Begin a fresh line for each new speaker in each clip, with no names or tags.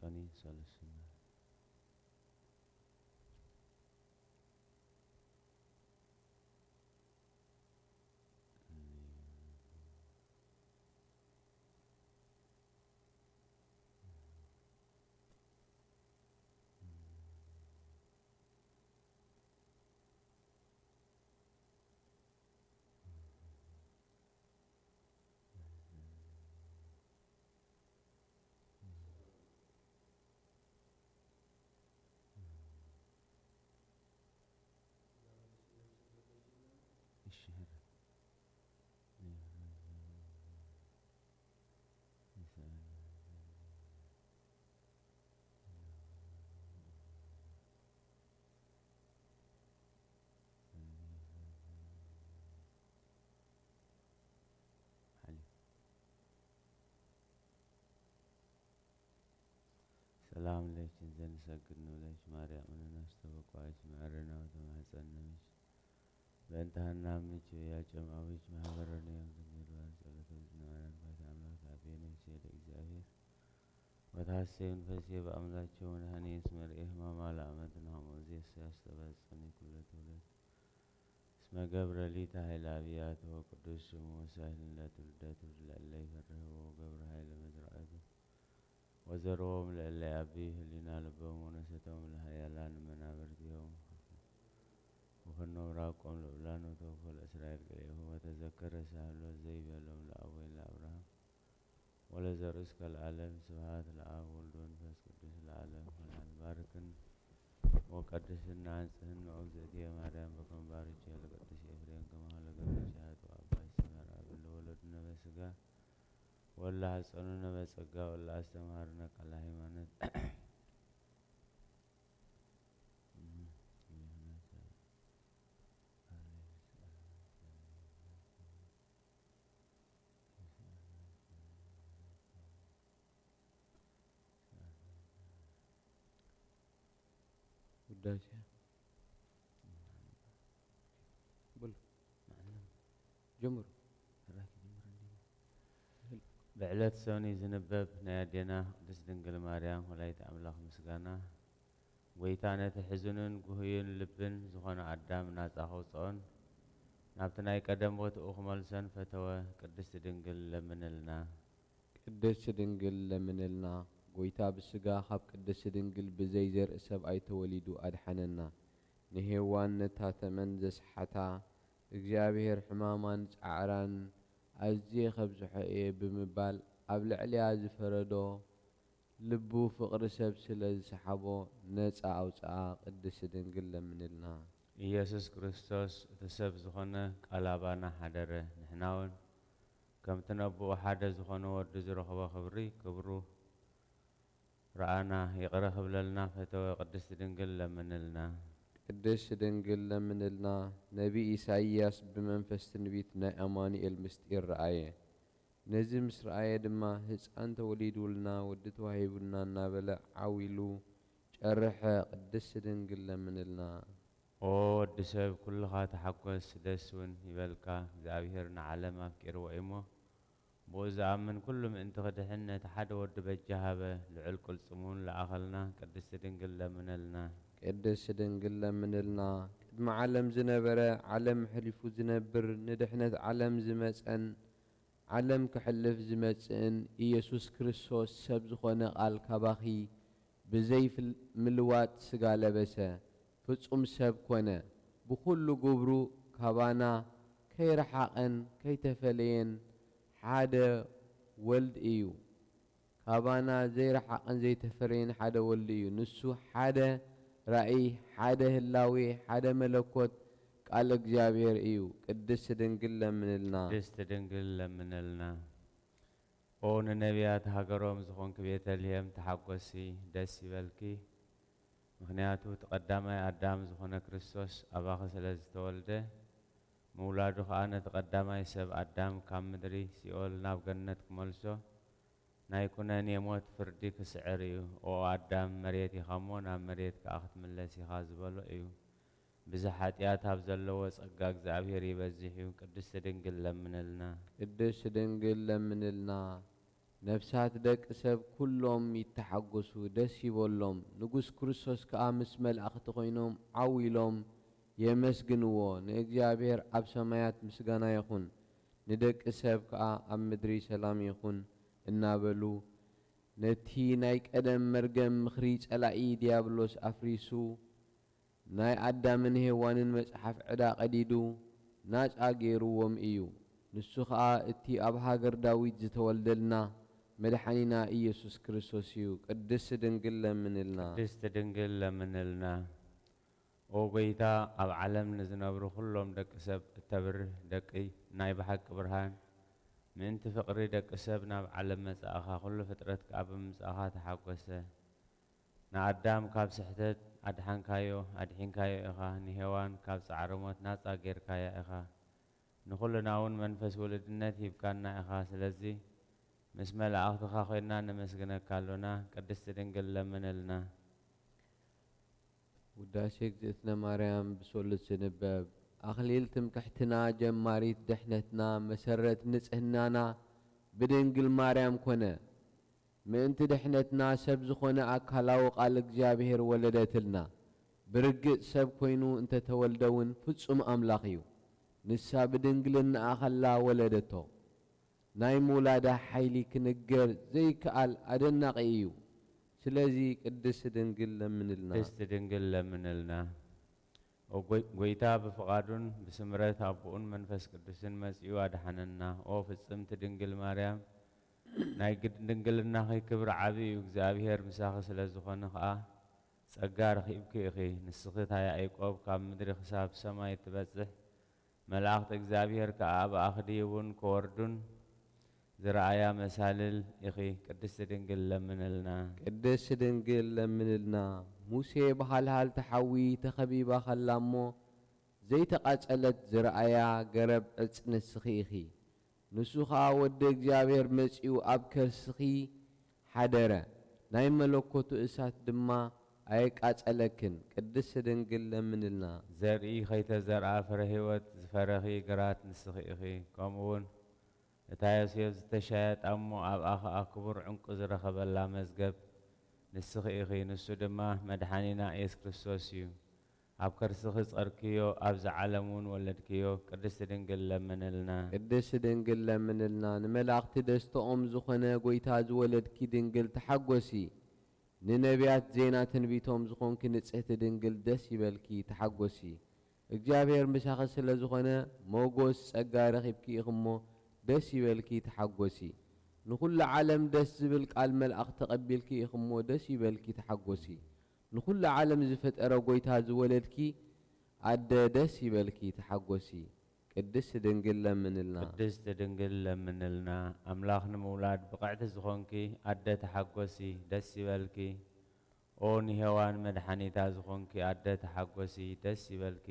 صاني سالسنا الشهر سلام لك إنزل سجدنا لك مريم من نستبق وعيش معرنا وتمحسنا مش بنتها نامك ويا جماويش محبرني وزمير وانسالة وزنا عن فتعملك عبين وشير إجزاهير وتحسين فسيب أملاك ونهني اسم الإهمة ما لأمدنا ومزي السياسة بسني كل تولد اسم قبر لي تحيل أبيات وقدس شمو سهل لا تلدات لألي فره وقبر هاي لمزرعته وزروهم لألي أبيه لنا لبهم ونستهم لهيالان منابرتهم وخنو راقهم لأولان وتوفوا الأسرائيل قليه وتذكر سهل وزيب لهم لأوين لأبراهام ولزر اسك العالم سبحات الآب والد والنفس قدس العالم والباركن وقدسنا عنسهن وأوزدية مريم بكم بارجي لقدس إفرين كما لقد شهد وأبا السمر أبن ولدنا بسقا والله حسننا بسقا والله استمهارنا على هيمانت
وداشة بل جمر
بعلت سوني زنبب نادينا قدس دنقل مريم ولايت أملاخ مسقانا ويتانا تحزنن قهيون لبن زخانا عدام ناس أخوصون نابتناي قدم بوت أخمال سن فتوى قدس دنقل لمنلنا
قدس دنقل لمنلنا قويتا بسقا خاب قدس دنقل بزيزر اسب ايتو وليدو أدحننا نهيوان نتاتمن زسحتا እግዚአብሔር ሕማማን ጻዕራን أزي خبز حقيقي بمبال قبل عليها زفردو لبو فقر سب سلز سحبو نسا أو سا قدس دنقل من لنا
إيسوس كريستوس تسب زخنا قلابانا حدره نحناون كم تنبو حدا زخنا ورد رخبا خبري كبرو رأنا يقرأ خبللنا فتوى قدس دنقل من لنا
قدس دنقل من لنا نبي إساياس بمنفس تنبيتنا أماني المستير رأيه نزي مصر رأيه دما هز أنت وليدو لنا ودتو هيبنا نابلع عويلو جرح قدس دنقل من لنا
دسب كل خات حقوس دسون يبلكا زابيرنا علما كيرو إيمو بوزا من كلهم انت قدحنا تحد ورد بجهابه لعل كل صمون لأخلنا قدس دنقل من لنا
قدس دنقل من لنا قدم علم زنبرة علم حلفو زنبر ندحنت علم زمسأن علم كحلف زمسأن إيسوس كريستوس سبزخونا قال كباخي بزيف الملوات سقال بسا فتصم سب كونا بكل قبرو كبانا كي رحاقن كي تفلين حدا ولد إيو كبانا زي رحاقن زي تفرين حدا ولد إيو نسو حدا رأي حدا هلاوي حدا ملكوت قال እግዚአብሔር እዩ ቅድስት ድንግል ለምንልና
ቅድስት ድንግል ለምንልና ኦን ነቢያት ሀገሮም ዝኾንክ ቤተልሔም ተሐጐሲ ደስ ይበልኪ ምክንያቱ ተቀዳማይ አዳም ዝኾነ ክርስቶስ አባኸ ስለ ዝተወልደ ምውላዱ ከዓ ነቲ ቀዳማይ ሰብ አዳም ካብ ምድሪ ሲኦል ናብ ገነት ክመልሶ ናይ ኩነኔ ሞት ፍርዲ ክስዕር እዩ ኦ አዳም መሬት ኢኻ እሞ ናብ መሬት ከዓ ክትምለስ ኢኻ ዝበሎ እዩ بزحاتيات هاب زلوا صقاق زابير يبزح ቅድስት ድንግል ለምንልና
ቅድስት ድንግል ለምንልና ነፍሳት ደቂ ሰብ ኩሎም ይተሓጐሱ ደስ ይበሎም ንጉስ ክርስቶስ ከዓ ምስ መላእኽቲ ኮይኖም ዓዊሎም የመስግንዎ ንእግዚአብሔር ኣብ ሰማያት ምስጋና ይኹን ንደቂ ሰብ ከዓ ኣብ ምድሪ ሰላም ይኹን እናበሉ ነቲ ናይ ቀደም መርገም ምኽሪ ጸላኢ ዲያብሎስ ኣፍሪሱ ናይ ኣዳምን ሔዋንን መጽሓፍ ዕዳ ቀዲዱ ናጻ ገይሩዎም እዩ። ንሱ ከዓ እቲ ኣብ ሃገር ዳዊት ዝተወልደልና መድኃኒና ኢየሱስ ክርስቶስ እዩ። ቅድስት ድንግል ለምንልና
ቅድስት ድንግል ለምንልና ኦ ጎይታ ኣብ ዓለም ንዝነብሩ ኩሎም ደቂ ሰብ እተብርህ ደቂ ናይ ብሓቂ ብርሃን ምእንቲ ፍቕሪ ደቂ ሰብ ናብ ዓለም መጻእኻ ኩሉ ፍጥረት ከዓ ብምምጻእኻ ተሓጐሰ ንኣዳም ካብ ስሕተት ኣድሒንካዮ ኢኻ ንሔዋን ካብ ጻዕሪ ሞት ናጻ ጌርካያ ኢኻ ንኹልና እውን መንፈስ ውልድነት ሂብካና ኢኻ ስለዚ ምስ መላእኽትኻ ኮይና ነመስግነካ ኣሎና ቅድስት ድንግል ለምንልና
ውዳሴ እግዝእትነ ማርያም ብሶሉት ዝንበብ ኣኽሊል ትምክሕትና ጀማሪት ድሕነትና መሰረት ንጽህናና ብድንግል ማርያም ኮነ ምእንቲ ድሕነትና ሰብ ዝኾነ ኣካላዊ ቃል እግዚኣብሔር ወለደትልና ብርግጽ ሰብ ኮይኑ እንተተወልደውን ፍጹም ኣምላኽ እዩ ንሳ ብድንግልናኣ ኸላ ወለደቶ ናይ ምውላዳ ሓይሊ ክንገር ዘይከኣል ኣደናቒ እዩ ስለዚ ቅድስት ድንግል ለምንልና
ቅድስት ድንግል ለምንልና ጎይታ ብፍቓዱን ብስምረት ኣቦኡን መንፈስ ቅዱስን መጺኡ ኣድሓነና ኦ ፍጽምቲ ድንግል ማርያም ናይ ድንግልናኺ ክብሪ ዓብዪ እዩ እግዚኣብሔር ምሳኺ ስለ ዝኾነ ከዓ ጸጋ ረኺብኪ ኢኺ ንስኺ ታያ ያዕቆብ ካብ ምድሪ ክሳብ ሰማይ ትበጽሕ መላእኽቲ እግዚኣብሔር ከዓ ኣብ ኣኽዲውን ክወርዱን ዝረኣያ መሳልል ኢኺ ቅድስት ድንግል ለምንልና
ቅድስት ድንግል ለምንልና ሙሴ ብሃልሃል ተሓዊ ተኸቢባ ኸላ እሞ ዘይተቓጸለት ዝረኣያ ገረብ ዕፅ ንስኺ ኢኺ ንሱ ከዓ ወዲ እግዚኣብሔር መጺኡ ኣብ ከርስኺ ሓደረ ናይ መለኮቱ እሳት ድማ ኣይቃጸለክን ቅድስት ድንግል ለምንልና
ዘርኢ ኸይተዘርአ ፍረ ሕይወት ዝፈረኺ ግራት ንስኺ ኢኺ ከምኡውን እታ ዮሴፍ ዝተሻየጣ እሞ ኣብኣ ኸኣ ክቡር ዕንቁ ዝረኸበላ መዝገብ ንስኺ ኢኺ ንሱ ድማ መድሓኒና ኢየሱስ ክርስቶስ እዩ ኣብ ከርስኺ ጸርክዮ ኣብዚ ዓለም እውን ወለድክዮ ቅድስት ድንግል ለምንልና
ቅድስት ድንግል ለምንልና ንመላእኽቲ ደስተኦም ዝኾነ ጎይታ ዝወለድኪ ድንግል ተሓጐሲ ንነቢያት ዜና ትንቢቶም ዝኾንኪ ንጽሕቲ ድንግል ደስ ይበልኪ ተሓጐሲ እግዚኣብሔር ምሳኺ ስለ ዝኾነ ሞጎስ ጸጋ ረኺብኪ ኢኽሞ ደስ ይበልኪ ተሓጐሲ ንኹሉ ዓለም ደስ ዝብል ቃል መልኣኽ ተቐቢልኪ ኢኽሞ ደስ ይበልኪ ተሓጐሲ ንኹሉ ዓለም ዝፈጠረ ጎይታ ዝወለድኪ ኣደ ደስ ይበልኪ ተሓጐሲ ቅድስት ድንግል ለምንልና
ቅድስት ድንግል ለምንልና ኣምላኽ ንምውላድ ብቕዕቲ ዝኾንኪ ኣደ ተሓጐሲ ደስ ይበልኪ ኦ ንሔዋን መድሓኒታ ዝኾንኪ ኣደ ተሓጐሲ ደስ ይበልኪ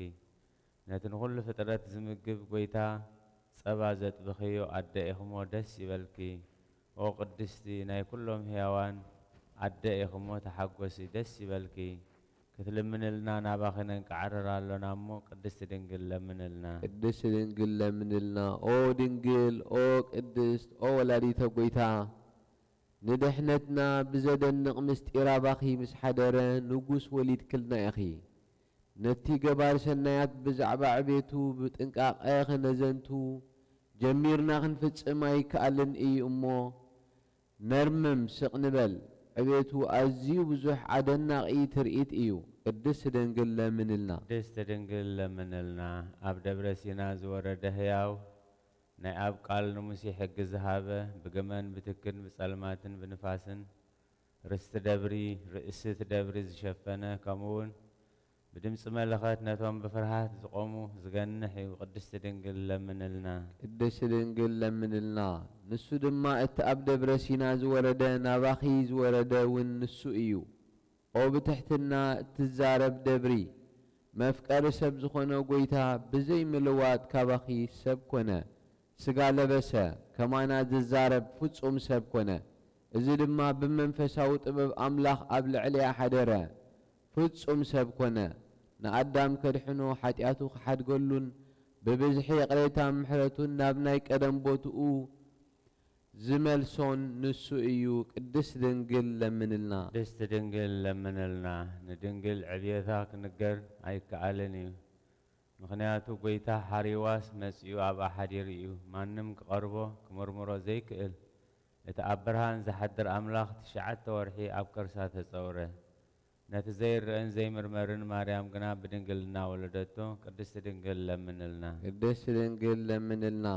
ነቲ ንኹሉ ፍጥረት ዝምግብ ጎይታ ጸባ ዘጥብኽዮ ኣደ ኢኽሞ ደስ ይበልኪ ኦ ቅድስቲ ናይ ኩሎም ሕያዋን ኣደ ኢኽሞ ተሓጐሲ ደስ ይበልኪ ክትልምንልና ናባኺ ነንከዓርር ኣሎና እሞ ቅድስት ድንግል ለምንልና
ቅድስት ድንግል ለምንልና ኦ ድንግል ኦ ቅድስት ኦ ወላዲተ ጎይታ ንድሕነትና ብዘደንቕ ምስጢር ኣባኺ ምስ ሓደረ ንጉስ ወሊድክልና ኢኺ ነቲ ገባር ሰናያት ብዛዕባ ዕቤቱ ብጥንቃቐ ኽነዘንቱ ጀሚርና ክንፍጽም ኣይከኣልን እዩ እሞ ነርምም ስቕ ንበል ዕቤቱ ኣዝዩ ብዙሕ ኣደናቒ ትርኢት እዩ ቅድስት ድንግል ለምንልና
ቅድስት ድንግል ለምንልና ኣብ ደብረ ሲና ዝወረደ ሕያው ናይ ኣብ ቃል ንሙሴ ሕጊ ዝሃበ ብገመን ብትክን ብጸልማትን ብንፋስን ርስቲ ደብሪ ርእስቲ ደብሪ ዝሸፈነ ከምኡውን ብድምፂ መለኸት ነቶም ብፍርሃት ዝቆሙ ዝገንሕ እዩ ቅድስት ድንግል ለምንልና
ቅድስት ድንግል ለምንልና ንሱ ድማ እቲ ኣብ ደብረ ሲና ዝወረደ ናባኺ ዝወረደ እውን ንሱ እዩ ኦ ብትሕትና እትዛረብ ደብሪ መፍቀሪ ሰብ ዝኾነ ጎይታ ብዘይ ምልዋጥ ካባኺ ሰብ ኮነ ስጋ ለበሰ ከማና ዝዛረብ ፍጹም ሰብ ኮነ እዚ ድማ ብመንፈሳዊ ጥበብ ኣምላኽ ኣብ ልዕልያ ሓደረ ፍጹም ሰብ ኮነ ንኣዳም ከድሕኖ ሓጢኣቱ ክሓድገሉን ብብዝሒ ቅሬታ ምሕረቱን ናብ ናይ ቀደም ቦትኡ زملسون نسو إيو قدس دنقل لمنلنا
ቅድስት ድንግል ለምንልና ንድንግል ዕብየታ ክንገር ኣይከኣልን እዩ ምክንያቱ ጎይታ ሓሪዋስ መጺኡ ኣብኣ ሓዲር እዩ ማንም ክቐርቦ ክምርምሮ ዘይክእል እቲ ኣብ ብርሃን ዝሓድር ኣምላኽ 9 ወርሒ ኣብ ከርሳ ተጸውረ ነቲ ዘይርአን ዘይምርመርን ማርያም ግና ብድንግልና ወለደቶ ቅድስቲ ድንግል ለምንልና
ቅድስ ድንግል ለምንልና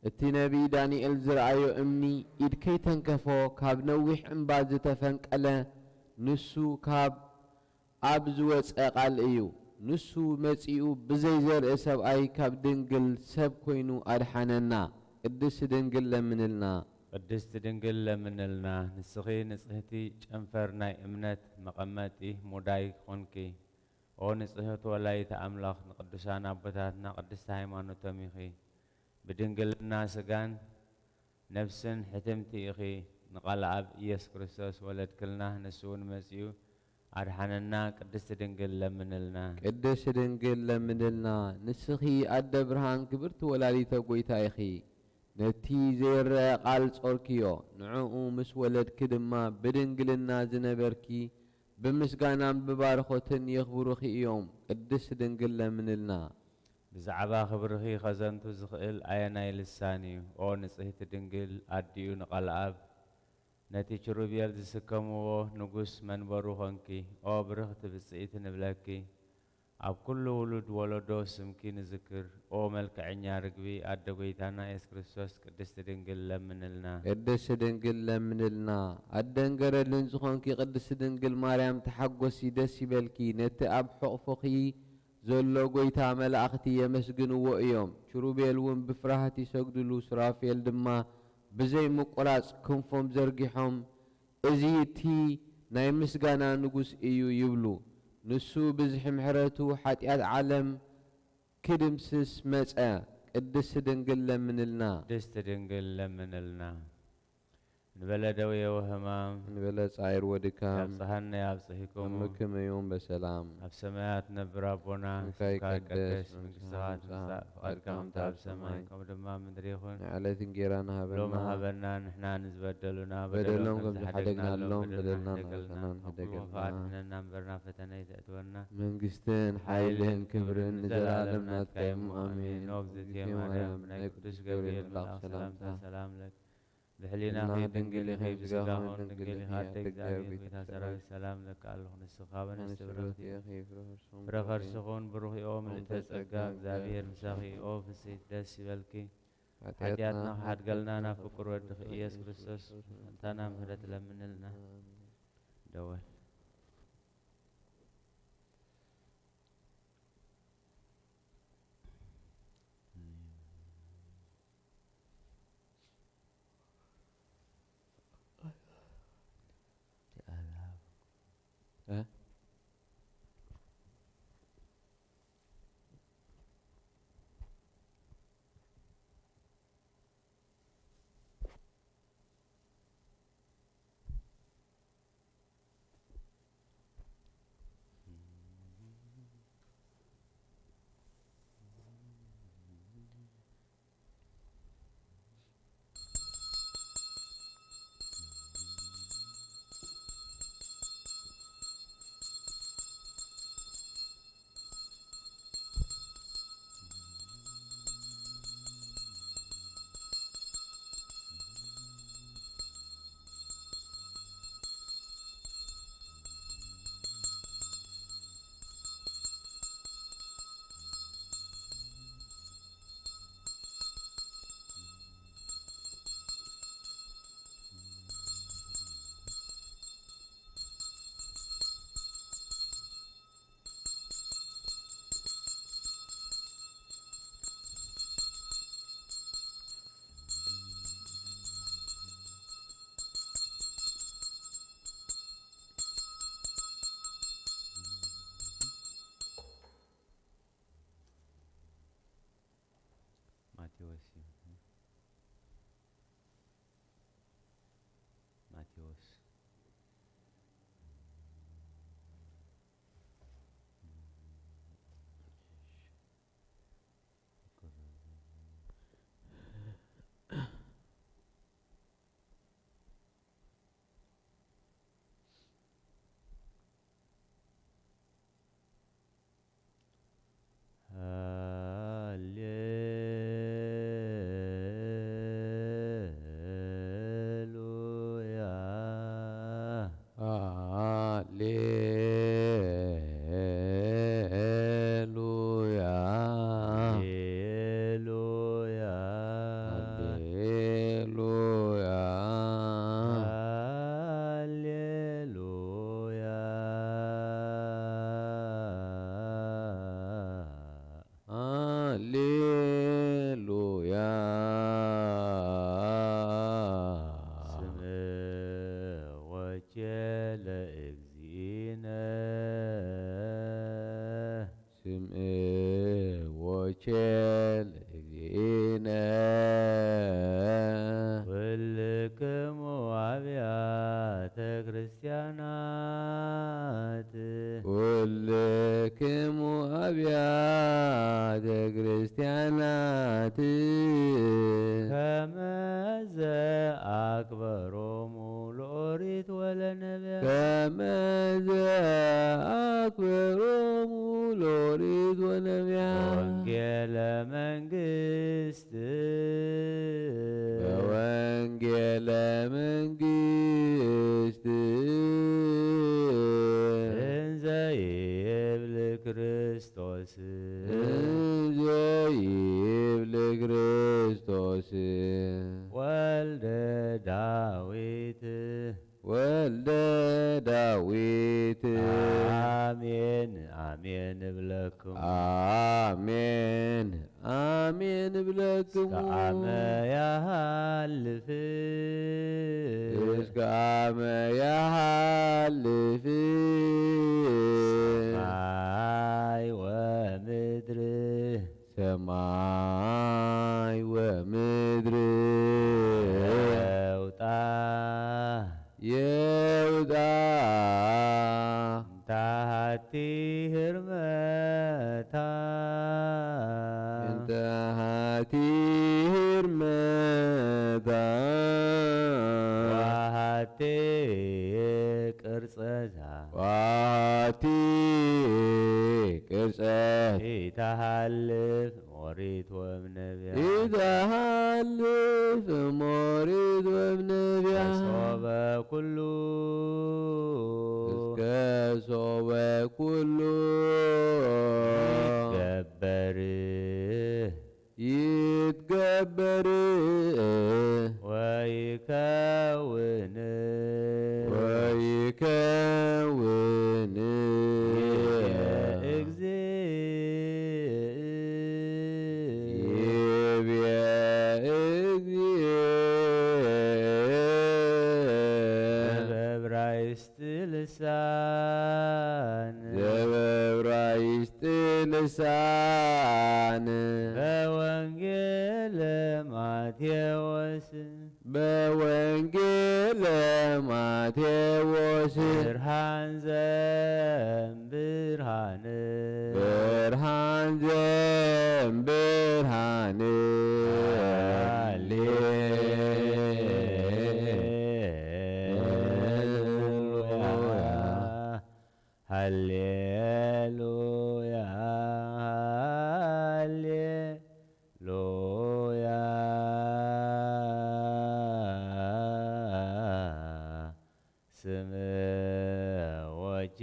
እቲ ነቢይ ዳንኤል ዝረአዮ እምኒ ኢድ ከይተንከፎ ካብ ነዊሕ እምባ ዝተፈንቀለ ንሱ ካብ ኣብ ዝወፀ ቃል እዩ ንሱ መጺኡ ብዘይ ዘርኢ ሰብኣይ ካብ ድንግል ሰብ ኮይኑ ኣድሓነና ቅድስ ድንግል ለምንልና
ቅድስቲ ድንግል ለምንልና ንስኺ ንጽህቲ ጨንፈር ናይ እምነት መቐመጢ ሙዳይ ኮንኪ ኦ ንጽህት ወላይተ ኣምላኽ ንቅዱሳን ኣቦታትና ቅድስቲ ሃይማኖቶም ኢኺ ብድንግልና ስጋን ነፍስን ሕትምቲ ኢኺ ንቓል ኣብ ኢየሱስ ክርስቶስ ወለድክልና ንሱ እውን መጺኡ ኣድሓነና ቅድስቲ ድንግል ለምንልና
ቅድስ ድንግል ለምንልና ንስኺ ኣደ ብርሃን ክብርቲ ወላዲተ ጎይታ ኢኺ ነቲ ዘይረአ ቃል ጾርክዮ ንዕኡ ምስ ወለድኪ ድማ ብድንግልና ዝነበርኪ ብምስጋናን ብባርኾትን የኽብሩኺ እዮም ቅድስ ድንግል ለምንልና
ብዛዕባ ክብርኺ ኸዘንቱ ዝኽእል ኣየናይ ልሳን እዩ ኦ ንጽሕቲ ድንግል ኣድኡ ንቓል ኣብ ነቲ ኪሩቤል ዝስከምዎ ንጉስ መንበሩ ኾንኪ ኦ ብርኽቲ ብጽኢት ንብለኪ ኣብ ኩሉ ውሉድ ወለዶ ስምኪ ንዝክር ኦ መልክዐኛ ርግቢ ኣደ ጎይታና ኢየሱስ ክርስቶስ ቅድስቲ ድንግል ለምንልና
ቅድስቲ ድንግል ለምንልና ኣደንገረልን ዝኾንኪ ቅድስቲ ድንግል ማርያም ተሓጐሲ ደስ ይበልኪ ነቲ ኣብ ሕቑፉኺ ዘሎ ጎይታ መላእኽቲ የመስግንዎ እዮም ኪሩቤል እውን ብፍርሃት ይሰግድሉ ሱራፌል ድማ ብዘይ ምቁራጽ ክንፎም ዘርጊሖም እዚ እቲ ናይ ምስጋና ንጉስ እዩ ይብሉ ንሱ ብዝሒ ምሕረቱ ሓጢአት ዓለም ክድምስስ መጸ ቅድስቲ ድንግል ለምንልና
ቅድስቲ ድንግል ለምንልና ንበለ ደዌ ወሕማም
ንበለ ጻዕር ወድካም
ያብጽሐና ያብጽሕኩም
እምክመዮም በሰላም
ኣብ ሰማያት ነብር ኣቦና ስምካ ይቀደስ መንግሥትኻ ትምጻእ ፍቓድካ ከምቲ ኣብ ሰማይ ከምኡ ድማ ምድሪ ይኹን
ንዕለት እንጀራና
ሎሚ ሃበና ንሕና ንዝበደሉና
በደሎም ከም ዝሓደግናሎም በደልና ንሕናን
ሕደገልና ፍቓድና እምበርና ፈተነ ይተእትወና
መንግስትን ሓይልን ክብርን ንዘላለም ናትካ እዮም ኣሜን
ኖግዝእትየ ማርያም ናይ ቅዱስ ገብርኤል መልኣኽ ሰላምታ ሰላም ለክ ብሕሊና ድንግል ኢኺ ብስጋኹን ድንግል ኢኻ ኣደ እግዚአብሔር ጌታ ሰራዊት ሰላም ለካ ኣለኹ ንስኻ በንስቲ ብርኽቲ ፍረ ከርስኹን ብሩኽ ኦ ምልዕተ ጸጋ እግዚአብሔር ምሳኺ ኦ ፍስሕት ደስ ይበልኪ ሓጢአትና ክሓድገልና ናብ ፍቁር ወድኺ ኢየሱስ ክርስቶስ እንታና ምህረት ለምንልና ደወል ማቴዎስ ከመዘ አክበሮሙ ለኦሪት ወለነቢያት
ከመዘ አክበሮሙ ለኦሪት ወነቢያት
ወንጌለ መንግሥት
በወንጌለ መንግሥት
እንዘ ይብል ክርስቶስ
እንዘ ይብል ክርስቶስ
ወልደ ዳዊት
ወልደ ዳዊት
አሜን አሜን እብለክሙ
አሜን አሜን እብለክሙ
እስከ አመ ያሃልፍ
እስከ አመ ያሃልፍ
ሰማይ ወምድር
ሰማይ ወምድር
የውጣ
የውጣ
ታሃቲ ህርመታ
እንተ ሃቲ ህርመታ
ዋሃቴ ቅርጸታ
ዋቲ ቅርጸት
ኢተሃልፍ ኦሪት ወእምነቢያት
ኢተሃልፍ ኦሪት ወእምነቢያት
ሶበ ኩሉ
እስከ ሶበ ኩሉ
ይትገበር
ይትገበር
ወይከውን
ወይከውን ይብየ እግዚእ
በዕብራይስጥ ልሳን
ዘበዕብራይስጥ ልሳን
በወንጌለ ማቴዎስ
በወንጌለ ማቴዎስ
ብርሃን ዘእምብርሃን
ብርሃን ዘእምብርሃን
ሃሌሉያ ሃሌሉያ ስምዖች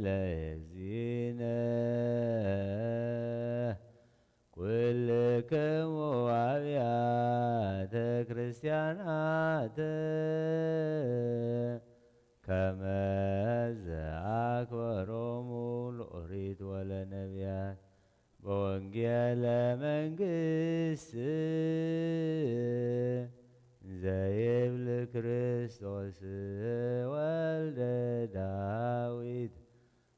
ለእግዚእነ ኩልክሙ አብያተ ክርስቲያናት ከመ ዘአክበሮሙ ለኦሪት ወለነቢያት በወንጌለ መንግሥት ዘይብል ክርስቶስ ወልደ ዳዊት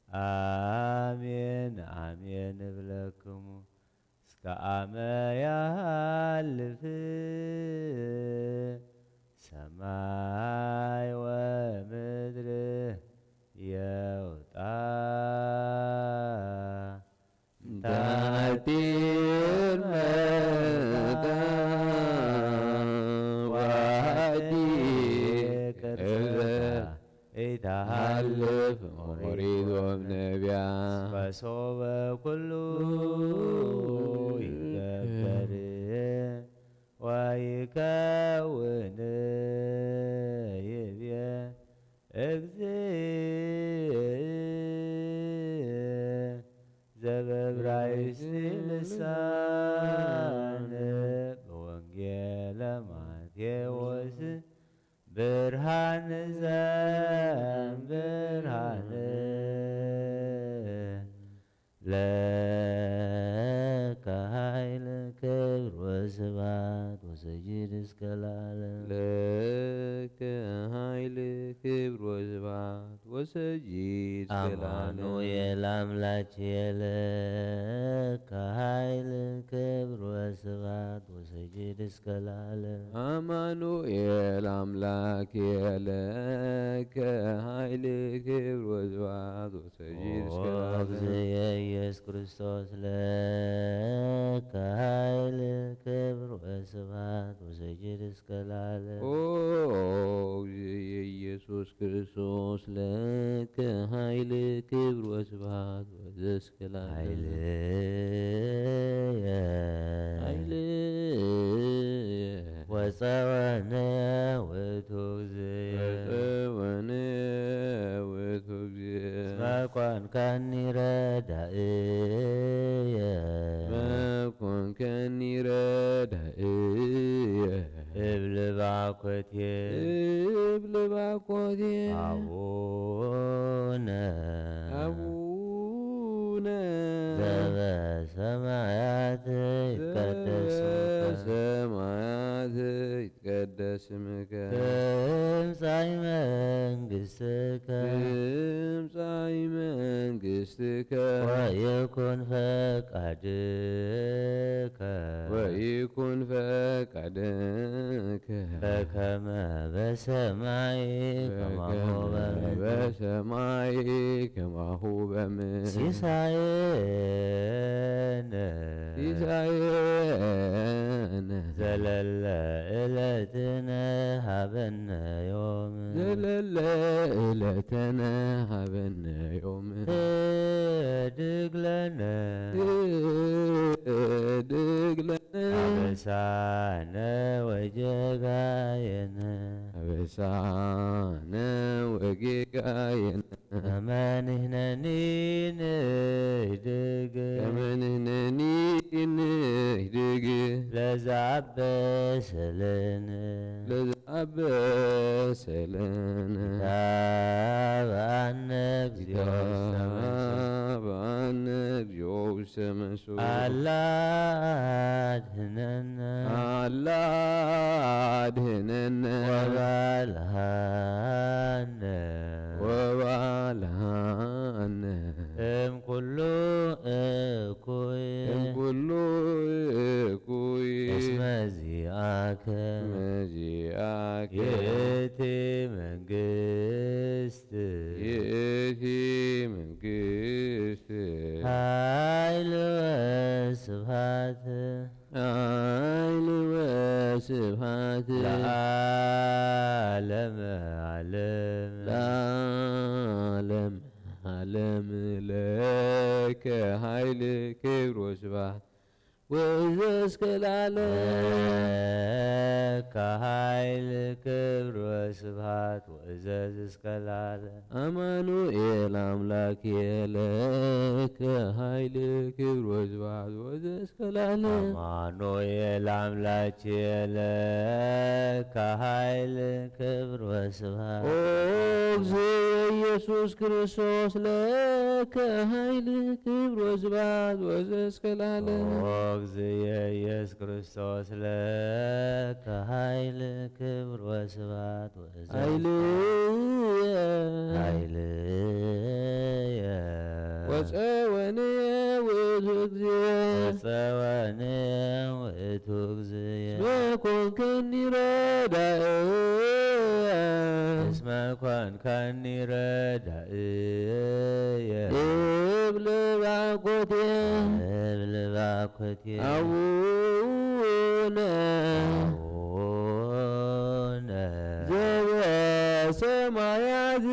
አሜን አሜን እብለክሙ እስከ አመ ያሃልፍ ሰማይ ወምድር የውጣ
ታቲ ህርመታ ዋቲ ቅርጸት
ኢተሃልፍ
ኦሪት ወእምነቢያት
በሶበ ኩሉ ይትገበር ወይከውን ይብየ እግዚእ ዘበዕብራይስጥ ልሳን በወንጌለ ማቴዎስ ብርሃን ዘእምብርሃን ለከ ኃይል ክብር ወስብሐት ስብሐት ወሰጅድ እስከ ለዓለም
ለከ ኃይል ክብር ወስብሐት ወሰጅድ እስከ ለዓለም
አማኑኤል አምላኬለ ከኃይል ክብር ወስብሐት ወሰጅድ እስከ ለዓለም
አማኑኤል አምላኬለ ከኃይል ክብር ወስብሐት ወሰጅድ እስከ ለዓለም
እግዚእየ ኢየሱስ ክርስቶስ ለከ ኃይል ክብር ወስብሐት ወሰጅድ እስከ ለዓለም
እግዚእየ ኢየሱስ ክርስቶስ ለከ ኃይል ክብር ወስብሐት ወሰጅድ እስከ ለዓለም
ወፀወነ ውእቱ እግዚእየ እስመ ኮንከኒ ረዳእየ እብል ባኮቴየ አቡነ ዘበሰማያት ይትቀደስ ስምከ ትምጻእ መንግሥትከ ወይኩን ፈቃድከ በከመ በሰማይ ከማሁ በምድር ሲሳየነ ዘለለ ዕለትነ ሀበነ ዮም ህድግ ለነ አበሳነ ወጌጋየነ ከመ ንሕነኒ ንህድግ ለዘአበሰለነ ታብአነ እግዚኦ ውስተ መንሱት አላ አድኅነነ ወባልሐነ እምኩሉ እኩይ እስመ ዚአከ ይእቲ መንግሥት ኃይል ወስብሐት ለዓለመ ዓለም ለከ ኃይል ክብር ወስብሐት ወእስከ ለዓለም ከኃይል ክብር ወስብሐት ወእዘዝ እስከ ለዓለም አማኑኤል አምላኬለ ከኃይል ክብር ወስብሐት ወእዘዝ እስከ ለዓለም አማኑኤል አምላኬለ ከኃይል ክብር ወስብሐት እግዚእ ኢየሱስ ክርስቶስ ለከ ኃይል ክብር ወስብሐት ወእዘዝ እስከ ለዓለም እግዚእየ ኢየሱስ ክርስቶስ ለከ ኃይል ክብር ወስብሐት ወፀወነ ውእቱ እግዚእየ እስመ ኮንከኒ ረዳእየ እብል ባኮቴየ አቡነ ዘበሰማያት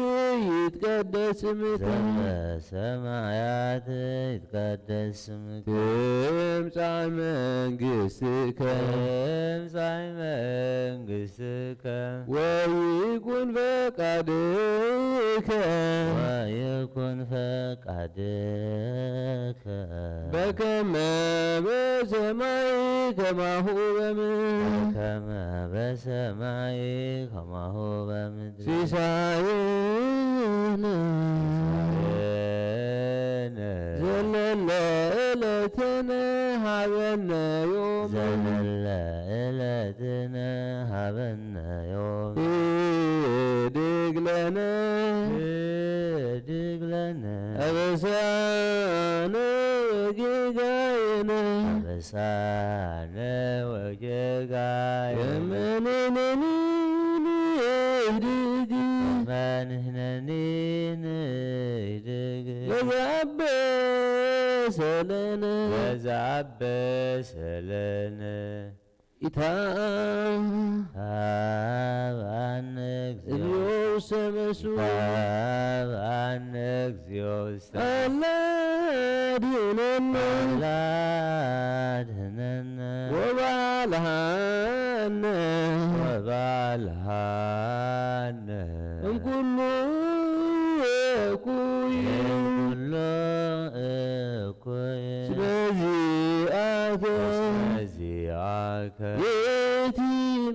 ይትቀደስ ስምከ ትምጻእ መንግሥትከ ወይኩን ፈቃድከ በከመ በሰማይ ከማሁ በምድር ሲሳየነ ዘለለ ዕለትነ ሀበነ ዮም ምሕረትነ ሃበነ ዮም
ድግለነ
ድግለነ
አበሳነ ወጌጋየነ
አበሳነ ወጌጋየነ
የመነነኒ ድግ
መንህነኒ ንድግ
ለዛበሰለነ
ለዛበሰለነ ሃበነ እግዚኦ
ሰመሱ
ሃበነ እግዚኦ
አላድኅነነ
አላድኅነነ
ወባልሃነ
ወባልሃነ
እምኩሉ እኩይ
እምኩሉ እኩይ
ስለዚአከ
ስለዚአከ
የእቲ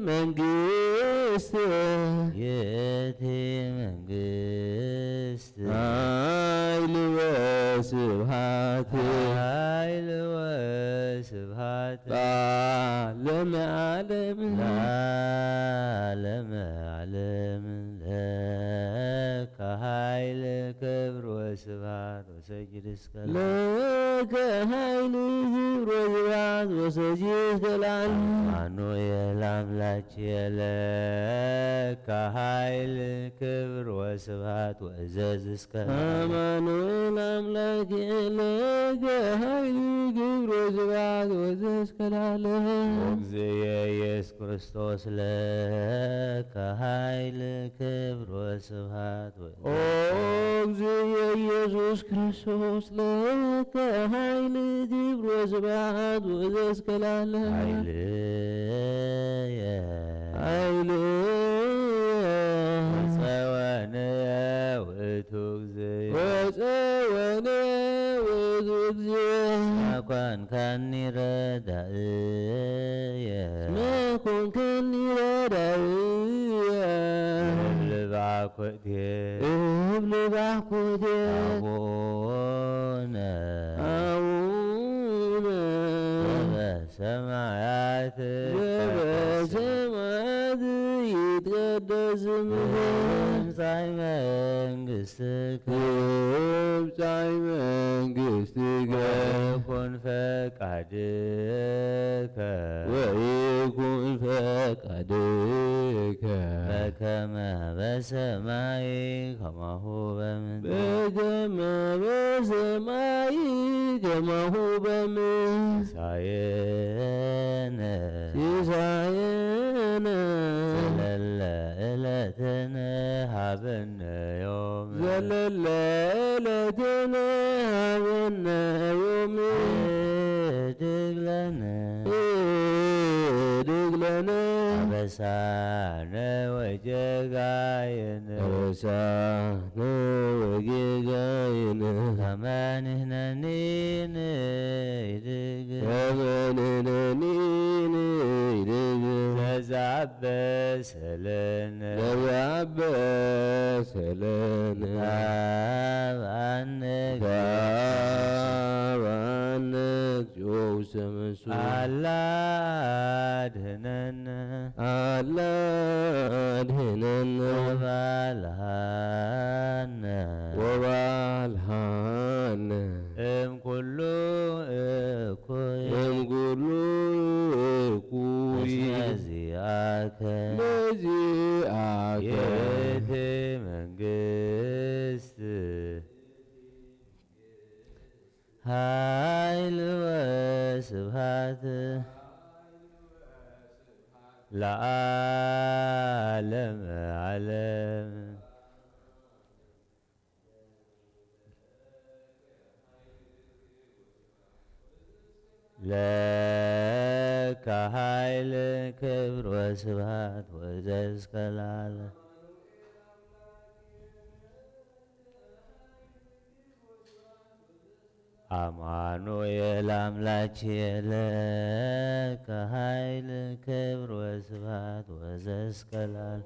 መንግሥት
የእቲ መንግሥት
ኃይል ወስብሐት
ኃይል ወስብሐት
ለዓለመ ዓለም
ለዓለመ ዓለም ለከ ኃይል ክብር ወስብሐት ወሰጅድ እስከ
ለከ ኃይል ክብር ወስብሐት ወሰጅድ እስከ ለዓለም
አማኑኤል አምላክየ ለከ ኃይል ክብር ወስብሐት ወእዘዝ እስከ
አማኑኤል አምላክየ ለከ ኃይል ክብር ወስብሐት ወእዘዝ እስከ ለዓለም
እግዚእየ ኢየሱስ ክርስቶስ ለከ ኃይል ክብር ወስብሐት
ኦ እግዚእየ ኢየሱስ ክርስቶስ ለከ ኃይል ክብር ወስብሐት ወእዘዝ እስከ ለዓለም
ኃይልየ ወፀወነ ውእቱ እግዚእ
ወፀወነ ውእቱ እግዚእ
ኮንከኒ ረዳእየ
ኮንከኒ ረዳእየ
ልባኩእትየ
ልባኩእትየ
አቡነ
አቡነ
ዘበሰማያት
ዘበሰማያት ይትቀደስ ስምከ
ትምጻእ መንግሥትከ
ትምጻእ መንግሥትከ
ወይኩን ፈቃድከ
ወይኩን ፈቃድከ
በከመ በሰማይ ከማሁ በምድር
በከመ በሰማይ ከማሁ በምድር
ሲሳየነ
ሲሳየነ
ዘለለ ዕለትነ ሀበነ ዮም
ዘለለ ዕለትነ ሀበነ ዮም
ድግለነ
ድግለነ
አበሳነ ወጌጋየነ
አበሳነ ወጌጋየነ
ከመ ንሕነኒ ንድግ
ከመንሕነኒ ንድግ
ለዘአበሰለነ
ለዘአበሰለነ
ሃበነ
ሃበነ እግዚኦ ውስተ መንሱት
አላድኅነነ
አላድኅነነ
ወባልሐነ
ወባልሐነ
እምኩሉ እኩይ
እምኩሉ እኩይ
እስመዚአከ
ለዚአከ
ይእቲ መንግሥት ኃይል ወስብሐት ለዓለመ ዓለም ለከ ኃይል ክብር ወስብሐት ወእዘዝ እስከ ለዓለም አማኑኤል አምላክየ ለከ ኃይል ክብር ወስብሐት ወእዘዝ እስከ ለዓለም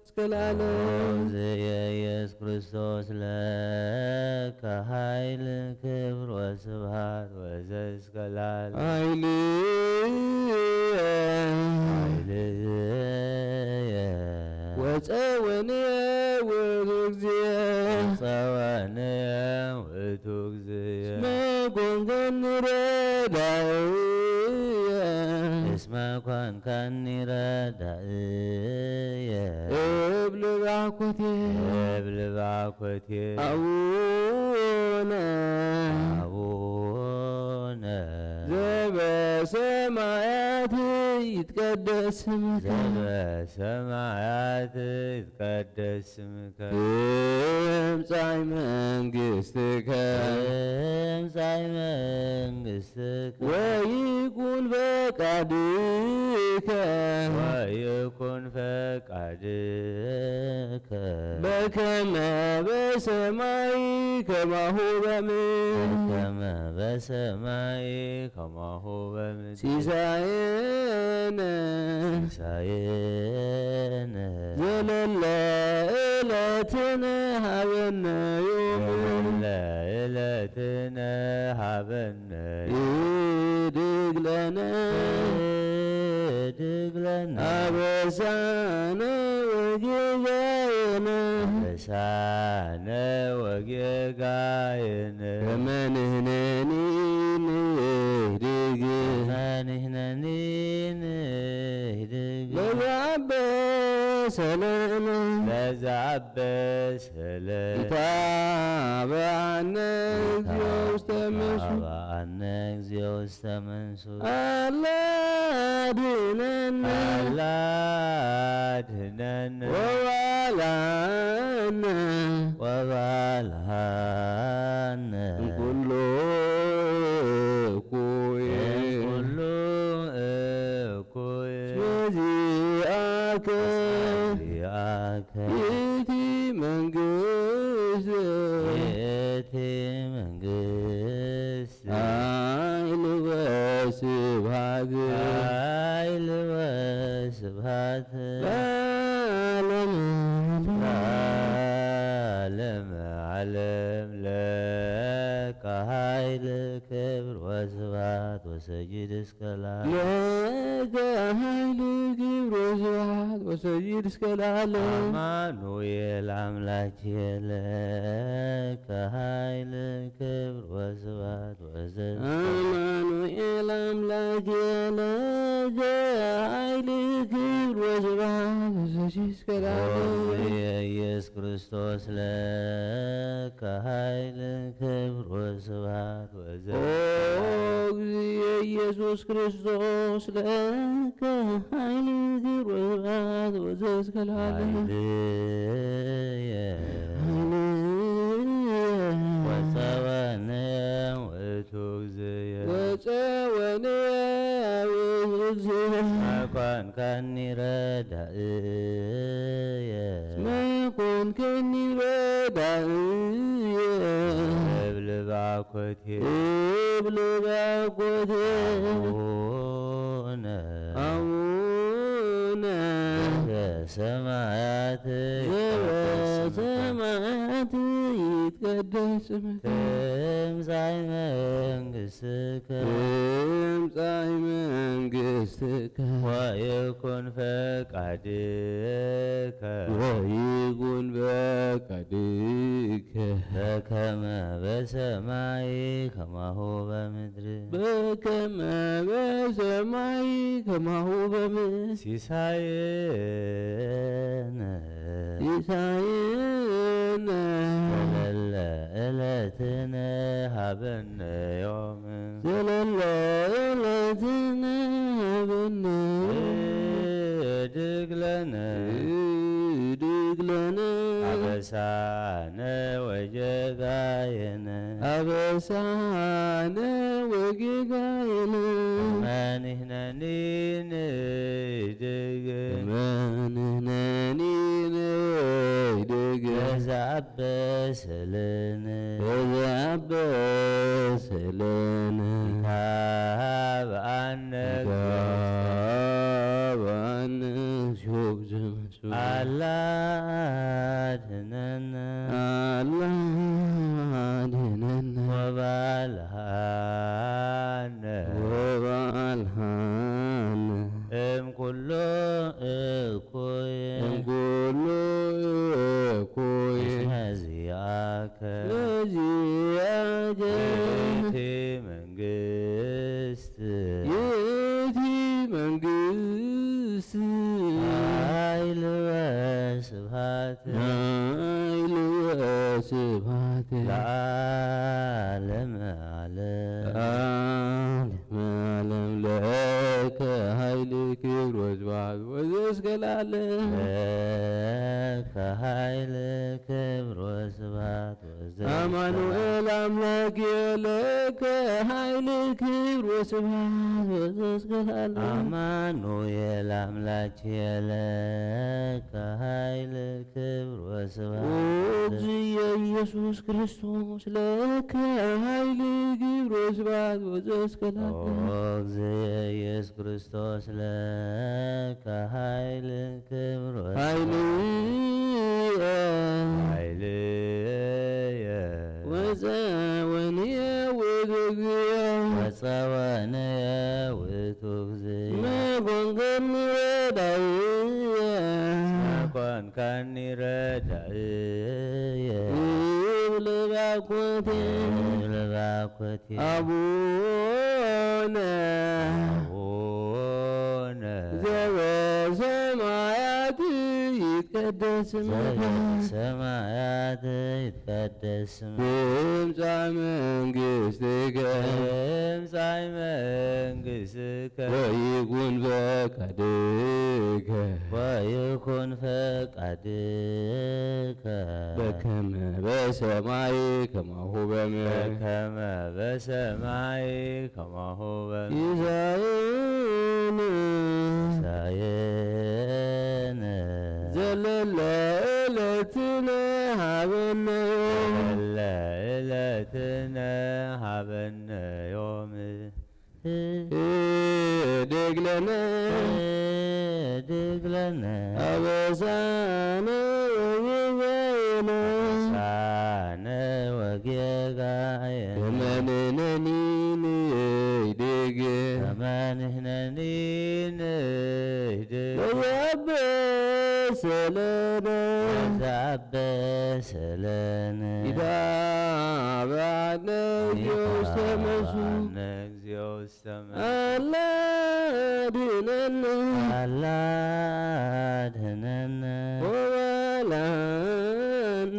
እስከ እስከ ለዓለም
ኢየሱስ ክርስቶስ ለከ ኃይል ክብር ወስብሐት ወዘእስከ ለዓለም
ወፀወንየ ውእቱ እግዚእ እስመ ኮንከኒ ረዳእየ እብል ባኮቴየ አቡነ ዘበሰማያት ይትቀደስ ስምከ ትምጻእ መንግሥትከ ወይኩን ፈቃድከ በከመ በሰማይ ከማሁ በምድር ሲሳየነ ዘለለ ዕለትነ ሀበነ ዮም ይድግ ለነ አበሳነ ወጌጋየነ ከመ ንሕነኒ ንህድግ ለዘአበሰ ኢታብአነ እግዚኦ ውስተ መንሱት አላ አድኅነነ ወባልሐነ እምኩሉ እኩይ እስመ ዚአከ ይእቲ መንግሥት ኃይል ወስብሐት ለዓለመ ዓለም ለከ ኃይል ክብር ወስብሐት ወሰይድ እስከ ለዓለም አማኑኤል አምላኬ ለከ ኃይል ክብር ወስብሐት እስከ ለዓለም ኢየሱስ ክርስቶስ ለከ ኃይል ክብር ወስብሐት ኢየሱስ ክርስቶስ ለከ ኃይል ክብር ወስብሐት ወዘእስከ ለዓለም ኮንከኒ ረዳእየ እብል ባኮቴየ አቡነ ዘበሰማያት ይትቀደስ ስምከ ትምጻእ መንግሥትከ ወይኩን ፈቃድከ በከመ በሰማይ ከማሁ በምድር ሲሳየነ ዘለለ ዕለትነ ሀበነ ዮም ይድግ ለነ አበሳነ ወጌጋየነ መንሕነኒ ንህድግ ለዘአበሰለነ ኢታብአነ እግዚኦ
አላ አድኅነነ
አላ አድኅነነ
ወባልሐነ
ወባልሐነ
እምኩሉ እኩይ
እምኩሉ እኩይ
እስመ ዚአከ
ለዚአከ
ይእቲ መንግሥት
ይእቲ መንግሥት
ኃይል ወስብሐት
ኃይል ወስብሐት
ለዓለመ ዓለም
ለዓለመ ዓለም ለከ ኃይል ክብር ወስብሐት ወዘእስከ ለዓለም
ለከ ኃይል ክብር ወስብሐት
አማኑኤል አምላክ ለከ ኃይል ክብር ወስብሐት ወዘእስከ ለዓለም
አማኑኤል አምላክ ለከ ኃይል ክብር ወስብሐት
እግዚእ ኢየሱስ ክርስቶስ ለከ ኃይል ክብር ወስብሐት ወዘእስከ ለዓለም
እግዚእ ኢየሱስ ክርስቶስ ለከ ኃይል ክብር ወስብሐት ኃይልየ
ወፀወንየ ወእግዚእ
ወፀወንየ ውእቱ እግዚእ
መኮንከኒ ረዳእየ
ኮንከኒ ረዳእየ
እብል ባኮቴ አቡነ
አቡነ
ዘበሰማያት ይትቀደስ ስምከ
ሰማያት ይትቀደስ ስምከ
ትምጻእ መንግሥትከ
ትምጻእ መንግሥትከ
ወይኩን ፈቃድከ
ወይኩን ፈቃድከ
በከመ በሰማይ ከማሁ በምድር
በከመ በሰማይ ከማሁ
ሲሳየነ ዘለለ ዕለትነ ሀበነ
ለዕለትነ ሀበነ ዮም
ህድግ ለነ አበሳነ ወጌጋየነ
ሳነ ወጌጋየነ
ከመ ንሕነኒ ንህድግ
ከመ ንሕነኒ ንህድግ
ወያብስ ለነ
ወዘአበሰ ለነ
ኢታብአነ እግዚኦ ውስተ መስዋዕ
እግዚኦ ውስተ
አላ አድኅነነ
አላ አድኅነነ
ወባልሐነ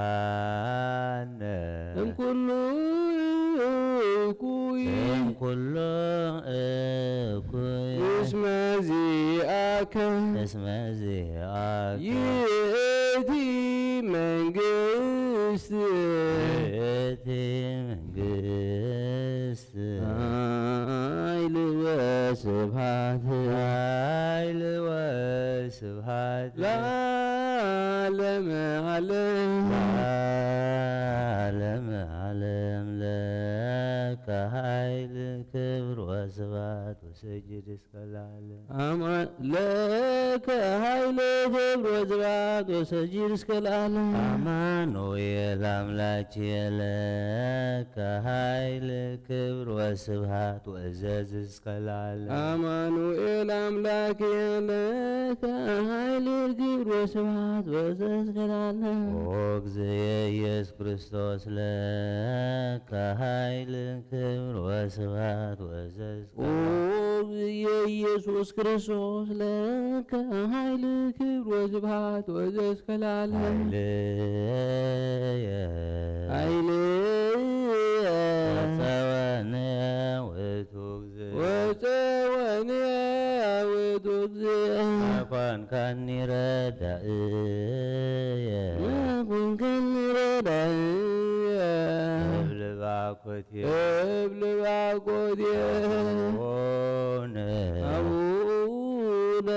ወባልሐነ
እምኩሉ እኩይ
እምኩሉ እኩይ
እስመ ዚአከ
እስመ ዚአከ
ይእቲ መንግሥት
ይእቲ መንግሥት
ኃይል ወስብሐት
ኃይል ወስብሐት
ለዓለመ ዓለም
ለዓለመ ዓለም ለከ ኃይል ክብር ወስብሐት ወስጅድ እስከ ለዓለም
ለከ ኃይል ክብር ወስብሐት ወስጅድ እስከ ለዓለም
አማኑኤል አምላክ ለከ ኃይል ክብር ወስብሐት ወእዘዝ እስከ ለዓለም
አማኑኤል አምላክ ለከ ኃይል ክብር ወስብሐት ወእዘዝ እስከ ለዓለም
ኦ እግዚእ ኢየሱስ ክርስቶስ ለከ ኃይል ክብር ወስብሐት ወእዘዝ እስከ
ኦ እግዚእ ኢየሱስ ክርስቶስ ለከ ኃይል ክብር ወስብሐት ወእዘዝ እስከ ለዓለም ኃይልየ
ወፀወንየ ውእቱ እግዚእ
ወፀወንየ ውእቱ እግዚእ
ኮንከኒ ረዳእየ
ኮንከኒ ረዳእየ
እብል ባኮቴየ
እብል ባኮቴየ
አቡነ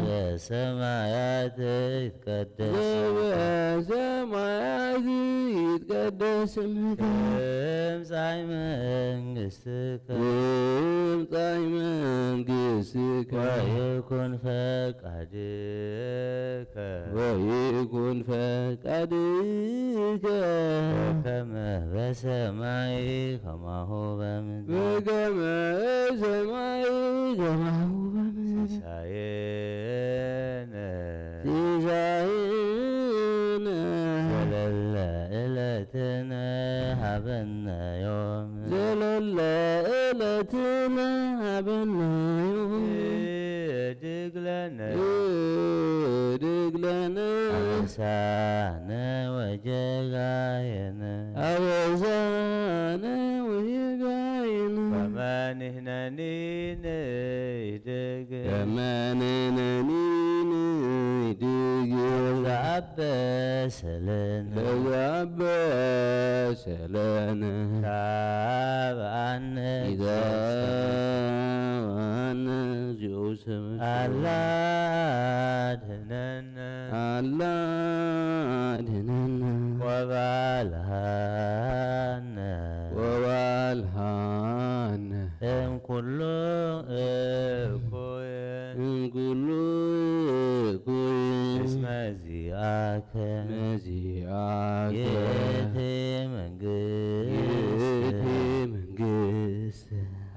በሰማያት ይትቀደስ
በሰማያት ይትቀደስ ይትቀደስ ስምከ
ትምጻእ መንግሥትከ
ትምጻእ መንግሥትከ
ወይኩን ፈቃድከ
ወይኩን ፈቃድከ
በከመ በሰማይ ከማሁ በምድር
በከመ በሰማይ ከማሁ በምድር
ሲሳየነ
ሲሳየነ
ዘለለ ዕለትነ ሀበነ ዮም
ዘለለ ዕለትነ ሀበነ ዮም
እድግ ለነ
እድግ ለነ
አበሳነ ወጀጋየነ
አበሳነ ወጌጋየነ
ከመ ንሕነኒ ንህድግ
ከመ ንሕነኒ ንህድግ
ዘአበሰ ለነ
ለዘአበሰ ለነ
ታብአነ
ኢታብአነ እግዚኦ ሰምከ
አላ አድኅነነ
አላ አድኅነነ
ወባልሐነ
ወባልሐነ
እምኩሉ እኩይ
እምኩሉ እኩይ
እስመ ዚአከ
መዚአከ
ይእቲ መንግሥት
ይእቲ መንግሥት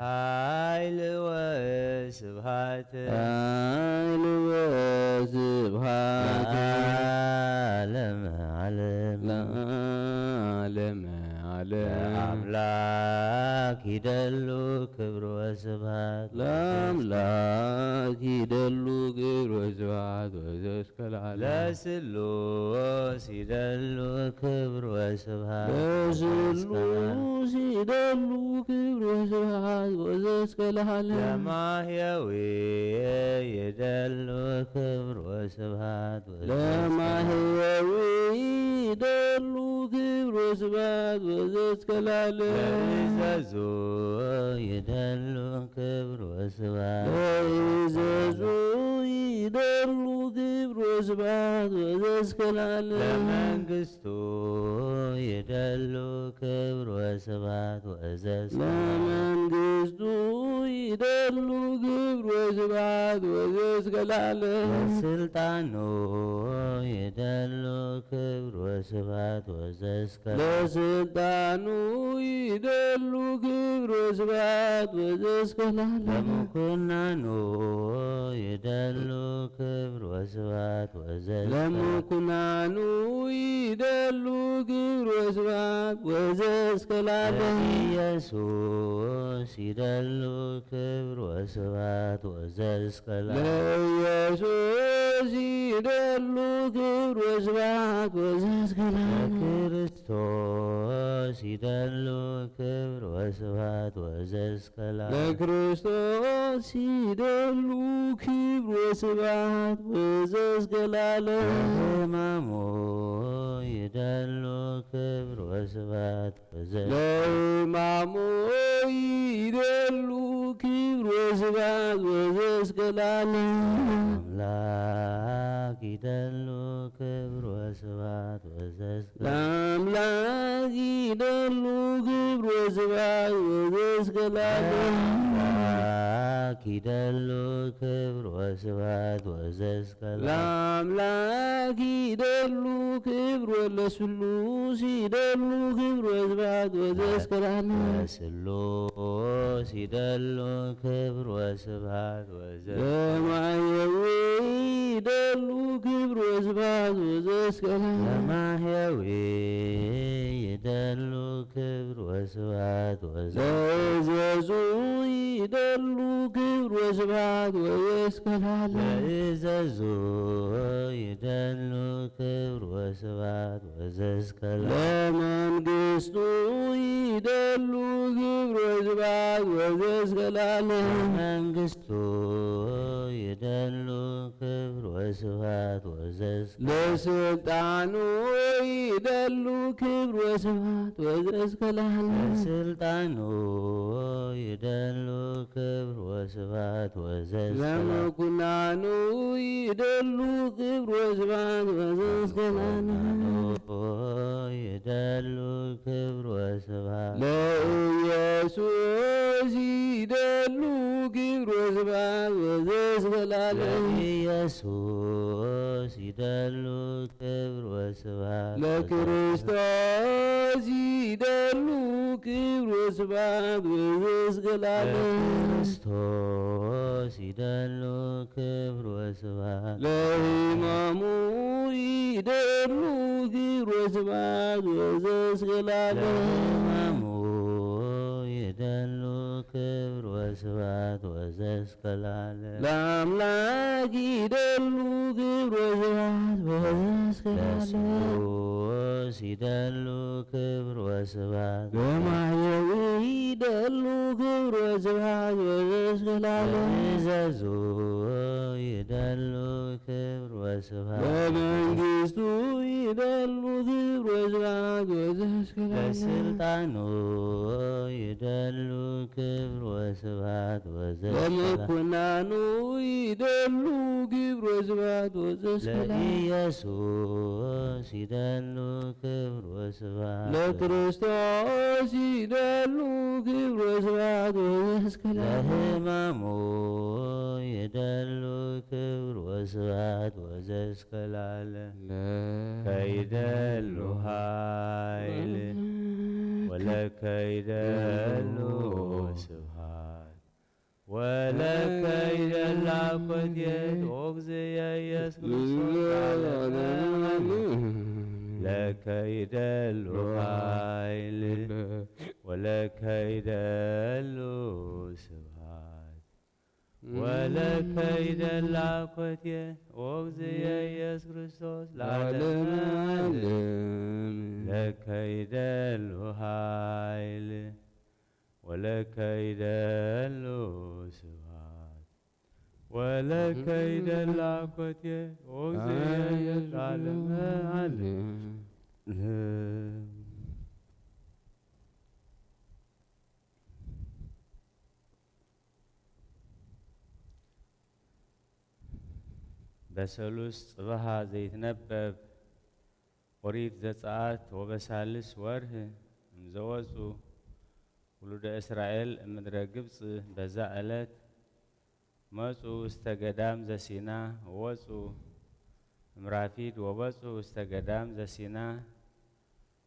ኃይል ወስብሐት
ኃይል ወስብሐት
ለዓለመ ዓለም
ለዓለመ ዓለም
ለአምላክ ይደሉ ክብር ወስብሐት
ለአምላክ ይደሉ ክብር ወስብሐት ወዘእስከ ለዓለም
ለስሉስ ይደሉ ክብር ወስብሐት
ለስሉስ ይደሉ ክብር ወስብሐት ወዘእስከ ለዓለም
ለማሕየዊ ይደሉ ክብር ወስብሐት
ለማሕየዊ ይደሉ ክብር ወስብሐት ወዘእስከ ለዓለም
ለኢዘዙ ይደሉ ክብር ወስብሐት
ለኢዘዙ ይደሉ ክብር ወስብሐት ወዘእስከ ለዓለም
ለመንግሥቱ ይደሉ ክብር ወስብሐት ወዘእስከ
ለመንግሥቱ ይደሉ ክብር ወስብሐት ወዘእስከ ለዓለም
ለስልጣኑ ይደሉ ክብር ወስብሐት ወዘእስከ
ለስልጣኑ ይደሉ ክብር ወስብሐት ወዘእስከ ለዓለም
ለምኩናኑ ይደሉ ክብር ወስብሐት ወዘእስከ
ለምኩናኑ ይደሉ ክብር ወስብሐት ወዘእስከ ለዓለም
ለኢየሱስ ይደሉ ክብር ወስብሐት ወዘእስከ
ለኢየሱስ ይደሉ ክብር ወስብሐት ወዘእስከ ለዓለም
ለክርስቶስ ይደሉ ክብር ወስብሐት ወዘእስከ ለዓለም
ለክርስቶስ ይደሉ ክብር ወስብሐት ወዘእስከ ለዓለም
ለሕማሙ ይደሉ ክብር ወስብሐት ወዘእስከ
ለሕማሙ ይደሉ ክብር ወስብሐት ወዘእስከ ለዓለም
አምላክ ይደሉ ክብር ወስብሐት ወዘእስከ
ለአምላክ ይደሉ ክብር ወስብሐት ወዘእስከ ለዓለም
ለአምላክ ይደሉ ክብር ወስብሐት ወዘእስከ
ለአምላክ ይደሉ ክብር ለስሉስ ይደሉ ክብር ወስብሐት ወዘእስከ ለዓለም
ለስሉስ ይደሉ ክብር ወስብሐት ወዘእስከ
ለማሕየዊ ይደሉ ክብር ወስብሐት ወዘእስከ ለዓለም
ለማሕየዊ ይደሉ ክብር ወስብሐት ወዘእስከ
ለኢዘዙ ይደሉ ክብር ወስብሐት ወዘእስከ ለዓለም
ለኢዘዙ ይደሉ ክብር ወስብሐት ወዘእስከ
ለመንግሥቱ ይደሉ ክብር ወስብሐት ወዘእስከ ለዓለም
መንግሥቱ ይደሉ ክብር ወስብሐት ወዘእስከ
ለስልጣኑ ይደሉ ክብር ወስብሐት ወዘእስከለዓለም
ለስልጣኑ ይደሉ ክብር ወስብሐት ወዘእስከለዓለም
ለመኩናኑ ይደሉ ክብር ወስብሐት ወዘእስከለዓለም
ይደሉ ክብር ወስብሐት
ለኢየሱስ ይደሉ ክብር ወስብሐት ወዘእስከለዓለም
ለኢየሱስ ይደሉ ክብር ወስብሐት
ለክርስቶስ ይደሉ ክብር ወስብሐት ወዘእስከለዓለም
ለክርስቶስ ይደሉ ክብር ወስብሐት
ለሕማሙ ይደሉ ክብር ወስብሐት ወዘእስከለዓለም
ለሕማሙ ይደሉ ክብር ወስብሐት ወዘእስከለዓለም
ለአምላክ ይደሉ ክብር ወስብሐት ወዘእስከለዓለም
ለስሉስ ይደሉ ክብር ወስብሐት
ለማየዊ ይደሉ ክብር ወስብሐት ወዘእስከለዓለም
ለትእዛዙ ይደሉ ክብር ወስብሐት
ለመንግሥቱ ይደሉ ክብር ወስብሐት ወዘእስከለዓለም
ለስልጣኑ ይደሉ ክብር ወስብሐት ወዘእስከለዓለም
ለመኩናኑ ይደሉ ክብር ወስብሐት ወዘእስከለዓለም
ለኢየሱስ ይደሉ ክብር ወስብሐት
ለክርስቶስ ይደሉ ክብር ወስብሐት ወዘእስከለዓለም
ለሕማሙ ይደሉ ክብር ወስብሐት ወዘእስከለዓለም ከይደሉ ኃይል ወለከይደሉ ስብሐት ወለከይደሉ አኮቴት ወእግዚእየ ኢየሱስ ክርስቶስ ለከይደሉ ኃይል ወለከይደሉ ስብሐት ወለከይደሉ አኮቴት ወእግዚእየ ኢየሱስ ክርስቶስ ለዓለመ ዓለም ለከይደሉ ኃይል ወለከይደሉ ስብሐት ወለከይደሉ አኮቴት ወእግዚእየ ኢየሱስ ለዓለመ ዓለም በሰሉስ ጽባሃ ዘይትነበብ ኦሪት ዘጸአት ወበሳልስ ወርህ እምዘወፁ ውሉደ እስራኤል እምድረ ግብፅ በዛ ዕለት መፁ ውስተ ገዳም ዘሲና ወወፁ እምራፊድ ወበፁ ውስተ ገዳም ዘሲና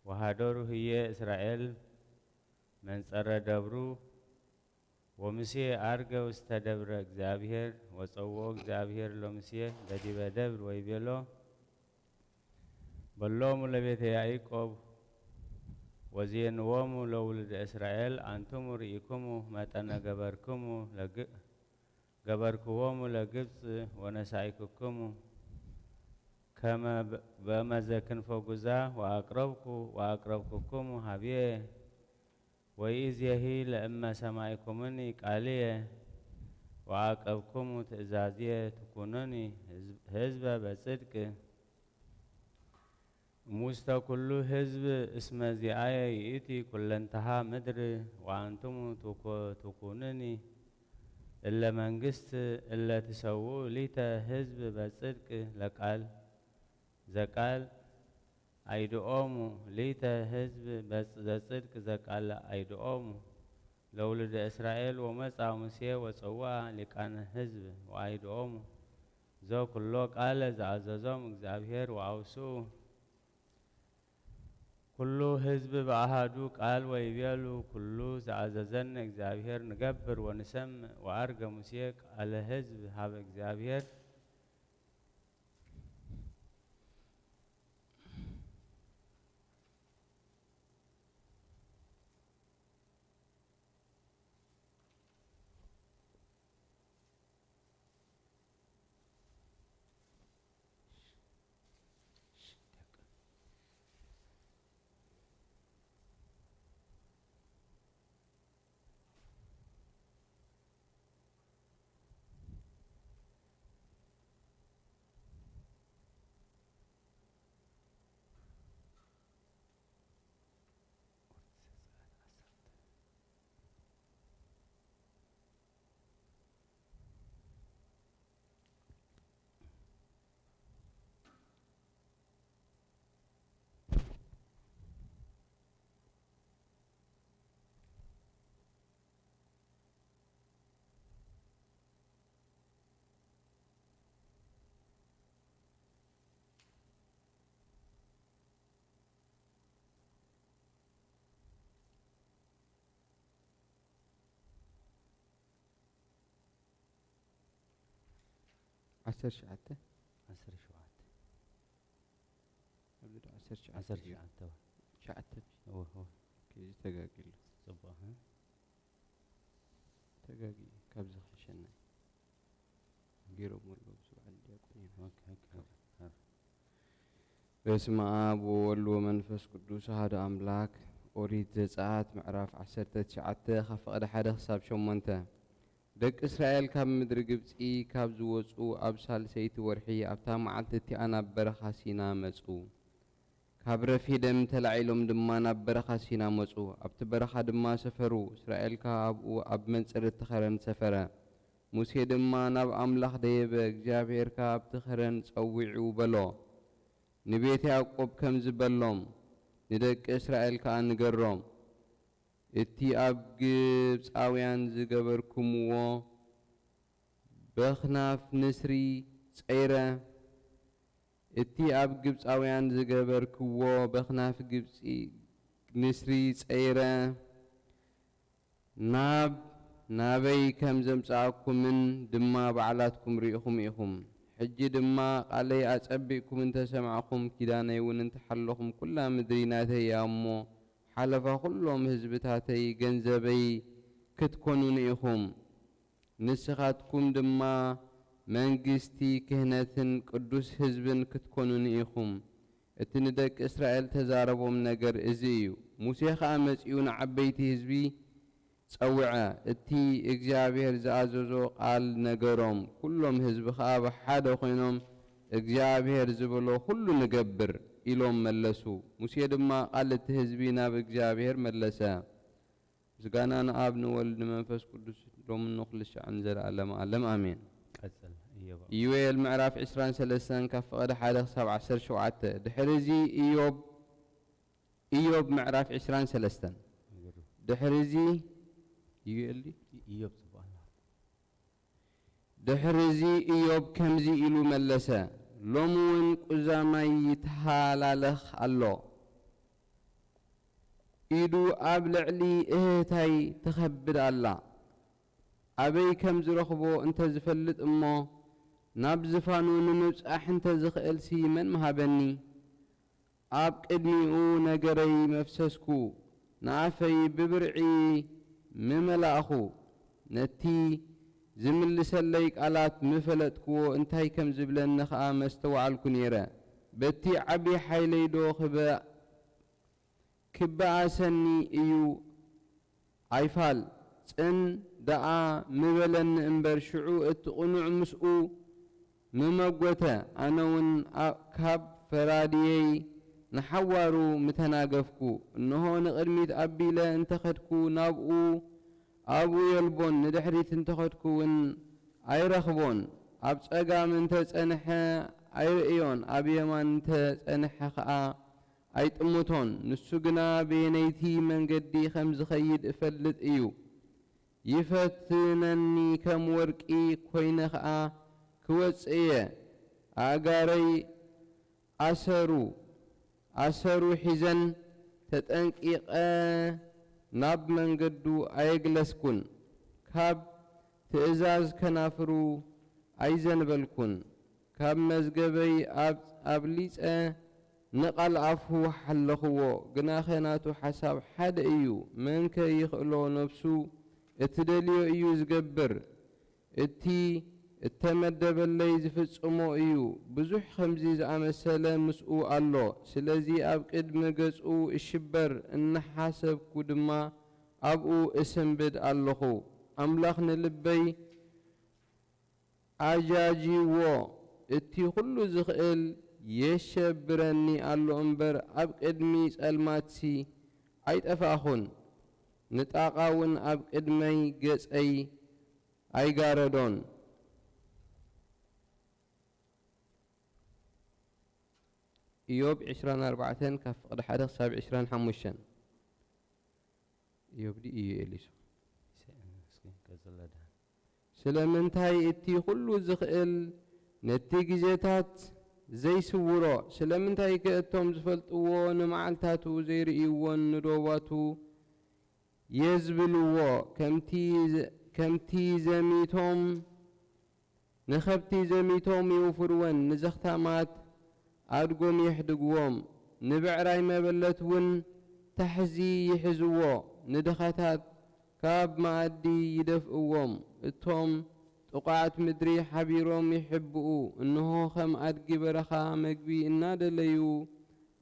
ወሃደሩ ህየ እስራኤል መንጸረ ደብሩ ወሙሴ አርገ ውስተ ደብረ እግዚአብሔር ወፀውኦ እግዚአብሔር ለሙሴ በዲበ ደብር ወይቤሎ በሎሙ ለቤተ ያዕቆብ ወዜንዎሙ ለውሉደ እስራኤል አንትሙ ርኢክሙ መጠነ ገበርክዎሙ ለግብፅ ወነሳኢክክሙ ከመ በመዘ ክንፈ ጉዛ ወአቅረብክክሙ ሀብየ ወኢዜሂ ለእመ ሰማዕኩሙኒ ቃልየ ወአቀብክሙ ትእዛዝየ ትኩኑኒ ህዝበ በጽድቅ እሙስተ ኩሉ ህዝብ እስመ ዚአየ ይእቲ ኩለንተሃ ምድር ወአንትሙ ትኩኑኒ እለ መንግስት እለ ትሰውኡ ሊተ ህዝብ በጽድቅ ለቃል ዘቃል አይድኦሙ ሊተ ህዝብ ዘጽድቅ ዘቃል አይድኦሙ ለውሉደ እስራኤል ወመጻ ሙሴ ወፀውአ ሊቃነ ህዝብ ወአይድኦሙ ዘኩሎ ቃለ ዘአዘዞም እግዚአብሔር ወአውስኡ ኩሉ ህዝብ በአሃዱ ቃል ወይቤሉ ኩሉ ዘአዘዘነ እግዚአብሔር ንገብር ወንሰምዕ ወአርገ ሙሴ ቃለ ህዝብ ሀበ እግዚአብሔር
عسر شعته
10
شعته
هو
كي تجاجل
صباح
تجاجل كابز خشنا غيره مولو سؤال يكون
اوكي
بسم آب وولد ومنفس قدوس هذا أملاك أريد زعات معرف 19 خفقد حدا حساب شمونته دك إسرائيل كاب مدر قبطي كاب زوصو أب سالسيت ورحي أبتا معلتتي أنا برخا سينا مصو كاب رفيدم تلعيلهم دما نبرخا سينا مصو أبت برخا دما سفرو إسرائيل كاب أب منصر تخرن سفره موسى دما ناب أملاخ ديبك جابير كاب تخرن تصوعو بلو نبيت يعقوب كم زبلهم ندك إسرائيل كأن نقرهم اتي أب جبس أويان زقبركم و بخناف نسري صيرة اتي أب جبس أويان زقبركم و بخناف جبس نسري صيرة نابي كم زمصاكم من دما بعلاتكم ريخم إخم حجي دما قالي أصبئكم انت سمعكم كداني وننت حلكم كل مدريناتي يا أمو حلفا كلهم هزبتاتي جنزبي كتكونون إخم نسخاتكم دما منجستي كهنة قدوس هزبن كتكونون إخم اتندك إسرائيل تزاربهم نجر إزيو موسى خامس يون عبيتي هزبي صوعة اتي اجزابير زازوزو قال نجرهم كلهم هزب خاب حدا خينهم اجزابير زبلو كل نجبر إلهم ملسو موسى دما قالت هزبينا باجزابير ملسا زغانا انا اب نولد منفس قدوس لوم نخلش عن زلالم علم امين يويل معراف 23 كف قد حدا 17 شوعته دحرزي ايوب معراف 23 دحرزي يلي
إيوب سبحان الله
دحرزي إيوب كمزي إلو ملسا لومون قزامي يتحالالخ الله إيدو أبلعلي إهتاي تخبر الله أبي كمز رخبو انت زفلت أمو نابزفانو ننوز أحنت زخيل سيمن مهابني أب قدميو نقري مفسسكو نعفي ببرعي مملاخو نتي زملس الليك علات مفلتكو انتهي كم زبلن خا مستوعلكو نيرا بتي عبي حيلي دو كبا سني ايو عيفال سن دعا مبلن انبر شعو اتقنع مسؤو ممقوتا اناون كاب فراديي نحوارو متناقفكو انهو نقدميت أبيلا انتخدكو نابقو أبو يلبون ندحريت انتخدكو ون ايرخبون أبس أقام انت تسأنحا ايرئيون أبيمان انت تسأنحا خاا ايتموتون نسوقنا بينيتي من قدي خمز خيد افلت ايو يفتنني كم ورقي كوين خاا كوز ايه اقاري أسرو حزن تتنقيق ناب من قدو أيقلسكن كاب تئزاز كنافرو أيزن بلكن كاب مزقبي أبليس نقل عفو حلخو قناخيناتو حساب حد ايو منك يخلو نفسو اتدليو ايو زقبر اتي التمدب اللي زفصمو ايو بزح خمزي زعمسله مسؤو الله سلازي اب قدم قصو الشبر ان حاسب كدما ابو اسم بد اللهو املاخ نلبي اجاجي و اتي كل زخيل يشبرني الله انبر اب قدمي سلماتسي ايطفاخون نطاقاون اب قدمي قصي اي غاردون إيوب 24 كف قد حدث 25 إيوب دي إيه إليسو سلمنتاي اتي كله زخيل نتيجزاتات زي سورو سلمنتاي كأتهم زفلطوو نمعلتاتو زي رئيوو ندواتو يزبلوو كمتي زميتهم نخبتي زميتهم يوفرون نزختامات أدقم يحدقوهم نبعراي مبلتون تحزي يحزوو ندختات كاب معدي يدفقوهم التوم تقعت مدري حبيروم يحبقو إنه خم أدقي برخا مقبي إناد ليو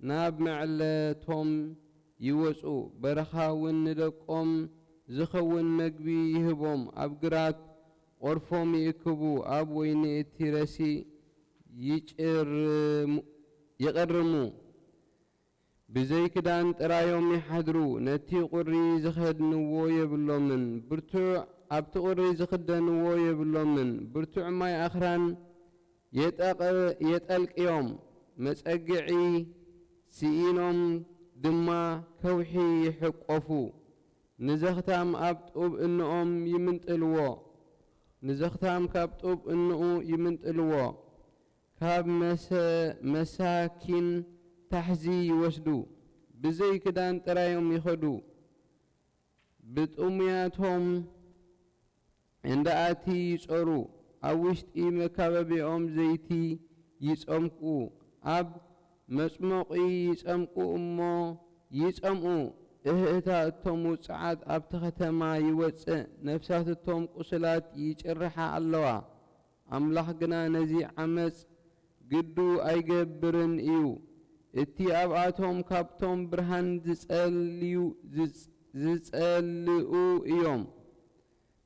ناب معلتهم يوسعو برخا وندقهم زخون مقبي يهبهم أبقرات قرفهم يكبو أب وين الترسي يقرمو بزي كدان ترايوم يحضرو نتي قري زخدنو يبلومن برتوع أبت قري زخدنو يبلومن برتوع ماي أخران يتألق يوم مسأقعي سئينهم دما كوحي يحقفو نزختام أبتوب إنهم يمنتلوو نزختام كابتوب إنه يمنتلوو كاب مساكين تحزي يوسدو بزي كدان ترايهم يخدو بتأمياتهم عند آتي يسعرو أوشت إيمة كاببيهم زيتي يسأمكو أب مسموقي يسأمكو أمو يسأمكو إهتا التوم سعاد أبتختما يوسع نفسات التوم قسلات يجرحا اللوا أملاح قنا نزي عمس قدو أيقبرن إيو اتي أبعاتهم كابتهم برهان زسألئو إيوم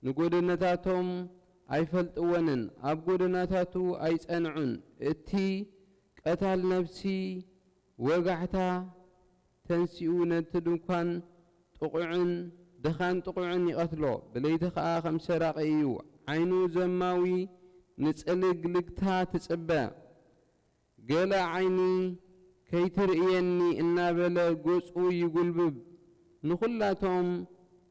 نقودنتاتهم أيفلتونن أبقودنتاتو أيسأنعن اتي قتال نفسي وقعتا تنسيو نتدوكان تقعن دخان تقعن يقتلو بليتخا خمسة راقيو عينو زماوي نتسألق لقتا تسأبا قال عيني كيترئيني إنا بلا قوسو يقلبب نخلاتهم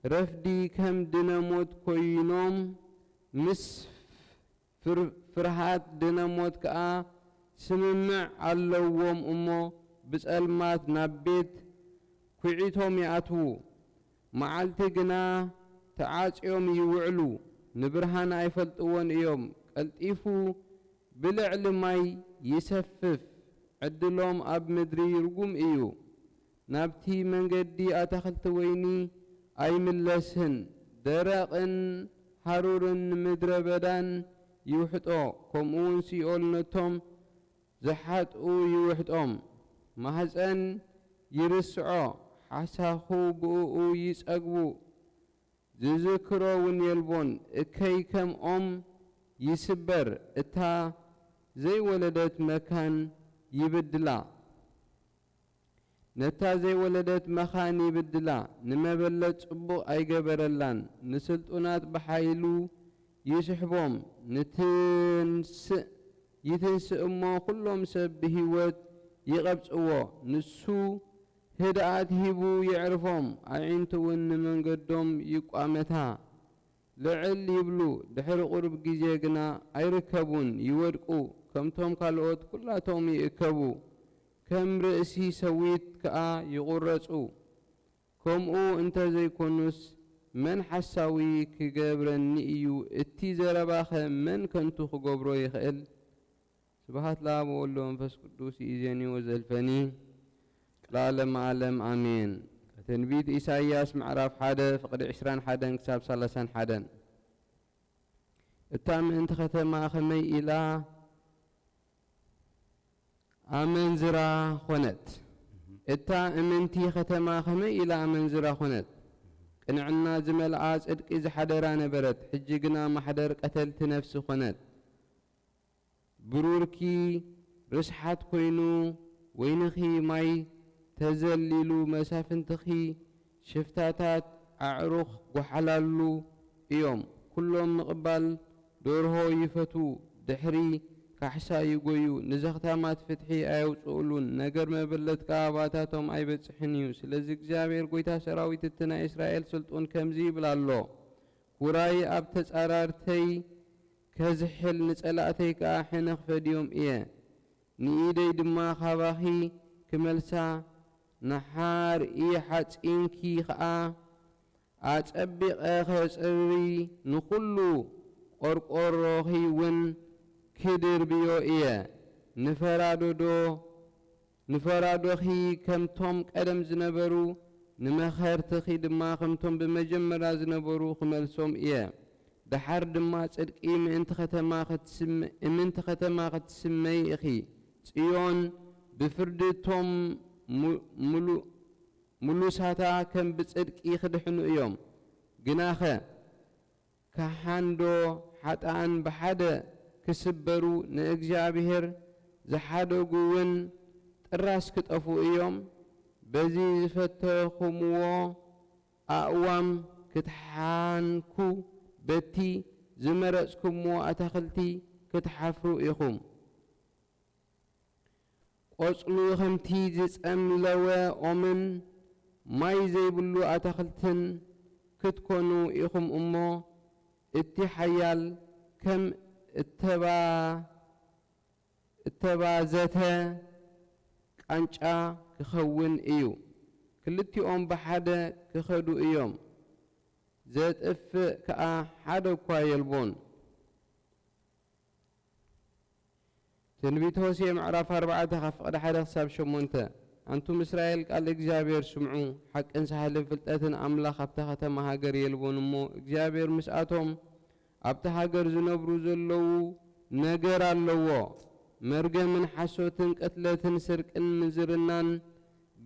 رفدي كم ديناموت كوينوم مس فرحات ديناموت كا سممع اللووم أمو بسألمات نبيت كوعيتهم يأتو معالتي قنا تعاج يوم يوعلو نبرهان أيفلتوون يوم قلتيفو بلعل ماي يسفف عدلوم أب مدري يرقوم إيو نابتي من قدي أتخلت ويني أي ملسهن درقن حرورن مدر بدان يوحطو كمون سيول نتوم زحاتو يوحطوم محزن يرسعو حساخو بؤو يسأقبو زذكرو ونيلبون اكي كم يسبر اتا زي ولدت مكان يبدلا نتا زي ولدت مكان يبدلا نمبلت صبو اي قبرلان نسلطونات بحايلو يسحبوم يتنسئ امو كلهم سب بهيوت يقبصوو نسو هدأت هيبو يعرفهم عينتون من قدوم يقامتها لعل يبلو دحر قرب جيجنا ايركبون يورقو كمتهم كالوت كلاتهم يكبو كم رأسي سويت كا يغرصو كمو انت زي كونس من حساوي كجبرني ايو اتي زرباخ من كنتو خجبرو يخيل سبحات لا بقول له انفس قدوس يزيني وزلفني لعلم عالم امين تنبيت إساياس معرف حدا فقد 20 حدا كتاب 30 حدا التام انت ختم خمي الى امنزرا خنت التا امنتي ختم خمي الى امنزرا خنت قنعنا زمل صدق اذا حدرا نبرت حجقنا محدر قتلت نفس خنت بروركي رسحات كوينو وينخي ماي تزللو مسافنتخي شفتاتات أعرخ وحلالو يوم كلهم مقبل دورهو يفتو دحري كحسا يقويو نزختامات فتحي ايوصولون نقر مبلت كاباتاتهم اي بتصحنيو سلازي اكزابير قويتا سراويت التنا اسرائيل سلطون كمزي بلالو وراي ابتز ارارتي كزحل نسألاتي كاحنخ فديوم ايه نيدي دما خباخي كملسا نحار إيحات إنكي خاء أتأبق أخصري نخلو قرقروخي ون ክድርብዮ እየ ንፈራዶኺ ከምቶም ቀደም ዝነበሩ ንመኸርትኺ ድማ ከምቶም ብመጀመርያ ዝነበሩ ክመልሶም እየ ድሓር ድማ ጽድቂ ምእንቲ ከተማ ክትስመይ ኢኺ ጽዮን ብፍርዲ እቶም ሙሉሳታ ከም ብጽድቂ ክድሕኑ እዮም ግናኸ ካሓንዶ ሓጣን ብሓደ ክስበሩ ንእግዚአብሔር ዝሓደጉውን ጥራስ ክጠፉ እዮም በዚ ዝፈተኹምዎ ኣእዋም ክትሓንኩ በቲ ዝመረጽኩምዎ ኣታኽልቲ ክትሓፍሩ ኢኹም ቆጽሉ ከምቲ ዝጸምለወ ኦምን ማይ ዘይብሉ ኣታኽልትን ክትኮኑ ኢኹም እሞ እቲ ሓያል ከም እተባዘተ ቃንጫ ክኸውን እዩ ክልቲኦም ብሓደ ክኸዱ እዮም ዘጥፍእ ከዓ ሓደ እኳ የልቦን ትንቢተ ሆሴዕ ምዕራፍ 4 ካብ ፍቕዲ 1 ክሳብ 8 አንቱም እስራኤል ቃል እግዚአብሔር ስምዑ ሓቅን ሳህልን ፍልጠትን አምላኽ ኣብታ ከተማ ሃገር የልቦን እሞ እግዚአብሔር ምስኣቶም ኣብታ ሃገር ዝነብሩ ዘለዉ ነገር ኣለዎ መርገምን ሓሶትን ቅትለትን ስርቅን ምንዝርናን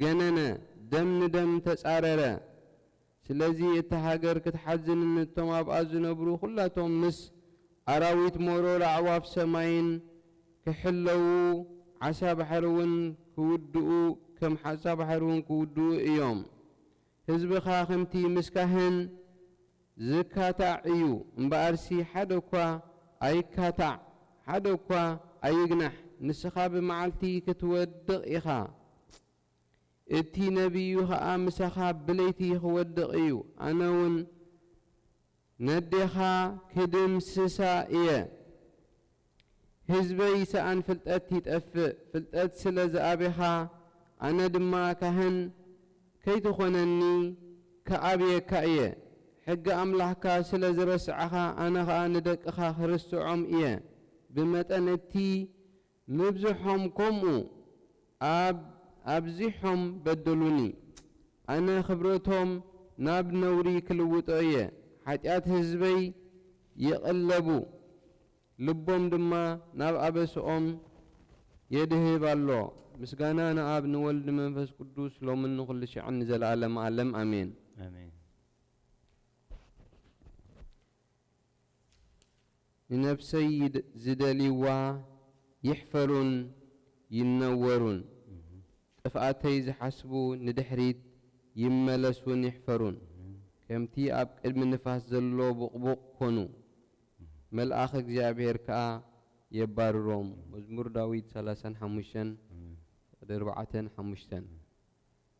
ገነነ ደም ንደም ተጻረረ ስለዚ እታ ሃገር ክትሓዝን እቶም ኣብኣ ዝነብሩ ኩላቶም ምስ ኣራዊት ሞሮር ኣዕዋፍ ሰማይን ክሕለዉ ዓሳ ባሕርን ክውድኡ ከም ዓሳ ባሕርን ክውድኡ እዮም ህዝብኻ ከምቲ ምስካህን ዝካታዕ እዩ እምበኣርሲ ሓደ እኳ ኣይካታዕ ሓደ እኳ ኣይግናሕ ንስኻ ብመዓልቲ ክትወድቕ ኢኻ እቲ ነቢዩ ከዓ ምሳኻ ብለይቲ ክወድቕ እዩ ኣነ እውን ነዴኻ ክድምስሳ እየ ህዝበይ ሰኣን ፍልጠት ይጠፍእ ፍልጠት ስለ ዝኣቤኻ ኣነ ድማ ካህን ከይትኾነኒ ከኣብየካ እየ ሕጊ ኣምላኽካ ስለ ዝረስዓኻ ኣነ ከዓ ንደቅኻ ክርስዖም እየ ብመጠን እቲ ምብዝሖም ከምኡ ኣብዚሖም በደሉኒ ኣነ ክብረቶም ናብ ነውሪ ክልውጦ እየ ሓጢአት ህዝበይ ይቕለቡ ልቦም ድማ ናብ ኣበስኦም የድህብ ኣሎ ምስጋና ንኣብ ንወልድ መንፈስ ቅዱስ ሎምን ንኹሉ ሽዕን ዘለዓለም ዓለም ኣሜን
አሜን
ንነፍሰይ ዝደልይዋ ይሕፈሩን ይነወሩን ጥፍኣተይ ዝሓስቡ ንድሕሪት ይመለሱን ይሕፈሩን ከምቲ ኣብ ቅድሚ ንፋስ ዘሎ ቡቕቡቕ ኮኑ መልአኽ እግዚአብሔር ከዓ የባርሮም መዝሙር ዳዊት 35 4-5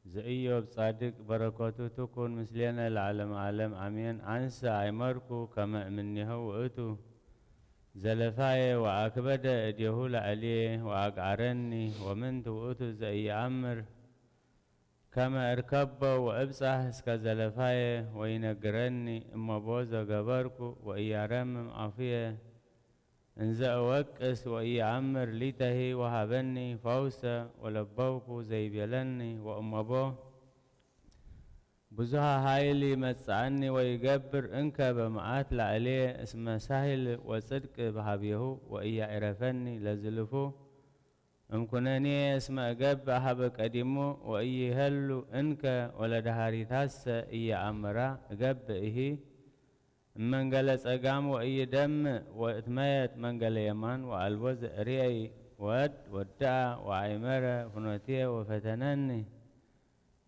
ዘኢዮብ ጻድቅ በረከቱ ትኩን ምስሌነ ለዓለም ዓለም አሜን አንሰ አይመርኩ ከመ እምኔሁ ውእቱ ዘለፋየ ወአክበደ እዴሁ ላዕልየ ወአግዓረኒ ወምንት ውእቱ ዘኢየአምር ከመ እርከቦ ወእብጻሕ እስከ ዘለፋየ ወይነግረኒ እመቦ ዘገበርኩ ወኢያረምም አፍየ እንዘ እወቅስ ወኢየአምር ሊተሂ ወሃበኒ ፈውሰ ወለበውኩ ዘይቤለኒ ወእመቦ ብዙሃ ኃይል ይመጽአኒ ወይገብር እንከ በመዓት ላዕልየ እስመ ሳሂል ወጽድቅ በሃብየሁ ወኢያዕረፈኒ ለዝልፉ እምኩነኔ እስመ እገብ አሃበ ቀዲሙ ወኢይህሉ እንከ ወለዳሃሪታሰ ኢየአምራ እገብ እሂ መንገለ ጸጋም ወኢይደምዕ ወእትመየጥ መንገለ የማን ወአልቦ ዘርእየይ ወድ ወዳአ ወአይመረ ፍኖትየ ወፈተነኒ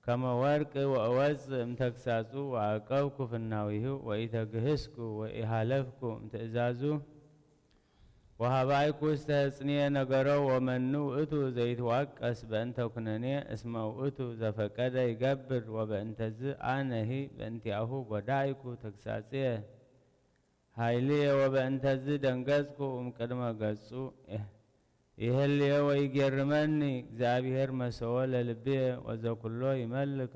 ከመ ወርቅ ወእወፅእ እምተግሳጹ ወአቀብኩ ፍናዊሁ ወኢተግህስኩ ወኢሃለፍኩ እምትእዛዙ ወሃባይኩ ዝተህጽንየ ነገሮ ወመኑ ውእቱ ዘይትዋቀስ በእንተ ኩነኔ እስመ ውእቱ ዘፈቀደ ይገብር ወበእንተዝ አነሂ በእንቲአሁ ጐዳይኩ ተግሳጽየ ኃይልየ ወበእንተዝ ደንገጽኩ እምቅድመ ገጹ ይህልየ ወይጌርመኒ እግዚአብሔር መሰወ ለልብየ ወዘኩሎ ይመልክ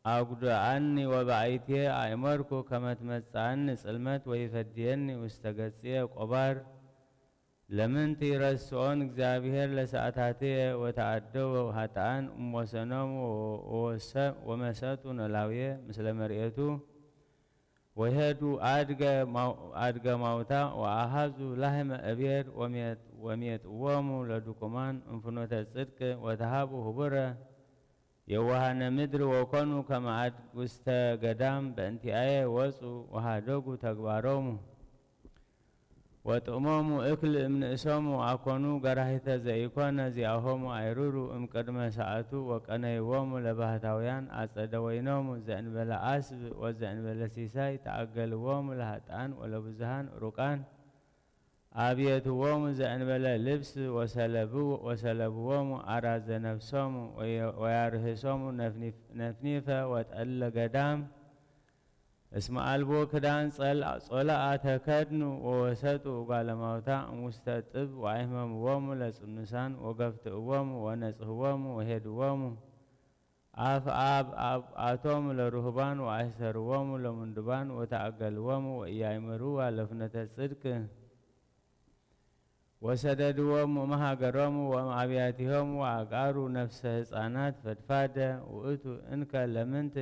أغدعني وبعيتي أمركو كما تمسعني صلمت ويفديني واستغصي قبار لمن تيرسون እግዚአብሔር ለሰዓታቴ ወተዓደው ኃጥአን እምወሰኖሙ ወመሰጡ ኖላዊ ምስለ መርኤቱ ወሄዱ አድገ ማውታ ወአሃዙ ላህመ እቤር ወሜጥዎሙ ለድኩማን እንፍኖተ ጽድቅ ወተሃቡ ህቡረ የዋሃነ ምድር ወኮኑ ከመ አድግ ውስተ ገዳም በእንቲአየ ወፁ ወሃደጉ ተግባሮሙ ወጥሞሙ እክል እምንእሶሙ አኮኑ ገራሂተ ዘኢኮነ ዚአሆሙ አይሩሩ እምቅድመ ሰዓቱ ወቀነይዎሙ ለባህታውያን አጸደ ወይኖሙ ዘእንበለ አስብ ወዘእንበለ ሲሳይ ተአገልዎሙ ለኃጥአን ወለብዙሃን ሩቃን አብየትዎሙ ዘእንበለ ልብስ ወሰለብዎሙ አራዘ ነፍሶሙ ወያርህሶሙ ነፍኒፈ ወጠለ ገዳም እስመ አልቦ ክዳን ጾላአ ተከድኑ ወወሰጡ ጓለማውታ እሙስተ ጥብ ወአይመምዎሙ ለጽኑሳን ወገፍትእዎሙ ወነጽህዎሙ ወሄድዎሙ አፍአቶሙ ለሩህባን ወአሰሩዎሙ ለምንዱባን ወተአገልዎሙ ወኢያእመሩዋ ለፍኖተ ጽድቅ ወሰደድዎሙ እምሃገሮሙ ወእምአብያቲሆሙ ወአቃሩ ነፍሰ ህፃናት ፈድፋደ ውእቱ እንከ ለምንት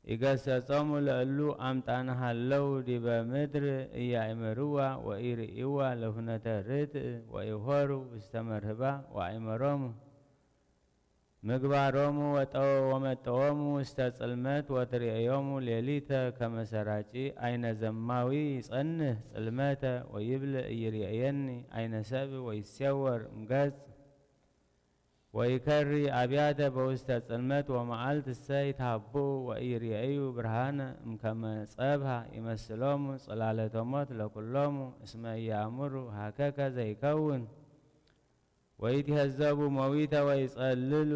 ይገሰጾሙ ለእሉ አምጣነ ሃለው ዲበ ምድር ኢያእመሩዋ ወኢርእይዋ ለፍኖተ ርትዕ ወይሆሩ ውስተ መርህባ ወአእመሮሙ ምግባሮሙ ወመጠዎሙ ውስተ ጽልመት ወትርእዮሙ ሌሊተ ከመ ሰራጪ አይነ ዘማዊ ይጸንህ ጽልመተ ወይብል ኢይርእየኒ አይነ ሰብእ ወይሴወር እምገጽ ወይከሪ አብያተ በውስተ ጽልመት ወመዓልት እሰይ ታቡ ወኢይርእዩ ብርሃነ እምከመ ጸብሃ ይመስሎሙ ጽላለተ ሞት ለኩሎሙ እስመ ኢያእምሩ ሀከከ ዘይከውን ወይትሄዘቡ መዊተ ወይጸልሉ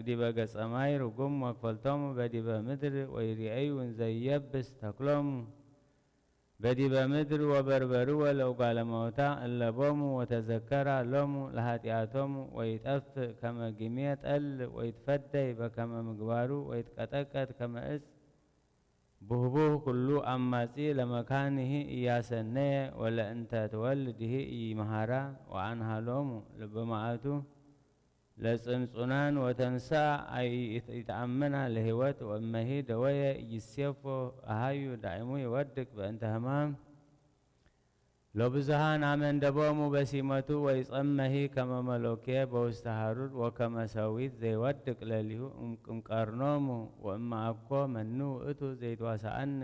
ዲበ ገጸ ማይ ርጉም ወክፈልቶሙ በዲበ ምድር ወይርእዩ እንዘይየብስ ተክሎሙ በዲበ ምድር ወበርበርዎ ለእጓለ እመውታ እለቦሙ ወተዘከራ ሎሙ ለኃጢአቶሙ ወይጠፍእ ከመ ጊሜ ጠል ወይትፈደይ በከመ ምግባሩ ወይትቀጠቀጥ ከመ ዕፅ ቡህቡህ ኩሉ አማጺ ለመካንህ እያሰነየ ወለእንተ ትወልድህ ኢመሃራ ወአንሃሎሙ በመዓቱ ለጽንጹናን ወተንሳ ይተአመና ለህይወት ወእመሂ ደወየ ይሴፎ አሃዩ ዳይሙ ይወድቅ በእንተ ህማም ለብዙሃን አመንደቦሙ በሲመቱ ወይጸመሂ ከመ መሎኬ በውስተ ሀሩር ወከመ ሰዊት ዘይወድቅ ለሊሁ እምቀርኖሙ ወእመ አኮ መኑ ውእቱ ዘይትዋሳአኒ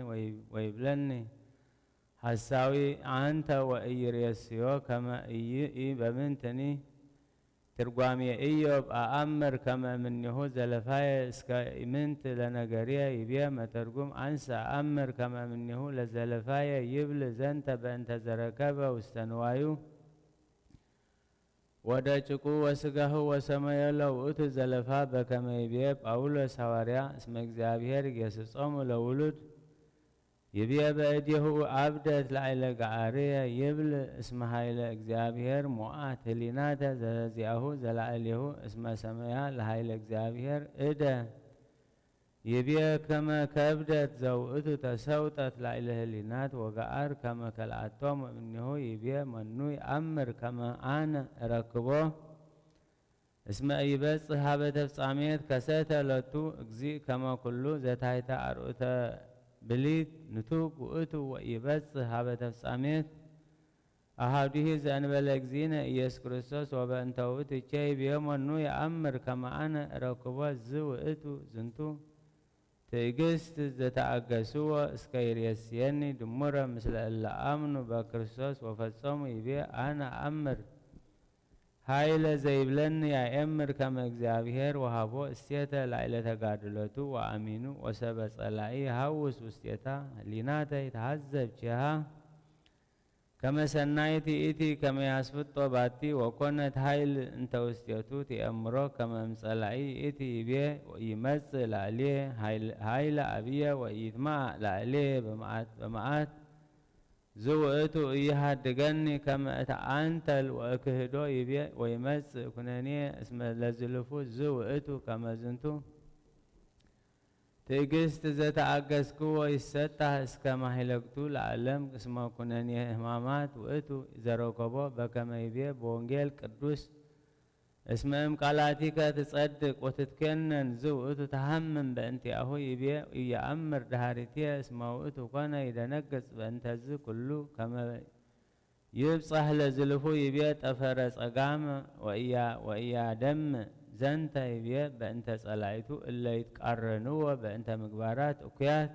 ወይብለኒ ሐሳዊ አንተ ወኢይሬስዮ ከመ ኢይ በምንትኒ ትርጓሜ ኢዮብ አአምር ከመ እምኔሁ ዘለፋየ እስከ ኢምንት ለነገርየ ይቤ መተርጉም አንሰ አአምር ከመ እምኔሁ ለዘለፋየ ይብል ዘንተ በእንተ ዘረከበ ውስተ ንዋዩ ወደጭቁ ወስጋሁ ወሰመየ ለውእቱ ዘለፋ በከመ ይቤ ጳውሎስ ሐዋርያ እስመ እግዚአብሔር ይገሥጾሙ ለውሉድ ይቤ በእዴሁ አብደት ላዕለ ገዓርየ ይብል እስመ ኃይለ እግዚአብሔር ሞዓት ህሊናተ ዘዚአሁ ዘላዕሌሁ እስመ ሰመያ ለኃይለ እግዚአብሔር እደ ይቤ ከመ ከብደት ዘውእቱ ተሰውጠት ላዕለ ህሊናት ወገዓር ከመ ከልአቶሙ እምኔሁ ይቤ መኑ ይአምር ከመ አነ እረክቦ እስመ ኢይበጽሕ ሀበ ተፍጻሜት ከሰተ ለቱ እግዚእ ከመ ኩሉ ዘታሕተ አርዑተ ብሊት ንቱግ ውእቱ ወኢይበጽሕ ሀበ ተፍጻሜት አሐዱሂ ዘእንበለ እግዚእነ ኢየሱስ ክርስቶስ ወበእንተ ውእቱ ይቤ መኑ ይአምር ከመ አነ እረክቦ ዝውእቱ ዝንቱ ትዕግስት ዘተአገስዎ እስከ ይሬስየኒ ድሙረ ምስለ እለ አምኑ በክርስቶስ ወፈጸሙ ይቤ አነ አምር ኃይለ ዘይብለኒ ያእምር ከመ እግዚአብሔር ወሃቦ እስቴተ ላዕለ ተጋድሎቱ ወአሚኑ ወሰበ ጸላኢ ሀውስ ውስቴታ ህሊናተ ይትሐዘብ ቼሃ ከመ ሰናይቲ ኢቲ ከመ ያስፍጦ ባቲ ወኮነት ኃይል እንተ ውስቴቱ ትእምሮ ከመ እምጸላኢ ኢቲ ይቤ ይመጽእ ላዕሌየ ኃይለ አብየ ወይትማዕ ላዕሌየ በመዓት ዝውእቱ ኢይሃድገኒ ከመ እተአንተል ወእክህዶ ይቤ ወይመጽእ ኩነኔ እስመ ለዝልፉ ዝውእቱ ከመ ዝንቱ ትዕግስት ዘተአገስክዎ ይሰጣህ እስከ ማሕለቅቱ ለዓለም እስመ ኩነኔ ሕማማት ውእቱ ዘረከቦ በከመ ይቤ በወንጌል ቅዱስ እስመ እምቃላቲከ ትጸድቅ ወትትኬነን ዝውእቱ ተሃምም በእንቲአሁ ይቤ ኢየአምር ድኃሪትየ እስመ ውእቱ ኮነ ይደነግጽ በእንተዝ ኩሉ ከመ ይብጻሕ ለዝልፉ ይቤ ጠፈረ ጸጋም ወኢያደምዕ ዘንተ ይቤ በእንተ ጸላኢቱ እለ ይትቃረንዎ በእንተ ምግባራት እኩያት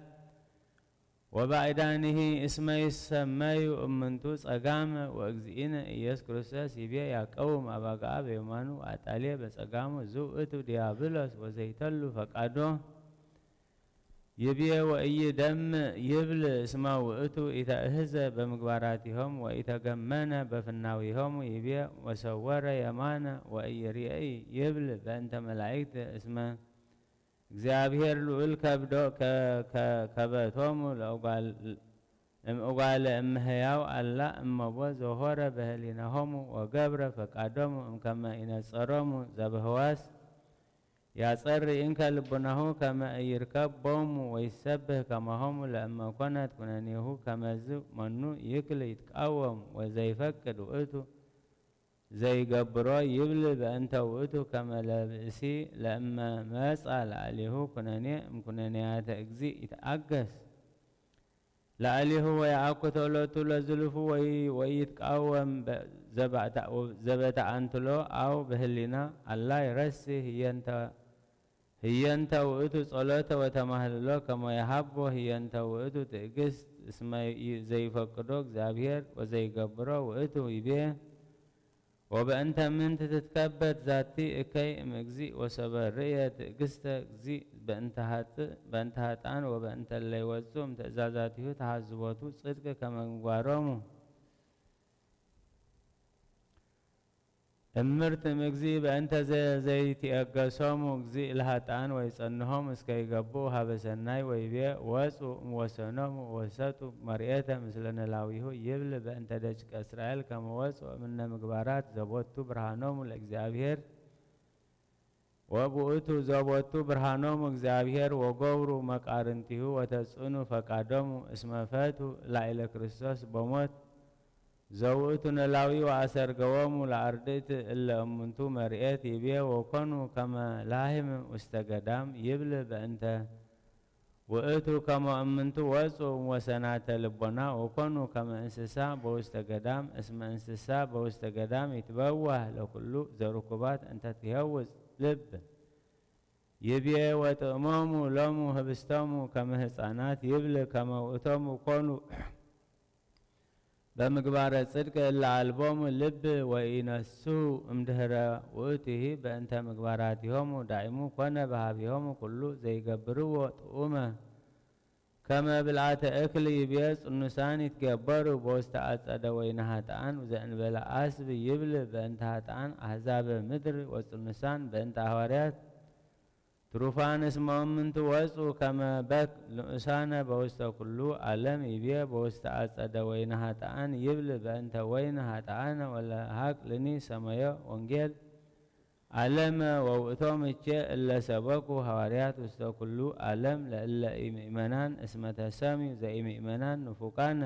ወባዕዳንሂ እስመ ይሰመዩ እምንቱ ጸጋም ወእግዚእነ ኢየሱስ ክርስቶስ ይቤ ያቀውም አባግዓ በየማኑ አጣልየ በጸጋሙ ዝውእቱ ዲያብሎስ ወዘይተሉ ፈቃዶ ይቤ ወኢይደምዕ ይብል እስመ ውእቱ ኢተእህዘ በምግባራቲሆሙ ወኢተገመነ በፍናዊሆሙ ይቤ ወሰወረ የማነ ወኢይርአይ ይብል በእንተ መላእክት እስመ እግዚአብሔር ልዑል ከበቶሙ እጓለ እምሕያው አላ እመቦ ዘሆረ በህሊናሆሙ ወገብረ ፈቃዶሙ እምከመ ይነጸሮሙ ዘበህዋስ ያጸሪ እንከ ልቡናሁ ከመ ይርከብ ቦሙ ወይሰብህ ከማሆሙ ለእመ ኮነት ኩነኔሁ ከመዝ መኑ ይክል ይትቃወም ወዘይፈቅድ ውእቱ ዘይገብሮ ይብል በእንተ ውእቱ ከመ ለብእሲ ለእመ መጻ ለአሊሁ ኩነኔ እምኩነኔያተ እግዚእ ይትአገስ ለአሊሁ ወየአኩቶ ሎቱ ለዝልፉ ወይትቃወም ዘበተአንትሎ አው በህሊና አላ ይረሲ ህየንተ ውእቱ ጸሎተ ወተማህልሎ ከመ የሃቦ ህየንተ ውእቱ ትዕግስት እስመ ዘይፈቅዶ እግዚአብሔር ወዘይገብሮ ውእቱ ይቤ ወበእንተ ምንት ትትከበት ዛቲ እከይ እምእግዚእ ወሰበርየ ትዕግስተ እግዚእ በእንተ ኃጥኣን ወበእንተ እለ ይወጽኡ እምትእዛዛቲሁ ተሃዝቦቱ ጽድቅ ከመ ምግባሮሙ እምርት እምእግዚእ በእንተ ዘይትየገሶሙ እግዚእ ለኃጥኣን ወይጸንሆም እስከ ይገብኡ ሀበ ሰናይ ወይቤ ወፁ እምወሰኖሙ ወሰጡ መርኤተ ምስለ ነላዊሁ ይብል በእንተ ደቂቀ እስራኤል ከመ ወፁ እምነ ምግባራት ዘቦቱ ብርሃኖሙ ለእግዚአብሔር ወብኡቱ ዘቦቱ ብርሃኖሙ እግዚአብሔር ወገብሩ መቃርንቲሁ ወተጽእኑ ፈቃዶሙ እስመ ፈቱ ላዕለ ክርስቶስ በሞት ዘውእቱ ነላዊ ወአሰርገዎሙ ለአርድእት እለ እሙንቱ መርኤት ይቤ ወኮኑ ከመ ላህም ውስተ ገዳም ይብል በእንተ ውእቱ ከመ እሙንቱ ወፁ ወሰናተ ልቦና ወኮኑ ከመ እንስሳ በውስተ ገዳም እስመ እንስሳ በውስተ ገዳም ይትበዋህ ለኩሉ ዘርኩባት እንተ ትሄውፅ ልብ ይቤ ወጥእሞሙ ሎሙ ህብስቶሙ ከመ ህፃናት ይብል ከመ ውእቶሙ ኮኑ በምግባረ ጽድቅ እለ አልቦሙ ልብ ወኢነሱ እምድህረ ውእቱሂ በእንተ ምግባራቲሆሙ ዳይሙ ኮነ በሃቢሆሙ ኩሉ ዘይገብርዎ ጥዑመ ከመ ብልዓተ እክል ይቤ ጽኑሳን ይትገበሩ በውስተ አጸደ ወይነ ኃጥኣን ዘእንበለ አስብ ይብል በእንተ ኃጥኣን አሕዛበ ምድር ወጽኑሳን በእንተ ሐዋርያት ትሩፋን እስመ እሙንቱ ወፁ ከመ በክ ንኡሳነ በውስተ ኩሉ ዓለም ይቤ በውስተ አጸደ ወይነ ኃጥኣን ይብል በእንተ ወይነ ኃጥኣነ ወለሃቅልኒ ሰመዮ ወንጌል ዓለመ ወውእቶም እቼ እለ ሰበኩ ሐዋርያት ውስተ ኩሉ ዓለም ለእለ ኢምእመናን እስመ ተሰምዩ ዘኢምእመናን ንፉቃነ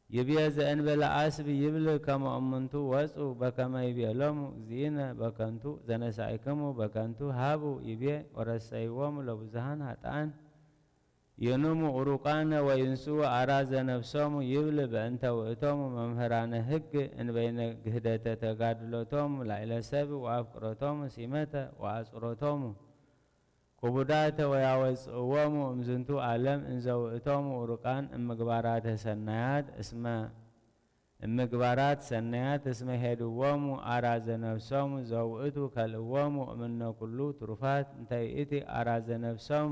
ይቤ ዘእንበለ አስብ ይብል ከመ እሙንቱ ወፁ በከመ ይቤሎሙ እግዚእነ በከንቱ ዘነሳእክሙ በከንቱ ሃቡ ይቤ ወረሰይዎሙ ለብዙሃን ኃጥኣን ይኑሙ ኡሩቃነ ወይንስኡ አራዘ ነፍሶሙ ይብል በእንተ ውእቶሙ መምህራነ ሕግ እንበይነ ግህደተ ተጋድሎቶሙ ላዕለ ሰብእ ወአፍቅሮቶሙ ሲመተ ወአጽሮቶሙ ኩቡዳተ ወያወፅእዎሙ እምዝንቱ ዓለም እንዘ ውእቶሙ ኡሩቃን እምግባራተ ሰናያት እስመ ሄድዎሙ አራዘ ነፍሶሙ ዘውእቱ ከልእዎሙ እምነ ኩሉ ትሩፋት እንተ ይእቲ አራዘ ነፍሶሙ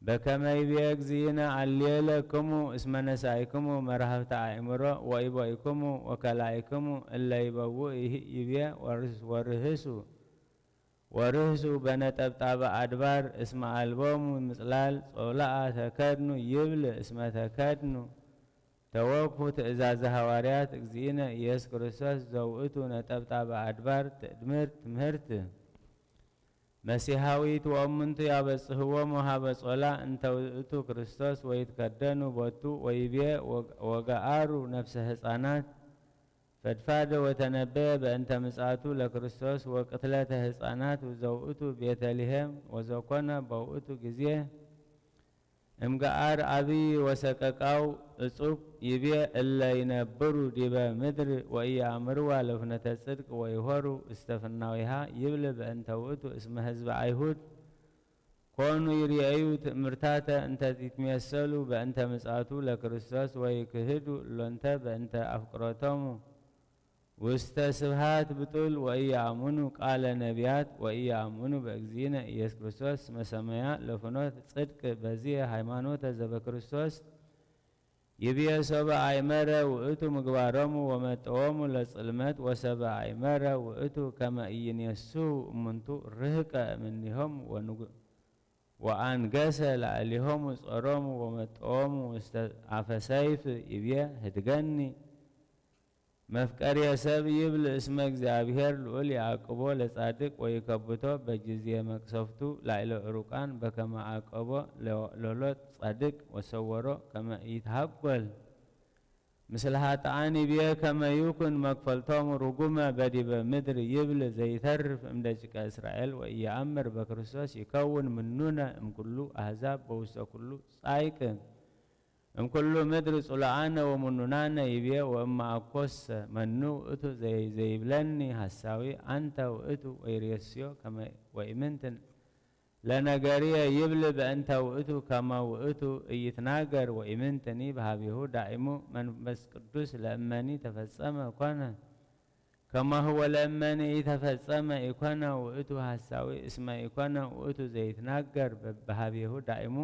በከመ ይቤ እግዚእነ አልየለክሙ እስመ ነሳእክሙ መራህብተ አእምሮ ወኢቦኢክሙ ወከላእክሙ እለ ይበውእ ይቤ ወርህሱ በነጠብጣበ አድባር እስመ አልቦሙ ምጽላል ጾላአ ተከድኑ ይብል እስመ ተከድኑ ተወክፉ ትእዛዘ ሐዋርያት እግዚእነ ኢየሱስ ክርስቶስ ዘውእቱ ነጠብጣበ አድባር ትምህርት مسيحاويت وأمنت يابصهوم وهابصولا أنت وإتو كريستوس ويتكدنوا بوتو ويبيع وقعاروا نفس هصانات فدفاد وتنبأ بأنت مسعاتو لكريستوس وقتلة هصانات وزوئتو بيتلهم وزوكونا بوئتو جزيه امقعار أبي وسككاو اصوب يبيع إلا ينبروا ديبا مدر ويأمروا لفنة الصدق ويهوروا استفناويها يبلب أنت وقتو اسم حزب عيهود كونوا يريعيو مرتاتا انت تتميسلوا بأنت مسعاتو لكريستوس ويكهدوا لنتا بأنت أفقراتهم واستسبهات بطول وإيامنوا قال نبيات وإيامنوا بأجزينا إياس كريستوس مسميا لفنوت صدق بزيه هيمانوت زب كريستوس يبيا سبع عمرة وإتو مقبارهم ومتقوم لصلمات وسبع عمرة وإتو كما ينسو منتو رهقة منهم وأنقاس لعليهم وصرهم ومتقوم واستعفى سيف يبيا هتغني مفكر يساب يبل اسم እግዚአብሔር ልዑል ያዕቆቦ ለጻድቅ ወይከብቶ በጊዜ መቅሰፍቱ ላዕለ ዕሩቃን በከመ ዓቀቦ ለሎጥ ጻድቅ ወሰወሮ ከመ ይትሃጐል ምስለ ኃጥኣን ይቤ ከመ ይኩን መክፈልቶሙ ርጉመ በዲበ ምድር ይብል ዘይተርፍ እምደቂቀ እስራኤል ወኢየአምር በክርስቶስ ይከውን ምኑነ እምኩሉ አሕዛብ በውስተ ኩሉ ጻይቅ እምኩሉ ምድር ጽሉዓነ ወምኑናነ ይቤ ወእማ አኮሰ መኑ ውእቱ ዘይብለኒ ሐሳዊ አንተ ውእቱ ወይሬስዮ ከመ ወኢምንትን ለነገርየ ይብል በእንተ ውእቱ ከመ ውእቱ ኢይትናገር ወኢምንትኒ በሀቢሁ ዳኢሙ መንፈስ ቅዱስ ለእመኒ ተፈጸመ ኮነ ከማሁ ወለእመኒ ኢተፈጸመ ኢኮነ ውእቱ ሐሳዊ እስመ ኢኮነ ውእቱ ዘይትናገር በሀቢሁ ዳኢሙ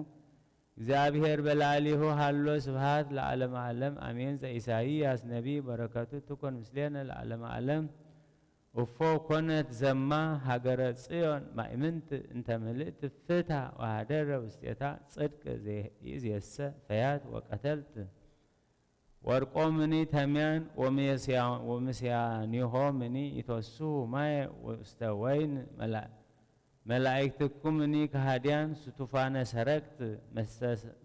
እግዚአብሔር በላዕሌሁ ሃሎ ስብሐት ለዓለመ ዓለም አሜን። ዘኢሳይያስ ነቢይ በረከቱ ትኩን ምስሌነ ለዓለመ ዓለም እፎ ኮነት ዘማ ሀገረ ጽዮን ማእምንት እንተ ምልእት ፍትሐ ወሃደረ ውስቴታ ጽድቅ ይእዜሰ ፈያት ወቀተልት ወርቆምኒ ተምያን ወምስያኒሆምኒ ይትወስሁ ማየ ውስተ ወይን መላእክትኩምኒ ከሃዲያን ስቱፋነ ሰረቅት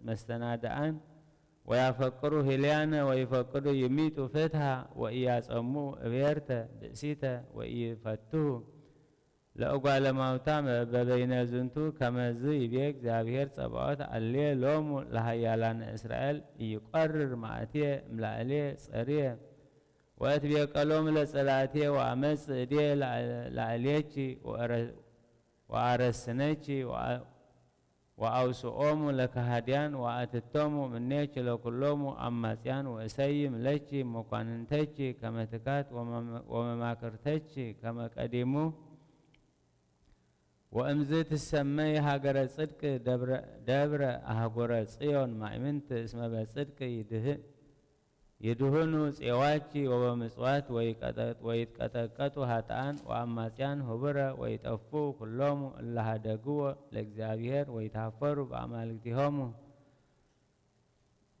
መስተናድአን ወያፈቅሩ ሄልያነ ወይፈቅዱ የሚጡ ፍትሐ ወኢያጸሙ እቤርተ ብእሲተ ወኢፈትሁ ለእጓለ እማውታ በበይነ ዝንቱ ከመዝ ይቤ እግዚአብሔር ጸባኦት አሌ ሎሙ ለሃያላነ እስራኤል ኢይቈርር መዓትየ እምላዕልየ ጸርየ ወእትቤቀሎሙ ለጸላትየ ወአመጽ እዴየ ላዕሌኪ ወአረስነኪ ወአውስኦሙ ለከሃዲያን ወአትቶሙ እምኔኪ ለኩሎሙ አማጽያን ወእሰይም ለኪ መኳንንተኪ ከመ ትካት ወመማክርተኪ ከመ ቀዲሙ ወእምዝ ትሰመይ ሀገረ ጽድቅ ደብረ አህጉረ ጽዮን ማእምንት እስመ በጽድቅ ይድህኑ ፄዋኪ ወበምጽዋት ወይትቀጠቀጡ ኃጥኣን ወአማጽያን ህቡረ ወይጠፉ ኩሎሙ እለ ኀደግዎ ለእግዚአብሔር ወይታፈሩ በአማልክቲሆሙ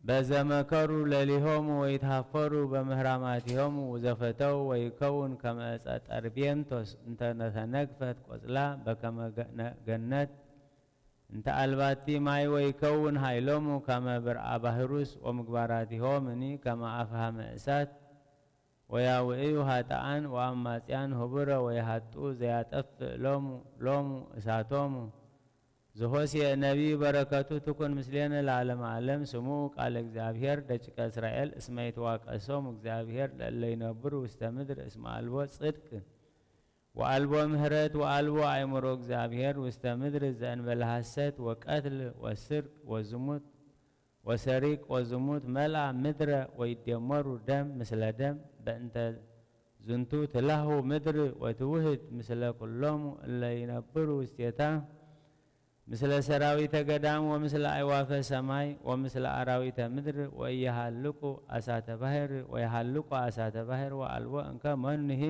በዘመከሩ ለሊሆሙ ወይታፈሩ በምህራማቲሆሙ ወዘፈተው ወይከውን ከመ ዕፀ ጠርቤንቶስ እንተ ተነግፈት ቆጽላ በከመ ገነት እንተ አልባቲ ማይ ወይከውን ኃይሎሙ ከመ ብርአ ባህሩስ ወምግባራቲሆምኒ ከመ አፍሃመ እሳት ወያውዕዩ ኃጥኣን ወአማጽያን ህቡረ ወይሃጡ ዘያጠፍእ ሎሙ እሳቶሙ ዘሆሴዕ ነቢይ በረከቱ ትኩን ምስሌነ ለዓለመ ዓለም ስሙ ቃለ እግዚአብሔር ደቂቀ እስራኤል እስመ ይትዋቀሶሙ እግዚአብሔር ለእለ ይነብሩ ውስተ ምድር እስመ አልቦ ጽድቅ ወአልቦ ምህረት ወአልቦ አእምሮ እግዚአብሔር ውስተ ምድር ዘእንበለ ሐሰት ወቀትል ወስርቅ ወዝሙት ወሰሪቅ ወዝሙት መልአ ምድረ ወይደመሩ ደም ምስለ ደም በእንተ ዝንቱ ትላሁ ምድር ወትውህድ ምስለ ኩሎሙ እለ ይነብሩ ውስቴታ ምስለ ሰራዊተ ገዳም ወምስለ አዕዋፈ ሰማይ ወምስለ አራዊተ ምድር ወይሃልቁ አሳተ ባሕር ወይሃልቁ አሳተ ባሕር ወአልቦ እንከ መኑሂ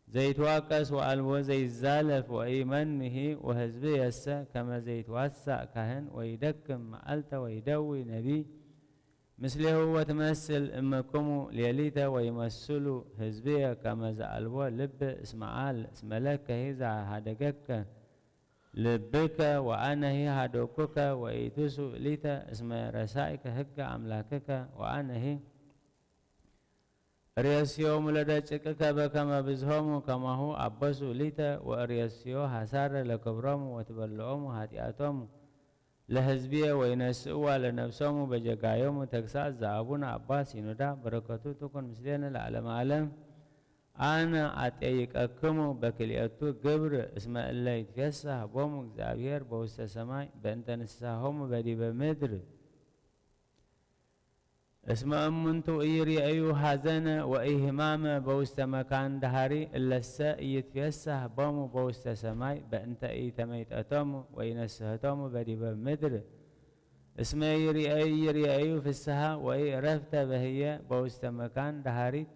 ዘይትዋቀስ ወአልቦ ዘይዛለፍ ወኢመኑሂ ወሕዝብየሰ ከመ ዘይትዋሳእ ካህን ወይደክም መዓልተ ወይደዊ ነቢይ ምስሌሁ ወትመስል እምክሙ ሌሊተ ወይመስሉ ሕዝብየ ከመ ዘአልቦ ልብ እስመ ለከ ሂዛ ኀደገከ ልብከ ወአነሂ ሀዶኩከ ወኢትሱ ሊተ እስመ ረሳኢከ ህገ አምላክከ ወአነሂ ርእስዮሙ ለደቂቅከ በከመ ብዝሆሙ ከማሁ አበሱ ሊተ ወርእስዮ ሐሳረ ለክብሮሙ ወትበልዖሙ ኃጢአቶሙ ለህዝብየ ወይነስእዋ ለነፍሶሙ በጀጋዮሙ ተግሳጽ ዘአቡነ አባ ሲኖዳ በረከቱ ትኩን ምስሌነ ለዓለመ ዓለም። አነ አጠይቀክሙ በክልኤቱ ግብር እስመ እለ ይትፌሳህ ቦሙ እግዚአብሔር በውስተ ሰማይ በእንተ ንስሐሆሙ በዲበ ምድር እስመ እሙንቱ ኢይሬእዩ ሐዘነ ወኢህማመ በውስተ መካን ዳሃሪ እለሰ ኢይትፌሳህ ቦሙ በውስተ ሰማይ በእንተ ኢተመይጠቶሙ ወይነስሕቶሙ በዲበ ምድር እስመ ኢይሬእዩ ፍስሐ ወኢዕረፍተ በህየ በውስተ መካን ዳሃሪት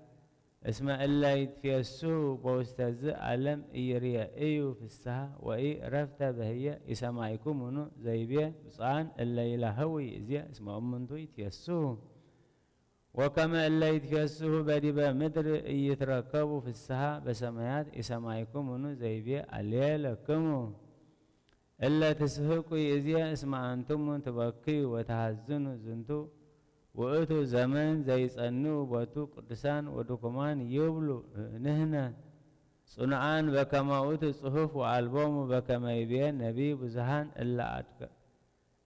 እስመ እለ ይትፌስሑ በውስተ ዝ ዓለም ኢይሬእዩ ፍስሐ ወኢዕረፍተ በህየ ኢሰማዕኩሙኑ ዘይቤ ብፁዓን እለ ይላህው ይእዜእ እስመ እሙንቱ ይትፌስሑ ወከመ እለ ይትፌስሑ በዲበ ምድር ኢይትረከቡ ፍስሐ በሰማያት ኢሰማዕኩሙኑ ዘይቤ አሌለክሙ እለ ትስሕቁ ይእዜእ እስመ አንትሙ ትበክዩ ወተሐዝኑ ዝንቱ ውእቱ ዘመን ዘይጸንዑ ቦቱ ቅዱሳን ወድኩማን ይብሉ ንሕነ ጽኑዓን በከመ ውእቱ ጽሑፍ ወአልቦሙ በከመ ይቤ ነቢይ ብዙኃን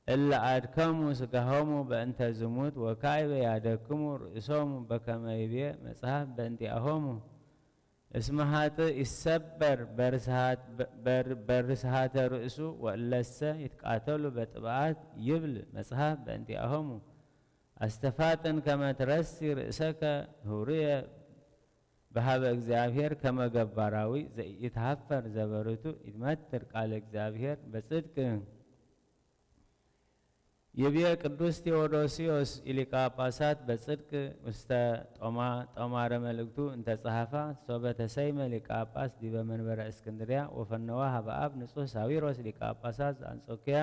እለ አድከሙ ሥጋሆሙ በእንተ ዝሙት ወካዕበ ያደክሙ ርእሶሙ በከመ ይቤ መጽሐፍ በእንቲአሆሙ እስመ ኃጥእ ይሰበር በርስሓተ ርእሱ ወእለሰ ይትቃተሉ በጥብዓት ይብል መጽሐፍ በእንቲአሆሙ አስተፋጥን ከመ ትረሲ ርእሰከ ህሩየ በሀበ እግዚአብሔር ከመ ገባራዊ ዘኢይትሃፈር ዘበርቱ ይትመትር ቃለ እግዚአብሔር በጽድቅ። ይቤ ቅዱስ ቴዎዶስዮስ ሊቀ ጳጳሳት በጽድቅ ውስተ ጦማረ መልእክቱ እንተጸሐፋ ሶበ ተሰይመ ሊቀ ጳጳስ ዲበ መንበረ እስክንድርያ ወፈነዋ ሀበ አብ ንጹሕ ሳዊሮስ ሊቀ ጳጳሳት ዘአንጾኪያ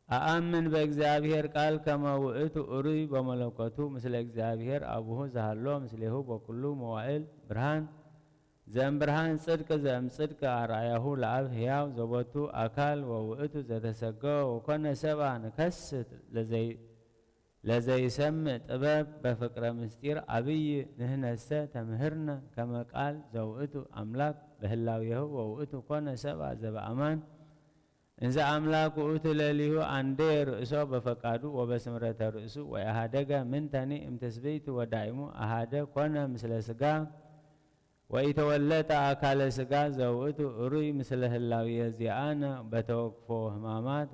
አአምን በእግዚአብሔር ቃል ከመ ውእቱ ኡሩይ በመለኮቱ ምስለ እግዚአብሔር አቡሁ ዘሃሎ ምስሌሁ በኩሉ መዋዕል ብርሃን ዘእምብርሃን ጽድቅ ዘእምጽድቅ አርአያሁ ለአብ ሕያው ዘቦቱ አካል ወውእቱ ዘተሰገወ ወኮነ ሰብአ ንከስት ለዘይሰምዕ ጥበብ በፍቅረ ምስጢር አብይ ንሕነሰ ተምህርነ ከመ ቃል ዘውእቱ አምላክ በህላዌሁ ወውእቱ ኮነ ሰብአ ዘበአማን እንዘ አምላክ ውእቱ ለሊሁ አንዴ ርእሶ በፈቃዱ ወበስምረተ ርእሱ ወአሃደገ ምንተኒ እምትስብእት ወዳይሙ አሃደ ኮነ ምስለ ሥጋ ወኢተወለጠ አካለ ሥጋ ዘውእቱ ሩይ ምስለ ህላዌ ዚአነ በተወክፎ ሕማማት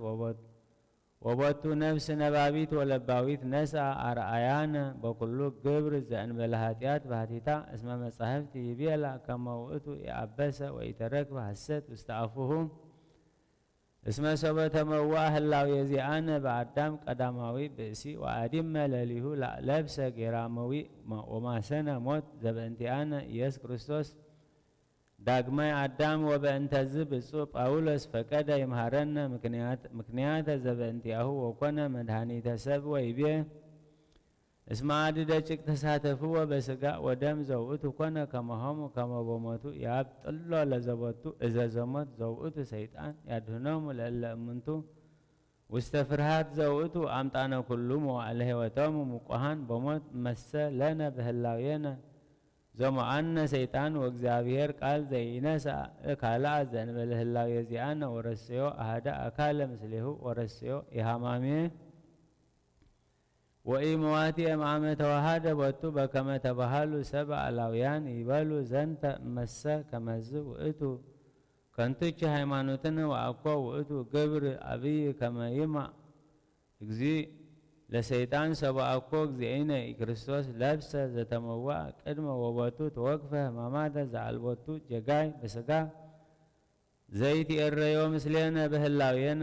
ወቦቱ ነፍስ ነባቢት ወለባዊት ነስአ አርአያነ በኩሉ ግብር ዘእንበለ ኃጢአት ባሕቲታ እስመ መጻሕፍት ይቤላ ከመ ውእቱ የአበሰ ወኢተረክበ ሐሰት ውስተ አፉሁ እስመ ሶበ ተመዋእ ህላዌ ዚአነ በአዳም ቀዳማዊ ብእሲ ወአዲመ ለሊሁ ለብሰ ጌራመዊ ወማሰነ ሞት ዘበእንቲአነ ኢየሱስ ክርስቶስ ዳግማይ አዳም ወበእንተዝ ብፁዕ ጳውሎስ ፈቀደ ይምሃረነ ምክንያተ ዘበእንቲአሁ ወኮነ መድኃኒተ ሰብ ወይቤ እስመ አድ ደቂቅ ተሳተፍዎ በሥጋ ወደም ዘውእቱ ኮነ ከመሆሙ ከመ በሞቱ ያብጥሎ ለዘቦቱ እዘዘሞት ዘውእቱ ሰይጣን ያድኅኖሙ ለእለ እሙንቱ ውስተ ፍርሃት ዘውእቱ አምጣነ ኩሉ መዋዕለ ሕይወቶሙ ሙቁሃን በሞት መሰ ለነ በህላዌነ ዘሞአነ ሰይጣን ወእግዚአብሔር ቃል ዘይነሣ ካልአ ዘእንበለ ህላዌ ዚአነ ወረሰዮ አሐደ አካለ ምስሌሁ ወረሰዮ ኢሃማሜ ወኢመዋቲ እምአመ ተዋሃደ ቦቱ በከመ ተባሃሉ ሰብአ አላውያን ይበሉ ዘንተ እመሰ ከመዝ ውእቱ ከንቱች ሃይማኖትን ወአኮ ውእቱ ግብር አብይ ከመ ይማዕ እግዚእ ለሰይጣን ሰብአኮ እግዚእነ ክርስቶስ ለብሰ ዘተመዋዕ ቅድመ ወቦቱ ተወክፈ ሕማማተ ዘአልቦቱ ጀጋይ በሥጋ ዘይትኤረዮ ምስሌነ በህላዌነ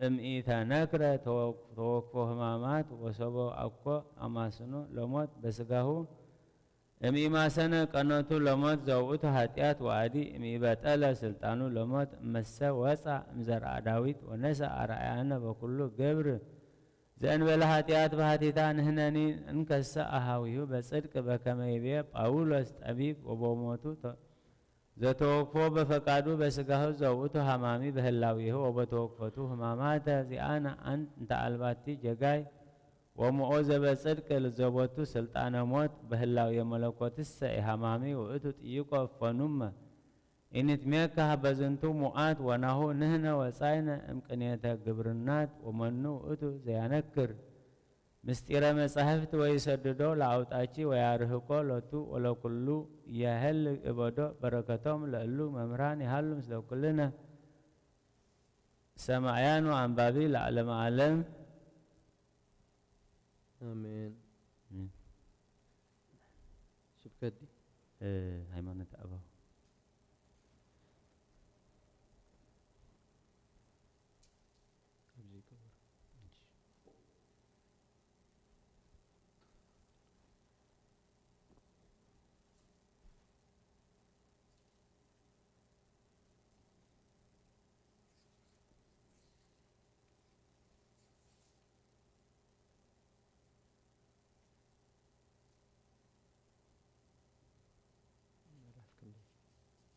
እምኢተነክረ ተወክፎ ሕማማት ወሶበ አኮ አማስኖ ለሞት በሥጋሁ እምኢማሰነ ቀኖቱ ለሞት ዘውእቱ ኃጢአት ወአዲ እምኢበጠለ ስልጣኑ ለሞት እመሰ ወፃ እምዘርአ ዳዊት ወነሣ አርአያነ በኩሉ ገብር ዘእንበለ ኃጢአት ባሕቲታ ንሕነኒ እንከሰ አሃዊሁ በጽድቅ በከመ ይቤ ጳውሎስ ጠቢብ ወበሞቱ ዘተወክፎ በፈቃዱ በስጋሁ ዘውእቱ ሃማሚ በህላዊሁ ወበተወክፈቱ ህማማተ ዚአነ አንተ አልባቲ ጀጋይ ወሞኦ ዘበጽድቅ ልዘቦቱ ስልጣነ ሞት በህላዊ የመለኮትሰ ሃማሚ ውእቱ ጥይቆ ፈኑመ ኢንትሜካ በዝንቱ ሙአት ወናሁ ንህነ ወጻይነ እምቅኔተ ግብርናት ወመኑ ውእቱ ዘያነክር ምስጢረ መጻሕፍት ወይሰድዶ ለአውጣቺ ወያርህቆ ሎቱ ወለኩሉ የህል እበዶ በረከቶም ለእሉ መምህራን ያህሉ ምስለ ኩልነ ሰማያን ወአንባቢ ለዓለመ ዓለም
አሜን። ስብከት
ሃይማኖት አበው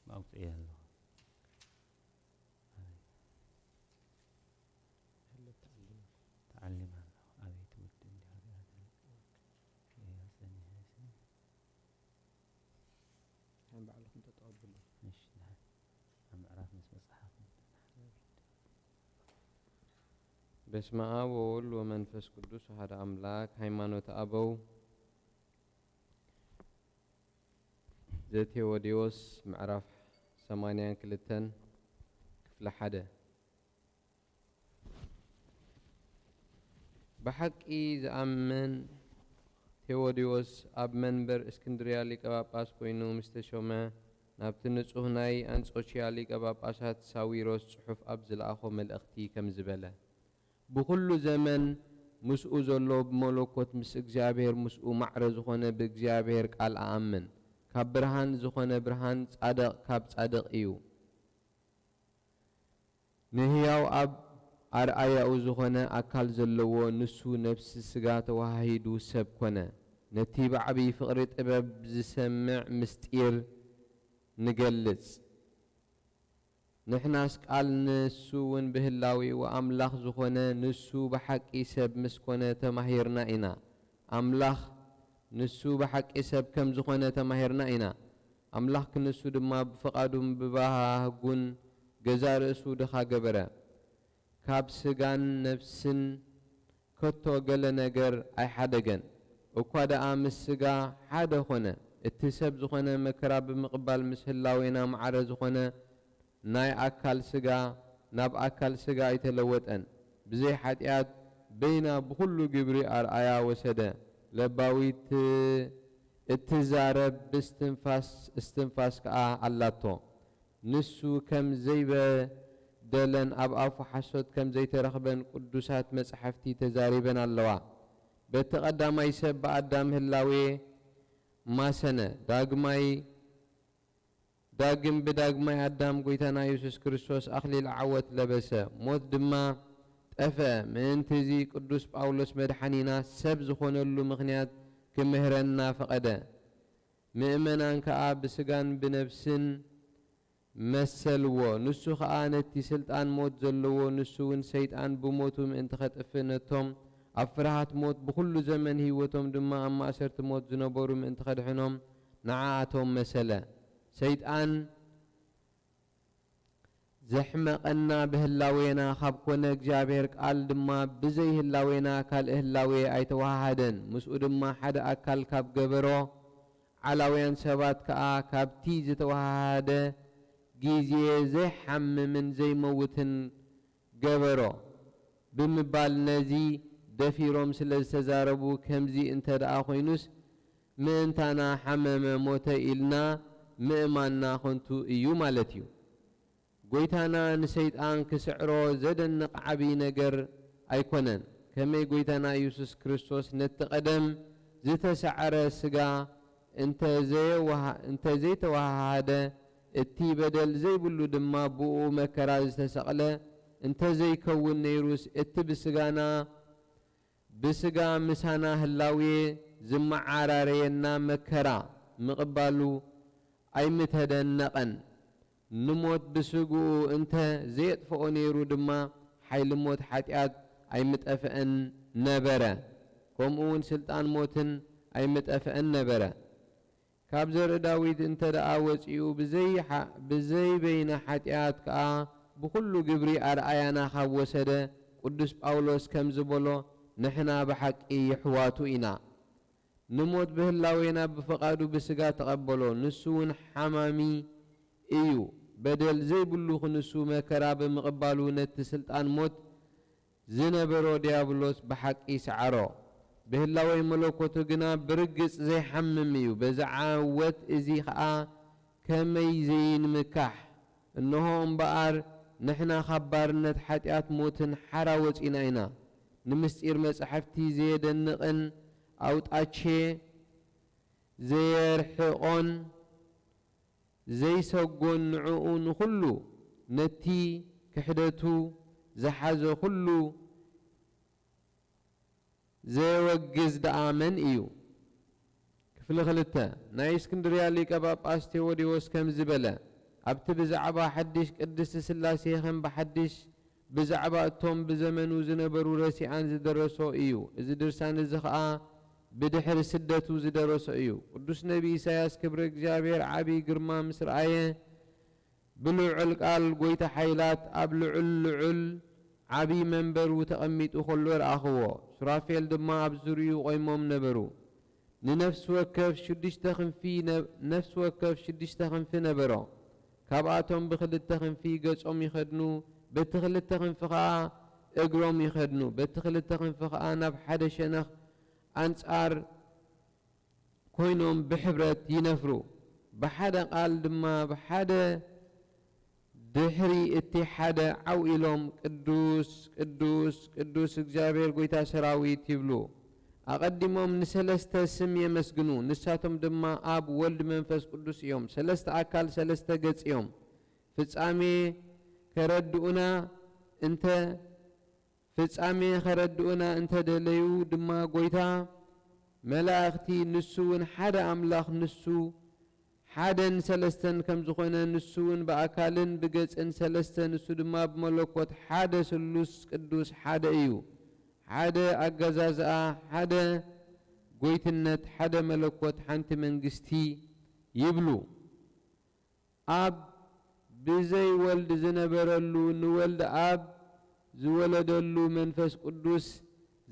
أوكي تعلم أبي تمدن هذا يا سني
هم بعلكم تتقبلوا
مش نعم أم أعرف نسمع صحاف
بسم آب وولد ومنفس قدوس هذا أملاك ሃይማኖት አበው ዘቴዎድዮስ ምዕራፍ 82 ክፍለ 1 بحق زأمن ቴዎድዮስ ኣብ መንበር እስክንድርያ ሊቀ ጳጳስ ኮይኑ ምስተሾመ ናብቲ ንጹህ ናይ አንጾኪያ ሊቀ ጳጳሳት ሳዊሮስ ጽሑፍ ኣብ ዝለኣኾ መልእኽቲ ከም ዝበለ ብኩሉ ዘመን ምስኡ ዘሎ ብመለኮት ምስ እግዚአብሔር ምስኡ ማዕረ ዝኾነ ብእግዚአብሔር ቃል ኣአምን ካብ ብርሃን ዝኾነ ብርሃን ጻድቕ ካብ ጻድቕ እዩ ንህያው ኣብ ኣርአያኡ ዝኾነ ኣካል ዘለዎ ንሱ ነፍሲ ስጋ ተዋሂዱ ሰብ ኮነ ነቲ ብዓብዪ ፍቕሪ ጥበብ ዝሰምዕ ምስጢር ንገልጽ ንሕናስ ቃል ንሱ ውን ብህላዊኡ ኣምላኽ ዝኾነ ንሱ ብሓቂ ሰብ ምስ ኮነ ተማሂርና ኢና ኣምላኽ ንሱ ብሓቂ ሰብ ከም ዝኾነ ተማሂርና ኢና ኣምላኽ ክንሱ ድማ ብፍቓዱን ብባህጉን ገዛ ርእሱ ድኻ ገበረ ካብ ስጋን ነፍስን ከቶ ገለ ነገር ኣይሓደገን እኳ ደኣ ምስ ስጋ ሓደ ኾነ እቲ ሰብ ዝኾነ መከራ ብምቕባል ምስ ህላዌና ማዕረ ዝኾነ ናይ ኣካል ስጋ ናብ ኣካል ስጋ ኣይተለወጠን ብዘይ ሓጢኣት በይና ብኩሉ ግብሪ ኣርአያ ወሰደ ለባዊት እትዛረብ እስትንፋስ ከዓ ኣላቶ ንሱ ከም ዘይበደለን ኣብ ኣፉ ሓሶት ከም ዘይተረኽበን ቅዱሳት መጻሕፍቲ ተዛሪበን ኣለዋ በቲ ቀዳማይ ሰብ ብኣዳም ህላዌ ማሰነ ዳግም ብዳግማይ ኣዳም ጎይታና ኢየሱስ ክርስቶስ ኣኽሊል ዓወት ለበሰ ሞት ድማ ጠፈ ምእንትዚ ቅዱስ ጳውሎስ መድሓኒና ሰብ ዝኾነሉ ምኽንያት ክምህረና ፈቐደ ምእመናን ከዓ ብስጋን ብነፍስን መሰልዎ ንሱ ከዓ ነቲ ስልጣን ሞት ዘለዎ ንሱ ውን ሰይጣን ብሞቱ ምእንቲ ኸጥፍ ነቶም ኣብ ፍርሃት ሞት ብኩሉ ዘመን ህይወቶም ድማ ኣብ ማእሰርቲ ሞት ዝነበሩ ምእንቲ ኸድሕኖም ንዓኣቶም መሰለ ሰይጣን ዘሕመቐና ብህላዌና ካብ ኮነ እግዚአብሔር ቃል ድማ ብዘይ ህላዌና ካልእ ህላዌ ኣይተዋሃደን ምስኡ ድማ ሓደ ኣካል ካብ ገበሮ ዓላውያን ሰባት ከዓ ካብቲ ዝተዋሃደ ጊዜ ዘይሓምምን ዘይመውትን ገበሮ ብምባል ነዚ ደፊሮም ስለ ዝተዛረቡ ከምዚ እንተ ደኣ ኮይኑስ ምእንታና ሓመመ ሞተ ኢልና ምእማንና ኾንቱ እዩ ማለት እዩ ጎይታና ንሰይጣን ክስዕሮ ዘደንቕ ዓብዪ ነገር ኣይኮነን ከመይ ጎይታና ኢየሱስ ክርስቶስ ነቲ ቀደም ዝተሰዓረ ስጋ እንተ ዘይተዋሃደ እቲ በደል ዘይብሉ ድማ ብኡ መከራ ዝተሰቕለ እንተ ዘይከውን ነይሩስ እቲ ብስጋ ምሳና ህላዌ ዝመዓራረየና መከራ ምቕባሉ ኣይምተደነቐን نموت بسقو انت زيت فوق نيرو دما حيل موت حتيات اي متأفئن نبرا كمون سلطان موتن اي متأفئن نبرا كابزر داويد انت دعاوز ايو بزي بين حتيات كا بكل جبري ارأيانا خوسده قدس باولوس كمزبولو نحنا بحق يحواتو إنا نموت بهلاوينا بفقادو بسقا تقبلو نسون حمامي إيو بدل زي بلوخ نسو مكرا بمقبالو نتسلطان موت زنبرو ديابلوس بحق يسعرو بهلاوي ملوكوتو جنا برقص زي حمم إيو بزعاوت إزي خا كمي زين مكاح إنه انبقار نحنا خبارنت حتيات موتن حراوت إنا نمسير مصحفتي زيدنقن أوطاتشي زيرحقون زيسقون نعون كله نتي كحدتو زحازو كله زيوجز دآمن إيو كفل خلتا ناي اسكندريا ليك باباس تيوديوس كم زبلة أبت بزعبا حدش قدس سلاسي خم بحدش بزعبا توم بزمنو زنبرو رسيعان زدرسو إيو إذا درسان الزخاء بدحر سدتو زدرسو إيو قدس نبي إساياس كبر جابير عبي قرما مصر آية بلعل قال قويت حيلات أبلعل عبي منبر وتقميت أخلور أخوه سرافيل دما أبزريو قيموم نبرو ننفس وكف شدش تخن في نفس وكف شدش تخن في نبرو كاباتهم بخلت تخن في قص يخدنو بتخلت تخن فقا اقروم يخدنو بتخلت تخن فقا ناب حدا شنخ أنصار كوينهم بحبرت ينفرو بحدا قال دما بحدا دحري اتحاد عويلهم قدوس قدوس قدوس اجابير قويتا سراويت يبلو أقدمهم نسلسة سم يمسجنو نساتهم دما آب ولد منفس قدوس يوم سلسة أكل سلسة قص يوم فتصامي كردونا انت فتصامي كردونا انت دليو دما قويتا ملاختي نسون حدا أملاخ نسو حدا سلستن كم زخونا نسون بأكالن بقصن سلستن نسو دما بملكوت حدا سلوس قدوس حدا ايو حدا أجازا حدا قويتنت حدا ملكوت حنت منجستي يبلو أب بزي ولد زنبرلو نولد أب زولدلو منفس قدوس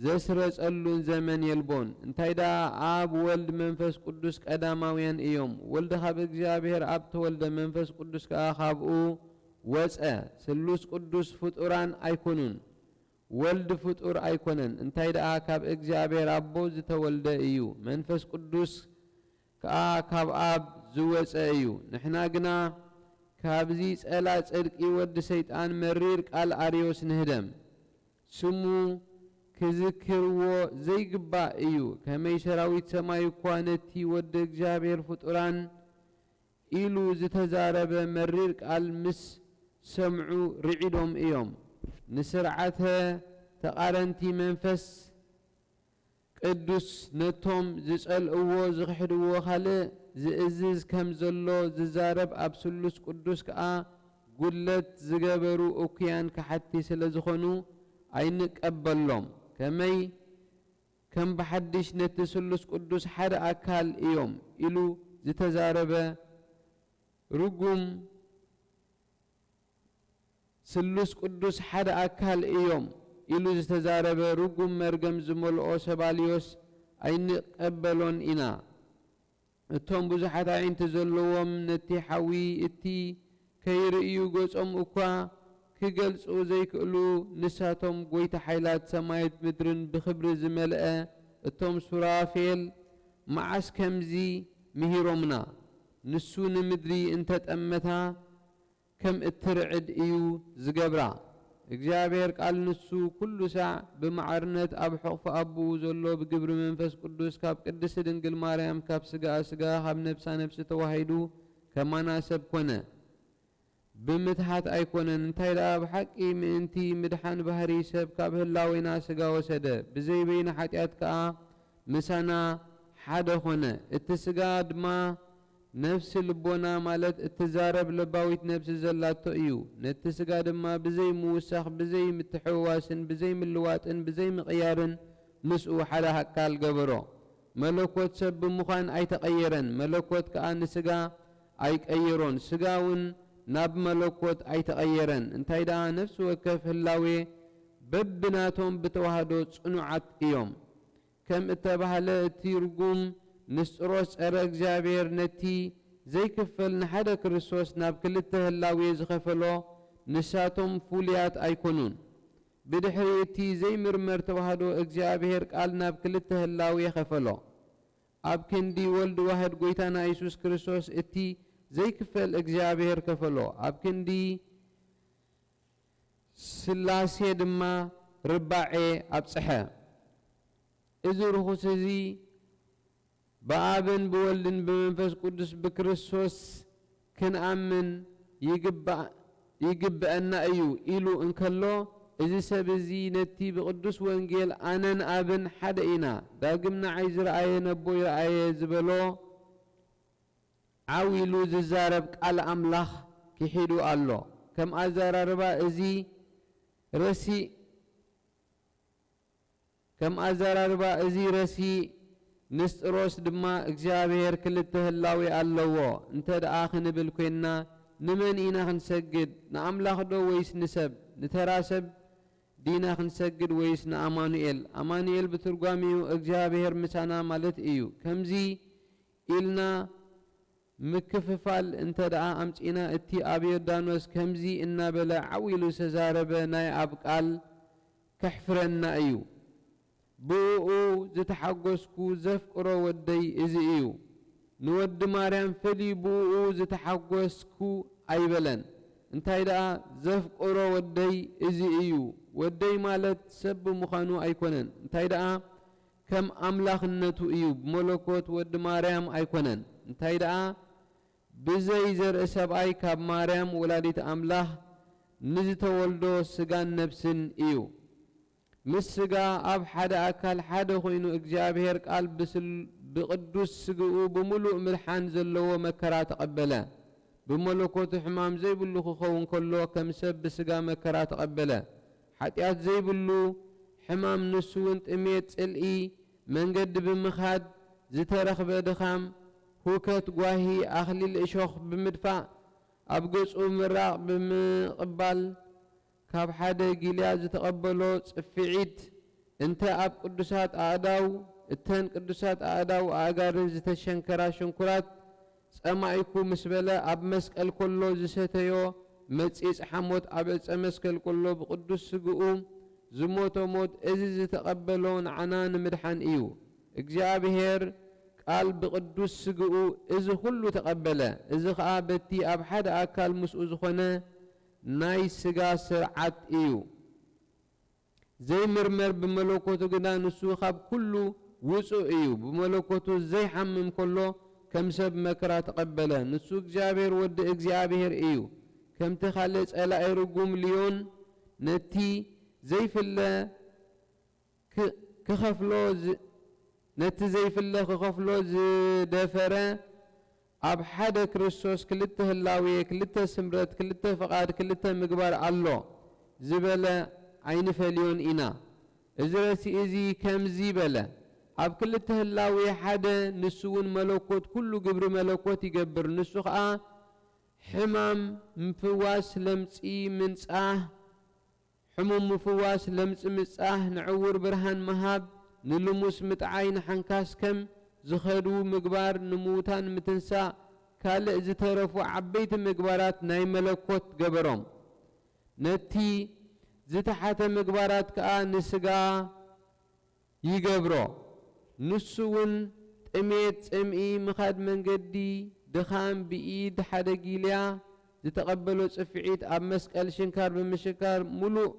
زسرس اللون زمن يلبون انتاي دا آب ولد منفس قدوس قداماوين ايوم ولد خاب اجابير أب تولد منفس قدوس كاخابو وزأ سلوس قدوس فطوران ايكونون ولد فطور ايكونن انتاي دا كاب اجابير أبو زتولد ايو منفس قدوس كاب أب زوز ايو نحنا قنا كابزي سألات صدق يود سيطان مرير قال أريوس نهدم سمو كذكرو زي قبا ايو كمي سراويت سماي كوانتي ود اجابير فطران إلو زتزارب مرير قال مس سمعو رعيدهم ايوم نسرعتها تقارنتي منفس قدوس نتوم زسأل اوو زخحدو خالق زئزز كم زلو ززارب أبسلوس قدوس كا قلت زقبرو اوكيان كحتي سلزخونو اينك أبلوم كمي كم بحدش نتسلوس قدوس حد أكال ايوم إلو زتزارب رقم سلوس قدوس حد أكال ايوم إلو زتزارب رقم مرقم زملؤو سباليوس اينك أبلون إنا اتهم بزحات عين تزلوهم نتي حوي اتي كيرئيو قوصهم اكوا كيقلصو زي كقلو نساتهم قويت حيلات سمايت مدرن بخبر زملأ اتهم سرافيل معاس كمزي مهيرومنا نسون مدري انت تأمتها كم اترعد ايو زقبرا እግዚአብሔር ቃል ንሱ ኩሉ ሰዕ ብማዕርነት ኣብ ሕቕፉ ኣቡኡ ዘሎ ብግብሪ መንፈስ ቅዱስ ካብ ቅድስቲ ድንግል ማርያም ካብ ስጋኣ ስጋ ካብ ነብሳ ነብሲ ተዋሂዱ ከማና ሰብ ኮነ ብምትሓት ኣይኮነን እንታይ ደኣ ብሓቂ ምእንቲ ምድሓን ባህሪ ሰብ ካብ ህላዌና ስጋ ወሰደ ብዘይበይና ሓጢኣት ከዓ ምሳና ሓደ ኾነ እቲ ስጋ ድማ ነፍሲ ልቦና ማለት እትዛረብ ልባዊት ነፍሲ ዘላቶ እዩ ነቲ ስጋ ድማ ብዘይ ምውሳኽ ብዘይ ምትሕዋስን ብዘይ ምልዋጥን ብዘይ ምቕያርን ምስኡ ሓደ ኣካል ገበሮ መለኮት ሰብ ብምዃን ኣይተቐየረን መለኮት ከዓ ንስጋ ኣይቀይሮን ስጋውን ናብ መለኮት ኣይተቐየረን እንታይ ደኣ ነፍሲ ወከፍ ህላዌ በብናቶም ብተዋህዶ ጽኑዓት እዮም ከም እተባህለ እቲ ርጉም ንስጥሮስ ጸረ እግዚአብሔር ነቲ ዘይክፈል ንሓደ ክርስቶስ ናብ ክልተ ህላዌ ዝኸፈሎ ንሳቶም ፉልያት ኣይኮኑን ብድሕሪ እቲ ዘይምርመር ተዋህዶ እግዚአብሔር ቃል ናብ ክልተ ህላዌ ኸፈሎ ኣብ ክንዲ ወልድ ዋህድ ጎይታና ኢየሱስ ክርስቶስ እቲ ዘይክፈል እግዚአብሔር ከፈሎ ኣብ ክንዲ ስላሴ ድማ ርባዔ ኣብጽሐ እዚ ርኹስ እዚ በአብን በወልድን በመንፈስ ቅዱስ በክርስቶስ ክንአምን ይግብአና እዩ ኢሉ እንከሎ እዚ ሰብ እዚ ነቲ ብቅዱስ ወንጌል አነን አብን ሓደ ኢና ዳግም ንዓይ ዝረአየ ነቦ ይረአየ ዝበሎ ዓዊሉ ዝዛረብ ቃል አምላኽ ክሒዱ ኣሎ ከም አዘራርባ እዚ ረሲ ንስጥሮስ ድማ እግዚአብሔር ክልተ ህላዌ ኣለዎ እንተ ደኣ ክንብል ኮይና ንመን ኢና ክንሰግድ ንአምላኽ ዶ ወይስ ንሰብ ንተራ ሰብ ዲና ክንሰግድ ወይስ ንአማኑኤል አማኑኤል ብትርጓሚኡ እግዚአብሔር ምሳና ማለት እዩ ከምዚ ኢልና ምክፍፋል እንተ ደኣ አምጪና እቲ ኣብ ዮርዳኖስ ከምዚ እናበለ ዓዊሉ ዝተዛረበ ናይ ኣብ ቃል ከሕፍረና እዩ ብኡ ዝተሓጎስኩ ዘፍቅሮ ወደይ እዚ እዩ ንወዲ ማርያም ፍልይ ብኡ ዝተሓጎስኩ ኣይበለን እንታይ ደኣ ዘፍቅሮ ወደይ እዚ እዩ ወደይ ማለት ሰብ ምዃኑ ኣይኮነን እንታይ ደኣ ከም ኣምላኽነቱ እዩ ብመለኮት ወዲ ማርያም ኣይኮነን እንታይ ደኣ ብዘይ ዘርኢ ሰብኣይ ካብ ማርያም ወላዲት ኣምላኽ ንዝተወልዶ ስጋን ነፍስን እዩ ምስ ስጋ ኣብ ሓደ ኣካል ሓደ ኮይኑ እግዚአብሔር ቃል ብቅዱስ ስግኡ ብምሉእ ምልሓን ዘለዎ መከራ ተቐበለ ብመለኮቱ ሕማም ዘይብሉ ክኸውን ከሎ ከም ሰብ ብስጋ መከራ ተቐበለ ሓጢአት ዘይብሉ ሕማም ንሱውን ጥሜት ጽልኢ መንገዲ ብምኻድ ዝተረኽበ ድኻም ሁከት ጓሂ ኣኽሊል እሾኽ ብምድፋዕ ኣብ ገጹ ምራቕ ብምቕባል ካብ ሓደ ጊልያ ዝተቐበሎ ጽፍዒት እንተ ኣብ ቅዱሳት ኣእዳው እተን ቅዱሳት ኣእዳው ኣእጋርን ዝተሸንከራ ሽንኩራት ጸማኢኩ ምስ በለ ኣብ መስቀል ኮሎ ዝሰተዮ መጺጽ ሓሞት ኣብ ዕፀ መስቀል ኮሎ ብቅዱስ ስግኡ ዝሞቶ ሞት እዚ ዝተቐበሎ ንዓና ንምድሓን እዩ እግዚአብሔር ቃል ብቅዱስ ስግኡ እዚ ኩሉ ተቐበለ እዚ ከዓ በቲ ኣብ ሓደ ኣካል ምስኡ ዝኾነ ናይ ስጋ ስርዓት እዩ ዘይምርመር ብመለኮቱ ግና ንሱ ካብ ኩሉ ውፁእ እዩ ብመለኮቱ ዘይሓምም ከሎ ከም ሰብ መከራ ተቐበለ ንሱ እግዚአብሔር ወዲ እግዚአብሔር እዩ ከምቲ ካልእ ጸላኢ ርጉም ልዮን ነቲ ዘይፍለ ክኸፍሎ ዝደፈረ ኣብ ሓደ ክርስቶስ ክልተ ህላዌ ክልተ ስምረት ክልተ ፈቃድ ክልተ ምግባር ኣሎ ዝበለ ኣይንፈልዮን ኢና እዚ ረሲ እዚ ከምዚ በለ ኣብ ክልተ ህላዌ ሓደ ንሱውን መለኮት ኩሉ ግብሪ መለኮት ይገብር ንሱ ከዓ ሕማም ምፍዋስ ለምጺ ምንጻህ ሕሙም ምፍዋስ ለምጺ ምጻህ ንዕውር ብርሃን መሃብ ንልሙስ ምጥዓይ ንሓንካስ ከም ዝኸዱ ምግባር ንሙታን ምትንሳእ ካልእ ዝተረፉ ዓበይቲ ምግባራት ናይ መለኮት ገበሮም ነቲ ዝተሓተ ምግባራት ከዓ ንስጋ ይገብሮ ንሱውን ጥሜት ጽምኢ ምኻድ መንገዲ ድኻም ብኢድ ሓደ ጊልያ ዝተቐበሎ ጽፍዒት ኣብ መስቀል ሽንካር ብምሽካር ሙሉእ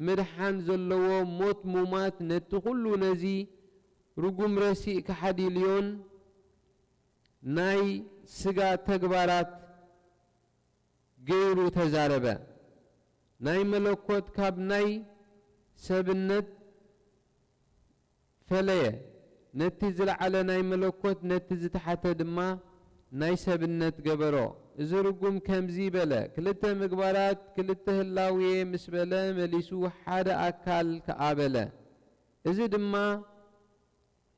ምድሓን ዘለዎ ሞት ሙማት ነቲ ኩሉ ነዚ ርጉም ረሲእ ክሓዲልዮን ናይ ስጋ ተግባራት ገይሩ ተዛረበ ናይ መለኮት ካብ ናይ ሰብነት ፈለየ ነቲ ዝለዓለ ናይ መለኮት ነቲ ዝተሓተ ድማ ናይ ሰብነት ገበሮ እዚ ርጉም ከምዚ በለ ክልተ ምግባራት ክልተ ህላውየ ምስ በለ መሊሱ ሓደ ኣካል ከኣበለ እዚ ድማ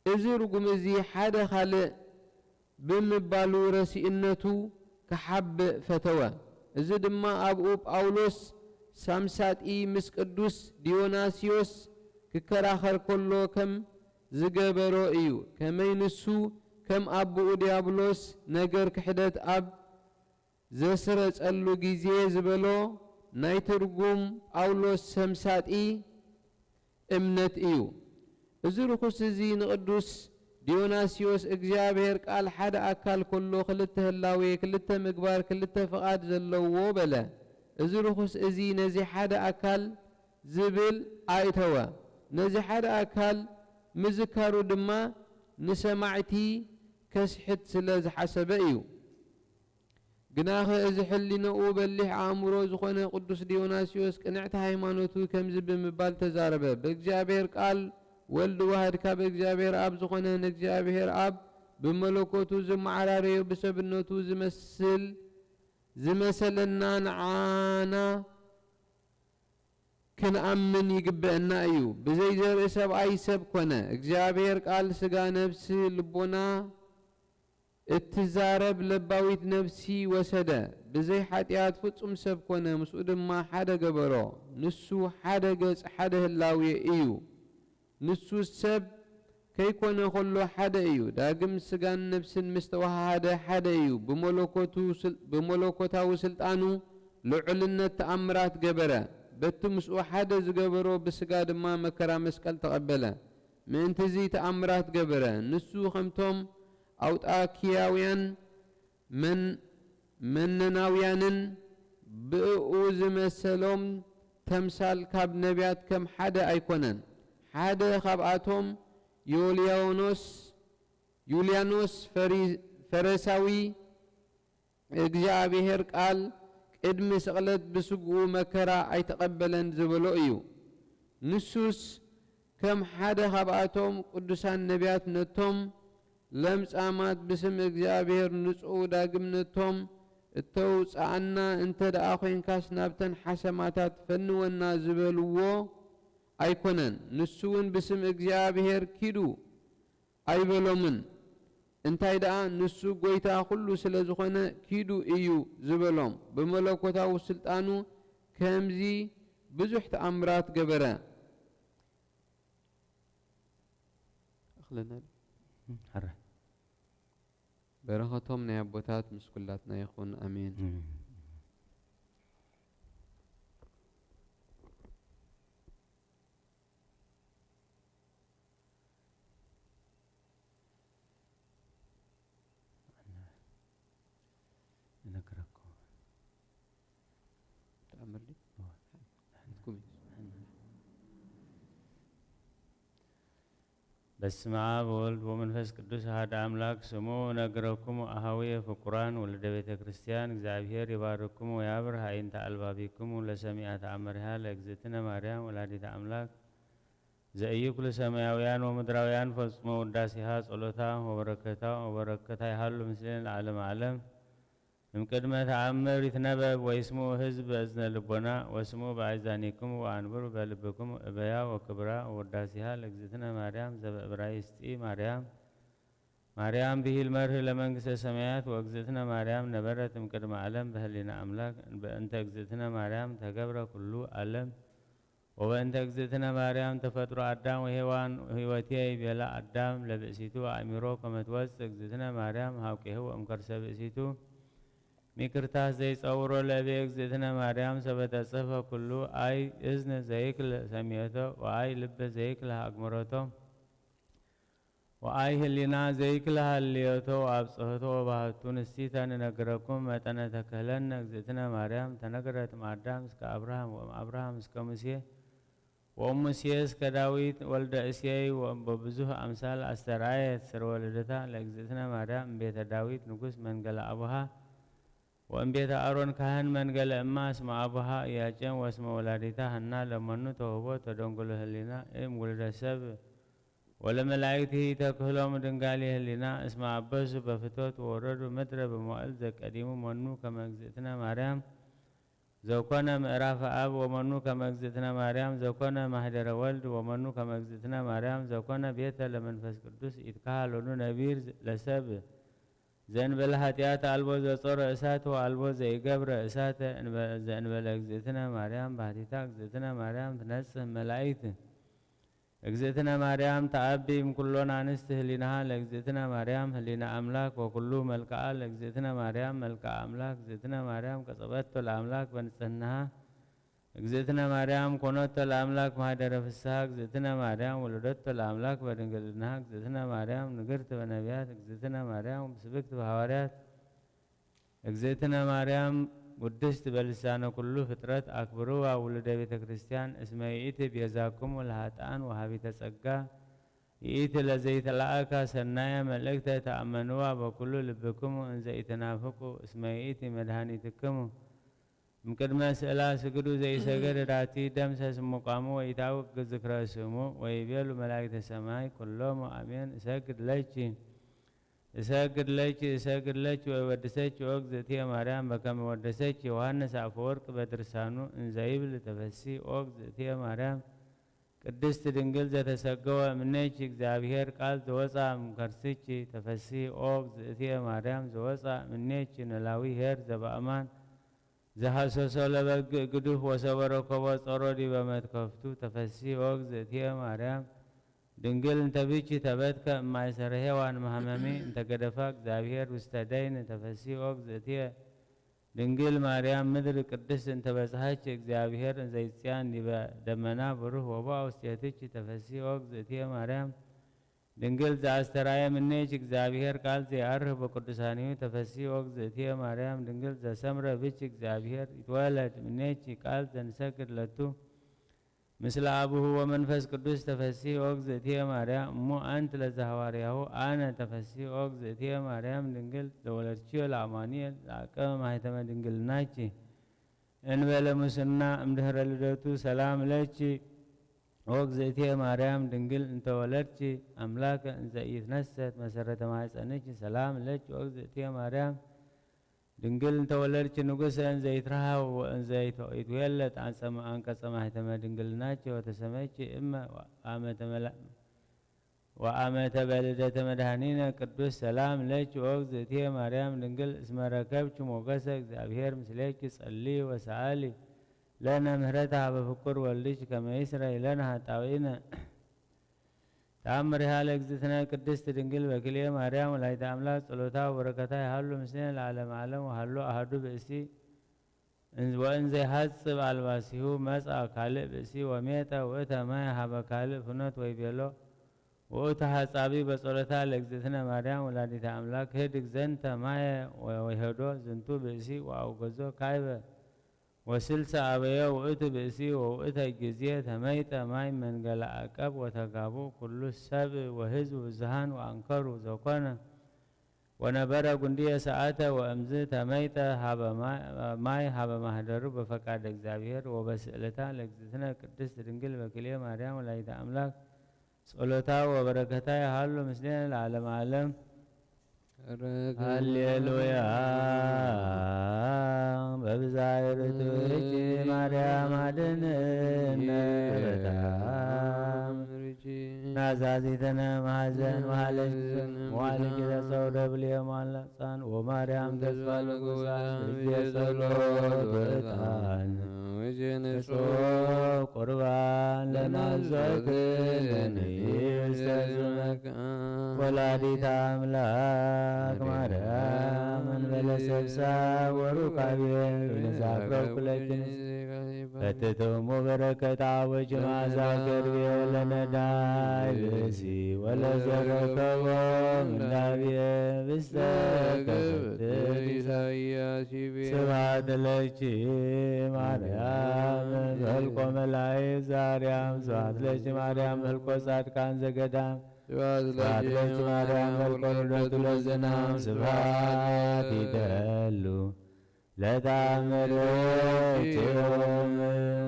እዚ ርጉም እዚ ሓደ ካልእ ብምባሉ ረሲእነቱ ክሓብእ ፈተወ እዚ ድማ ኣብኡ ጳውሎስ ሳምሳጢ ምስ ቅዱስ ዲዮናስዮስ ክከራኸር ከሎ ከም ዝገበሮ እዩ ከመይ ንሱ ከም ኣቦኡ ዲያብሎስ ነገር ክሕደት ኣብ ዘስረጸሉ ጊዜ ዝበሎ ናይ ትርጉም ጳውሎስ ሰምሳጢ እምነት እዩ እዚ ርኩስ እዚ ንቅዱስ ዲዮናስዮስ እግዚአብሔር ቃል ሓደ ኣካል ከሎ ክልተ ህላዌ ክልተ ምግባር ክልተ ፍቓድ ዘለዎ በለ እዚ ርኩስ እዚ ነዚ ሓደ ኣካል ዝብል ኣይተወ ነዚ ሓደ ኣካል ምዝካሩ ድማ ንሰማዕቲ ከስሕት ስለ ዝሓሰበ እዩ ግናኸ እዚ ሕሊነኡ በሊሕ ኣእምሮ ዝኾነ ቅዱስ ዲዮናስዮስ ቅንዕቲ ሃይማኖቱ ከምዚ ብምባል ተዛረበ በእግዚአብሔር ቃል ወልድ ዋህድካ በእግዚአብሔር ኣብ ዝኾነ ንእግዚአብሔር ኣብ ብመለኮቱ ዝመዓራረዮ ብሰብነቱ ዝመሰለና ንዓና ክንኣምን ይግብአና እዩ ብዘይ ዘርኢ ሰብኣይ ሰብ ኮነ እግዚአብሔር ቃል ስጋ ነፍሲ ልቦና እትዛረብ ለባዊት ነፍሲ ወሰደ ብዘይ ሓጢአት ፍጹም ሰብ ኮነ ምስኡ ድማ ሓደ ገበሮ ንሱ ሓደ ገጽ ሓደ ህላዌ እዩ ንሱ ሰብ ከይኮነ ከሎ ሓደ እዩ ዳግም ስጋን ነፍስን ምስ ተዋሃደ ሓደ እዩ ብመለኮታዊ ስልጣኑ ልዑልነት ተኣምራት ገበረ በቲ ምስኡ ሓደ ዝገበሮ ብስጋ ድማ መከራ መስቀል ተቐበለ ምእንቲ እዚ ተኣምራት ገበረ ንሱ ከምቶም ኣውጣኪያውያን መነናውያንን ብእኡ ዝመሰሎም ተምሳል ካብ ነቢያት ከም ሓደ ኣይኮነን ሓደ ካብኣቶም ዩልያኖስ ፈረሳዊ እግዚአብሔር ቃል ቅድሚ ስቕለት ብስግኡ መከራ ኣይተቐበለን ዝበሎ እዩ ንሱስ ከም ሓደ ካብኣቶም ቅዱሳን ነቢያት ነቶም ለምጻማት ብስም እግዚአብሔር ንጹኡ ዳግም ነቶም እተውፅኣና እንተ ደኣ ኮንካስ ናብተን ሓሰማታት ፈንወና ዝበልዎ ኣይኮነን ንሱውን ብስም እግዚአብሔር ኪዱ ኣይበሎምን እንታይ ደኣ ንሱ ጎይታ ኩሉ ስለ ዝኾነ ኪዱ እዩ ዝበሎም ብመለኮታዊ ስልጣኑ ከምዚ ብዙሕ ተኣምራት ገበረ በረኸቶም ናይ ኣቦታት ምስ ኩላትና ይኹን ኣሜን
በስመ አብ ወወልድ ወመንፈስ ቅዱስ አሐዱ አምላክ ስሙ ነገረኩሙ አኀውየ ፍቁራን ወልደ ቤተ ክርስቲያን እግዚአብሔር ይባርክሙ ወያብር ሀይንተ አልባቢክሙ ለሰሚዐ ተአምሪሃ ለእግዝእትነ ማርያም ወላዲተ አምላክ ዘእይኩሉ ሰማያውያን ወምድራውያን ፈጽሞ ውዳሴሃ ጸሎታ ወበረከታ ይሃሉ ምስሌን ለዓለመ ዓለም እምቅድመ ተአምር ይትነበብ ወይስሙ ህዝብ በእዝነ ልቦና ወስሙ በአይዛኒክሙ ወአንብሩ በልብክሙ እበያ ወክብራ ወውዳሴሃ ለእግዝእትነ ማርያም ዘበዕብራይስጢ ማርያም ብሂል መርህ ለመንግሥተ ሰማያት ወእግዝእትነ ማርያም ነበረት እምቅድመ ዓለም በህሊና አምላክ በእንተ እግዝእትነ ማርያም ተገብረ ኩሉ ዓለም ወበእንተ እግዝእትነ ማርያም ተፈጥሮ አዳም ወሔዋን ህይወቴ ይቤላ አዳም ለብእሲቱ አእሚሮ ከመትወፅእ እግዝእትነ ማርያም ሀብቄሁ እምከርሰ ብእሲቱ ሚክርታስ ዘይጸውሮ ለቤ እግዝእትነ ማርያም ሰበተጽሕፈ ኩሉ አይ እዝነ ዘይክል ሰሚዕቶ ወአይ ልበ ዘይክል አግምሮቶ ወአይ ህሊና ዘይክል ሃልዮቶ አብጽሕቶ ወባህቱ ንስቲተ ንነግረኩም መጠነ ተክህለነ እግዝእትነ ማርያም ተነገረት እምአዳም እስከ አብርሃም ወእምአብርሃም እስከ ሙሴ ወሙሴ እስከ ዳዊት ወልደ እሴይ በብዙሕ አምሳል አስተርአየት ስርወ ልደታ ለእግዝእትነ ማርያም እምቤተ ዳዊት ንጉሥ መንገለ አቡሃ ወእምቤተ አሮን ካህን መንገለ እማ እስመ አቡሃ ኢያቄም ወስመ ወላዲታ ሐና ለመኑ ተውህቦ ተደንጉሎ ህሊና እም ውልደ ሰብ ولملائكته تكهلهم دنقالي هلنا اسمع عباسو بفتوت ووردوا مدرة بموال قديمو منو كما اجزئتنا مريم زوكونا مئراف أب ومنو كما اجزئتنا مريم زوكونا مهدر ولد ومنو كما اجزئتنا مريم زوكونا بيتا لمنفس قدوس إتكالونو نبير لسب زين بالهاتيات ألبو زي صور إسات وألبو زي قبر إسات زين بالاجزئتنا مريم بهاتيتا اجزئتنا مريم تنسه ملائكته اجزئتنا مريم تعبي من كلنا عنسته لنها لاجزئتنا مريم لنا أملاك وكله ملكاء لاجزئتنا مريم ملكاء أملاك اجزئتنا مريم كسبت الأملاك بنستنها اجزئتنا مريم كونت الأملاك مهدر في الساق اجزئتنا مريم ولدت الأملاك بدنقلنها اجزئتنا مريم نقرت بنبيات اجزئتنا مريم سبكت بحواريات اجزئتنا مريم قدست بلسانه كله فطرت أكبروا ولد بيت كريستيان اسمه إيتي بيزاكم والهاتان وهابي تسقى إيتي لزيت الأكا سنايا ملكتا تأمنوا بكل لبكم إن زي تنافقوا اسمه إيتي مدهانيتكم ممكن ما سألا سجدوا زي سجد راتي دمسس مقامو ويتاوك ذكرى سمو ويبيلوا ملائكة السماء كلهم آمين سجد ليتي ساقد لك وودسك وقزتي مريم بكم ودسك وهنس عفورك بدرسانو انزايب لتفسي وقزتي مريم قدست دنقل تسقوا منيك اكزابير قال زوصا مكرسيك تفسي وقزتي مريم زوصا منيك نلاوي هير زبا امان زحاسوسو لبق قدوه وصبرو كوات أرودي بمتكفتو تفسي وقزتي مريم دنقل انت بيجي تبتك ما يسره وان مهممي انت قدفاك زابير واستدين تفسي اوك زيتيه دنقل مريم مدر قدس انت بسهاك زابير زي سيان دي دمنا بروح وبا وستيتك تفسي اوك زيتيه مريم دنقل زاسترايا منيك زابير قال زي عرف بقدسانيو تفسي اوك زيتيه مريم دنقل زا سمرة بيجي زابير اتولد منيك قال زنسكر لتو مثل أبوه ومنفس قدوس تفسي أوكزتي مريم مو أنت لزهواريهو أنا تفسي أوكزتي مريم دنقل دولرشيو العمانية لأكا ما هيتما دنقل ناچي إن بلا مسنا امدهر لدوتو سلام لچي أوكزتي مريم دنقل انت ولرشي أملاك انزا يتنسد مسرة ما يسأنيشي سلام لچي أوكزتي مريم دنقل انت ولرش نقص ان زيترها وان زيت يتولد عن سما انك سماحت ما دنقلناك وتسميك اما وامت بلدة مدهنينا قدوس سلام لك وقزتي مريم دنقل اسم ركبك موقسك زابير مثليك صلي وسعالي لنا مهرتها بفكر والديش كما يسرى لنا هتاوينا تأمرها لأجزتنا قدست دنقل وكلية مريم ولاي تأملاك صلوتها وبركتها هلو مسنين العالم عالم وهلو أهدو بأسي وإن زي حدث بالباسيهو مسعى كالب بأسي وميتا وإتا ما يحب كالب فنوت ويبيلو وإتا حصابي بصلوتها لأجزتنا مريم ولاي تأملاك هدك زنتا ماي ويهدو زنتو بأسي وأوغزو كايبه وسلسة أبيا وإتا بأسي وإتا جزية هميتا ماي من قلع أكاب وتقابو كل السبع وهزو وزهان وأنكرو زوكونا ونبرا قندية ساعتا وأمزت هميتا هابا ماي هابا مهدرو بفقاد اكزابير وبسئلتا لكزتنا قدست دنقل وكلية مريم ولا يتأملاك صلوتا وبركتا يحلو مسلين العالم عالم هللويا ببزاير توجي مريم عدننا بتام نازازيتنا مهزن وعالج تصور بليم اللسان ومريم تسفل قوان بيسلوت بتان وجنسو قربان لنا زكرن يستزمك ولادي تاملاك مريم من بلسبسا ورقابي ونزاقرب كلجنس فتتم بركة عوج مع زاكر لنا داي بسي ولا زرقوا من دابي بستكفت سبعة لجي مريم هلقو ملاي زاريام سبعة لجي مريم هلقو صادقان زقدام سبعة لجي مريم هلقو ردو لزنام سبعة يدلو لا تعمرك يوم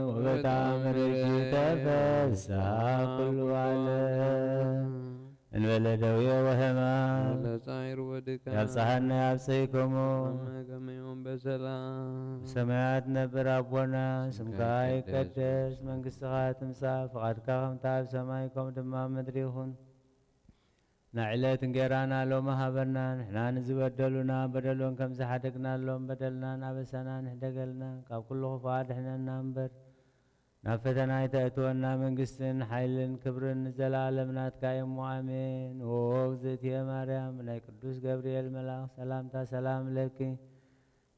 وبتعمرك تفسح كل عالم እንበለ ደዌ ወሕማም
ለጻዕር ወድካም
ያብጽሐነ ያብጽሕክሙ
ከመ ዮም በሰላም
በሰማያት ነብር አቦና ስምካ ይቀደስ መንግሥትኻ ትምጻእ ፈቃድካ ከምታ ኣብ ሰማይ ከምኡ ድማ ምድሪ ይኹን ናዕለት እንጌራና ሎሚ ሃበና ንሕና ንዝበደሉና በደሎን ከም ዝሓደግናሎም በደልናን ኣበሳና ንሕደገልና ካብ ኩሉ ክፉእ ኣድሕነና እምበር ናብ ፈተና ይተእትወና መንግስትን ሓይልን ክብርን ንዘለኣለም ናትካ እሞ ኣሜን። ኦ እግዝእትየ ማርያም ናይ ቅዱስ ገብርኤል መልኣክ ሰላምታ ሰላም ለኪ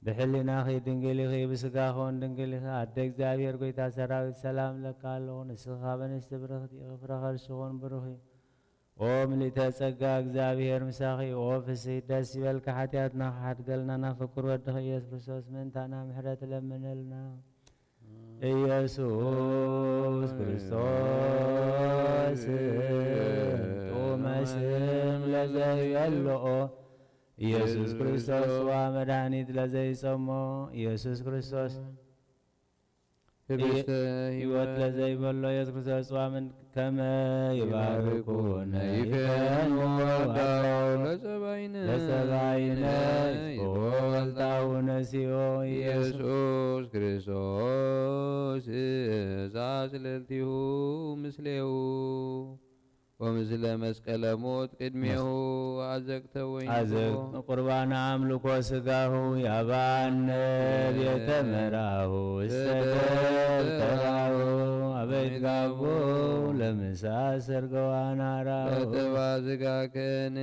ብሕሊናኺ ድንግል ኢኺ ብስጋኹን ድንግል ኢኺ ኣደ እግዚኣብሔር ጎይታ ሰራዊት ሰላም ለካ ኣለኹ ንስኻ በንስቲ ብርኽቲ ፍረ ከርስኹን ብሩኽ እዩ ኦ ምልእተ ጸጋ እግዚአብሔር ምሳኺ ኦ ፍስሕት ደስ ይበልካ ሓጢአትና ሓድገልና ናፍቁር ወድኺ ኢየሱስ ክርስቶስ ምንታና ምሕረት ለምንልና ኢየሱስ ክርስቶስ ጡመ ስም ለዘይበልዖ ኢየሱስ ክርስቶስ ዋ መድኃኒት ለዘይጸሞ ኢየሱስ ክርስቶስ ሕይወት ለዘይበሎ ኢየሱስ ክርስቶስ ዋምን ከመ ይባርኩነ ይፈኑ ወዳው ለሰባይነ ይቦልታውነ ሲዮ ኢየሱስ ክርስቶስ ዛዝለልቲሁ ምስሌው ወምስለ መስቀለ ሞት ቅድሜሁ አዘቅተ ወይኑ ቁርባነ አምልኮ ስጋሁ ያባነ ቤተ መራሁ እስተተልተራሁ አበይትጋቦ ለምሳ ሰርገዋን አራሁ ለጥባ ዝጋከን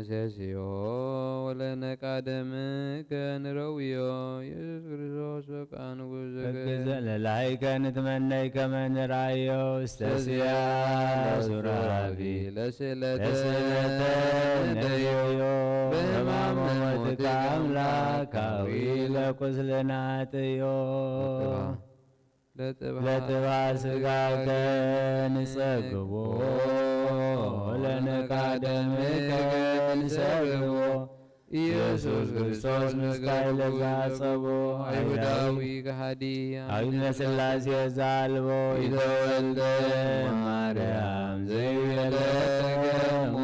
ሴስዮ ወለነቃደም ከንረውዮ ኢየሱስ ክርስቶስ በቃንጉ ዘገለላይከ ንትመነይ ከመ ንርአዮ እስተስያ ሱራፊ ለስእለተ ደዮዮ በሕማሞትከ አምላካዊ ለቁስልናትዮ ለጥባ ስጋከ ንጸግቦ ለነቃደምከ ንሰግቦ ኢየሱስ ክርስቶስ ምስካይ ለዛጸቦ አይሁዳዊ ከሃዲ አብነ ሥላሴ ዛልቦ ይተወልደ ማርያም ዘይቤለገሞ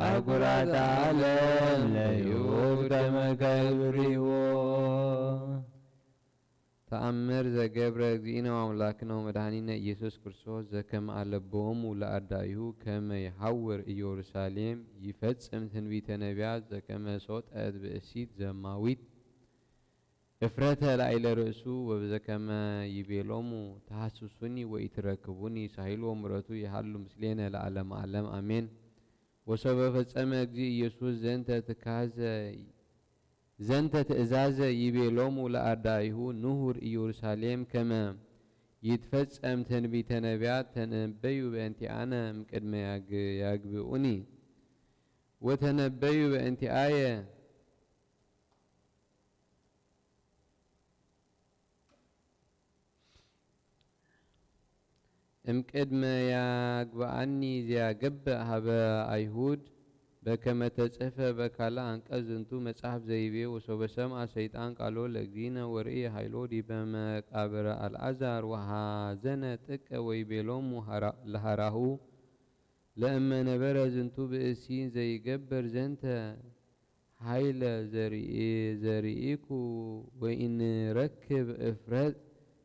አህጉራት ዓለም ለይሁድ ከመ ከብሪዎ ተአምር ዘገብረ እግዚእነ ወአምላክነ ወመድኃኒነ ኢየሱስ ክርስቶስ ዘከመ አለብዎሙ ለአርዳኢሁ ከመ ይሐውር ኢየሩሳሌም ይፈጽም ትንቢተ ነቢያት ዘከመ ሶጠት ብእሲት ዘማዊት እፍረተ ላዕለ ርእሱ ወበዘከመ ይቤሎሙ ተሐስሱኒ ወኢትረክቡኒ ሳሂልዎ ምሕረቱ ይሃሉ ምስሌነ ለዓለመ ዓለም አሜን። ወሶበ ፈጸመ እግዚእ ኢየሱስ ዘንተ ትእዛዘ ይቤሎሙ ለአርዳኢሁ ንሁር ኢየሩሳሌም ከመ ይትፈጸም ትንቢተ ነቢያት ተነበዩ በእንቲአነ እምቅድመ ያግብኡኒ ወተነበዩ በእንቲአየ እምቅድመ ያግብአኒ ዘያገብእ ሀበ አይሁድ በከመ ተጽሕፈ በካልእ አንቀጽ ዝንቱ መጽሐፍ ዘይቤ ወሶበ ሰምዐ ሰይጣን ቃሎ ለእግዚእነ ወርእየ ኃይሎ ዲበ መቃብረ አልዓዛር ወሐዘነ ጥቀ ወይቤሎሙ ለሃራሁ ለእመ ነበረ ዝንቱ ብእሲ ዘይገብር ዘንተ ኃይለ ዘርኢኩ ወኢንረክብ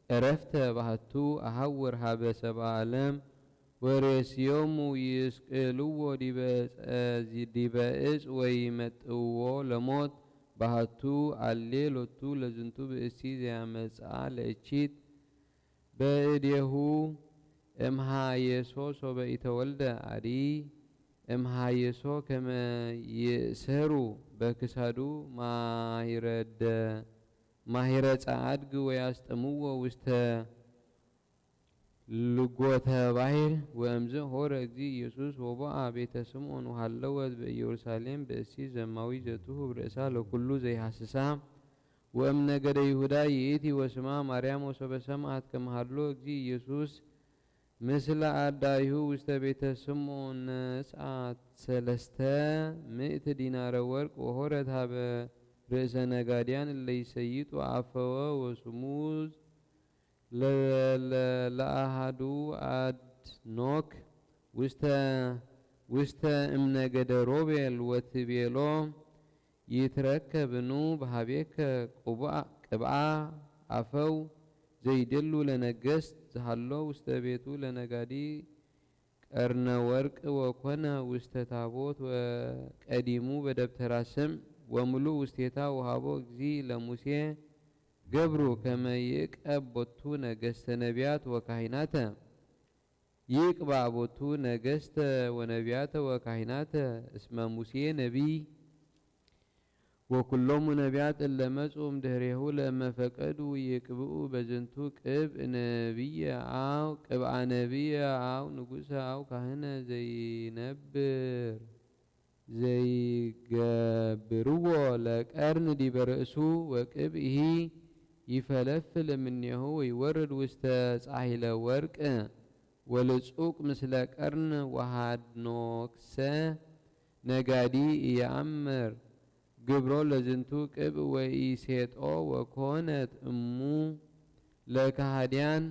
ዕረፍተ ባህቱ አሐውር ሀበ ሰብአ ዓለም ወሬስዮሙ ይስቅልዎ ዲበ ዕፅ ወይመጥውዎ ለሞት ባህቱ አሌ ሎቱ ለዝንቱ ብእሲ ዘያመጽአ ለእቺት በእዴሁ እምሃየሶ ሶበ ኢተወልደ አዲ እምሃየሶ ከመ ይእሰሩ በክሳዱ ማሂረ ጸዓድግ ወያስጠምዎ ውስተ ልጎተ ባሕር ወእምዝ ሆረ እግዚእ ኢየሱስ ወቦአ ቤተ ስምዖን ወሃለወት በኢየሩሳሌም ብእሲ ዘማዊ ዘትሁብ ርእሳ ለኩሉ ዘይሐስሳ ወእም ነገደ ይሁዳ ይእቲ ወስማ ማርያም ወሶበ ሰምዐት ከመ ሀሎ እግዚእ ኢየሱስ ምስለ አርዳኢሁ ውስተ ቤተ ስምዖን ነስአት 300 ዲናረ ወርቅ ወሆረት ሀበ ርእሰ ነጋድያን እለ ይሰይጡ አፈወ ወስሙዝ ለአሃዱ አድኖክ ውስተ
ውስተ እምነገደ ሮቤል ወትቤሎ ይትረከብኑ በሃቤከ ቅብአ አፈው ዘይደሉ ለነገስት ዝሃሎ ውስተ ቤቱ ለነጋዲ ቀርነ ወርቅ ወኮነ ውስተ ታቦት ወቀዲሙ በደብተራ ስም ወምሉ ውስቴታ ወሃቦ እግዚ ለሙሴ ገብሩ ከመ ይቅብ ቦቱ ነገስተ ነቢያት ወካህናተ ይቅባ ቦቱ ነገስተ ወነቢያተ ወካህናተ እስመ ሙሴ ነቢይ ወኩሎሙ ነቢያት እለመጹም ድህሬሁ ለመፈቀዱ ይቅብኡ በዝንቱ ቅብ ነቢየ አው ቅብአ ነቢየ አው ንጉሰ አው ካህነ ዘይገብርዎ ለቀርን ዲበ ርእሱ ወቅብኢሂ ይፈለፍል እምኔሁ ወይወርድ ውስተ ጻሂለ ወርቅ ወልጹቅ ምስለ ቀርን ወሃድኖክሰ ነጋዲ ኢየአምር ግብሮ ለዝንቱ ቅብ ወኢሴጦ ወኮነት እሙ ለካህዲያን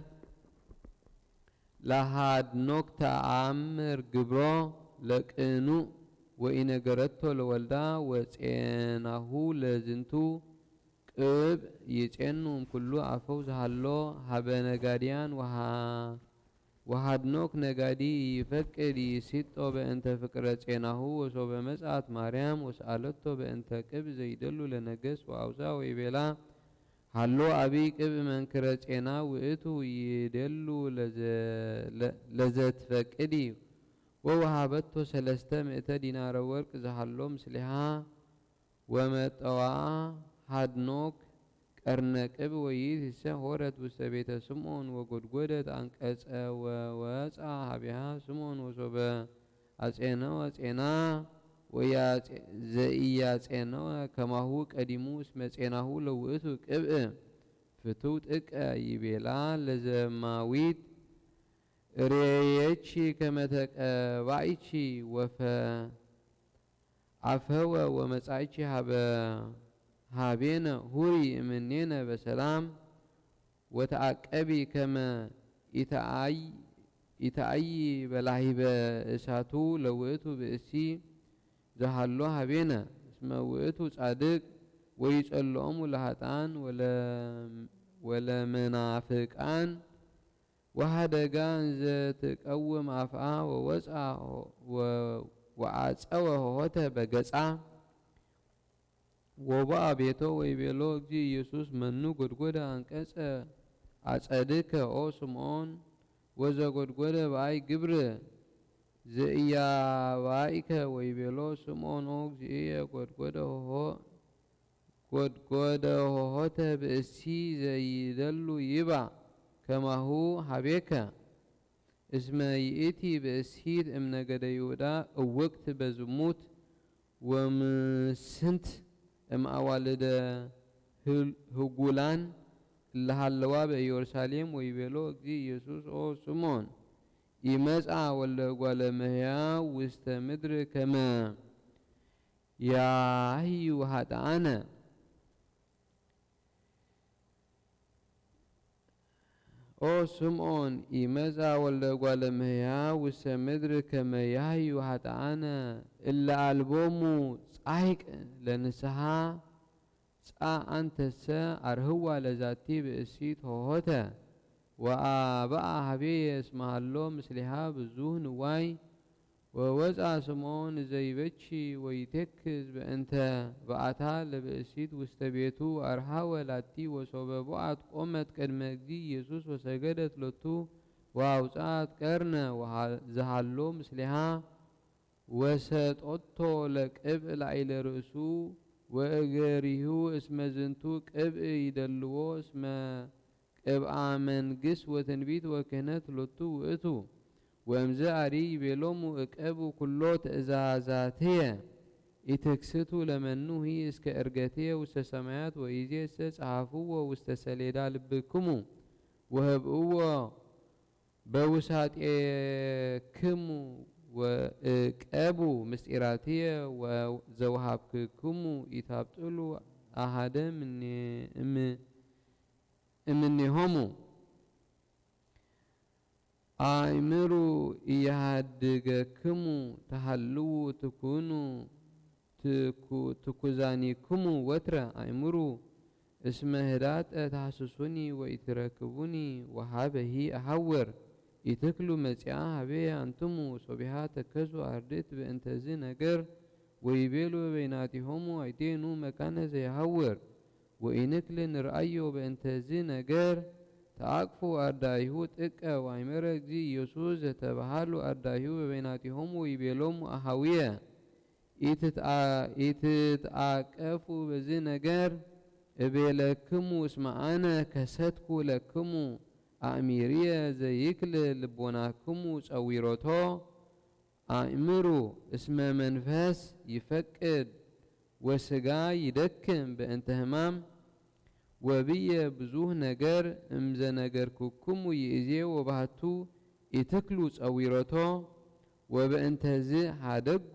ለሃድኖክ ተአምር ግብሮ ለቅኑ ወኢነገረቶ ለወልዳ ወፄናሁ ለዝንቱ ቅብ ይፄኑም ኩሉ አፈው ዝሃሎ ሀበ ነጋዲያን ወሃድኖክ ነጋዲ ይፈቅድ ይሲጦ በእንተ ፍቅረ ፄናሁ ወሶበ መጽአት ማርያም ወሰአለቶ በእንተ ቅብ ዘይደሉ ለነገስ ወአውዛ ወይቤላ ሃሎ አብይ ቅብ መንክረ ፄና ውእቱ ይደሉ ለዘትፈቅዲ ወወሃበቶ 300 ዲናረ ወርቅ ዝሃሎ ምስሊሃ ወመጠዋ ሃድኖክ ቀርነ ቅብ ወይእቲ ሆረት ውስተ ቤተ ስምዖን ወጎድጎደት አንቀጸ ወወፃ ሀቢሃ ስምዖን ወሶበ አፄነወ ፄና ዘኢያፄነወ ከማሁ ቀዲሙ እስመ ፄናሁ ለውእቱ ቅብእ ፍትው ጥቀ ይቤላ ለዘማዊት ሬየቺ ከመተቀባይቺ ወፈ አፈወ ወመጻይቺ ሃቤነ ሁሪ እምኔነ በሰላም ወተአቀቢ ከመ ኢተአይ በላሂበ እሳቱ ለውእቱ ብእሲ ዘሃሎ ሃቤነ እስመ ውእቱ ጻድቅ ወይጸልኦሙ ለሃጣን ወለመናፍቃን ወሃደጋ እንዘ ትቀውም አፍአ ወወፃ ወአፀወ ሆሆተ በገጻ ወባአ ቤቶ ወይቤሎ እግዚ ኢየሱስ መኑ ጎድጎደ አንቀጸ አጸድከ ኦ ስምዖን ወዘጎድጎደ በአይ ግብር ዘኢያባኢከ ወይቤሎ ስምዖን ኦ እግዚእየ ጎድጎደ ሆሆተ ብእሲ ዘይደሉ ይባ ከማሁ ሀቤከ እስመ ይእቲ ብእሲት እምነገደ ይሁዳ እውቅት በዝሙት ወምስንት እምአዋልደ ህጉላን እለሃለዋ በኢየሩሳሌም ወይቤሎ እግዚ ኢየሱስ ኦ ስምዖን ይመጻ ወልደ እጓለ እመሕያው ውስተ ምድር ከመ ያህዩ ኃጥአነ ኦ ስምዖን ይመጻ ወልደ እጓለ እመሕያው ውስተ ምድር ከመ ያህዩ ኃጥአነ እለ አልቦሙ ጻይቅ ለንስሐ ጻ አንተሰ አርህዋ ለዛቲ ብእሲት ሆሆተ ወአበአ ሀቤየ እስመ ሃሎ ምስሊሃ ብዙኅ ንዋይ ወወፃ ስምዖን ዘይበቺ ወይቴክዝ በእንተ በአታ ለብእሲት ውስተ ቤቱ አርሃወ ላቲ ወሶበ ቦአት ቆመት ቅድመ እግዚ ኢየሱስ ወሰገደት ሎቱ ወአውፃት ቀርነ ዘሃሎ ምስሊሃ ወሰጦቶ ለቅብእ ላዕለ ርእሱ ወእገሪሁ እስመ ዝንቱ ቅብእ ይደልዎ እስመ ቅብአ መንግሥት ወትንቢት ወክህነት ሎቱ ውእቱ ወእምዝ አሪ ይቤሎሙ እቀቡ ኩሎ ትእዛዛትየ ኢትክስቱ ለመኑሂ እስከ እርገትየ ውስተ ሰማያት ወኢዜሰ ጸሐፍዎ ውስተ ሰሌዳ ልብክሙ ወህብእዎ በውሳጤክሙ ወእቀቡ ምስጢራትየ ዘወሃብክሙ ኢታብጥሉ አሃደ እምኔሆሙ አእምሩ እያሃድገክሙ ተሃልዉ ትኩኑ ትኩዛኒክሙ ወትረ አእምሩ እስመ ህዳጠ ተሐስሱኒ ወኢትረክቡኒ ወሃበሂ አሐወር ኢትክሉ መጺአ ሀቤየ አንትሙ ሶቢሃ ተከዙ አርድእት በእንተዝ ነገር ወይቤሉ በበይናቲሆሙ አይቴኑ መካነ ዘየሐወር ወኢንክል ንርአዮ በእንተዝ ነገር ተአቅፉ አርዳኢሁ ጥቀ ወአእመረ እግዚእ ኢየሱስ ዘተባሃሉ አርዳኢሁ በበይናቲሆሙ ወይቤሎሙ አሃዊየ ኢትትአቀፉ በዝ ነገር እቤለክሙ እስመ አነ ከሰትኩ ለክሙ አእሚርየ ዘይክል ልቦናክሙ ጸዊሮቶ አእምሩ እስመ መንፈስ ይፈቅድ ወስጋ ይደክም በእንተ ሕማም ወብየ ብዙህ ነገር እምዘ ነገርኩክሙ ይእዜ ወባህቱ ኢትክሉ ጸዊሮቶ ወበእንተዝ ሃደጉ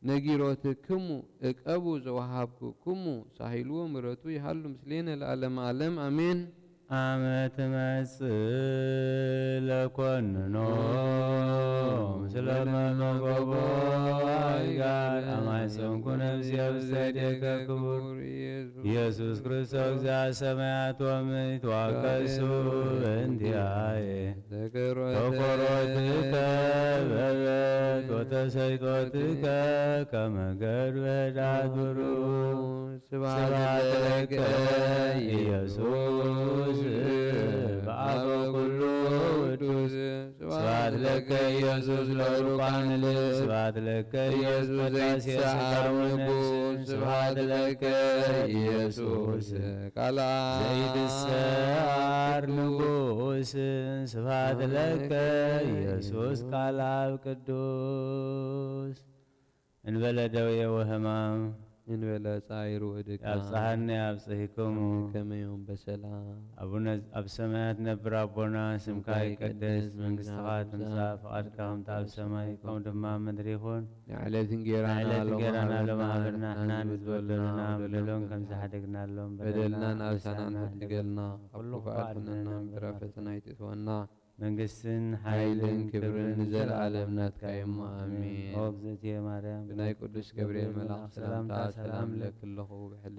ነጊሮትክሙ እቀቡ ዘወሃብክሙ ሳሂሉ ምረቱ ይሃሉ ምስሌነ ለዓለመ ዓለም አሜን።
አመ ትመጽእ ለኮንኖ ምስለ መጎጎ አይጋር አማይፀንኩ ነፍሴ ውስተ እዴከ ክቡር ኢየሱስ ክርስቶስ ዘሰማያት ወምድር ተዋቀሱ እንቲአየ ተኰሮትከ በበት ወተሰይጦትከ ከመ ገድፈ ኅዳት ብሩር ስብሐት ለከ ኢየሱስ በአበ ኩሉ ቅዱስ ስብሐት ለከ ኢየሱስ ለሩቃን ልብ ስብሐት ለከ ኢየሱስ ቅዳሴ ሥጋ ወነፍስ ስብሐት ለከ ኢየሱስ ቃላ ዘይትሰዓር ንጉሥ ስብሐት ለከ ኢየሱስ ቃለ አብ ቅዱስ እንበለ ደዌ ወሕማም
እንበለ ጻዕር ወድካም
ያብጽሐነ ያብጽሕክሙ
ከመ ዮም በሰላም
አቡነ አበሰማያት ነብር አቦና ስምከ ይቀደስ መንግሥትከ ትምጻእ ፈቃድከ በከመ በሰማይ ከመ ድማ በምድር ይኩን
የዕለት እንጀራና
ለማህበርና ንሕና ንዝበለና በደሎን ከመ ዘሓደግናሎም
በደልናን አብሳናን ትገልና ኩሉ ፈቃድና እምብረ ፈተና ይትወና መንግስትን ኃይልን ክብርን ዘለዓለም ናትካ እሞ አሜን።
ኦ እግዝእትየ ማርያም
ብናይ ቅዱስ ገብርኤል መልአክ ሰላምታ ሰላም ለክለኹ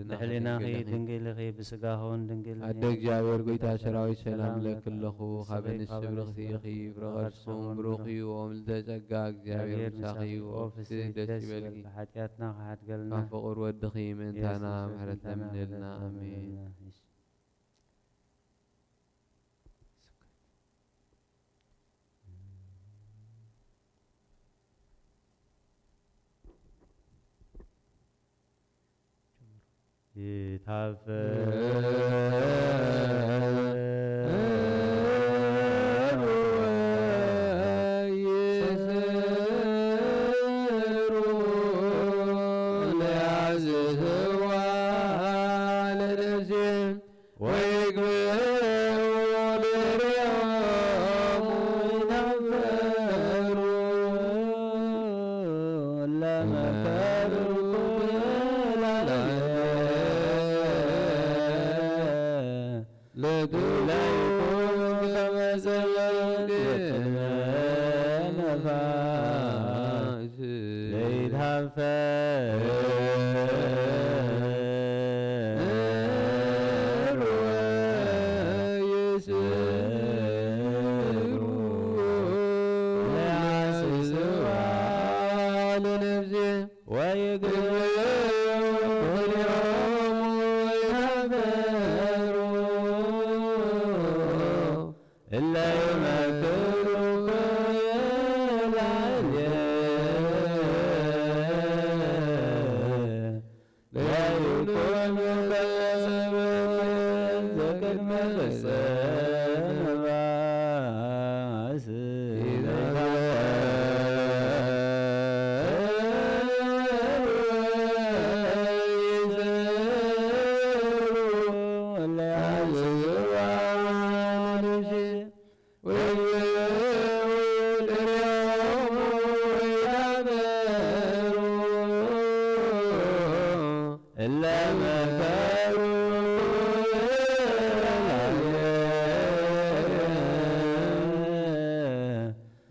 ብሕሊናኺ ድንግልኺ ብስጋኹን ድንግል
አደ እግዚአብሔር ጎይታ ሰራዊት ሰላም ለክለኹ ካብ ንስብ ርኽቲኺ ብረኸርስኹም ብሩኽ እዩ ኦ ምልዕተ ጸጋ እግዚአብሔር ምሳኺ እዩ ኦ ፍስሕ ደስ ይበልኪ
ሓጢአትና ከሓትገልና
ካብ ፍቁር ወድኺ ምእንታና ምሕረት ለምንልና አሜን።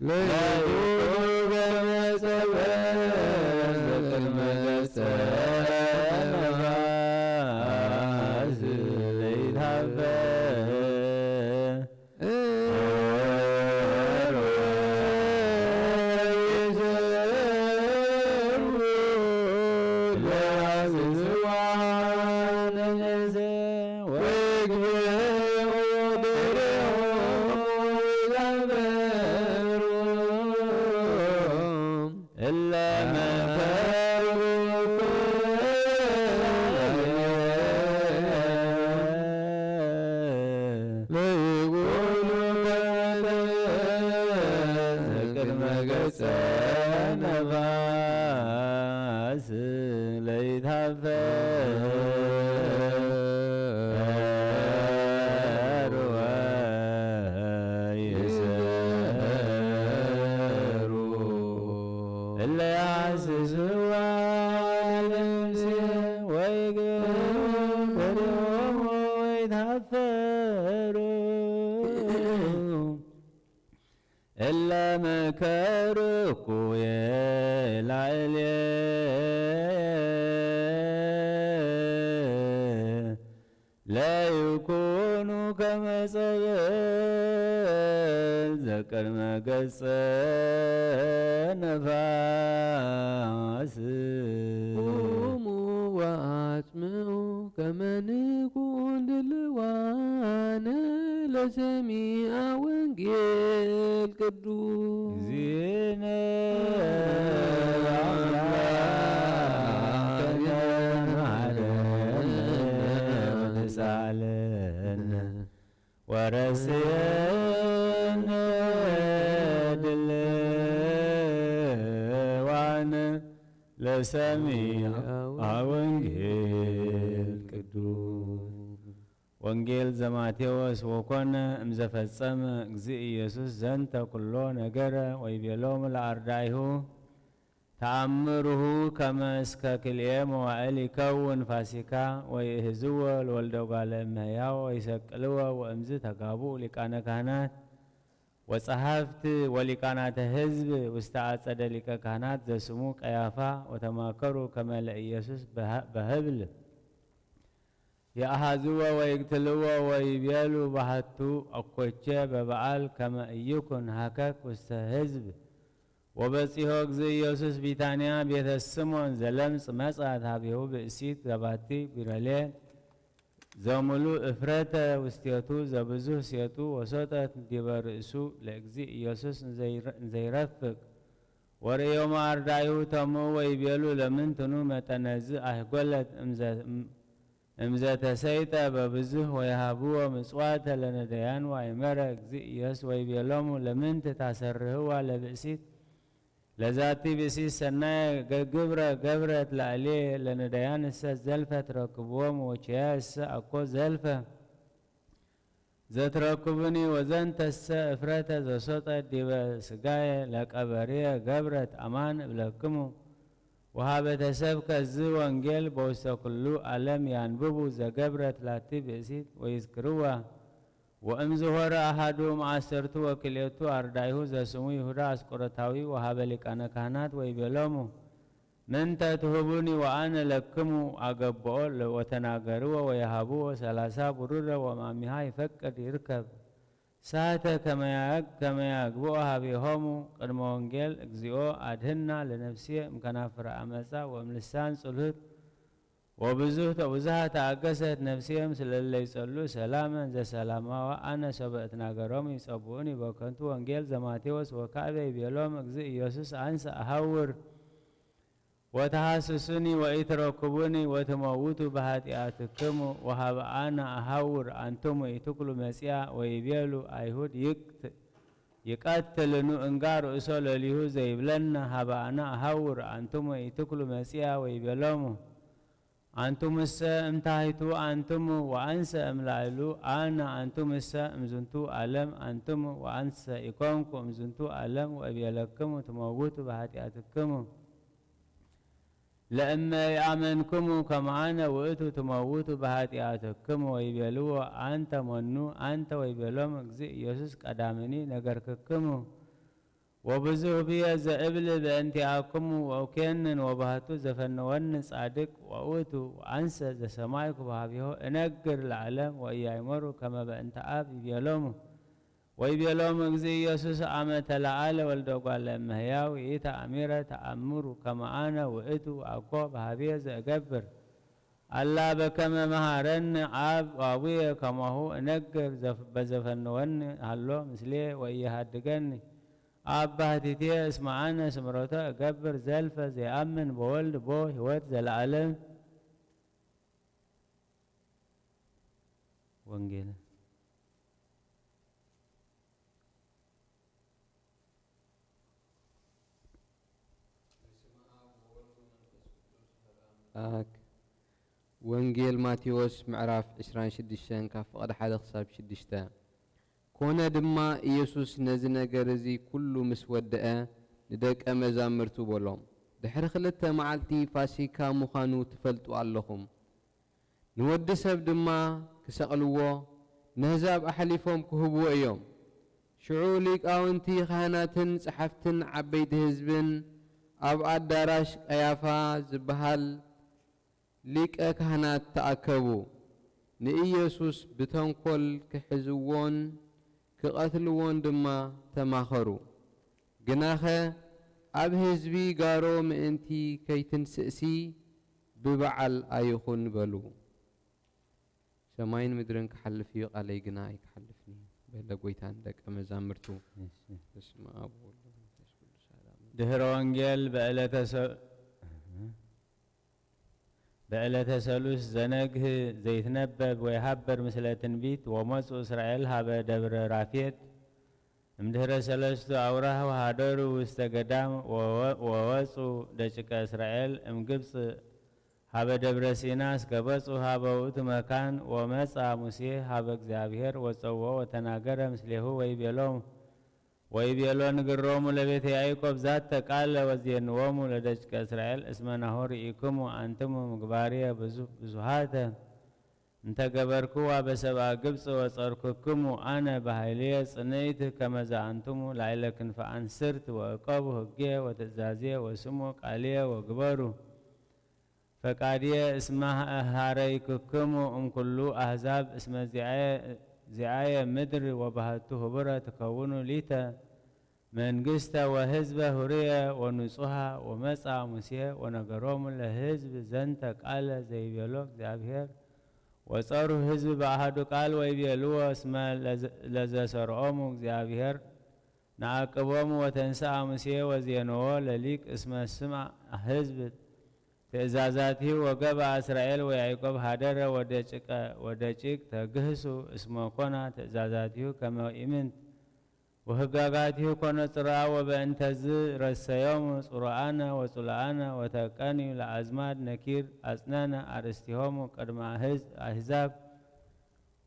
ለይኩን በመጸበል ዘቅድመ ገጸ ነፋስ ለይታፈር ነፋስ ለይታፈር ወይሰሩ እለ ያስስዋ ለነፍሴ ወይግበርዎሙ ወይታፈሩ እለ መከርኩየ ላዕሌየ ለይኩኑ ከመ ጸበል ዘቅድመ ገጸ ነፋስ
ቁሙ ወአጽምዑ ከመ ንኩን ድልዋነ ለሰሚዐ ወንጌል ቅዱስ
እግዚእነ አምላከነ መሐረነ ወተሳለነ ወረስየነ ድልዋነ ለሰሚዐ ወንጌል ቅዱስ ወንጌል ዘማቴዎስ ወኮነ እምዘፈጸመ እግዚእ ኢየሱስ ዘንተ ኩሎ ነገረ ወይቤሎሙ ለአርዳኢሁ ተአምሩሁ ከመ እስከ ክልኤ መዋዕል ይከውን ፋሲካ ወይእህዝዎ ለወልደ እጓለ እመሕያው ወይሰቅልዎ ወእምዝ ተጋብኡ ሊቃነ ካህናት ወጸሐፍት ወሊቃናተ ሕዝብ ውስተ አጸደ ሊቀ ካህናት ዘስሙ ቀያፋ ወተማከሩ ከመ ለኢየሱስ በህብል የአሃዝዎ ወይቅትልዎ ወይቤሉ ባሕቱ አኮቼ በበዓል ከመ ኢይኩን ሀከክ ውስተ ሕዝብ ወበጺሖ እግዚእ ኢየሱስ ቢታንያ ቤተ ስምዖን ዘለምጽ መጽአት ሀቤሁ ብእሲት ዘባቲ ቢረሌ ዘሙሉእ እፍረተ ውስቴቱ ዘብዙሕ ሴቱ ወሰጠት ዲበ ርእሱ ለእግዚእ ኢየሱስ እንዘይረፍቅ ወርእዮሙ አርዳኢሁ ተምኡ ወይቤሉ ለምንትኑ መጠነዝ አይጐለት እምዘተሰይጠ በብዙሕ ወይሃብዎ ምጽዋተ ለነዳያን ወአእመረ እግዚእ ኢየሱስ ወይቤሎሙ ለምንት ታሰርህዋ ለብእሲት ለዛቲ ብእሲት ሰናየ ግብረ ገብረት ላዕሌየ ለነዳያን እሰ ዘልፈ ትረክብዎሙ ወኪያ እሰ አኮ ዘልፈ ዘትረክቡኒ ወዘንተሰ እፍረተ ዘሰጠት ዲበ ሥጋየ ለቀበርየ ገብረት አማን እብለክሙ ወሀበተ ሰብከ ዝ ወንጌል በውስተ ኩሉ ዓለም ያንብቡ ዘገብረት ላቲ ብእሲት ወይዝክርዋ ወእምዝሆረ አሐዱ እምአሰርቱ ወክልኤቱ አርዳኢሁ ዘስሙ ይሁዳ አስቆሮታዊ ወሀበ ሊቃነ ካህናት ወይቤሎሙ ምንተ ትሁቡኒ ወአነ ለክሙ አገብኦ ወተናገርዎ ወየሃብዎ 30 ብሩረ ወማሚሃ ይፈቅድ ይርከብ ሳተ ከመያግብኦ ሀቤሆሙ ቅድመ ወንጌል እግዚኦ አድህና ለነፍስየ እምከናፍረ አመፃ ወእምልሳን ጽልህት ወብዙሕ ተውዝሃ ተአገሰት ነፍስየም ስለለ ይጸሉ ሰላመን ዘሰላማዋ አነ ሰበ እትናገሮሙ ይጸብኡኒ በከንቱ ወንጌል ዘማቴዎስ ወካዕበ ይቤሎም እግዚእ ኢየሱስ አንሰ አሐውር ወተሐስሱኒ ወኢትረክቡኒ ወትመውቱ በኃጢአትክሙ ወሀበ አነ አሐውር አንትሙ ኢትኩሉ መጺአ ወይቤሉ አይሁድ ይቀትልኑ እንጋ ርእሶ ለሊሁ ዘይብለነ ሀበ አነ አሐውር አንትሙ ኢትኩሉ መጺአ ወይቤሎሙ አንቱምሰ እምታሕቱ አንትሙ ወአንሰ እምላዕሉ አነ አንቱምሰ እምዝንቱ ዓለም አንትሙ ወአንሰ ኢኮንኩ እምዝንቱ ዓለም ወእቤለክሙ ትመውቱ በኃጢአትክሙ ለእመ ይአመንክሙ ከመ አነ ውእቱ ትመውቱ በኃጢአትክሙ ወይቤልዎ አንተ መኑ አንተ ወይቤሎሙ እግዚእ ኢየሱስ ቀዳምኒ ነገርክክሙ وبزه بي زئبل بأنتياكم وأكنن وبهتو زفنون صادق وأوتو وأنسى زسمايك بهابيهو انقر العالم وإيامرو كما بأنت آب يبيلومو ويبيلومو اكزي يسوس عامة العالة والدوغال المهياو إيتا أميرة تأمرو كما أنا وإتو أكو بهابيه زأقبر الله بكما مهارن عاب وابيه كما هو انقر بزفنون هلو مثليه وإيهادقني أبهتي اسمعنا سمرته أقبر زلفة زي أمن بولد بو هوت زي العالم وانجيل
وانجيل ماتيوس معراف 26 كاف قد حدا خصاب 6 كونا دما يسوس نزنا جرزي كل مسودة ندك أمزامرتو بولهم دحر خلته معلتي فاسيكا مخانو تفلتوا علىهم نود سب دما كسقلوه نهزاب أحلفهم كهبوا يوم شعولك أونتي خاناتن صحفتن عبيد هزبن أب أدراش أيافا زبهال ليك أكهنات تأكبوا نيسوس بتنقل كحزوون كقتلون دما تماخرو جناخه أب هزبي قارو مئنتي كي تنسئسي ببعل أيخون بلو سماين مدرن كحلفي علي جناي كحلفني بلا قويتان دك أمزامرتو اسم أبو
دهر وانجيل بألة سلوس زنقه زيتنبب ويحبر مثل تنبيت ومصو إسرائيل هابا دبر رافيت مدهر سلستو أوراه وهادرو واستقدام ووصو دشك إسرائيل امقبص هابا دبر سيناس كبصو هابا وط مكان ومسا مسيح هابا اكزابير وصوه وتناقر مثله ويبيلون قرومو لبيت يعيقوب ذات تقال وزينومو لدشك إسرائيل اسمنا هورئيكم وأنتم مقبارية بزهاتا انت قبركوا بسبا قبص وصارككم وأنا بهايلية صنيت كما زعنتم لعلكن فأنسرت وأقابه هقية وتزازية وسمو قالية وقبرو فقادية اسمها هاريككم كلو أحزاب اسم زعاية مدر وبهتو هبرة تكونوا ليتا منقستا وهزبة هرية ونصوها ومسعى مسيح ونقروم لهزب زنتا قال زي بيلوك زي أبهير وصاروا هزب بعهدو قال ويبيلوه اسمه لزا سرعومو زي أبهير نعاقبوم وتنسى مسيح وزينوه لليك اسمه السمع هزب تأزازاته وقبع إسرائيل ويعقوب هادر ودجيك تقهسو اسمه كونا تأزازاته كما إمنت وهقاقاته كونا صراع وبأنتز رسيوم صراعنا وصلاعنا وتقاني لعزمات نكير أسنانا أرستيهم قدم أحزاب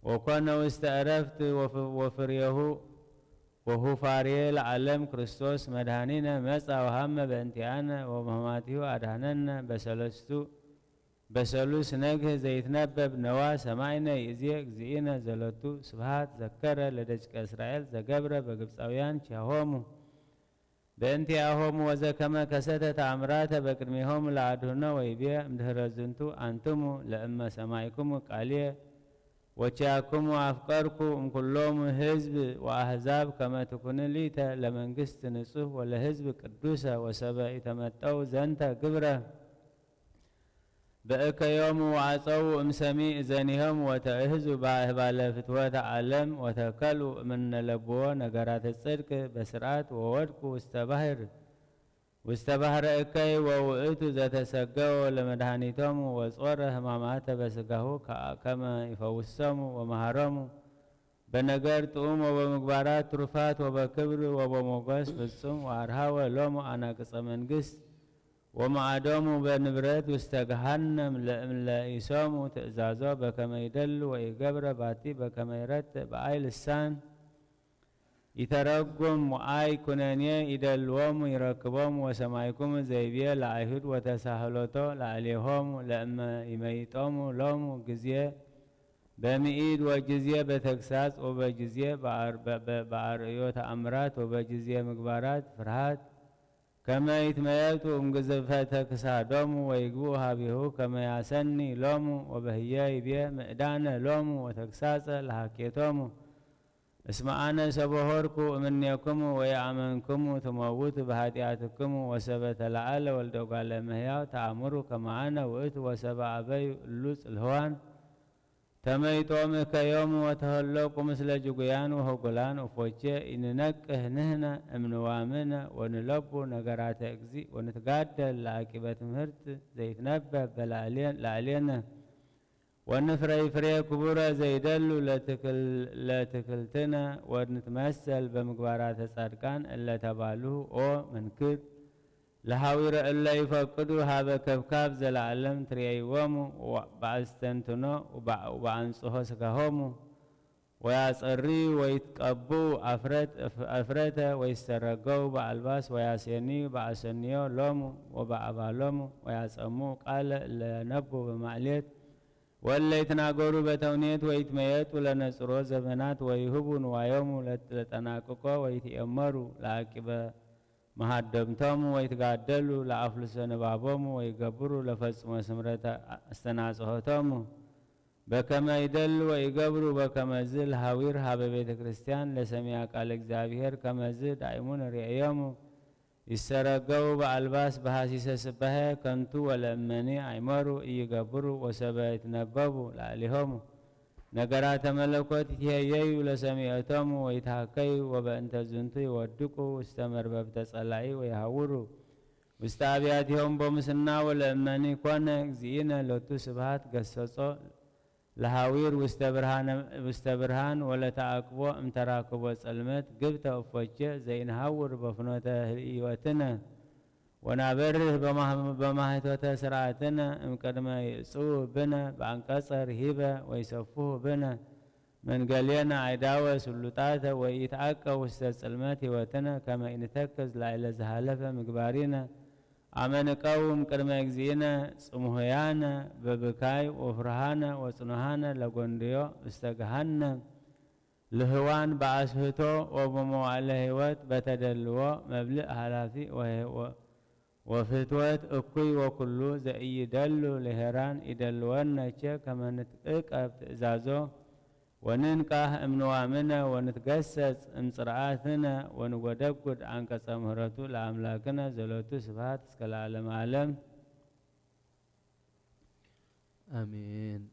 وكونا واستعرفت وفريه وهو فاريه العالم كريستوس مدهانينا مسعى وهم بانتيانا ومهماته أدهاننا بسلوس نجه زيتنبب نوا سمعنا يزيك زينا زلطو سبحات ذكر لدجك إسرائيل زقبر بقبصاويان شاهومو بانتياهم وزكما كستة عمرات بكرميهم لعدهنا ويبيع مدهرزنتو أنتمو لأما سماعكم قاليه وشاكم وأفكاركم كلهم حزب وأحزاب كما تكون ليتا لمنقست نصوح ولا حزب قدوسة وسبا يتمتعوا زنتا قبرة بأك يوم وعصوا امسمي إذنهم وتأهزوا باهبال فتوات عالم وتكلوا من لبوا نقرات الصدق بسرعات وودكوا واستبهر إكي ووئتوا ذات سقوا لمدهانيتهم وصور همامات بسقه كما يفوسهم ومهارهم بنقر تؤم وبمقبارات رفات وبكبر وبمقاس فالسم وعرهاوة لوم أنا قصة منقست ومعادوم بنبرات واستقهنم لإسام تأزازو بكما يدل ويقبر باتي بكما يرتب بآي لسان يترقم وآي كنانيا يدلوم يركبوم وسمايكم زيبيا لعيهود وتساهلوتو لعليهم لأما يميتوم لوم قزيه በምኢድ ወጊዜ በተግሳጽ ወበጊዜ በአርእዮ ተአምራት ወበጊዜ ምግባራት ፍርሃት ከመ ይትመየጡ እምግዝፈተ ክሳዶሙ ወይግቡ ሀቢሁ ከመ ያሰኒ ሎሙ ወበህየ ይቤ ምእዳነ ሎሙ ወተግሳጸ ለሃኬቶሙ እስመ አነ ሰብሖርኩ እምኔክሙ ወየአመንክሙ ትመውቱ በኃጢአትክሙ ወሰበ ተለዓለ ወልደ እጓለ እመሕያው ተአምሩ ከመ አነ ውእቱ ወሰብአ አበዩ እሉ ጽልህዋን ተመይጦም ከዮሙ ወተኸለቁ ምስለ ጅጉያን ወህጉላን እፎቼ ኢንነቅህ ንሕነ እምንዋምነ ወንለቡ ነገራተ እግዚእ ወንትጋደል ለአቂበ ትምህርት ዘይትነበብ በላዕሌነ ወንፍረይ ፍሬ ክቡረ ዘይደሉ ለትክልትነ ወንትመሰል በምግባራተ ጻድቃን እለተባልሁ ኦ መንክር ለሃዊረ እለ ይፈቅዱ ሀበ ከብካብ ዘለዓለም ትሬይዎሙ በአስተንትኖ ወበአንጽሖ ስጋሆሙ ወያጸሪ ወይትቀቡ አፍረተ ወይስተረገው በአልባስ ወያሴኒ በአሰንዮ ሎሙ ወበአባሎሙ ወያጸሙ ቃለ ለነቡ በማዕሌት ወለ ይትናገሩ በተውኔት ወይትመየጡ ለነጽሮ ዘመናት ወይሁቡ ንዋዮሙ ለጠናቅቆ ወይትኤመሩ ለአቂበ መሃደምቶሙ ወይትጋደሉ ለአፍልሰ ንባቦሙ ወይገብሩ ለፈጽሞ ስምረተ አስተናጽሖቶሙ በከመ ይደሉ ወይገብሩ በከመዝ ለሃዊር ሀበ ቤተ ክርስቲያን ለሰሚያ ቃለ እግዚአብሔር ከመዝ ዳይሙን ርእዮሙ ይሰረገው በአልባስ በሐሲሰ ስባሄ ከንቱ ወለእመኒ አይመሩ እይገብሩ ወሰበ ይትነበቡ ላዕሌሆሙ ነገራተ መለኮት ይትሄየዩ ለሰሚዕቶሙ ወይትሃከዩ ወበእንተ ዝንቱ ይወድቁ ውስተ መርበብተ ጸላኢ ወይሃውሩ ውስተ አብያቲሆሙ በሙስና ወለእመኒ ኮነ እግዚእነ ሎቱ ስብሐት ገሰጾ ለሃዊር ውስተ ብርሃን ወለተአቅቦ እምተራክቦ ጸልመት ግብተ እፎቼ ዘይንሃውር በፍኖተ ህይወትነ ወናበርህ በማህቶተ ስርዓትነ እምቅድመ ይእጽኡ ብነ በአንቀጸ ርሂበ ወይሰፍሁ ብነ መንገሌነ አይዳወ ስሉጣተ ወይትአቀብ ውስተ ጽልመት ህይወትነ ከመ ኢንተክዝ ላዕለ ዘሃለፈ ምግባሪነ አመንቀውም ቅድመ እግዚእነ ጽሙህያነ በብካይ ወፍርሃነ ወጽኑሃነ ለጎንድዮ ውስተ ገሃነም ልህዋን በአስህቶ ወበመዋዕለ ህይወት በተደልዎ መብልእ ኃላፊ ወፍትወት እኩይ ወኩሉ ዘኢይደሉ ለሄራን ይደልወነቸ ከመ ንትዕቀብ ትእዛዞ ወንንቃህ እምንዋምነ ወንትገሰጽ እምጽርዓትነ ወንጐደጉድ አንቀጸ ምህረቱ ለአምላክነ ዘሎቱ ስብሐት እስከ ለዓለመ ዓለም
አሜን።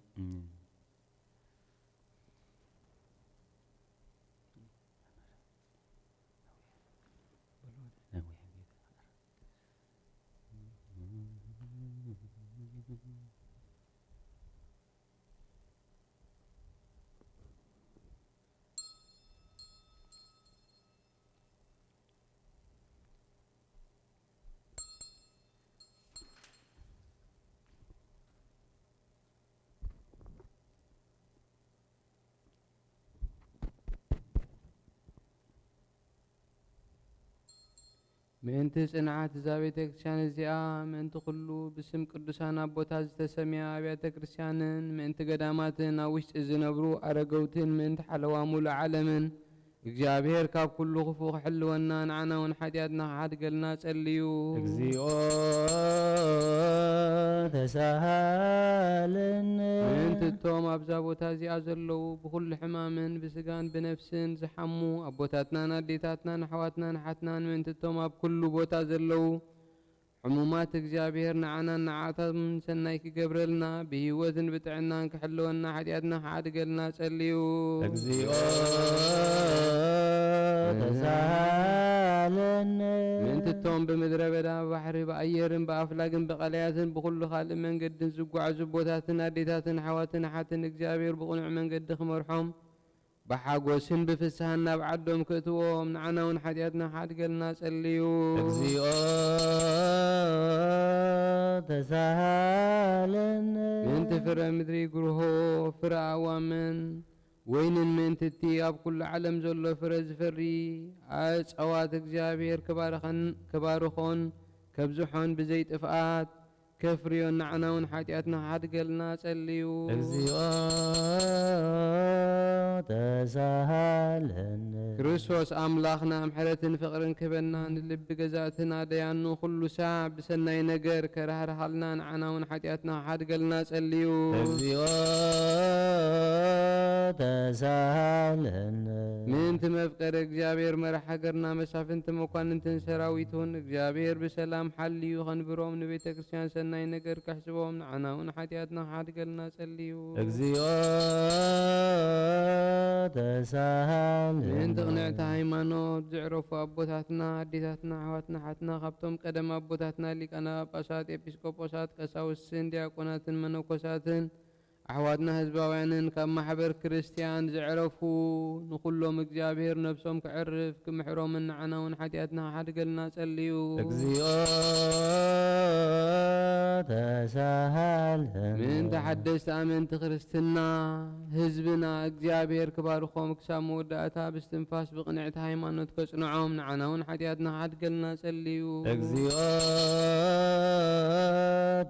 ምእንቲ ጽንዓት እዛ ቤተ ክርስቲያን እዚኣ ምእንቲ ኩሉ ብስም ቅዱሳን አቦታት ዝተሰሚያ አብያተ ክርስቲያንን ምእንቲ ገዳማትን ኣብ ውሽጢ ዝነብሩ አረገውትን ምእንቲ ሓለዋ ሙሉእ ዓለምን እግዚአብሔር ካብ ኩሉ ክፉእ ክሕልወና ንዓና እውን ሓጢአትና ክሓድገልና ጸልዩ።
እግዚኦ ተሳሃለኒ
ምእንቲ እቶም ኣብዛ ቦታ እዚኣ ዘለዉ ብኩሉ ሕማምን ብስጋን ብነፍስን ዝሓሙ ኣቦታትናን ኣዴታትናን ኣሕዋትናን ሓትናን ምእንቲ እቶም ኣብ ኩሉ ቦታ ዘለዉ ሕሙማት እግዚአብሔር ንዓናን ንዓዓቶም ሰናይ ክገብረልና ብህይወትን ብጥዕናን ክሕልወና ሓጢአትና ክሓድገልና ጸልዩ።
እግዚኦ ተሳሃለኒ
ምእንቲ እቶም ብምድረ በዳ ብባሕሪ ብኣየርን ብኣፍላግን ብቐላያትን ብኩሉ ካልእ መንገድን ዝጓዓዙ ቦታትን ኣዴታትን ኣሕዋትን ሓትን እግዚአብሔር ብቕኑዕ መንገዲ ክመርሖም بحاجوسن بفسحن نبعدهم كتوهم نعناون حدياتنا حد قلنا سليو
እግዚኦ ተሳሃለን
من تفر مدري قرهو فرع ومن وين من تتي أب كل عالم زلو فرز فري عايز أوات እግዚአብሔር كبارخون كبزحون بزيت إفقات كفريو نعنا ونحاتياتنا حدقلنا صليو
እግዚኦ ተሳሃለነ
ክርስቶስ አምላኽና ምሕረትን ፍቅርን ክበና ንልቢ ገዛእትና ደያኑ ኩሉ ሳዕ ብሰናይ ነገር ከራህርሃልና ንዓና እውን ሓጢአትና ሓድገልና ጸልዩ
እግዚኦ ተሳሃለነ
ምእንቲ መፍቀረ እግዚአብሔር መራሒ ሃገርና መሳፍንቲ መኳንንትን ሰራዊቱን እግዚአብሔር ብሰላም ሓልዩ ከንብሮም ንቤተ ክርስቲያን ሰናይ ነገር ከሕስቦም ንዓና እውን ሓጢአትና ሓድገልና ጸልዩ
እግዚኦ ተሳሃለነ
ምእንቲ ቅንዕቲ ሃይማኖት ዝዕረፉ ኣቦታትና ኣዴታትና ኣሕዋትና ሓትና ካብቶም ቀደም ኣቦታትና ሊቃነ ጳጳሳት ኤጲስቆጶሳት ቀሳውስትን ዲያቆናትን መነኮሳትን ኣሕዋትና ህዝባውያንን ካብ ማሕበር ክርስቲያን ዝዕረፉ ንኩሎም እግዚአብሔር ነብሶም ክዕርፍ ክምሕሮምን ንዓና እውን ሓጢአትና ሓድገልና ጸልዩ
እግዚኦ ተሳሃለነ
ምእንቲ ሓደስቲ ኣመንቲ ክርስትና ህዝብና እግዚአብሔር ክባርኾም ክሳብ መወዳእታ ብስትንፋስ ብቕንዕቲ ሃይማኖት ከጽንዖም ንዓና እውን ሓጢአትና ሓድገልና ጸልዩ
እግዚኦ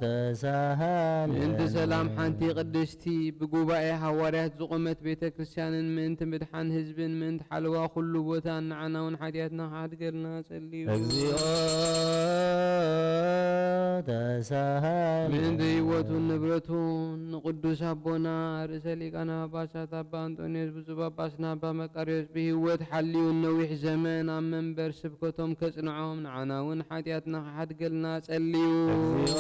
ተሳሃለነ
ምእንቲ ሰላም ሓንቲ ቅድስቲ ብጉባኤ ሃዋርያት ዝቆመት ቤተ ክርስቲያንን ምእንቲ ምድሓን ህዝብን ምእንቲ ሓለዋ ኩሉ ቦታ ንዓና እውን ሓጢአትና ሓድገልና ጸልዩ
እግዚኦ ተሳሃለነ
ምእንቲ ህይወቱን ንብረቱን ንቅዱስ ኣቦና ርእሰ ሊቃነ ጳጳሳት ኣባ አንጦንዮስ ብፁዕ ጳጳስና ኣባ መቃርዮስ ብህይወት ሓልዩ ነዊሕ ዘመን ኣብ መንበር ስብከቶም ከጽንዖም ንዓና እውን ሓጢአትና ሓድገልና ጸልዩ
እግዚኦ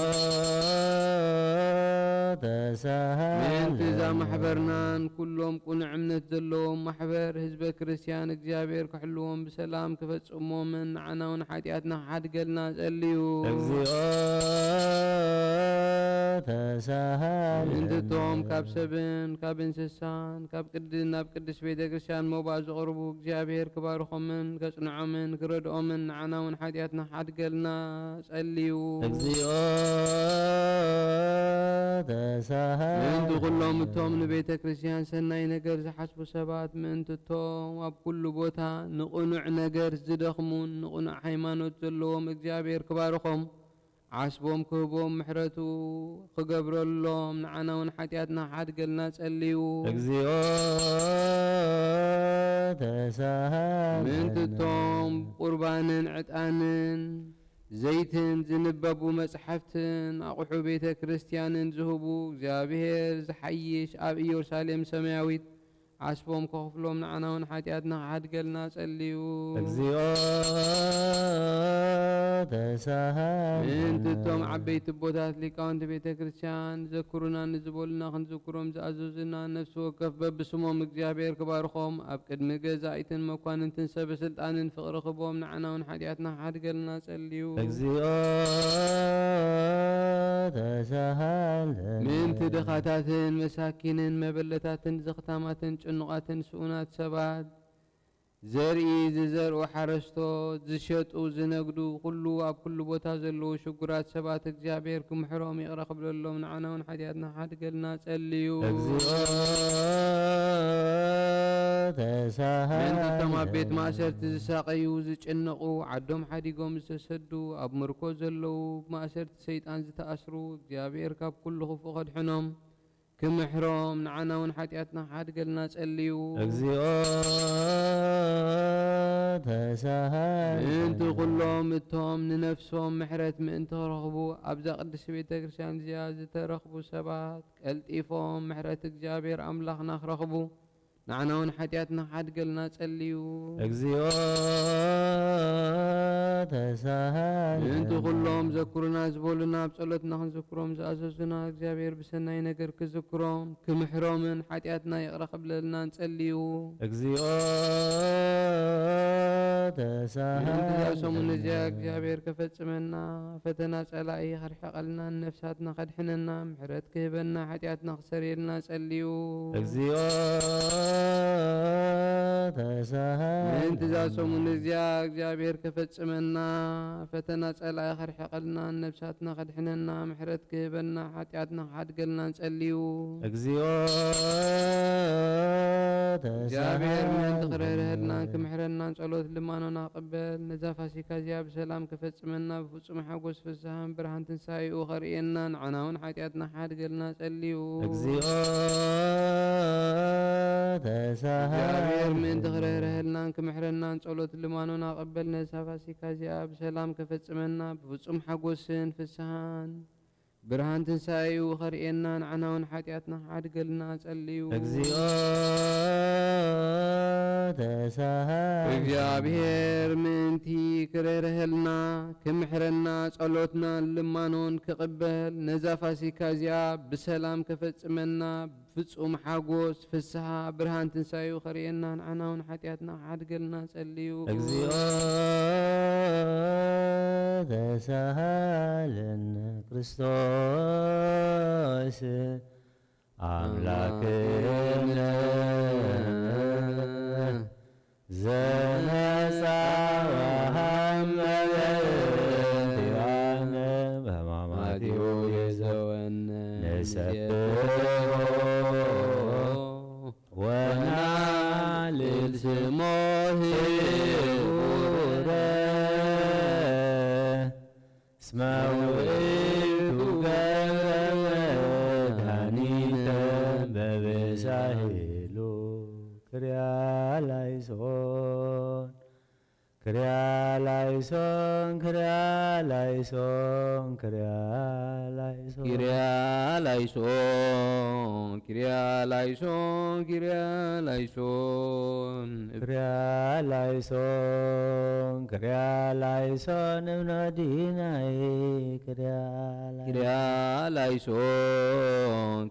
ተሳሃለነ
ምእንቲ እዛ ማሕበርናን ኩሎም ቁኑዕ እምነት ዘለዎም ማሕበር ህዝበ ክርስቲያን እግዚአብሔር ክሕልዎም ብሰላም ክፈጽሞምን ንዓና እውን ሓጢአትና ሓድገልና ጸልዩ
እግዚኦ ተሳሃለነ
ምእንቲ እቶም ካብ ሰብን ካብ እንስሳን ካብ ቅድን ናብ ቅድስ ቤተ ክርስቲያን መባእ ዝቕርቡ እግዚአብሔር ክባርኾምን ከጽንዖምን ክረድኦምን ንዓና እውን ሓጢአትና ሓድገልና ጸልዩ
እግዚኦ ተሳሃለነ
ምእንቲ ኩሎም እቶም ንቤተ ክርስቲያን ሰናይ ነገር ዝሓስቡ ሰባት ምእንቲ እቶም ኣብ ኩሉ ቦታ ንቕኑዕ ነገር ዝደኽሙን ንቕኑዕ ሃይማኖት ዘለዎም እግዚአብሔር ክባርኾም ዓስቦም ክህቦም ምሕረቱ ክገብረሎም ንዓና እውን ሓጢአትና ሓድገልና ጸልዩ
እግዚኦ ተሳሃለነ
ምእንቲ እቶም ቁርባንን ዕጣንን ዘይትን ዝንበቡ መጽሕፍትን ኣቑሑ ቤተ ክርስቲያንን ዝህቡ እግዚአብሔር ዝሓይሽ ኣብ ኢየሩሳሌም ሰማያዊት ዓስቦም ከኽፍሎም ንዓና እውን ሓጢአትና ሓድገልና ጸልዩ
እግዚኦ ተሳሃለነ
ምእንቲ እቶም ዓበይቲ ቦታት ሊቃውንቲ ቤተ ክርስቲያን ዘክሩና ንዝበሉና ክንዝክሮም ዝኣዘዙና ነፍሲ ወከፍ በብስሞም እግዚአብሔር ክባርኾም ኣብ ቅድሚ ገዛኢትን መኳንንትን ሰበስልጣንን ፍቕሪ ክቦም ንዓና እውን ሓጢአትና ሓድገልና ጸልዩ
እግዚኦ ተሳሃለነ
ምእንቲ ድኻታትን መሳኪንን መበለታትን ዘኽታማትን ጭኑቓትን ስኡናት ሰባት ዘርኢ ዝዘርኡ ሓረስቶት ዝሸጡ ዝነግዱ ኩሉ ኣብ ኩሉ ቦታ ዘለዉ ሽጉራት ሰባት እግዚአብሔር ክምሕሮም ይቕረ ክብለሎም ንዓና እውን ሓጢአትና ሓድገልና ጸልዩ
እግዚኦ ተሳሃለነ
ምእንቲ እቶም ኣብ ቤት ማእሰርቲ ዝሳቀዩ ዝጭነቑ ዓዶም ሓዲጎም ዝተሰዱ ኣብ ምርኮ ዘለዉ ብማእሰርቲ ሰይጣን ዝተኣስሩ እግዚአብሔር ካብ ኩሉ ክፉእ ከድሕኖም ክምሕሮም ንዓና እውን ሓጢአትና ሓድገልና ጸልዩ
እግዚኦ ተሳሃለነ
ምእንቲ ኩሎም እቶም ንነፍሶም ምሕረት ምእንቲ ክረኽቡ ኣብዛ ቅድስቲ ቤተ ክርስቲያን እዚኣ ዝተረኽቡ ሰባት ቀልጢፎም ምሕረት እግዚአብሔር ኣምላኽና ክረኽቡ ንዓና እውን ሓጢአትና ሓድገልና ጸልዩ
እግዚኦ ተሳሃለነ
ምእንቲ ኩሎም ዘክሩና ዝበሉና ኣብ ጸሎትና ክንዝክሮም ዝኣዘዙና እግዚአብሔር ብሰናይ ነገር ክዝክሮም ክምሕሮምን ሓጢአትና ይቕረ ክብለልና ንጸልዩ
እግዚኦ ተሳሃለነ
ምእንቲ እዛ ሰሙን እዚኣ እግዚአብሔር ከፈጽመና ፈተና ጸላኢ ከርሕቐልና ነፍሳትና ከድሕነና ምሕረት ክህበና ሓጢአትና ክሰርየልና ጸልዩ
እግዚኦ ተሳሃለነ
ምእንቲ እዛ ሰሙን እዚኣ እግዚአብሔር ከፈጽመና ፈተና ጸላ ጸላኢ ኸርሕቐልና ነብሳትና ኸድሕነና ምሕረት ክህበና ሓጢኣትና ክሓድገልና ንጸልዩ
እግዚኦ
እግዚአብሔር ምሕረት ክረርህልና ክምሕረና ጸሎት ልማኖና ቅበል ነዛ ፋሲካ እዚኣ ብሰላም ክፈጽመና ብፍጹም ሓጎስ ፍስሓን ብርሃን ትንሣኤኡ ኸርእየና ንዓና እውን ሓጢኣትና ክሓድገልና ጸልዩ
እግዚኦ
እግዚአብሔር ምእንቲ ክረርህልናን ክምሕረናን ጸሎት ልማኖና ቅበል ነዛ ፋሲካ እዚኣ ብሰላም ክፈጽመና ብፍጹም ሓጎስን ፍስሓን ብርሃን ትንሣኤኡ ኸርእየና ንዓና እውን ሓጢኣትና ክሓድገልና ጸልዩ
እግዚኦ
እግዚአብሔር ምእንቲ ክረርህልና ክምሕረና ጸሎትና ልማኖን ክቕበል ነዛ ፋሲካ እዚኣ ብሰላም ክፈጽመና ብፍጹም ሓጎስ ፍስሓ ብርሃን ትንሣኤኡ ኸርእየና ንዓና እውን ሓጢኣትና ክሓድገልና ጸልዩ
እግዚኦ ተሳሃለነ ክርስቶስ አምላክነ ዘነጻ ወሐመለ ቲዋነ በሕማማቲሁ
የዘወነ
ንሰብሖ ወናልል ስሞ ህቡረ እስመ ውእቱ ገብረ መድኃኒተ በበሳህሉ ክርያላይሶን ክርያላይሶን ክርያላይሶን ክርያላይሶን
Kyrialaison, Kyrialaison, Kyrialaison.
ክርያላይሶን ክርያላይሶን እምነዲናይ
Kyrialaison,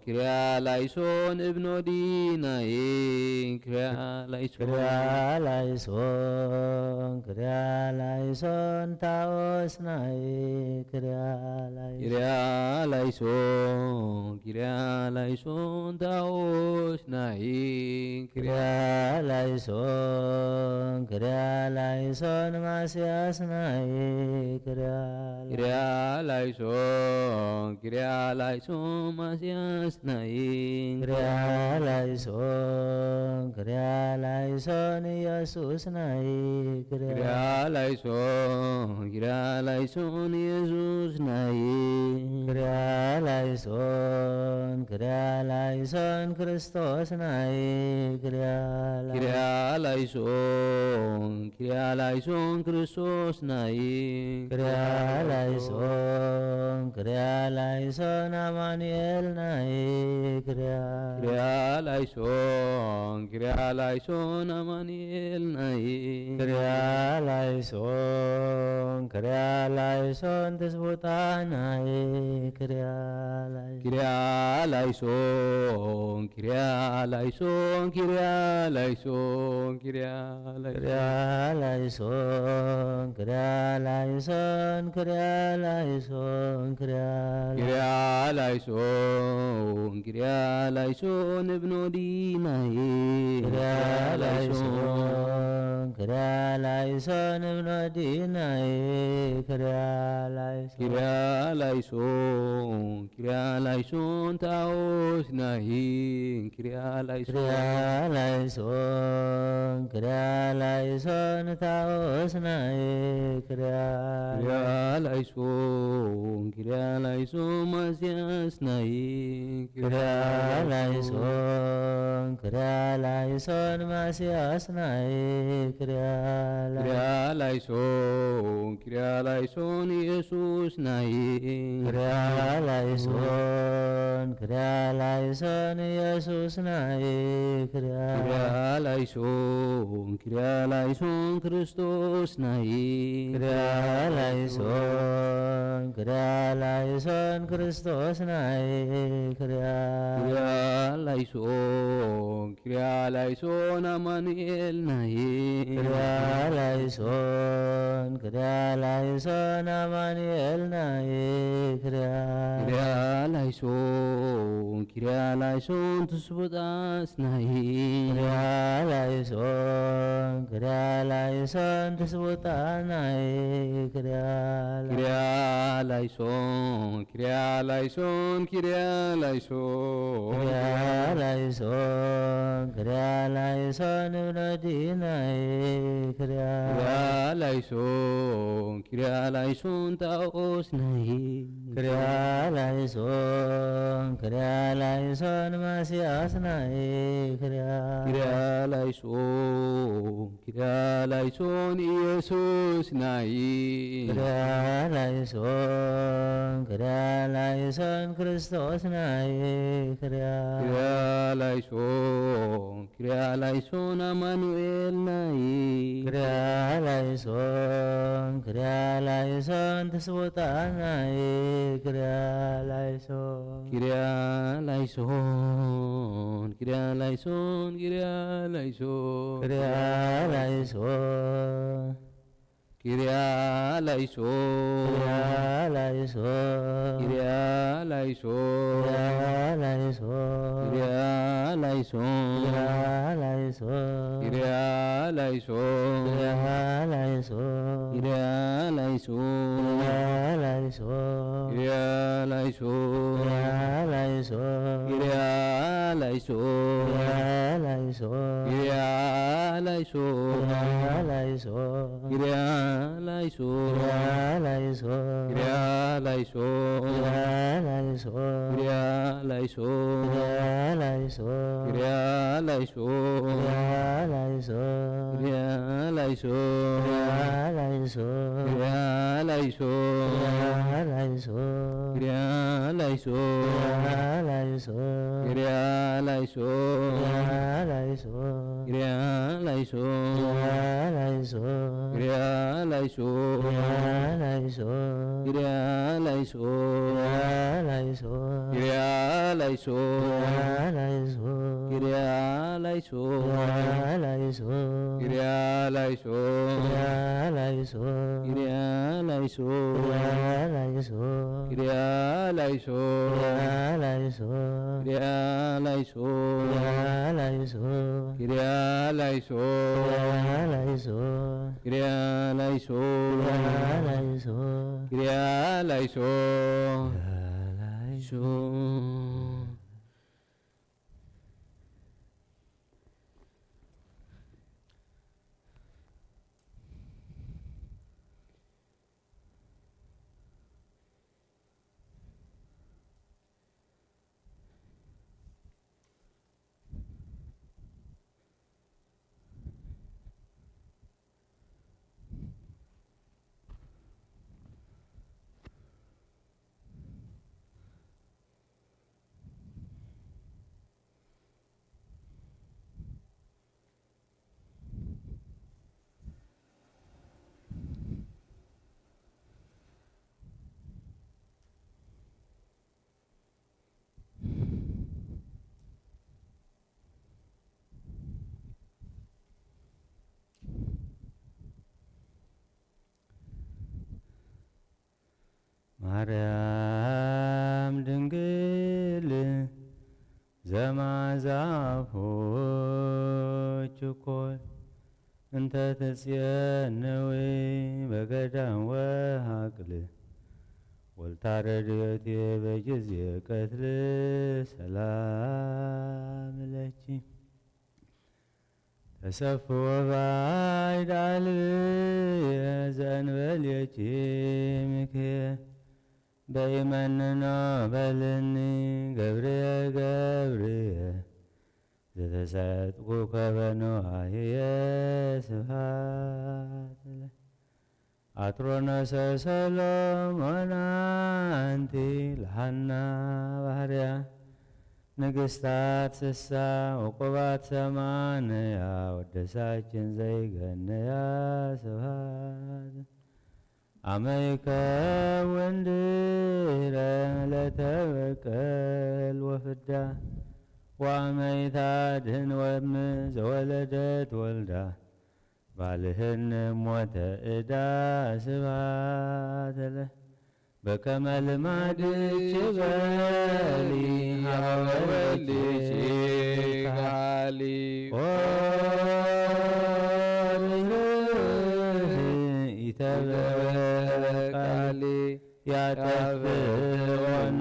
Kyrialaison, Ibnodinae, Kyrialaison.
ክርያላይሶን ክርያላይሶን ታኦስናይ ክርያላይሶን
Kyrialaison, Kyrialaison, Taosnae,
ክርያላይሶን ክርያላይሶን ማስያስናይ
Kyrialaison, Kyrialaison, Masiasnae,
ክርያላይሶን ክርያላይሶን ኢየሱስናይ
Kyrialaison, Kyrialaison, Iesusnae,
ክርያላይሶን ክርያላይሶን ክርስቶስናይ
Kyrialaison, Kyrialaison, Christosnae,
ክርያላይሶን ክርያላይሶን አማኑኤልናይ
Kyrialaison, Kyrialaison, Amanielnae,
ክርያላይሶን ክርያላይሶን ትስቡጣናይ
Kyrialaison, Kyrialaison, Kyrialaison, Kyrialaison,
ክርያላይሶን ክርያላይሶን ክርያላይሶን
Kyrialaison, Kyrialaison, Ibnodinae,
ክርያላይሶን ክርያላison እምነዲናይ ክርያላይሶን
Kyrialaison, Kyrialaison, Taosnae, Kyrialaison.
ክርያላይሶን ክርያላይሶን ታኦስናይ
Kyrialaison, Kyrialaison, Masiasnae,
ክርያላይሶን ክርያላይሶን ማስያስናይ
Kyrialaison, Kyrialaison, Iesusnae,
ክርያላይሶን ክርያላison ኢየሱስናይ
Kyrialaison, Kyrialaison, Christosnae,
ክርያላይሶን ክርያላይሶን ክርስቶስናይ
Kyrialaison, Kyrialaison, Amanielnae,
ክርያላይሶን ላይሶን ክሪያ ላይሶን አማኑኤል ናይ ክሪያ
ክሪያ ላይሶን ትስቦጣስ ናይ
ክሪያ ላይሶን ትስቦጣ ናይ ክሪያ
ላይሶን
እብነዲናይ ክሪያ
ላይሶን ታኦስ ናይ
ክሪያ ላይሶን ማስያስ ናይ ክሪያ
ላይሶን ኢየሱስ ናይ
ክሪያ ላይሶን ክርስቶስ ናይ ክሪያ
ላይሶን አማኑኤል ናይ
ክሪያ ላይሶን ትስቦጣ ናይ ክሪያ ላይሶን ማርያም ድንግል ዘማዛፎች እኮል እንተ ትጽየነዊ በገዳም ወሃቅል ወልታ ረድኤቴ በጊዜ ቀትል ሰላም ለኪ ተሰፍወ ባይዳል ዘእንበሌኪ ምክየ በይመንኖ በልኒ ገብርየ ዘተሰጥኩ ከበኖአየ ስብሐት አትሮኖሰ ሰሎሞን አንቲ ለሐና ባህርያ ንግሥታት ስሳ ወቆባት ሰማንያ ወደሳችን ዘይገነያ ስብሐት አመይከውን ድኅረ ለተበቀል ወፍዳ ወአመይታድኅን ወእም ዘወለደት ወልዳ ባልህን ሞተ ዕዳ ስብሐት ለህ በከመ ልማድኪ በሊ ሀበወልድኪ ካሊ ኢተበቃሊ ያጠፍኦኑ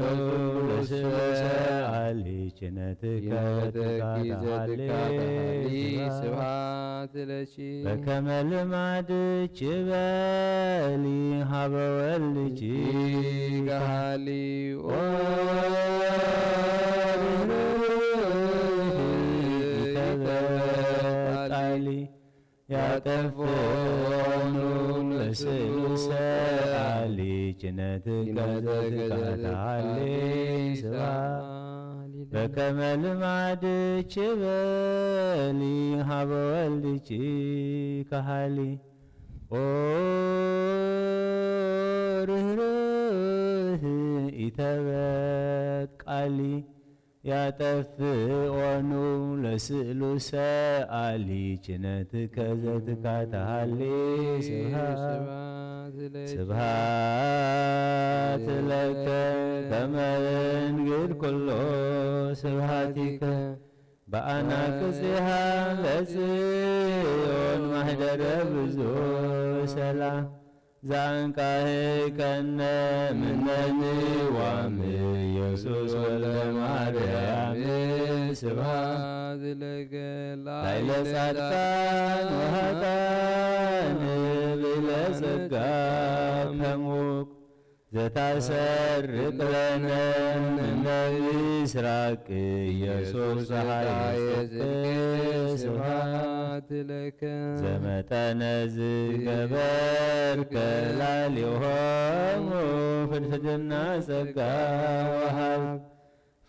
ለስብሰአሊ ችነትከ ትካታሊ
ስብሐት ለኪ
በከመ ልማድኪ በሊ ሀበ ወልድኪ
ካሊ
ኢተበቃሊ ያጠፍኦኑ ለስብሰአሊ ችነትከ ትካታሊ ስብሐት በከመ ልማድኪ በሊ ሀበ ወልድኪ ካሊ ርኅርኅ ኢተበቃሊ ያጠፍኦኑ ለስእሉ ሰአሊ ችነትከ ዘትካታሊ ስብሐት ለከ ከመ እንግር ኩሎ ስብሐቲከ በአናቅጽሃ ለጽዮን ማኅደረ ብዙ ሰላም ዛንቃህከነ ምነንዋም ኢየሱስ ወልደ ማርያም ስብሐት
ለከ
ላዕለ ጻድቃን ወኃጥአን ብለጸጋ ከሙቅ ዘታሰርቅ ለነ እምነ ምስራቅ ኢየሱስ ፀሐየ ጽድቅ
ስብሐት ለከ
ዘመጠነ ዝገበርከ ላዕሌሆሙ ፍድፍድና ጸጋ ወሀብት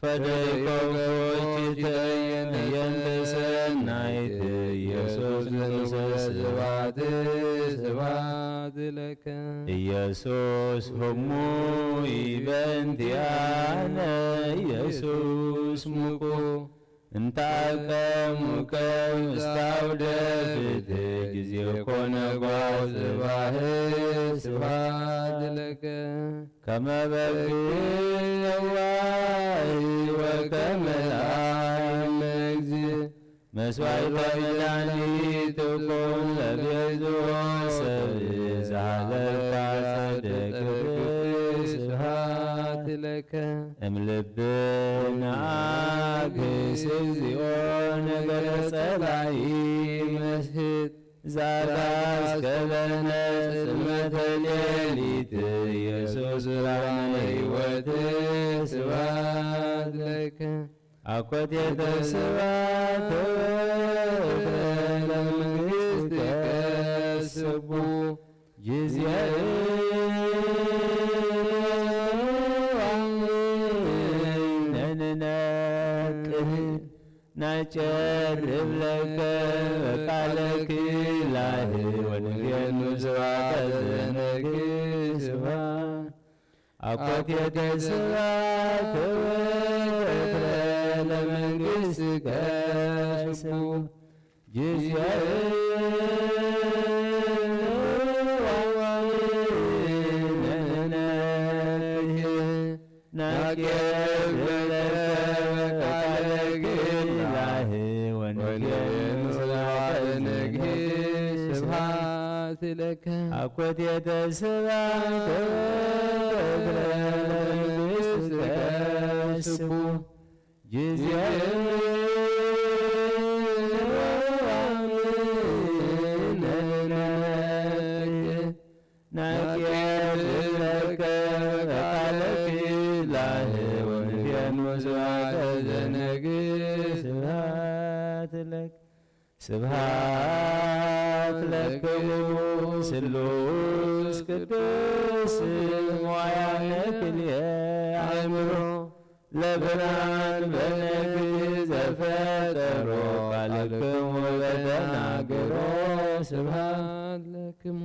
ፈደይኮሙ እኪትየ የንተ ሰናይት ኢየሱስ ንጉሠ ስብሐት
ስብሐት ለከ
ኢየሱስ ሆሙ በእንቲአነ ኢየሱስ ሙቁ እንታቀሙከ ውስተ አውደ ፍትሕ ጊዜ ኮነ ጓዝ ባሕር
ስብሐት ለከ
ከመ በግዕ ነዋይ ወከመ ላም እግዚእ መስዋዕተ መድኃኒት ኮን ለቤዞ ሰብእ ዘኀለፍካ ጸደቅህ ስብሐት
ለከ
እምልብነ አግስ እግዚኦ ነገረ ጸላኢ መስሕት ዛጋስከበነ ጽልመተ ሌሊት ኢየሱስ ብርሃነ ሕይወት
ስብሐት ለከ
አኮቴተ ስብሐት ለመንግሥትከ ስቡሕ ጊዜየ ነንነቅህ ናጨርብ ለከ በቃለ ክላህ ወንጌሉ ስብሐተ ዘነግህ ስብሐት አኮቴተ ስብሐት ለመንግሥትከ ስቡሕ ጊዜየ
ስብሐት ለከ
አኮቴተ ስብሐት ለመንግሥትከ ስቡሕ ጊዜየ ናቄርለከ በቃለ ክላህ ወንጌሉ ስብሐተ ዘነግህ ስብሐት ለከ ስብሐት ለክሙ ስሉስ ቅዱስ መዋዕለ ክልኤ አእምሮ ለብርሃን በነግህ ዘፈጠሮ ቃልክሙ በተናገሮ ስብሐት
ለክሙ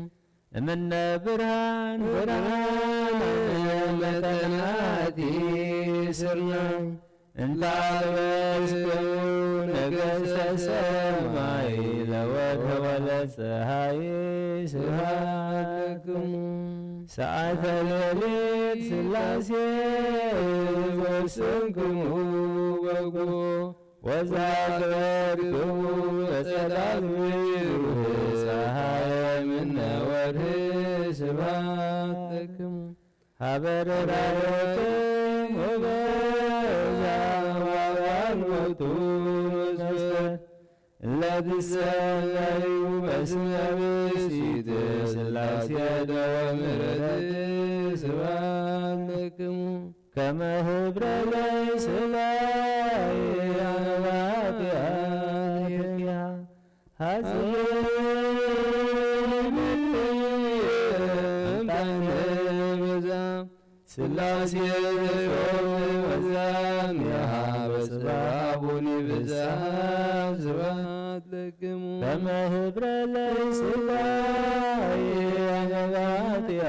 እምነ ብርሃን ብርሃን መጠናቲ ስርናይ እንታበስክሙ ነገሥተ ሰማይ ለወድኅ ማእከለ ፀሐይ ስብሐትክሙ ሰዓተ ሌሊት ሥላሴ ወስንክሙ ወጉ ወዛግበርክሙ በጸዳል ብሩህ ፀሐይ እምነ ወርኅ ስብሐትክሙ ሀበረራየክሙ ወበዛ ዋጋን ሞቱ መስቀል ለትሰለዩ በስመ ብእሲት ሥላሴ ደወ ምሕረት ስብሐትክሙ ከመ ኅብረ ለይስላይ አባትያ ሥላሴ ወዛም ያበስባቡኒ ብዛ ስብሐትክሙ ከመ ኅብረ ለይስላይ አባትያ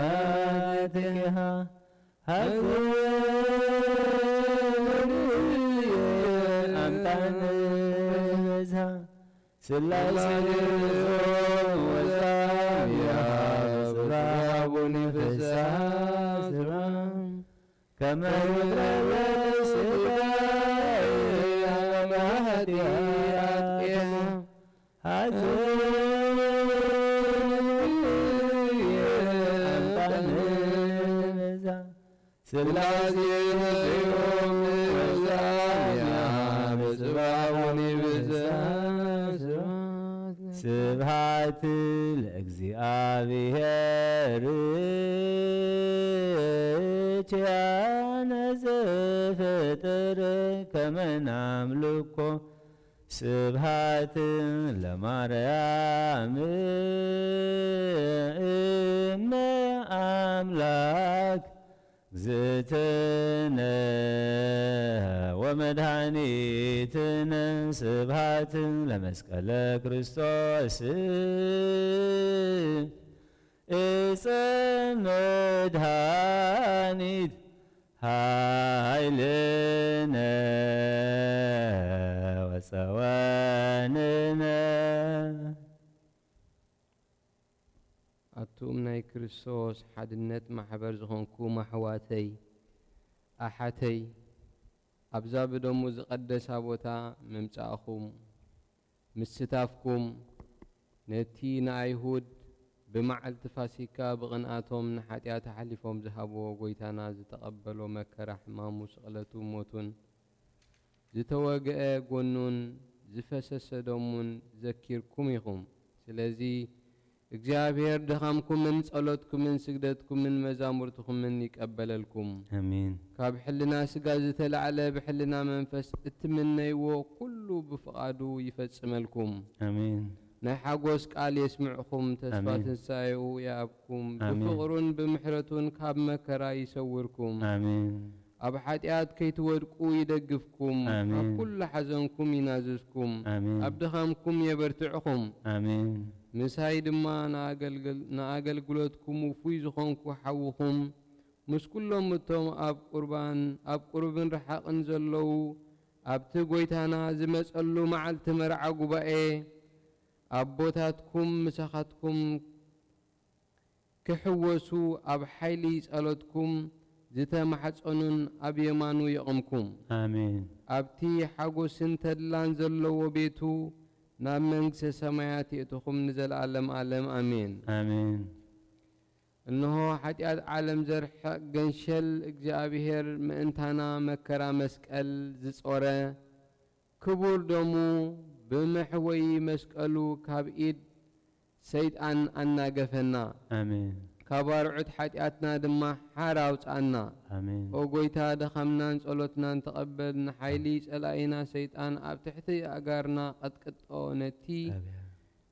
አምጣነ በዛ ሥላሴ ወዛም ያበስባቡኒ ብዛ ከመ ኅብረ ለይስላይ አባትያ ሥላሴ ስብሐት ለእግዚአብሔር ኪያነ ዘፈጠረ ከመ ናምልኮ ስብሐት ለማርያም እመ አምላክ እግዝእትነ ወመድኃኒትነ ስብሐት ለመስቀለ ክርስቶስ ዕፀ መድኃኒት ኃይልነ ወፀወንነ
ኣቱም ናይ ክርስቶስ ሓድነት ማሕበር ዝኾንኩም ኣሕዋተይ ኣሓተይ ኣብዛ ብደሙ ዝቐደሳ ቦታ ምምጻእኹም ምስታፍኩም ነቲ ንኣይሁድ ብመዓልቲ ፋሲካ ብቕንኣቶም ንሓጢኣት ሓሊፎም ዝሃብዎ ጐይታና ዝተቐበሎ መከራ ሕማሙ ስቕለቱ ሞቱን ዝተወግአ ጎኑን ዝፈሰሰ ደሙን ዘኪርኩም ኢኹም። ስለዚ እግዚአብሔር ድኻምኩምን ጸሎትኩምን ስግደትኩምን መዛሙርትኩምን ይቀበለልኩም አሜን። ካብ ሕልና ስጋ ዝተላዕለ ብሕልና መንፈስ እትምነይዎ ኩሉ ብፍቃዱ ይፈጽመልኩም አሜን። ናይ ሓጎስ ቃል የስምዕኩም ተስፋ ትንሣኤኡ ያብኩም ብፍቅሩን ብምሕረቱን ካብ መከራ ይሰውርኩም አሜን። ኣብ ሓጢአት ከይትወድቁ ይደግፍኩም ኣብ ኩሉ ሓዘንኩም ይናዝዝኩም ኣብ ድኻምኩም የበርትዕኩም አሜን። ምሳይ ድማ ንኣገልግሎትኩም ውፉይ ዝኾንኩ ሓውኹም ምስ ኩሎም እቶም ኣብ ቁርብን ረሓቕን ዘለዉ ኣብቲ ጐይታና ዝመጸሉ መዓልቲ መርዓ ጉባኤ ኣቦታትኩም ምሳኻትኩም ክሕወሱ ኣብ ሓይሊ ጸሎትኩም ዝተማሕፀኑን ኣብ የማኑ የቕምኩም አሜን። ኣብቲ ሓጎስን ተድላን ዘለዎ ቤቱ ናብ መንግሥተ ሰማያት የእትኹም ንዘለዓለም ዓለም አሜን አሜን። እነሆ ኃጢአት ዓለም ዘርሕቕ ገንሸል እግዚአብሔር ምእንታና መከራ መስቀል ዝጾረ ክቡር ደሙ ብምሕወይ መስቀሉ ካብ ኢድ ሰይጣን አናገፈና አሜን። ካብ ኣርዑት ኃጢአትና ድማ ሓር ኣውፃእና አሜን። ኦ ጐይታ ደኻምናን ጸሎትናን ተቐበል ንሓይሊ ጸላኢና ሰይጣን ኣብ ትሕቲ ኣጋርና ቀጥቅጦ ነቲ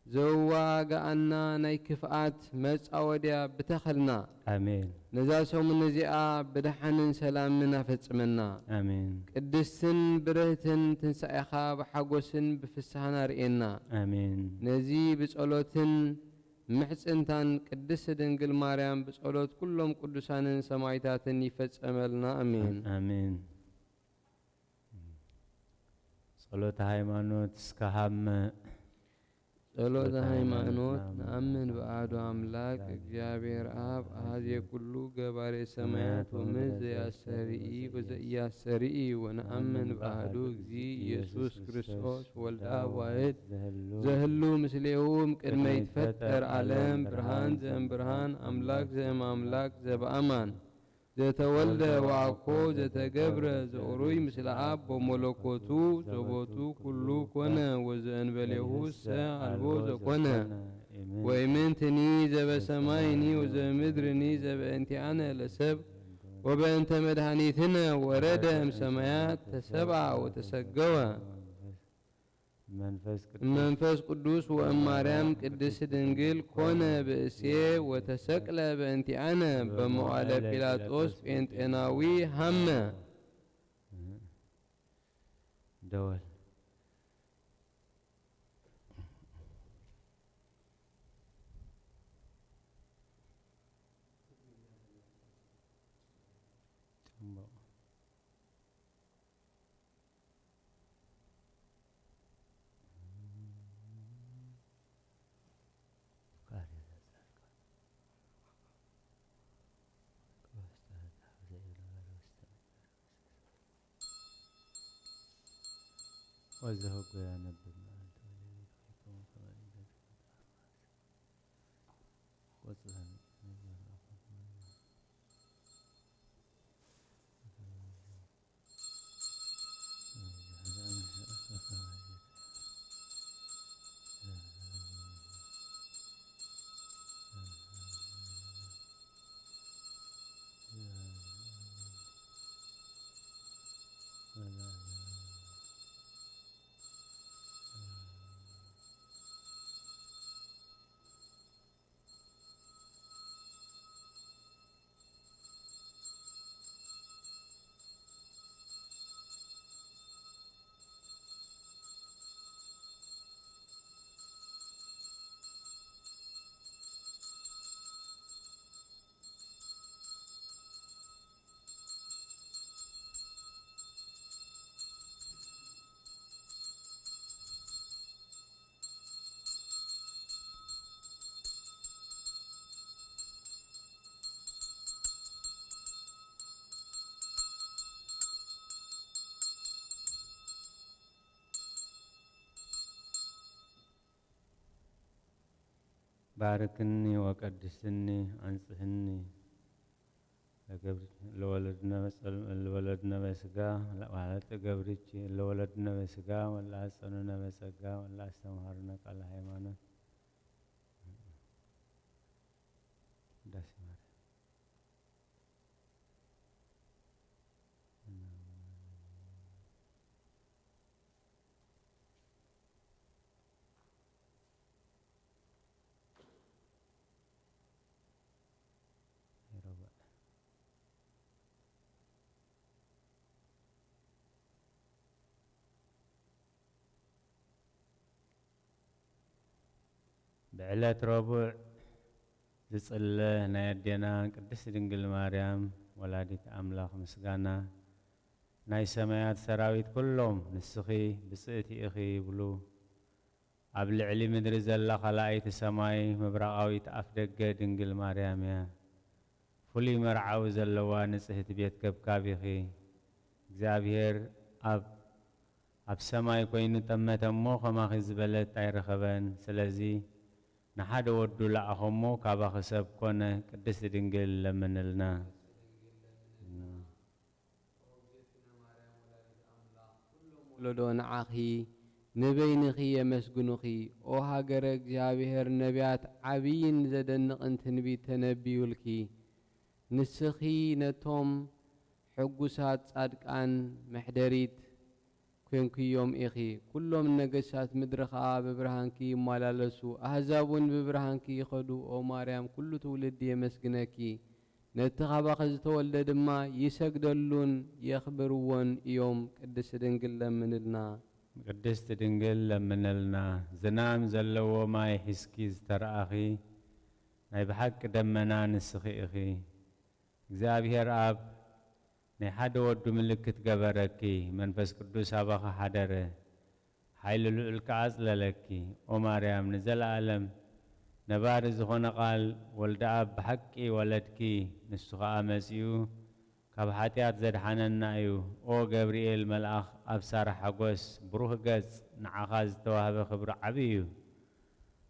ዘዋጋኣና ናይ ክፍኣት መጻወድያ ብተኸልና አሜን። ነዛ ሰሙን እዚኣ ብድሓንን ሰላምን ኣፈጽመና አሜን። ቅድስትን ብርህትን ትንሣኤኻ ብሓጎስን ብፍስሓን ርኤና አሜን። ነዚ ብጸሎትን ምሕጽንታን ቅድስት ድንግል ማርያም በጸሎት ኩሎም ቅዱሳንን ሰማዕታትን ይፈጸመልና አሜን አሜን። ጸሎተ ሃይማኖት እስከ ሀመ ጸሎተ ሃይማኖት ነአምን በአሐዱ አምላክ እግዚአብሔር አብ አሐዜ ኩሉ ገባሬ ሰማያት ወምድር ዘያስተርኢ ወዘኢያስተርኢ ወነአምን በአሐዱ እግዚእ ኢየሱስ ክርስቶስ ወልደ አብ ዋሕድ ዘህሉ ምስሌሁም ቅድመ ይትፈጠር ዓለም ብርሃን ዘእምብርሃን አምላክ ዘእምአምላክ ዘበአማን ዘተወልደ ወአኮ ዘተገብረ ዘኡሩይ ምስለ አብ በመለኮቱ ዘቦቱ ኩሉ ኮነ ወዘእንበሌሁሰ አልቦ ዘኮነ ወይምንትኒ ዘበሰማይኒ ወዘምድርኒ ዘበእንቲአነ ለሰብ ወበእንተ መድኃኒትነ ወረደ እምሰማያት ተሰብአ ወተሰገወ መንፈስ ቅዱስ ወእማርያም ቅድስት ድንግል ኮነ ብእሴ ወተሰቅለ በእንቲአነ በመዋዕለ ጲላጦስ ጴንጤናዊ ሀመ
ደወል وزهق يا نبي باركني وقدسني أنصحني لولدنا بسقا وعلى تقبرتش لولدنا بسقا ولا أصننا بسقا ولا أستمهرنا على هيمانه داسمار بعلة ربع زصلة نايدينا قدس دنجل مريم ولادة أملاك مسجانا ناي سمايات سراويت كلهم نسخي بسئتي أخي بلو قبل علم مدرز الله خلائت السماي مبرقاويت أفدق دنجل مريم يا فلي مرعاو زلوا نسهت بيت كبكابي خي زابير أب سماي كوينو تمت أمو خما خزبلت تاير خبان سلازي نحد ودو لأخمو كابا خسب كونه قدس دنجل لمنلنا
لدون عاخي نبينخي يمسجنخي او هاجر እግዚአብሔር ነቢያት ዓብይን ዘደንቕን ትንቢት ተነቢዩልኪ ንስኺ ነቶም ሕጉሳት ጻድቃን መሕደሪት ኮንኩዮም ኢኺ ኩሎም ነገሳት ምድርኻ በብርሃንኪ ይማላለሱ አሕዛቡን በብርሃንኪ ይኸዱ ኦ ማርያም ኩሉ ትውልድ የመስግነኪ ነቲ ኻባኺ ዝተወልደ ድማ ይሰግደሉን የኽብርዎን እዮም ቅድስት ድንግል ለምንልና
ቅድስት ድንግል ለምንልና ዝናም ዘለዎ ማይ ሒዝኪ ዝተረኣኺ ናይ ብሓቂ ደመና ንስኺ ኢኺ እግዚአብሔር አብ ናይ ሓደ ወዱ ምልክት ገበረኪ መንፈስ ቅዱስ አባኻ ሓደረ حيل لؤلك عزللكي وماريام نزل عالم نبار زخون قال ولد أب بحقي ولدكي نسخة مسيو كابحاتيات زد حننا أيو أو جبريل ملأخ أبصار حقوس بروح جز نعخاز توهب خبر عبيو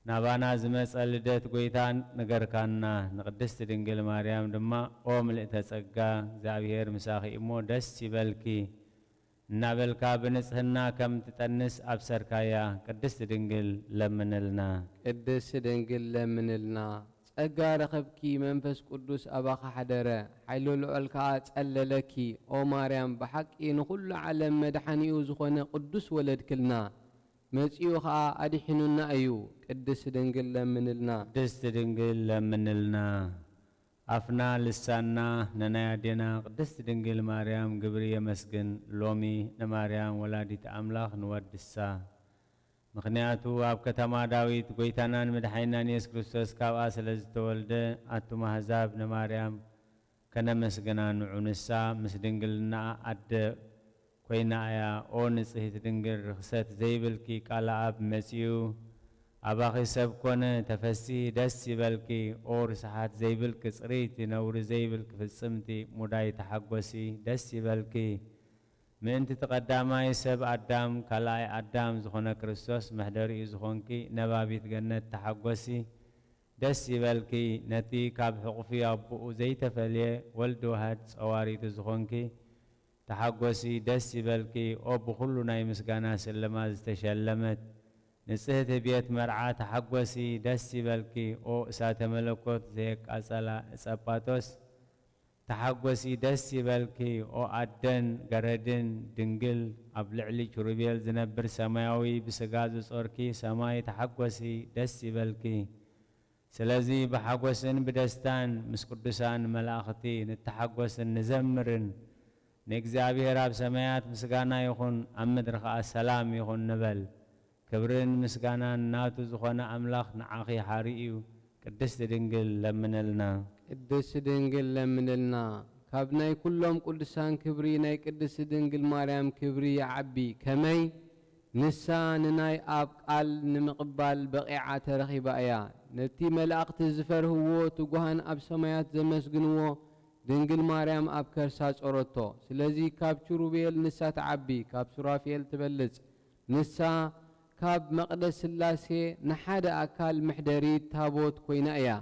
نابانا زمس ألدت قويتان نقر كاننا نقدست دنجل مريم دما أو ملئت تسقى زابير مساخي إمو دس بالكي نابلكا بنسهنا كم تتنس أبصر كايا قدست دنجل لمنلنا
قدست دنجل لمنلنا تسقى رخبكي منفس قدوس أباخ حدرة حيلو لؤلكا تسأللكي أو مريم بحقي نخل علم مدحني وزخونا قدوس ولد كلنا مصيو خا أدحننا أيو قدست دنجل لمنلنا
قدست دنجل لمنلنا أفنا لسانا ننايدنا قدست دنجل مريم قبري مسجن لومي نماريم ولادة أملاخ نودسا مخنياتو أب كتما داويت قويتانان مدحينان يس كريستوس كاب أسلز تولد أتو مهزاب نماريم كنا مسجنان عنسا مسدنجلنا أد كوينا يا أونس هتدنجر رخصت زيبلكي قال أب مسيو أباخي سبكونا تفسي دسي بلكي أور سحات زيبلك صريتي نور زيبلك في السمتي مداي تحقوسي دسي بلكي من انت تقداماي سب أدام كلاي أدام زخونا كريستوس محدري زخونكي نبابي تغنت تحقوسي دسي بلكي نتي كاب حقفي أبو زي تفليه ولدو هاد صواري تزخونكي تحقوسي دسي بلكي أو بخلو ناي مسقانا سلما استشلمت نسهت بيت مرعى تحقوسي دسي بلكي أو سات ملكوت زيك أصلا إساباتوس تحقوسي دسي بلكي أو أدن غردن دنجل أبلعلي شربيل زنبر سماوي بسقازو صوركي سماي تحقوسي دسي بلكي سلازي بحقوسن بدستان مسقدسان ملاختي نتحقوسن نزمرن نكزابي راب سمايات مسقانا يخون أمد رخاء السلام يخون نبل كبرن مسقانا ناتو زخونا أملاخ نعاقي حاريو قدست دنجل لمنلنا
قدست دنجل لمنلنا كابناي كلهم قدسان كبري ناي قدست دنجل مريم كبري يا عبي كمي نسان ناي أب قال نمقبال بقيعة رخيبة ايا نتي ملاقت الزفر هو تقوهان أب سمايات زمسقنوه دنجل مريم أب كرساس أوروتو سلازي كاب شروبيل نسا تعبي كاب سرافيل تبلز نسا كاب مقدس اللاسي نحاد أكال محدري تابوت كوينا ايا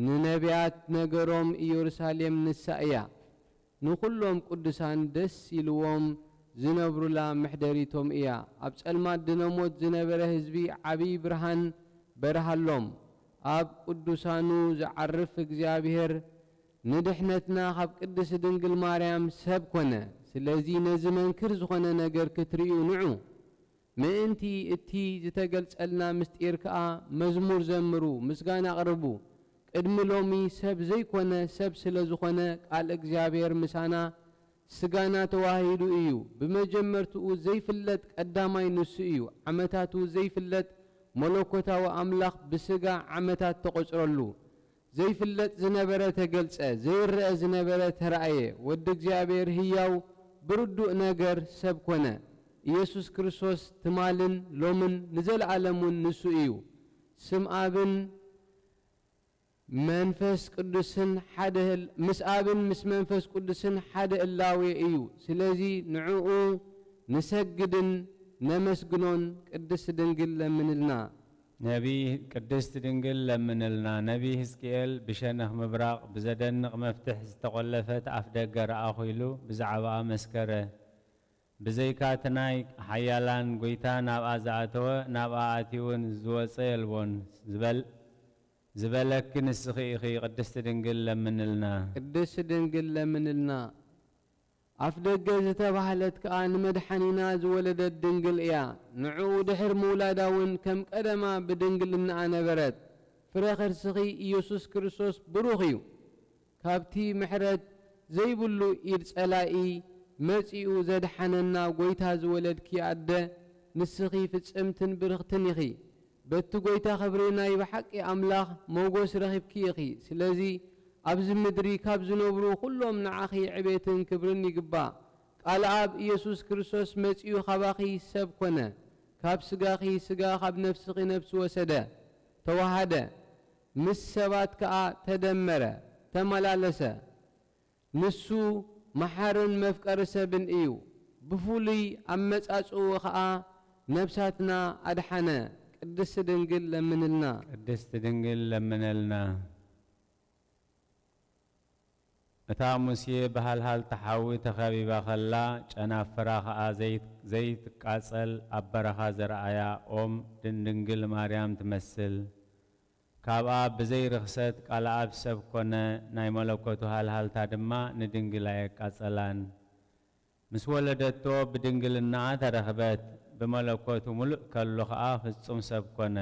ننبيات نقروم يورساليم نسا ايا نقولهم قدسان دس يلوهم زنبرلا محدري توم ايا أبس الماد دنموت زنبره هزبي عبي برهان برهالهم أب قدسانو زعرف اكزيابير ندحنتنا خب قدس دنجل مريم سب كنا سلازي نزمن كرز خنا نجر كتريو نعو ما انتي اتي زتقلت قلنا مستيركا مزمور زمرو مسقانا قربو قدم لومي سب زي كنا سب سلازو خنا قال اكزابير مسانا سقانا تواهيدو ايو بمجمرتو زي فلت قداماي نسو ايو عمتاتو زي فلت ملوكوتا واملاخ بسقا عمتات تقصرلو زي فلت زنبرة تقلص زي الرأى زنبرة ترأيه ود እግዚአብሔር هياو بردو نجر سب كنا يسوس كريستوس تمالن لومن نزل عالمون نسوئيو سم آبن منفس قدسن حده مس آبن مس منفس قدسن حده اللاوي ايو سلازي نعوء نسجدن نمسجنون قدس دنجل منلنا
نبي قدست دنجل لمنلنا نبي هزكيل بشنه مبراق بزدنق مفتح استقلفت أفدق رأخيلو بزعبا مسكره بزيكاتناي حيالان قويتا نابا زعتو نابا آتيون زوصيلون زبلك نسخي إخي قدست دنجل لمنلنا
قدست دنجل لمنلنا أفدق زتبحلت كأن مدحنينا زولدت دنجل إيا نعو دحر مولاداون كم قدما بدنجلنا أنا برد فرخر سخي يسوس كريستوس بروخيو كابتي محرد زي بلو إرسالائي مصيو زد حننا قويتا زولد كي عده نسخي فتصمتن برختن يخي بتو قويتا خبرنا يبحق أملاخ موقوس رخيب كي يخي سلازي أبز مدري كابز نبرو كلهم نعاخي عبيتن كبرني قبا قال عاب يسوس كريستوس مصيو خباخي سب كنا ካብ ስጋኺ ስጋ ካብ ነፍስኺ ነፍስ ወሰደ ተዋሃደ ምስ ሰባት ከዓ ተደመረ ተመላለሰ ንሱ መሓርን መፍቀሪ ሰብን እዩ ብፍሉይ አመጻጽኡ ከዓ ነፍሳትና አድሓነ ቅድስት ድንግል ለምንልና
ቅድስት ድንግል ለምንልና እታ ሙሴ ባህልሃል ተሓዊ ተኸቢባ ኸላ ጨናፍራ ከዓ ዘይትቃጸል ኣብ በረኻ ዘረአያ ኦም ድንግል ማርያም ትመስል ካብኣ ብዘይ ርኽሰት ቃል ኣብ ሰብ ኮነ ናይ መለኮቱ ሃልሃልታ ድማ ንድንግል ኣየቃጸላን ምስ ወለደቶ ብድንግልና ተረኽበት ብመለኮቱ ሙሉእ ከሎ ከዓ ፍጹም ሰብ ኮነ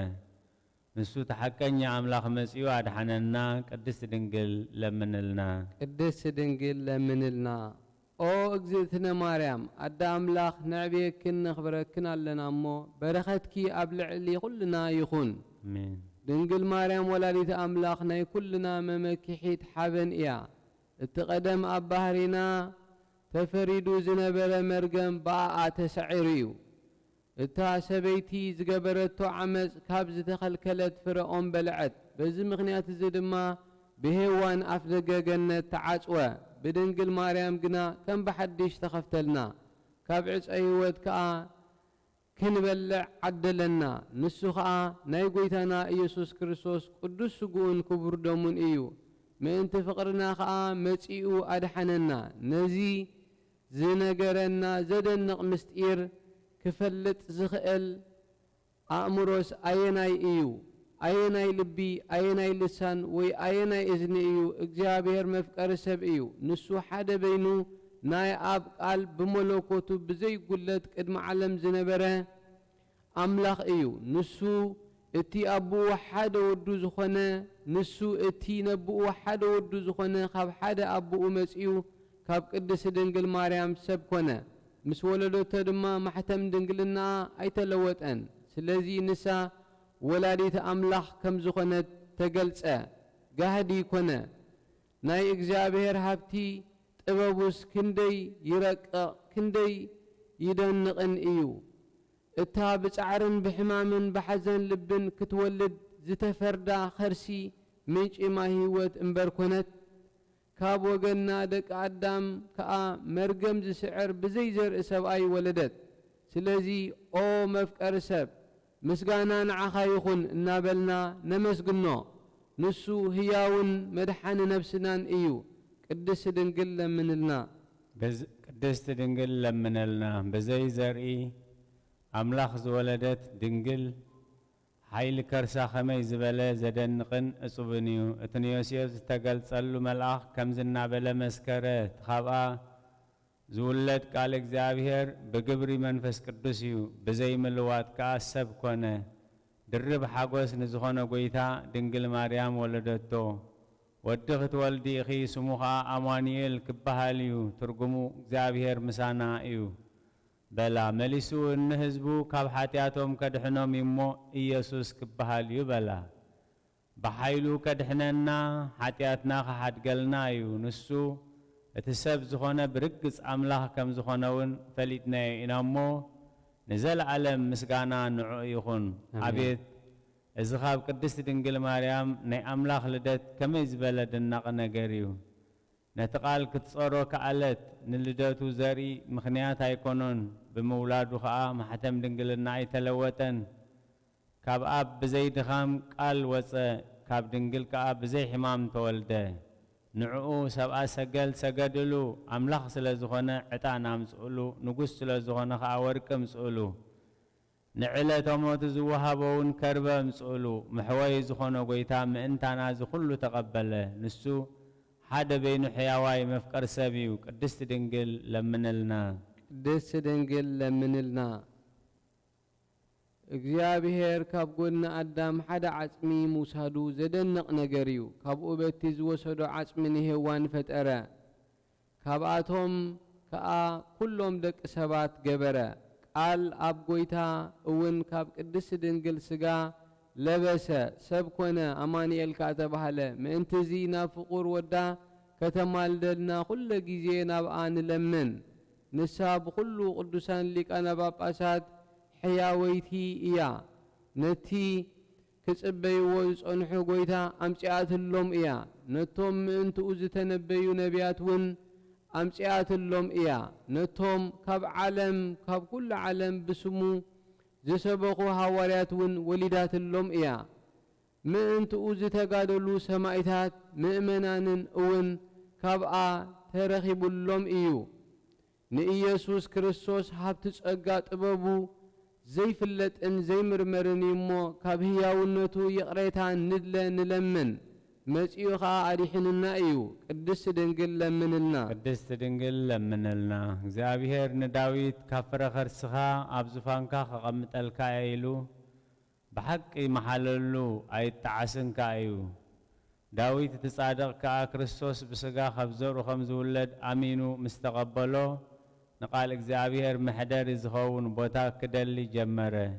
ንሱ ተሐቀኛ አምላኽ መጺኡ አድሓነና ቅድስት ድንግል ለምንልና
ቅድስት ድንግል ለምንልና ኦ እግዝእትነ ማርያም አዳ አምላኽ ንዕብየክን ነኽብረክን ኣለና እሞ በረኸትኪ ኣብ ልዕሊ ኩልና ይኹን
አሜን
ድንግል ማርያም ወላዲት አምላኽ ናይ ኩልና መመኪሒት ሓበን እያ እቲ ቀደም ኣብ ባህሪና ተፈሪዱ ዝነበረ መርገም በኣኣ ተሰዒሩ እዩ እታ ሰበይቲ ዝገበረቶ ዓመፅ ካብ ዝተኸልከለት ፍረኦም በልዐት በዚ ምኽንያት እዚ ድማ ብሄዋን ኣፍ ደገ ገነት ተዓጽወ ብድንግል ማርያም ግና ከም ብሓድሽ ተኸፍተልና ካብ ዕፀ ህይወት ከዓ ክንበልዕ ዓደለና ንሱ ከዓ ናይ ጎይታና ኢየሱስ ክርስቶስ ቅዱስ ስጉኡን ክቡር ደሙን እዩ ምእንቲ ፍቕርና ከዓ መጺኡ ኣድሓነና ነዚ ዝነገረና ዘደንቕ ምስጢር ክፈልጥ ዝኽእል ኣእምሮስ ኣየናይ እዩ ኣየናይ ልቢ ኣየናይ ልሳን ወይ ኣየናይ እዝኒ እዩ እግዚአብሔር መፍቀሪ ሰብ እዩ ንሱ ሓደ በይኑ ናይ ኣብ ቃል ብመለኮቱ ብዘይጉለት ቅድሚ ዓለም ዝነበረ ኣምላኽ እዩ ንሱ እቲ ኣቦኡ ሓደ ወዱ ዝኾነ ንሱ እቲ ነብኡ ሓደ ወዱ ዝኾነ ካብ ሓደ ኣቦኡ መጺኡ ካብ ቅድስት ድንግል ማርያም ሰብ ኮነ ምስ ወለዶቶ ድማ ማሕተም ድንግልና ኣይተለወጠን ስለዚ ንሳ ወላዲት አምላኽ ከም ዝኾነት ተገልጸ ጋህዲ ኮነ ናይ እግዚአብሔር ሃብቲ ጥበቡስ ክንደይ ይረቅቕ ክንደይ ይደንቕን እዩ እታ ብጻዕርን ብሕማምን ብሓዘን ልብን ክትወልድ ዝተፈርዳ ኸርሲ ምንጪ ማይ ህይወት እምበር ኮነት ካብ ወገንና ደቂ ኣዳም ከዓ መርገም ዝስዕር ብዘይ ዘርኢ ሰብኣይ ወለደት ስለዚ ኦ መፍቀሪ ሰብ ምስጋና ንዓኻ ይኹን እናበልና ነመስግኖ ንሱ ህያውን መድሓኒ ነፍስናን እዩ ቅድስት ድንግል ለምንልና
ቅድስት ድንግል ለምንልና በዘይ ዘርኢ አምላኽ ዝወለደት ድንግል ሓይሊ ከርሳ ኸመይ ዝበለ ዘደንቕን እጹብን እዩ እቲ ንዮሴፍ ዝተገልጸሉ መልኣኽ ከምዚ እናበለ መስከረ ትኻብኣ ዝውለድ ቃል እግዚአብሔር ብግብሪ መንፈስ ቅዱስ እዩ ብዘይ ምልዋጥ ከዓ ሰብ ኮነ ድርብ ሓጎስ ንዝኾነ ጎይታ ድንግል ማርያም ወለደቶ ወዲ ክትወልዲ ኢኺ ስሙ ከዓ አማኑኤል ክበሃል እዩ ትርጉሙ እግዚአብሔር ምሳና እዩ በላ መሊሱ ንህዝቡ ካብ ሓጢያቶም ከድሕኖም እሞ ኢየሱስ ክበሃል እዩ በላ ብሓይሉ ከድሕነና ሓጢያትና ከሓድገልና እዩ ንሱ እቲ ሰብ ዝኾነ ብርግጽ አምላኽ ከም ዝኾነውን ፈሊጥናዮ ኢና እሞ ንዘለዓለም ምስጋና ንዑ ይኹን አቤት እዚ ካብ ቅድስት ድንግል ማርያም ናይ አምላኽ ልደት ከመይ ዝበለ ደናቕ ነገር እዩ ነቲ ቃል ክትጸሮ ከኣለት ንልደቱ ዘርኢ ምኽንያት ኣይኮኖን ብምውላዱ ከዓ ማሕተም ድንግልና ኣይተለወጠን ካብ ኣብ ብዘይ ድኻም ቃል ወፀ ካብ ድንግል ከዓ ብዘይ ሕማም ተወልደ ንዕኡ ሰብኣ ሰገል ሰገድሉ አምላኽ ስለ ዝኾነ ዕጣን ኣምጽእሉ ንጉስ ስለ ዝኾነ ከዓ ወርቂ ኣምጽእሉ ንዕለተ ሞቱ ዝወሃበውን ከርበ ኣምጽእሉ ምሕወይ ዝኾነ ጎይታ ምእንታና ዝኹሉ ተቐበለ ንሱ ሓደ በይኑ ሕያዋይ መፍቀር ሰብ እዩ ቅድስት ድንግል ለምንልና
ቅድስት ድንግል ለምንልና እግዚአብሔር ካብ ጎና አዳም ሓደ ዓጽሚ ሙሳዱ ዘደንቕ ነገር እዩ ካብኡ በቲ ዝወሰዶ ዓጽሚ ንሄዋን ፈጠረ ካብኣቶም ከዓ ኩሎም ደቂ ሰባት ገበረ ቃል ኣብ ጎይታ እውን ካብ ቅድስት ድንግል ስጋ ለበሰ ሰብ ኮነ አማኑኤል ከዓ ተባሃለ ምእንቲ እዚ ናብ ፍቁር ወዳ ከተማልደልና ኩለ ጊዜ ናብኣ ንለምን ንሳ ብኩሉ ቅዱሳን ሊቃነ ጳጳሳት حياويتي إيا نتي كصبيو صنحو غويتا أمصيات اللوم إيا نتوم انتو زتنبيو نبيات ون أمصيات اللوم إيا نتوم كاب عالم كاب كل عالم بسمو زسبقو حواريات ون وليدات اللوم إيا ምእንትኡ ዝተጋደሉ ሰማዕታት ምእመናንን እውን ካብኣ ተረኺቡሎም እዩ። ንኢየሱስ ክርስቶስ ሃብቲ ጸጋ ጥበቡ ዘይፍለጥን ዘይምርመርን እሞ ካብ ህያውነቱ ይቕሬታ ንድለ ንለምን መጺኡ ኸዓ ኣዲሕንና እዩ። ቅድስት ድንግል ለምንልና፣
ቅድስት ድንግል ለምንልና። እግዚአብሔር ንዳዊት ካብ ፍረ ከርስኻ ኣብ ዙፋንካ ከቐምጠልካ ኢሉ بحق محللو أيتعسن كايو داويت تصادق كا كريستوس بسقا خبزور وخمز ولد أمينو مستقبلو نقال إجزابير محدر زخون بوتا كدلي جمره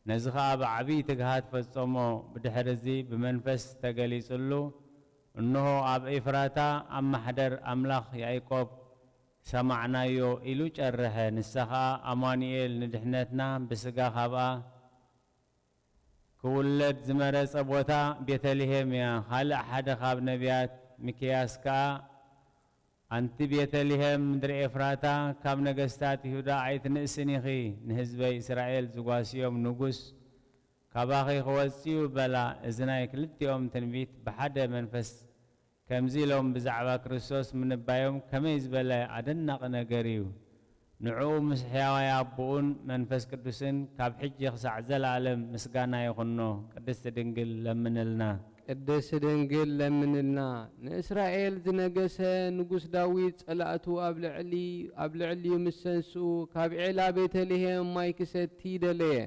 نزخا بعبي تجهات فصمو بدحرزي بمنفس تجلي سلو إنه أب إفراتا أم محدر أملاخ يعقوب سمعنا يو إلو جرها نسخا أمانيل ندحنتنا بسقا خبا كولد زمرس أبوتا بيتلهم يا خال أحد خاب نبيات مكياس كا أنت بيتلهم مدر إفراتا كاب نجستات يهودا عيت نسنيخي نهزبي إسرائيل زواسيوم نجوس كاباخي خواسيو بلا إزنايك لتيوم تنبيت بحد منفس كمزيلهم بزعبا كريستوس من بايوم كميز بلا عدنا قنقريو نعو مسحيا يابون منفس قدسن كاب حج يخسع زلالم مسقانا يخنو قدس دنقل لمنلنا
قدس دنقل لمنلنا نإسرائيل زنقس نقوس داويد صلاتو أبلعلي مسنسو كاب علا بيت لهم مايكست تيدليه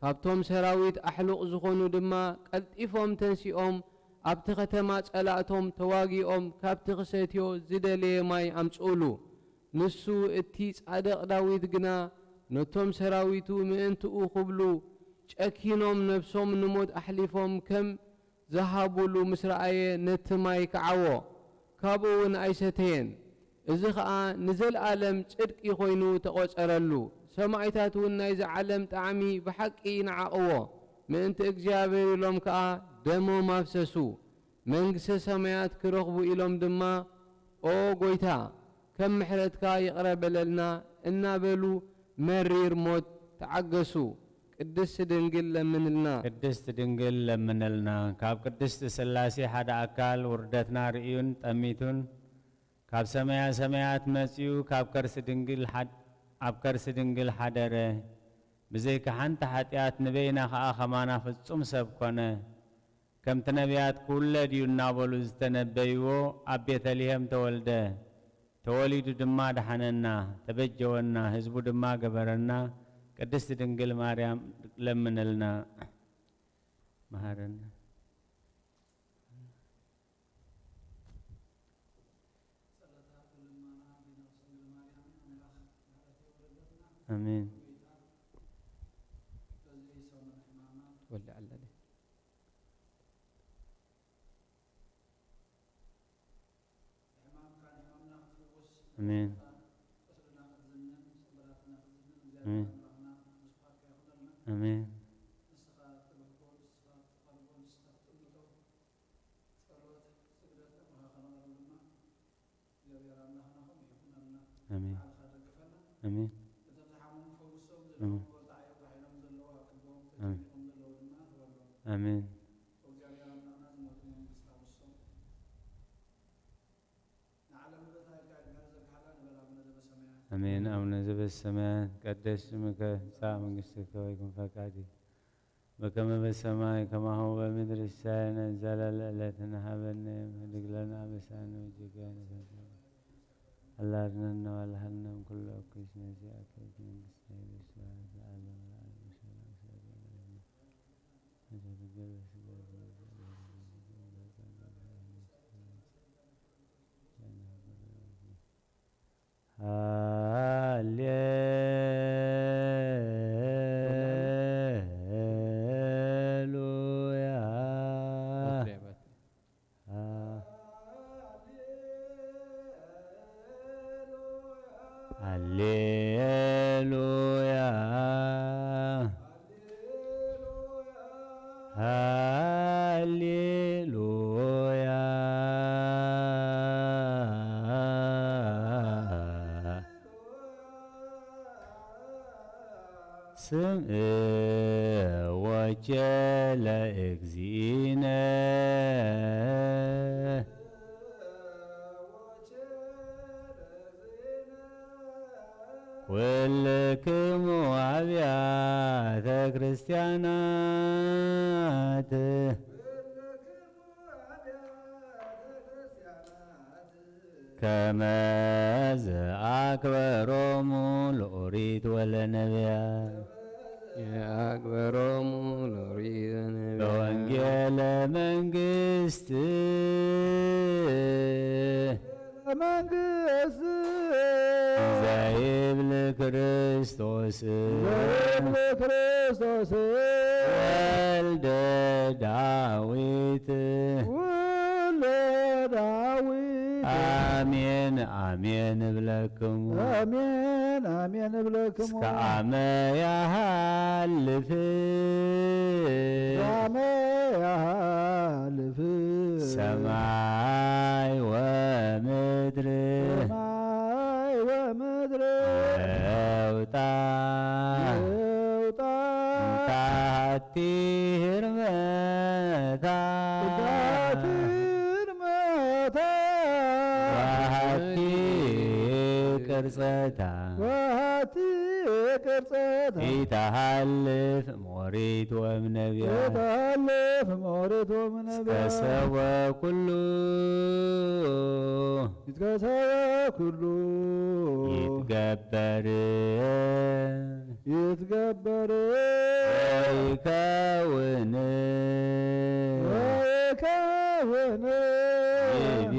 كابتوم سراويت أحلق زخونو دما قد إفهم تنسيهم أبتختمات صلاتهم تواقيهم كاب تغسيتيو زدليه ماي أمسؤولو نسو اتيس عدق داويد قنا نتوم سراويتو مئنتو خبلو شاكينوم نفسهم نموت أحليفهم كم ذهبولو مسرعي نتماي كعوو كابوون عيشتين إذا نزل عالم صدق يخوينو تقوش أرلو سمعيتاتو نايز عالم تعمي بحقي نعقوو مئنت اكجابير لهم كا دمو مافسسو منقس سمايات كرغبو إلهم دما او قويتا كم محرتك يقرب لنا إنا بلو مرير موت تعقسو قدست دنقل لمنلنا
قدست دنقل لمنلنا كاب قدست سلاسي حد أكال وردتنا رئيون تأميتون كاب سمايات مسيو كاب كرس دنقل حد أب كرس دنقل حدره بزيك حانت حتيات نبينا خمانا فتصم سبقنا كم تنبيات كل ديونا بلوز تنبيو أبيت لهم تولده توليد دما دحننا تبجونا حزب دما قبرنا قدست دنقل مريم لمنلنا مهارنا امين امين امين امين امين امين امين امين او نزل السماء قدس اسمك ساعة من قصتك ويكون فكادي وكما بالسماء كما هو بمدر السائل نزل ليلتنا هبنا هدق لنا بسان وجيكان الله أرننا والهلنا كل أكيس نزيئك من السيد السؤال العالم Hallelujah. ስምዖች ለእግዚእነ ኩልክሙ አብያተ ክርስቲያናት ከመ ዘአክበሮሙ ለኦሪት ወለነቢያት
የአክበሮሙ ለኦሪት ወለነቢያት
በወንጌለ መንግሥት ዘይብል ክርስቶስ ወልደ ዳዊት አሜን አሜን እብለክሙ
አሜን አሜን እብለክሙ
እስከ አመ ያሃልፍ ሰማይ ወምድር እውጣ ታቲ ህርመታ ዋሃቲ ቅርጸታ ኢታሃልፍ ሞሪት ወእምነቢያት እስከ ሰብአ ኩሉ ይትገበር ወይከውን ይቤ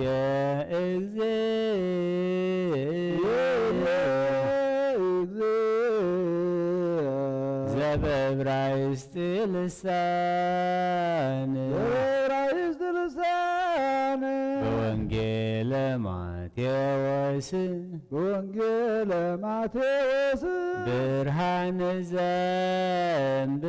ዘበዕብራይስጥ ልሳን በወንጌለ ማቴዎስ ብርሃነ ዘእምብርሃነ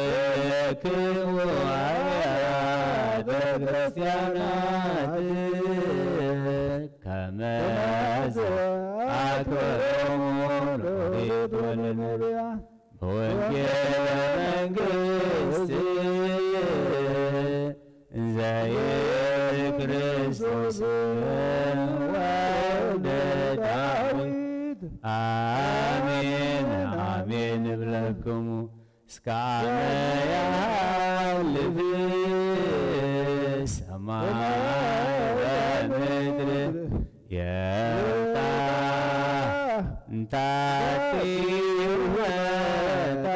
ኩልክሙ አብያተ ክርስቲያናት ከመ ዘአክበሮሙ ለኦሪት ወለነቢያት በወንጌለ መንግሥት ዘይብል ክርስቶስ ወልደ ዳዊት አሜን አሜን እብለክሙ እስከ አመ ያሃልፍ ሰማይ ወምድር የውጣ እንታቲ ህርመታ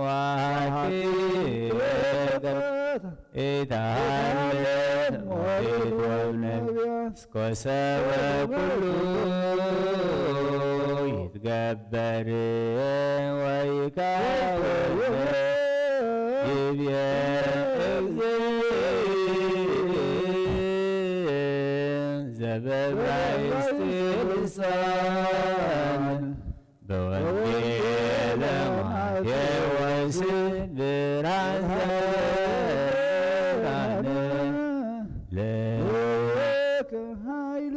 ዋሃቲ ኢታሃልፍ ሞሪት ወእምነቢያት እስከ ሰብአ ኩሉ ይትገበር ወይከውን ይቤ ዘበዕብራይስጥ ልሳን በወንጌለ ማቴዎስ ብርሃነ ለከ ኃይል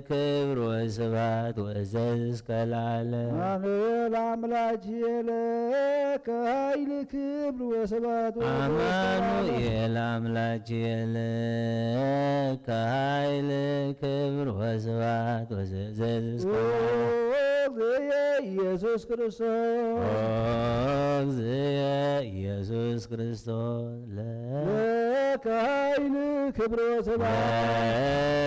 ክብር ወስብሐት ወእዘዝ እስከ ለዓለም
አሜን አምላክየ ለከ ኃይል ክብር ወስብሐት
አማኑኤል አምላክየ ለከ ኃይል ክብር ወስብሐት ወእዘዝ እስከ ለዓለም
ኢየሱስ ክርስቶስ
እግዚእ ኢየሱስ ክርስቶስ
ለከ ኃይል ክብር ወስብሐት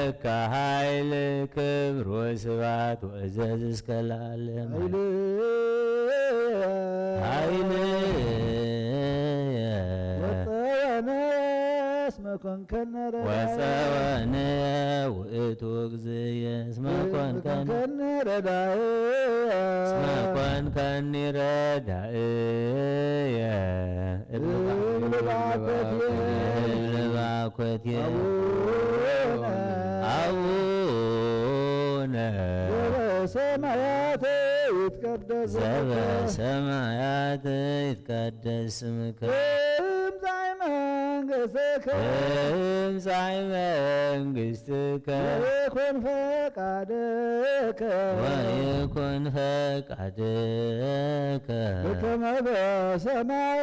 ለከ ኃይል ክብር ወስብሐት ወእዘዝ እስከ ለዓለም ኃይል
እስመ ኮንከነ ረዳኢ
ወፀወነ ውእቱ እግዚእየ እስመ ኮንከኒ
ረዳኢ
እስመ ኮንከኒ ረዳእየ እልባኮትየ አቡነ
ዘበሰማያት ይትቀደስ
ዘበሰማያት ይትቀደስ ስምከ
ትምጻእ መንግሥትከ
ትምጻእ መንግሥትከ
ወይኩን ፈቃድከ
ወይኩን ፈቃድከ
በከመ በሰማይ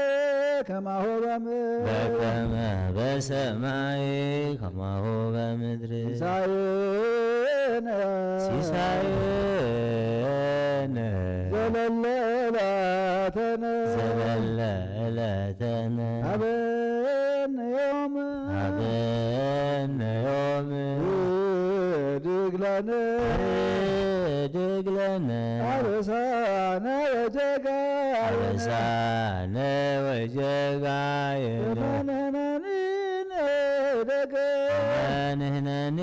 ከማሁ በምድር
በከመ በሰማይ ከማሁ በምድር
ሲሳየነ
ሲሳየነ
ዘለለ ዕለትነ
ዘለለ ዕለትነ
ሀበነ ዮም
ሀበነ ዮም
ወኅድግ ለነ
ወኅድግ ለነ
አበሳነ ወጌጋየነ
አበሳነ ወጌጋየነ
ወመንሕነኒ ንህደግ
ወመንሕነኒ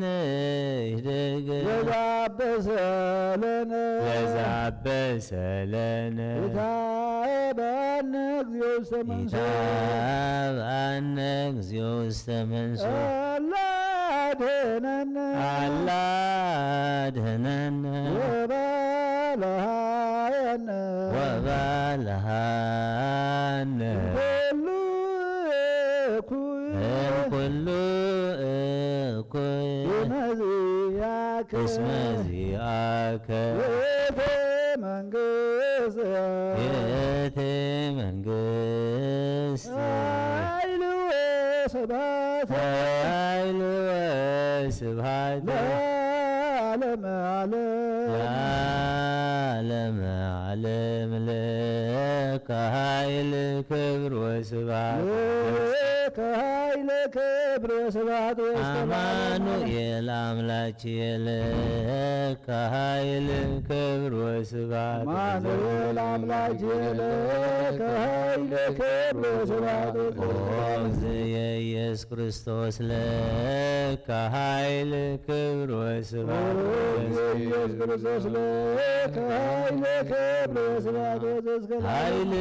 ንህደግ
ወዘአበሰ ለነ
ወዘአበሰ ለነ
ኢታብአነ እግዚኦ ውስተ መንሱት
ኢታብአነ እግዚኦ ውስተ መንሱት
አላ አድኅነነ
አላ አድኅነነ
ወባልሐነ
ወባልሐነ
ኩሉ እኩይ
እምኩሉ እኩይ
በመዚአከ
እስመ ዚአከ
ይእቲ መንግሥት
ይእቲ መንግሥት
ኃይል ወስብሐት
ኃይል ወስብሐት
ለዓለመ ዓለም
ለዓለመ ዓለም ለከ ኃይል ክብር ወስብሐት
ለከ ኃይል ክብር ወስብሐት
አማኑኤል አምላችየ ለከ ኃይል ክብር ወስብሐት
አማኑኤል አምላክየ ለከ ኃይል ክብር ወስብሐት
ኦ እግዚእየ ኢየሱስ ክርስቶስ ለከ ኃይል ክብር ወስብሐት
ኢየሱስ ክርስቶስ ለከ ኃይል ክብር ወስብሐት
ኃይልየ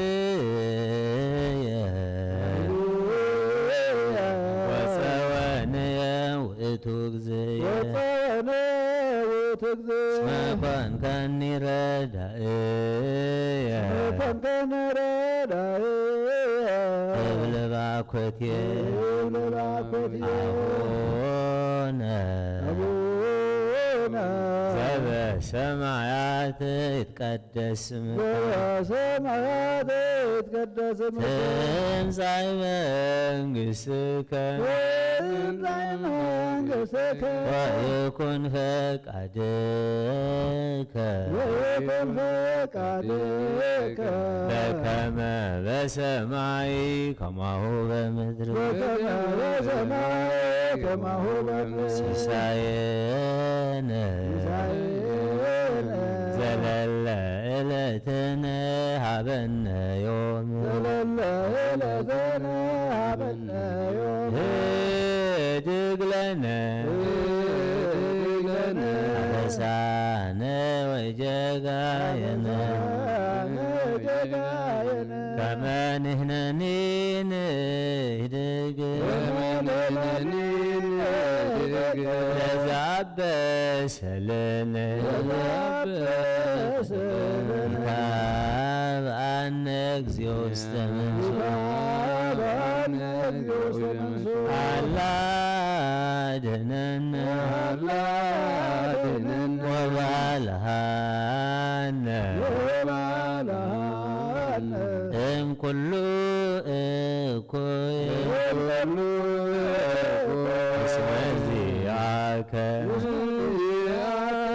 ወፀወንየ ውእቱ እግዚእየ
ወፀወነ ውእቱ
እስመ
እግዚእ
ኮንከኒ ረዳእየ
ኮንከነ ረዳኢ
እብል ባኮትየ
እብል ባኮትየ
አቡነ
አቡነ
ዘበሰማያት ይትቀደስ ስምከ
በሰማያት ይትቀደስ ስምከ
ትምጻእ መንግሥትከ
ትምጻእ መንግሥትከ
ወይኩን ፈቃድከ
ወይኩን ፈቃድከ
በከመ በሰማይ ከማሁ በምድር
በከመ በሰማይ ከማሁ በምድር
ሲሳየነ
ሲሳየነ
ዘለለ ዕለትነ ሀበነ ዮም
ዘለለ ዕለትነ ሀበነ ዮም
ህድግ ለነ
ወኅድግ ለነ
አበሳነ ወጌጋየነ
ወጌጋየነ
ከመ ንሕነኒ ንህድግ
ወመንሕነኒ ንህድግ
ለዘአበሰ ለነ
ወዘአበሰ ለነ
ኢታብአነ እግዚኦ ውስተ መንሱት
ኢታብአነ እግዚኦ ውስተ መንሱት
አላ አድኅነነ
አላ አድኅነነ
ወባልሐነ
ወባልሐነ
እምኩሉ እኩይ
ኩሉ
እስመ ዚአከ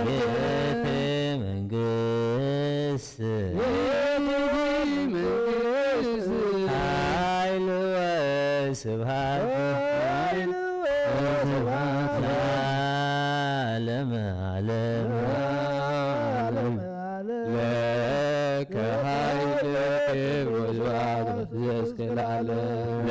ይእቲ መንግሥት ኃይል ወስብሐት ለዓለመ ዓለም ለከ ኃይል ክብር ወስብሐት እስከ ለዓለም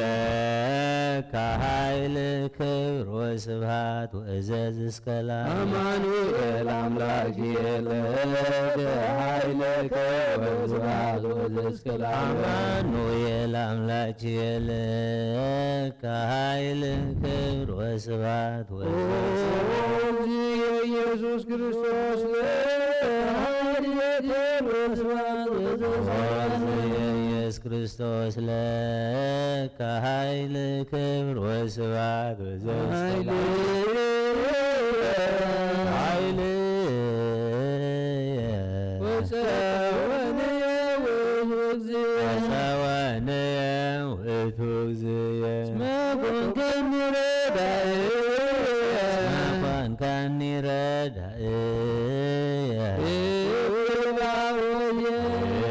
ለከ ኃይል ክብር ወስብሐት ወእዘዝ እስከ ላዕለ
አማኑኤል አምላኪየ ለከ ኃይል ክብር ወስብሐት ወእዘዝ እስከ ላዕለ
አማኑኤል አምላኪየ ለከ ኃይል ክብር ወስብሐት ወእዘዝ
ኢየሱስ ክርስቶስ
ኢየሱስ ክርስቶስ ለከ ኃይል ክብር ወስብሐት ወእዘዝ እስከ ላዕለ ወፀወንየ ውእቱ እግዚእየ እስመ ኮንከኒ ረዳእየ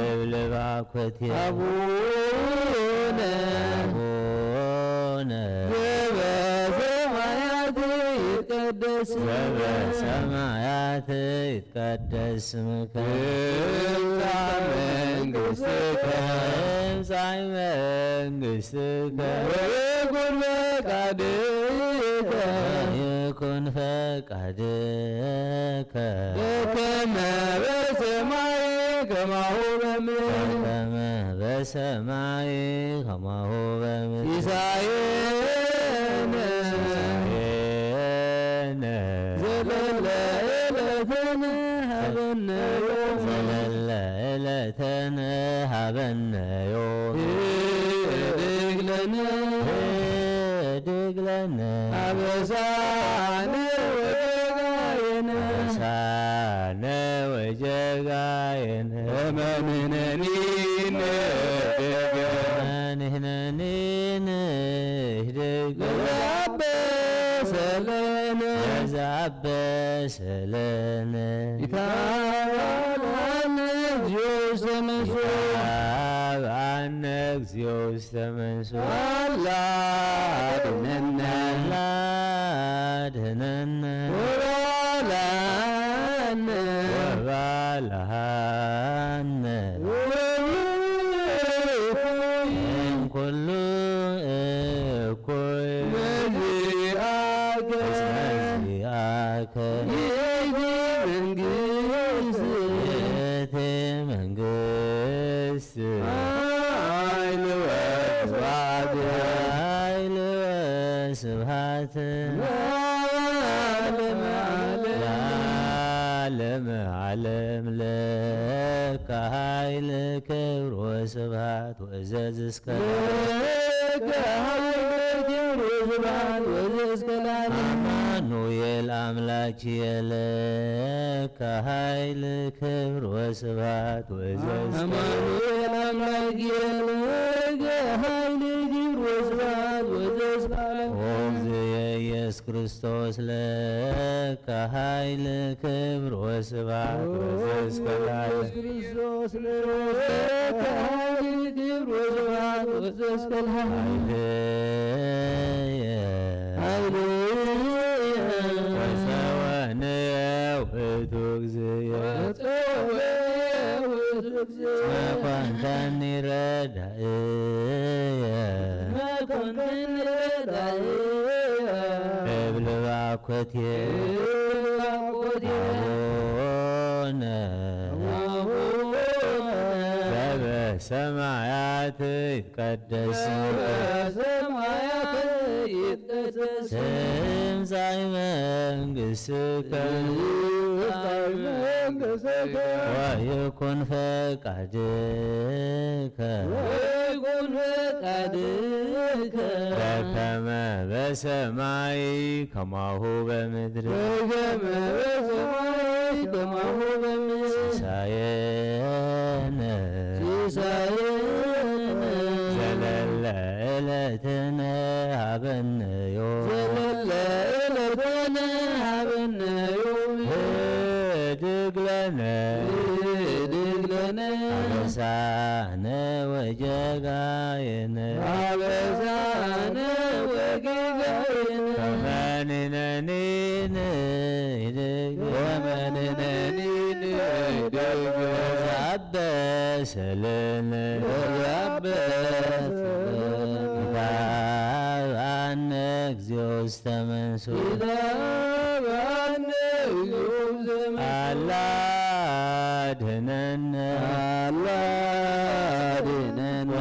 እብል ባኮቴየ
አቡነ
ዘበሰማያት ይትቀደስ ስምከ
መንግሥትከ
ትምጻእ መንግሥትከ
ይኩን ፈቃድከ
በከመ በሰማይ ከማሁ በምድር
በከመ
በሰማይ ከማሁ በምድር
ሲሳየነ ዘለለ ዕለትነ ሀበነ ዮም
ዘለለ ዕለትነ ሀበነ ዮም ህድግ ለነ
አበሳነ ወጌጋየነ
አበሳነ ወጌጋየነ
ወመንሕነኒ ንህድግ
ወመንሕነኒ ንህድግ
ለዘአበሰለነ
ለዘአበሰለነ
ኢታብአነ እግዚኦ ውስተ መንሱት
አብአነ እግዚኦ ውስተ መንሱት
አላ አድኅነነ
አድኅነነ
ወባልሐነ
ወባልሐነ እምኩሉ እኩይ
መዚአከ
መዚአከ
ይእቲ መንግሥት
ይእቲ መንግሥት
ኃይል ወስብሐት
ኃይል ወስብሐት
ለዓለመ ዓለም
ለዓለመ ዓለም ለከ ኃይል ክብር ወስብሐት ወእዘዝ እስከ
ለከ ኃይል ክብር ወስብሐት ወእዘዝ እስከ ለዓለም
አማኑኤል አምላኪየ ለከ ኃይል ክብር ወስብሐት ወእዘዝ እስከ
አማኑኤል አምላኪየ ለከ ኃይል ክብር ወስብሐት ወእዘዝ እስከ ለዓለም
ኦ እግዚእየ ኢየሱስ ክርስቶስ ለከ ኃይል ክብር ወስብሐት ወእዘዝ እስከ ለዓለም
ክርስቶስ ለከ ኃይል ክብር ወስብሐት ወእዘዝ እስከ ለዓለም
ሃሌሉያ ወፀወንየ ውእቱ እግዚእየ እስመ ኮንከኒ ረዳእየ እብል ባኮቴየ አቡነ ዘበሰማያት ይትቀደስ ስምከ ትምጻእ መንግሥትከ ወይኩን ፈቃድከ በከመ በሰማይ ከማሁ በምድር ሲሳየነ ዘለለ ዕለትነ ሀበነ ዮም ህድግ ለነ አበሳነ ወጌጋየነ ከመንሕነኒ ንህድግ ዘአበሰለነ ኢታብአነ ውስተ መንሱት
ይትባሃነ
አላ አድኅነነ
አድኅነነ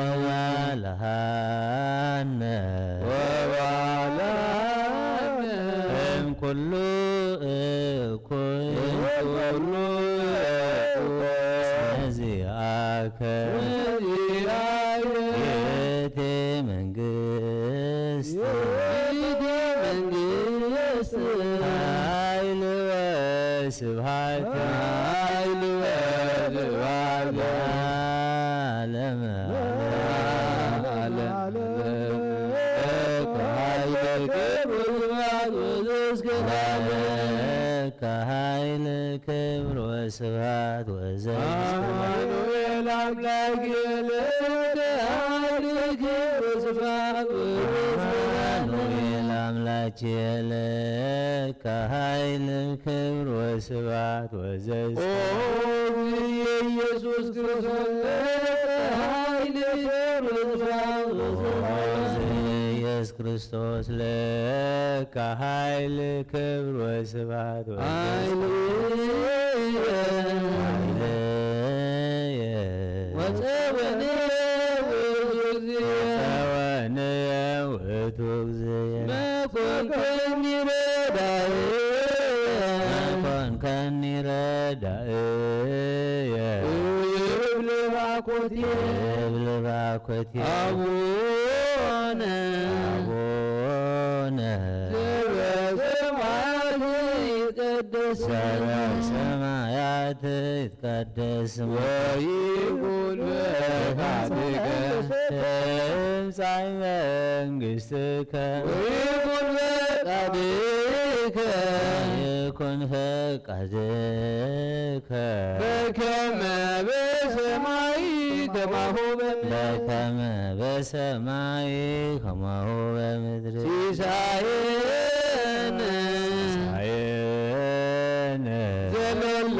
ወባልሐነ እምኩሉ እኩይ እስመዚአከ ይእቲ መንግሥት ኃይል ወስብሐት ለዓለመ ከኃይል ክብር ወስብሐት
አማኑኤል አምላክ
አማኑኤል አምላክ ከኃይል ክብር ወስብሐት
ኢየሱስ ክርስቶስ ኃይል
ኢየሱስ ክርስቶስ ለከ ኃይል ክብር ወስብሐት ወፀወነ ውእቱ እግዚእ መኮንከኒ ረዳእየ እብል ባኮቴየ
አቡነ
በሰማያት ይትቀደስ
ወይኩን ፈቃድከ
ትምጻእ መንግሥትከ ይኩን ፈቃድከ
በከመ በሰማይ ከማሁ
በከመ በሰማይ ከማሁ በምድር
ሲሳየነ ዘለለ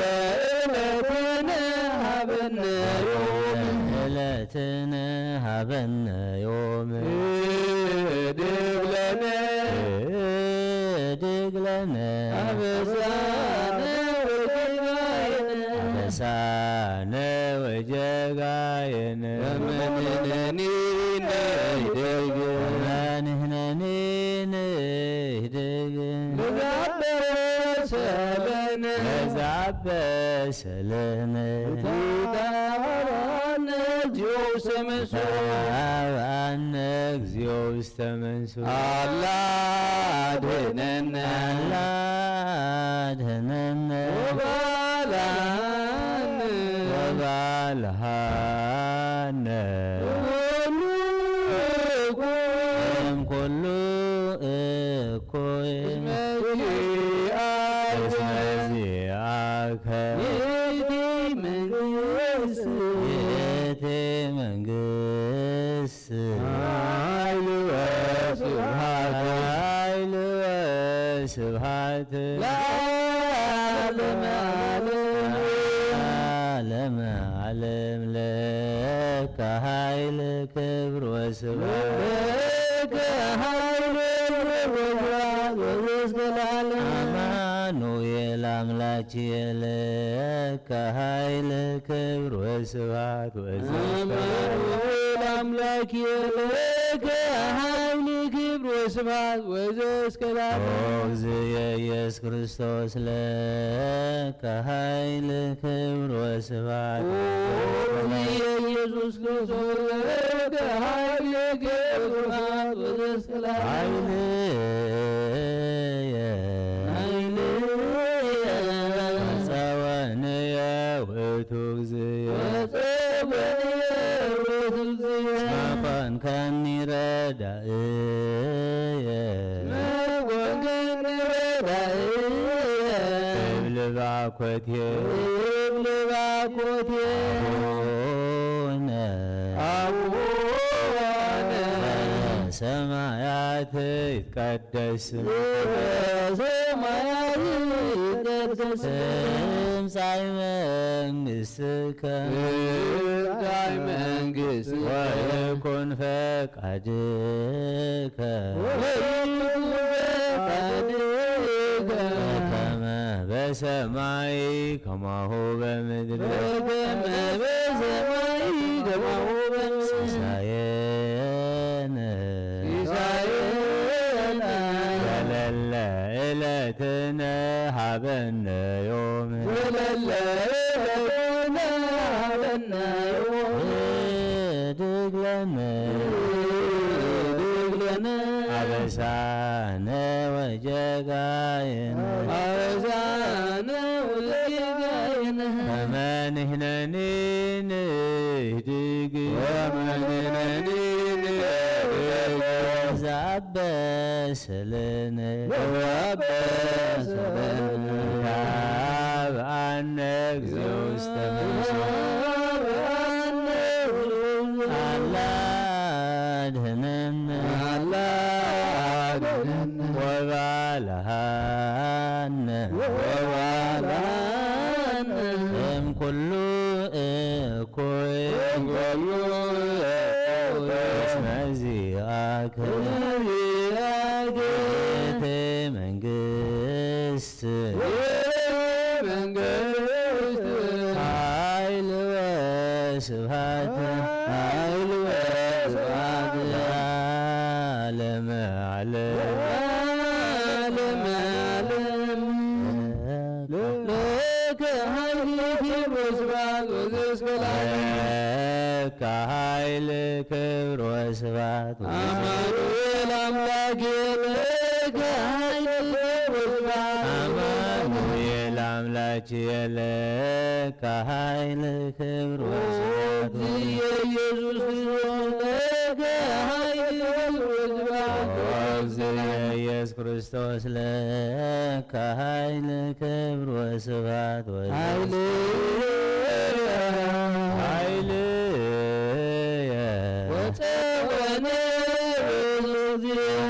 ዕለትነ ሀበነ ዮም ድግ ለነ አበሳነ ወጀጋየነ መንህነኒ ንህድግ ለዛበሰለነ አብአነ እግዚኦ ውስተ መንሱት አላ አድኅነነ
ወባልሐነ እምኩሉ እኩይ እስመዚአከ ይእቲ መንግሥት ኃይል ወስብሐት ለዓለመ ዓለም ለከ ኃይል ክብር ወስብሐት አማኑኤል አምላክ ለከ ኃይል ክብር ወስብሐት
አምላክ ለከ ኃይል ክብር ወስብሐት ወዘእስከ
እግዚእ ኢየሱስ ክርስቶስ ለከ ኃይል ክብር ወስብሐት
ኢየሱስ ክርስቶስ ለከ ኃይል ክብር ወስብሐት ወዘእስከ
ጸወንየ ውእቱ እግዚእ መኮንከኒ ረዳእየ እብል ባኮቴየ አቡነ በሰማያት ይትቀደስ ትምጻእ መንግሥትከ ወይኩን ፈቃድከ በሰማይ ከማሁ በምድር
በከመ በሰማይ ከማሁ በምድር
ሲሳየነ
ሲሳየነ
ዘለለ ዕለትነ ሀበነ ዮም
ዘለለ ዕለትነ ሀበነ ዮም
ህድግ ለነ አበሳነ ወጀጋየነ
አበሳነ ወጀጋየነ
ከመ ንሕነኒ ንህድግ ዘአበሰለነ ካብአነ እግዚኦ ውስተ አላድህነነ ወባልሃነ እምኩሉ እኩይ እስመ ዚአከ ቤተ መንግሥት ኃይል ወስብሐት ለዓለመ ዓለም ኃይል ክብር ወስብሐት
አማኑኤል አምላኬ ለከ ኃይል ክብር ወስብሐት
አማኑኤል አምላኬ ለከ ኃይል ክብር ወስብሐት
ኢየሱስ ለከ ኃይል ክብር ወስብሐት
ኢየሱስ ክርስቶስ ለከ ኃይል ክብር ወስብሐት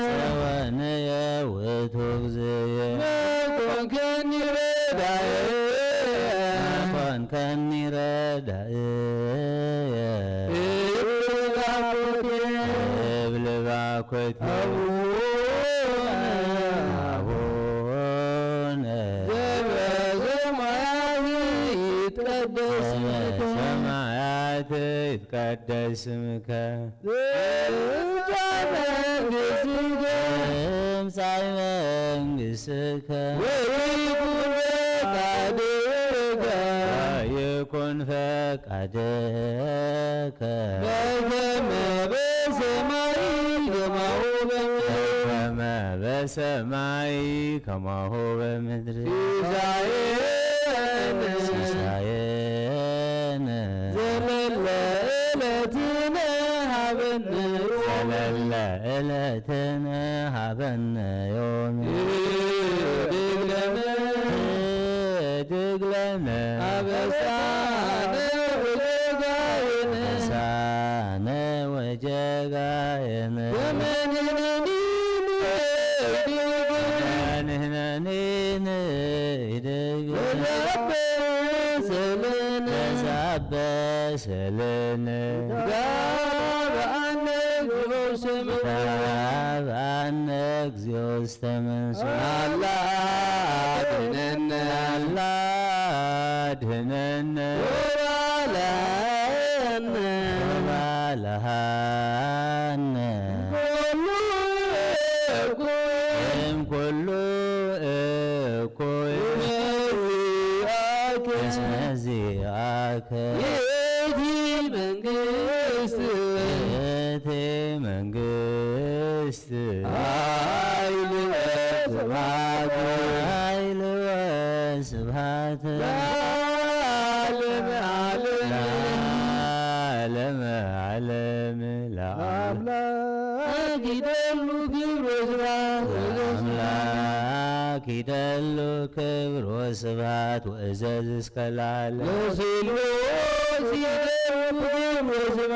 ጸወነየ ውእቱ እግዚእየ ኮንከኒ ረዳእየ እብል ባኮቴ አቡነ በሰማያት ይትቀደስ ስምከ ትምጻእ መንግሥትከ ወይኩን ፈቃድከ
በከመ በሰማይ ከማሁ በምድር
ከመ በሰማይ ከማሁ በምድር ሲሳየነ
ዘለለ ዕለትነ ሀበነ
ዘለለ ዕለትነ ሀበነ ዮም ህድግ ለነ
አበሳነ ወጀጋየነ
አበሳነ ወጀጋየነ ንሕነኒ ንህድግ ዘአበሰለነ ካብአነ እግዚኦ ውስተ መንሱት አላድህነነ ወባልሃነ እምኩሉ እኩይ እስመ ዚአከ ቤተ መንግሥት ኃይል ወስብሐት ለዓለመ ዓለም
ለአምላክ ይደሉ ክብር ወስብሐት
ይደሉ ክብር ወስብሐት ወእዘዝ እስከ ለዓለም
ለስሉስ ይደሉ ክብር ወስብሐት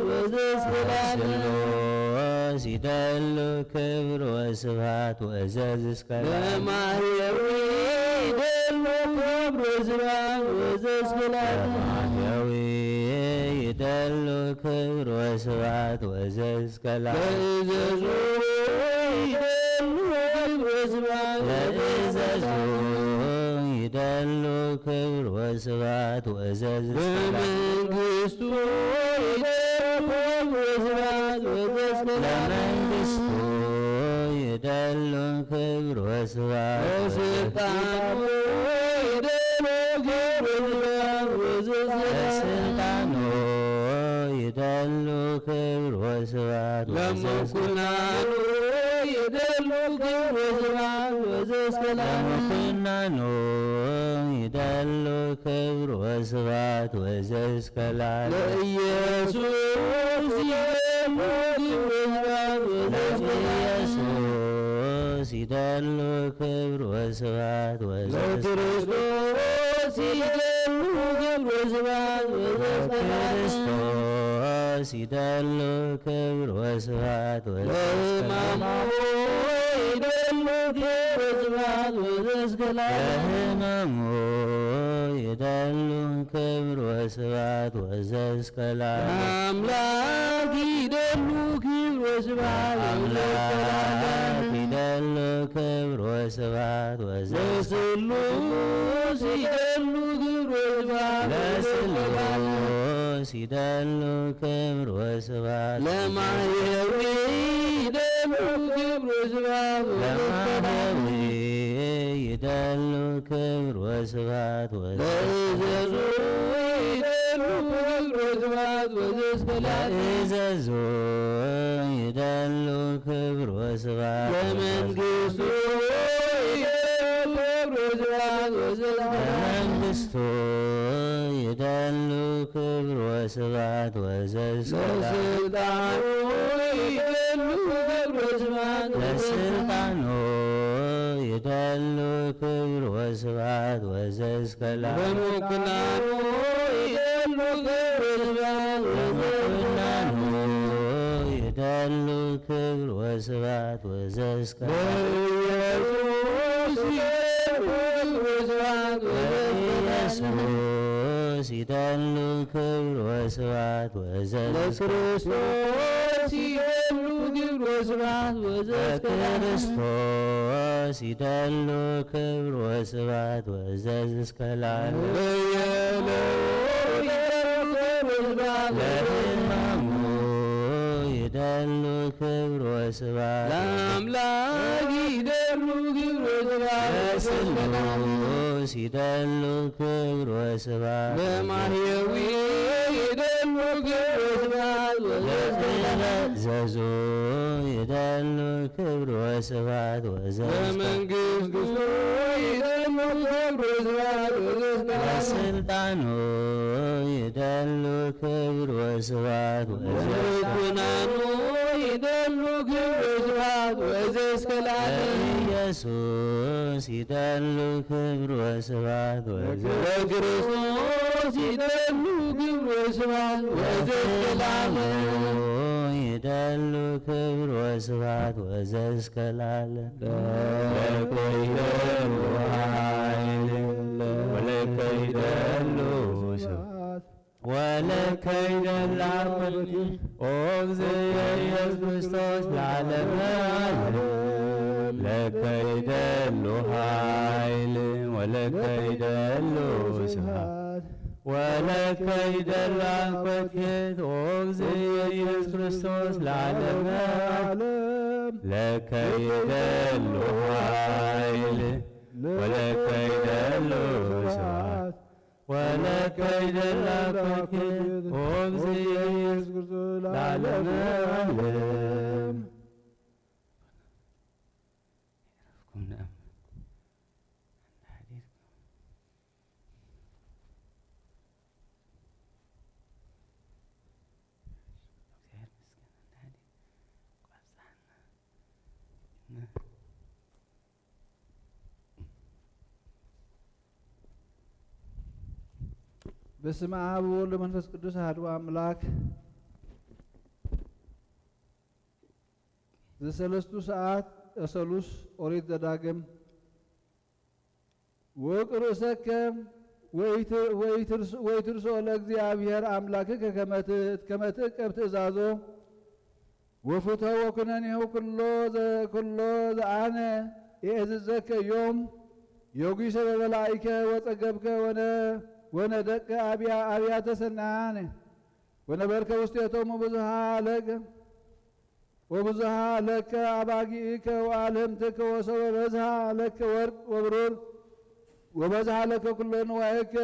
ወእዘዝ እስከ ለዓለም
ይደሉ ክብር ወስብሐት ወእዘዝ እስከ ለዓለም
ለማህየዊ ይደሉ ክብር ወስብሐት ወእዘዝ እስከ ለዓለም
ለማህየዊ ይደሉ ክብር ወስብሐት ወእዘዝ እስከ ለዓለም
ለእዘዙ ይደሉ ክብር ወስብሐት
ለእዘዙ ወስብሐት ወእዘዝ
በመንግሥቱ ይደሉ ወስብሐት
ለመንግሥቱ ይደሉ ክብር ወስብሐት
ለስልጣኑ ይደሉ ክብር ወስብሐት
ለስልጣኑ ይደሉ ክብር ወስብሐት
ለምኩናኑ ይደሉ ክብር ወስብሐት
ለምኩናኑ ይደሉ ክብር ወስብሐት ወእስከ ለዓለም
ለኢየሱስ ይደሉ ክብር
ለኢየሱስ ይደሉ ክብር ወስብሐት
ለክርስቶስ ይደሉ ክብር
ለክርስቶስ ይደሉ ክብር ወስብሐት
ለሕማሙ ይደሉ ክብር
ለሕማሙ ይደሉ ክብር ወስብሐት ወእስከ ለዓለም
አምላክ ይደሉ ክብር
አምላክ ይደሉ ክብር ወስብሐት
ለስሉስ ይደሉ ክብር
ለስሉስ ይደሉ ክብር ወስብሐት
ለማህየዊ ይደሉ ክብር
ለማህየዊ ይደሉ ክብር ወስብሐት
ለእዘዙ ይደሉ ክብር
ለእዘዙ ይደሉ ክብር ወስብሐት
ለመንግሥቱ ይደሉ ክብር
ለመንግሥቱ ይደሉ ክብር ወስብሐት
ለስልጣኑ ይደሉ ክብር
ለስልጣኑ ይደሉ ክብር ወስብሐት ወእስከ ለዓለም
ለምኩናኑ ይደሉ ክብር
ለምኩናኑ ይደሉ ክብር ወስብሐት ወእስከ
ለኢየሱስ ይደሉ
ለኢየሱስ ይደሉ ክብር ወስብሐት
ለክርስቶስ ይደሉ ክብር
ለክርስቶስ ይደሉ ክብር ወስብሐት ወእስከ ለዓለም ለሕማሙ ይደሉ ክብር ወስብሐት
ለአምላክ ይደሉ ክብር
ለስሉስ ይደሉ ክብር ወስብሐት
ለማህየዊ ይደሉ ክብር
ለዘዙ ይደሉ ክብር ወስብሐት
ለመንግሥቱ ይደሉ ክብር
ለስልጣኑ ይደሉ ክብር ወስብሐት
ለምኩናኑ ይደሉ ክብር እስከ ለዓለም
ለኢየሱስ ይደሉ ክብር ወስብሐት
ለክርስቶስ ይደሉ ክብር እስከ ለዓለም
ይደሉ ክብር ወስብሐት እስከ ለዓለም ለከ ይደሉ ኃይል ወለከ ይደሉ ስብሐት ወለከ ይደሉ ኦ እግዚእ ኢየሱስ ክርስቶስ ለዓለመ ዓለም ለከ ይደሉ ኃይል ወለከ ይደሉ ስብሐት ወለከ ይደሉ አኮቴት ኦ እግዚእ ኢየሱስ ክርስቶስ ለዓለመ ዓለም ለከ ይደሉ ኃይል ወለከ ይደሉ ስብሐት ወለከ ይደሉ አኮቴት ኦ እግዚእ ኢየሱስ ክርስቶስ ለዓለመ ዓለም
በስመ አብ ወወልድ ወመንፈስ ቅዱስ አሐዱ አምላክ። ዘሰለስቱ ሰዓት ሰሉስ ኦሪት ዘዳግም ወቅርሰከ ወይትርሶ ለእግዚአብሔር አምላክከ ከመ ትዕቀብ ትእዛዞ ወፍትሐ ወኩነኔሁ ኩሎ ዘአነ የእዝዘከ ዮም የጉይሰ በበላይከ ወጸገብከ ወነደቀ አብያተ ሰናያነ ወነበርከ ውስቴቶሙ ብዙሃ ለከ ወብዙሃ ለከ አባጊእከ ወአልህምትከ ወሰበ በዝሃ ለከ ወርቅ ወብሩር ወበዝሃ ለከ ኩሎ ንዋየከ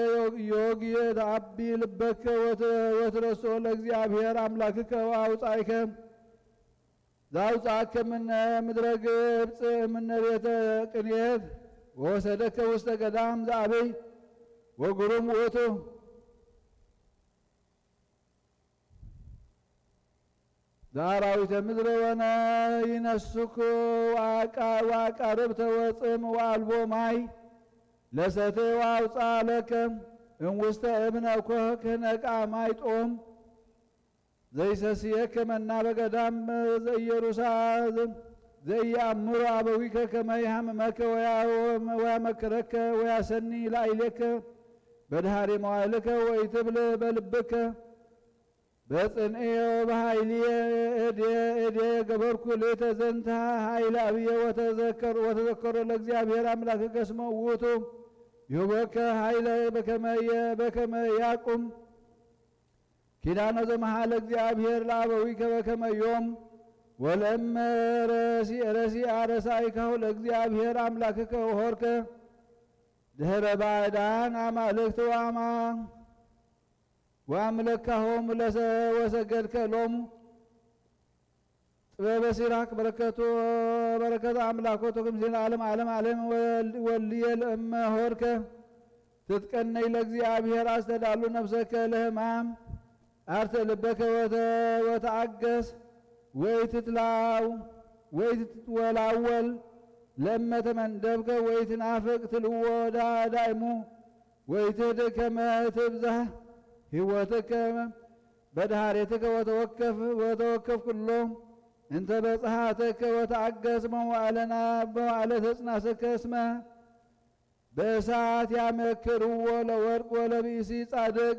ዮግየ ተአቢ ልበከ ወትረሶ ለእግዚአብሔር አምላክከ ወአውፃእከ ዘአውፃእከ እምነ ምድረ ግብፅ እምነ ቤተ ቅንየት ወወሰደከ ውስተ ገዳም ዘአበይ ወግሩም ውእቱ ዘአራዊተ ምድረ ወነይነስኩ ወአቃርብተ ወጽም ወአልቦ ማይ ለሰቴ ወአውፅአ ለከ እምውስተ እብነ ኮህ ነቃ ማይ ጦም ዘይሰስየከ መና በገዳም ዘኢየሩሳሌም ዘኢየአምሩ አበዊከ ከመ ይሃምመከ ወያመክረከ ወያሰኒ ላዕሌከ በድሃሬ መዋዕልከ ወኢትብል በልብከ በጽንዕየ ወበኃይልየ እዴ ገበርኩ ሌተ ዘንተ ኃይለ አብየ ወተዘከሮ ለእግዚአብሔር አምላክከ እስመ ውእቱ ይሁበከ ኃይለ በከመ ያቁም ኪዳነ ዘመሃለ እግዚአብሔር ለአበዊከ በከመ ዮም ወለእመ ረሲዐ ረሳኢከሁ ለእግዚአብሔር አምላክከ ወሖርከ ድኅረ ባዕዳን አማልክት ወአምለካሆሙ ወሰገድከ ሎሙ ጥበበ ሲራክ በረከተ አምላኮቶ ክምሴነ ዓለም ዓለም ዓለም ወልየ ለእመ ሖርከ ትትቀነይ ለእግዚአብሔር አስተዳሉ ነፍሰከ ለሕማም አርተ ልበከ ወተአገስ ወይትትወላወል ለእመ ተመንደብከ ወይትናፍቅ ትልዎ ዳይሙ ወይትህድ ከመ ትብዛሕ ሕይወትከ በድሃሬትከ ወተወከፍ ኩሎ እንተ በጽሐትከ ወተአገስ መዋዕለ ተጽናስከ እስመ በእሳት ያመክርዎ ለወርቅ ወለብእሲ ጻድቅ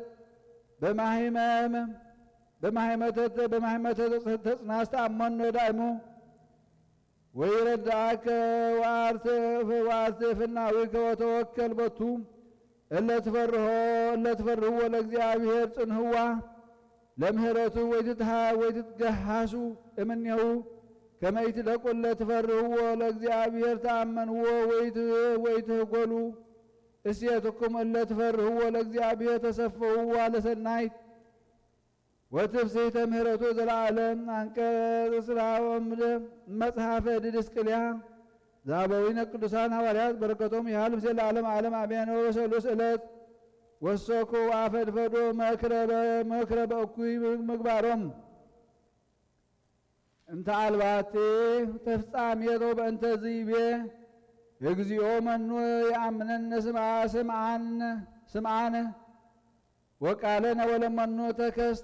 በማሕመተ ተጽናስ ተአመኖ ዳይሙ ወይረዳእከ ወአርትፍናዊከ ወተወከል ቦቱ እለ ትፈርህዎ ለእግዚአብሔር ጽንህዋ ለምህረቱ ወይትትገሃሱ እምኔሁ ከመ ይትለቁ እለ ትፈርህዎ ለእግዚአብሔር ተአመንዎ ወይትህጐሉ እሴትኩም እለ ትፈርህዎ ለእግዚአብሔር ተሰፈውዋ ለሰናይት ወትፍሥሕተ ምህረቱ ዘለዓለም። አንቀጽ ዕስራ መጽሐፈ ድድስቅልያ ዘአበዊነ ቅዱሳን ሐዋርያት በረከቶም ያህል ምስለ ዓለም ዓለም አሜን። ወበሰሉስ ዕለት ወሰኩ አፈድፈዶ መክረ በእኩይ ምግባሮም እንተ አልባቴ ተፍጻሜቶ በእንተ ዘይቤ እግዚኦ መኑ የአምነነ ስምዓነ ወቃለነ ወለመኑ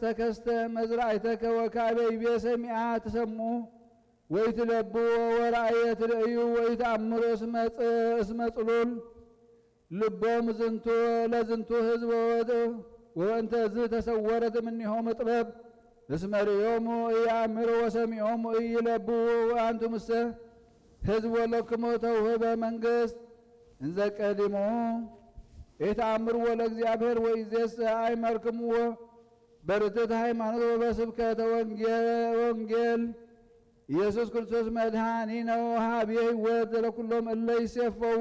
ተከስተ መዝራእተከ ወካዕበ ይቤ ሰሚዓ ትሰምዑ ወይትለቡ ወራእየ ትርእዩ ወይተአምሩ እስመ ጽሉል ልቦም ለዝንቱ ሕዝብ ወእንተ ዝ ተሰወረት እምኔሆሙ ጥበብ እስመ ርእዮሙ ኢየአምሩ ወሰሚዖሙ ኢይለቡ ወአንቱምሰ ሕዝብ ወለክሙ ተውህበ መንግሥት እንዘ ቀዲሙ ኢተአምርዎ ለእግዚአብሔር ወኢዜሰ አይመርክምዎ በርትዕት ሃይማኖት ወበስብከተ ወንጌል ኢየሱስ ክርስቶስ መድኃኒነ ወሃብየ ሕይወት ለኵሎም እለ ይሴፈው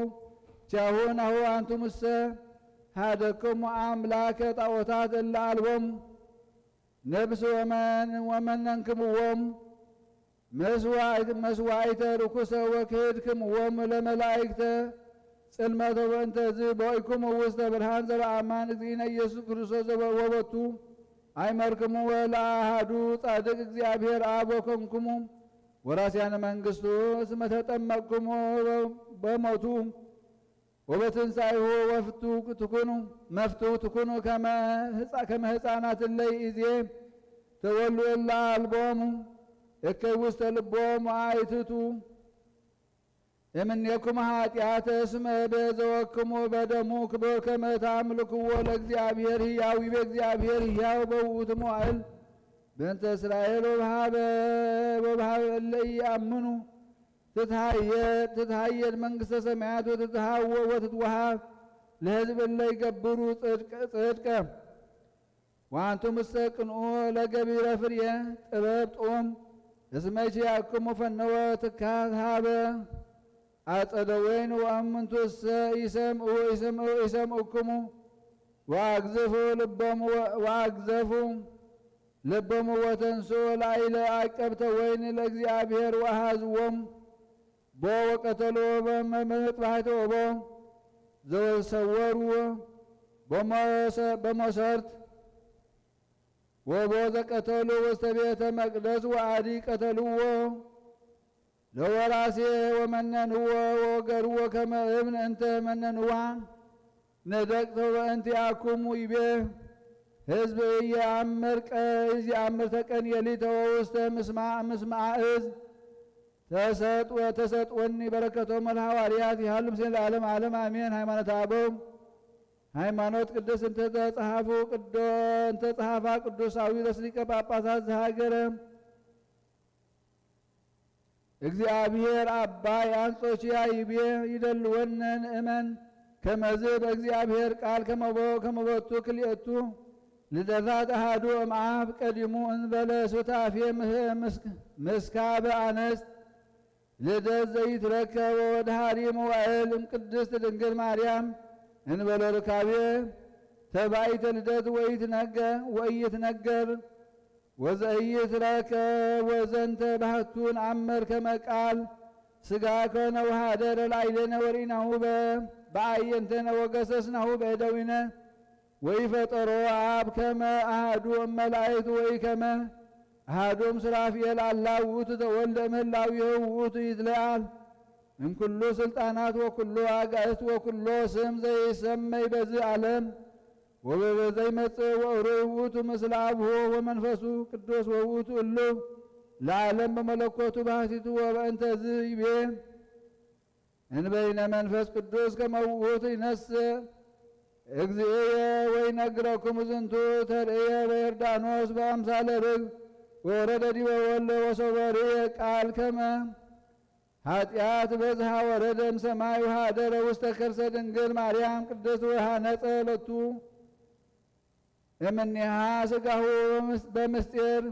ቻሁናሁ አንቱምሰ ሀደክሙ አምላከ ጣዖታት እለ አልቦሙ ነብስ ወመነንክምዎም መስዋዕተ ርኩሰ ወክህድክምዎም ለመላእክተ ጽልመተ በእንተዝ በወይኩሙ ውስተ ብርሃን ዘበአማን እግዚእነ ኢየሱስ ክርስቶስ ወቦቱ አይመርክሙ ለአሐዱ ጻድቅ እግዚአብሔር አብ ወኮንክሙ ወራስያነ መንግሥቱ እስመ ተጠመቅክሙ በሞቱ ወበትንሣኤሁ መፍቱ ትኩኑ ከመ ሕፃናት እለ ይእዜ ተወሉ እለ አልቦሙ እከይ ውስተ ልቦሙ አይትቱ እምኔክሙ ኃጢአተ እስመ በዘወክሙ በደሙ ክቡር ከመ ታምልክዎ ለእግዚአብሔር ሕያው ይቤ እግዚአብሔር ሕያው በውእቱ መዋዕል በእንተ እስራኤል ወበኀበ እለ ኢየአምኑ ትትሃየድ መንግሥተ ሰማያት ወትትሃወ ወትትወሃብ ለሕዝብ ለይገብሩ ጽድቀ ዋንቱ ምሰቅንኦ ለገቢረ ፍርየ ጥበብ ጦም እስመች ያክሙ ፈነወ ትካት ሃበ አጸደ ወይን ወአምንቱሰ ይሰምዑክሙ ወአግዘፉ ልቦሙ ወተንሶ ላዕለ አቀብተ ወይን ለእግዚአብሔር ወአኀዝዎሙ ቦ ወቀተሎ በመጥባሕተ ወቦ ዘወሰወሩ በመሰርት ወቦ ዘቀተሉ ውስተ ቤተ መቅደስ ወአዲ ቀተልዎ ለወራሴ ወመነንዎ ወወገርዎ ከመ እብን እንተ መነንዋ ነደቅተ በእንቲአክሙ ይቤ ሕዝብ ኢየአምር ተቀን የሊተወ ውስተ ምስማዕ እዝ ተሰጥወኒ በረከቶሙ ለሐዋርያት ይሃሉ ምስለ ለዓለመ ዓለም አሜን። ሃይማኖተ አበው ሃይማኖት ቅድስት እንተ ጸሐፋ ቅዱሳዊ ሊቀ ጳጳሳት ዘሀገረ እግዚአብሔር አባይ አንጾኪያ ይቤ ይደልወነ ንእመን ከመዝ በእግዚአብሔር ቃል ከመቦቱ ክልኤቱ ልደታት አሐዱ እምአብ ቀዲሙ እንበለ ሱታፌ ምስካበ አንስት ልደት ዘይትረከበ ወድኃሪ መዋዕል እምቅድስት ድንግል ማርያም እንበለ ርካቤ ተባይተ ልደት ወኢይትነገር ወዘኢይትረከብ ወዘንተ ባህቱን አመር ከመቃል ሥጋ ኮነ ወኀደረ ላዕሌነ ወርኢናሁ በአዕይንቲነ ወገሰስናሁ በእደዊነ ወኢፈጠሮ አብ ከመ አሐዱ እመላእክት ወኢከመ አሐዱ እምሱራፌል አላ ውእቱ ተወልደ እምህላዊሁ ውእቱ ይትለአል እምኩሉ ስልጣናት ወኩሉ አጋእዝት ወኩሎ ስም ዘይሰመይ በዚህ ዓለም ወበዘይመጽእ ወእሩይ ውእቱ ምስለ አብሁ ወመንፈሱ ቅዱስ ወውእቱ እሉ ለዓለም በመለኮቱ ባሕቲቱ ወበእንተዝ ይቤ እንበይነ መንፈስ ቅዱስ ከመ ውእቱ ይነሥእ እግዚእየ ወይነግረክሙ ዝንቱ ተርእየ በዮርዳኖስ በአምሳለ ርግብ ወወረደ ዲበ ወልደ ወሶበርየ ቃል ከመ ኃጢአት በዝሃ ወረደ እምሰማይ ወኀደረ ውስተ ከርሰ ድንግል ማርያም ቅድስት ወሃነጸ ሎቱ እምኔሃ ሥጋሁ በምስጢር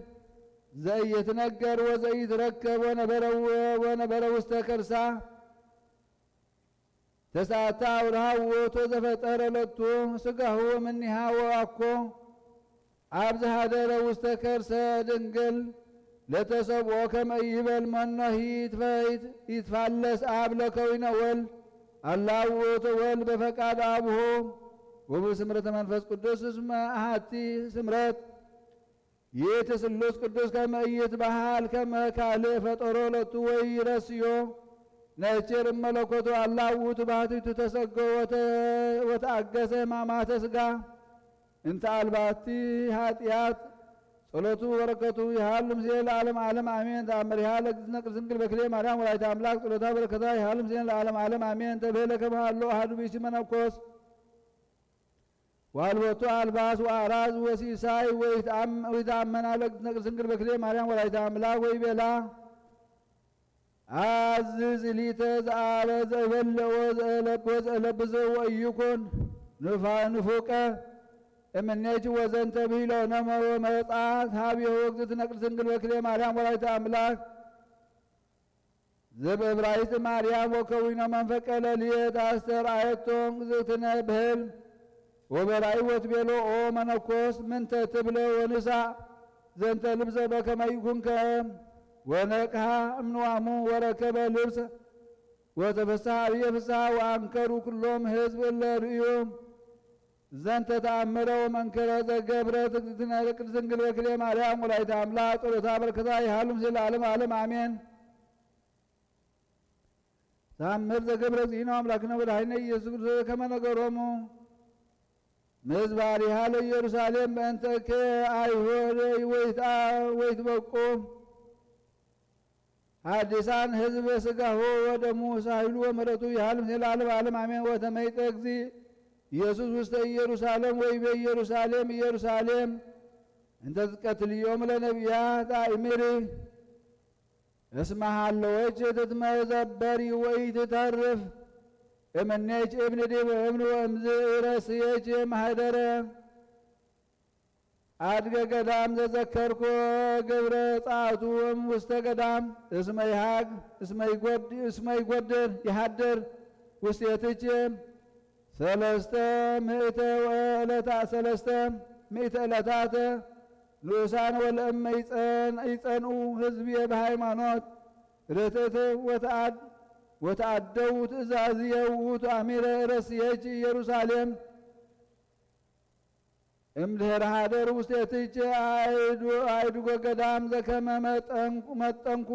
ዘኢይትነገር ወዘኢይትረከብ ወነበረ ውስተ ከርሳ ተሳታ አውርሃ ውእቱ ዘፈጠረ ሎቱ ሥጋሁ እምኔሃ ወአኮ አብ ዘኀደረ ውስተ ከርሰ ድንግል ለተሰብኦ ከመ ይበል መኖሂ ይትፋለስ አብ ለከዊነ ወልድ አላ ውእቱ ወልድ በፈቃድ አብሁ ወበስምረተ መንፈስ ቅዱስ እስመ አሐቲ ስምረት ይእቲ ስሉስ ቅዱስ ከመ ኢይትበሃል ከመ ካልእ ፈጠሮ ሎቱ ወኢይረስዮ ነጭር መለኮቱ አላ ውእቱ ባሕቲቱ ተሰጎ ወተአገሰ ሕማማተ ሥጋ እንተ አልባቲ ኃጢአት ጸሎቱ በረከቱ ይሃሉ ምስለ ለዓለመ ዓለም አሜን። ተአምሪሃ ለእግዝእትነ ቅድስት ድንግል በክሌ ማርያም ወላዲተ አምላክ ጸሎታ በረከታ ይሃሉ ምስለ ለዓለመ ዓለም አሜን። ተብሔለ ከመ ሀሎ አሐዱ ብእሲ መነኮስ ወአልቦቱ አልባስ ወአራዝ ወሲሳይ ወይትአመና ለእግዝእትነ ቅድስት ድንግል በክሌ ማርያም ወላዲተ አምላክ ወይቤላ አዝዝ ሊተ ዘአበ ዘእበልዕ ወዘእለብዝ ወኢይኩን ንፉቀ እምኔኪ ወዘንተ ብሂሎ ነመ ወመጽአት ሀቢሁ እግዝእትነ ቅድስት ድንግል በክሌ ማርያም ወላዲተ አምላክ ዘበዕብራይስጥ ማርያም ወከዊኖ መንፈቀ ሌሊት አስተርአየቶ እግዝእትነ በሕልም ወበራእይ ወትቤሎ ኦ መነኮስ ምንተ ትብለ ወንሳእ ዘንተ ልብሰ በከመ ይኩንከ ወነቅሐ እምንዋሙ ወረከበ ልብሰ ወተፈስሐ ብየ ፍስሐ ወአንከሩ ኩሎም ሕዝብ እለ ርእዩ ዘንተ ተአምረ ወመንከረ ዘገብረት እግዝእትነ ቅድስት ድንግል በክሌ ማርያም ወላዲተ አምላክ ጸሎታ በረከታ ይሃሉ ምስለ ለዓለመ ዓለም አሜን። ተአምር ዘገብረ እግዚእነ አምላክነ ወመድኃኒነ ኢየሱስ ክርስቶስ ከመ ነገሮሙ ምዝባሪሃ ለኢየሩሳሌም በእንተ ከአይሁድ ወይትበቁ ሐዲሳን ሕዝበ ሥጋሁ ወደሙ ሳይሉ ወምሕረቱ ይሃሉ ምስለ ለዓለመ ዓለም አሜን። ወተመይጠ እግዚእ ኢየሱስ ውስተ ኢየሩሳሌም ወይቤ ኢየሩሳሌም እንተ ትቀትልዮም ለነቢያት አእምሪ እስመ ሀለወች ትትመዘበሪ ወኢትተርፍ እምኔች እብን ዲበ እብን ወእምዝ ረስየች ማህደረ አድገ ገዳም ዘዘከርኮ ገብረ ጻቱ ውስተ ገዳም እስመ ይሃግ እስመ ይጐድር ይሃድር ውስቴትች ሰለስተ ምእተ ዕለታተ ንኡሳን ወለእመ ይጸንኡ ህዝብየ በሃይማኖት ርትዕት ወተአደው ትእዛዝየ ውእቱ አሚረ ረስየች ኢየሩሳሌም እምድኅረ ኀደር ውስቴትች አይድጎ ገዳም ዘከመ መጠንኩ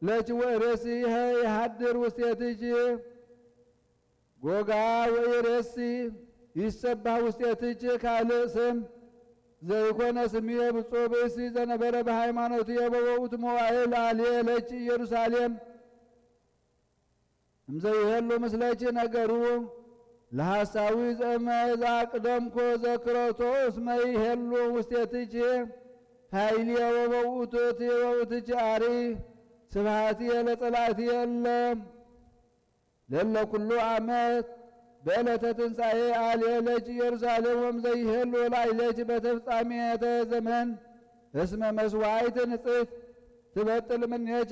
ለች ወእሬሲ ይሃድር ውስቴትች ጎጋ ወኢሬሲ ይሰባህ ውስቴትች ካልእ ስም ዘይኮነ ስምየ ብፁዕ ብእሲ ዘነበረ በሃይማኖትየ በውእቱ መዋዕል አልየ ለች ኢየሩሳሌም እምዘይሄሉ ምስለች ነገሩ ለሐሳዊ ዘአቅደምኮ ዘክረቶ እስመ ይሄሉ ውስቴትች ኃይልየ ወበውእትች አሪ ስብሐትየ ለጸላእትየ ለለ ኩሉ ዓመት በዕለተ ትንሣኤ አልየ ለች ኢየሩሳሌም ወእምዘይሄሉ ላዕሌች በተፍጻሜተ ዘመን እስመ መስዋዕት ንጽሕት ትበጥል እምኔች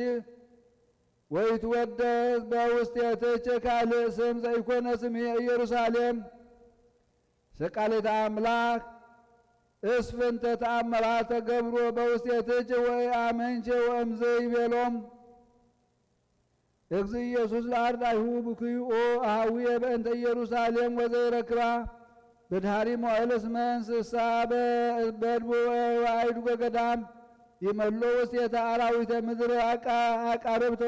ወይትወደስ በውስቴትች ካልእ ስም ዘይኮነ ስምየ ኢየሩሳሌም ሰቃሊተ አምላክ እስፍንተ ተአምራት ተገብሮ በውስቴትች ወኢአመንቼ ወእምዝ ይቤሎም እግዚእ ኢየሱስ ለአርዳኢሁ ብክዩኦ አኀዊየ በእንተ ኢየሩሳሌም ወዘይረክባ በድኃሪ መዋዕለ እስመ እንስሳ በድቡ ወአይድጎ ገዳም ይመሎ ውስቴተ አራዊተ ምድር አቃርብተ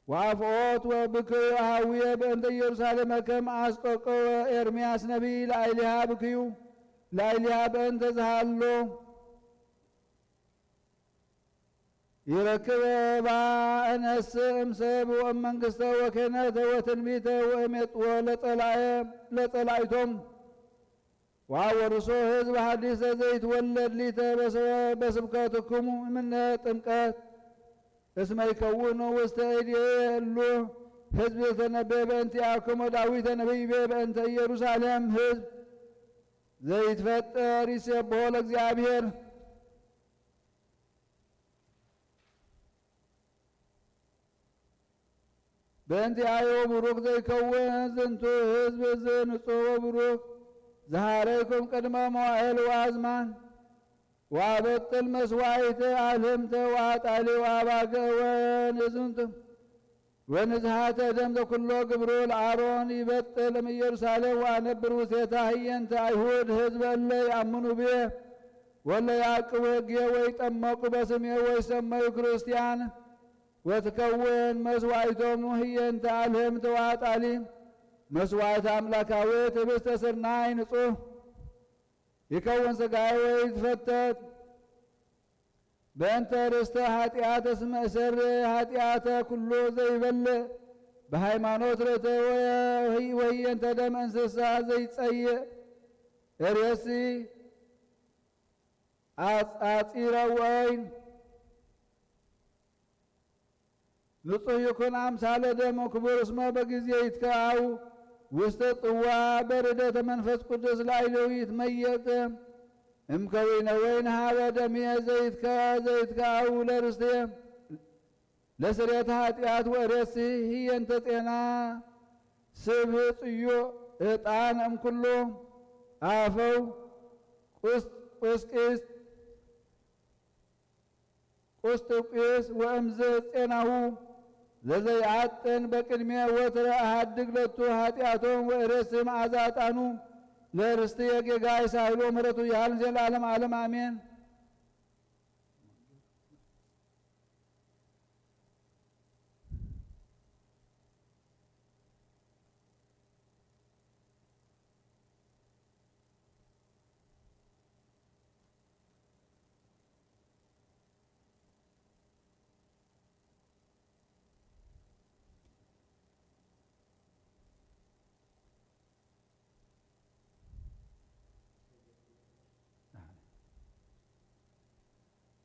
ወአፍኦት ወብክዩ አኀዊየ በእንተ ኢየሩሳሌም ከመ አስቆቀወ ኤርምያስ ነቢይ ላዕሌሃ ብክዩ ላዕሌሃ በእንተ ዝሃሎ ይረክበ ባእነስ እምሰብ ወእመንግሥተ ወክህነተ ወትንቢተ ወእሜጥዎ ለጸላእቶም ወአወርሶ ሕዝብ ሐዲሰ ዘይትወለድ ሊተ በስብከትክሙ እምነ ጥምቀት እስመ ይከውኑ ውስተ እዴሉ ሕዝብ የተነበየ በእንቲአክሙ ዳዊተ ነቢይ በእንተ ኢየሩሳሌም ሕዝብ ዘይትፈጠር ይሴብሖ ለእግዚአብሔር በእንቲአዮ ቡሩክ ዘይከውን ዝንቱ ሕዝብ ዝንጹሕ ወቡሩክ ዘሃረይኩም ቅድመ መዋዕል ወአዝማን ወአበጥል መስዋዕት አልህምተ ወአጣሊ ወአባገ ወንዝንት ወንዝሃተ ደም ዘኩሎ ግብሮ ለአሮን ይበጥል እምኢየሩሳሌም ወአነብር ውስቴታ ህየንተ አይሁድ ሕዝበ እለ ይአምኑ ብየ ወለ ያዕቅቡ ሕግየ ወይጠመቁ በስሜ ወይሰመዩ ክርስቲያን ወትከውን መስዋዕቶሙ ህየንተ አልህምተ ወአጣሊ መስዋዕት አምላካዊ ህብስተ ስርናይ ንጹሕ ይከውን ሥጋዬ ወይትፈተት በእንተ ርስተ ኃጢአተ እስመ እሰሪ ኃጢአተ ኩሉ ዘይበልዕ በሃይማኖት ርትዕ ወህየንተ ደመ እንስሳ ዘይጸይእ እሬሲ አጺረ ወይን ንጹሕ ይኩን አምሳለ ደሙ ክቡር እስመ በጊዜ ይትከአው ውስተ ጽዋ በርደተ መንፈስ ቅዱስ ላዕሌሁ ይትመየጥ እምከዊነ ወይን ሀበ ደምየ ዘይትከአው ለርስትየ ለስርየተ ኃጢአት ወርእሲ ህየንተ ጤና ስብህ ጽዮ ዕጣን እምኩሉ አፈው ቁስጥቂስ ወእምዝ ጤናሁ ዘዘይዓጥን በቅድሚያ ወትረ አሃድግ ለቱ ኃጢአቶም ወርእሲ መዓዛ ዕጣኑ ለርስትየ ጌጋይ ሳይሎ ምሕረቱ ያህል ዘላለም ዓለም አሜን።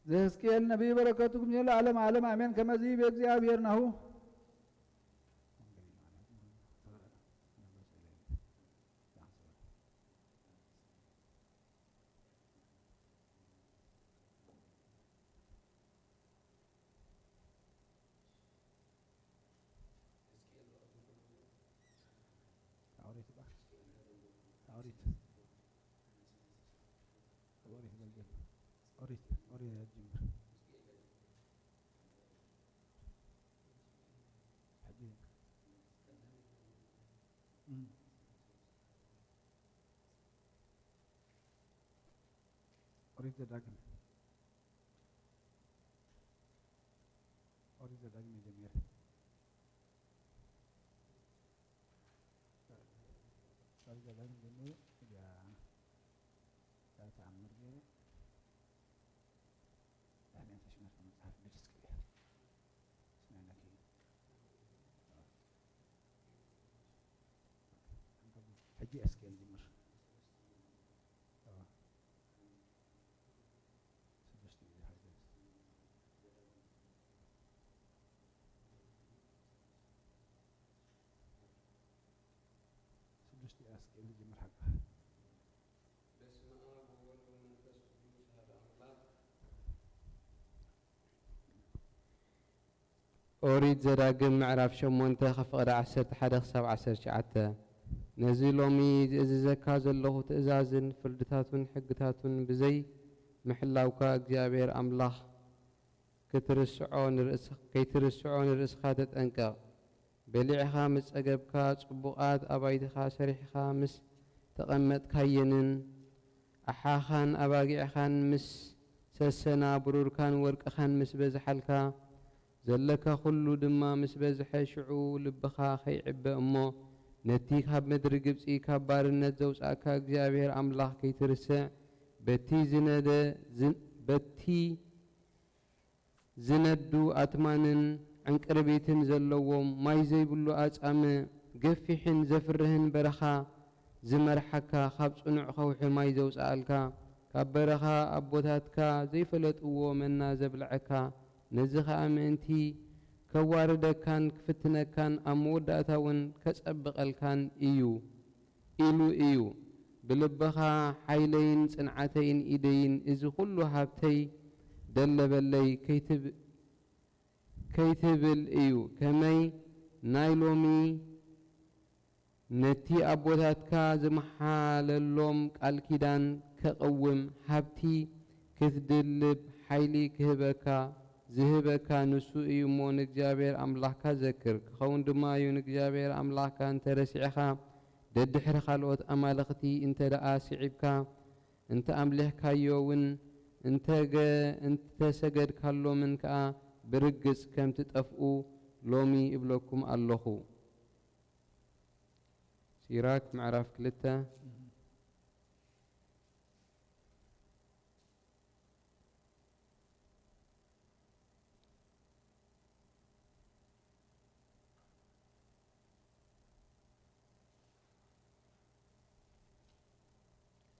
ዘሕዝቅኤል ነቢይ በረከቱ ለዓለም ዓለም አሜን። ከመዚህ በእግዚአብሔር ናሁ ኦሪት ጅምር ኦሪት ዘዳግም ጀምር ዘዳግም ጀምር ያ ተአምር ገ ያኔ ተሽመር መጽሐፍ ልጅ እስከ ስናነኪ حجي أسكن جمر سدشتي إذا حاجة سدشتي أسكن جمر حقها
بسم الله والولد والمنفس قدوس هذا أملاك أريد زراقم معرف شمونت خفقد 11-19 ነዚ ሎሚ ዝእዝዘካ ዘለኹ ትእዛዝን ፍርድታቱን ሕግታቱን ብዘይ ምሕላውካ እግዚኣብሔር ኣምላኽ ከይትርስዖ ንርእስኻ ተጠንቀቕ። በሊዕኻ ምስ ጸገብካ ጽቡቓት ኣባይትኻ ሰሪሕኻ ምስ ተቐመጥካየንን ኣሓኻን ኣባጊዕኻን ምስ ሰሰና ብሩርካን ወርቅኻን ምስ በዝሓልካ ዘለካ ኩሉ ድማ ምስ በዝሐ ሽዑ ልብኻ ኸይዕበ እሞ ነቲ ካብ ምድሪ ግብፂ ካብ ባርነት ዘውፃእካ እግዚኣብሔር ኣምላኽ ከይትርስዕ በቲ ዝነዱ ኣትማንን ዕንቅርቢትን ዘለዎም ማይ ዘይብሉ ኣጻም ገፊሕን ዘፍርህን በረኻ ዝመርሓካ ካብ ጽኑዕ ኸውሒ ማይ ዘውፃእልካ ካብ በረኻ ኣቦታትካ ዘይፈለጥዎ መና ዘብልዐካ ነዚ ኸዓ ምእንቲ ከዋርደካን ክፍትነካን ኣብ መወዳእታ እውን ከጸብቐልካን ኢሉ እዩ ብልብኻ ሓይለይን ጽንዓተይን ኢደይን እዚ ኩሉ ሃብተይ ደለበለይ ከይትብል እዩ ከመይ ናይ ሎሚ ነቲ ኣቦታትካ ዝመሓለሎም ቃል ኪዳን ከቐውም ሃብቲ ክትድልብ ሓይሊ ዝህበካ ንሱ እዩ እሞ ንእግዚኣብሔር ኣምላኽካ ዘክር ክኸውን ድማ እዩ ንእግዚኣብሔር ኣምላኽካ እንተረሲዕኻ ደድሕሪ ካልኦት ኣማልኽቲ እንተ ደኣ ስዒብካ እንተ ኣምሊኽካዮ እውን እንተሰገድካሎምን ከዓ ብርግጽ ከም ትጠፍኡ ሎሚ እብለኩም ኣለኹ። ሲራክ ምዕራፍ 2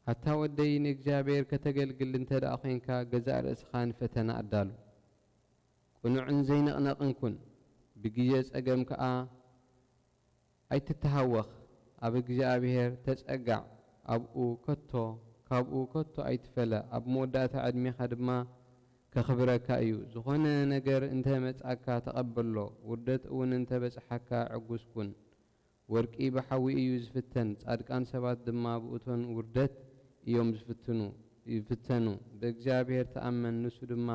حتى ودي نእግዚኣብሔር ከተገልግል እንተ ደኣ ኾይንካ ገዛእ ርእስኻ ንፈተና ኣዳሉ ቁኑዕን ዘይነቕነቕን ኩን ብግዜ ጸገም ከዓ ኣይትተሃወኽ ኣብ እግዚኣብሔር ተጸጋዕ ካብኡ ከቶ ኣይትፈለ ኣብ መወዳእታ ዕድሜኻ ድማ ከኽብረካ እዩ ዝኾነ ነገር እንተ መጻካ ተቐበሎ ውርደት እውን እንተ በጽሓካ ዕጉስ ኩን ወርቂ ብሓዊ እዩ ዝፍተን ጻድቃን ሰባት ድማ ብእቶን ውርደት እዮም ይፍተኑ ብእግዚኣብሔር ተኣመን ንሱ ድማ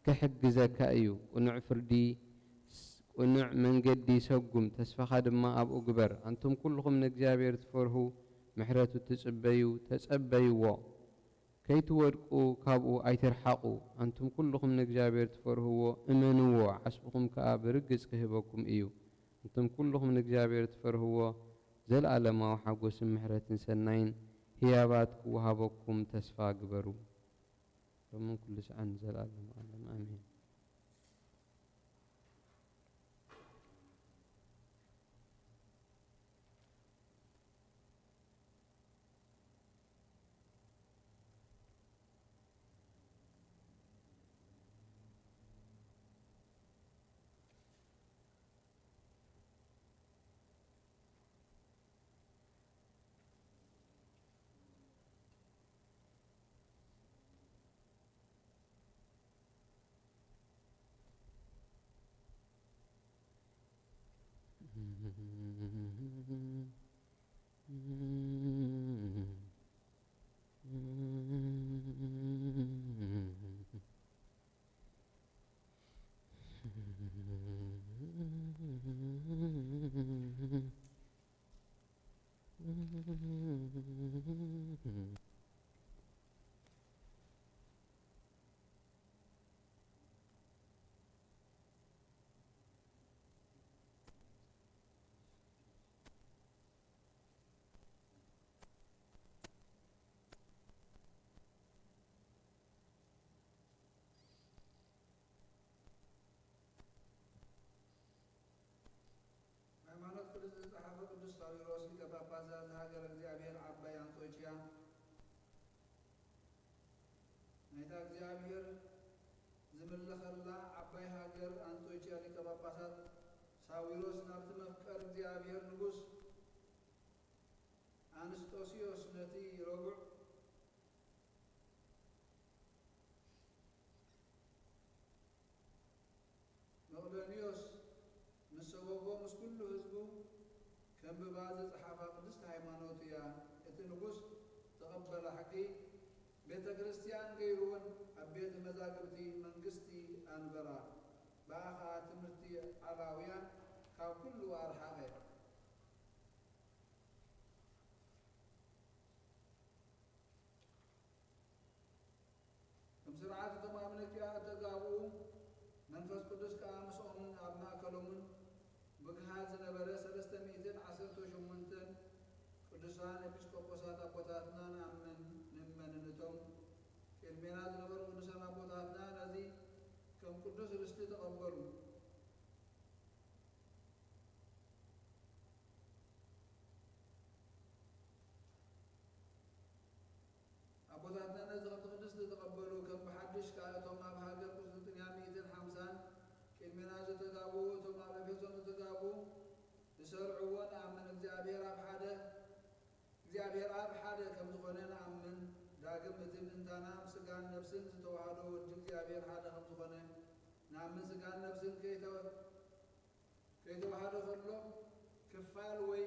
ክሕግዘካ እዩ ቁኑዕ መንገዲ ሰጉም ተስፋኻ ድማ ኣብኡ ግበር አንቱም ኩልኹም ንእግዚኣብሔር ትፈርሁ ምሕረቱ ተጸበይዎ ከይትወድቁ ካብኡ ኣይትርሓቑ አንቱም ኩልኹም ንእግዚኣብሔር ትፈርህዎ እመንዎ ዓስብኹም ከዓ ብርግጽ ክህበኩም እዩ አንቱም ኩልኹም ንእግዚኣብሔር ትፈርህዎ ዘለኣለማዊ ሓጎስን ምሕረትን ሰናይን ህያባት ክወሃበኩም ተስፋ ግበሩ ሎምን ኩሉ ሰዓን ዘለኣለም ዓለም ኣሜን።
ዝተጻሕፈ ቅዱስ ሳዊሮስ ሊቀ ጳጳሳት ዘሀገረ እግዚአብሔር ዓባይ አንጾኪያ ናይታ እግዚአብሔር ዝምለኸላ ዓባይ ሃገር አንጾኪያ ሊቀ ጳጳሳት ሳዊሮስ ናብቲ መፍቀር እግዚአብሔር ንጉሥ አንስጦስዮስ ነቲ ረቡዕ መቅዶንዮስ ምስ ሰበቦ ምስ ኩሉ ህዝቡ ከም ብባዘ ጸሓፋ ቅድስቲ ሃይማኖት እያ። እቲ ንጉሥ ተቐበለ ሓቂ ቤተ ክርስቲያን ገይሩውን ኣብ ቤተ መዛግብቲ መንግስቲ ኣንበራ ብኣኻ ትምህርቲ ዓላውያን ካብ ኩሉ ኣርሓቐ። ከም ስርዓት እቶም ኣምለኪያ እተጋብኡ መንፈስ ቅዱስ ከዓ ምስኦምን ኣብ ማእከሎምን ብግሃት ዝነበረ 318 ቅዱሳን ኤጲስቆጶሳት ኣቦታትና ንእመን እቶም ቅድሜና ዝነበሩ ቅዱሳን ኣቦታትና ነዚ ከም ቅዱስ ርስቲ ተቐበሉ። ኣቦታትና ነዚ ከምቲ ቅድስቲ ተቐበሉ ከም ብሓድሽ ከዓ እቶም ኣብ ሃገር ቁስጥንጥንያ 150 ቅድሜና ዝተጋብኡ እቶም ኣብ ኤፌሶን ዝተጋብኡ ዝሰርዕዎ ንኣምን እግዚአብሔር ኣብ ሓደ ከም ዝኾነ ንኣምን። ዳግም እቲ ምእንታና ስጋን ነፍስን ዝተዋህዶ ወዲ እግዚአብሔር ሓደ ከም ዝኾነ ንኣምን። ስጋን ነፍስን ከይተዋህዶ ከሎ ክፋል ወይ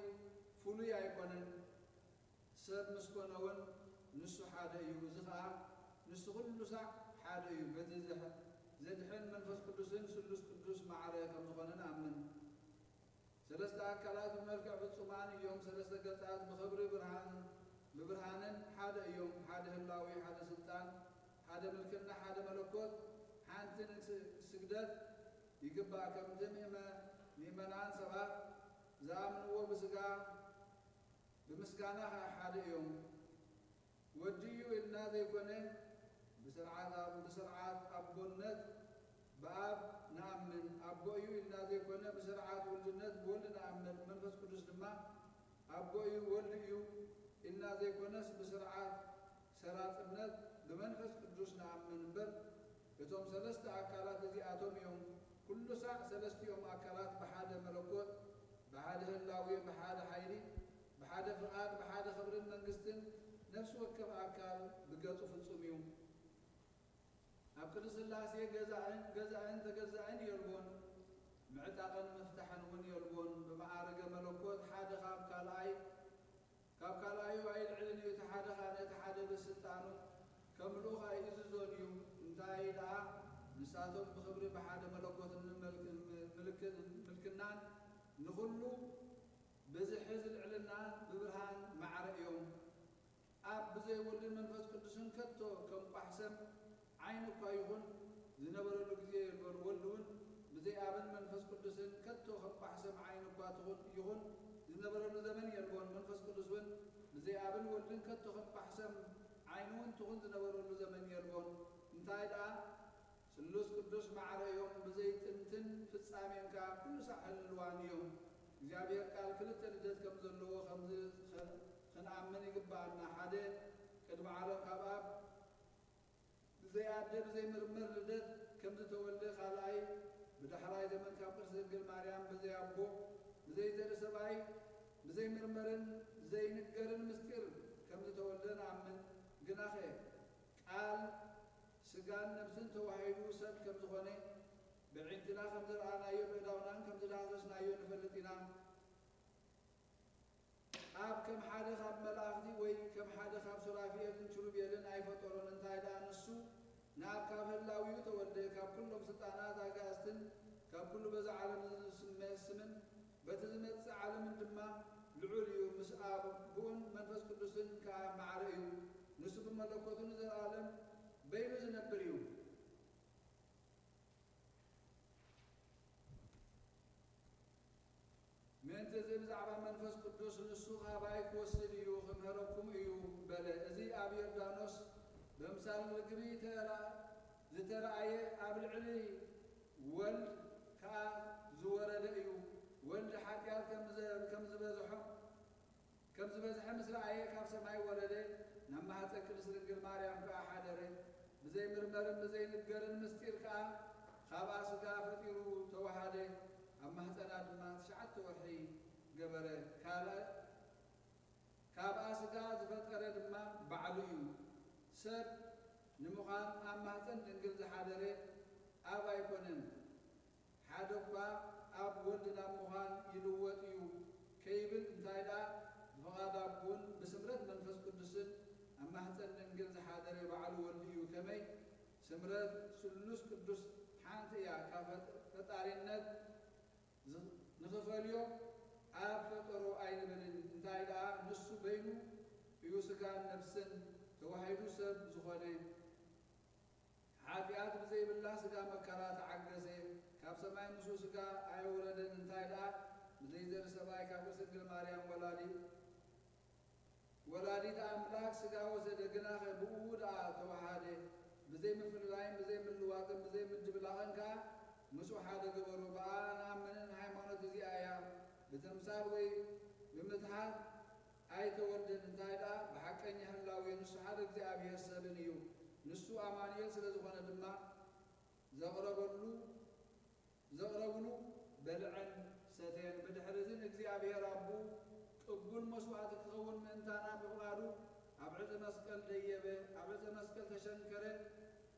ፍሉይ ኣይኮነን። ሰብ ምስ ኮነ እውን ንሱ ሓደ እዩ። እዚ ከዓ ንሱ ኩሉ ሳዕ ሓደ እዩ። በቲ ዘድሕን መንፈስ ቅዱስን ስሉስ ቅዱስ ማዕረ ከም ዝኾነ ንኣምን። ሰለስተ ኣካላት ብመልክዕ ፍጹማን እዮም። ሰለስተ ገጻት ብኽብሪ ብብርሃንን ሓደ እዮም። ሓደ ህላዊ፣ ሓደ ስልጣን፣ ሓደ ምልክና፣ ሓደ መለኮት። ሓንቲ ስግደት ይግባእ። ከምቲ ምእመናን ሰባት ዝኣምንዎ ብስጋ ብምስጋና ሓደ እዮም። ወዲ እዩ ኢልና ዘይኮነ ብስርዓት ኣቦነት በአብ ንኣምን። አቦ እዩ ኢልና ዘይኮነ ብስርዓት ወልድነት ብወልድ ንኣምን። መንፈስ ቅዱስ ድማ አቦ እዩ ወልድ እዩ ኢልና ዘይኮነስ ብስርዓት ሰራጽነት ብመንፈስ ቅዱስ ንኣምን እምበር እቶም ሰለስተ ኣካላት እዚኣቶም እዮም። ኩሉ ሳዕ ሰለስቲኦም ኣካላት ብሓደ መለኮት፣ ብሓደ ህላዌ፣ ብሓደ ሓይሊ፣ ብሓደ ፍቓድ፣ ብሓደ ክብርን መንግስትን ነፍሲ ወከፍ ኣካል ብገጹ ፍጹም እዩ። ኣብ ቅድስት ሥላሴ ገዛእን ተገዛእን የልቦን፣ ምዕጣቕን ምፍታሕን እውን የልቦን። ብማዕረገ መለኮት ሓደ ካብ ካልኣዩ ኣይልዕልን እዩ። እቲ ሓደ ኻ ነቲ ሓደ ብስልጣኑ ከምልኡኻ ይእዝዞን እዩ። እንታይ ደኣ ንሳቶም ብኽብሪ ብሓደ መለኮትን ምልክናን ንኹሉ ብዝሕዝ ልዕልና ብብርሃን ማዕረ እዮም። ኣብ ብዘይወልድን መንፈስ ቅዱስን ከቶ ከም ቋሕሰም ዓይን እኳ ይኹን ዝነበረሉ ጊዜ የልበን። ወልድ እውን ብዘይ አብን መንፈስ ቅዱስን ከቶ ከም ቋሕሰም ዓይን እኳ ይኹን ዝነበረሉ ዘመን የልቦን። መንፈስ ቅዱስ እውን ብዘይ አብን ወልድን ከቶ ከም ቋሕሰም ዓይን እውን ትኹን ዝነበረሉ ዘመን የልቦን። እንታይ ደኣ ስሉስ ቅዱስ ማዕረ እዮም። ብዘይ ጥንትን ፍጻሜን ከዓ ኩሉ ሳዕ ህልዋን እዮም። እግዚአብሔር ቃል ክልተ ልደት ከም ዘለዎ ክንኣምን ይግባአና። ሓደ ቅድሚ ዓለም ካብ ኣብ ብዘይኣደ ብዘይምርመር ልደት ከም ዝተወልደ፣ ካልኣይ ብዳሕራይ ዘመን ካብ ቅድስት ድንግል ማርያም ብዘይ ኣቦ ብዘይ ዘርኢ ሰብኣይ ብዘይምርመርን ዘይንገርን ምስጢር ከም ዝተወልደ ንኣምን። ግናኸ ቃል ስጋን ነፍስን ተዋሂዱ ሰብ ከም ዝኾነ ብዒንትና ከም ዝረኣናዮ ብእዳውናን ከም ዝዳሰስናዮ ንፈልጥ ኢና። ኣብ ከም ሓደ ካብ መላእኽቲ ወይ ከም ሓደ ካብ ሱራፌልን ኪሩቤልን ኣይፈጠሮን። እንታይ ደኣ ንሱ ንኣብ ካብ ህላዊኡ ተወልደ። ካብ ኩሎም ስልጣናት ኣጋእዝትን ካብ ኩሉ በዛ ዓለም ዝስምን በቲ ዝመጽእ ዓለምን ድማ ልዑል እዩ። ምስ ኣብ ብኡን መንፈስ ቅዱስን ከዓ ማዕረ እዩ። ንሱ ብመለኮቱን ዘለዓለም በይኑ ዝነብር እዩ። ምእንቲ እዚ ብዛዕባ መንፈስ ቅዱስ ንሱ ኻባይ ክወስድ እዩ ክምህረኩም እዩ በለ። እዚ ኣብ ዮርዳኖስ በምሳል ርግቢ ዝተረኣየ ኣብ ልዕሊ ወልድ ከዓ ዝወረደ እዩ። ወልድ ሓጢአት كم زبزح مسرعي كاب سماي ولده نما هاتك نسرقل ماريام كا حدره بزي مرمرن بزي نقرن مستير كا خابا سكا فتيرو توحده أما هتنا دما شعت وحي قبره كابا سكا زفتره دما بعليو سب نمخان أما هتن دنقل زحادره أبا يكونن حادقا أب ولدنا مخان يلوطيو كيبل انتايدا فغادا بون بسمرت منفس قدسن أما هتن دنقل زحادره بعلو ولديو كمي سمرت سلوس قدس حانتيا كافت فتارينت نخفاليو أب فطرو أين بلن انتايدا نسو بينو يوسكان نفسن توحيدو سب زخوني حاتيات بزي بالله سكا مكرات عقزي كاب سماي مسو سكا أي ولدن انتايدا بزي زر سباي كاب سنجل مريم ولادي تأملاك سكا وسد جناخ بودا توحادي بزي مفلاين بزي من الواقم بزي من جبلاهن كا مسو حدا قبرو بآنا منن هايمانوت زي آيا بتمثال وي بمتحات أي تولدن انتايدا بحقن يهلاوي نسو حدا زي أبيه السبنيو نسو أمانية سلزخونا دما زغربلو بلعن ستين بدحرزن اكزيابيه ربو قبول مسوعات تخون منتانا بقرارو أبعد مسكال ديبه أبعد مسكال تشنكره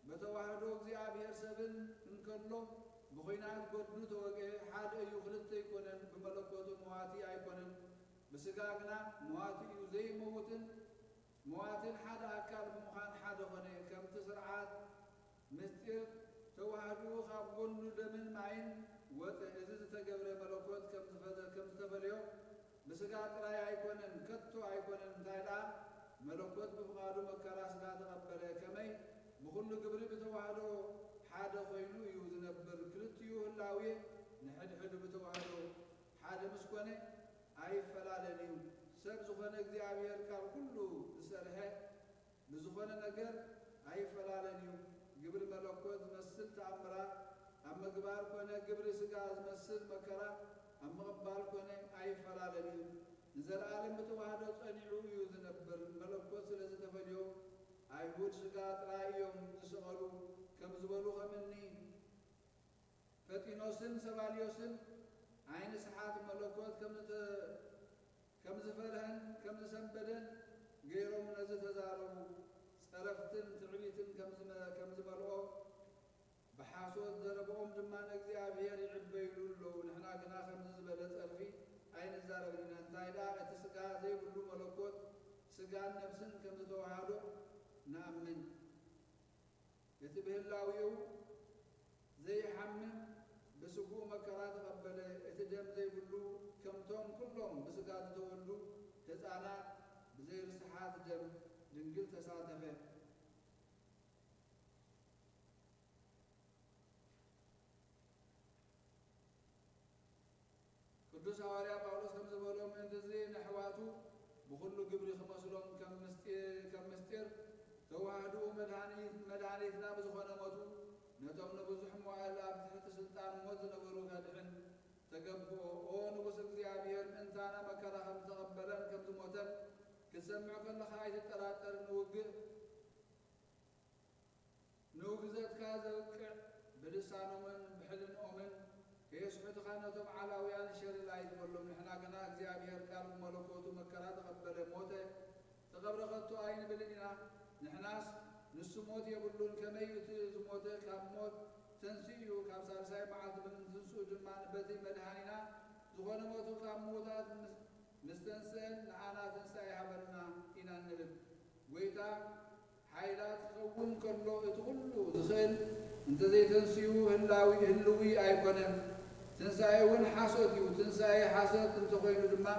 بتوحدو اكزيابيه سبن انكرلو بخينات قدو توقع حاد ايو خلط يكونن بملكوتو مواتي ايكونن بسقاقنا مواتي يزي موتن مواتن حدا أكال بمخان حدا خني كم تسرعات مستير توحدو خاب قلو دمن معين وتهزز تقبل ملكوت كم تفليو بسقاق راي ايكونن كتو ايكونن تايدا ملكوت بفقادو مكرا سقا تقبل كمي بخل قبل بتوحدو حدا خينو يوزنبر كلتيو هلاوية نحد حدو بتوحدو حدا مسكوني اي فلالنيو سب زخون اكزيابير كاب كله تسرحه بزخون نقر اي فلالنيو قبل ملكوت مسل تعمرات اما قبال كونه قبل سقاز مسل مكرا اما قبال كونه اي فلالنيو نزل عالم بتوحدو صنيعو يوزنبر ملكوت سلزة تفليو አይሁድ ስጋ ጥራዮም ዝሰቀሉ ከም ዝበሉ ኸምኒ ፈቲኖስን ሰባልዮስን አይን ሰዓት መለኮት ከም ዝፈርህን ከም ዝሰንበደን ገይሮም ነዚ ተዛረቡ ጸረፍትን ትዕቢትን ከም ዝመልኦ በሓሶት ዘረብኦም ድማ እግዚአብሔር ይዕበይሉ ንሕና ግና ከም ዝበለ ጸርፊ አይን ዛረብና እንታይ ዳ እቲ ስጋ ዘይብሉ መለኮት ስጋን ነፍስን ከም ዝተዋሃዶ نأمن يتبهلاويو زي حمم بسقو مكرات قبله اتدم زي بلو كمتون كلهم بسقات تولو تزانا بزي رسحات دم دنقل تساتفه قدوس حواريا باولوس كم زبولهم انتزي نحواتو بخلو قبري خمسلهم كم مستير توحدو مدانيتنا بزخونا موتو نتوم نبزح موالي بتحت سلطان موت نبرو قادحن تقبو او نبس اكزيابير انتانا مكرا خم تقبلن كم تموتن كسمعو كن خايت التراتر نوغزت كازا وكع بلسانو من بحلن اومن كيسحو تخانتهم علاويان شر لا يتولم نحنا قنا اكزيابير كانوا ملكوتو مكرا تقبل موته تقبرغتو اين بلننا نحناس نسموت يقولون كميت زموته كموت تنسيو كابسال ساي معاد من تنسو جمان بدي مدهاننا زغون موتو كموتات مستنسل نعانا تنساي حبرنا إنا نلب ويتا حيلات خوون كله اتغلو دخل انت زي تنسيو هلوي ايقونم تنساي ون حاسوتيو تنساي حاسوت انت خوينو دما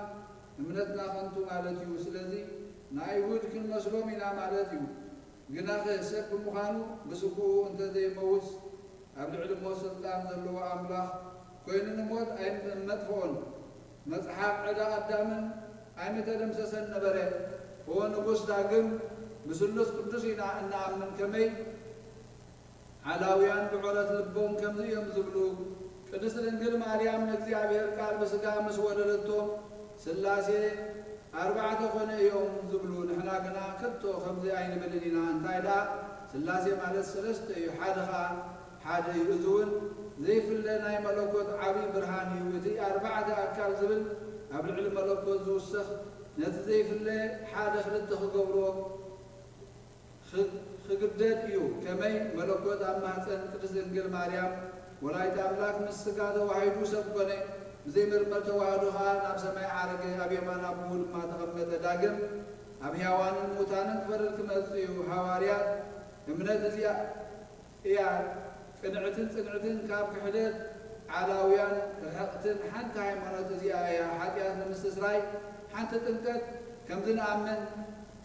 امنتنا خنتو مالتيو سلزي نايود كن مسلومنا مالتيو جناخ سب مخانو بسكو انت زي موس عبد العلم سلطان ذلو املاح كوين نموت اين مدفون مصحف عدا قدامن اين تدمسسن نبره هو نقص داقم بسلوس قدسينا ان امن كمي علاويان بعورة لبون كم زيهم زبلو قدس الانجل مريم نكزيابير قال بسقا مسودرتو سلاسي أربعة خنا يوم زبلون إحنا قلنا كتو خمسة عين بلدينا انتايدا سلاسي مالت سلست حاجة يؤذون زي في الليل ملكوت عبي برهاني وزي أربعة أكال زبل قبل علم ملكوت ذو السخ نتزي في الليل حاجة خلته قبره خقدت يو كمي ملكوت أما حسن قدس إنجيل مريم ولايت أملاك مسكاته وحيدو سبقني زي مرمت وعدها ناب سماي عرقه أبي ما نقول ما تغمت داقم أبي هوان الموتان فرق مزيو حواريات من الزياء يا قنعتن كاب كحدت علاويان حقتن حتى هيمنوت زياء يا حاجات المستسراي حتى تنكت كم زن آمن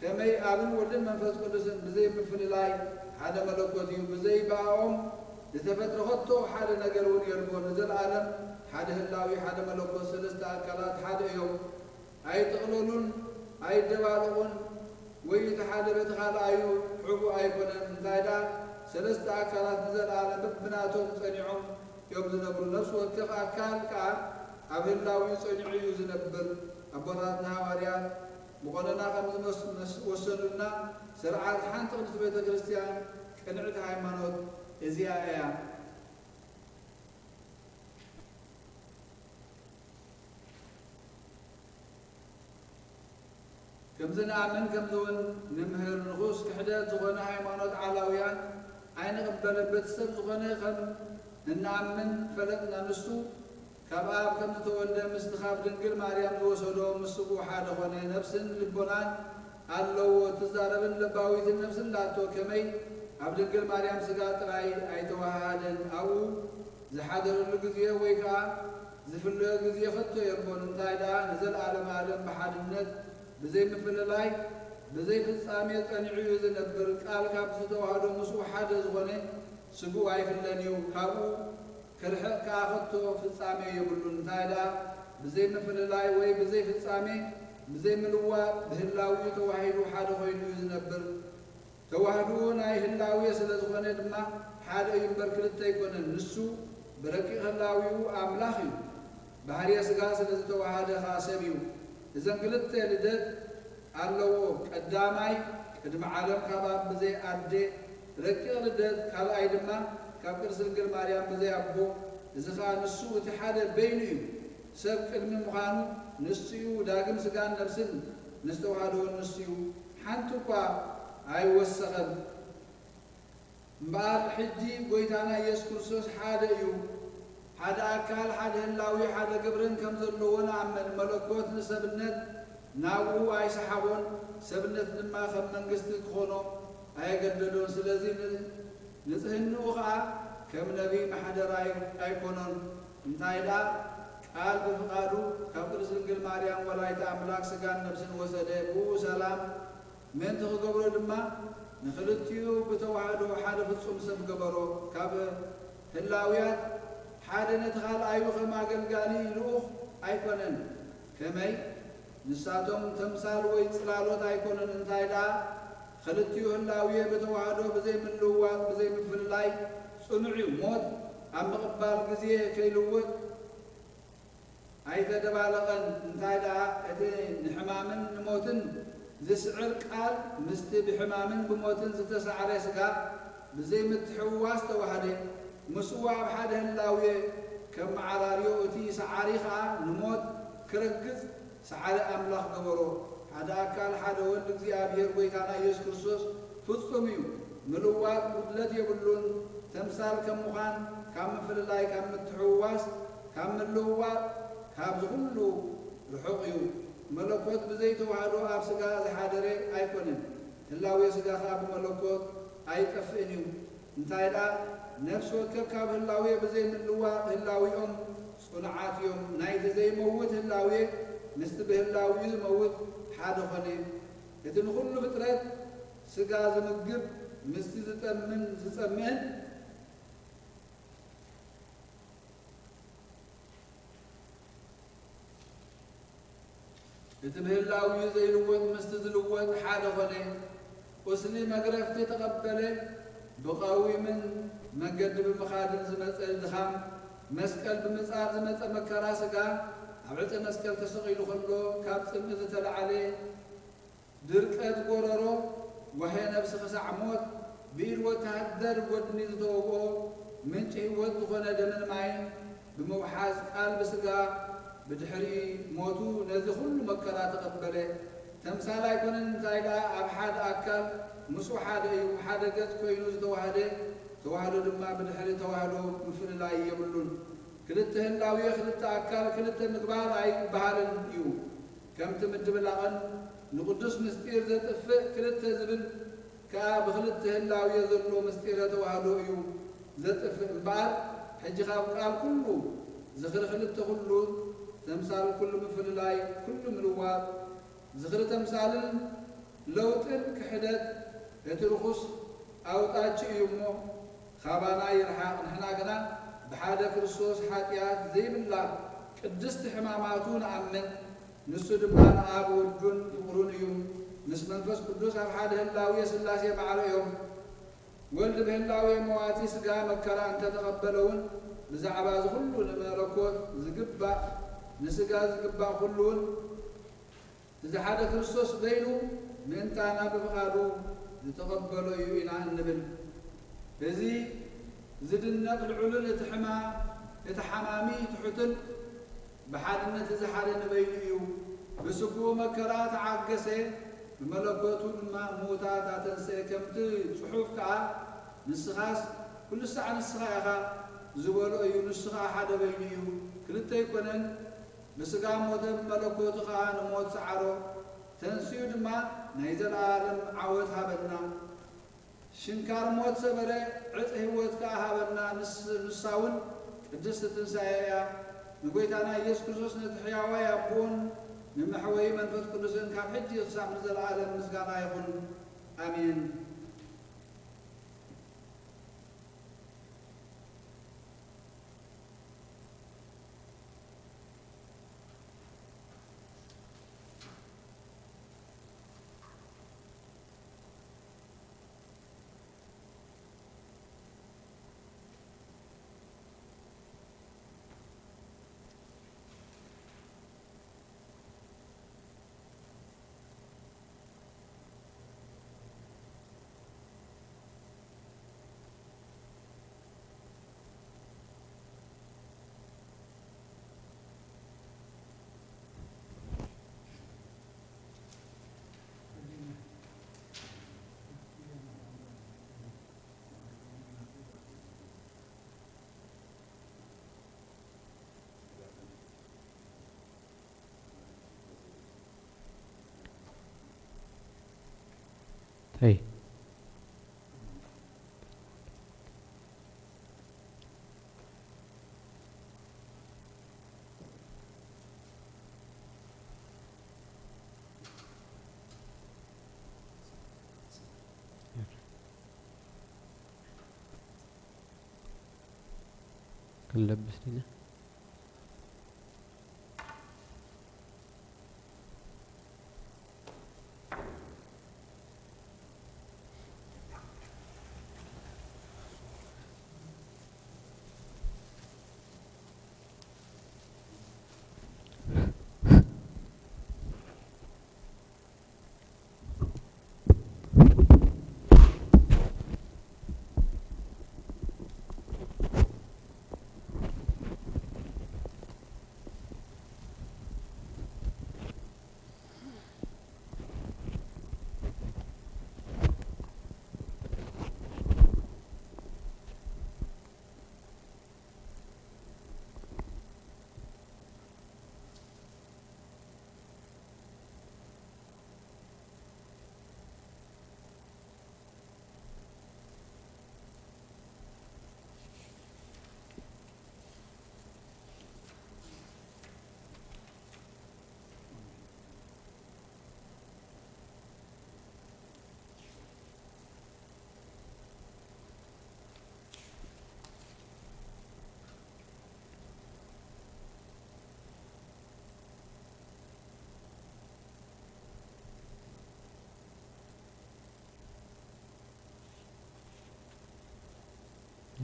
كمي آمن ولن منفس قدسن بزي مفل لاي هذا ملكوتي بزي باهم لتفتر خطو حال نقرون يربون نزل عالم حد هلاوي حد ملكوت سلسة أكلات حد يوم أي تقللون أي دبالون ويتحد بتخال أيو حبو أيقونن انتايدا سلسة أكلات نزل عالم ببناتهم صنعهم يوم زنبر نفس وكف أكال كعب أبي هلاوي صنعي زنبر أبواتنا واريان مقولنا خمس وصلنا سرعات حانت قلت بيت كريستيان كنعت هايمانوت إزياء كم زنا من كم دون نمهر نغوص كحدات زغنا هايمانوت علاويان عين قبل بتسب زغنا خم ننعمن فلتنا نسو كباب كم تتولى مستخاف دنقل مريم وصلوا مسقو حاجة غني نفس لبنان قالوا تزاربن لباويت النفس لاتو كمي عبد القل مريم سقاط راي ايتوهادن او زحادر الجزيه ويكا زفل الجزيه خطو يربون انتايدا نزل عالم بحادنت بزي مفل لاي بزي فصامي قنعيو زنبر قال كاب ستوهادو مسو حاجه زغني سقو ايفلنيو كابو كرحق كاخطو فصامي يقولون انتايدا بزي مفل لاي وي بزي فصامي بزي ملوا بهلاوي توحيدو حاجه وينو زنبر توحدون أي هلاوية سلزغنة دما حاد ينبر كلتا يكونن نسو بركي هلاويو أملاخيو بحرية سقا سلز توحاد خاسبيو إذن كلتا لدد اللو قداماي قدم عالم كباب بزي أدي ركي لدد كال أي دما كابكر سنقل مريم بزي أبو إذا نسو اتحاد بينيو سب قدم مخانو نسيو داقم سقان نفسن نستوحادون نسيو حانتو قا أي وسخن بعد حجي قويتانا يسوع كريستوس حدا يو حدا أكل حدا هلاوي حدا قبرن كم زلونا عمل ملكوت نسبنت ناو أي سحابون سبنت لما خم منقست خونو أي قدلون سلازي نزهنو خا كم نبي محدر أي كونون انتايدا قال بفقادو كبر سنقل مريم ولا يتعملاك سقان نفسن وسده بو سلام من تغبرو دما نخلتيو بتوعدو حدا فصوم سب قبرو كاب هلاويات حدا نتخال ايو خما قلقالي لوخ ايكونن كمي نساتهم تمثال ويصلالوت ايكونن انتايدا خلتيو هلاويه بتوعدو بزي من لوات بزي من فلاي صنعيو موت ام قبال غزيه كيلوت ايتا دبالقن انتايدا اتي نحمامن موتن زسعر قال مست بحمامن بموتن زتسعر سقا بزي متحواس توحده مسوا بحد هلاويه كم عراريو اتي سعاريخا نموت كركز سعر املاخ قبرو حدا اكال حدا ولد እግዚአብሔር ጎይታና ኢየሱስ ክርስቶስ ፍጹምዩ ምልዋት ጉድለት የብሉን ተምሳል ከሙኻን ካብ ምፍልላይ ካብ ምትሕዋስ ካብ ምልዋት ካብ ዝኩሉ ርሑቕ እዩ ملكوت بزي توعدو أب سجا زحادرة أيكونن هلاوي سجا خاب ملكوت أيكفينيو انتايدا نفس وكب كاب هلاوي بزي من لوا هلاوي صنعات يوم نايت زي موت هلاوي مستبه هلاوي موت حاد خني إذن كل فترة سجا زمجب مستزتمن زتمن يتبهلاوي زي لوت مستزلوت حاجة غني وسلي مقرفتي تقبله بقاوي من مقد بمخادن زمت الدخام مسكال بمسار زمت مكراسكا عبرت مسكال تسقيل خلو كاب تمز تلعلي دركت قررو وهي نفس خسع موت بير وتهدر ودني زدوغو من شيء ودخنا دمن معين بموحاز قلب سقا بدحري موتو نزي كل مكرا تقبله تمثال يكون انتايدا أبحاد أكل مسو حاد أيو حاد قد كوينوز توحدو دما بدحري توحدو مفل لا يبلون كلته هلاوية كلته أكل كلته مقبار أي بحارن يو كم تمد بلاغن نقدس مستير ذات أفق كلته زبن كاب كلته هلاوية ذلو مستير توحدو يو ذات أفق البار حجي خاب قال كله زخر كلته كله تمثال كل مفل لا كل ملوات زخر تمثال لوطن كحدد يترخص أو تاتشي يمو خابانا يرحق نحنا قنا بحادة كريستوس حاتيات زي بالله قدست حماماتون أمن نسود بان آب والجن فقرون يوم نس منفس قدوس بحادة اللاوية سلاسية معريهم ولد بهلاوية مواتي سقا مكرا أنت تقبلون بزعباز كلون ملكوت زقبا نسقا زقبا كلون إذا حدا كريستوس بينه من تانا بفقادو يتقبلوا يوينا النبل بزي زد النقل علل يتحمامي تحتل بحالنا تزحال نبينيو بسقو مكرات عقسه بملكوتو ما موتات تنسي كمت صحوف كا نسخاس كل ساعه نسخا زبولو يو نسخا حدا بينيو كلتا يكونن بسقا موت بملكوتو كا نموت سعرو تنسيو دما نايزل عالم عوت هابنا شنكار موت سبره عط هوت كا هابنا نساون قدست تنسايا نقولتنا يسوع كريستوس نتحياوا يكون نمحوي منفس قدسن كاب حج يصام العالم مسغانا يكون امين
Hey. لبسني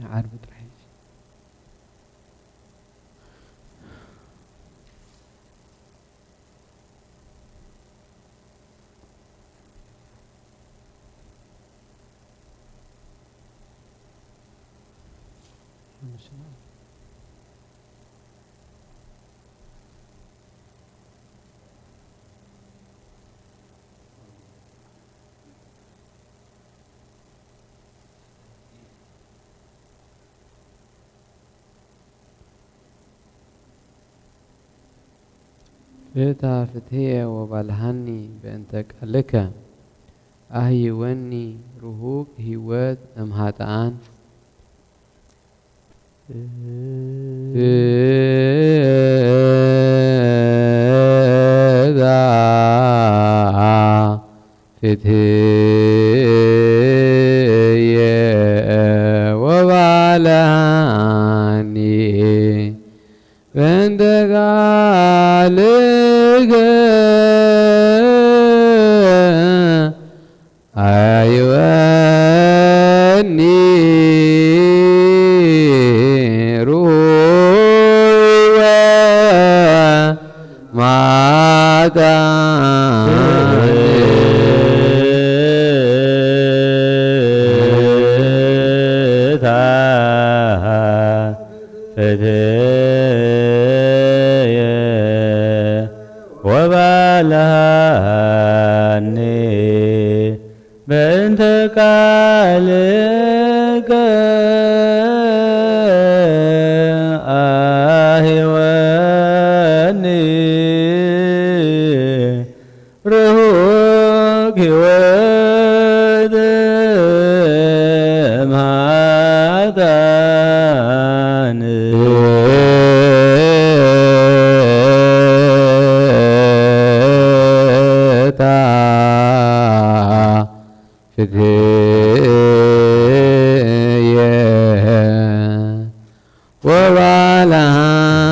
عارف ترحيش فتا فتهي وبالهني بأنت قالك أهيوني رهوك هيوات أمهاتان فتهي وبالهني بأنت قالك أيواني روى
وبالهني بنت قالك أهواني روك ودم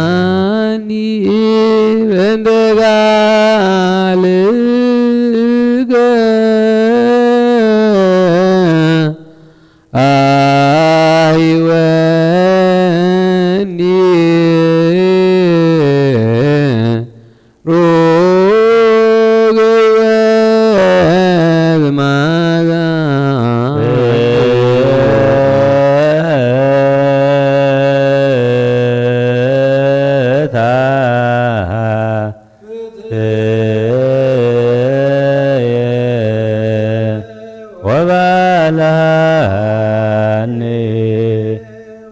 وبالهني بنت قالك أيواني روك
وبالهني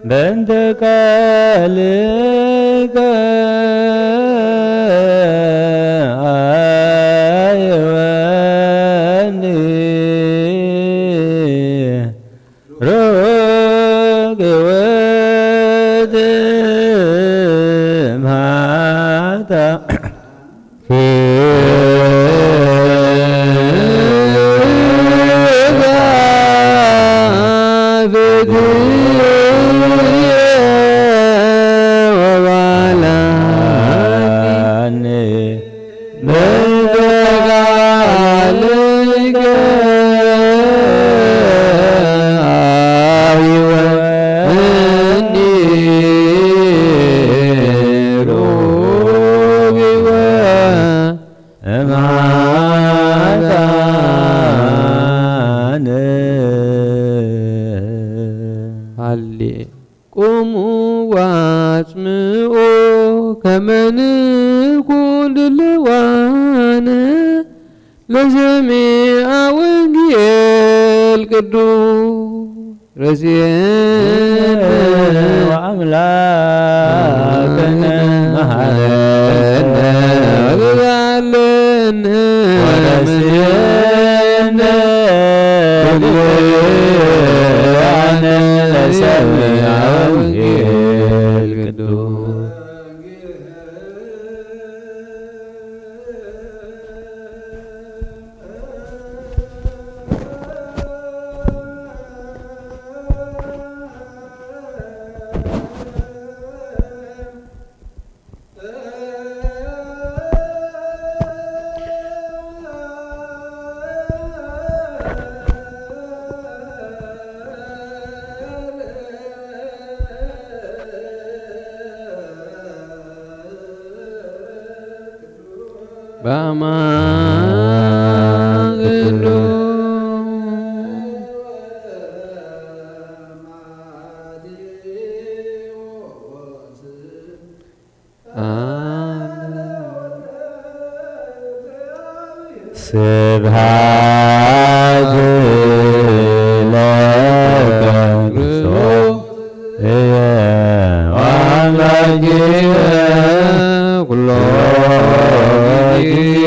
بنت قالك أيواني روك ودم هذا
قوموا واسمعوا كمن كل لوانا لجميع وانجيل قدوس رزينا
وأملاكنا
مهانا وقالنا
ونسينا وعنا لسمع وانجيل قدوس ስብሐት ለከ ክርስቶስ አምላኪነ ኩሎ ጊዜ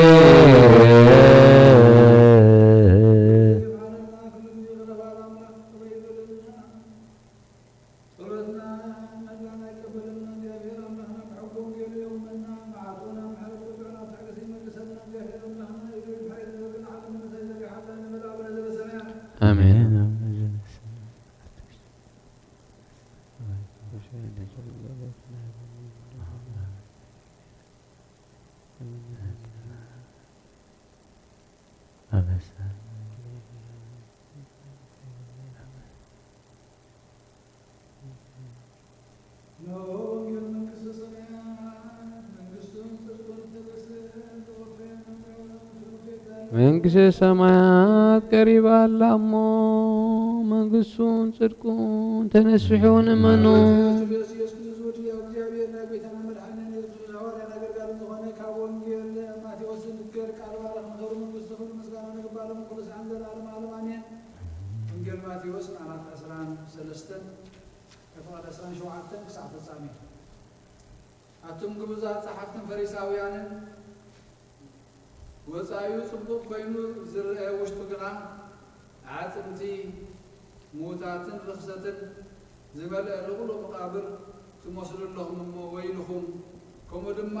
አሜን። መንግሥተ ሰማያት ቀሪባላ እሞ መንግሥቱን ጽድቁን ተነስሑን እመኑ።
ወንጌል ማቴዎስ 4:17 አቱም ግብዛት ጸሐፍትን ፈሪሳውያንን ወፃዩ ጽቡቕ ኮይኑ ዝርአ ውሽጡ ግና ዓጽምቲ ሞታትን ርክሰትን ዝመልአ ልቕሎ መቃብር ትመስሉ ኣለኹም እሞ ወይልኹም። ከምኡ ድማ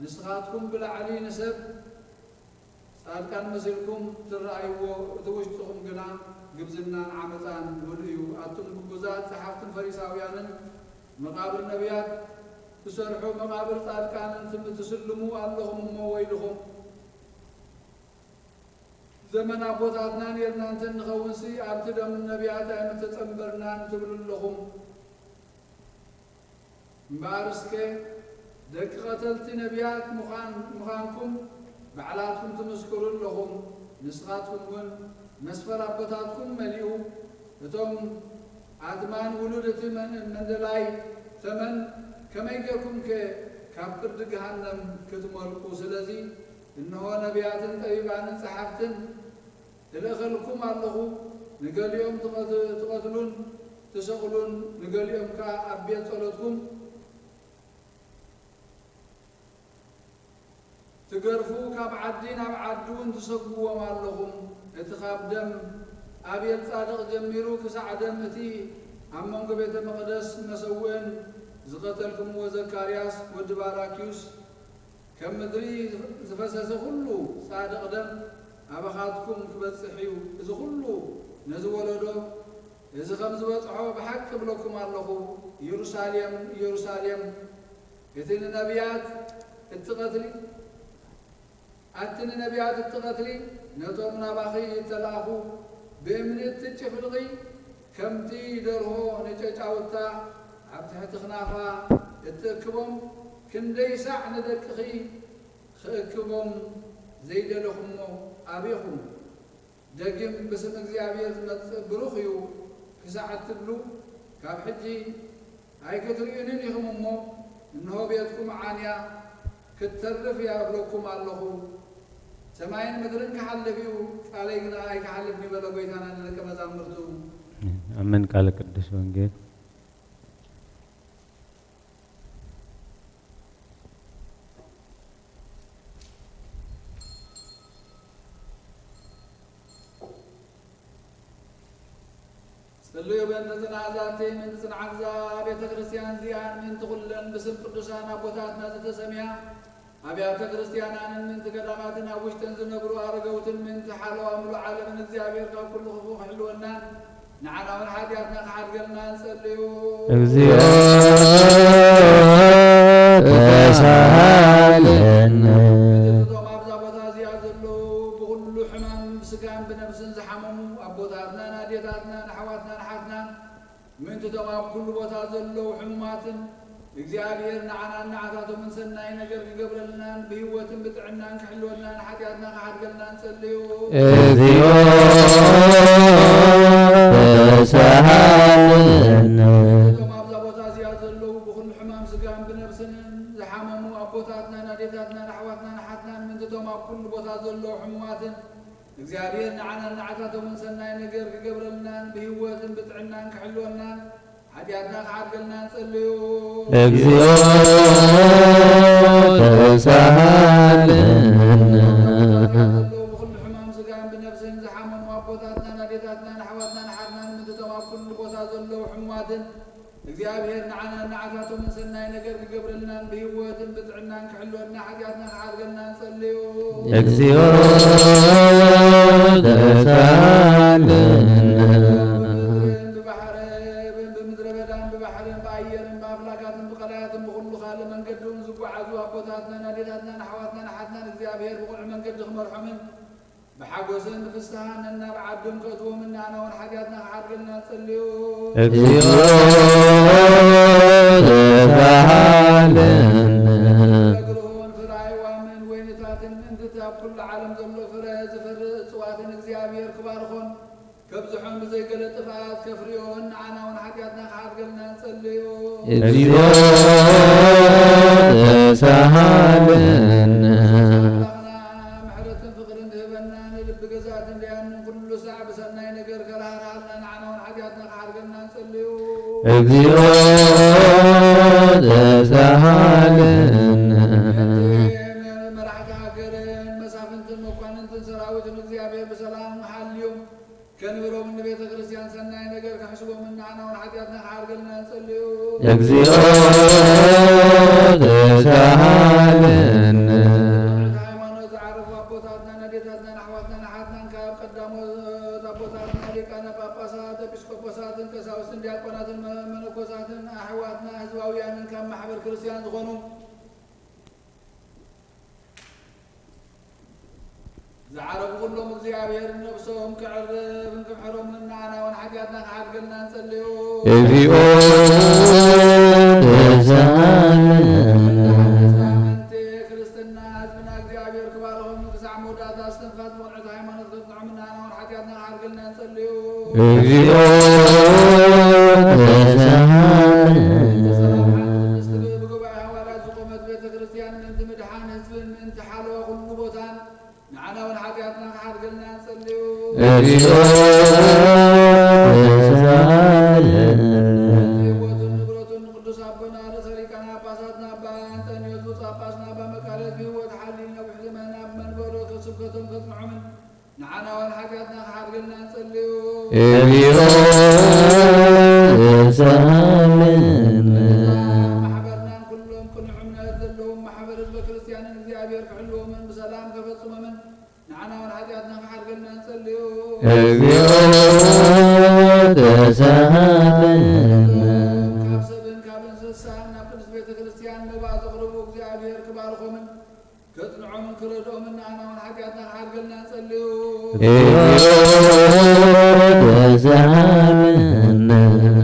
ንስኻትኩም ብላዕሊ ንሰብ ጻድቃን መሲልኩም ትረኣይዎ እቲ ውሽጥኹም ግና ግብዝናን ዓመፃን ምሉእ እዩ። ኣቱም ግቡዛት ጸሓፍትን ፈሪሳውያንን መቃብር ነቢያት ትሰርሑ መቃብር ጻድቃንን ትስልሙ ኣለኹም እሞ ወይልኹም። ዘመን ኣቦታትናን የርናንተን ንኸውንሲ ኣብቲ ደም ነቢያት ኣይምተጸምበርናን ትብሉ ኣለኹም። እምበኣርስከ ደቂ ቐተልቲ ነቢያት ምዃንኩም ባዕላትኩም ትምስክሩ ኣለኹም። ንስኻትኩም እውን መስፈር ኣቦታትኩም መሊኡ እቶም ኣትማን ውሉድ እቲ መንደላይ ተመን ከመይ ጌርኩም ከ ካብ ፍርዲ ገሃነም ክትመልቁ። ስለዚ እንሆ ነቢያትን ጠቢባንን ጸሓፍትን እልእኸልኩም ኣለኹ። ንገሊኦም ትቐትሉን ትሰቕሉን፣ ንገሊኦም ከዓ ኣብ ቤት ጸሎትኩም ትገርፉ፣ ካብ ዓዲ ናብ ዓዲ እውን ትሰግዎም ኣለኹም። እቲ ካብ ደም ኣብየል ጻድቕ ጀሚሩ ክሳዕ ደም እቲ ኣብ መንጎ ቤተ መቕደስ መሰውእን ዝቐተልኩምዎ ዘካርያስ ወዲ ባራኪዩስ ከም ምድሪ ዝፈሰሰ ኩሉ ጻድቕ ደም ኣባኻትኩም ክበጽሕ እዩ። እዚ ኩሉ ነዚ ወለዶ እዚ ከም ዝበጽሖ ብሓቂ እብለኩም ኣለኹ። ኢየሩሳሌም ኢየሩሳሌም እቲ ንነቢያት እትቐትሊ ነቶም ናባኺ እተለኣኹ ብእምኒ እትጭፍልቒ ከምቲ ደርሆ ንጨጫውታ ኣብ ትሕቲ ክናፋ እትእክቦም ክንደይ ሳዕ ንደቅኺ ክእክቦም ዘይደለኹሞ ኣቤኹም። ደጊም ብስም እግዚኣብሔር ዝመጽእ ብሩኽ እዩ ክሳዕ እትብሉ ካብ ሕጂ ኣይክትርእዩንን ኢኹም እሞ እንሆ ቤትኩም ዓንያ ክትተርፍ እያ እብለኩም ኣለኹ። ሰማይን ምድርን ክሓልፍ እዩ ቃለይ ግና ኣይክሓልፍን ይበለ ጐይታና ንደቀ መዛሙርቱ።
አሜን። ቃለ ቅዱስ ወንጌል
ጽልዩ በእንተ ጽንዓዛቲ ምንቲ ጽንዓዛ ቤተ ክርስቲያን ዚኣን ምንቲ ኹለን ብስም ቅዱሳን ኣቦታትና ዘተሰሚያ ኣብያተ ክርስቲያናንን ምንቲ ገዳማትን ኣብ ውሽተን ዝነብሩ ኣረገውትን ምንቲ ሓለዋ ምሉእ ዓለምን እግዚኣብሔር ካብ ኩሉ ክፉእ ክሕልወናን ንዓና እውን ሓጢኣትና ክሓድገልና ንጸልዩ።
እግዚኦ ተሳሃለነ።
እቶም ኣብዛ ቦታ እዚኣ ዘለዉ ብኩሉ ሕማም ብስጋን ብነብስን ዝሓመሙ ኣቦታትናን ኣዴታትናን ኣሕዋትናን ሓትናን ምእንቲ እቶም ኣብ ኩሉ ቦታ ዘለዉ ሕሙማትን እግዚአብሔር ንዓናን ንዓታቶምን ሰናይ ነገር ክገብረልናን ብህይወትን ብጥዕናን ክሕልወናን ሓጢኣትና ክሓድገልና ንጸልዩ።
እግዚኦ ተሳሃለነ።
እቶም ኣብዛ ቦታ እዚኣ ዘለዉ ብኩሉ ሕማም ስጋን ብነብስን ዝሓመሙ ኣቦታት ኣቦታትና ናዴታትና ኣሕዋትና ንሓትናን ምንትቶም ኣብ ኩሉ ቦታ ዘለዉ ሕሙማትን እግዚአብሔር ንዓና ንዓታቶምን ሰናይ ነገር ክገብረልናን ብህይወትን ብጥዕናን ክሕልወናን ሓጢአትና ክሓድገልና ንጸልዩ።
እግዚኦ ተሳሃለና
ብኩሉ ሕማም ስጋን ብነፍስን ዝሓመኑ ኣቦታትና ናዴታትና ኣሕዋትና ንሓትናን ምንትቶም ኣብ ኩሉ ቦታ ዘለዉ ሕሙማትን እግዚአብሔር ንዓና ንዓታቶምን ሰናይ ነገር ክገብረልናን ብህይወትን ብጥዕናን ክሕልወና ሓጢአትና ክሓድገልና ንጸልዩ።
እግዚኦ ተሳሃለና
ብባሕርን ብምድረ በዳን ብባሕርን ብኣየርን ብኣፍላካትን ብቀላያትን ብኩሉ ካልእ መንገዲ እውን ዝጓዓዙ ኣቦታትና ናዴታትና ኣሕዋትና ንሓትናን እግዚአብሔር ብቁልዕ መንገዲ ክመርሖምን ብሓጎስን ብፍስሓን ነናብ ዓዶም ከእትዎምን ንኣና እውን ሓጢአትና ክሓድገልና ንጸልዩ።
እግዚኦ ተሳሃለና
እግሩን ፍራይዋምን ወይንታትን ምንትቲ ኣብ ኩሉ ዓለም ዘሎ ፍረ ዝፈርእ እፅዋትን እግዚአብሔር ክባርኾን ከብዝሖን ብዘይገለ ጥፍኣት ከፍርዮን ንዓና እውን ሓጢአትና ክሓድገልና ንጸልዩ።
እግዚኦ ተሳሃለና
ምሕረትን ፍቅርን ትህበና ንልቢ ገዛእትን ደያንን ኩሉ ሳዕ ብሰናይ ነገር ከራህራሃልና ንዓና እውን ሓጢአትና ክሓድገልና ንጸልዩ።
እግዚኦ ተሳሃለና
መራሕቲ ሃገርን መሳፍንትን መኳንንትን ሰራዊትን እግዚአብሔር ብሰላም ሓልዮም ከንብሮም ንቤተ ክርስቲያን ሰናይ ነገር ከሕስቦም ንዓና እውን ሓጢአትና ክሓድገልና ንጸልዩ።
እግዚኦ ተሳሃለና
ሃይማኖት ዝዓረፉ ኣቦታትና ናዴታትና ኣሕዋትና ንሓትናን ካብ ቀዳሞት ኣቦታትና ሊቃነ ጳጳሳት ኤጲስቆጶሳትን ቀሳውስትን ዲያቆናትን መነኮሳትን ኣሕዋትና ህዝባውያንን ካብ ማሕበር ክርስቲያን ዝኾኑ ዝዓረፉ ኩሎም እግዚአብሔር ነብሶም ክዕርፍን ክምሕሮምን ንዓና እውን ሓጢአትና ክሓድገልና ንጸልዩ።
እግዚኦ ተሳሃለና
ኣመንቲ ክርስትና ህዝብና እግዚአብሔር ክባርኾም ክሳዕ መወዳእታ እስትንፋስ መቕንዕቲ ሃይማኖት ከጽንዖም ንዓና እውን ሓጢአትና ክሓድገልና ንጸልዩ።
እግዚኦ ተሳሃለና
ብጉባኤ ሃዋርያት ዝቆመት ቤተ ክርስቲያን ምእንቲ ምድሓን ህዝብን ምእንቲ ሓለወ ኩሉ ቦታን ንዓና እውን ሓጢአትና ክሓድገልና ንጸልዩ።
እግዚኦ ተሳሃለና
ህይወቱን ንብረቱን ንቅዱስ ኣቦና ርእሰ ሊቃነ ጳጳሳት ናባ አንጠኒዮስ ጳጳስ ናባ መቃለት ብህይወት ሓሊል ነዊሕ ዘመን ኣብ መንበሮ ከስብከቶም ከጽንዖምን ንዓና እውን ሓጢአትና ክሓድገልና ንጸልዩ።
እግዚኦ ተሳሃለና
ማሕበርናን ኩሎም ቅኑዕ እምነት ዘለዎም ማሕበር ህዝበ ክርስቲያንን እግዚአብሔር ክሕልዎምን ብሰላም ከፈጽሞምን ንዓና እውን ሓጢአትና ክሓድገልና ንጸልዩ።
እግዚኦ ተሳሃለና
ካብ ሰብን ካብ እንስሳን ናብ ቅዱስ ቤተ ክርስቲያን መባእ ዘቕርቡ እግዚአብሔር ክባርኾምን ከጽንዖምን ክረድኦምን ንዓና እውን ሓጢአትና ክሓድገልና ንጸልዩ።
እግዚኦ ተሳሃለና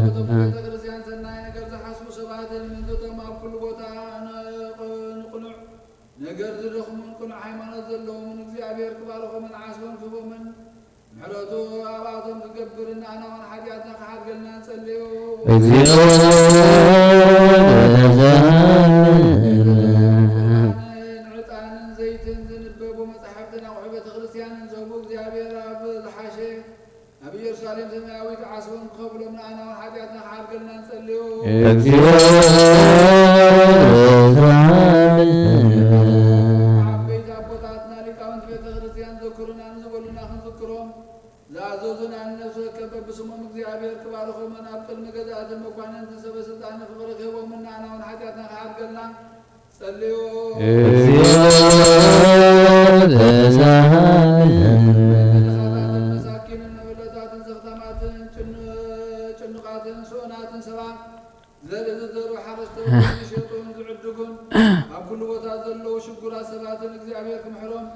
እቶም ቤተ ክርስቲያን ሰናይ ነገር ዝሓስቡ ሰባትን ምንትቶም ኣብ ኩሉ ቦታ ንቁኑዕ ነገር ዝደኽሙን ቅኑዕ ሃይማኖት ዘለዎምን እግዚአብሔር ክባርኾምን ዓስቦም ክህቦምን ምሕረቱ ኣብኣቶም ክገብርን ንዓና እውን ሓጢአትና ክሓድገልና ንጸልዩ።
እግዚኦ ተሳሃለና
ንዕጣንን ዘይትን ዝንበቡ መጻሕፍትን ኣቑሑ ቤተ ክርስቲያንን ዝህቡ እግዚአብሔር ኣብ ዝሓሸ ኣብ ኢየሩሳሌም ሰማያዊት ዓስቦም ክኸብሎም ንዓና እውን ሓጢአትና ክሓድገልና ንጸልዩ።
እግዚኦ ተሳሃለና
ዓበይቲ ኣቦታትና ሊቃውንቲ ቤተ ክርስቲያን ዘክሩና ንዝበሉና ክንዝክሮም ዝኣዘዙና ንነፍሲ ወከፍ በብስሞም እግዚአብሔር ክባርኾምን ኣብ ቅድሚ ገዛእትን መኳንንትን ሰበስልጣን ፍቕሪ ክህቦምን ንዓና እውን ሓጢአትና ክሓድገልና ጸልዩ።
እግዚኦ ተሳሃለና
ነሳታትን መሳኪንን ንብለታትን ሰኽታማትን ጭኑቃትን ስኡናትን ሰባት ዘርኢ ዝዘሩ ሓረስቶትን ዝሸጡን ዝዕድጉን ኣብ ኩሉ ቦታ ዘለዉ ሽጉራት ሰባትን እግዚአብሔር ክምሕሮም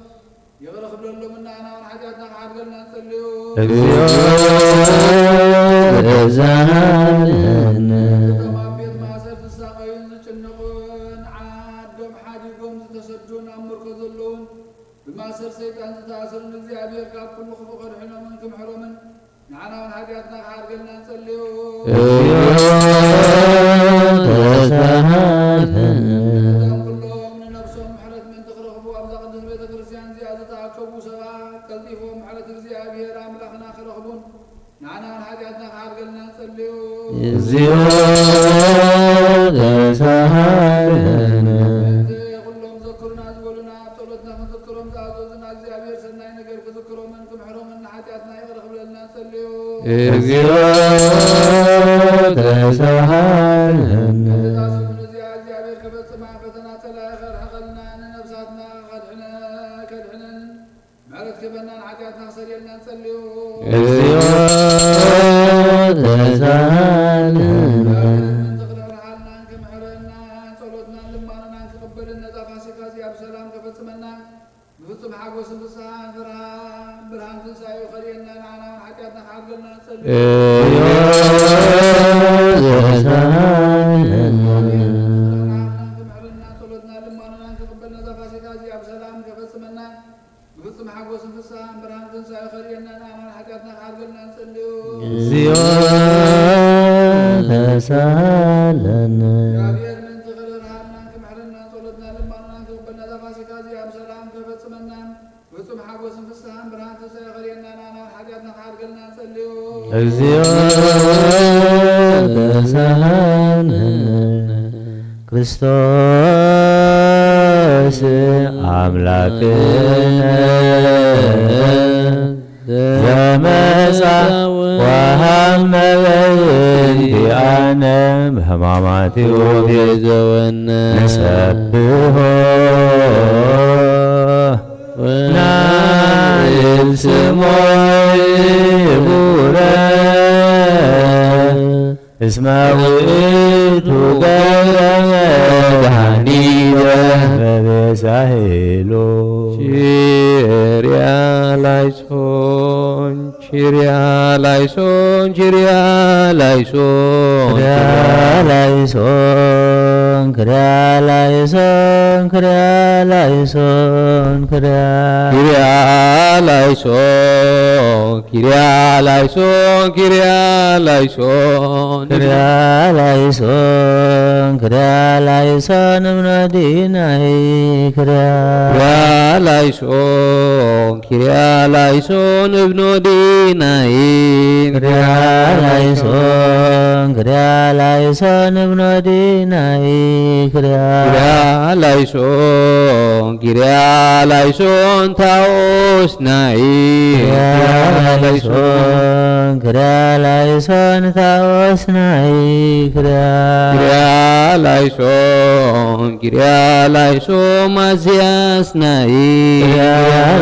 ይቕረ ክብለሎምን ንዓና እውን ሓጢአትና ክሓድገልና ንጸልዩ።
እግዚኦ ተሳሃለና
እቶም ኣብ ቤት ማእሰር ዝሳቀዩን ዝጭነቑን ዓዶም ሓዲጎም ዝተሰዱን ኣብ ምርኮ ዘለውን ብማእሰር ሰይጣን ዝተኣሰሩን እግዚአብሔር ካብ ኩሉ ክፉእ ከድሕኖምን ክምሕሮምን ንዓና እውን ሓጢአትና ክሓድገልና ንጸልዩ።
እግዚኦ ተሳሃለና
እዞም ኩሎም ንነፍሶም ዝራከቡ ሰባት ቀልጢፎም ማለት እግዚአብሔር አምላኽና ክረኽቡን ንዓና ንሓጢኣትና ክዓርገልና ንጸልዩ
እግዚኦ ተሳሃለነ
ኩሎም ዘክሩና ዝበሉና ጸሎትና ክንዝክሮም ዝኣዘዙና እግዚአብሔር ሰናይ ነገር ክዝክሮምን ክምሕሮምን ንሓጢኣትና ይቕር ክብለልና ንጸልዩ
እግዚኦ ተሳሃለነ
እግዚአብሔር ከፈጽማ ፈተና ተላኸ ርሐቐልና ንነፍሳትና ከድሕነን ምሕረት ክበና ንሓጢኣትና ክሰልየልና ንጸልዩ
እግዚኦ ተሳሃለነ
ተኽረርሓልናን ክምሕረና ጸሎትናን ልማንናን ክቕበልን ነዛ ፋሲካ እዚኣ ብሰላም ከፈጽመና ብፍጹም ሓጎስን ፍስሓን ብርሃን ትንሣኤ ኸልየና ንዓና ሓጢኣትና ክዓርገልና ንጸልዩ ክምሕረና ጸሎትና ልማንናን ክቕበል ነዛ ፋሲካ እዚኣ ብሰላም ከፈጽመና ብፍጹም ሓጎስን ፍስሓን ብርሃን ትንሣኤ ኸልየና ንዓና ሓጢኣትና ክዓርገልና ንጸልዩ
እግዚኦ ተሳሃለነ
እግዚአብሔር ምንቲ ክርርሃልናን ክምሕረና ጸሎትና ልማንናን ክቕበል ነዛ ፋሲካ እዚኣ ብሰላም ከፈጽመና ፍጹም ሓጎስን ፍስሓን ብርሃን ትንሣኤ ኸልየና ንዓና ሓጢኣትና ክዓርገልና ንጸልዩ
እግዚኦ ተሳሃለነ ክርስቶስ አምላክነ ዘመጻ ወሃመ በእንቲአነ በሕማማቲሁ ቤዘወነ ንሰብሖ ናይል ስሞ ይቡረ እስመ ውእቱ ገብረ መድኃኒተ በቤሳሄሎ ቺርያ ላይሶን ቺርያ ላይሶን ቺርያ ላይሶን ክርያ ላይሶን ክርያ ላይሶን ክርያ ላይሶን ክርያ ላይሶን ክርያ ላይሶን ክርያ ላይሶን ክርያ ላይሶን ክርያ ላይሶን እምነዲናይ ክርያ ላይሶን ክርያ ላይሶን እብኖዲናይ ክርያ ላይሶን ክርያ ላይሶን እብኖዲናይ ክርያ ላይሶን ክርያ ላይሶን ታኦስናይ ክርያ ላይሶን ክርያ ላይሶን ታኦስናይ ክርያ ላይሶን ክርያ ላይሶን ማስያስናይ ክርያ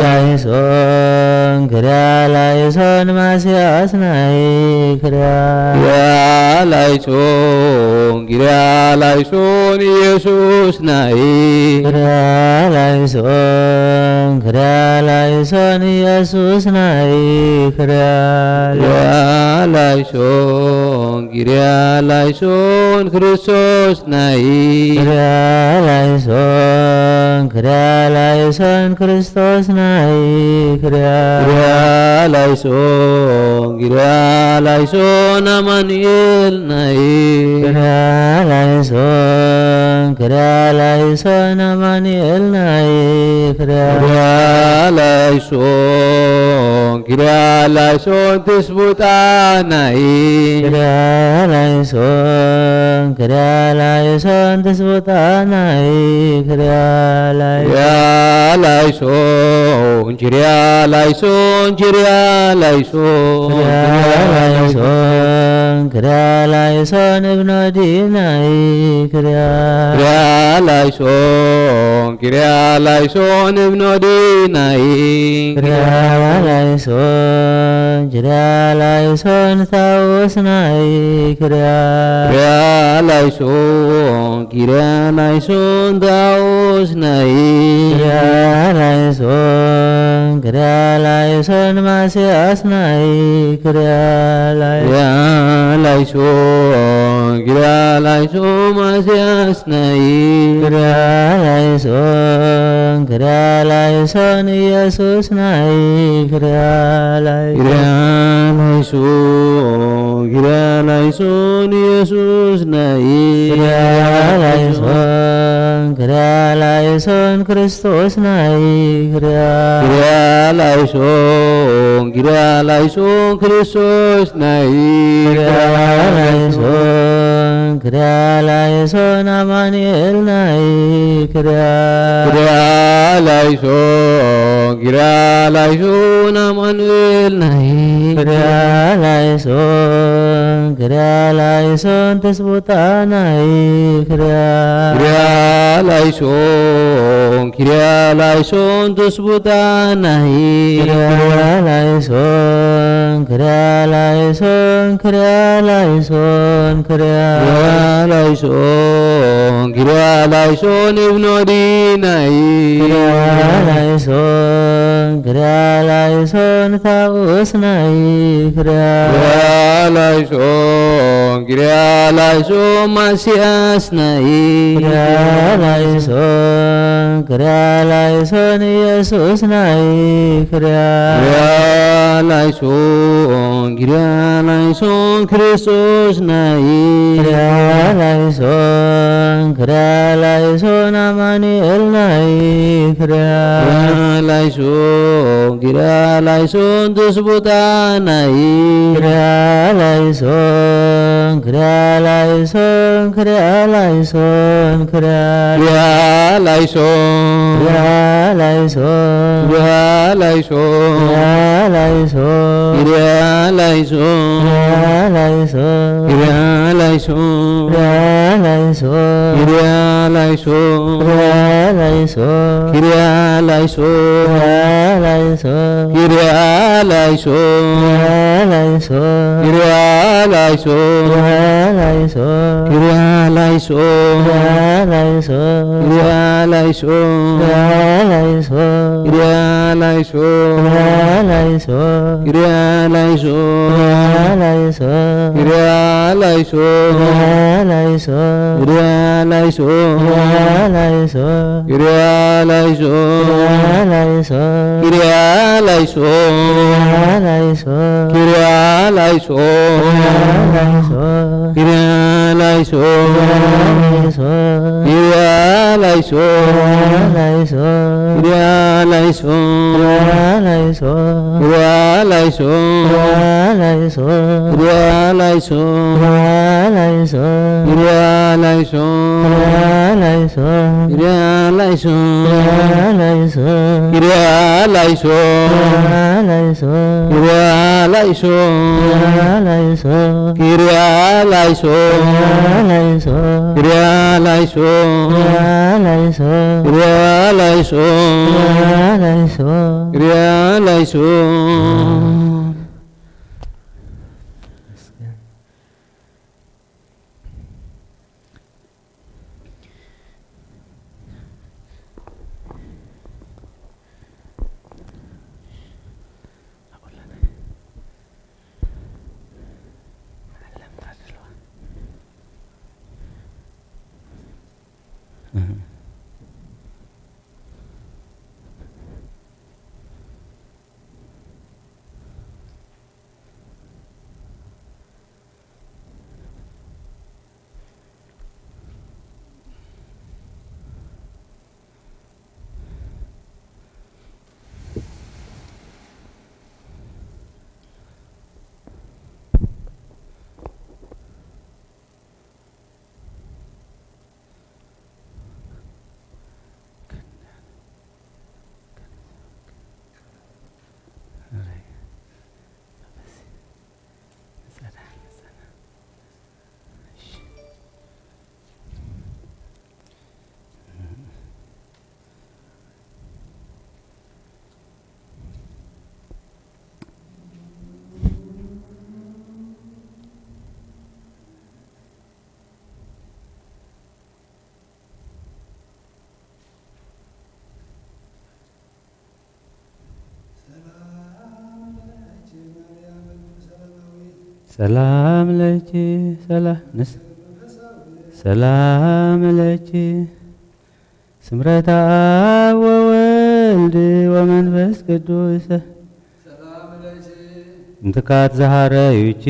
ላይሶን ክርያ ላይሶን ማስያስናይ ክርያ ላይሶን ክርያ ላይሶን ኢየሱስናይ ክርያ ላይሶን ክርያ ላይሶን ኢየሱስናይ ክርያ ላይሶን ክርያ ላይሶን ክርስቶስናይ ክርያ ላይሶን ክርያ ላይሶን ክርስቶስናይ ክርያ ላይሶን ክርያ ላይሶን አማኑኤልናይ ክርያ ላይሶን ክርያ ላይሶን አማኑኤልናይ ክርያ ላይሶን ክርያ ላይሶን ትስቡጣናይ ክርያ ላይሶን ክርያ ላይሶን ትስቡጣናይ ክርያ ላይሶን ችርያ ላይሶን ችርያ ላይሶን ክርያ ላይሶን እብኖዲናይ ክርያ ላይሶን ክርያ ላይሶን እብኖዲናይ ክርያ ላይሶን ችርያ ላይሶን ታኦስናይ ክርያ ላይሶን ክርያ ላይሶን ታኦስናይ ክርያ ላይሶን ክርያ ላይሶን ማስያስናይ ክርያ ላይሶን ክርያ ላይሶን ማስያስናይ ክርያ ላይሶን ክርያ ላይሶን ኢየሱስናይ ክርያ ላይሶን
ኪርያላይሶን ኢየሱስ ነይ
ክርያላይሶን ክርስቶስ ናይ
ኪርያላይሶን ክርስቶስ ናይ
ክርያላይሶን አማኑኤል ናይ
ኪርያላይሶን አማኑኤል ናይ
ክርያላይሶን ተስቦታ ናይ
ኪርያላይሶን ተስቦታ ናይ ኪርያላይሶን እብኖዲ ናይ
ክርያላይሶን ታውስ ናይ
ኪርያላይሶን ማስያስ ናይ
ክርያላይሶን ኢየሱስ ናይ
ኪርያላይሶን ክርስቶስ ናይ
ክርያላይሶን አማኑኤል ናይ
ኪርያላይሶን ተስቦታ ናይ
ሰላም ለኪ ሰላም ለኪ ስምረተ አብ ወወልድ ወመንፈስ ቅዱስ እንትካት ዘሃረዩኪ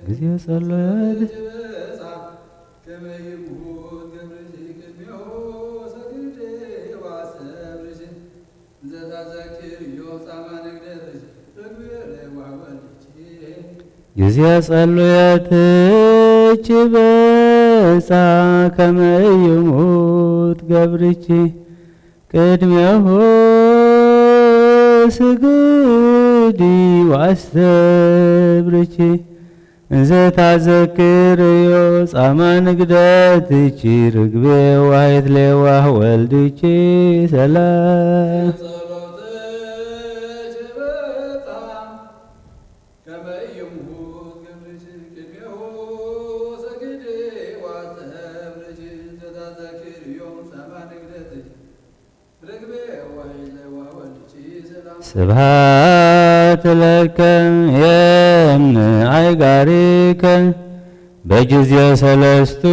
ጊዜ ጸሎት ጊዜ ጸሎትች በጻ ከመ ይሙት ገብርኪ ቅድሜሁ ስግዲ ዋስተብርኪ እንዘ ታዘክርዮ ጻማ ንግደትኪ ርግቤ ዋሂት ሌዋህ ወልድኪ ሰላም ስብሐት ለከ የምነ አይጋሪከ በጊዜ ሰለስቱ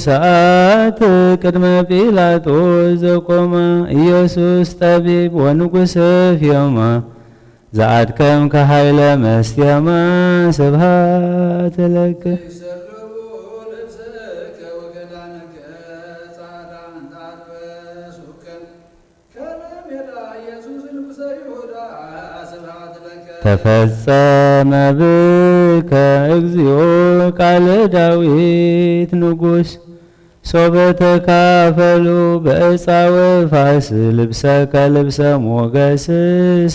ሰዓት ቅድመ ጲላጦስ ዘቆመ ኢየሱስ ጠቢብ ወንጉሥ ፍዮማ ዘአድከም ከኃይለ መስቴማ ስብሐት ለከ ተፈጸመ ብከ እግዚኦ ቃለ ዳዊት ንጉሥ ሶበ ተካፈሉ በዕፃ ወፋስ ልብሰከ ልብሰ ሞገስ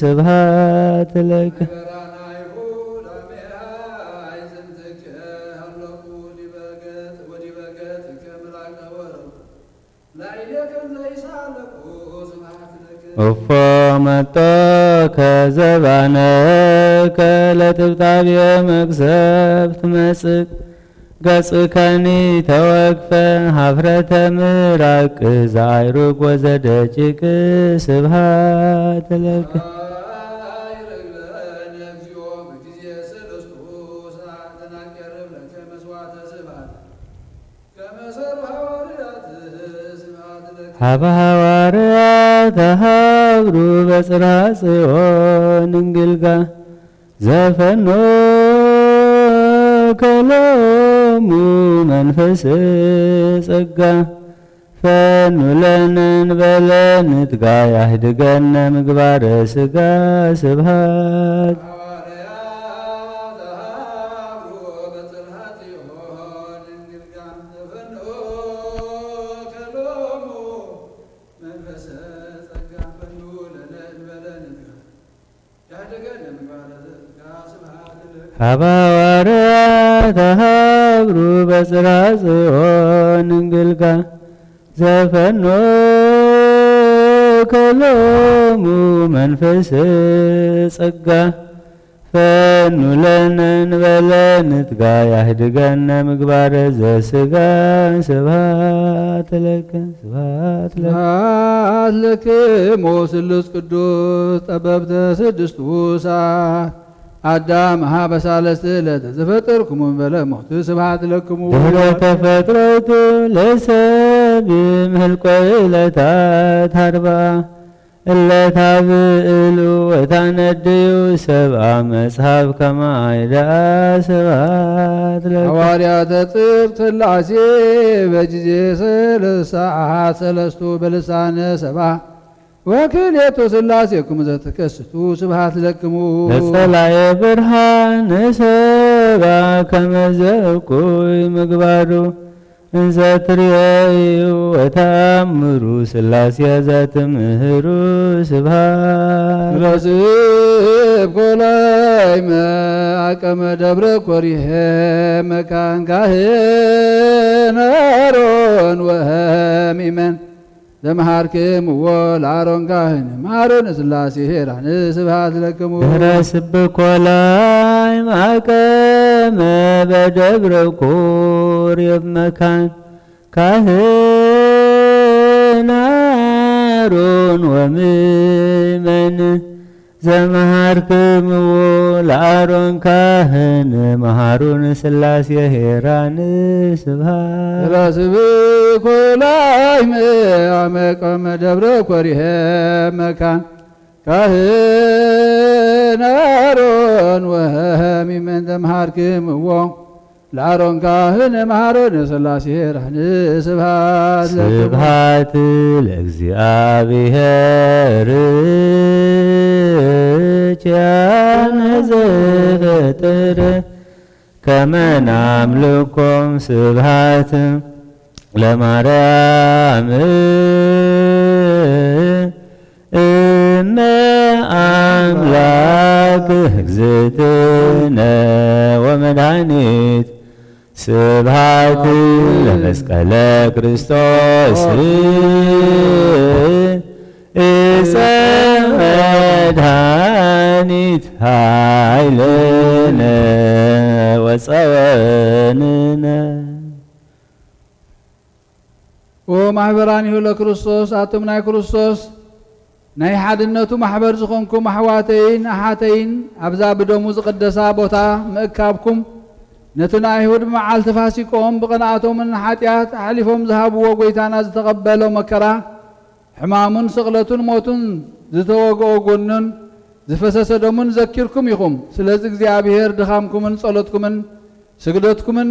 ስብሐት ለከ እፎ መጦ ከዘባነከ ለጥብጣቤ መቅሰፍት መጽእ ገጽከኒ ተወክፈ ኀፍረተ ምራቅ ዘአይሩግ ወዘደቂቅ ስብሐት ለከ ሀበ ሐዋርያት ተሃብሩ በጽርሐ ጽዮን እንግልጋ ዘፈኖ ከሎሙ መንፈስ ጸጋ ፈኑ ለነ እንበለ ንትጋ ያህድገነ ምግባረ ሥጋ ስብሐት ሀበ ሐዋርያት ተሃብሩ በጽርሐ ጽዮን እንግልጋ ዘፈኖ ከሎሙ መንፈስ ጸጋ ፈኑ ለነ እንበለ ንትጋ ያህድገነ ምግባረ ዘሥጋ ስብሐት ለከ ስብሐት
ለክሙ ስሉስ ቅዱስ ጠበብተ ስድስቱ ሰዓት አዳም በሳለስት ዕለት ዘፈጠርኩሙ እምበለ ሞት ስብሐት ለክሙ
ድኅረ ተፈጥሮቱ ለሰብ እምኍልቆ ዕለታት አርብዓ እለ ታብዕሉ ወታነድዩ ሰብአ መጽሐፍ ከመ አይድአ ስብሐት ለከ
ሐዋርያተ ጽድቅ ሥላሴ በጊዜ ሰዓት ሰለስቱ በልሳነ ሰብአ ወክልኤቱ ሥላሴክሙ ዘተከስቱ ስብሐት ለክሙ
ለጸላኤ ብርሃን ሰብአ ከመ ዘእኩይ ምግባሩ እንዘ ትርእዩ ወተአምሩ ሥላሴ ዘትምህሩ ስብሐት
ረስብ ኮላይ አቀመ ደብረ ኮሪሄ መካን ካህን አሮን ወሚመን ዘመሃርክምዎ ለአሮን ካህን አሮን ሥላሴ ሄራን ስብሐት ለክሙ
ድኅረ ስብኮላይ ማቀመ በደብረ ኮሬብ መካን ካህን አሮን ወምእመን ዘመሃርክምዎ ለአሮን ካህን መሃሩን ሥላሴ ሄራን ስብሐት
ረስብኮላይ አመቀመ ደብረ ኮሪሄ መካን ካህን አሮን ወሚመን ዘመሃርክምዎ ለአሮን ካህን መሃሮን ስላሴ ራህን ስብሐት
ስብሐት ለእግዚአብሔር ኪያነ ዘፈጠረ ከመ ናምልኮም ስብሐት ለማርያም እመ አምላክ እግዝእትነ ወመድኃኒት ስብሐት ለመስቀለ ክርስቶስ እፀ መድኃኒት ኃይልነ ወፀወንነ
ወማሕበራኒሁ ለክርስቶስ ኣቱም ናይ ክርስቶስ ናይ ሓድነቱ ማሕበር ዝኾንኩም ኣሕዋተይን ኣሓተይን ኣብዛ ብደሙ ዝቕደሳ ቦታ ምእካብኩም ነቲ ንኣይሁድ ብመዓልቲ ፋሲቆም ብቕንኣቶምን ሓጢኣት ሓሊፎም ዝሃብዎ ጐይታና ዝተቐበሎ መከራ ሕማሙን ስቕለቱን ሞቱን ዝተወግኦ ጎኑን ዝፈሰሰ ደሙን ዘኪርኩም ኢኹም። ስለዚ እግዚኣብሔር ድኻምኩምን ጸሎትኩምን ስግደትኩምን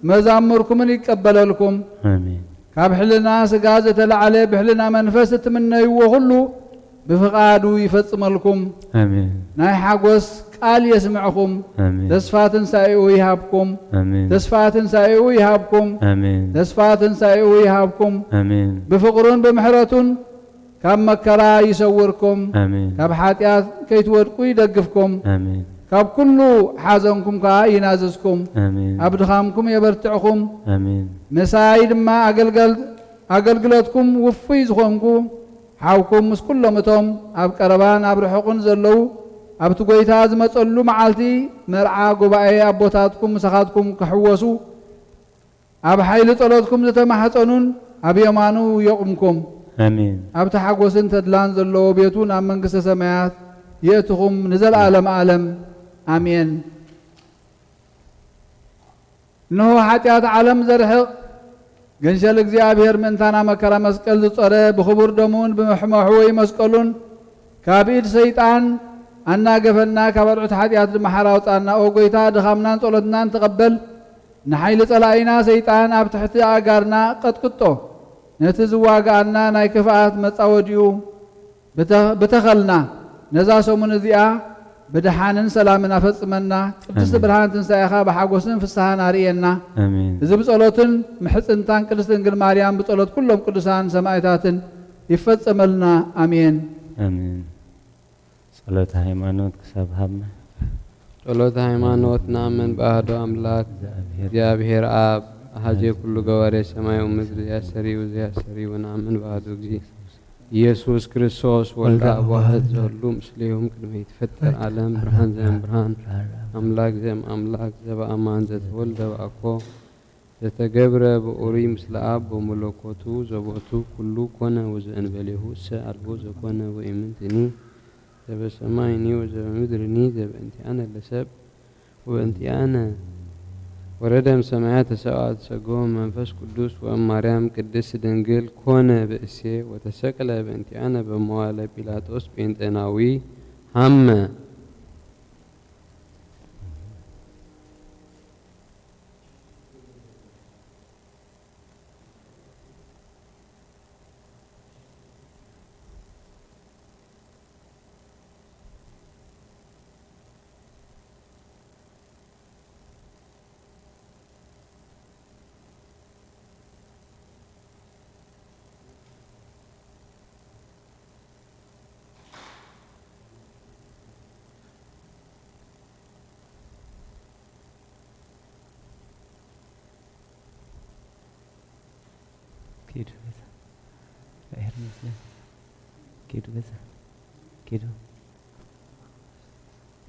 መዛሙርኩምን ይቀበለልኩም።
አሜን።
ካብ ሕልና ስጋ ዝተለዓለ ብሕልና መንፈስ እትምነይዎ ሁሉ ብፍቓዱ ይፈጽመልኩም።
አሜን።
ናይ ሓጐስ ቃል የስምዕኹም።
አሜን።
ተስፋ ትንሣኤኡ ይሃብኩም።
አሜን።
ተስፋ ትንሣኤኡ ይሃብኩም።
አሜን።
ተስፋ ትንሣኤኡ ይሃብኩም።
አሜን።
ብፍቕሩን ብምሕረቱን ካብ መከራ ይሰውርኩም።
አሜን።
ካብ ሓጢኣት ከይትወድቁ ይደግፍኩም።
አሜን።
ካብ ኩሉ ሓዘንኩም ከዓ ይናዘዝኩም።
አሜን።
ኣብ ድኻምኩም የበርትዕኹም።
አሜን።
መሳይ ድማ ኣገልግሎትኩም ውፉይ ዝኾንኩ ሓውኩም ምስ ኩሎም እቶም ኣብ ቀረባን ኣብ ርሑቕን ዘለዉ ኣብቲ ጐይታ ዝመጸሉ መዓልቲ መርዓ ጉባኤ ኣቦታትኩም ምሳኻትኩም ክሕወሱ ኣብ ሓይሊ ጸሎትኩም ዝተማሕፀኑን ኣብ የማኑ የቁምኩም።
አሜን።
ኣብቲ ሓጐስን ተድላን ዘለዎ ቤቱ ናብ መንግሥተ ሰማያት የእትኹም ንዘለዓለም ዓለም አሜን። እንሆ ሓጢኣት ዓለም ዘርሕቕ ገንሸል እግዚአብሔር ምእንታና መከራ መስቀል ዝጸረ ብኽቡር ደሙን ብምሕመሕወይ መስቀሉን ካብ ኢድ ሰይጣን ኣናገፈና ካብ ኣልዑት ሓጢኣት ድማ ሓራውፃና ኦ ጐይታ ድኻምናን ጸሎትናን ተቐበል። ንሓይሊ ጸላኢና ሰይጣን ኣብ ትሕቲ ኣጋርና ቀጥቅጦ ነቲ ዝዋግኣና ናይ ክፍኣት መጻወዲኡ ብተኸልና ነዛ ሰሙን እዚኣ ብድሓንን ሰላምን ኣፈጽመና። ቅድስቲ ብርሃን ትንሣኤኻ ብሓጐስን ፍስሓን ኣርእየና።
አሜን።
እዚ ብጸሎትን ምሕፅንታን ቅድስቲ ድንግል ማርያም ብጸሎት ኩሎም ቅዱሳን ሰማዕታትን ይፈጸመልና አሜን።
አሜን። ጸሎተ ሃይማኖት ክሳብ ሃብና
ጸሎተ ሃይማኖት ናምን በአሐዱ አምላክ እግዚአብሔር አብ አሐዜ ኩሉ ገባሬ ሰማይ ወምድር ያሰሪው ዘያሰሪው ናምን በአሐዱ ጊዜ ኢየሱስ ክርስቶስ ወልደ አብ ዋሕድ ዘሁሉ ምስሌሁም ቅድመ ይትፈጠር ዓለም ብርሃን ዘእም ብርሃን አምላክ ዘእም አምላክ ዘበአማን ዘተወልደ በአኮ ዘተገብረ በኡሪ ምስለ አብ በመለኮቱ ዘቦቱ ኩሉ ኮነ ወዘእንበሌሁ እሰ አልቦ ዘኮነ ወኢምንትኒ ዘበሰማይኒ ወዘበምድርኒ ዘበእንቲአነ ለሰብ ወበእንቲአነ ወረደም ሰማያት ተሰብአ ተሰጎ መንፈስ ቅዱስ ወእም ማርያም ቅድስት ድንግል ኮነ ብእሴ ወተሰቅለ በእንቲአነ በመዋዕለ ጲላጦስ ጴንጤናዊ ሀመ
كيدو بس غير مسلم كيدو بس كيدو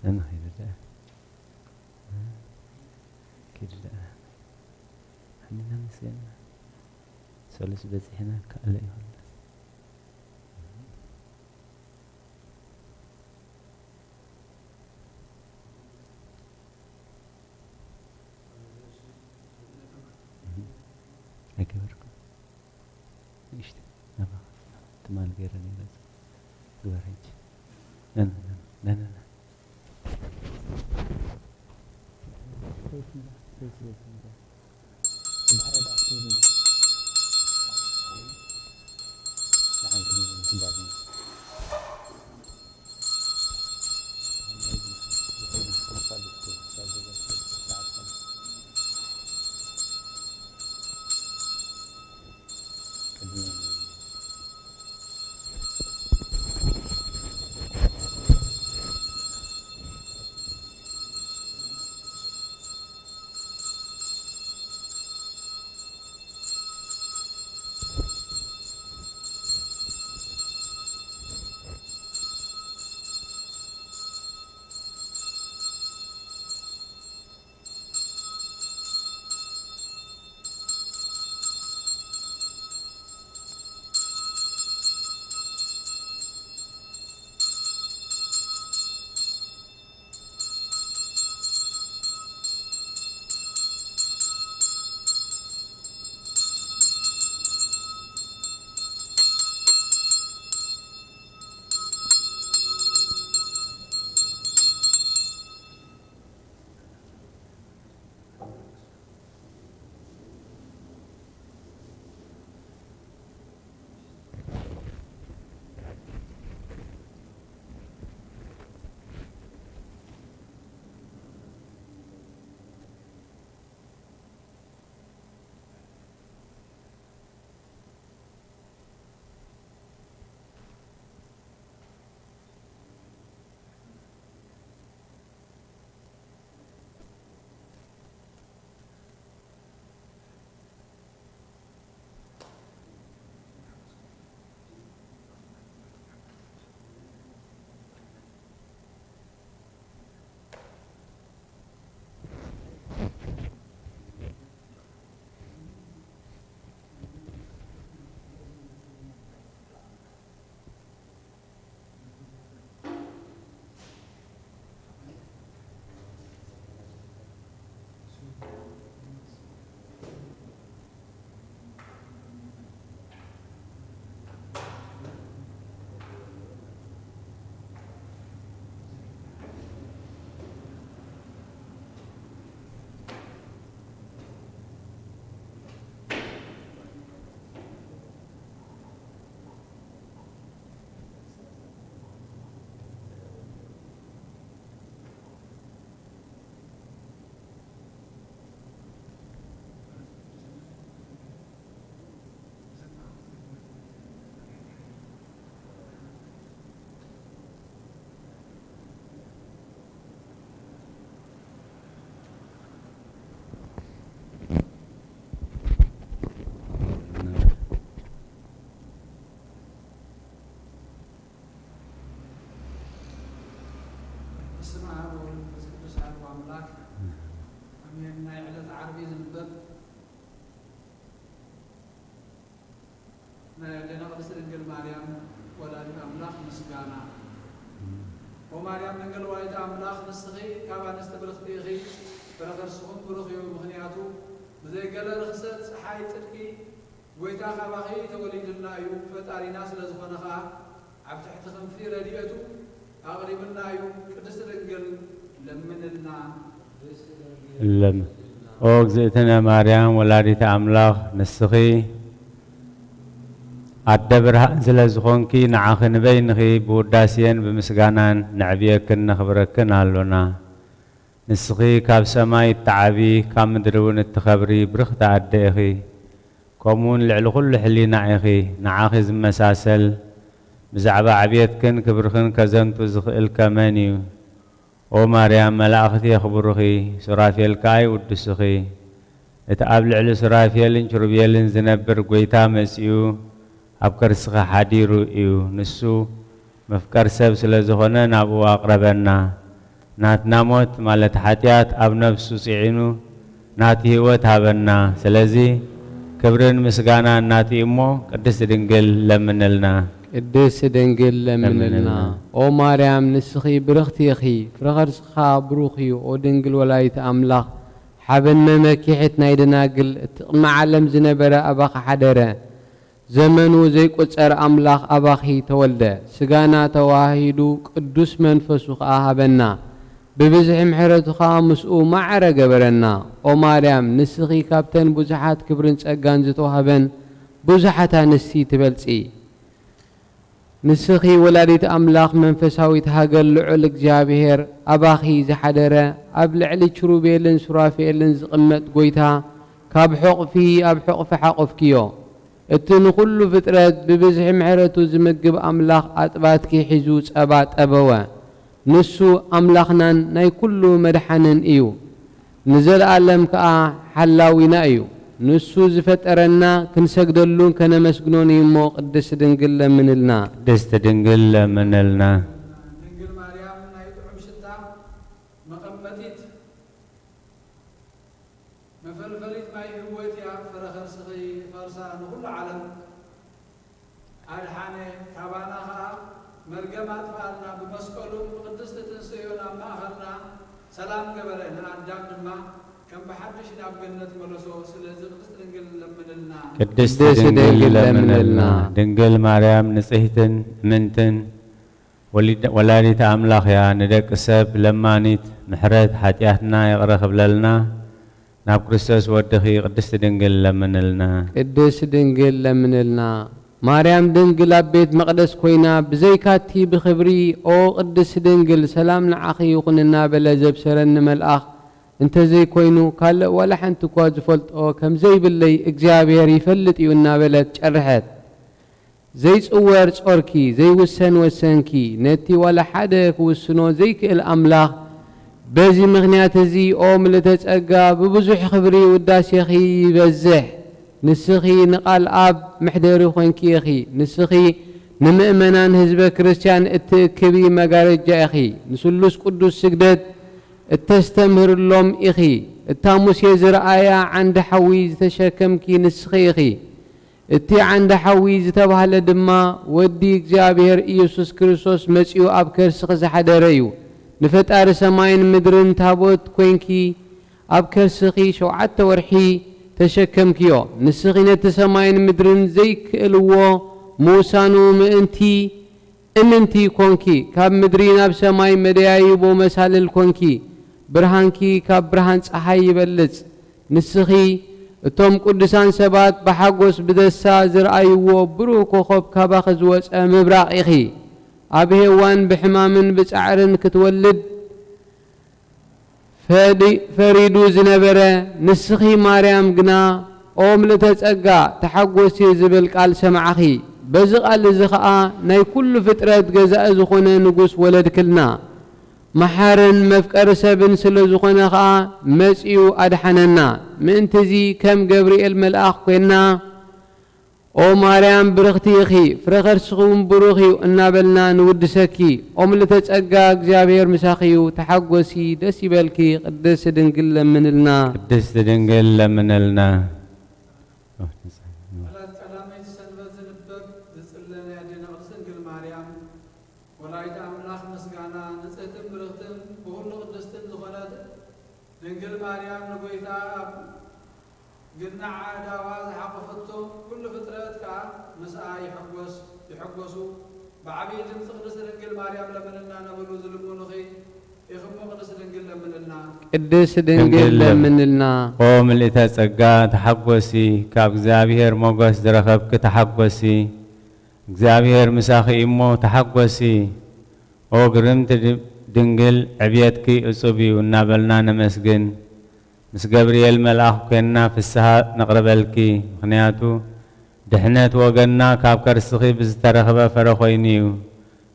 أنا خير ده كيدو ده حنينا مسلم سولس بس هنا كأله يهون أكبركم إيش نبغى تمال غيرني بس غيرك لا لا لا لا لا
لنا قدس دنجل مريم ولادة أملاك مسجانا ومريم دنجل ولادة أملاك نسخي كابا نستبرختي غي برغر سخون برخي ومغنياتو بزي قال رخصت حي تركي ويتا خباخي توليد النايو فتاري ناس لزخونخا عبد تحتخم في رديئتو أغرب النايو قدس دنجل لمننا
لم أوغزئتنا مريم ولادة أملاك نسخي أدبرها زلزخونكي نعاخن بينخي بوداسيان بمسغانان نعبيكن نخبركن هالونا نسخي كاب سماي التعابي كام مدرون التخبري برخت عديخي كومون لعلخل حلينا عيخي نعاخز مساسل بزعبا عبيتكن كبرخن كزنتو زخئل كمانيو او مريم ملاختي يخبرخي سرافيل كاي ودسخي اتقابل على سرافيل شربيل زنبر قويتا مسيو أبكر سخا حديرو إيو نسو مفكر سب سلزخونا نابو أقربنا نات ناموت مالت حتيات أب نفسو سيعينو ناتي هوت هابنا سلزي كبرن مسغانا ناتي إمو قدس دنجل لمنلنا
قدس دنجل لمنلنا أو مريم نسخي برختيخي فرغر سخا بروخي أو دنجل ولايت أملاخ حبنا مكيحت نايدناقل معلم زنبرا أباق حدرا زمنو زي قصر أملاخ أباخي تولده سغانا تواهيدو قدوس منفسو خاهبنا ببزح محرتو خامسو معرى قبرنا او مريم نسخي كابتن بزحات كبرن سأقانزتو هبن بزحتا نسي تبلسي نسخي ولادت أملاخ منفساوي تهاجر لعل እግዚአብሔር أباخي زحدرة أبلع لي شروبيلن سرافيلن زقمت قويتها كاب حقفي أب حقف حقفكيو اتن كل فترة ببزح معرتو زمقب أملاخ أطباتكي حزوز أبات أبوا نسو أملاخنا ناي كل مدحنن إيو نزل ألم كأ حلاوينا إيو نسو زفترنا كنسجدلون كنا مسجنون يمو قدس دنقل من لنا
قدس دنقل من لنا
دنقل مريم نايتعم شتا مقمتيت مفلفليت ما يهوت يا فرخر سخي فرسا نقول عالم الحانة كابانها مرقمات فعلنا بمسكولهم قدس تنسيونا ما أخرنا سلام قبلنا عندام ما كم بحدش ناب جنة ملسو سلازم قدس دنقل لمن لنا
قدس دنقل لمن لنا دنقل مريم نسيتن منتن ولادت أملاخ يا ندك سب لمانيت محرد حتياتنا يغرق بللنا ناب كريستوس ودخي قدس دنقل لمن لنا
قدس دنقل لمن لنا مريم دنقل بيت مقدس كوينا بزيكاتي بخبري او قدس دنقل سلام نعخي يقننا بلا زبسرن ملأخ انت زي كوينو قال ولا حنت كواز فلت او كم زي باللي اجزابير يفلت يونا بلا تشرحت زي صور صوركي زي وسنكي نتي ولا حدا وسنو زي الاملاخ بزي مغنيات زي او ملتصقا ببزح خبري وداسي خي يبزح نسخي نقال اب محدري خوينكي اخي نسخي نمؤمنان حزب كريستيان اتكبي مغارجا اخي نسلوس قدوس سجدت التستمر لهم اخي التاموس يزر آية عند حويز تشكمكي نسخي اخي التي عند حويز تبهل دما ودي እግዚአብሔር ኢየሱስ ክርስቶስ መጽኡ ኣብ ከርስኽ ዝሓደረዩ ንፈጣሪ ሰማይን ምድርን ታቦት ኮንኪ ኣብ ከርስኺ 7 ወርሒ ተሸከምኪዮ ንስኺ ነቲ ሰማይን ምድርን ዘይክእልዎ ሙሳኑ ምእንቲ እምንቲ ኮንኪ ካብ ምድሪ ናብ ሰማይ መደያይቦ መሳልል ኮንኪ ብርሃንኪ ካብ ብርሃን ፀሓይ ይበልጽ ንስኺ እቶም ቅዱሳን ሰባት በሓጎስ ብደሳ ዝረአይዎ ብሩህ ኮኸብ ካባኸ ዝወፀ ምብራቕ ኢኺ ኣብ ሄዋን ብሕማምን ብፃዕርን ክትወልድ ፈሪዱ ዝነበረ ንስኺ ማርያም ግና ኦ ምልዕተ ጸጋ ተሓጐሲ ዝብል ቃል ሰማዓኺ በዚ ቃል እዚ ኸዓ ናይ ኩሉ ፍጥረት ገዛእ ዝኾነ ንጉስ ወለድክልና محارن مفكر سبن سلزخنا خا مسيو أدحننا من تزي كم جبريل ملأخ كنا أو مريم برختي خي فرخر سخون بروخي النابلنا نود سكي أو ملتج أجاك جابير مساخيو تحقوسي دسي بالكي قدس دنقل من لنا
قدس دنقل من لنا
دنقل مريم نقويتا قلنا عداوة حقفتو كل فترات كا مساء يحقوسو بعبيد تقدس دنقل مريم لمننا نبلو ظلمون خي يخمو قدس دنقل لمننا
قدس دنقل لمننا
قوم اللي تسقى تحقوسي كاب እግዚአብሔር ሞገስ ዝረኸብክ ተሐጎሲ እግዚአብሔር مساخي إمو تحقوسي أو قرمت دنقل عبيتكي أصبي ونابلنا نمسجن مس جبريل ملاخ كنا في السها نقربلكي خنياتو دحنت وجنا كاب كرسخي بزترخبة فرخينيو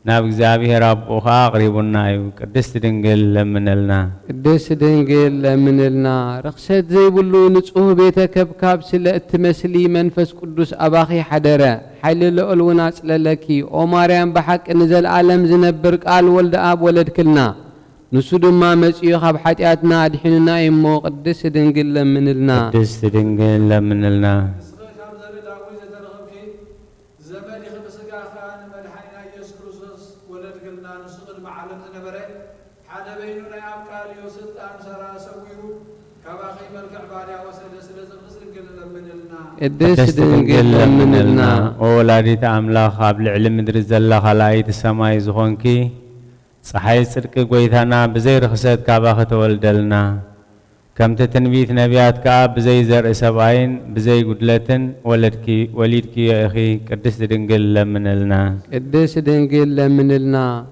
ناب እግዚአብሔር አቦኻ قريبنايو قدست دنقل لمنلنا
قدست دنقل لمنلنا رخصت زي بلو نصوه بيتك بكاب سلأت مسلي منفس قدوس أباخي حدرة حل الألونات للكي أو مريم بحق نزل عالم زنبر قال ولد أب ولد كلنا نسود ما مسيح بحياتنا أدحننا إمو قدست دنقل لمنلنا
قدست دنقل لمنلنا قدس دنقل لمنلنا أولادت أملاخ قبل علم مدرز الله خلايت السماء زخونكي صحيح صدق قويتنا بزير خسد كاباخ تولدلنا كمت تنبيت نبيات كعب بزي زرع سبعين بزي قدلتن وليدك يا أخي قدست دنقل لمن لنا
قدست دنقل لمن لنا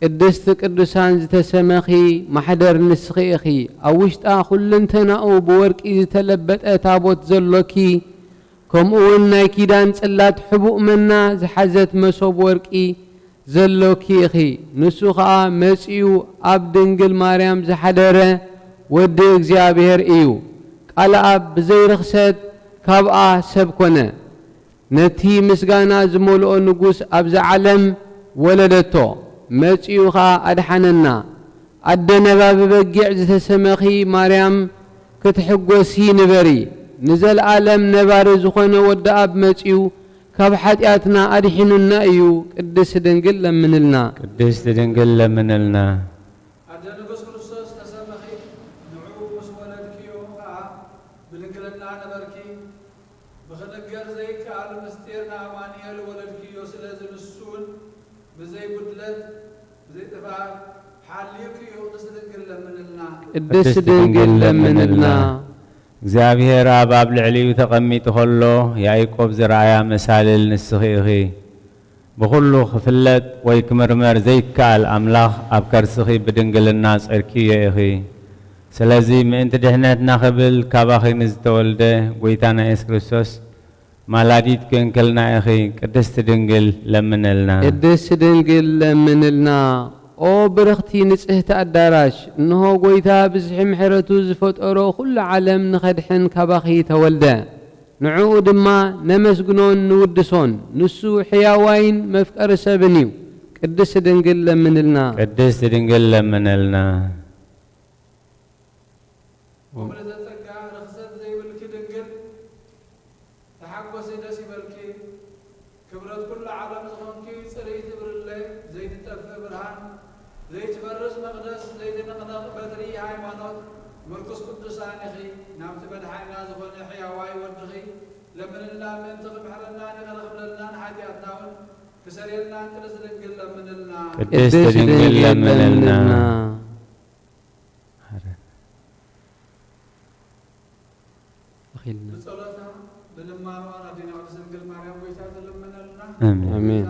قدست قدسان زتسمخي محدر نسخي أخي أوشت آخل انتناؤ بورك إذ تلبت أتابوت زلوكي كم أولنا كيدان سلات حبوء منا زحزت مسوب وركي زلوكي أخي نسوخا مسيو أب دنقل مريم زحدره ود እግዚአብሔር እዩ ቃል አብ ብዘይ ርክሰት ካብኣ ሰብ ኮነ ነቲ ምስጋና ዝመልኦ ንጉስ ኣብዚ ዓለም ወለደቶ መጺኡኻ ኣድሓነና ኣደነባብ በጊዕ ዝተሰመኺ ማርያም ክትሕጎሲ ንበሪ ንዘለዓለም ነባሪ ዝኾነ ወዲ ኣብ መጺኡ ካብ ሓጢኣትና ኣድሒኑና እዩ ቅድስት ድንግል ለምንልና
ቅድስት ድንግል ለምንልና
ቅድስት ድንግል ለምንልና
እግዚአብሔር አብ ልዕሊኡ ተቐሚጡ ኸሎ ያዕቆብ ዝረአያ መሳልል ንስኺ ኢኺ ብኹሉ ክፍለጥ ወይ ክምርመር ዘይከኣል ኣምላኽ ኣብ ከርስኺ ብድንግልና ጸርኪዮ ኢኺ ስለዚ ምእንቲ ድሕነትና ኽብል ካባኺ ንዝተወልደ ጐይታና ኢየሱስ ክርስቶስ ማላዲት ክንክልና ኢኺ ቅድስት ድንግል ለምንልና
ቅድስት ድንግል ለምንልና ኦ ብርኽቲ ንጽህቲ ኣዳራሽ እንሆ ጐይታ ብዝሒ ምሕረቱ ዝፈጠሮ ኩሉ ዓለም ንኸድሕን ካባኺ ተወልደ ንዕኡ ድማ ነመስግኖን ንውድሶን ንሱ ሕያዋይን መፍቀሪ ሰብን እዩ ቅድስት ድንግል ለምንልና
ቅድስት ድንግል ለምንልና ቅድስት ድንግል ለምንልና
አሜን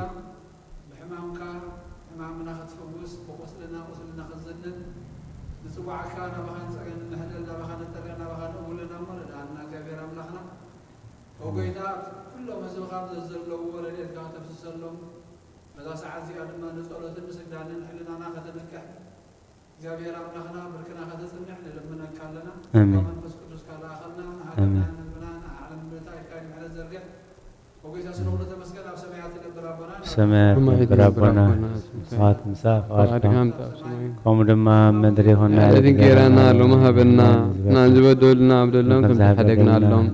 سمعت ربنا صوت مسافات قوم دما مدري هنا
الذي غيرنا لهم هبنا نانزبدولنا عبدالله كم تحدقنا لهم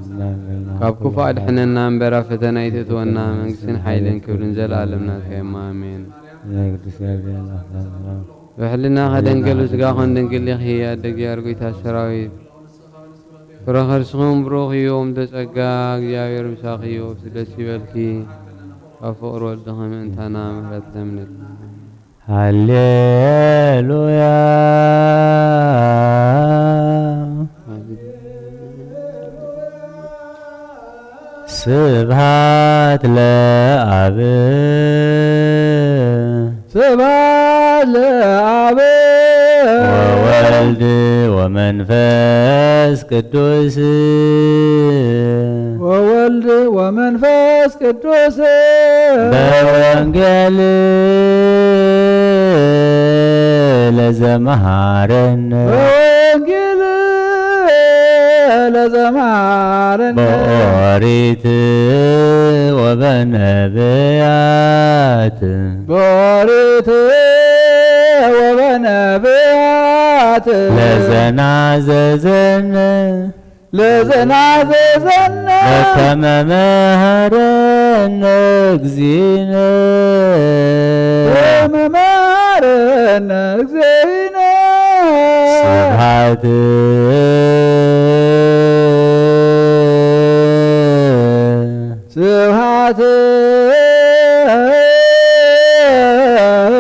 كابكو فاد حننا انبرا فتنا يتتونا منكسين حيلين كبرن زل عالمنا كيما امين وحلنا خدن قلو سقاخن دنقل يخي ادق يارقو يتاشراوي فراخر سخون بروخ يوم تسقاق ياوير مساخي يوم سلسي بالكي أفقر والدهم أنتنا مهلت من
هللويا سبحات لأب
سبحات لأب
وولد ومنفس قدوس
وولد ومنفس قدوس
بوانجل لزمهارن
بوانجل لزمهارن
بوريت وبنبيات
بوريت وبنبيات
لزناززن
لزناززن
لكما مهرن اكزين
كما مهرن اكزين
سبحات
سبحات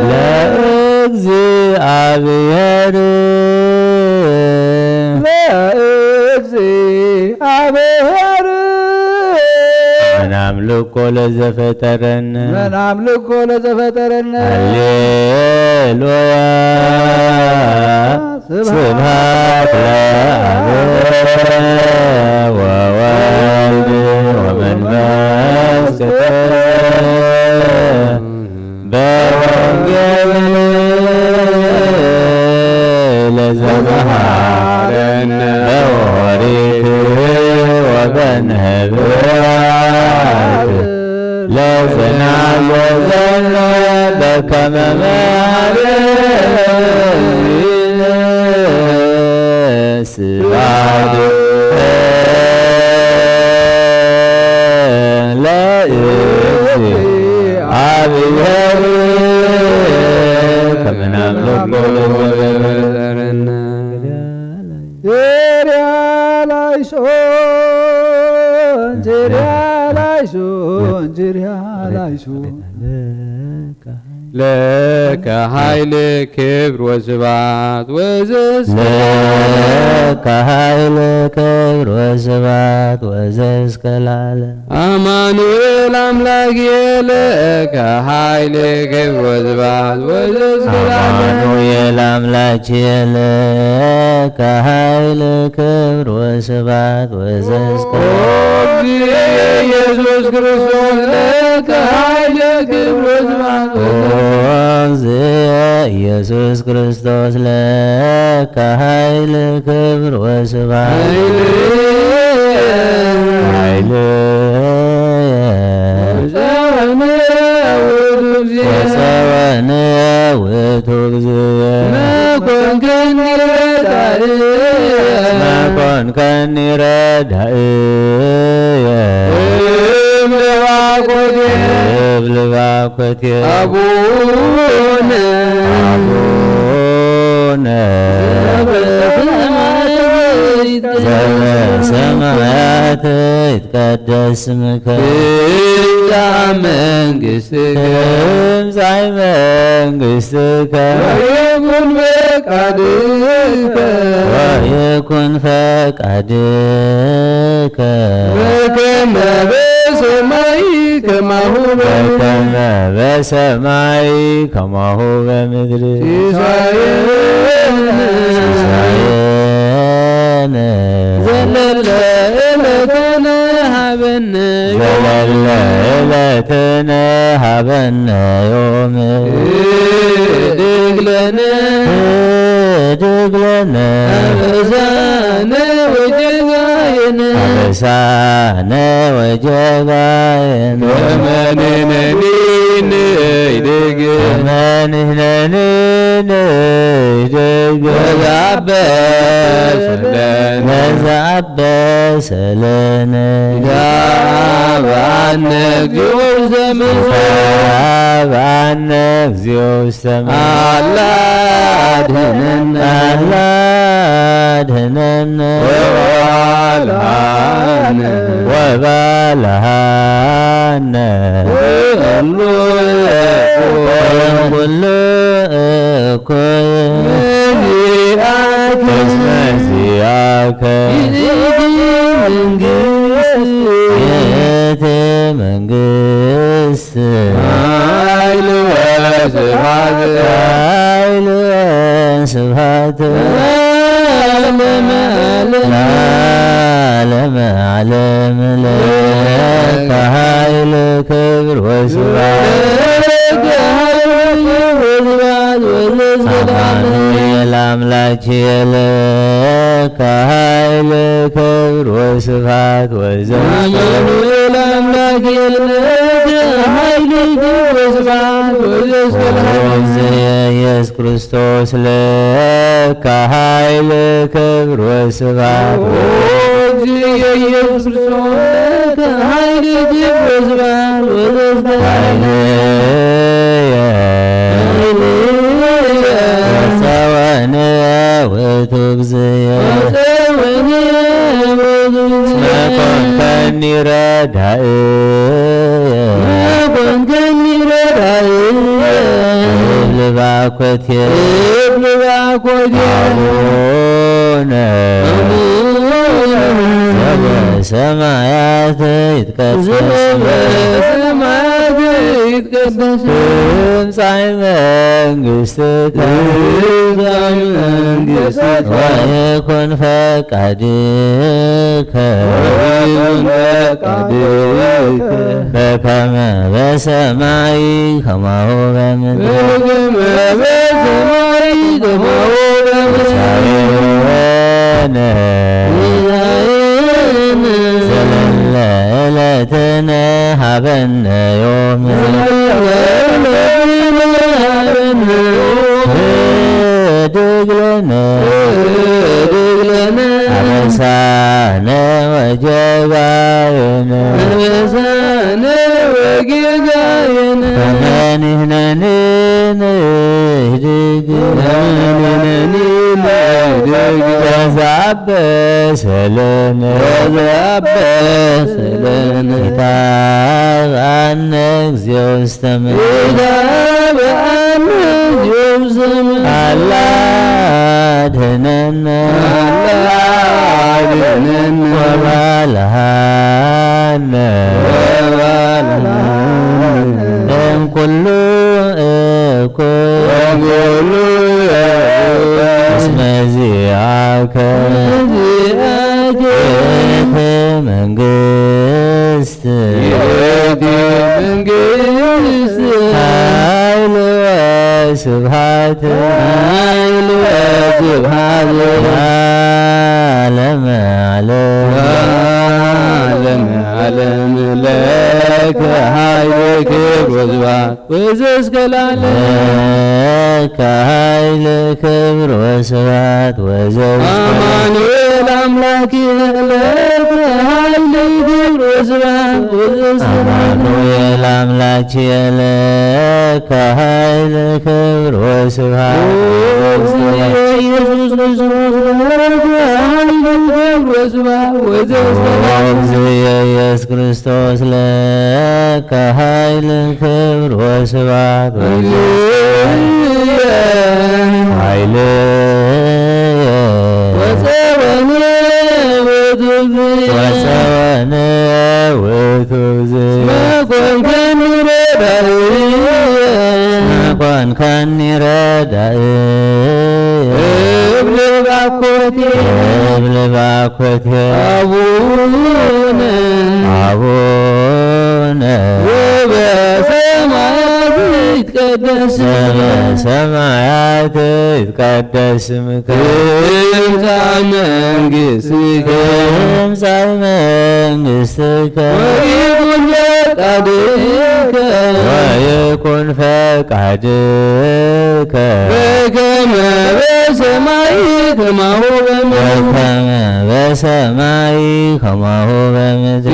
لأجزي عبير ለዘፈጠረነ
መናምልኮ ለዘፈጠረነ
ሃሌሉያ ስብሐት ለአብ ወወልድ ወመንፈስ ቅዱስ በወንጌል ለዘመሃረነ በኦሪት ወበነቢያት ለዘናዘዘነ በከመ መሃረነ ስብሐት ለእግዚአብሔር ከመ ናምልኮ ለዘፈጠረነ
ለከ ኃይል ክብር ወስብሐት
ለከ ኃይል ክብር ወስብሐት ወዘእስከ ለዓለም
አማኑኤል አምላክ ለከ ኃይል ክብር ወስብሐት ወዘእስከ ለዓለም
አማኑኤል አምላክ ለከ ኃይል ክብር ወስብሐት ወዘእስከ
ኢየሱስ ክርስቶስ ለከ ኃይል ክብር ወስብሐት
ኢየሱስ ክርስቶስ ለከ ኃይል ክብር ወስብሐት ኃይል ወሰወነ ውእቱ እግዚእ መኮንከኒ ረዳእየ እብል ባኮቴየ አቡነ ዘበሰማያት ይትቀደስ ስምከ ትምጻእ መንግሥትከ ወይኩን ፈቃድከ በከመ በሰማይ ከማሁ በምድር ሲሳየነ ዘለለ ዕለትነ ሀበነ ዮም ህድግ ለነ አበሳነ ወጀጋየነ ወመንህነኒ ንህድግ ወዛበሰለነ ጋባነ እግዚኦ ውስተ አላድኅነነ ወባልሐነ ኩሉ እኩይ እስመ ዚአከ ይእቲ መንግሥት ኃይል ወስብሐት ለዓለመ ዓለም ለከ ኃይል ክብር ወስብሐት አማኑኤል አምላክ ለከ ኃይል ክብር ወስብሐት ወዘእስከ ኢየሱስ ክርስቶስ ለከ ኃይል ክብር ወስብሐት ወሰወነ ውእቱ እግዚእ መኮንከኒ ረዳእየ እብል ባኮቴየ አቡነ በሰማያት ይትቀደስ
በሰማያት ይትቀደስ
ትምጻእ መንግሥትከ ወይኩን ፈቃድከ በከመ በሰማይ ከማሁ በምድር ዘለለ ዕለትነ ሀበነ ዮም ህድግ ለነ አበሳነ ወጌጋየነ ከመ ንሕነኒ ንህድግ ተዛበሰ ለነ ኢታብአነ እግዚኦ ውስተ ምድር አላ አድኅነነ ወባልሐነ እምኩሉ እኩይ እስመ ዚአከ መንግሥት ኃይል ወስብሐት ለዓለመ ዓለም ለከ ኃይል ክብር ወስብሐት ወዘእስከ ለዓለም ኃይል ክብር ወስብሐት አማኑኤል አምላክየ ለከ ኃይል ክብር ወስብሐት አማኑኤል አምላክየ ለከ ኃይል ክብር ወስብሐት ኢየሱስ ኢየሱስ ክርስቶስ ለከ ኃይል ክብር ወስብሐት ወፀወነ ውእቱ ኮንከኒ ረዳኢ እብል ባኮቴ አቡነ በሰማያት ይትቀደስ ስምከ ትምጻእ መንግሥትከ ወይኩን ፈቃድከ በከመ በሰማይ ከማሁ በምድር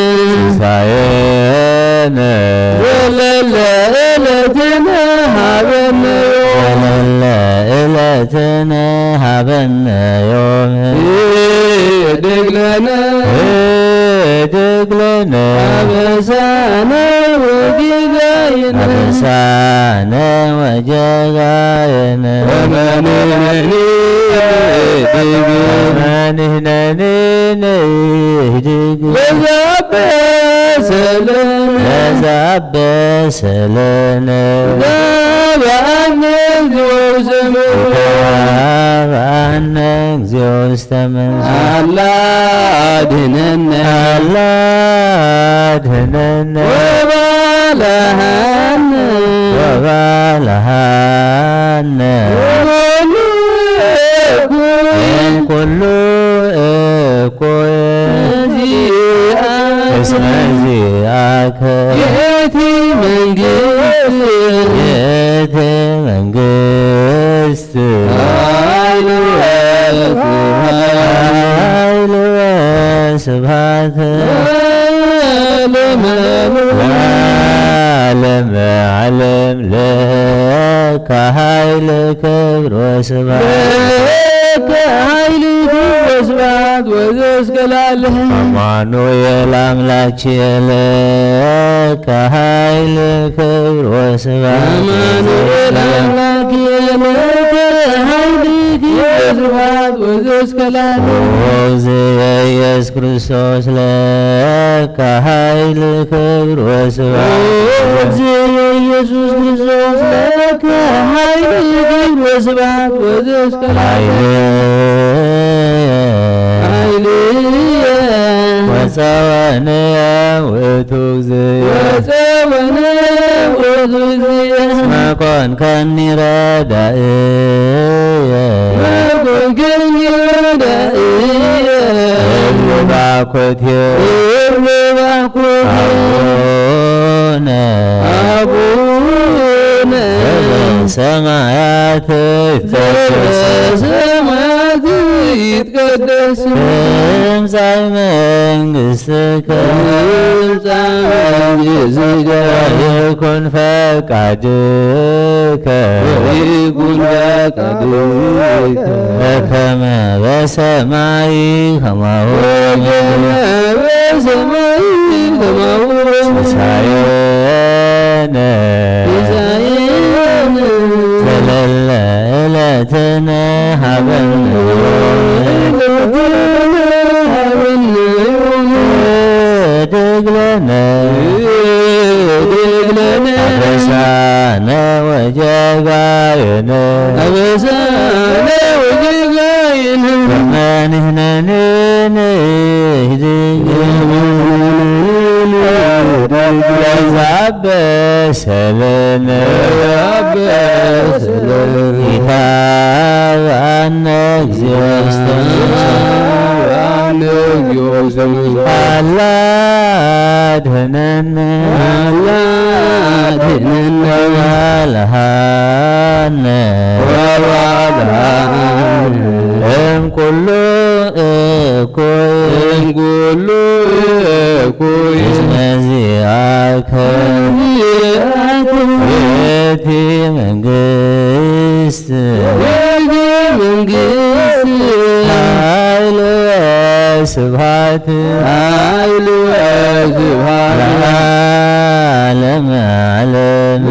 ሲሳየነ ዘለለ ዕለትነ ሀበነ ዮም ህድግ ለነ አበሳነ ወጌጋየነ ከመ ንሕነኒ ንህድግ ተዛበሰ ለነ ኢታብአነ እግዚኦ ውስተ ምድር አላ አድኅነነ ወባልሐነ እምኩሉ እኩይ እስመ ዚአከ የእቲ መንግሥት ኃይል ወስብሐት ለዓለመ ዓለም ለከ ኃይል ክብር ወስብሐት ወዘእስከ ለዓለም አማኑኤል አምላክየ ለከ ኃይል ክብር ወስብሐት አማኑኤል አምላክየ ለከ ኃይል ክብር ወስብሐት ወዘእስከ ለዓለም ኢየሱስ ክርስቶስ ለከ ኃይል ክብር ወስብሐት
ኢየሱስ ክርስቶስ ለከ ኃይል ክብር ወስብሐት ወዘእስከ
ወፀወነ ውእቱ እግዚእ እስመ ኮንከኒ ረዳእየ አቡነ ዘበሰማያት ይትቀደስ ትምጻእ መንግሥትከ ወይኩን ፈቃድከ በከመ በሰማይ ከማሁ ሲሳየነ ዘለለ ዕለትነ ሀበነ ድግለነ አበሳነ ወጀጋየነ ከመንህነኒ ለዛበሰለነ ኢታብአነ እግዚኦ አላ አድኅነነ ወባልሐነ እምኩሉ እኩይ እስመ ዚአከ ይእቲ መንግሥት ኃይል ወስብሐት ለዓለመ ዓለም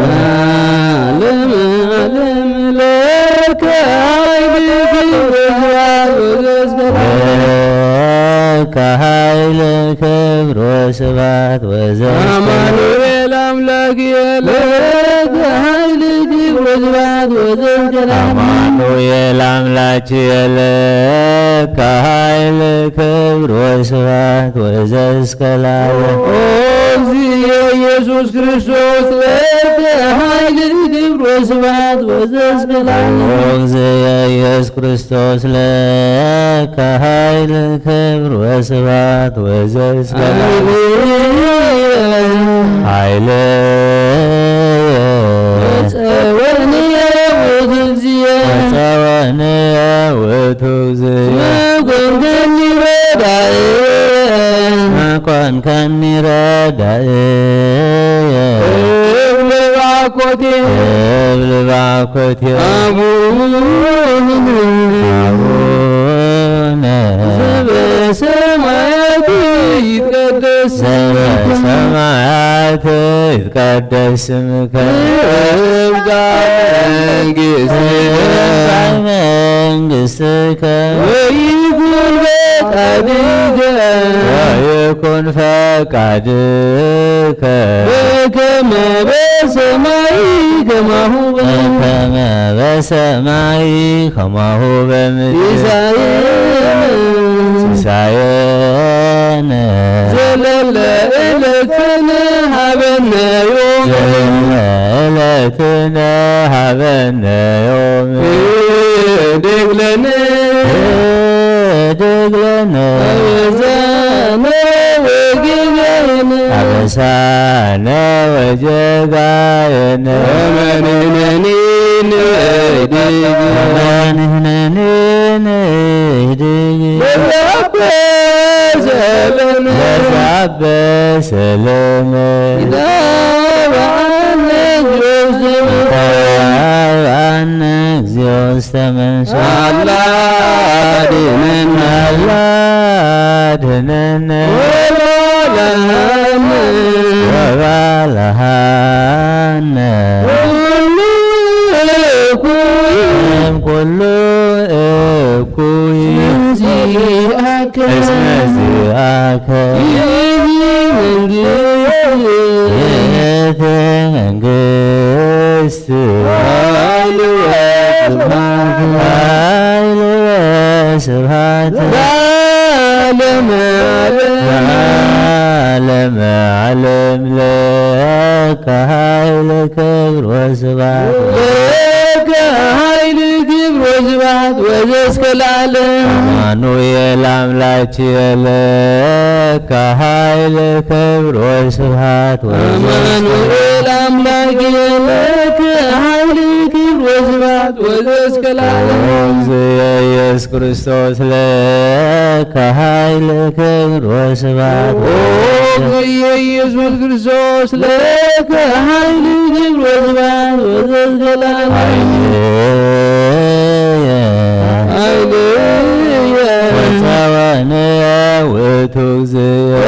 ለከ ኃይል ክብር ወስብሐት ወዘእስከ
አማኑኤል አምላክ ለከ ኃይል ክብር ወስብሐት ወዘእስከ
አማኑኤል አምላክ ለከ ኃይል ክብር ወስብሐት ወዘእስከ ለዓለም
ኢየሱስ ክርስቶስ ለከ ኃይል ክብር ወስብሐት ወዘእስከ ለዓለም
እግዚእ ኢየሱስ ክርስቶስ ለከ ኃይል ክብር ወስብሐት ወዘእስከ ኃይለ ወፀወነ ውእቱ እግዚእ ኮንከኒ ረዳእየ እብል ባኮቴ አቡነ ዘበሰማያት ይትቀደስ ስምከ ትምጻእ መንግሥትከ ወይኩን ፈቃድከ በከመ በሰማይ ከማሁ በምድር ሲሳየነ ዘለለ ዕለትነ ሀበነ ዮም ድግለነ አበሳነ ወጀጋየነ ለዛበሰለነ ኢታብአነ እግዚኦ ውስተ መንሱት አድኅነነ ወባልሐነ እምኩሉ እኩይ እስመ ኃይል ክብር ወስብሐት
ለከ ኃይል ክብር ወስብሐት ወዘእስከ ለዓለም
አማኑኤል አምላችየ ለከ ኃይል ክብር ወስብሐት
አማኑኤል አምላክየ ለከ ኃይል ክብር ወስብሐት ወዘእስከ ለዓለም
እግዚእ ኢየሱስ ክርስቶስ ለከ ኃይል ክብር ወስብሐት
እግዚእ ኢየሱስ ክርስቶስ ለከ ኃይል ክብር ወስብሐት ወዘእስከ ለዓለም
ወፀወነ ውእቱ እግዚእ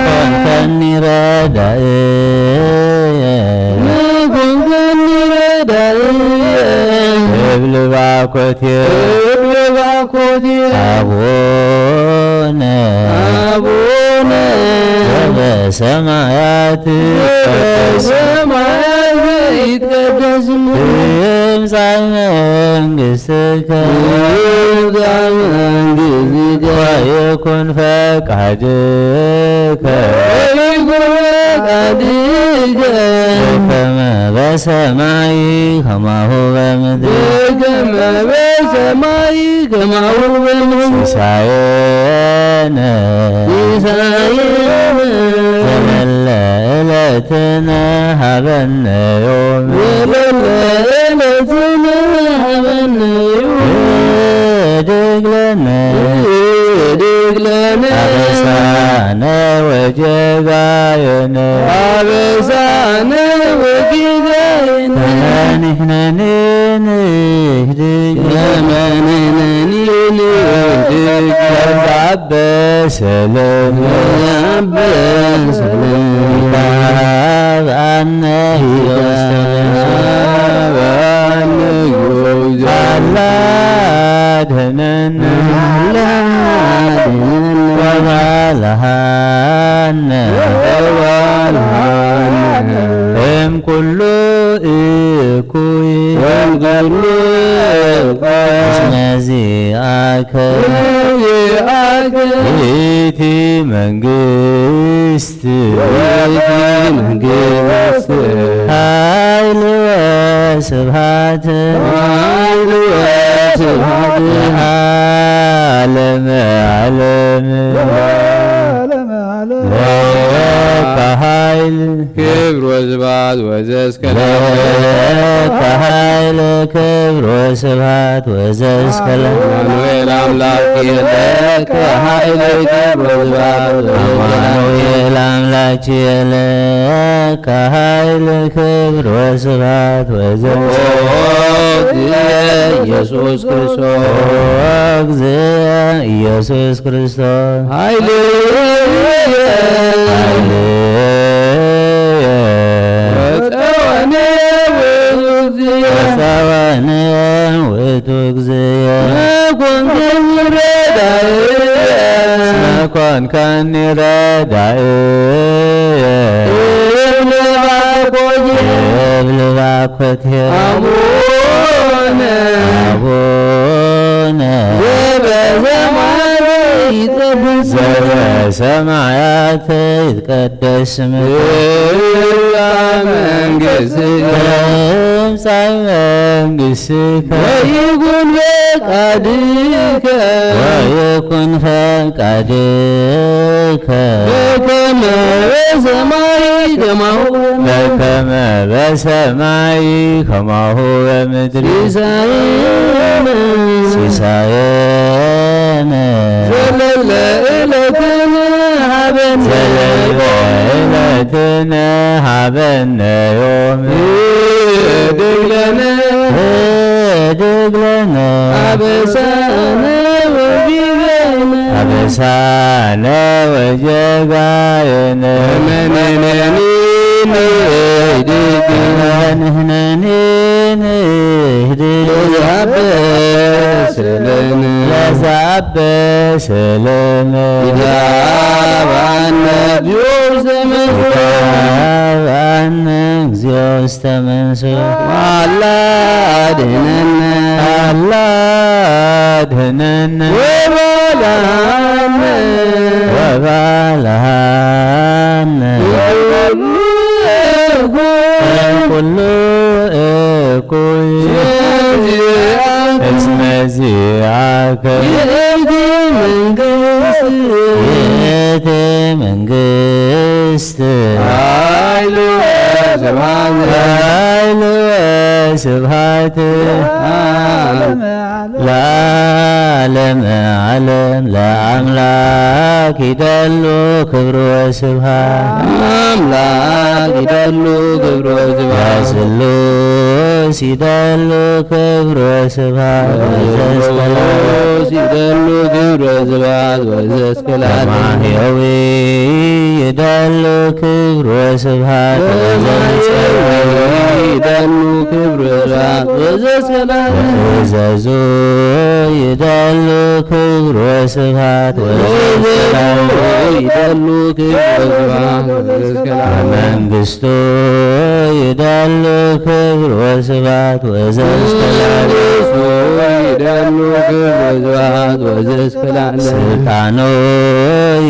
ኮንከኒ ረዳእየ እብል ባኮቴየ አቡነ ዘበሰማያት
ይትቀደስ
ትምጻእ መንግሥትከ ወይኩን ፈቃድከ በከመ በሰማይ ከማሁ በምድር ሲሳየነ ዘለለ ዕለትነ ሀበነ ዮም ድግለነ አበሳነ ወጌጋየነ በሰላም አነ አላድህነነ ወባልሃነ እምኩሉ እኩይ እስመዚአከ ይእቲ መንግሥት ኃይል ወስብሐት ለዓለመ ዓለም ለከ ኃይል
ክብር ወስብሐት ወዘእስከ
ለከ ኃይል ክብር ወስብሐት ወዘእስከ
አማኑኤል አምላክየ ለከ ኃይል ክብር ወስብሐት
አማኑኤል አምላክየ ለከ ኃይል ክብር ወስብሐት ወዘእስከ
ኢየሱስ ክርስቶስ
እግዚእ ኢየሱስ ክርስቶስ
ኃይል
ወፀወነ ውእቱ እግዚእ ኮንከኒ ረዳእየ እብል ባኮቴየ አቡነ ዘበሰማያት ይትቀደስ ስምከ ትምጻእ መንግሥትከ ወይኩን ፈቃድከ በከመ በሰማይ ከማሁ በምድር ሲሳየነ ዘለለ ዕለትነ ሀበነ ዮም ድግለነ አበሳነ ወጌጋየነ ለዛበሰለነ ይትሃባነ እግዚኦ ውስተ መንሱት አላ አድኅነነ
ወባልሐነ
ወባልሐነ እምኩሉ እኩይ እስመ ዚአከ ይእቲ መንግሥት ኃይል ወስብሐት ለዓለመ ዓለም ለአምላክ ይደሉ ክብር ወስብሐት
አምላክ ይደሉ ክብር ወስብሐት
ለስሉስ ይደሉ ክብር ወስብሐት
ለስሉስ ይደሉ ክብር ወስብሐት ወዘእስከ ለዓለም
ለማሕየዊ ይደሉ ክብር ወስብሐት
ይደሉ ክብር ወስብሐት ወዘእስከ ለዓለም
እዘዙ ይደሉ ክብር ወስብሐት ወዘእስከ ለዓለም
ይደሉ ክብር ወስብሐት ወዘእስከ ለዓለም
መንግሥቱ ይደሉ ክብር ወስብሐት ወዘእስከ ለዓለም
ይደሉ ክብር ወስብሐት ወዘእስከ ለዓለም
ስልጣኑ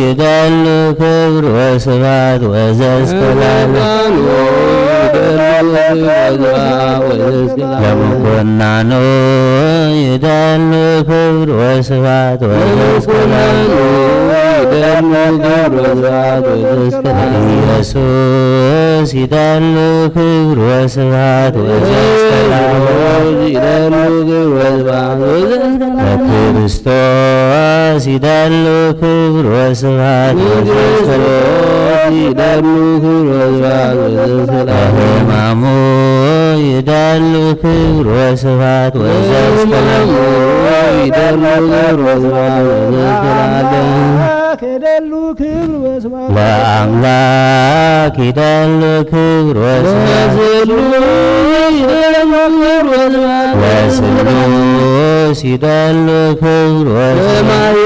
ይደሉ ክብር ወስብሐት ወዘእስከ ለዓለም ለምኩናኑ ይደሉ ክብር ወስብሐት ወዘእስከ ኢየሱስ ይደሉ ክብር ወስብሐት ወዘእስከ ለክርስቶስ ይደሉ ክብር ወስብሐት ወዘእስከ ለሕማሙ ይደሉ ክብር ወስብሐት ወዘእስከ ለአምላክ ይደሉ ክብር ወስብሐት ለስሉስ ይደሉ ክብር ወስብሐት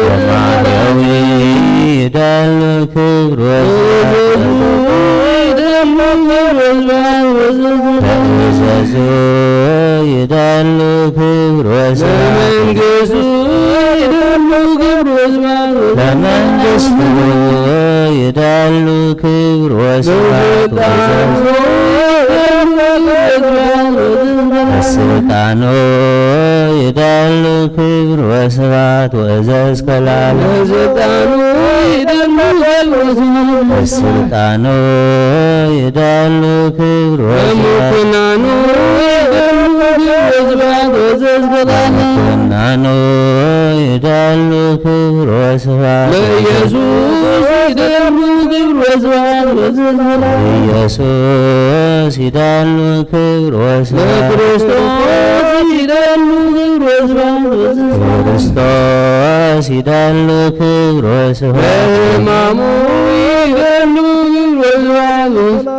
ለማሕየዊ ይደሉ ክብር ወስብሐት ለእዘዙ ይደሉ ክብር ወስብሐት ለመንግሥቱ ይደሉ ክብር ወስብሐት ለስልጣኑ ይደሉ ክብር ወስብሐት ወዘእስከ ለዓለም ለስልጣኑ ይደሉ ክብር ወስብሐት ለምኩናኑ ይደሉ ክብር ወስብሐት ኢየሱስ ይደሉ ክብር ወስብሐት ክርስቶስ ይደሉ ክብር ወስብሐት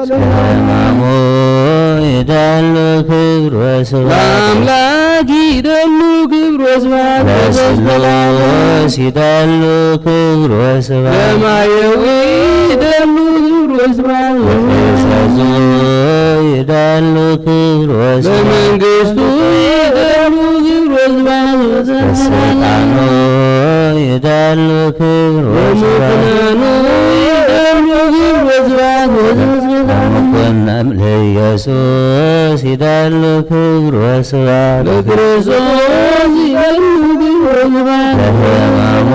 ለሕማሙ ይደሉ ክብር ወስብሐት
ይደሉ ክብር ወስብሐት
ለስሉስ ይደሉ ክብር ወስብሐት
ለማሕየዊ ይደሉ ክብር ወስብሐት
ለእዘዙ ይደሉ ክብር ወስብሐት
ለመንግሥቱ ይደሉ ክብር ወስብሐት
ለስልጣኑ ይደሉ ክብር ወስብሐት ለምኩናኑ ለኢየሱስ ይደሉ ክብር ወስብሐት
ለክርስቶስ ይደሉ ክብር ወስብሐት
ለሕማሙ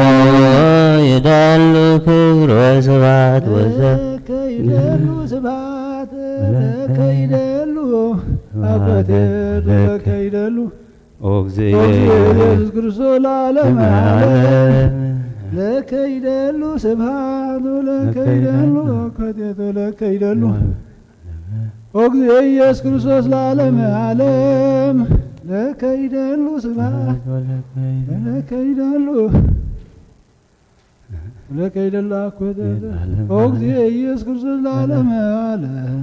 ይደሉ ክብር ወስብሐት
ይደሉ ስብሐት ለከይደሉ አኮቴት ለከይደሉ ኢየሱስ ክርስቶስ ለዓለመ ዓለም ለከይደሉ ስብሐት ለከይደሉ አኮቴት ለከይደሉ ኢየሱስ ክርስቶስ ለዓለመ ዓለም ለከይደሉ ስብሐት ለከይደሉ ለከይደሉ አኮቴት ኢየሱስ ክርስቶስ ለዓለመ ዓለም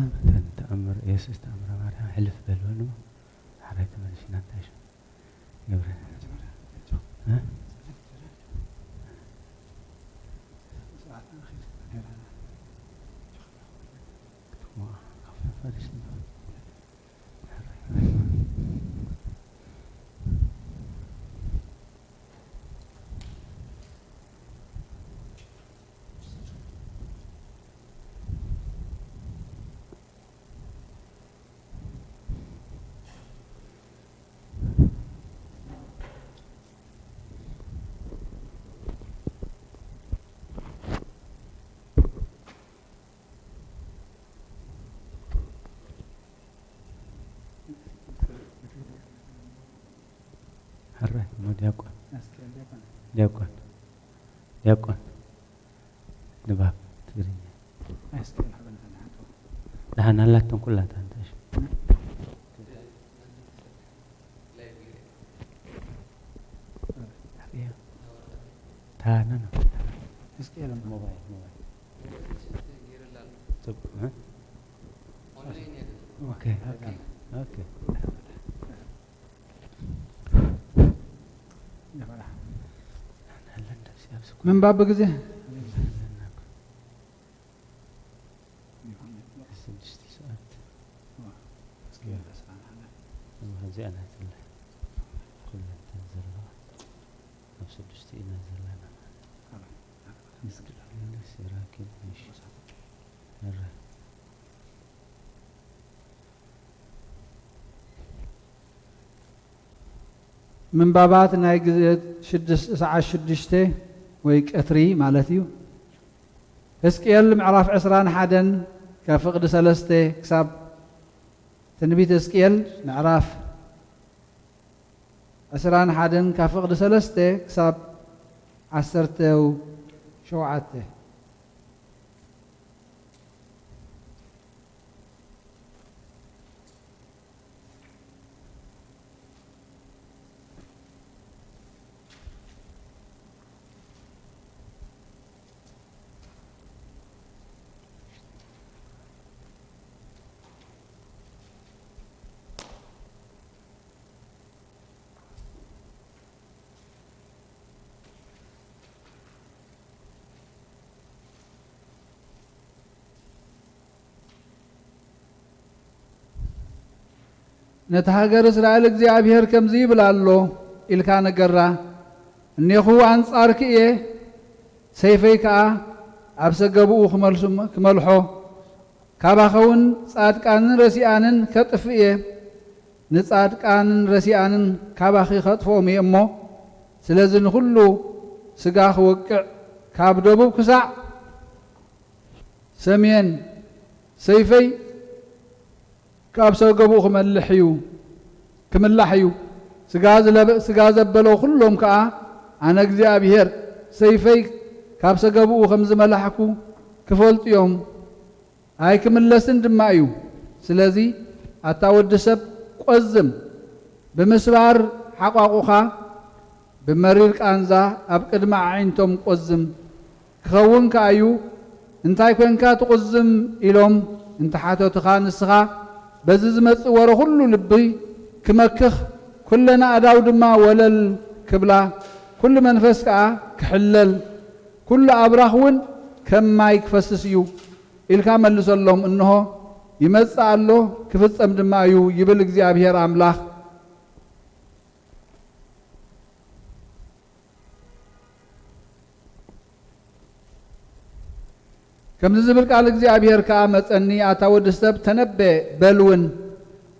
ተአምር ኢየሱስ ተአምረ ማርያም ሕልፍ በልወኑ ሓረይ ተመልሽና እንታይ ገብረ الرأي ما دياقون نباب تقرين نحن لا تنقل لا تنتش تانا موبايل طب ها اوكي
من باب بقزه من بابات ناي ساعة 6 ويك أثري مالتيو اسكيل معراف عسران حدن كفقد 3 كساب تنبيت اسكيل معراف عسران حدن كفقد 3 كساب 10 وشوعته نتهاجر إسرائيل እግዚአብሔር ከምዚ ይብላሎ ኢልካ ነገራ እኔኹ አንጻርክ እየ ሰይፈይ ከዓ ኣብ ሰገብኡ ክመልሖ ካባኸውን ጻድቃንን ረሲኣንን ከጥፍ እየ ንጻድቃንን ረሲኣንን ካባኺ ከጥፎም እየ እሞ ስለዚ ንኹሉ ስጋ ክወቅዕ ካብ ደቡብ ክሳዕ ሰሜን ሰይፈይ ካብ ሰገብኡ ክምላሕ እዩ ስጋ ዘበለው ኩሎም ከዓ ኣነ እግዚአብሔር ሰይፈይ ካብ ሰገብኡ ከም ዝመላሕኩ ክፈልጡ እዮም ኣይክምለስን ድማ እዩ ስለዚ ኣታ ወዲ ሰብ ቆዝም ብምስባር ሓቋቑኻ ብመሪር ቃንዛ ኣብ ቅድሚ ዓይንቶም ቆዝም ክኸውን ከዓ እዩ እንታይ ኮንካ ትቆዝም ኢሎም እንተሓተትኻ ንስኻ በዚ ዝመጽእ ወረ ሁሉ ልቢ ክመክኽ ኩለና ኣዳው ድማ ወለል ክብላ ኩሉ መንፈስ ከዓ ክሕለል ኩሉ ኣብራኽ እውን ከም ማይ ክፈስስ እዩ ኢልካ መልሰሎም እንሆ ይመጽእ ኣሎ ክፍጸም ድማ እዩ ይብል እግዚአብሔር ኣምላኽ كم زبل قال እግዚአብሔር ከዓ መጸኒ ኣታ ወዲ ሰብ ተነበ በልውን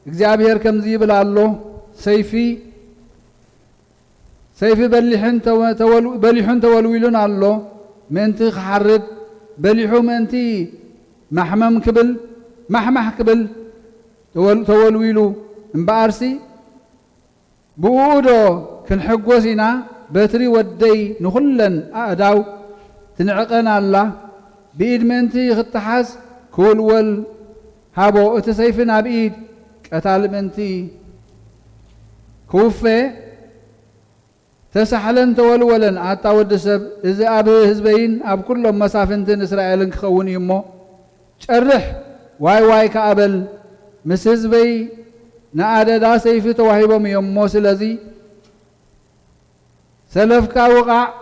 እግዚአብሔር ከም ዝብል ኣሎ ሰይፊ በሊሑን ተወልዊሉን ኣሎ ምእንቲ ክሓርድ በሊሑ ምእንቲ ማሕመም ክብል ማሕማሕ ክብል ተወልዊሉ እምበኣርሲ ብኡዶ ክንሕጎስ ኢና በትሪ ወደይ ንኹለን ኣእዳው ትንዕቐን ኣላ بإيد منتي خطحاس كولول هابو اتسيفنا بإيد قتال منتي كوفة تسحلن تولولن عطا ودسب إذا أبي هزبين أب كلهم مسافنتين إسرائيلن كخون يمو شرح واي كأبل مس هزبي نعادة دا سيفي تواهيبهم يمو سلزي سلف كاوقع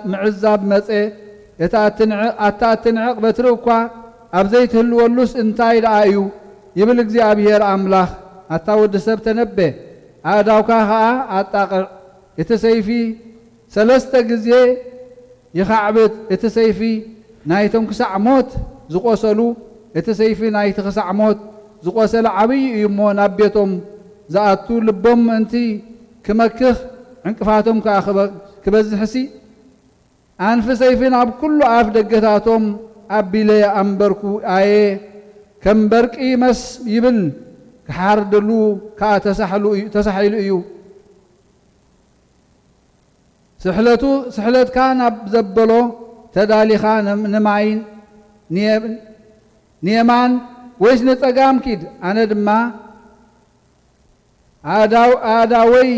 معزاب مسئ أتاتنعق بتركوا أبزيت الولوس انتاي رأيو يبل እግዚአብሔር አምላኽ አታወድ ሰብ ተነበ አዳውካ አጣቀር የተሰይፊ ሰለስተ ጊዜ ይኻዕበት የተሰይፊ ናይቶም ክሳዕ ሞት ዝቆሰሉ የተሰይፊ ናይቲ ክሳዕ ሞት ዝቆሰለ ዓብይ እሞ ናብ ቤቶም ዝኣቱ ልቦም እንቲ ክመክኽ ዕንቅፋቶም ክበዝሕሲ أنف سيفين أب كل عاف دقتاتهم أبيلي أمبركو آيه كم برك إيمس يبل كحاردلو كاتسحلو إيو ስሕለትካ ናብ ዘበሎ ተዳሊኻ ንማይን ንየማን ወይስ ንጸጋም ኪድ ኣነ ድማ ኣዳወይ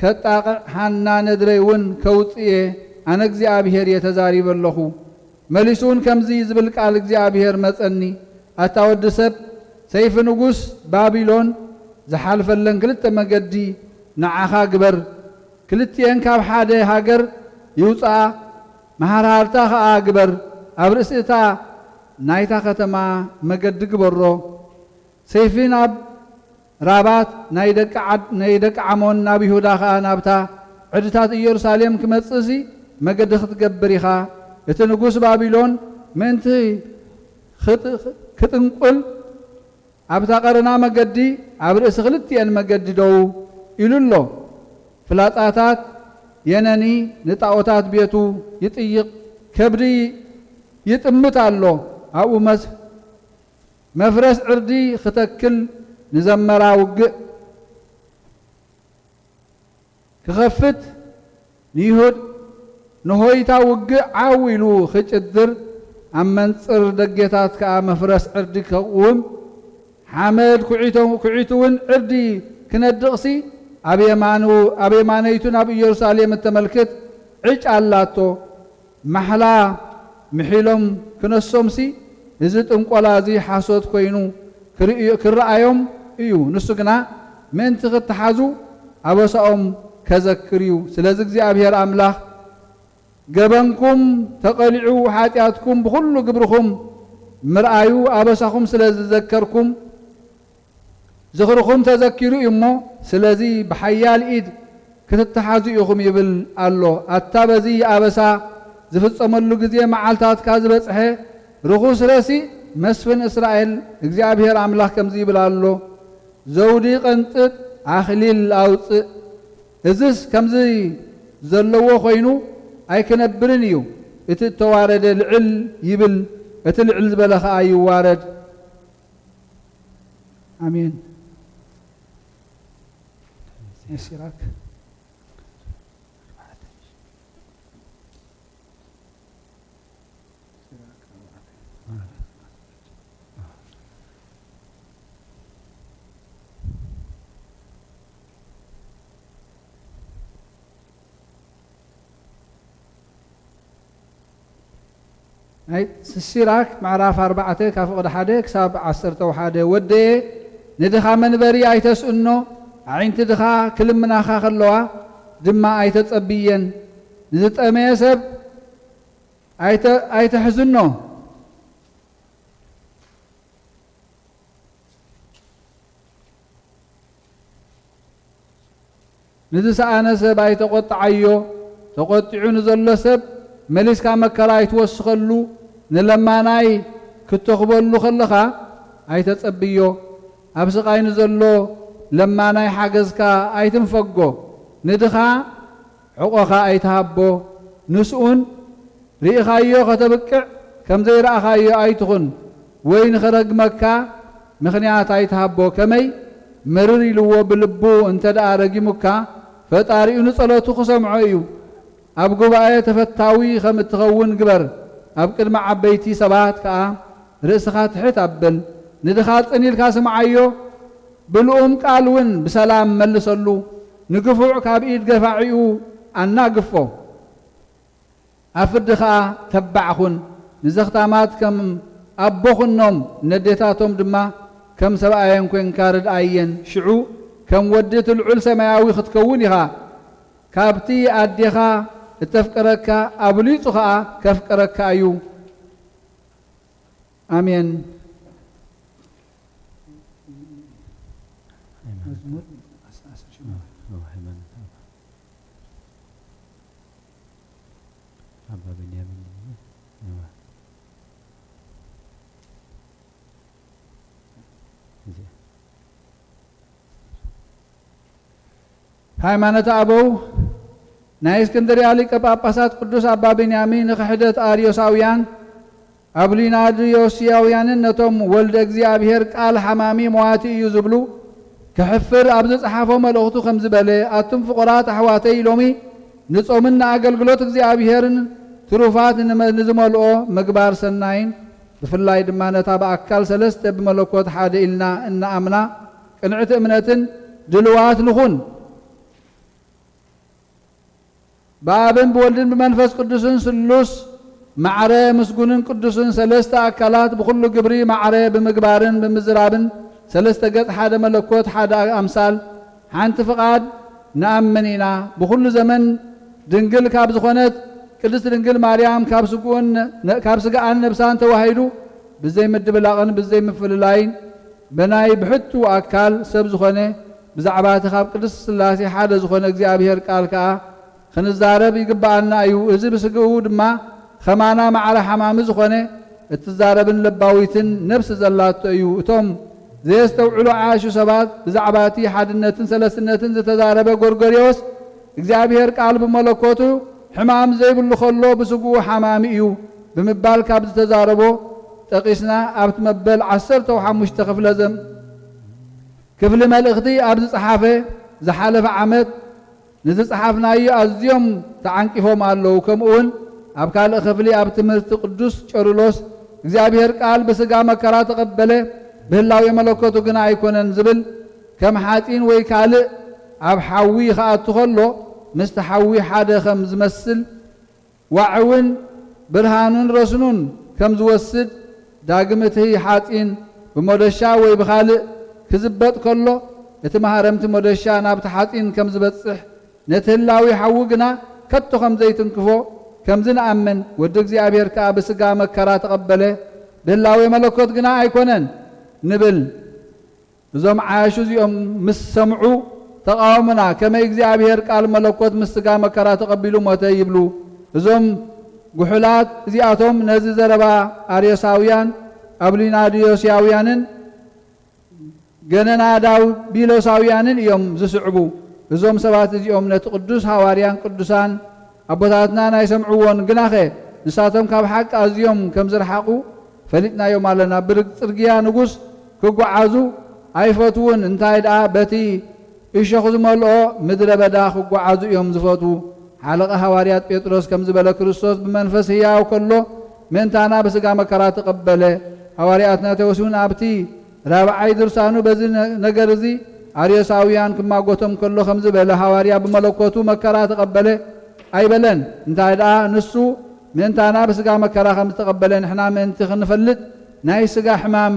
ከጣቕዕ ሓና ነድረይ እውን ከውፅየ ኣነ እግዚኣብሔር እየ ተዛሪበ ኣለኹ መሊሱ እውን ከምዚ ዝብል ቃል እግዚኣብሔር መጸኒ ኣታ ወዲ ሰብ ሰይፊ ንጉስ ባቢሎን ዝሓልፈለን ክልተ መገዲ ንዓኻ ግበር ክልቲአን ካብ ሓደ ሃገር ይውፅኣ መሃርሃርታ ኸዓ ግበር ኣብ ርእሲእታ ናይታ ከተማ መገዲ ግበሮ ሰይፊ ናብ ራባት ናይ ደቂ ዓሞን ናብ ይሁዳ ኸዓ ናብታ ዕድታት ኢየሩሳሌም ክመጽእሲ መገዲ ክትገብር ኢኻ እቲ ንጉስ ባቢሎን ምእንቲ ክጥንቁል ኣብታ ቀረና መገዲ ኣብ ርእሲ ክልቲአን መገዲ ደው ኢሉ ኣሎ ፍላጻታት የነኒ ንጣዖታት ቤቱ ይጥይቕ ከብዲ ይጥምት ኣሎ ኣብኡ መፍረስ ዕርዲ ክተክል ንዘመራ ውግእ ክኸፍት ንይሁድ ንሆይታ ውግእ ዓው ኢሉ ክጭድር ኣብ መንጽር ደጌታት ከዓ መፍረስ ዕርዲ ከቕውም ሓመድ ኩዒቱ እውን ዕርዲ ክነድቕሲ ኣብ የማነይቱ ናብ ኢየሩሳሌም እተመልክት ዕጭ ኣላቶ ማሕላ ምሒሎም ክነሶምሲ እዚ ጥንቆላ እዚ ሓሶት ኮይኑ ክረኣዮም እዩ ንሱ ግና ምእንቲ ክትሓዙ ኣበሳኦም ከዘክር እዩ ስለዚ እግዚኣብሔር ኣምላኽ ገበንኩም ተቐሊዑ ሓጢኣትኩም ብኩሉ ግብርኩም ምርኣዩ ኣበሳኹም ስለ ዝዘከርኩም ዝኽርኩም ተዘኪሩ እዩ እሞ ስለዚ ብሓያል ኢድ ክትተሓዙ ኢኹም ይብል ኣሎ ኣታ በዚ ኣበሳ ዝፍጸመሉ ግዜ መዓልታትካ ዝበጽሐ ርኹስ ረሲ መስፍን እስራኤል እግዚአብሔር አምላክ ከምዚ ይብል ኣሎ ዘውዲ ቀንጥጥ ኣኽሊል ኣውፅእ እዝስ ከምዚ ዘለዎ ኮይኑ ኣይክነብርን እዩ እቲ ተዋረደ ልዕል ይብል እቲ ልዕል ዝበለ ኸዓ ይዋረድ አሜን يسيرك هاي سيراك معرف 4 كافقد حدا كساب 10 وحده ودي ندخا منبري ايتسئنو عينت دخا كلمناخا خلوا دما ايتتصبيين نزطمي سب ايتحزنو نزسا انا سب ايتقطعيو تقطعو نزلو سب مليسكا مكرا يتوسخلو نلماناي كتخبلو خلخا ايتتصبيو ابسقاي نزلو لما ناي حاجزكا ايتنفقو ندخا عقوخا ايتهبو نسؤون ريخايو ختبقع كم زي رأخايو ايتخن وين خرج مكة مخنيات ايتهبو كمي مرري لو بلبو انت دارجي مكة فتاريو نصلاتو خسمعيو ابقو بقى تفتاوي خم تخون قبر ابقد مع عبيتي سبات كا رأسخات حيت ابل ندخات انيل كاسمعيو بلوم قالون بسلام ملسلو نقفوع كابيد قفاعيو أنا قفو أفدخا تبعخن نزختامات كم أبوخن نوم نديتاتهم دما كم سبعين كوين كارد آيين شعو كم وديت العل سماوي ختكونيها كابتي أديخا اتفكرك أبليتخا كفكرك أيو آمين ሃይማኖት አበው ናይ እስክንድርያ ሊቀ ጳጳሳት ቅዱስ አባ ቤንያሚን ንክሕደት አርዮሳውያን አብሊናድዮስያውያንን ነቶም ወልደ እግዚአብሔር ቃል ሓማሚ መዋቲ እዩ ዝብሉ كحفر أبز صحافه ملأخته خمس بلي أتم فقرات أحواتي لومي ንጾምና አገልግሎት እግዚአብሔርን ትሩፋት ንዝመልኦ ምግባር ሰናይን ብፍላይ ድማ ነታ በአካል ሰለስተ ብመለኮት ሓደ ኢልና እናአምና ቅንዕቲ እምነትን ድልዋት ንኹን። በአብን ብወልድን ብመንፈስ ቅዱስን ስሉስ ማዕረ ምስጉንን ቅዱስን ሰለስተ አካላት ብኩሉ ግብሪ ማዕረ ብምግባርን ብምዝራብን ሰለስተ ገጽ ሓደ መለኮት ሓደ አምሳል ሓንቲ ፍቃድ ነአምን ኢና። ብኩሉ ዘመን ድንግል ካብ ዝኾነት ቅድስት ድንግል ማርያም ካብ ስጋአን ነብሳን ተዋሂዱ ብዘይ ምድብላቕን ብዘይ ምፍልላይን በናይ ብሕቱ አካል ሰብ ዝኾነ ብዛዕባ እቲ ካብ ቅድስት ሥላሴ ሓደ ዝኾነ እግዚአብሔር ቃል ከዓ ክንዛረብ ይግባአና እዩ። እዚ ብስግኡ ድማ ኸማና ማዕረ ሓማሚ ዝኾነ እትዛረብን ልባዊትን ነብሲ ዘላቶ እዩ። እቶም ዘየስተውዕሉ ዓያሹ ሰባት ብዛዕባ እቲ ሓድነትን ሰለስትነትን ዝተዛረበ ጎርጎርዮስ እግዚአብሔር ቃል ብመለኮቱ ሕማም ዘይብሉ ከሎ ብስግኡ ሓማሚ እዩ ብምባል ካብ ዝተዛረቦ ጠቂስና ኣብቲ መበል 15 ክፍሊ መልእኽቲ ኣብ ዝፀሓፈ ዝሓለፈ ዓመት ንዝፀሓፍናዮ ኣዝዮም ተዓንቂፎም ኣለዉ። ከምኡውን ኣብ ካልእ ክፍሊ ኣብ ትምህርቲ ቅዱስ ቄርሎስ እግዚአብሔር ቃል ብስጋ መከራ ተቐበለ ብህላዊ መለኮቱ ግና ኣይኮነን ዝብል ከም ሓፂን ወይ ካልእ ኣብ ሓዊ ከኣቱ ከሎ ምስቲ ሓዊ ሓደ ከም ዝመስል ዋዕውን ብርሃኑን ረስኑን ከም ዝወስድ ዳግም እቲ ሓፂን ብመዶሻ ወይ ብኻልእ ክዝበጥ ከሎ እቲ ማህረምቲ መዶሻ ናብቲ ሓፂን ከም ዝበፅሕ ነቲ ህላዊ ሓዊ ግና ከቶ ከም ዘይትንክፎ ከምዝ ንኣምን ወዲ እግዚአብሔር ከዓ ብስጋ መከራ ተቐበለ ብህላዊ መለኮት ግና ኣይኮነን ንብል እዞም ዓያሹ እዚኦም ምስ ሰምዑ ተቃወሙና ከመይ እግዚአብሔር ቃል መለኮት ምስ ስጋ መከራ ተቐቢሉ ሞተ ይብሉ። እዞም ጉሑላት እዚኣቶም ነዚ ዘረባ አርዮሳውያን አብሊናድዮሳውያንን ገነናዳው ቢሎሳውያንን እዮም ዝስዕቡ። እዞም ሰባት እዚኦም ነቲ ቅዱስ ሐዋርያን ቅዱሳን አቦታትና ናይ ሰምዕዎን ግናኸ ንሳቶም ካብ ሓቂ ኣዝዮም ከም ዝረሓቁ ፈሊጥናዮም ኣለና። ብፅርግያ ንጉስ ክጓዓዙ ኣይፈትውን እንታይ ደኣ በቲ እሾኽ ዝመልኦ ምድረ በዳ ክጓዓዙ እዮም ዝፈትዉ። ሓለቐ ሐዋርያት ጴጥሮስ ከም ዝበለ ክርስቶስ ብመንፈስ ህያው ከሎ ምእንታና ብስጋ መከራ ተቐበለ። ሐዋርያትና ተወሲውን ኣብቲ ራብዓይ ድርሳኑ በዚ ነገር እዚ አርዮሳውያን ክማጎቶም ከሎ ከም ዝበለ ሐዋርያ ብመለኮቱ መከራ ተቐበለ ኣይበለን። እንታይ ደኣ ንሱ ምእንታና ብስጋ መከራ ከም ዝተቐበለ ንሕና ምእንቲ ክንፈልጥ ናይ ስጋ ሕማም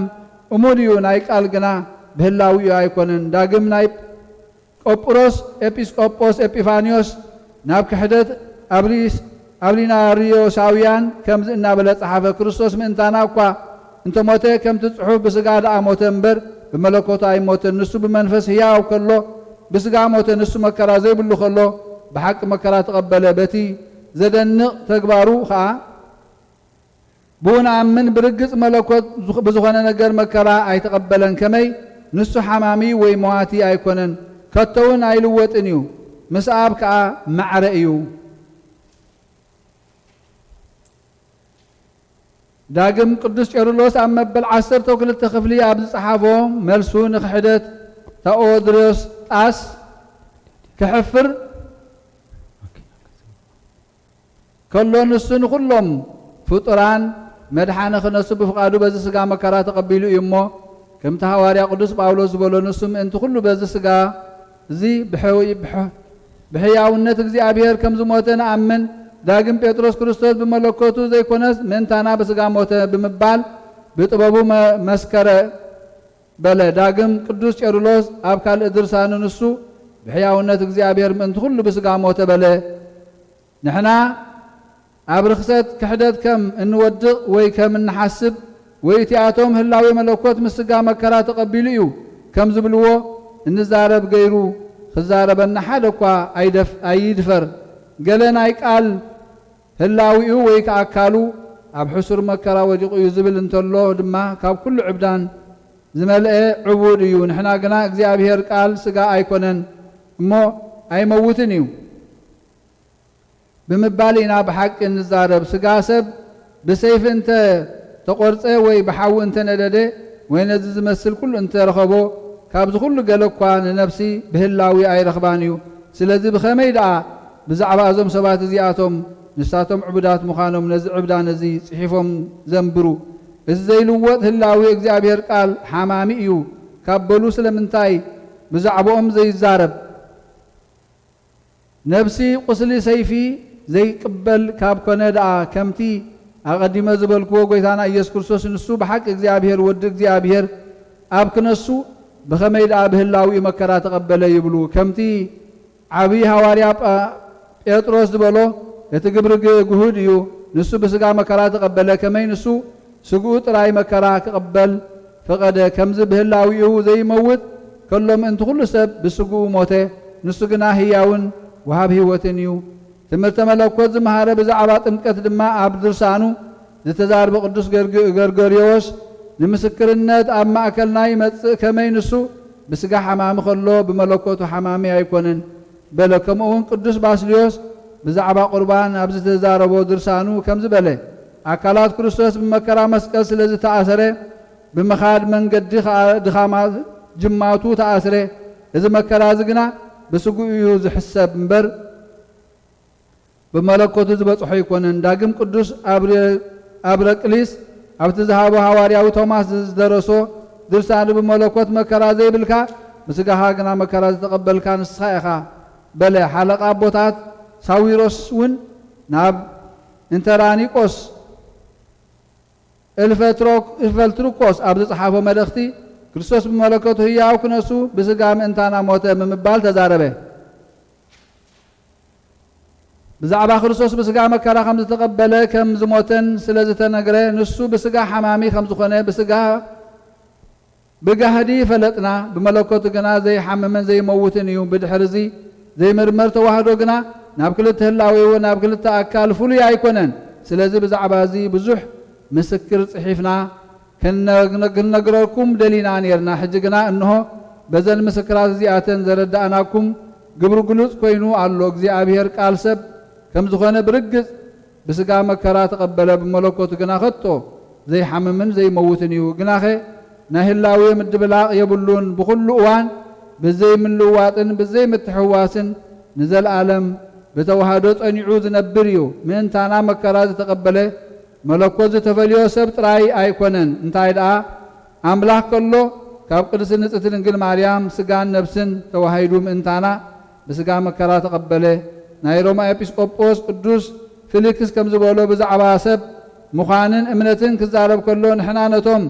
እሙን እዩ፣ ናይ ቃል ግና ብህላዊ እዩ ኣይኮነን። ዳግም ናይ ቆጵሮስ ኤጲስቆጶስ ኤጲፋንዮስ ናብ ክሕደት አብሊናርዮሳውያን ከምዚ እናበለ ፀሓፈ ክርስቶስ ምእንታና እኳ እንተሞተ ከምቲ ጽሑፍ ብስጋ ደኣ ሞተ እምበር ብመለኮቱ ኣይሞተን። ንሱ ብመንፈስ ህያው ከሎ ብስጋ ሞተ። ንሱ መከራ ዘይብሉ ከሎ ብሓቂ መከራ ተቐበለ። በቲ ዘደንቕ ተግባሩ ከዓ ብኡንኣምን ብርግጽ መለኮት ብዝኾነ ነገር መከራ ኣይተቐበለን። ከመይ ንሱ ሓማሚ ወይ መዋቲ ኣይኮነን፣ ከቶውን ኣይልወጥን እዩ። ምስ ኣብ ከዓ ማዕረ እዩ። ዳግም ቅዱስ ቄርሎስ ኣብ መበል 12 ክፍሊ ኣብ ዝፀሓፎ መልሱ ንክሕደት ታኦድሮስ ጣስ ክሕፍር ከሎ ንሱ ንኩሎም ፍጡራን መድሓነ ክነሱ ብፍቃዱ በዚ ስጋ መከራ ተቐቢሉ እዩ እሞ ከምቲ ሐዋርያ ቅዱስ ጳውሎስ ዝበሎ ንሱ ምእንቲ ኩሉ በዚ ስጋ እዚ ብሕያውነት እግዚአብሔር ከም ዝሞተ ንኣምን። ዳግም ጴጥሮስ ክርስቶስ ብመለኮቱ ዘይኮነስ ምእንታና ብስጋ ሞተ ብምባል ብጥበቡ መስከረ በለ። ዳግም ቅዱስ ቄርሎስ ኣብ ካልእ ድርሳኑ ንሱ ብሕያውነት እግዚአብሔር ምእንቲ ኩሉ ብስጋ ሞተ በለ። ንሕና ኣብ ርክሰት ክሕደት ከም እንወድቕ ወይ ከም እንሓስብ ወይ እቲኣቶም ህላዊ መለኮት ምስ ስጋ መከራ ተቐቢሉ እዩ ከም ዝብልዎ እንዛረብ ገይሩ ክዛረበና ሓደ እኳ ኣይድፈር። ገለ ናይ ቃል ህላዊኡ ወይ ከኣካሉ ኣብ ሕሱር መከራ ወዲቑ እዩ ዝብል እንተሎ ድማ ካብ ኩሉ ዕብዳን ዝመልአ ዕቡድ እዩ። ንሕና ግና እግዚአብሔር ቃል ስጋ ኣይኮነን እሞ ኣይመውትን እዩ ብምባል ኢና ብሓቂ እንዛረብ። ስጋ ሰብ ብሰይፊ እንተ ተቆርፀ ወይ ብሓዊ እንተ ነደደ ወይ ነዚ ዝመስል ኩሉ እንተረኸቦ ካብዚ ኩሉ ገለ እኳ ንነፍሲ ብህላዊ ኣይረኽባን እዩ። ስለዚ ብኸመይ ደኣ ብዛዕባ እዞም ሰባት እዚኣቶም ንሳቶም ዕቡዳት ምዃኖም ነዚ ዕብዳ ነዚ ጽሒፎም ዘንብሩ እዚ ዘይልወጥ ህላዊ እግዚአብሔር ቃል ሓማሚ እዩ ካብ በሉ ስለምንታይ ብዛዕባኦም ዘይዛረብ ነፍሲ ቁስሊ ሰይፊ ዘይቅበል ካብ ኮነ ደኣ ከምቲ ኣቐዲመ ዝበልክዎ ጎይታና ኢየሱስ ክርስቶስ ንሱ ብሓቂ እግዚአብሔር ወዲ እግዚአብሔር ኣብ ክነሱ ብኸመይ ደኣ ብህላዊ መከራ ተቐበለ ይብሉ ከምቲ ዓብይ ሐዋርያ ጴጥሮስ ዝበሎ እቲ ግብሪ ግሁድ እዩ ንሱ ብስጋ መከራ ተቐበለ ከመይ ንሱ ስጉኡ ጥራይ መከራ ክቐበል ፈቐደ ከምዚ ብህላዊኡ ዘይመውት ከሎም እንት ኩሉ ሰብ ብስጉኡ ሞተ ንሱ ግና ህያውን ወሃብ ህይወትን እዩ ትምህርተ መለኮት ዝመሃረ ብዛዕባ ጥምቀት ድማ ኣብ ድርሳኑ ዝተዛርበ ቅዱስ ገርገርዮስ ንምስክርነት ኣብ ማእከልና ይመጽእ ከመይ ንሱ ብስጋ ሓማሚ ከሎ ብመለኮቱ ሓማሚ ኣይኮነን በለ ከምኡውን ቅዱስ ባስልዮስ ብዛዕባ ቁርባን ኣብ ዝተዛረቦ ድርሳኑ ከም ዝበለ ኣካላት ክርስቶስ ብመከራ መስቀል ስለ ዝተኣሰረ ብምኻድ መንገዲ ድኻማ ጅማቱ ተኣስረ እዚ መከራ እዚ ግና ብስጉኡ እዩ ዝሕሰብ እምበር ብመለኮቱ ዝበጽሖ ይኮነን ዳግም ቅዱስ ኣብረቅሊስ ኣብቲ ዝሃቦ ሐዋርያዊ ቶማስ ዝደረሶ ድርሳኑ ብመለኮት መከራ ዘይብልካ ብስጋኻ ግና መከራ ዝተቐበልካ ንስኻ ኢኻ በለ ሓለቓ ኣቦታት ሳዊሮስ እውን ናብ እንተራኒቆስ እልፈልትሩቆስ ኣብ ዝፀሓፎ መልእኽቲ ክርስቶስ ብመለኮቱ ህያው ክነሱ ብስጋ ምእንታና ሞተ ምምባል ተዛረበ ብዛዕባ ክርስቶስ ብስጋ መከራ ከም ዝተቐበለ ከም ዝሞተን ስለ ዝተነገረ ንሱ ብስጋ ሓማሚ ከም ዝኾነ ብስጋ ብጋህዲ ፈለጥና ብመለኮቱ ግና ዘይሓምምን ዘይመውትን እዩ ብድሕሪ እዚ ዘይምርመር ተዋህዶ ግና ናብ ክልተ ህላዌዎ ናብ ክልተ ኣካል ፍሉይ ኣይኮነን ስለዚ ብዛዕባ እዚ ብዙሕ ምስክር ጽሒፍና ክንነግረኩም ደሊና ነርና ሕጂ ግና እንሆ በዘን ምስክራት እዚኣተን ዘረዳእናኩም ግብሩ ግሉጽ ኮይኑ ኣሎ እግዚአብሔር ቃል ሰብ ከም ዝኾነ ብርግጽ ብስጋ መከራ ተቐበለ ብመለኮቱ ግና ከቶ ዘይሓምምን ዘይመውትን እዩ ግናኸ ናይ ህላዊ ምድብላቕ የብሉን ብኩሉ እዋን ብዘይ ምልዋጥን ብዘይ ምትሕዋስን ንዘለዓለም ብተዋህዶ ጸኒዑ ዝነብር እዩ ምእንታና መከራ ዝተቐበለ መለኮት ዝተፈልዮ ሰብ ጥራይ ኣይኮነን እንታይ ደኣ ኣምላኽ ከሎ ካብ ቅድስቲ ንጽሕቲ ድንግል ማርያም ስጋን ነፍስን ተዋሂዱ ምእንታና ብስጋ መከራ ተቐበለ ናይ ሮማ ኤጲስቆጶስ ቅዱስ ፊሊክስ ከም ዝበሎ ብዛዕባ ሰብ ምዃንን እምነትን ክዛረብ ከሎ ንሕና ነቶም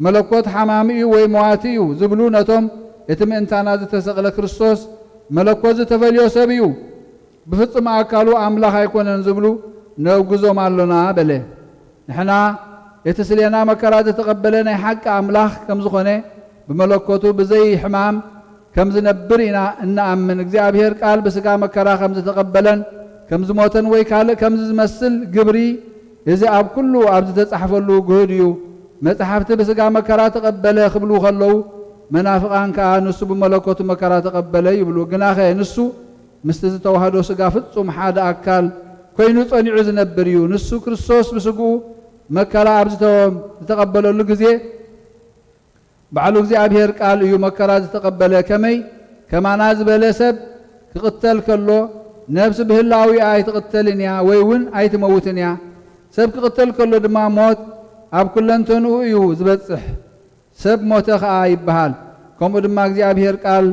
መለኮት ሓማሚ እዩ ወይ መዋቲ እዩ ዝብሉ ነቶም እቲ ምእንታና ዝተሰቕለ ክርስቶስ መለኮት ዝተፈልዮ ሰብ እዩ ብፍጹም ኣካሉ ኣምላኽ ኣይኮነን ዝብሉ ነውግዞም ኣሎና በለ ንሕና እቲ ስለና መከራ ዝተቐበለ ናይ ሓቂ ኣምላኽ ከም ዝኾነ ብመለኮቱ ብዘይ ሕማም ከም ዝነብር ኢና እናኣምን እግዚአብሔር ቃል ብስጋ መከራ ከም ዝተቐበለን ከም ዝሞተን ወይ ካልእ ከም ዝመስል ግብሪ እዚ ኣብ ኩሉ ኣብ ዝተጻሕፈሉ ግሁድ እዩ መጽሓፍቲ ብስጋ መከራ ተቐበለ ክብሉ ከለዉ መናፍቃን ከዓ ንሱ ብመለኮቱ መከራ ተቐበለ ይብሉ ግናኸ ንሱ ምስቲ ዝተዋህዶ ስጋ ፍጹም ሓደ ኣካል ኮይኑ ጸኒዑ ዝነብር እዩ ንሱ ክርስቶስ ብስጉኡ መከራ ኣብ ዝተቐበለሉ ግዜ ባዕሉ እግዚአብሔር ቃል እዩ መከራ ዝተቐበለ ከመይ ከማና ዝበለ ሰብ ክቕተል ከሎ ነፍሲ ብህላዊ ኣይትቕተልን እያ ወይ እውን ኣይትመውትን እያ ሰብ ክቕተል ከሎ ድማ ሞት ኣብ ኩለንተንኡ እዩ ዝበጽሕ ሰብ ሞተ ከዓ ይበሃል ከምኡ ድማ እግዚአብሔር ቃል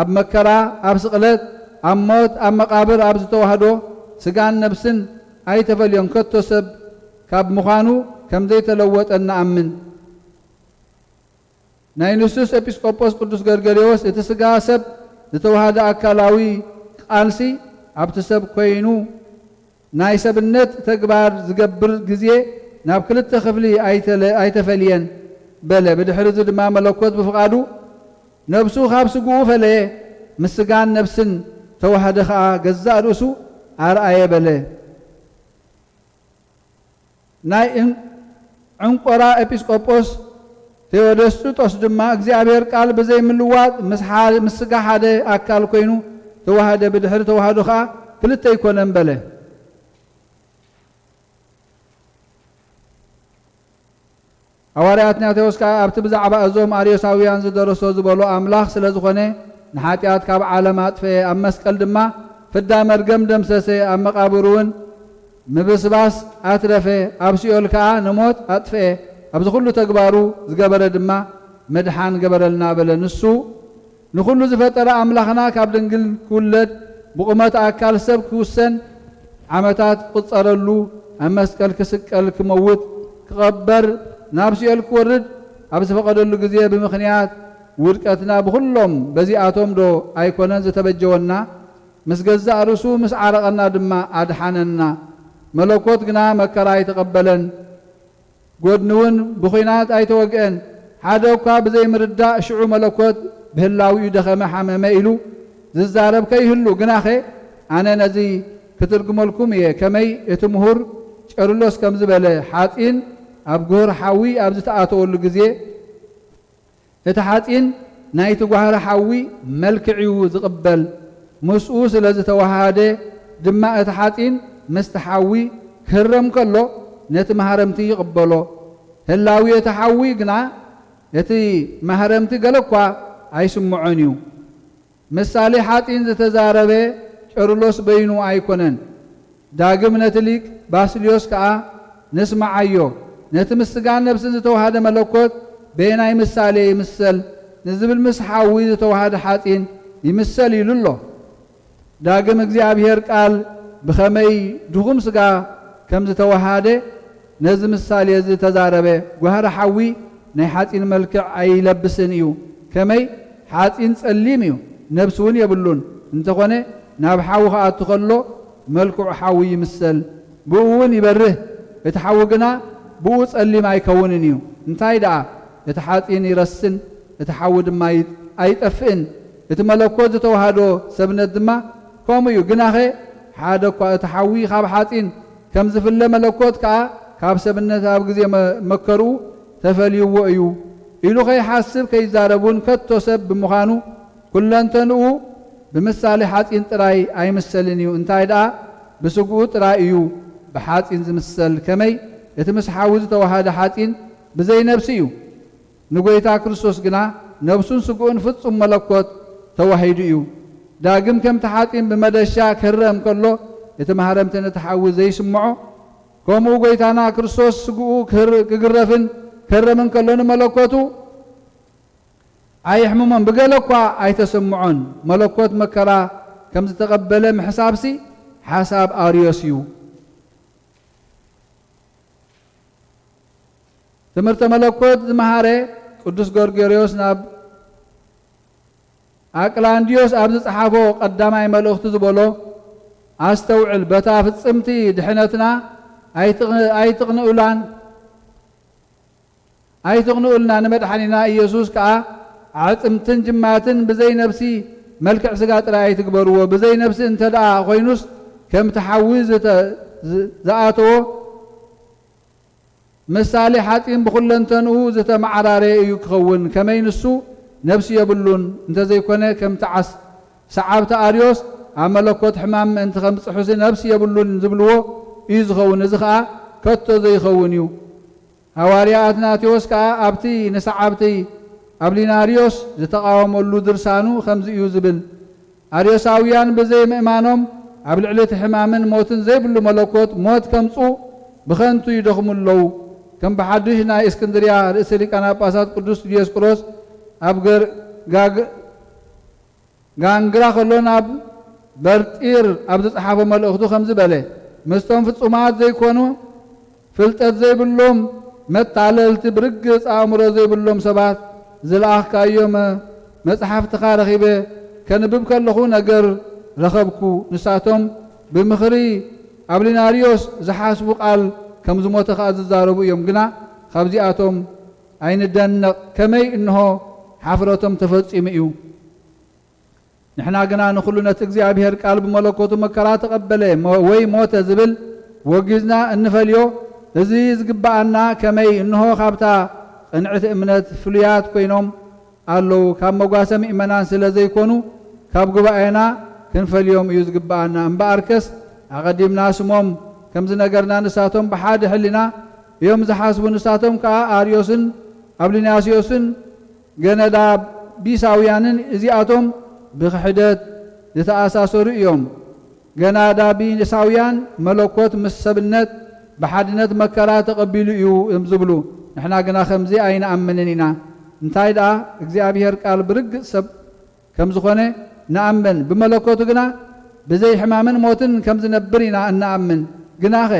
ኣብ መከራ ኣብ ስቕለት ኣብ ሞት ኣብ መቃብር ኣብ ዝተዋህዶ ስጋን ነፍስን ኣይተፈልዮም ከቶ ሰብ ካብ ምዃኑ ከም ዘይተለወጠ ንኣምን ናይ ንሱስ ኤጲስቆጶስ ቅዱስ ገርገርዮስ እቲ ስጋ ሰብ ዝተዋህደ ኣካላዊ ቃልሲ ኣብቲ ሰብ ኮይኑ ናይ ሰብነት ተግባር ዝገብር ግዜ ናብ ክልተ ክፍሊ ኣይተፈልየን በለ ብድሕሪ እዚ ድማ መለኮት ብፍቓዱ ነብሱ ካብ ስጉኡ ፈለየ ምስ ስጋን ነፍስን ተዋህደ ከዓ ገዛእ ርእሱ ኣርአየ በለ ናይ ዕንቆራ ኤጲስቆጶስ ቴዎዶስጦስ ድማ እግዚአብሔር ቃል ብዘይ ምልዋጥ ምስ ስጋ ሓደ ኣካል ኮይኑ ተዋህደ ብድሕሪ ተዋህዶ ከዓ ክልተ ይኮነን በለ ሐዋርያት ቲሞቴዎስ ከዓ ኣብቲ ብዛዕባ እዞም አርዮሳውያን ዝደረሶ ዝበሎ ኣምላኽ ስለ ዝኾነ ንኃጢአት ካብ ዓለም ኣጥፈየ ኣብ መስቀል ድማ ፍዳ መርገም ደምሰሰ ኣብ መቃብሩውን ምብስባስ ኣትረፈ ኣብ ሲኦል ከዓ ንሞት ኣጥፍአ ኣብዚ ኩሉ ተግባሩ ዝገበረ ድማ መድሓን ገበረልና በለ ንሱ ንኩሉ ዝፈጠረ ኣምላኽና ካብ ድንግል ክውለድ ብቁመት ኣካል ሰብ ክውሰን ዓመታት ቁፀረሉ ኣብ መስቀል ክስቀል ክመውት ክቐበር ናብ ሲኦል ክወርድ ኣብ ዝፈቐደሉ ግዜ ብምኽንያት ውድቀትና ብኩሎም በዚኣቶም ዶ ኣይኮነን ዝተበጀወና ምስ ገዛእ ርእሱ ምስ ዓረቐና ድማ ኣድሓነና መለኮት ግና መከራ ኣይተቐበለን ጎድንውን ብኹናት ኣይተወግአን ሓደ እኳ ብዘይምርዳእ ሽዑ መለኮት ብህላዊኡ ደኸመ ሓመመ ኢሉ ዝዛረብ ከይህሉ ግናኸ ኣነ ነዚ ክትርግመልኩም እየ ከመይ እቲ ምሁር ጨርሎስ ከም ዝበለ ሓጢን ኣብ ጉህር ሓዊ ኣብ ዝተኣተወሉ ግዜ እቲ ሓጢን ናይቲ ጓህሪ ሓዊ መልክዕዩ ዝቕበል ምስኡ ስለ ዝተዋሃደ ድማ እቲ ሓጢን ምስቲ ሓዊ ክህረም ከሎ ነቲ ማህረምቲ ይቕበሎ ህላዊ እቲ ሓዊ ግና እቲ ማህረምቲ ገለ እኳ ኣይስምዖን እዩ ምሳሌ ሓጢን ዝተዛረበ ጨርሎስ በይኑ ኣይኮነን ዳግም ነቲ ሊቅ ባስልዮስ ከዓ ንስማዓዮ ነቲ ምስጋን ነብስን ዝተዋሃደ መለኮት በናይ ምሳሌ ይምሰል ንዝብል ምስ ሓዊ ዝተዋሃደ ሓጢን ይምሰል ኢሉ ኣሎ ዳግም እግዚኣብሔር ቃል ብኸመይ ድኹም ስጋ ከም ዝተዋሃደ ነዚ ምሳሌ ዝተዛረበ ጓህሪ ሓዊ ናይ ሓጢን መልክዕ ኣይለብስን እዩ ከመይ ሓጢን ጸሊም እዩ ነብሲ እውን የብሉን እንተኾነ ናብ ሓዊ ከኣቱ ከሎ መልክዑ ሓዊ ይምሰል ብኡ እውን ይበርህ እቲ ሓዊ ግና ብኡ ጸሊም ኣይከውንን እዩ እንታይ ደኣ እቲ ሓጢን ይረስን እቲ ሓዊ ድማ ኣይጠፍእን እቲ መለኮት ዝተዋሃዶ ሰብነት ድማ ከምኡ እዩ ግናኸ ሓደ እኳ እቲ ሓዊ ካብ ሓጢን ከም ዝፍለ መለኮት ከዓ ካብ ሰብነት ኣብ ግዜ መከርኡ ተፈልይዎ እዩ ኢሉ ከይሓስብ ከይዛረቡን ከቶ ሰብ ብምዃኑ ኩለንተንኡ ብምሳሌ ሓጢን ጥራይ ኣይምሰልን እዩ እንታይ ደኣ ብስግኡ ጥራይ እዩ ብሓጢን ዝምሰል ከመይ እቲ ምስ ሓዊ ዝተዋሃደ ሓጢን ብዘይ ነብሲ እዩ ንጎይታ ክርስቶስ ግና ነብሱን ስግኡን ፍጹም መለኮት ተዋሂዱ እዩ ዳግም ከምቲ ሓጢን ብመደሻ ክህረም ከሎ እቲ ማህረምቲ ነቲ ሓዊ ዘይስምዖ ከምኡ ጎይታና ክርስቶስ ስግኡ ክግረፍን ክህረምን ከሎ ንመለኮቱ ኣይሕምሞን ብገለ እኳ ኣይተሰምዖን መለኮት መከራ ከም ዝተቐበለ ምሕሳብሲ ሓሳብ ኣርዮስ እዩ ትምህርተ መለኮት ዝመሃረ ቅዱስ ጎርጎርዮስ ናብ ኣቅላንዲዮስ ኣብ ዝፀሓፎ ቀዳማይ መልእኽቲ ዝበሎ ኣስተውዕል በታ ፍጽምቲ ድሕነትና ኣይትቕንኡልና ንመድሓኒና ኢየሱስ ከዓ ዓጽምትን ጅማትን ብዘይ ነብሲ መልክዕ ስጋ ጥራይ ኣይትግበርዎ ብዘይ ነብሲ እንተ ደኣ ኮይኑስ ከም ተሓዊ ዝኣተዎ ምሳሌ ሓጢን ብኩለንተንኡ ዝተመዓራረ እዩ ክኸውን ከመይ ንሱ ነብሲ የብሉን እንተዘይኮነ ከም ተዓስ ሰዓብቲ ኣርዮስ ኣብ መለኮት ሕማም ምእንቲ ከምፅሑሲ ነብሲ የብሉን ዝብልዎ እዩ ዝኸውን እዚ ከዓ ከቶ ዘይኸውን እዩ ሃዋርያ አትናቴዎስ ከዓ ኣብቲ ንሰዓብቲ አብሊናሪዮስ ዝተቃወመሉ ድርሳኑ ከምዚ እዩ ዝብል አርዮሳውያን ብዘይ ምእማኖም ኣብ ልዕሊ እቲ ሕማምን ሞትን ዘይብሉ መለኮት ሞት ከምፁ ብኸንቱ ይደኽሙ ኣለዉ ከም ብሓድሽ ናይ እስክንድርያ ርእሰ ሊቃነ ጳጳሳት ቅዱስ ዲዮስቆሮስ ኣብ ጋንግራ ከሎ ናብ በርጢር ኣብ ዝፀሓፈ መልእኽቱ ከምዚ በለ ምስቶም ፍጹማት ዘይኮኑ ፍልጠት ዘይብሎም መታለልቲ ብርግፅ ኣእምሮ ዘይብሎም ሰባት ዝለኣኽካዮም መፅሓፍትኻ ረኺበ ከንብብ ከለኹ ነገር ረኸብኩ ንሳቶም ብምኽሪ አብሊናሪዮስ ዝሓስቡ ቃል ከም ዝሞተ ከዓ ዝዛረቡ እዮም ግና ካብዚኣቶም ኣይንደነቕ ከመይ እንሆ ሓፍረቶም ተፈጺሙ እዩ ንሕና ግና ንኹሉ ነቲ እግዚኣብሔር ቃል ብመለኮቱ መከራ ተቐበለ ወይ ሞተ ዝብል ወጊዝና እንፈልዮ እዚ ዝግባአና ከመይ እንሆ ካብታ ቅንዕቲ እምነት ፍሉያት ኮይኖም ኣለዉ ካብ መጓሰ ምእመናን ስለ ዘይኮኑ ካብ ጉባኤና ክንፈልዮም እዩ ዝግባአና እምበኣርከስ ኣቐዲምና ስሞም ከም ዝነገርና ንሳቶም ብሓደ ሕሊና እዮም ዝሓስቡ ንሳቶም ከዓ ኣርዮስን አብሊናስዮስን ገነዳ ቢሳውያንን እዚኣቶም ብክሕደት ዝተኣሳሰሩ እዮም ገና ዳቢ ንሳውያን መለኮት ምስ ሰብነት ብሓድነት መከራ ተቐቢሉ እዩ ዝብሉ ንሕና ግና ከምዚ ኣይንኣምንን ኢና እንታይ ደኣ እግዚኣብሔር ቃል ብርግእ ሰብ ከም ዝኾነ ንኣምን ብመለኮቱ ግና ብዘይ ሕማምን ሞትን ከም ዝነብር ኢና እንኣምን ግናኸ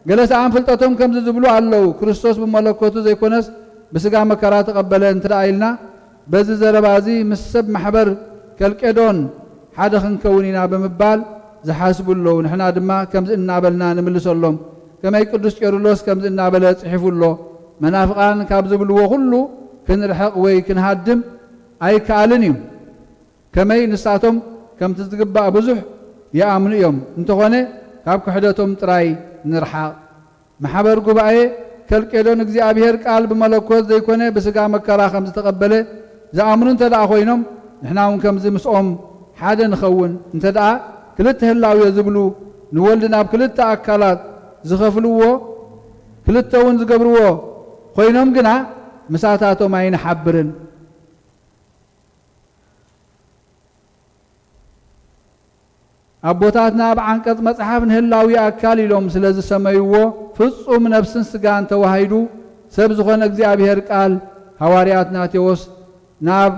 ገለ ሰኣን ፍልጠቶም ከምዚ ዝብሉ ኣለው ክርስቶስ ብመለኮቱ ዘይኮነስ ብስጋ መከራ ተቐበለ እንትደኣ ኢልና በዚ ዘረባዚ ምስ ሰብ ማሕበር ከልቄዶን ሓደ ክንከውን ኢና ብምባል ዝሓስቡ ኣለዉ ንሕና ድማ ከምዚ እናበልና ንምልሰሎም ከመይ ቅዱስ ቄርሎስ ከምዚ እናበለ ጽሒፉሎ መናፍቃን ካብ ዝብልዎ ኩሉ ክንርሕቕ ወይ ክንሃድም ኣይከኣልን እዩ ከመይ ንሳቶም ከምቲ ዝግባእ ብዙሕ ይኣምኑ እዮም እንተኾነ ካብ ክሕደቶም ጥራይ ንርሓቕ ማሕበር ጉባኤ ከልቄዶን እግዚኣብሔር ቃል ብመለኮት ዘይኮነ ብስጋ መከራ ከም ዝተቐበለ ዝኣምኑ እንተ ደኣ ኮይኖም ንሕና እውን ከምዚ ምስኦም ሓደ ንኸውን እንተ ደኣ ክልተ ህላውዮ ዝብሉ ንወልዲ ናብ ክልተ ኣካላት ዝኸፍልዎ ክልተ እውን ዝገብርዎ ኮይኖም ግና ምሳታቶም ኣይንሓብርን ኣቦታትና ብዓንቀጽ መጽሓፍ ንህላዊ ኣካል ኢሎም ስለ ዝሰመይዎ ፍጹም ነፍስን ስጋን ተዋሂዱ ሰብ ዝኾነ እግዚኣብሔር ቃል ሐዋርያት ናቴዎስ ናብ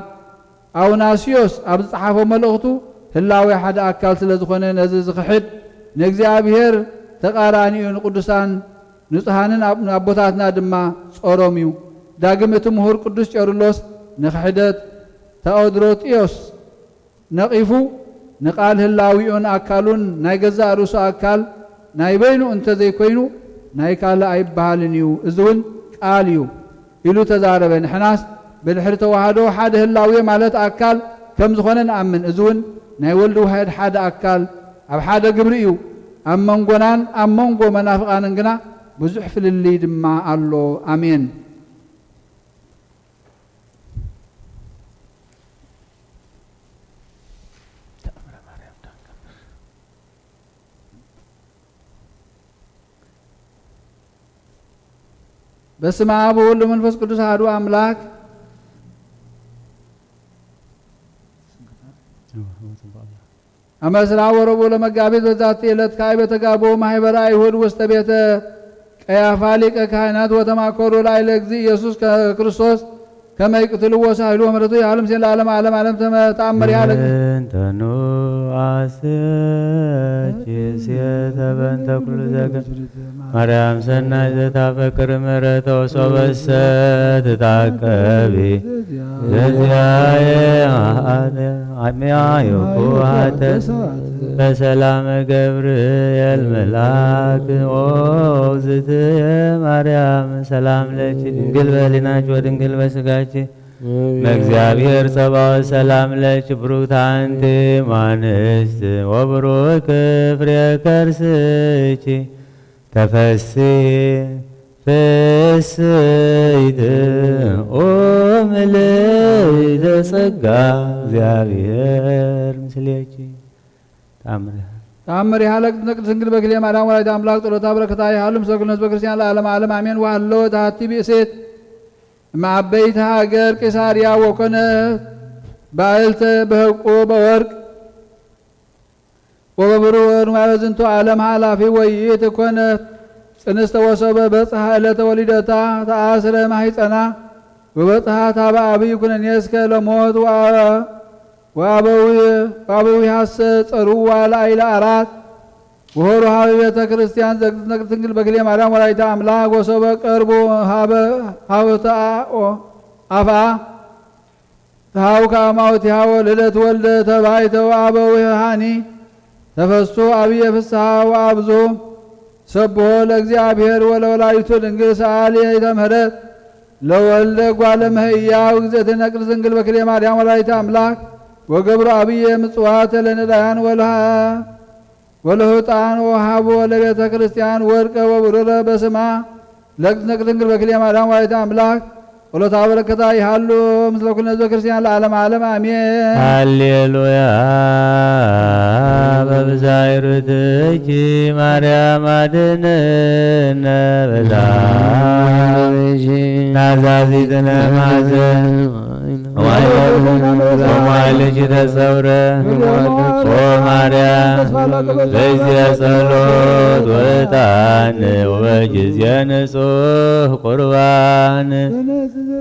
ኣውናስዮስ ኣብ ዝጸሓፎ መልእኽቱ ህላዊ ሓደ ኣካል ስለ ዝኾነ ነዚ ዝኽሕድ ንእግዚኣብሔር ተቃራኒኡ ንቅዱሳን ንጹሃንን ኣቦታትና ድማ ጾሮም እዩ ዳግም እቲ ምሁር ቅዱስ ቄርሎስ ንኽሕደት ተኦድሮጢዮስ ነቒፉ ንቃል ህላዊኡን ኣካሉን ናይ ገዛእ ርእሱ ኣካል ናይ በይኑ እንተ ዘይኮይኑ ናይ ካልእ ኣይበሃልን እዩ እዚ እውን ቃል እዩ ኢሉ ተዛረበ ንሕናስ ብድሕሪ ተዋህዶ ሓደ ህላዊ ማለት ኣካል ከም ዝኾነ ንኣምን እዚ እውን ናይ ወልዲ ዋሕድ ሓደ ኣካል ኣብ ሓደ ግብሪ እዩ ኣብ መንጎናን ኣብ መንጎ መናፍቃንን ግና ብዙሕ ፍልሊ ድማ ኣሎ ኣሜን በስመ አብ ወወልድ ወመንፈስ ቅዱስ አሐዱ አምላክ አመስራ ወረቡ ለመጋቢት በዛቲ ዕለት ካዕበ ተጋቦ ማህበረ አይሁድ ውስተ ቤተ ቀያፋ ሊቀ ካህናት ወተማከሩ ላይ ለእግዚእ ኢየሱስ ክርስቶስ ከመ ይቅትልዎ ሳህሉ ወምሕረቱ የዓለም ሲል ዓለም ዓለም ዓለም ተአምር ያለ
እንተኑ አስች የተበንተ ኩሉ ዘገ ማርያም ሰናይ ዘታፈቅር ምሕረተ ወሶበሰ ትታቀቢ ዘዚያየ አሚያዮ ኩሃተ በሰላም ገብርኤል መልአክ ኦዝትየ ማርያም ሰላም ለኪ ድንግል በሕሊናኪ ወድንግል በሥጋኪ በእግዚአብሔር ጸባኦት ሰላም ለኪ ብሩክት አንቲ እምአንስት ወብሩክ ፍሬ ከርስኪ ተፈሥሒ ፍሥሕት ኦ ምልዕተ ጸጋ እግዚአብሔር ምስሌኪ
ተአምር ያለቅ ንቅድስ ድንግል በክልኤ ማርያም ወላዲተ አምላክ ጸሎታ በረከታ ይሃሉ ምስለ ኩሉ ሕዝበ ክርስቲያን ለዓለመ ዓለም አሜን። ወሀሎ ታቲ ብእሴት እምአበይት ሀገር ቂሳርያ ወኮነት ባዕልተ በሕቁ በወርቅ ወበብሩር ወንዋየ ዝንቱ ዓለም ኃላፊ ወይእቲ ኮነት ጽንስተ ወሰበ በጽሐ ዕለተ ወሊደታ ተአስረ ማሕፀና ወበጽሐ ታበ አብይ ኩነኔ እስከ ለሞት ወአበዊሃሰ ጸሩዋ ላዕለ አራት ወሆሩ ሀበ ቤተ ክርስቲያን ዘቅድስ ድንግል በክልኤ ማርያም ወላዲተ አምላክ ወሰበ ቀርቦ ሀበተ አፍአ ተሃው ከአማውቲሃ ወልደት ወልደ ተባይተው አበዊሃኒ ተፈሶ አብየ ፍስሐ ወአብዞ ሰብሖ ለእግዚአብሔር ወለወላዲቱ ድንግል ሰአሊተ ምሕረት ለወልደ እጓለ እመሕያው እግዝእትነ ቅድስት ድንግል በክልኤ ማርያም ወላዲተ አምላክ ወገብሩ አብየ ምጽዋተ ለነዳያን ወለህጣን ወሃቦ ለቤተ ክርስቲያን ወርቀ ወብሩረ በስማ ለቅድስት ድንግል በክልኤ ማርያም ወላዲተ አምላክ ጸሎታ በረከታ ይሃሉ ምስለ ኩሉ ሕዝበ ክርስቲያን ለዓለመ ዓለም አሜን።
ሃሌሉያ በብዛይ ርትኪ ማርያም አድኅነነ በዛብሽ ናዛዚትነ ማዘን ወማይልሽ ተሰውረ ወማርያም በዚያ ጸሎት ወጣን ወበጊዜ ንጹሕ ቁርባን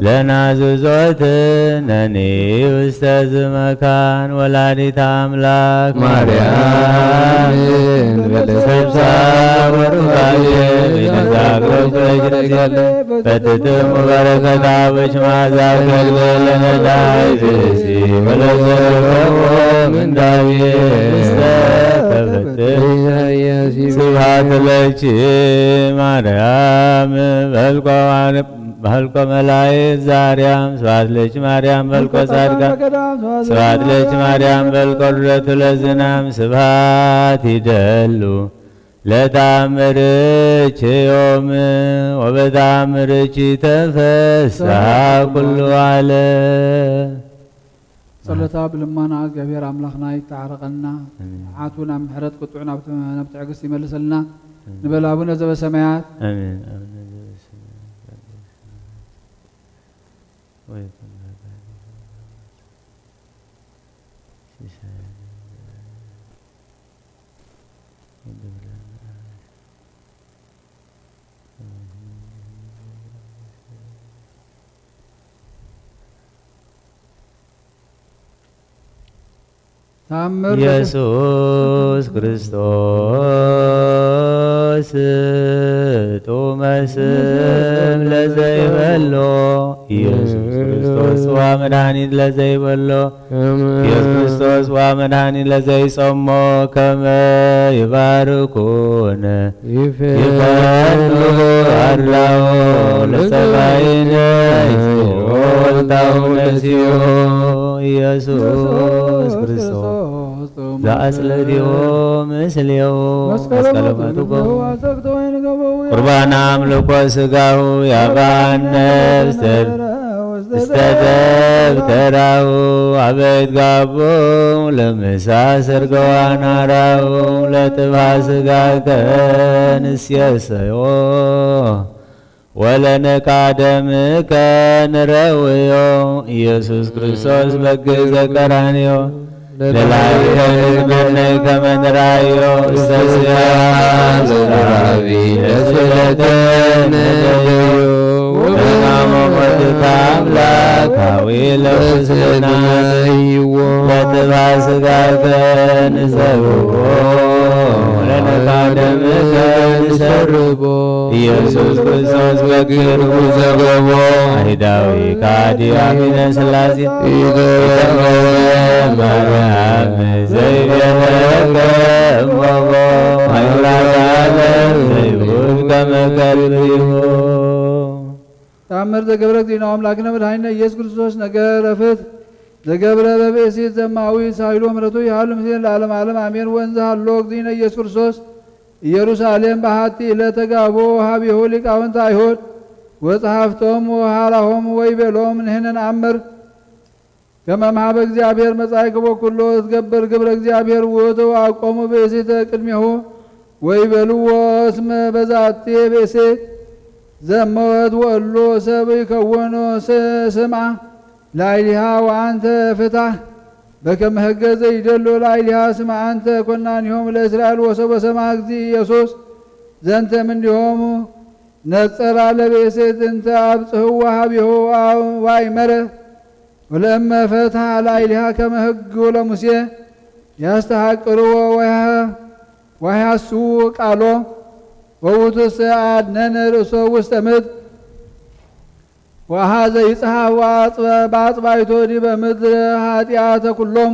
ለናዝዞት ነኒ ውስተ ዝመካን ወላዲተ አምላክ ማርያም በለሰብሳ ወሩባዬ በነዛግሮች ረጅረዚያለ ፈትትሙ በረከታብች ማዛብ ገልበለነዳይ ብሲ ወለዘረበዎ ምንዳቤ ውስተ ከበትር ስብሐት ለኪ ማርያም በልቆ መላእክት ዛርያም ስብሐት ለኪ ማርያም በልቆ ጻድቃን ስብሐት ለኪ ማርያም በልቆ ርደቱ ለዝናም ስብሐት ይደሉ ለታምርኪ ዮም ወበታምርኪ ተፈስሐ ኩሉ ዓለም።
ጸሎታ ብልማና እግዚአብሔር አምላኽና ይተዓረቀልና ዓቱና ምሕረት ቁጡዕ ናብ ትዕግስት ይመልሰልና ንበል አቡነ ዘበሰማያት
አሜን። ኢየሱስ ክርስቶስ ጡመ ስም ለዘይበሎ ኢየሱስ ክርስቶስ ወመድኃኒት ለዘይበሎ ኢየሱስ ክርስቶስ ወመድኃኒት ለዘይጾሞ ከመ ይባርኩነ ይፈኑ አራው ለሰባይነ ይወልታው ነሲዮ ኢየሱስ ክርስቶስ ዘአጽለዲዮ ምስሌው መስቀለመቱቆ ቁርባነ አምልኮ ሥጋሁ ያባነ እስተ ደብተራሁ አበይት ጋቦ ለምሳ ሰርገዋን አራሁ ለጥብሐ ሥጋከ ንሴሰዮ ወለነቃ ደምከ ንረውዮ ኢየሱስ ክርስቶስ በግዕ ዘቀራንዮ ለላዕሌከ ንግበነይ ከመ ንርአዮ ውስተ ስብሐት ዘራቢ ለስእለተ ነደዮ በሕማመ ሞትከ አምላካዊ ለምስልናይዎ ለጥብሐ ሥጋከ ንሰብሖ ለነቃ ደምከ ንሰርቦ ኢየሱስ ክርስቶስ በግዕ ዘገቦ አይሁዳዊ ከሃዲ አሚነ ሥላሴ ማርያም ዘይቤለከ እሞቦ አይሁራተ ዓለም ዘይሁድ ከመ ከልብዮ
ተአምር ዘገብረ እግዚእነ አምላክነ መድኃኒነ ኢየሱስ ክርስቶስ ነገረ ፍትሕ ዘገብረ በብእሲት ዘማዊት ሳይሎ ምሕረቱ ይሃሉ ምስሌነ ለዓለመ ዓለም አሜን። ወእንዘ ሀሎ እግዚእነ ኢየሱስ ክርስቶስ ኢየሩሳሌም በሃቲ ዕለተ ጋቦ ሀቢሁ ሊቃውንተ አይሁድ ወጸሐፍቶሙ ወሃራሆሙ ወይቤሎሙ ንሕነ ነአምር ከመ እምኀበ እግዚአብሔር መጻእክቦ ኩሎ ትገብር ግብረ እግዚአብሔር ውእቱ አቆሙ ብእሲተ ቅድሜሁ ወይቤልዎ እስመ በዛቲ ብእሲት ዘመወት ወእሎ ሰብ ይከውኖ ስምዐ ላዕሌሃ ወአንተ ፍታሕ በከመ ሕገ ዘይደሎ ላዕሌሃ ስምዐ አንተ ኮናኒሆሙ ለእስራኤል ወሰበ ሰምዐ እግዚእ ኢየሱስ ዘንተ እምኔሆሙ ነጸራ ለብእሲት እንተ አብጽሕዋ ሀቢሁ ዋእመረ ወለእመ ፈትሐ ላዕሌሃ ከመ ሕጉ ለሙሴ ያስተሐቅርዎ ወያሐስዉ ቃሎ ወውእቱሰ አድነነ ርእሶ ውስተ ምድር ወሀዘ ይጽሐፍ በአጽባይቶ ዲበ ምድር ኃጢአተ ኩሎም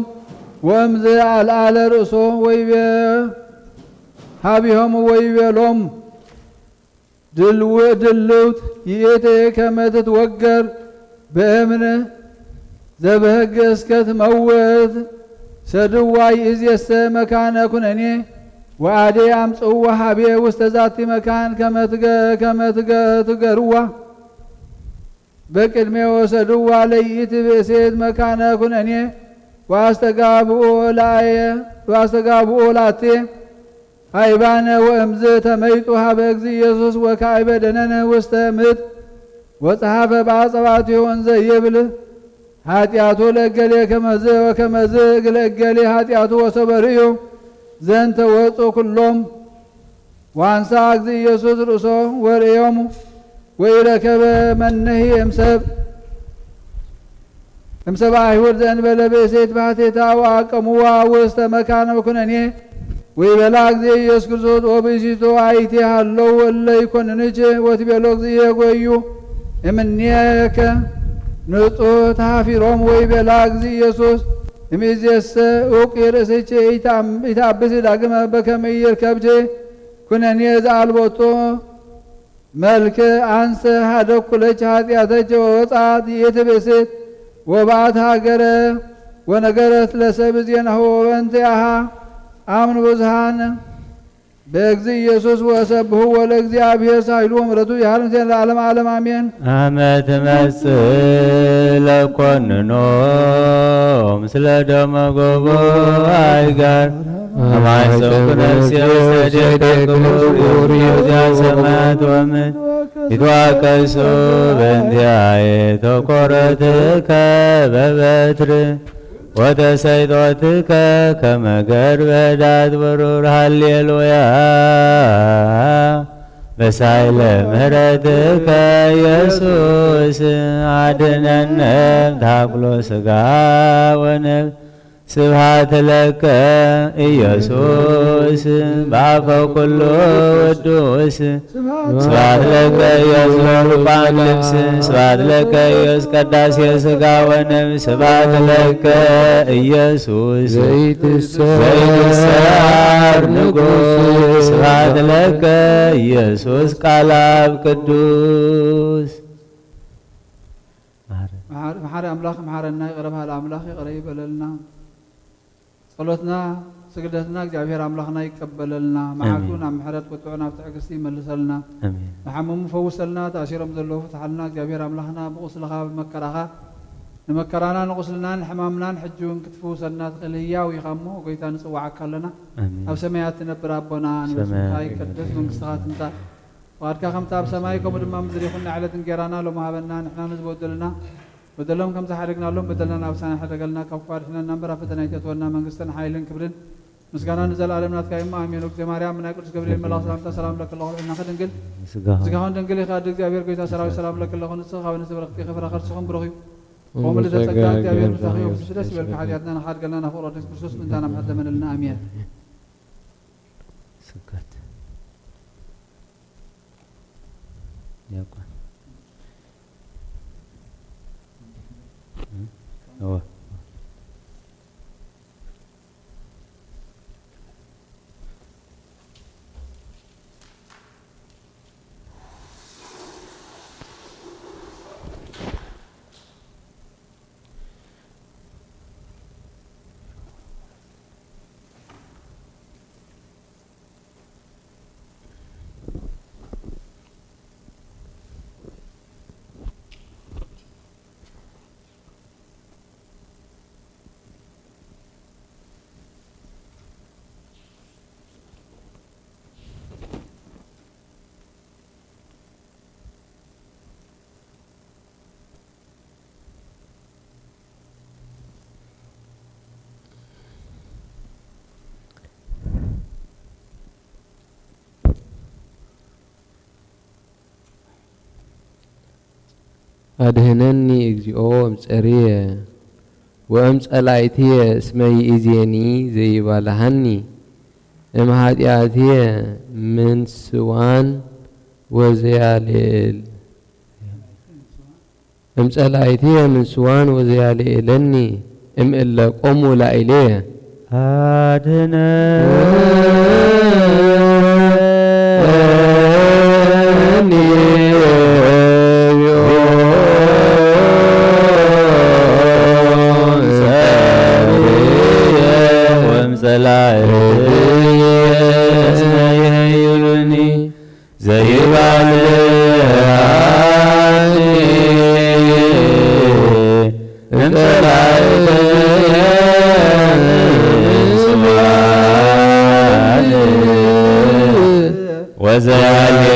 ወእምዝ አልዓለ ርእሶ ወይቤ ሀቢሆሙ ወይቤሎሙ ድልውት ይእቲ ከመ ትትወገር በእምነ ዘበሕግ እስከ ትመውት ሰድዋ ይእዜሰ መካነ ኩነኔ ወአዴ አምጽእዋ ሀቤ ውስተ ዛቲ መካን ከመ ትገርዋ በቅድሜ ወሰድዋ ለይእቲ ብእሲት መካነ ኩነኔ ወአስተጋብኦ ላቴ አይባነ ወእምዝ ተመይጡ ሀበ እግዚእ ኢየሱስ ወካዕበ ደነነ ውስተ ምድር ወጸሐፈ በአጸባቱ ወንዘ ይብል ኃጢአቱ ለገሌ ከመዝ ወከመዝ ለገሌ ኃጢአቱ ወሰበርዩ ዘንተ ወፁ ኩሎም ዋንሳ እግዚ ኢየሱስ ርእሶ ወርእዮሙ ወኢረከበ መነሂ እምሰብአ አይሁድ ዘእንበለ ብእሴት ባሕቲታ ወአቀሙዋ ውስተ መካነ ኩነኔ ወይበላ እግዚ ኢየሱስ ክርስቶስ ወብእሲቶ አይቴ ሃለው እለ ይኰንንች ወትቤሎ እግዚእ ጐዩ እምኔከ ንጹሕ ተሃፊሮም ወይቤላ እግዚ ኢየሱስ እምይእዜሰ እውቂ ርእስቼ ኢታብሲ ዳግመ በከመ ይርከብቼ ኩነኔ ዘአልቦቶ መልክ አንሰ ሀደኩለች ኃጢአተች ወወጻት ይእትብእሲት ወበአት ሀገረ ወነገረት ለሰብ ዜናሁ ወበእንቲአሃ አምኑ ብዙኃን በእግዚ ኢየሱስ ወሰብሑ ወለእግዚአብሔር ሳይሉ ምሕረቱ ያህል ለዓለመ ዓለም አሜን።
አመ ትመጽእ ለኰንኖ ምስለ ደመ ጎቦ አይጋር አማይሰብኩ ነፍሴ ውስተ ክቡር እግዚአ ሰማያት ወምድር ይትዋቀሱ በእንቲአየ ተኰረትከ በበትር ወተሰይጦትከ ከመ ገርበ ዳት ብሩር ሃሌሉያ በሳይለ ምሕረትከ ኢየሱስ አድኅነነ እምታኵሎ ሥጋ ወነፍስ ስብሐት ለከ ኢየሱስ በአፈ ኩሉ ቅዱስ ስብሐት ለከ ኢየሱስ ቁርባን ልብስ ስብሐት ለከ ኢየሱስ ቀዳሴ ሥጋ ወነፍስ ስብሐት ለከ ኢየሱስ ዘይትሰዓር ንጉሥ ስብሐት ለከ ኢየሱስ ቃለ አብ ቅዱስ
መሐሪ አምላክ መሐረና ይቅር በል አምላክ ይቅር ይበለልና ጸሎትና ስግደትና እግዚአብሔር አምላክና ይቀበለልና መዓቱን ኣብ ምሕረት ቁጥዑን ኣብ ትዕግስቲ ይመልሰልና ንሓመሙ ፈውሰልና ተኣሲሮም ዘለዉ ፍትሓልና እግዚአብሔር አምላክና ብቁስልኻ ብመከራኻ ንመከራና ንቁስልናን ሕማምናን ሕጂውን ክትፍውሰልና ትኽእል ህያው ኢኻ እሞ ጎይታ ንፅዋዓካ ኣለና ኣብ ሰማያት ትነብር ኣቦና ንበስምካ ይቀደስ መንግስትኻ ትምጻእ ፈቃድካ ከምቲ ኣብ ሰማይ ከምኡ ድማ ምድሪ ይኹን ንዕለት እንጀራና ሎሚ ሃበና ንሕና ንዝበደሉና በደሎም ከምዛ ሓደግናሎም በደልና ኣብሳና ሓደገልና ካብ ኳድሕና እምበር ኣብ ፈተና ይተትወና መንግስትን ሓይልን ክብርን ምስጋና ንዘለኣለም ናትካ እሞ ኣሜን። ወግዜ ማርያም ናይ ቅዱስ ገብርኤል መልኣክ ሰላምታ ሰላም ለክለ ኩልዕና ድንግል ስጋኹን ድንግል ኢኻ እግዚአብሔር ጎይታ ሰራዊት ሰላም ለክለ ኩን ንስኻ ካብ ንስብረኽቲ ክፍረ ከርስኹም ብሩኽ እዩ ቆሙ ልተጸጋ እግዚአብሔር ምሳኺ ወብስሱ ደስ ይበልካ ሓጢኣትና ንኻድገልና ናፍቅሮ ቅዱስ ክርስቶስ ምንታና ምሕተመንልና ኣሜን።
ስብከት ዲያቆን
أدهنني እግዚኦ እምጸርየ ወእምጸላእትየ እስመ ይእዜኒ ዘይባልሃኒ እምኃጢአትየ ምንስዋን ወዘያልዕል እምጸላእትየ ምንስዋን ወዘያልዕለኒ እምእለ ቆሙ ላዕሌየ
አድኅነኒ وزيالي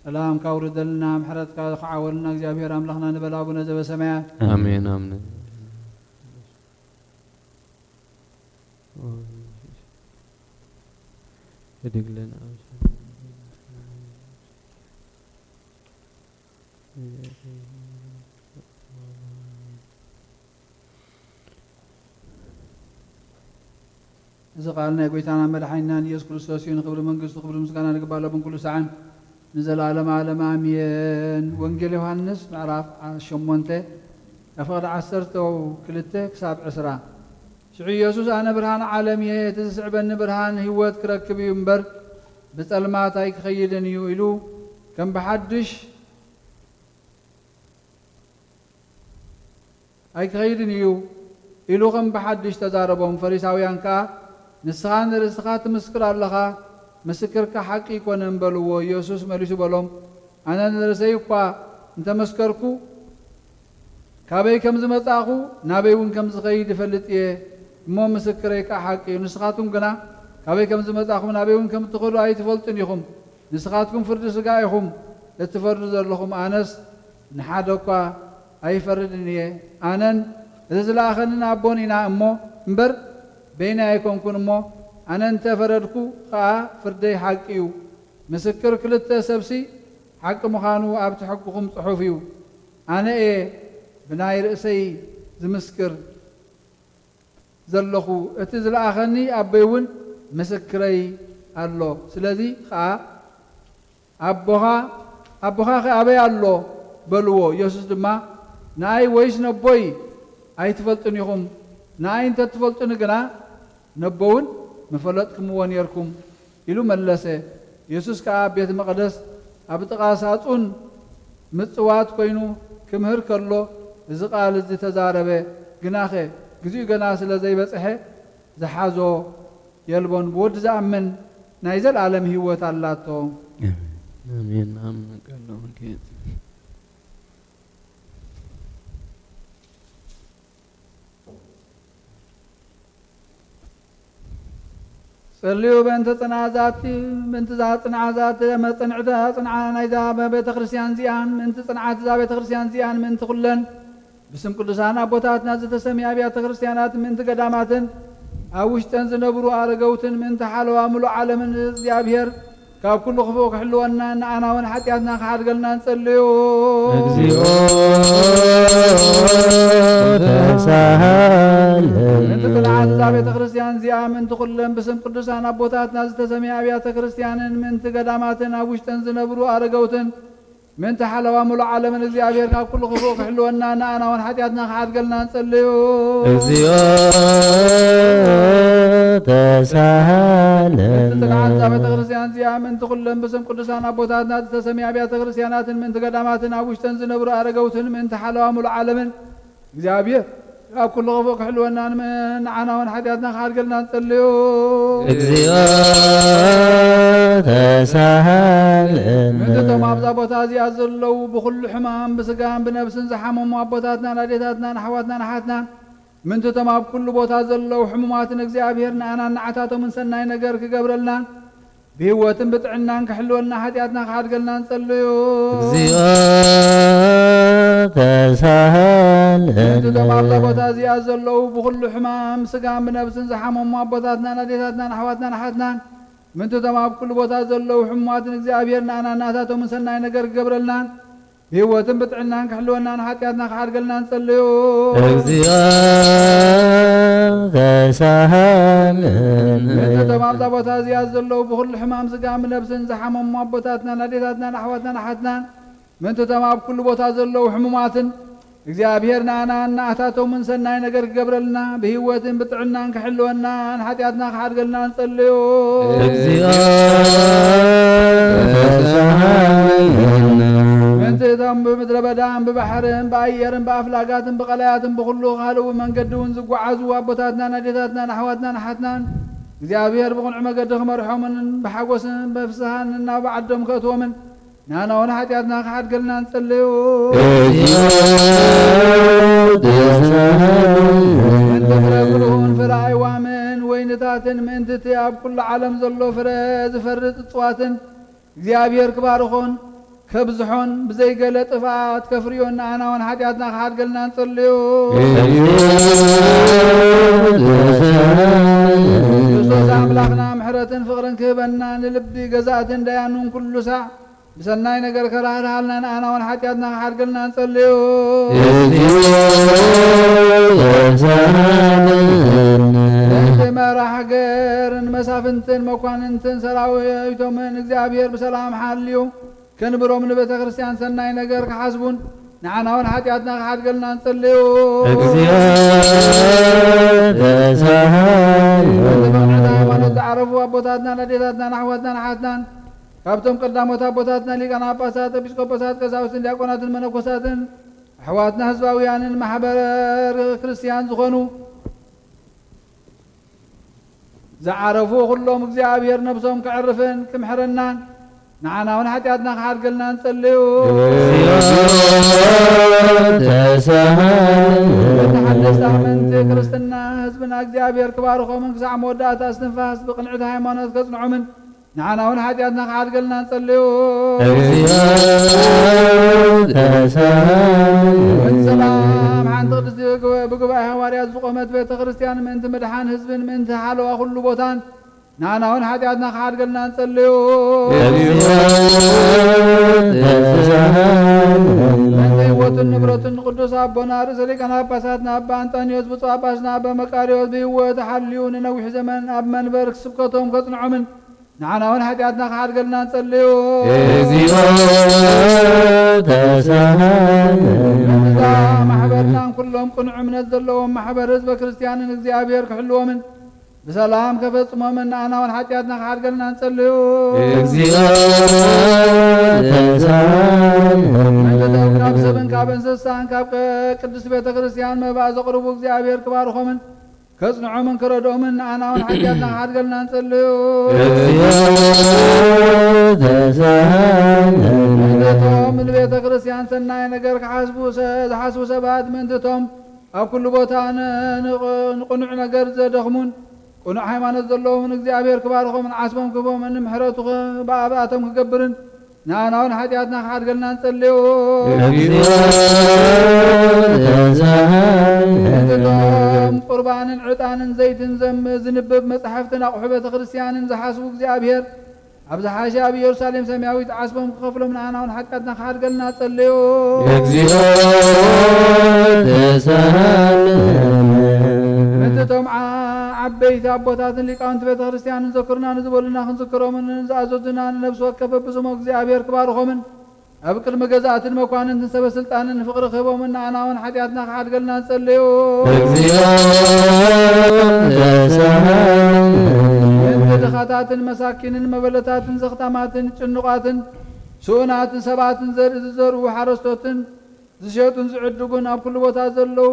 ሰላም ካውርደልና ምሕረት ካዓወልና እግዚአብሔር አምላክና ንበል አቡነ ዘበሰማያት
አሜን አሜን። እድግለና
إذا قالنا يقولنا ملحنا يسوع كريستوس ينقبل منقص قبل مسكنا نقبله من كل ساعة نزل عالم عالم آمين وانجيل يوحنس معرف شمونته أفضل عسرته وكلته كساب عسرة شعي يسوع أنا برهان عالمية تسع بن برهان هوات كركب ينبر بسلمات هيك خيلن يقولوا كم بحدش هيك خيلن يقولوا كم بحدش تجاربهم فريساويان كا نسخان رسخات مسكر الله مسكر كحقي كونن بلو يسوع مليسو بلوم أنا نرسيقا أنت مسكركو كابي كم زمتاخو نابيون كم زغيد فلت إيه مو مسكر كحقي نسخاتهم كنا كابي كم زمتاخو نابيون كم تقولوا أي تفلتن يخم ንስኻትኩም ፍርዲ ስጋ ኢኹም እትፈርዱ ዘለኹም ኣነስ ንሓደ እኳ ኣይፈርድን እየ ኣነን እዚ ዝለኣኸንን ኣቦን ኢና እሞ እምበር በይና ኣይኮንኩን እሞ ኣነ እንተፈረድኩ ከዓ ፍርደይ ሓቂ እዩ ምስክር ክልተ ሰብሲ ሓቂ ምዃኑ ኣብቲ ሕጉኹም ጽሑፍ እዩ ኣነ እየ ብናይ ርእሰይ ዝምስክር ዘለኹ እቲ ዝለኣኸኒ ኣበይ እውን ምስክረይ ኣሎ ስለዚ ከዓ ኣቦኻ ኣበይ ኣሎ በልዎ ኢየሱስ ድማ ንኣይ ወይስ ነቦይ ኣይትፈልጡን ኢኹም ንኣይ እንተትፈልጡኒ ግና ነቦውን ምፈለጥክምዎ ነርኩም ኢሉ መለሰ ኢየሱስ ከዓ ኣብ ቤተ መቕደስ ኣብ ጥቓ ሳጹን ምጽዋት ኮይኑ ክምህር ከሎ እዚ ቃል እዚ ተዛረበ ግናኸ ግዚኡ ገና ስለ ዘይበጽሐ ዝሓዞ የልቦን ብወዲ ዝኣምን ናይ ዘለዓለም ህይወት ኣላቶ
አሜን አሜን ቀለው ጌታ
ጸልዩ በእንተ ጽናዛት ምንት ዛ ጽናዛት መጽንዕታ ጽንዓ ናይዛ ቤተ ክርስቲያን ዚያን ምንት ጽንዓት ዛ ቤተ ክርስቲያን ዚያን ምንት ኩለን ብስም ቅዱሳን አቦታትና ዝተሰሚያ አብያተ ክርስቲያናት ምንት ገዳማትን ኣብ ውሽጠን ዝነብሩ ኣረገውትን ምንት ሓለዋ ሙሉእ ዓለምን እግዚአብሔር ካብ ኩሉ ክፉእ ክሕልወና ንኣና እውን ሓጢኣትና ክሓድገልና ንጸልዩ
እግዚኦ ተሳሃለ
ምንት ጽንዓት ዛ ቤተ ክርስቲያን ዚያ ምንት ኩለን ብስም ቅዱሳን አቦታትና ዝተሰሚያ አብያተ ክርስቲያንን ምንት ገዳማትን ኣብ ውሽጠን ዝነብሩ ኣረገውትን ምንት ሓለዋ ሙሉእ ዓለምን እግዚአብሔር ካብ ኩሉ ክፉእ ክሕልወና ንኣና እውን ሓጢኣትና ክሓድገልና ንጸልዩ
እግዚኦ ተሳሃለ
ጽንዓት ዛ ቤተ ክርስቲያን ዚያ ምንት ኩለን ብስም ቅዱሳን አቦታትና ዝተሰሚያ አብያተ ክርስቲያናትን ምንት ገዳማትን ኣብ ውሽጠን ዝነብሩ ኣረገውትን ምንት ሓለዋ ሙሉእ ዓለምን እግዚአብሔር ካብ ኩሉ ክፉእ ክሕልወና ንኣና እውን ሓጢኣትና ክሓድገልና ንጸልዩ
እግዚኦ ተሳሃለ
ምንቶም ኣብዛ ቦታ እዚኣ ዘለዉ ብኩሉ ሕማም ብስጋን ብነብስን ዝሓመሙ ኣቦታትናን ኣዴታትናን ኣሕዋትናን ኣሓትናን ምንትቶም ኣብ ኩሉ ቦታ ዘለዉ ሕሙማትን እግዚአብሔር ንኣና ንዓታቶምን ሰናይ ነገር ክገብረልናን ብህይወትን ብጥዕናን ክሕልወልና ሓጢኣትና ክሓድገልና ንጸልዩ
እግዚኦ ተሳሃለ
ምንትቶም ኣብዛ ቦታ እዚኣ ዘለዉ ብኩሉ ሕማም ስጋን ብነብስን ዝሓመሙ ኣቦታትናን ኣዴታትናን ኣሕዋትናን ኣሓትናን ምንትቶም ኣብ ኩሉ ቦታ ዘለዉ ሕሙማትን እግዚአብሔር ንኣና ንኣታቶምን ሰናይ ነገር ክገብረልናን ብህይወትን ብጥዕናን ክሕልወናን ሓጢኣትና ክሓድገልና ንጸልዩ
እግዚኦ ተሳሃለ
ምንትቶም ኣብዛ ቦታ እዚኣ ዘለዉ ብኩሉ ሕማም ስጋን ብነብስን ዝሓመሙ ኣቦታትናን ኣዴታትናን ኣሕዋትናን ኣሓትናን ምንትቶም ኣብ ኩሉ ቦታ ዘለዉ ሕሙማትን እግዚአብሔር ንኣና ንኣታቶምን ሰናይ ነገር ክገብረልና ብህይወትን ብጥዕናን ክሕልወና ንሓጢኣትና ክሓድገልና ንጸልዩ
እግዚኦ ተሳሃለ
ምንትቶም ብምድረ በዳን ብባሕርን ብኣየርን ብኣፍላጋትን ብቐላያትን ብኩሉ ካልእ መንገዲ እውን ዝጓዓዙ ኣቦታትናን ኣዴታትናን ኣሕዋትናን ኣሓትናን እግዚአብሔር ብቕንዑ መገዲ ክመርሖምን ብሓጎስን ብፍስሃን ናብ ዓዶም ከእትዎምን ንኣና እውን ሓጢኣትና ክሓድገልና ንጸልዩ ምንቲ ፍረ ጉልሁን ፍረ ኣይዋምን ወይንታትን ምእንትቲ ኣብ ኩሉ ዓለም ዘሎ ፍረ ዝፈርጥ እጽዋትን እግዚአብሔር ክባርኾን ከብዝሖን ብዘይገለ ጥፍኣት ከፍርዮን ንኣና እውን ሓጢኣትና ክሓድገልና ንጸልዩ ክርስቶስ ኣምላኽና ምሕረትን ፍቕርን ክህበና ንልቢ ገዛእትን ደያኑን ኩሉ ሳዕ ብሰናይ ነገር ከራህርሃልና ንኣና እውን ሓጢኣትና ክሓድገልና ንጸልዩ ለእንቲ መራ ሃገርን መሳፍንትን መኳንንትን ሰራዊቶምን እግዚአብሔር ብሰላም ሓልዩ ከንብሮም ንቤተ ክርስቲያን ሰናይ ነገር ክሓስቡን ንዓና እውን ሓጢኣትና ክሓድገልና ንጸልዩ
እግዚኦ ተሳሃለ
ብቕንዕቲ ሃይማኖት ዝዓረፉ ኣቦታትናን ኣዴታትናን ኣሕዋትናን ኣሓትናን ካብቶም ቀዳሞት ኣቦታትና ሊቃነ ጳጳሳት ኤጲስቆጶሳት ቀሳውስትን ዲያቆናትን መነኮሳትን ኣሕዋትና ህዝባውያንን ማሕበር ክርስቲያን ዝኾኑ ዝዓረፉ ኩሎም እግዚአብሔር ነብሶም ክዕርፍን ክምሕረናን ንዓና እውን ሓጢኣትና ክሓድገልና ንጸልዩ ተሓደስቲ ኣመንቲ ክርስትና ህዝብና እግዚአብሔር ክባርኾምን ክሳዕ መወዳእታ እስትንፋስ ብቕንዕቲ ሃይማኖት ከጽንዖምን نحن ون حاجاتنا خاد قلنا نصليو والسلام عن قدس بقباء حواريات بقومة بيت كريستيان من انت مدحان حزب من انت حلوة كل بوتان نحن ون حاجاتنا خاد قلنا نصليو وت النبرة القدس أبونا رسلك أنا بساتنا أبا أنطونيوس بصو أباسنا أبا مكاريوس بيوت حليون نوح زمن أب من برك سبكتهم كصنعوا من نحن ون حاجاتنا خاد قلنا نصليو محبرنا كلهم قنعوا من الزلوهم محبر حزب كريستيان እግዚአብሔር كحلوا من بسلام كفصموا من نحن ون حاجاتنا خاد قلنا نصليو كاب سبن كاب انسسان كاب قدس بيت كريستيان مباز قربو እግዚአብሔር كبارخوا من كصنعوا من كردوا من نحن ون حاجاتنا خاد قلنا نصليو من بيت كريستيان سناي نجر حاسبو سبات من تتوم أو كل بوتان نقنع نجر زدخمون قنع حيمان الزلو من እግዚአብሔር كبارخوا من عصبهم كبوا من محرتو باباتهم كقبرن نحن ون حاجاتنا خاد قلنا نصليو قربان عطان زيت زم زنبب مصحفتنا قحبة كريستيان زحاسبو እግዚአብሔር أبز حاشا بيرسالم سماوي تعصبهم كفلهم من أنا ونحكتنا خاد قلنا صليو متتهم عبيت أبوتات اللي كانت بيت كريستيان نذكرنا نزبولنا نذكرهم من نزعزوتنا نفس وكف بسمو እግዚአብሔር كبارخوا من أبكر مجازات المكوان تنسب سلطان فقر خبوا من أنا ونحكتنا خاد قلنا صليو دخاتات المساكين المبلتات زختامات ጭንቋት ሱናት ሰባት ዘሩ ሓረስቶትን ዝሸጡን ዝዕድጉን ኣብ ኩሉ ቦታ ዘለው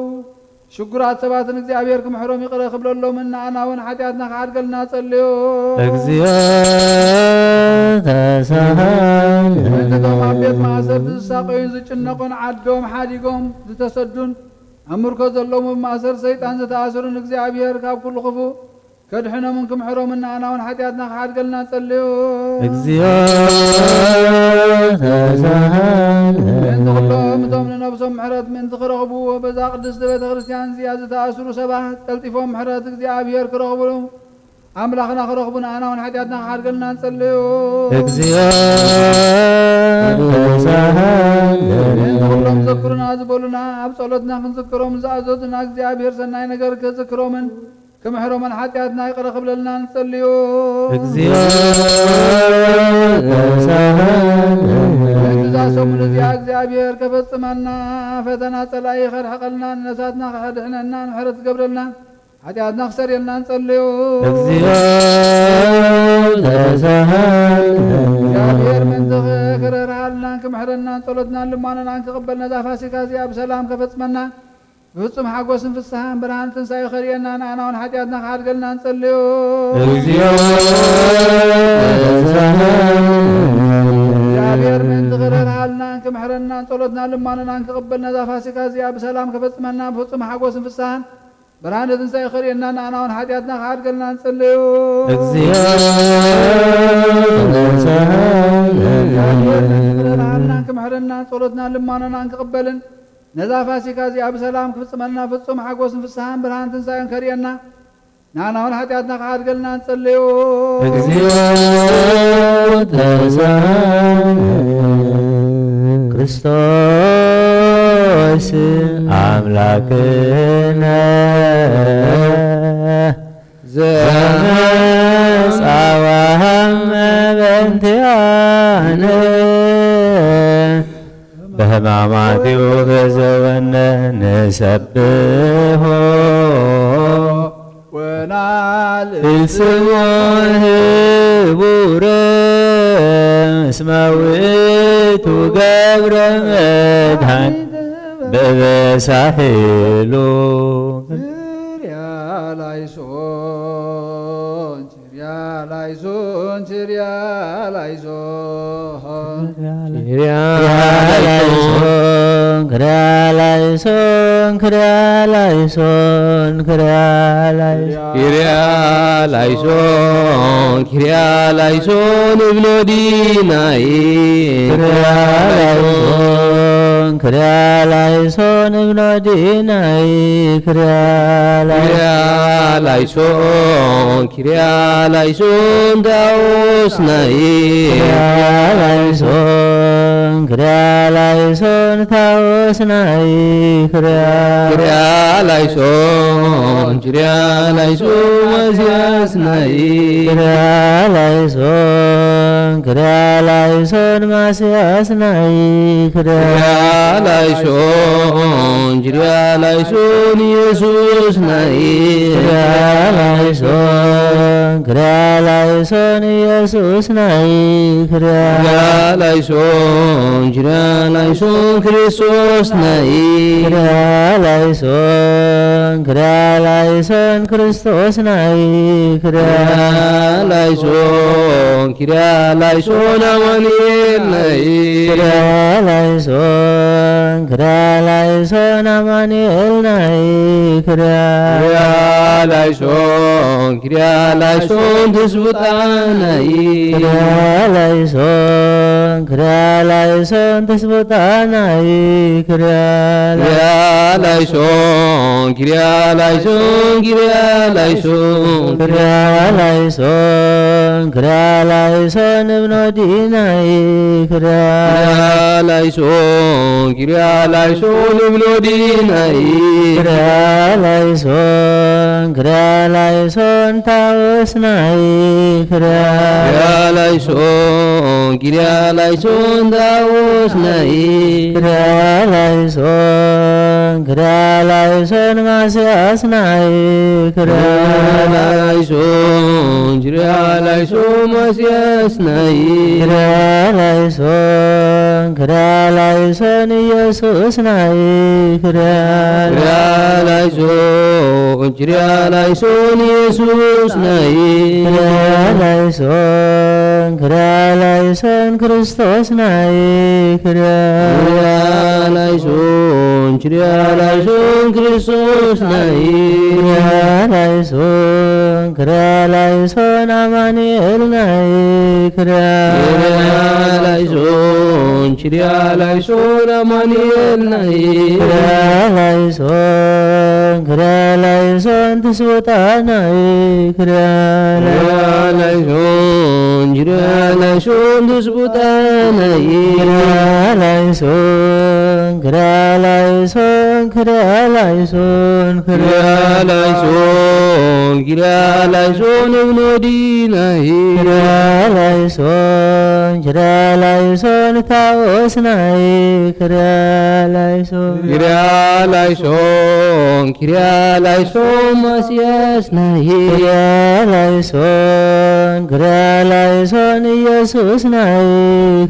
ሽጉራት ሰባትን እግዚአብሔር ክምሕሮም ይቅረ ክብለሎም እና አናውን ኃጢአትና ካድገልና ጸልዮ እግዚአብሔር ቤት ማእሰር ዝሳቀዩን ዝጭነቁን ዓዶም ሓዲጎም ዝተሰዱን ኣምርኮ ዘሎም ማእሰር ሰይጣን ዝተኣሰሩን እግዚአብሔር ካብ ኩሉ ክፉ كدحنا منكم حرمنا أنا ونحتياتنا خاد قلنا تصليو من تغلهم دومنا نفسهم محرات من تخرغبوا وبزا قدس بيت كريستيان زيادة أسروا سباه تلتفهم محرات እግዚአብሔር كرغبوا أملاخنا خرغبنا أنا ونحتياتنا خاد قلنا تصليو تغلهم ذكرنا زبولنا أبصلتنا نذكرهم زازوتنا እግዚአብሔር سناي نجر كذكرهم كم حرمنا حتياتنا يقرأ قبل لنا نصليو إذا سمنا زي እግዚአብሔር كفصمنا فتنا صلاي خير حقلنا نساتنا خدحنا نحرت قبلنا حتياتنا خسر لنا نصليو እግዚአብሔር من ذكر حالنا كم حرنا صلتنا لمانا نانك قبلنا ذا فاسكا زي بسلام كفصمنا بفصم حقوسن فسحان برهان تنساي خرينا أنا ونحتياتنا خاد قلنا نصليو እግዚአብሔር من تغرر حالنا كم حرنا طلتنا لمانا نانك قبلنا ذا فاسكا زي بسلام كفصمنا بفصم حقوسن فسحان برهان تنساي خرينا أنا ونحتياتنا خاد قلنا نصليو እግዚአብሔር من تغرر حالنا كم حرنا طلتنا لمانا نانك قبلن نذا فاسكا زي أب سلام كفصمنا فصم حقوسن فسحان برهان تنساين كرينا نانا ونحتياتنا خاد قلنا نصليو
ክርስቶስ አምላክነ ዘመጻዋህም በእንቲአነ በሕማማቲሁ ገዘወነ ንሰብሖ ወናልስሞ ህቡረ እስመ ውእቱ ገብረ መድኃኒ በበሳሒሉ ክርያላይሶን ክርያላይሶን ክርያላይሶን
ኪርያላይሶን ኪርያላይሶን እብሎዲናይ
ክርያላይሶን ክርያላይሶን እብሎዲናይ
ኪርያላይሶን ኪርያላይሶን ዳዎስናይ
ክርያላይሶን ክርያላይሶን ታዎስናይ
ኪርያላይሶን ኪርያላይሶን ማስያስናይ
ክርያላይሶን ክርያላይሶን ማስያስናይ
ኪርያላይሶን ኪርያላይሶን ኢየሱስ ናይ
ክርያላይሶን ክርያላይሶን ኢየሱስ ናይ
ኪርያላይሶን ኪርያላይሶን ክርስቶስ ናይ
ክርያላይሶን ክርያላይሶን ክርስቶስ ናይ
ኪርያላይሶን ኪርያላይሶን አማኑኤል ናይ
ክርያላይሶን ክርያላይሶን አማኑኤል ናይ
ኪርያላይሶን ኪርያላይሶን ትስብእታ ናይ
ክርያላይሶን ክርያላይሶን ትስብእታ ናይ
ኪርያላይሶን ኪርያላይሶን ኪርያላይሶን
ክርያላይሶን ክርያላይሶን እብኖዲናይ
ኪርያላይሶን ኪርያላይሶን እብሎዲናይ
ክርያላይሶን ክርያላይሶን ታዎስናይ
ኪርያላይሶን ኪርያላይሶን ዳዎስናይ
ክርያላይሶን ክርያላይሶን ማስያስናይ
ኪርያላይሶን ኪርያላይሶን ማስያስናይ
ክርያላይሶን ክርያላይሶን ኢየሱስ ናይ
ኪርያላይሶን ኪርያላይሶን ኢየሱስ ናይ
ክርያላይሶን ክርያላይሶን ክርስቶስ ናይ
ኪርያላይሶን ኪርያላይሶን ክርስቶስ ናይ
ክርያላይሶን ክርያላይሶን አማኑኤል ናይ
ኪርያላይሶን ኪርያላይሶን አማኑኤል ናይ
ክርያላይሶን ክርያላይሶን ትስብእታ ናይ
ኪርያላይሶን ኪርያላይሶን ትስብእታ ናይ
ክርያላይሶን ክርያላይሶን ክርያላይሶን
ኪርያላይሶን ኪርያላይሶን እብሎዲናይ
ክርያላይሶን ክርያላይሶን ታዎስናይ ክርያላይሶን
ኪርያላይሶን ኪርያላይሶን ማስያስናይ
ክርያላይሶን ክርያላይሶን ኢየሱስ ናይ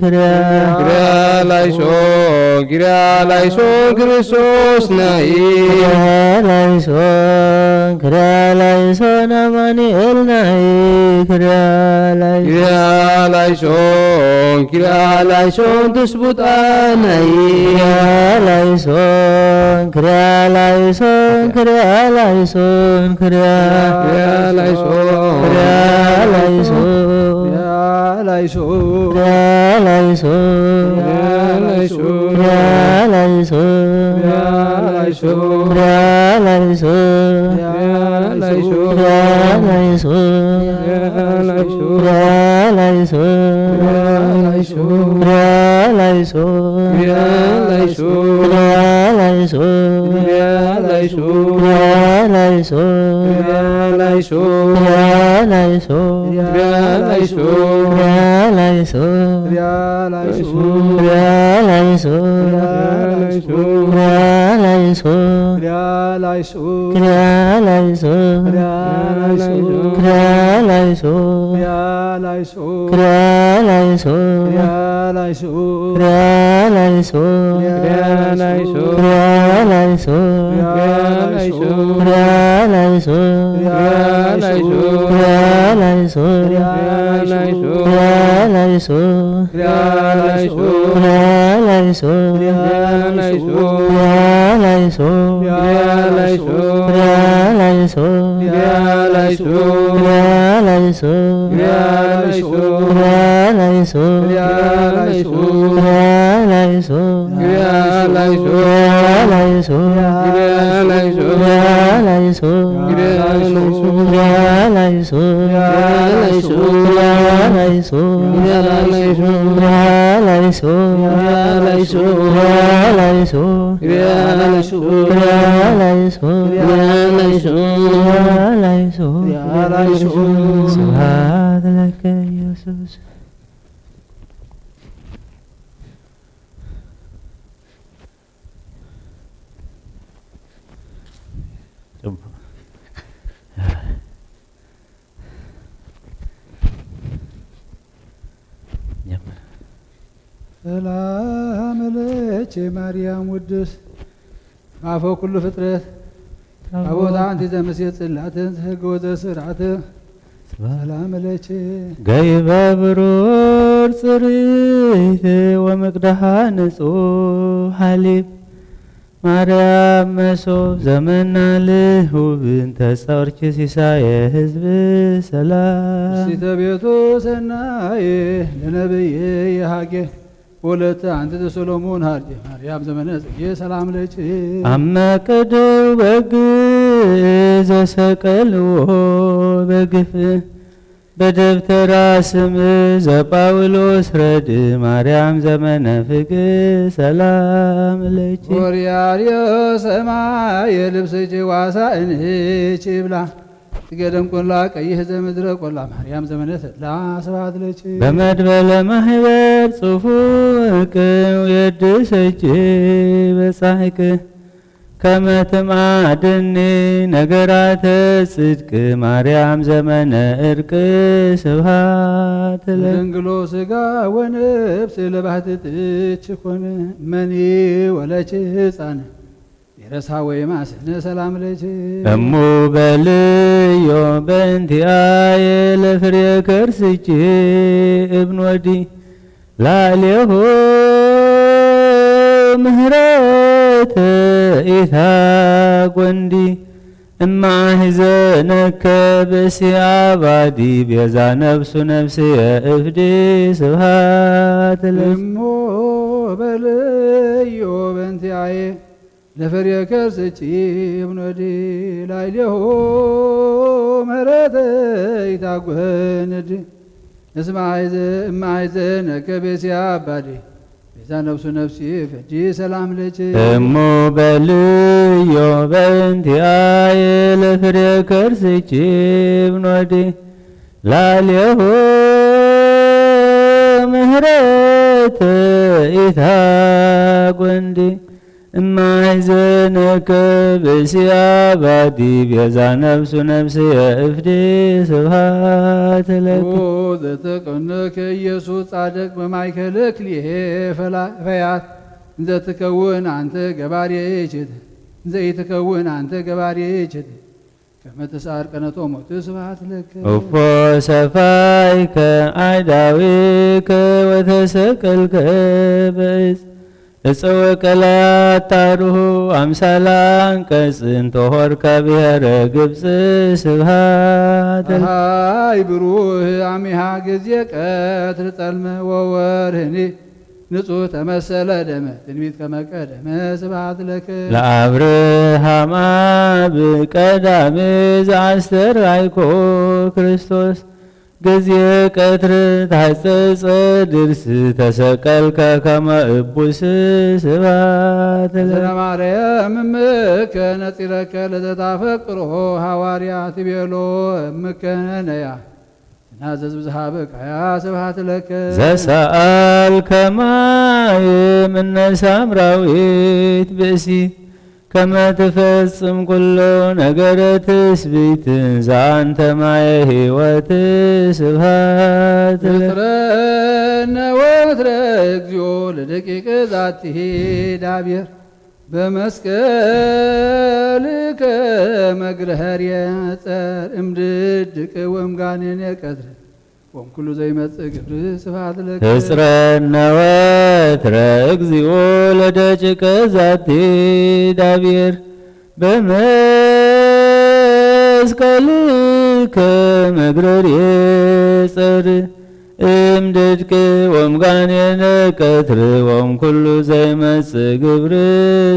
ኪርያላይሶን ኪርያላይሶን ክርስቶስ ናይ
ክርያላይሶን ክርያላይሶን አማኑኤል ናይ
ኪርያላይሶን ኪርያላይሶን ትስብእታ ናይ
ክርያላይሶን ክርያላይሶን ክርያላይሶን
ኪርያላይሶን
ክርያላይሶን ክርያላይሶን ክርያላይሶን ክርያላይሶን
ስብሐት ለከ ኢየሱስ።
ሰላም ለኪ ማርያም ውድስ ማፈ ኩሉ ፍጥረት አቦታ አንቲ ዘምሴት ጽላትን ህገወዘ ስርዓት ሰላም ለኪ
ገይበ ብሩር ጽርይት ወመቅደሃ ንጹሕ ሐሊብ ማርያም መሶብ ዘመና ልሁብን ተጸርች ሲሳየ ህዝብ ሰላም
ሲተ ቤቱ ሰናየ ለነብየ የሃጌ ወለተ አንተ ሰሎሞን ሀርጀ ማርያም ዘመነ ጽጌ ሰላም ለኪ
አመቀደው በግ ዘሰቀልዎ በግፍ በደብተራ ስም ዘጳውሎስ ረድ ማርያም ዘመነ ፍቅ ሰላም ለኪ
ወሪያርዮ ሰማይ የልብስች ዋሳ እንች ብላ ገደም ቆላ ቀይህ ዘምድረ ቆላ ማርያም ዘመነ ተድላ ስብሐት ለኪ
በመድበለ ማህበር ጽፉቅ የድሰች በጻሕቅ ከመትማድኒ ነገራተ ጽድቅ ማርያም ዘመነ እርቅ ስብሐት ለኪ
ድንግሎ ስጋ ወነፍስ ለባህትትች ኮነ መኒ ወለች ሕፃን የረሳ ወይ ማስነ ሰላም ለኪ
እሙ በልዮ በእንቲአየ ለፍሬ ከርስኪ እብን ወዲ ላሌሁ ምህረት ኢታጐንዲ እማሕዘነከ ብእሲአባዲ ቤዛ ነፍሱ ነፍስየ እፍዲ ስብሐት ለኪ
እሞ በልዮ በእንቲአየ ለፍሬ ከርስኪ እብን ወዲ ላሌሁ ምህረት ኢታጐንዲ እማሕዘነከ ብእሲአባዲ ቤዛ ነፍሱ ነፍሲ ፍዲ ሰላም ለኪ
እሙ በልዮ በእንቲአየ ለፍሬ ከርስኪ እብን ወዲ ላሌሁ ምህረት ኢታጐንዲ እማሕዘነከ ብእሲአባዲ ቤዛ ነፍሱ ነፍስየ እፍዲ ስብሐት ለኪ
ዘተቀነከ ኢየሱስ ጻድቅ በማእከለ ክልኤ ፈያት እንዘ ትከውን አንተ ገባሬ እችት እንዘ ኢትከውን አንተ ገባሬ እችት ከመ ትስዓር ቀነቶ ሞት ስብሐት ለከ
እፎ ሰፋይከ አዕዳዊከ ወተሰቀልከ በዕፅ እፀወ ቀላት ታሩሁ አምሳላ አንቀጽን ተሆርከ ብሔረ ግብፅ ስብሐት
ፀሐይ ብሩህ አሚሃ ጊዜ ቀትር ጸልመ ወወርህኒ ንጹሕ ተመሰለ ደመ ትንቢት ከመቀደመ ስብሐት ለከ
ለአብርሃማ ብቀዳሜ ዘአስተርአይኮ ክርስቶስ ጊዜ ቀትር ታጸጸ ድርስ ተሰቀልከ ከመ እቡስ ስብሐት ለከ
ማርያም እምከ ነጺረከ ለዘታፈቅሮ ሐዋርያ ትቤሎ እምከ ነያ ናዘዝ ብዝሃበ ቃያ ስብሐት ለከ
ዘሰአልከ ማየ እምነ ሳምራዊት ብእሲ ከመ ትፈጽም ኩሎ ነገረ ትስብእት ዘአንተ ማየ ሕይወት ስብሐት ለከ
ፍጥረነ ወትረ እግዚኦ ለደቂቅ ዛቲሂ ዳብሔር በመስቀልከ መግረህርየ ጸር እምድድቅ ወእምጋኔነ ቀትር ወኩሉ ዘይመጽእ ግብር ስብሐት ለከ
ህጽረነ ወትረ እግዚኦ ለደቂቀ ዛቲ ዳብር በመስቀልከ መግረር የጸር እምድድቅ ወምጋኔነ ቀትር ወምኩሉ ዘይመጽእ ግብር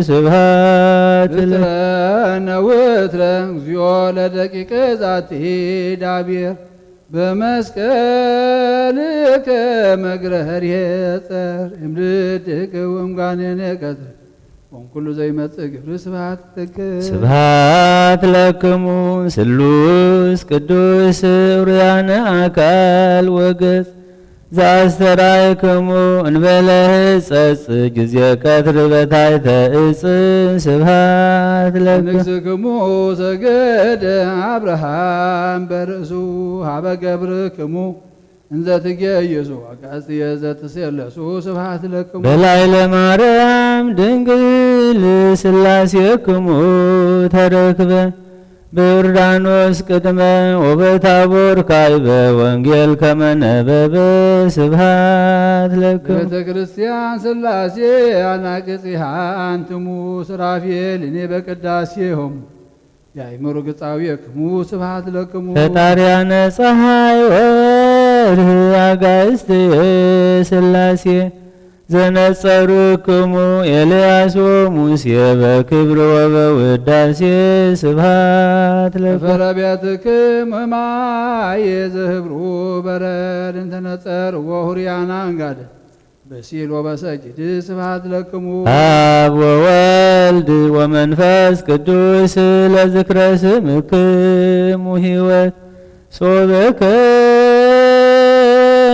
ስብሐት
ህጽረነ ወትረ እግዚኦ ለደቂቀ ዛቲ ዳብር በመስቀልከ መግረር የጸር እምድድቅ ወምጋኔነ ቀትር ወኩሉ ዘይመጽእ ግብር ስብሐት ለከ
ስብሐት ለክሙ ስሉስ ቅዱስ ዑርያነ አካል ወገጽ ዘአስተርአይክሙ እንበለ ሕጸጽ ጊዜ ቀትር በታሕተ ዕፅ ስብሐት ለከ
ንግሥክሙ ሰገደ አብርሃም በርእሱ ሀበ ገብርክሙ እንዘ ትጌየሱ አጋዕዝየ ዘትሴለሱ ስብሐት ለክሙ
በላዕለ ማርያም ድንግል ሥላሴክሙ ተረክበ በዮርዳኖስ ቅድመ ወበታቦር ካዕበ ወንጌል ከመ ነበበ ስብሐት ለክሙ
ቤተ ክርስቲያን ሥላሴ አናቅጽሃ አንትሙ ሱራፌል እኔ በቅዳሴሆሙ የአእምሮ ገጻዊክሙ ስብሐት ለክሙ
ፈጣሪያነ ፀሐይ ወርኅ አጋዕዝት ሥላሴ ዘነጸርክሙ ኤልያስ ወሙሴ በክብር ወበውዳሴ ስብሐት ለከ
ፈረቤትክሙ ማየ ዘህብሩ በረድ እንተነጸር ወሁርያና እንጋደ በሲል ወበሰጅድ ስብሐት ለክሙ
አብ ወወልድ ወመንፈስ ቅዱስ ለዝክረ ስምክሙ ሕይወት ሶበከ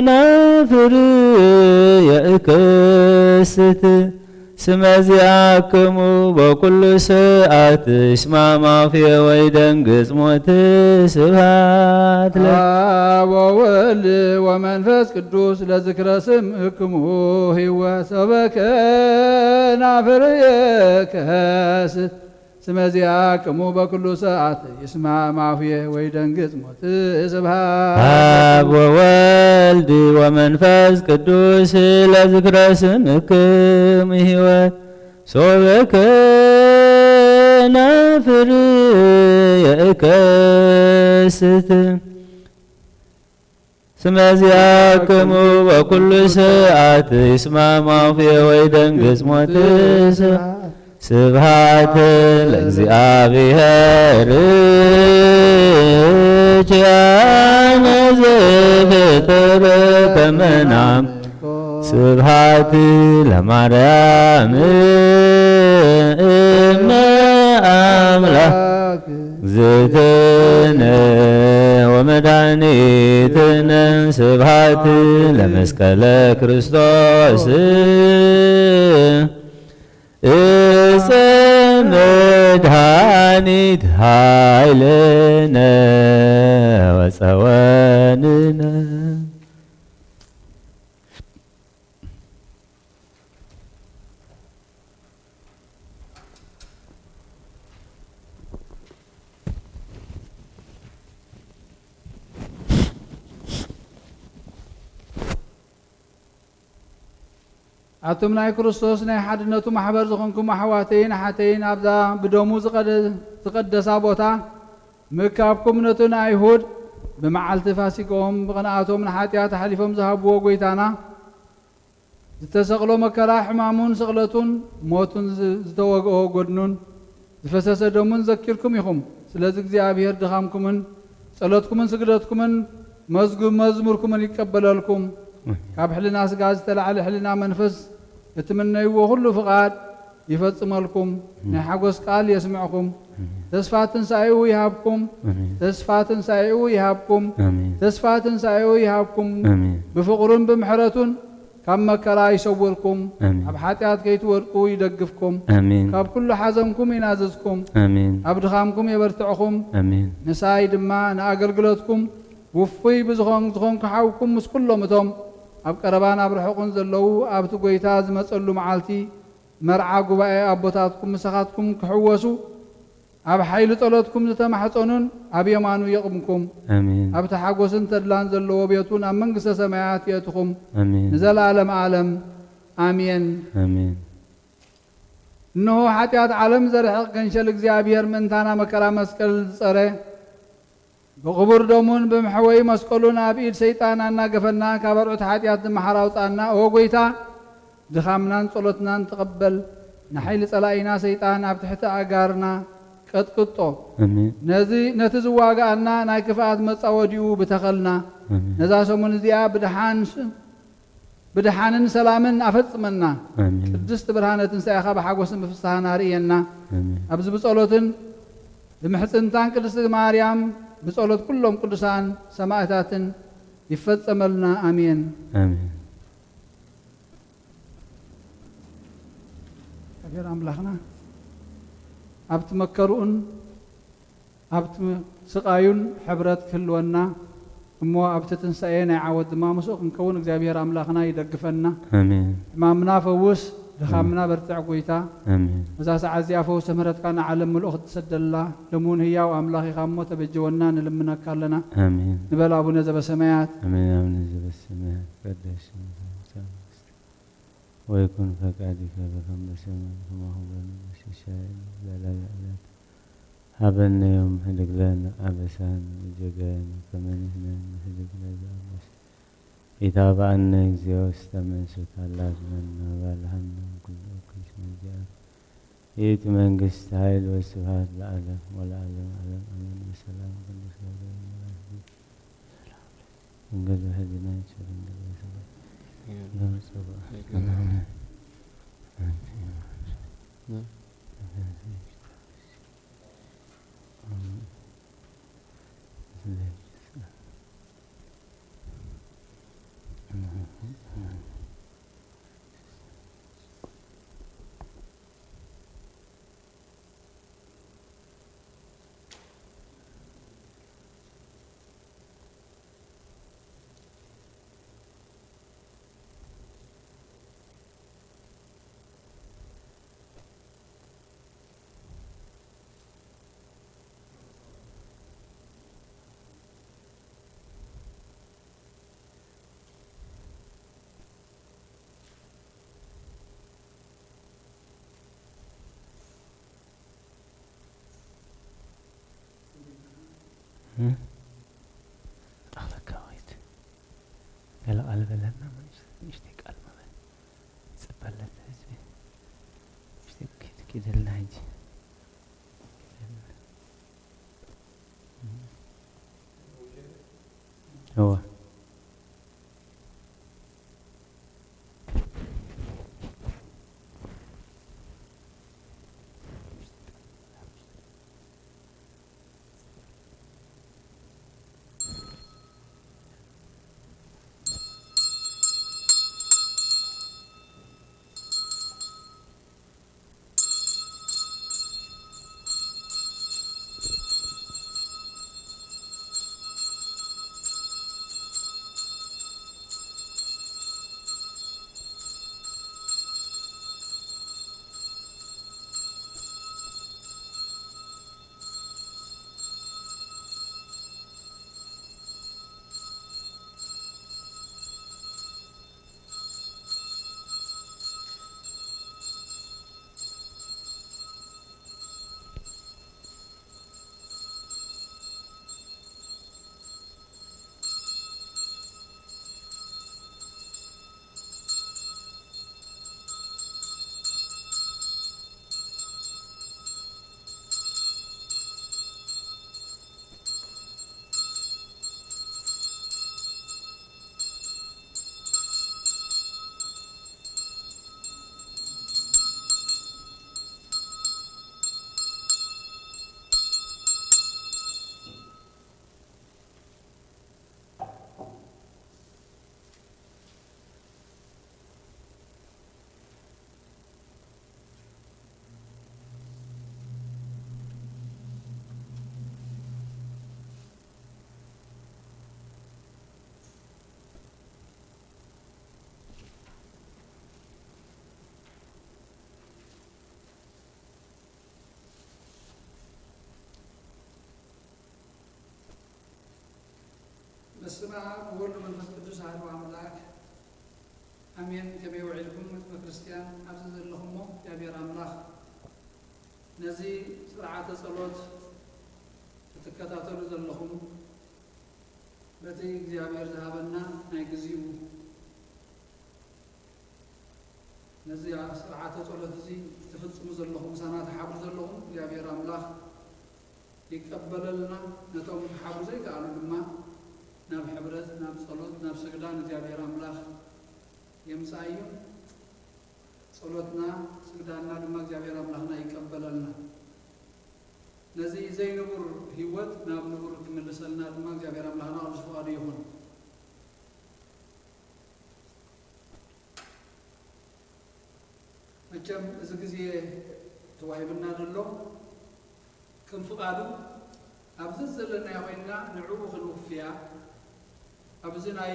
ናፍር የእክስት ስመዚአክሙ በኩሉ ሰዓት እስማ ማፌ ወይደንግጽ ሞት ስብሐት ለከ
አብ ወወልድ ወመንፈስ ቅዱስ ለዝክረ ስምክሙ ሕይወት ሰበከ ናፍር የከስት ስመዚአክሙ በኩሉ ሰዓት ይስማ ማፍየ ወይደንግጽ ሞት ስብሐት
አብ ወወልድ ወመንፈስ ቅዱስ ለዝክረ ስምክሙ ሕይወት ሶበከ ናፍር የእከስት ስመዚአክሙ በኩሉ ሰዓት ይስማ ማፍየ ወይደንግጽ ሞት ስብሐት ለእግዚአብሔር ኪያነ ዘፈጠረ ከመ ናም ስብሐት ለማርያም እመ አምላክ እግዝእትነ ወመድኃኒትነ ስብሐት ለመስቀለ ክርስቶስ እፀ መድኃኒት ኃይልነ ወፀወንነ
አቶም ናይ ክርስቶስ ናይ ሓድነቱ ማሕበር ዝኾንኩም ኣሕዋተይን ኣሓተይን ኣብዛ ብደሙ ዝቀደሳ ቦታ ምካብኩም ነቱን ኣይሁድ ብመዓልቲ ፋሲቆም ብቕንኣቶም ንሓጢኣት ሓሊፎም ዝሃብዎ ጎይታና ዝተሰቕሎ መከራ ሕማሙን ስቕለቱን ሞቱን ዝተወግኦ ጎድኑን ዝፈሰሰ ደሙን ዘኪርኩም ኢኹም ስለዚ እግዚኣብሔር ድኻምኩምን ጸሎትኩምን ስግደትኩምን መዝሙርኩምን ይቀበለልኩም ካብ ሕልና ስጋ ዝተላዕለ ሕልና መንፈስ እትምነይዎ ሁሉ ፍቓድ ይፈጽመልኩም ናይ ሓጎስ ቃል የስምዕኩም ተስፋ ትንሣኤኡ ይሃብኩም ተስፋ ትንሣኤኡ ይሃብኩም ተስፋ ትንሣኤኡ ይሃብኩም ብፍቕሩን ብምሕረቱን ካብ መከራ ይሰውርኩም ኣብ ሓጢኣት ከይትወድቁ ይደግፍኩም ካብ ኩሉ ሓዘንኩም ይናዘዝኩም ኣብ ድኻምኩም የበርትዕኹም ንሳይ ድማ ንኣገልግሎትኩም ውፉይ ዝኾንኩ ሓውኩም ምስ ኩሎም እቶም ኣብ ቀረባን ኣብ ርሑቕን ዘለዉ ኣብቲ ጎይታ ዝመጸሉ መዓልቲ መርዓ ጉባኤ ኣቦታትኩም ምሳኻትኩም ክሕወሱ أب حيل طلتكم زتمحصنون أب يمانو يقمكم
آمين
أب تحقوسن تدلان زلو بيتون أم منقس سمايات يتكم
آمين
نزل عالم عالم آمين
آمين
إنه حتيات عالم زرحق كنشل እግዚአብሔር منتانا مكرا مسكل صره بقبر دومون بمحوي مسكلون أبيد سيطانا قفلنا كبرعت حتيات محراوطانا وقويتا دخامنا صلتنا تقبل نحيل صلاينا سيطان أب تحت أقارنا قطقطو
آمين
نتزواغانا ناي كفاءات مصاوديو بتخلنا نزا سمون زيا بدحانن سلامن أفصمنا
آمين
قدست برهانة سيخا بحقوس مفسحنا رينا
آمين
أبز بصولتن بمحسنتان قدست مريم بصولت كلهم قدسان سماعتاتن يفصملنا آمين
آمين
أجر أملاخنا أبت مكرون أبت سقايون حبرت كلونا أمو أبت تنسأينا عود ما مسوق نكون إجابير أملاخنا يدقفنا
آمين
ما منافوس دخامنا برتع قويتا
آمين
وزاس عزيا فوس مرت كان علم الأخت سد الله لمون هي وأملاخي خامو تبجونا نلمنا كلنا
آمين
نبلا أبو نزب السمايات
آمين يا من نزل السماء قدس ويكون فقعدك بكم بسماء كما هو بنفس الشيء لا لا لا لا هبنا يوم هدك لنا أبسان جگان كمن هنا هدك لنا أبس إذا بأن زيوس تمن سوت الله منا والحمد كل قسم جاء إيت من قست هايل وسبحات العالم والعالم علم أمين وسلام كل سلام انقذ هدنا يشهد انقذ سلام يا صباح آمين الله كويت قالوا قلب لنا ما نشتاق قلب ما تسبلت حزبي نشتاق كده لنا هيجي هو
በስመ አብ ወወልድ ወመንፈስ ቅዱስ አሐዱ አምላክ አሜን። ከመይ ውዒልኩም በክርስቲያን ኣብዚ ዘለኹሞ እግዚአብሔር አምላኽ ነዚ ስርዓተ ጸሎት እትከታተሉ ዘለኹም በቲ እግዚአብሔር ዝሃበና ናይ ግዚኡ ነዚ ስርዓተ ጸሎት እዚ ትፍጽሙ ዘለኹም ሳና ተሓብሩ ዘለኹም እግዚአብሔር አምላኽ ይቀበለልና ነቶም ተሓብሩ ዘይከኣሉ ድማ ናብ ሕብረት ናብ ጸሎት ናብ ስግዳን እግዚአብሔር አምላኽ የምጻዩ ጸሎትና ስግዳና ድማ እግዚአብሔር አምላኽና ይቀበለልና ነዚ ዘይንቡር ህይወት ናብ ንቡር ክምልሰልና ድማ እግዚአብሔር አምላኽና ቅዱስ ፈቃዱ ይሁን። መቸም እዚ ግዜ ተዋሂብና ዘሎ ከም ፍቃዱ ኣብዚ ዘለና ኮይንና ንዕኡ ክንውፍያ ኣብዚ ናይ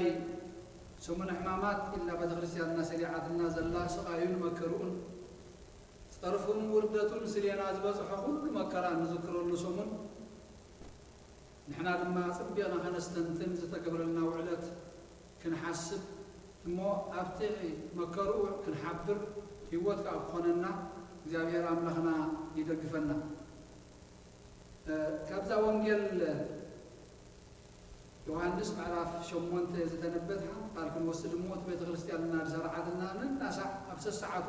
ሰሙነ ሕማማት ኢልና ቤተክርስትያንና ሰሪዓትና ዘላ ስቃዩን መከሩን ፀርፉን ውርደቱን ስሌና ዝበፅሖ ኩሉ መከራ ንዝክረሉ ሰሙን ንሕና ድማ ፅቢቕና ከነስተንትን ዝተገብረልና ውዕለት ክንሓስብ እሞ ኣብቲ መከሩኡ ክንሓብር ህይወት ከዓ ክኾነና እግዚአብሔር አምላኽና ይደግፈና። ካብዛ ወንጌል ዮሐንስ ምዕራፍ 8 ዝተነበተ ቃል ክንወስድ እሞ እቲ ቤተ ክርስቲያንና ዝሰርዓትና ንናሳዕ ኣብ ሰዓቱ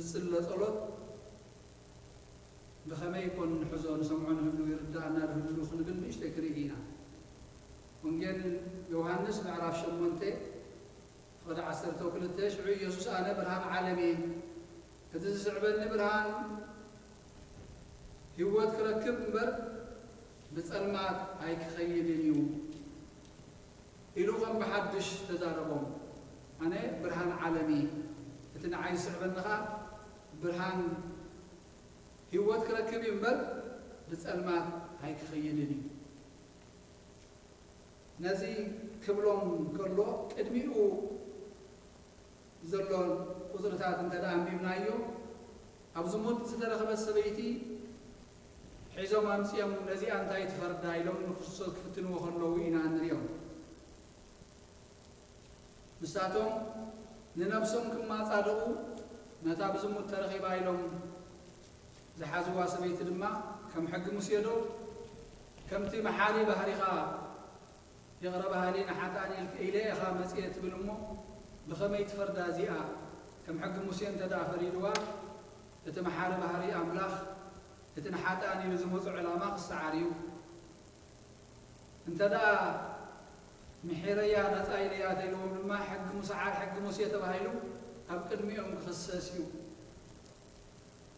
ዝፅለ ጸሎት ብኸመይ ይኮን ንሕዞ ንሰምዖ ንህሉ ይርዳእና ንህሉ ክንብል ንእሽተይ ክርኢ ኢና። ወንጌል ዮሐንስ ምዕራፍ 8 ፍቅዲ 12 ሽዑ ኢየሱስ ኣነ ብርሃን ዓለም እየ እቲ ዝስዕበኒ ብርሃን ህይወት ክረክብ እምበር ብጸልማት ኣይክኸይድን እዩ ኢሉ ከም ብሓድሽ ተዛረቦም። ኣነ ብርሃን ዓለም እየ እቲ ንዓይ ዝስዕበኒ ኸዓ ብርሃን ህይወት ክረክብ እዩ እምበር ብጸልማት ኣይክኸይድን እዩ። ነዚ ክብሎም ከሎ ቅድሚኡ ዘሎ ቁፅርታት እንተደኣ አንቢብናዮ ኣብ ዝሙት ዝተረኸበት ሰበይቲ ሒዞም ኣምፂኦም ነዚኣ እንታይ ትፈርዳ ኢሎም ንክርስቶስ ክፍትንዎ ከለዉ ኢና ንሪኦም። ንሳቶም ንነብሶም ክማፃደቑ ነታ ብዝሙት ተረኺባ ኢሎም ዝሓዝዋ ሰበይቲ ድማ ከም ሕጊ ሙሴ ዶ ከምቲ መሓሪ ባህሪኻ ይቕረ ባህሊ ንሓጣን ኢለ ኢኻ መፅአ ትብል እሞ ብኸመይ ትፈርዳ እዚኣ ከም ሕጊ ሙሴ እንተደኣ ፈሪድዋ እቲ መሓሪ ባህሪ ኣምላኽ እቲ ንሓጣን ኢሉ ዝመፁ ዕላማ ክስተዓር እዩ እንተደኣ ምሕረያ ነፃ ኢለያ ተኢልዎም ድማ ሕጊ ሙስዓር ሕጊ ሙሴ ተባሂሉ ኣብ ቅድሚኦም ክኽሰስ እዩ።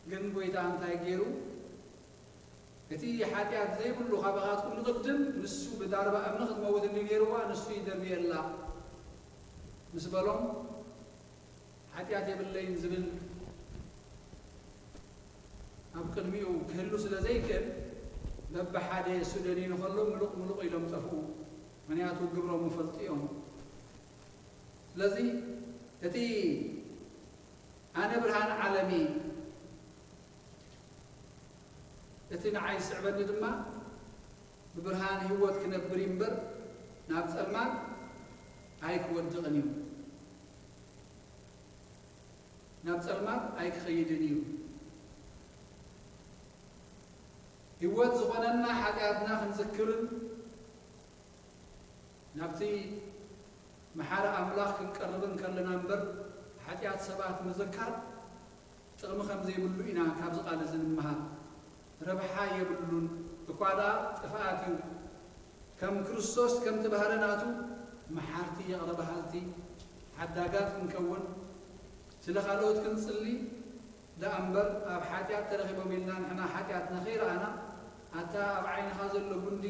ግን ጎይታ እንታይ ገይሩ እቲ ሓጢኣት ዘይብሉ ካባኻት ኩሉ ቅድም ንሱ ብዳርባ እምኒ ክትመውትኒ ነይሩዋ ንሱ ይደርብየላ ምስ በሎም ሓጢኣት የብለይን ዝብል ኣብ ቅድሚኡ ክህሉ ስለ ዘይክእል በብሓደ እሱ ደኒኑ ከሎ ምሉቕ ምሉቕ ኢሎም ጠፍኡ። ምክንያቱ ግብሮም ፈልጢኦም። ስለዚ እቲ ኣነ ብርሃን ዓለሚ እቲ ንዓይ ዝስዕበኒ ድማ ብብርሃን ህይወት ክነብር እምበር ናብ ጸልማት ኣይክወድቕን እዩ ናብ ጸልማት ኣይክኸይድን እዩ። ህይወት ዝኾነና ሓጢኣትና ክንዝክርን ናብቲ መሓረ ኣምላኽ ክንቀርብን ከለና እምበር ሓጢኣት ሰባት ምዝካር ጥቕሚ ከም ዘይብሉ ኢና ካብዚ ቃል እዚ ንምሃር። ረብሓ የብሉን እኳ ደኣ ጥፍኣት እዩ። ከም ክርስቶስ ከምቲ ባህርናቱ መሓርቲ የቕረ ባህልቲ ሓዳጋት ክንከውን ስለ ካልኦት ክንጽሊ ደኣ እምበር ኣብ ሓጢኣት ተረኺቦም ኢልና ንሕና ሓጢኣት ነኸይረኣና ኣታ ኣብ ዓይንኻ ዘሎ ጉንዲ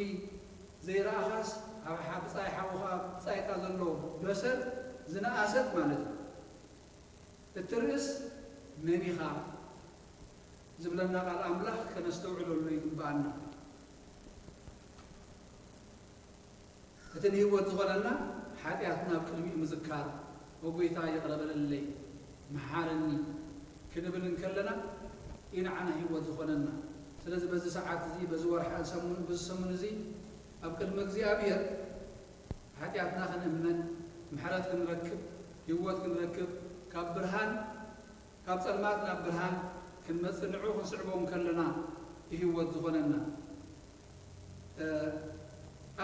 ዘይረኣኻስ ኣብ ብፃይ ሓውኻ ብፃይካ ዘሎ በሰል ዝነኣሰት ማለት እዩ። እቲ ርእስ መን ኢኻ ዝብለና ቃል ኣምላኽ ከነስተውዕለሉ ይግባአና። እቲ ንህይወት ዝኾነና ሓጢኣትና ኣብ ቅድሚኡ ምዝካር ወጎይታ የቕረበለለይ መሓረኒ ክንብል ከለና ኢንዓና ህይወት ዝኾነና። ስለዚ በዚ ሰዓት እዚ በዚ ወርሓ ሰሙን በዚ ሰሙን እዚ ኣብ ቅድሚ እግዚአብሔር ሓጢኣትና ክንእምነን ምሕረት ክንረክብ ህይወት ክንረክብ ካብ ብርሃን ካብ ጸልማት ናብ ብርሃን ክንመጽእ ንዑ ክንስዕቦም ከለና ህይወት ዝኾነና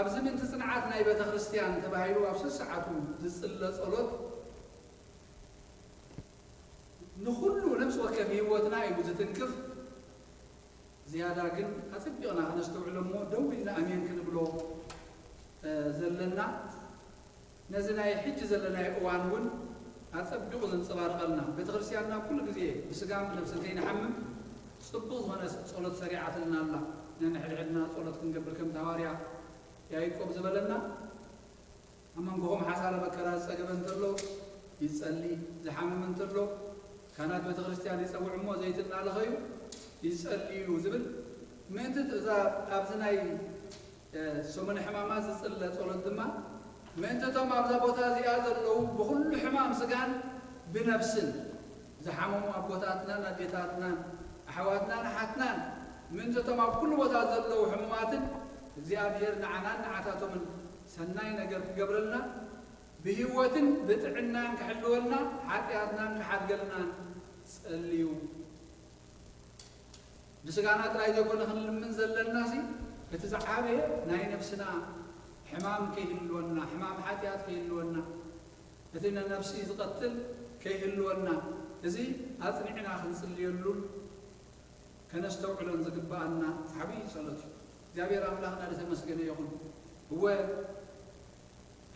ኣብዚ ምንቲ ጽንዓት ናይ ቤተ ክርስቲያን ተባሂሉ ኣብ 6 ሰዓቱ ዝጽለ ጸሎት ንኹሉ ነፍሲ ወከፍ ህይወትና እዩ ዝትንክፍ ዝያዳ ግን ኣጽቢቕና ክነስተውዕሎ እሞ ደው ኢልና ኣሜን ክንብሎ ዘለና ነዚ ናይ ሕጂ ዘለናይ እዋን እውን ኣጸቢቑ ዘንጸባርቐልና ቤተ ክርስቲያንና ኩሉ ግዜ ብስጋን ብነፍስን ከይንሓምም ጽቡቕ ዝኾነ ጸሎት ሰሪዓትልና ኣላ ነንሕድሕድና ጸሎት ክንገብር ከም ሃዋርያ ያዕቆብ ዝበለና ኣብ መንጎኹም ሓሳረ መከራ ዝጸገበ እንተሎ ይጸሊ ዝሓመመ እንተሎ ካህናት ቤተ ክርስቲያን ይጸውዑ እሞ ዘይትናለኸዩ ይጸልዩ ዝብል ምእንቲ ትእዛዝ ኣብዚ ናይ ሰሙነ ሕማማት ዝጽለ ጸሎት ድማ ምእንቲ እቶም ኣብዛ ቦታ እዚኣ ዘለዉ ብኩሉ ሕማም ስጋን ብነፍስን ዝሓመሙ ኣቦታትናን ኣዴታትናን ኣሕዋትናን ኣሓትናን ምእንቲ እቶም ኣብ ኩሉ ቦታ ዘለዉ ሕሙማትን እግዚኣብሔር ንዓናን ንዓታቶምን ሰናይ ነገር ክገብረልና ብህይወትን ብጥዕናን ክሕልወልና ሓጢኣትናን ክሓድገልና ጸልዩ ብስጋና ጥራይ ዘይኮነ ክንልምን ዘለናሲ እቲ ዝዓበየ ናይ ነፍስና ሕማም ከይህልወና ሕማም ሓጢኣት ከይህልወና እቲ ነፍሲ ዝቐትል ከይህልወና እዚ ኣጽኒዕና ክንጽልየሉን ከነስተውዕሎን ዝግባአና ዓብዪ ጸሎት እዩ እግዚአብሔር አምላክና ለተመስገነ ይሁን هو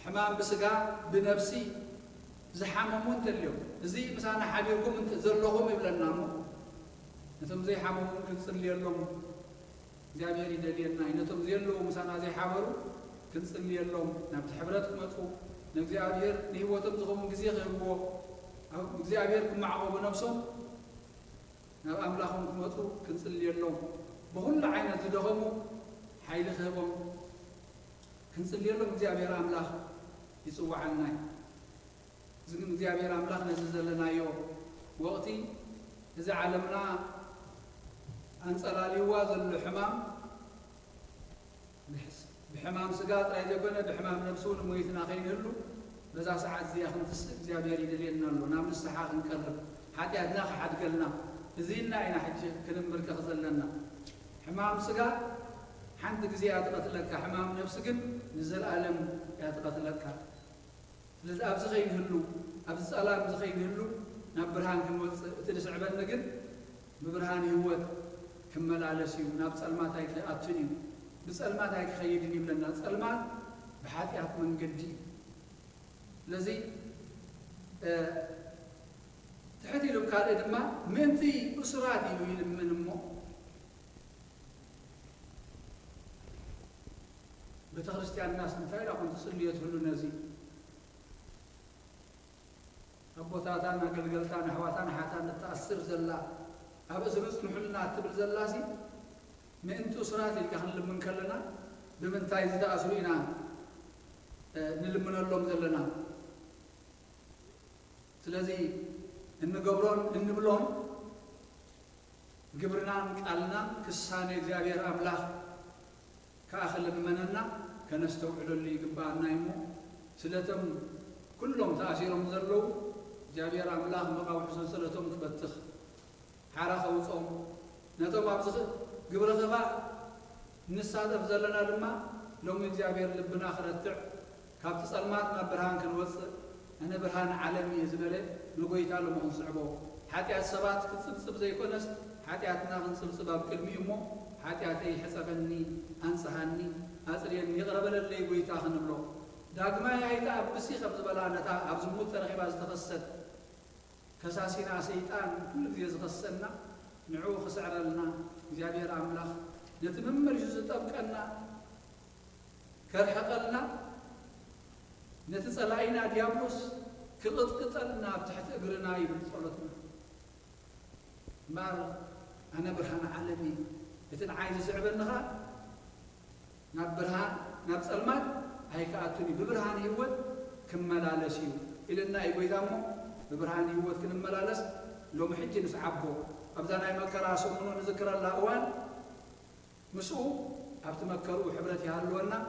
حمام بسقا بنفسي زحممون تليو زي مثلا حبيبكم انت زلهم يبلنا نتم زي حممون كنصلي لهم እግዚአብሔር ይደልየና አይነቱም ዘለው ምሳና ዘይ ሓበሩ ክንጽልየሎም ናብቲ ሕብረት ክመጹ ንእግዚአብሔር ንህይወቶም ዝኸሙ ጊዜ ክህብዎ እግዚአብሔር ክማዕቆቡ ነፍሶም ናብ ኣምላኾም ክመጹ ክንጽልየሎም ብኩሉ ዓይነት ዝደኸሙ ሓይሊ ክህቦም ክንጽልየሎም እግዚአብሔር ኣምላኽ ይጽዋዓልና ዝግን እግዚአብሔር ኣምላኽ ነዚ ዘለናዮ ወቕቲ እዚ ዓለምና أنصلاليوا ذل حمام بحمام سقاط رايد يكون بحمام نفسون مويتنا خير له بذا ساعات زي أخن زيابير يدلينا له نام نستحق نكرر حتى أدنى حد قلنا زينا إنا حج كلم مركز زلنا حمام سقاط حنتك زيادة قتلك حمام نفسك نزل ألم يتقتلك لذا أبزخين هلو أبز ألام زخين هلو نبرهان كم تدس عباد نقل ببرهان هوت كمل على شيء نابس الماتايك أتني بس الماتايك خيدني من الناس المات بحاتيات من قدي لذي تحتي لو كان إدما منتي أسراتي لو يلمن مو بتخرجتي على الناس متايل أكون تصلي يدخلوا نازي أبو تاتانا قلقلتانا حواتانا حاتانا تأثر زلا أبى زبز نحلنا تبل زلاسي ما أنتو صراتي كهن لمن كلنا بمن تايز تأسرينا نلمن اللهم زلنا سلازي إن قبرون إن بلون قبرنا قالنا كساني زيابير أملاخ كأخل مننا كنستوعد اللي قبعنا يمو سلتم كلهم تأثيرهم زلوا زيابير أملاخ مقاو حسن سلتهم تبتخ حرخ وصوم نتوب أبزخ قبل خفاء نسادف زلنا لما لو من زيابير لبنا خرتع كابت صلماتنا برهان كنوصل أنا برهان عالمي زبالي نقويتا له مهن صعبه حتى السبات كنصبصب زي كونس حتى أتنا كنصبصب بكلمي أمو حتى أتي حسبني أنصحني أسريني يغرب للي قويتا خنبلو داقما يأيتا أبسي خبز بلانتا أبزموت ترخيب أزتخصت كساسينا سيطان كل ذي يزغسنا نعو خسعر لنا زيابير أملاخ نتممر جزء طبقنا كرحقلنا نتصلعينا ديابلوس كقط قطلنا بتحت أقرنا يبن صلتنا مار أنا برهان عالمي يتن عايز سعبنها ناب برهان ناب سلمان هاي كأتوني ببرهان يود كمال على شيء إلى النائب ويدامو ببرهان يوت كن ملالس لو محج نسعبو أبدانا يمكر سمونو نذكر الله أوان مسؤول أبتمكروا حبرتي هالونا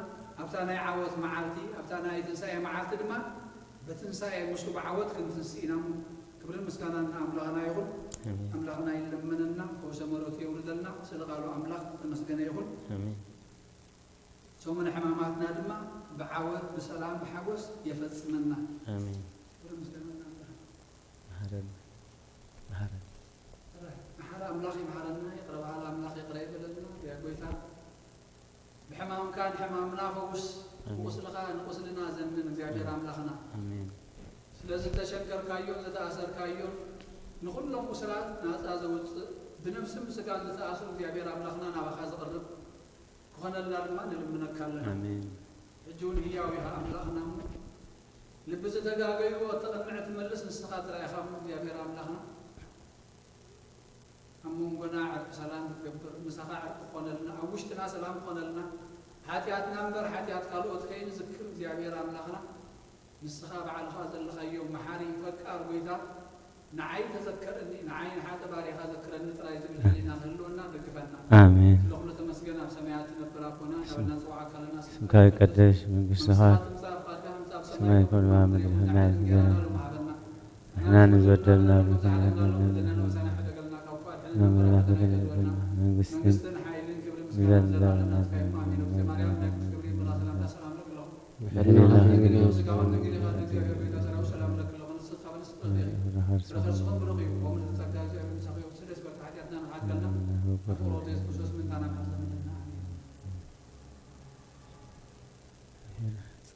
أبتنا يعوض معالتي أبتنا يتنسى معالتي دما بتنسى مسلوب عوض كنت نسينا كبر المسكنة أملانا يقول أملانا يلمننا وسمرت يولدنا سلقالو أملاك المسكنة يقول ثم حماماتنا دما بعوض بسلام بحقوس يفصلنا
آمين
محل أملاخي محلنا يقرب على أملاخي قريب لنا يا قويتا بحمام كان حمامنا فوس وصلنا وصلنا زمن زيادة أملاخنا
آمين
لازم تشكر كايون تتأثر كايون نقول لهم وصلات ناس أزوج بنفس مسكان تتأثر زيادة أملاخنا نبخاز قرب كنا لنا ما نلمنا كلنا
آمين
الجون هي وياها أملاخنا لبز تجاوي وتقنع تملس نستخاطر يا خام زيادة أملاخنا أمون قناع سلام كبر مسخاع قنلنا أوشتنا سلام قنلنا حاتياتنا نمبر حاتيات قالوا تكين ذكر زيابير أملاخنا مسخاع على هذا الخيوم محاري فكر ويدا نعي تذكرني نعي حتى باري هذا ذكرني ترى يزبل لنا هلونا بكفنا
آمين
لقنا تمسكنا بسماياتنا برابنا أولنا سواك لنا
سمكاي قدش من قصها سما يكون وعمل الهناء احنا نزودنا بكم نمر من قسطن بجلدنا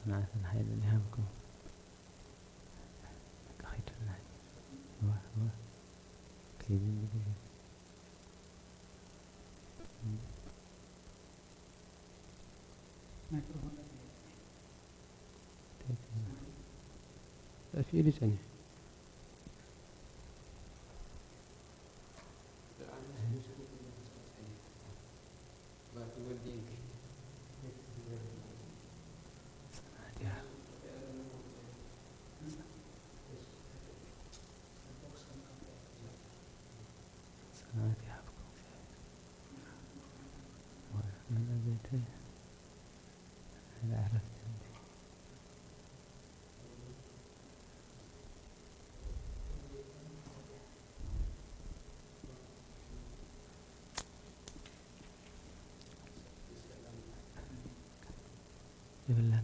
صناعة الحياة اللي همكم خيط النهي هو كيدين بكذا
في لساني
بالله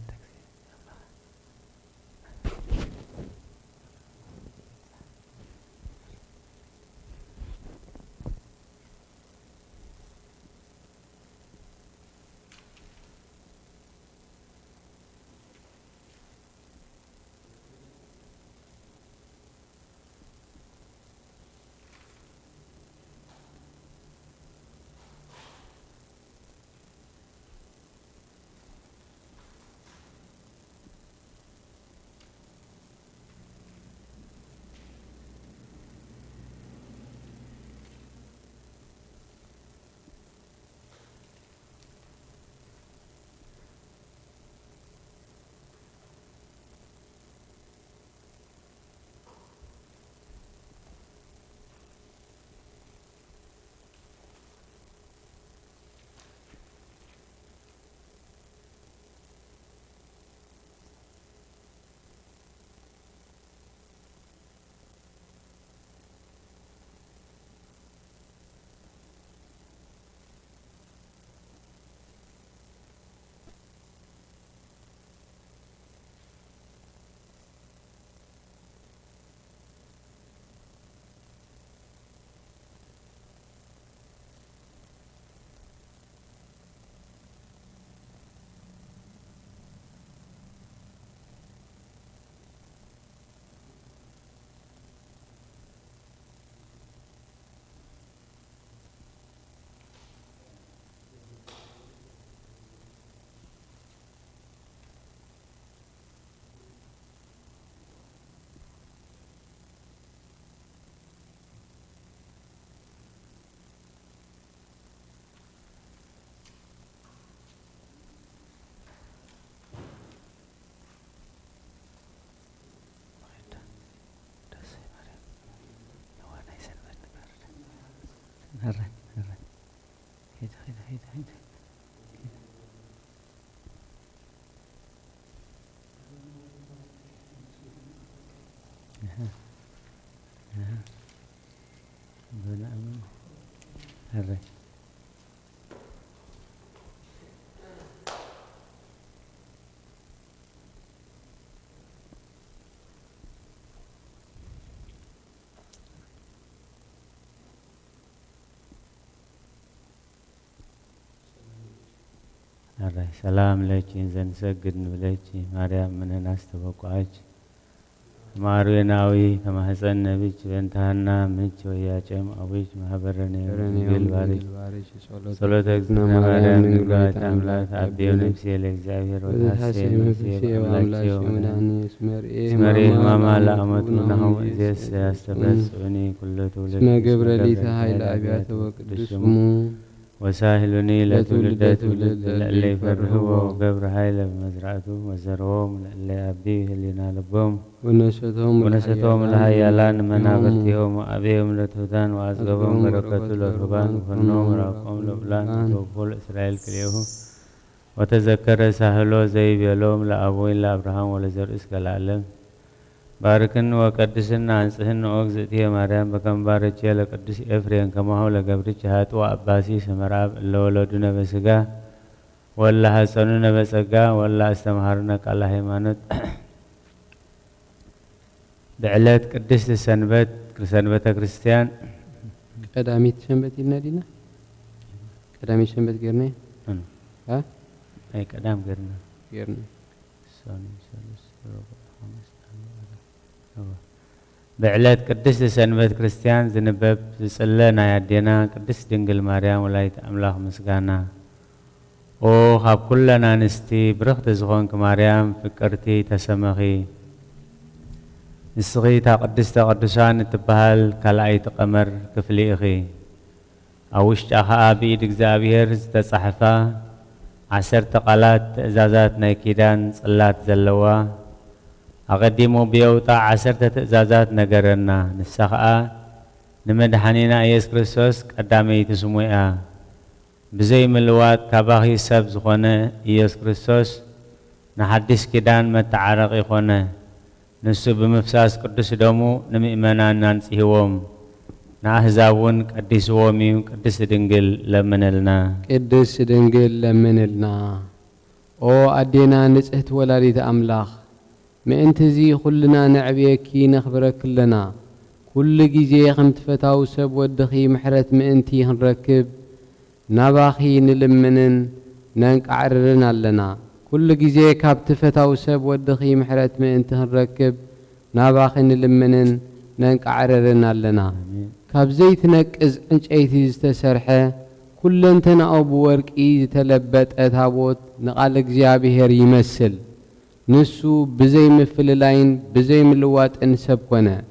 هرا هيدا ሰላም ለኪ ዘንሰግድ ንብለኪ ማርያም ምንን አስተበቋች ማርዌናዊ ከማህፀን ነብች በእንታና ምች ወያጨም አዊች ማህበረኔ ግል ባሪች ጸሎተ እግዝእትነ ማርያም ንግራት አምላክ አቤው ነፍሴ ለእግዚአብሔር ወታሴ ነፍሴ አምላክዮ ስመሬ ህማማ ለአመቱ ናሁ እዜስ ያስተበጽኒ ኩለቱ
ገብረ ሊተ ኃይለ አብያተ ወቅዱስሙ
وساهلني لتولد تولد لألي فرهو وقبر هايل بمزرعته وزرهم لألي أبديه لنا لبهم ونستهم لهيالان منابرتهم وأبيهم لتهدان وأسقبهم بركة لرهبان وفنهم راقهم لبلان وفول إسرائيل كليهم وتذكر ساهلو زي بيلوم لأبوين لأبراهام ولزر إسك العالم باركن وقدسنا انصحن اوغزتي مريم بكم بارچ لقدس افريم كما هو لغبرچ هات واباسي سمراب لولدنا بسغا والله حسننا بسغا والله استمهرنا قال هيمانوت بعلات قدس سنبت كريستيان
قداميت سنبت ينادينا قدامي سنبت غيرنا ها
اي قدام غيرنا سوني بعلات قدس سنبت كريستيان زنبب صلنا يدينا قدس دنجل مريم ولايت املاح مسغانا او هاب كلنا نستي برخت زغونك مريم فكرتي تسمخي نسغي تا قدس تقدسان تبهال كلايت قمر كفليخي اوش اخا بيد اغزابير تصحفا 10 قالات تأزازات نايكيدان صلات زلوا أقدموا بيوتا 10 تأزازات نقرنا نسخاء نمدحنينا إيس كريستوس قدامي تسموئا بزي ملوات كاباخي سب زخونة إيس كريستوس نحدث كدان متعارق إخونة نسو بمفساس قدس دومو نمئمنا نانسيهوم نأحزابون قدس وومي قدس دنجل لمنلنا
قدس دنجل لمنلنا أو أدينا نسأت ولاريت أملاخ ما انت زي كلنا نعبيكي نخبرك كلنا كل جيزي خمت فتاو سب ودخي محرت ما انتي هنركب نباخي نلمنن ننك عررنا لنا كل جيزي كابت فتاو سب ودخي محرت ما انت هنركب نباخي نلمنن ننك عررنا لنا كاب زيتنك از انش ايتي زتسرحة كل انتنا ابو ورك ايز تلبت اتهابوت نقالك زيابهر يمثل نسو بزي مفللاين بزي ملوات انسب كونه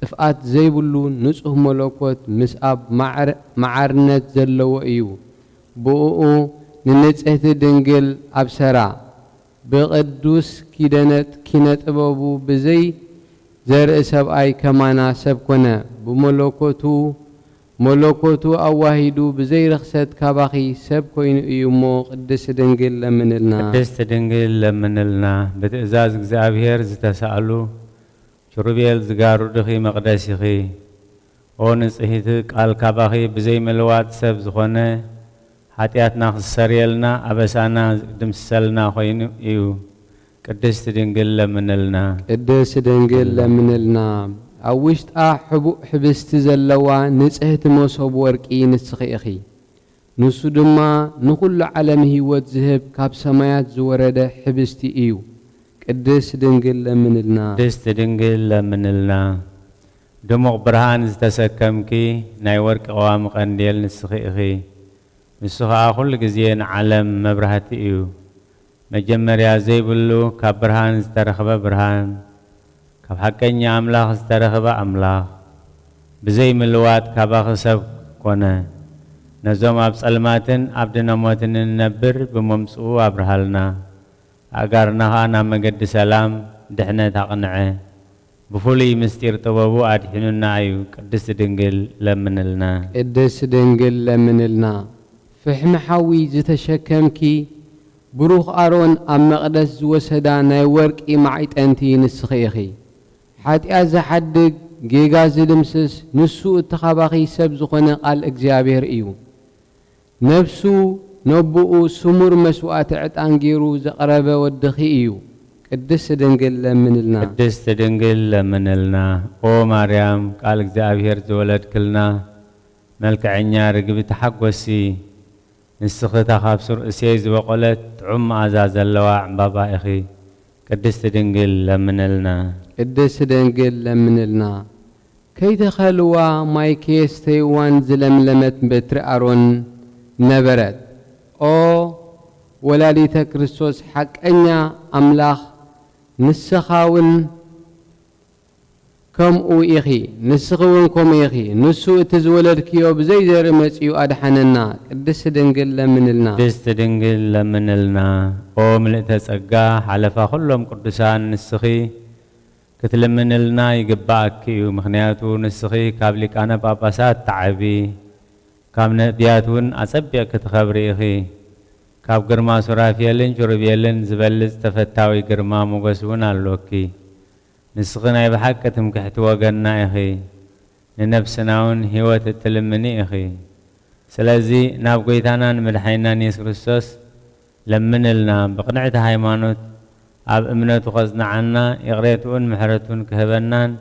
طفات زي بلو نصح ملوكوت مساب معرنت زلو ايو بوء ننصحت دنجل ابسرا بقدوس كيدنت كينت ابو بزي زرء سب اي كمانا سب كونه بملوكوتو أواهدو بزي رخصت كاباخي سب كوين ايومو قدس دنجل لمنلنا
قدس دنجل لمنلنا بتأزاز اغزابير زتسألو شروبيل زغارو دخي مقدسيخي او نصحيتك قال كاباخي بزي ملوات سب زخونه حاتياتنا خسريلنا أبسانا دمسلنا خوين ايو قدس دنجل لمنلنا
قدس دنجل لمنلنا أوشت حبو حبست زلوا نصحت مصوب ورقي نسخي أخي نسو دما نقول عالم هيوت ذهب كاب سمايات زورده حبستي إيو قدس دنجل لمنلنا
قدس دنجل لمنلنا دموق برهان زتسكمكي ناي ورق قوام قنديل نسخي أخي نسخي كل جزيين عالم مبرهتي إيو مجمر يا زي بلو كاب برهان زترخب برهان كاب حقني أملاخ استرخب أملاخ بزي ملوات كاباخ سب كونه نزوم أبسلماتن عبدنا موتن النبر بممسو أبرهلنا أقارناها أنا مقد سلام دحنا تقنعه بفولي مستير طبابو أدحنونا عيو قدس دنجل لمنلنا
قدس دنجل لمنلنا فحم حاوي زتشكمكي بروخ أرون أم مقدس وسدا ناي ورق إمعيت أنتي نسخيخي حتى أزا حدق ጌጋ ዝድምስስ ንሱ እተኻባኺ ሰብ ዝኾነ ቃል እግዚኣብሔር እዩ ነፍሱ ነብኡ ስሙር መስዋዕት ዕጣን ገይሩ ዘቕረበ ወድኺ እዩ ቅድስት ድንግል ለምንልና
ቅድስት ድንግል ለምንልና ኦ ማርያም ቃል እግዚአብሔር ዝወለድክልና መልክዐኛ ርግቢ ተሓጐሲ ንስኽታ ካብ ርእሰይ ዝበቖለት ጥዑም መዓዛ ዘለዋ ዕምባባ ኢኺ ቅድስት ድንግል ለምንልና
ቅድስት ድንግል ለምንልና ከይተኸልዋ ማይ ከየስተይዋን ዝለምለመት በትሪ አሮን ነበረት ኦ ወላዲተ ክርስቶስ ሓቀኛ አምላኽ ንስኻውን ከምኡ ኢኺ ንስኽውን ከምኡ ኢኺ ንሱ እቲ ዝወለድክዮ ብዘይ ዘርኢ መጺኡ ኣድሓነና ቅድስት ድንግል ለምንልና
ቅድስት ድንግል ለምንልና ኦ ምልእተ ጸጋ ሓለፋ ኩሎም ቅዱሳን ንስኺ ክትልምንልና ይግባእኪ እዩ ምኽንያቱ ንስኺ ካብ ሊቃነ ጳጳሳት ተዓቢ ካብ ነቢያት እውን ኣጸቢቕ ክትኸብሪ ኢኺ ካብ ግርማ ሱራፌልን ኪሩቤልን ዝበልጽ ተፈታዊ ግርማ ሞገስ እውን ኣለኪ ንስኺ ናይ ብሓቂ ትምክሕቲ ወገንና ኢኺ ንነፍስና እውን ህይወት እትልምኒ ኢኺ ስለዚ ናብ ጐይታናን መድሓኒናን ኢየሱስ ክርስቶስ ለምንልና ብቕንዕቲ ሃይማኖት ኣብ እምነቱ ኸጽንዓና ይቕሬቱን ምሕረቱን ክህበናን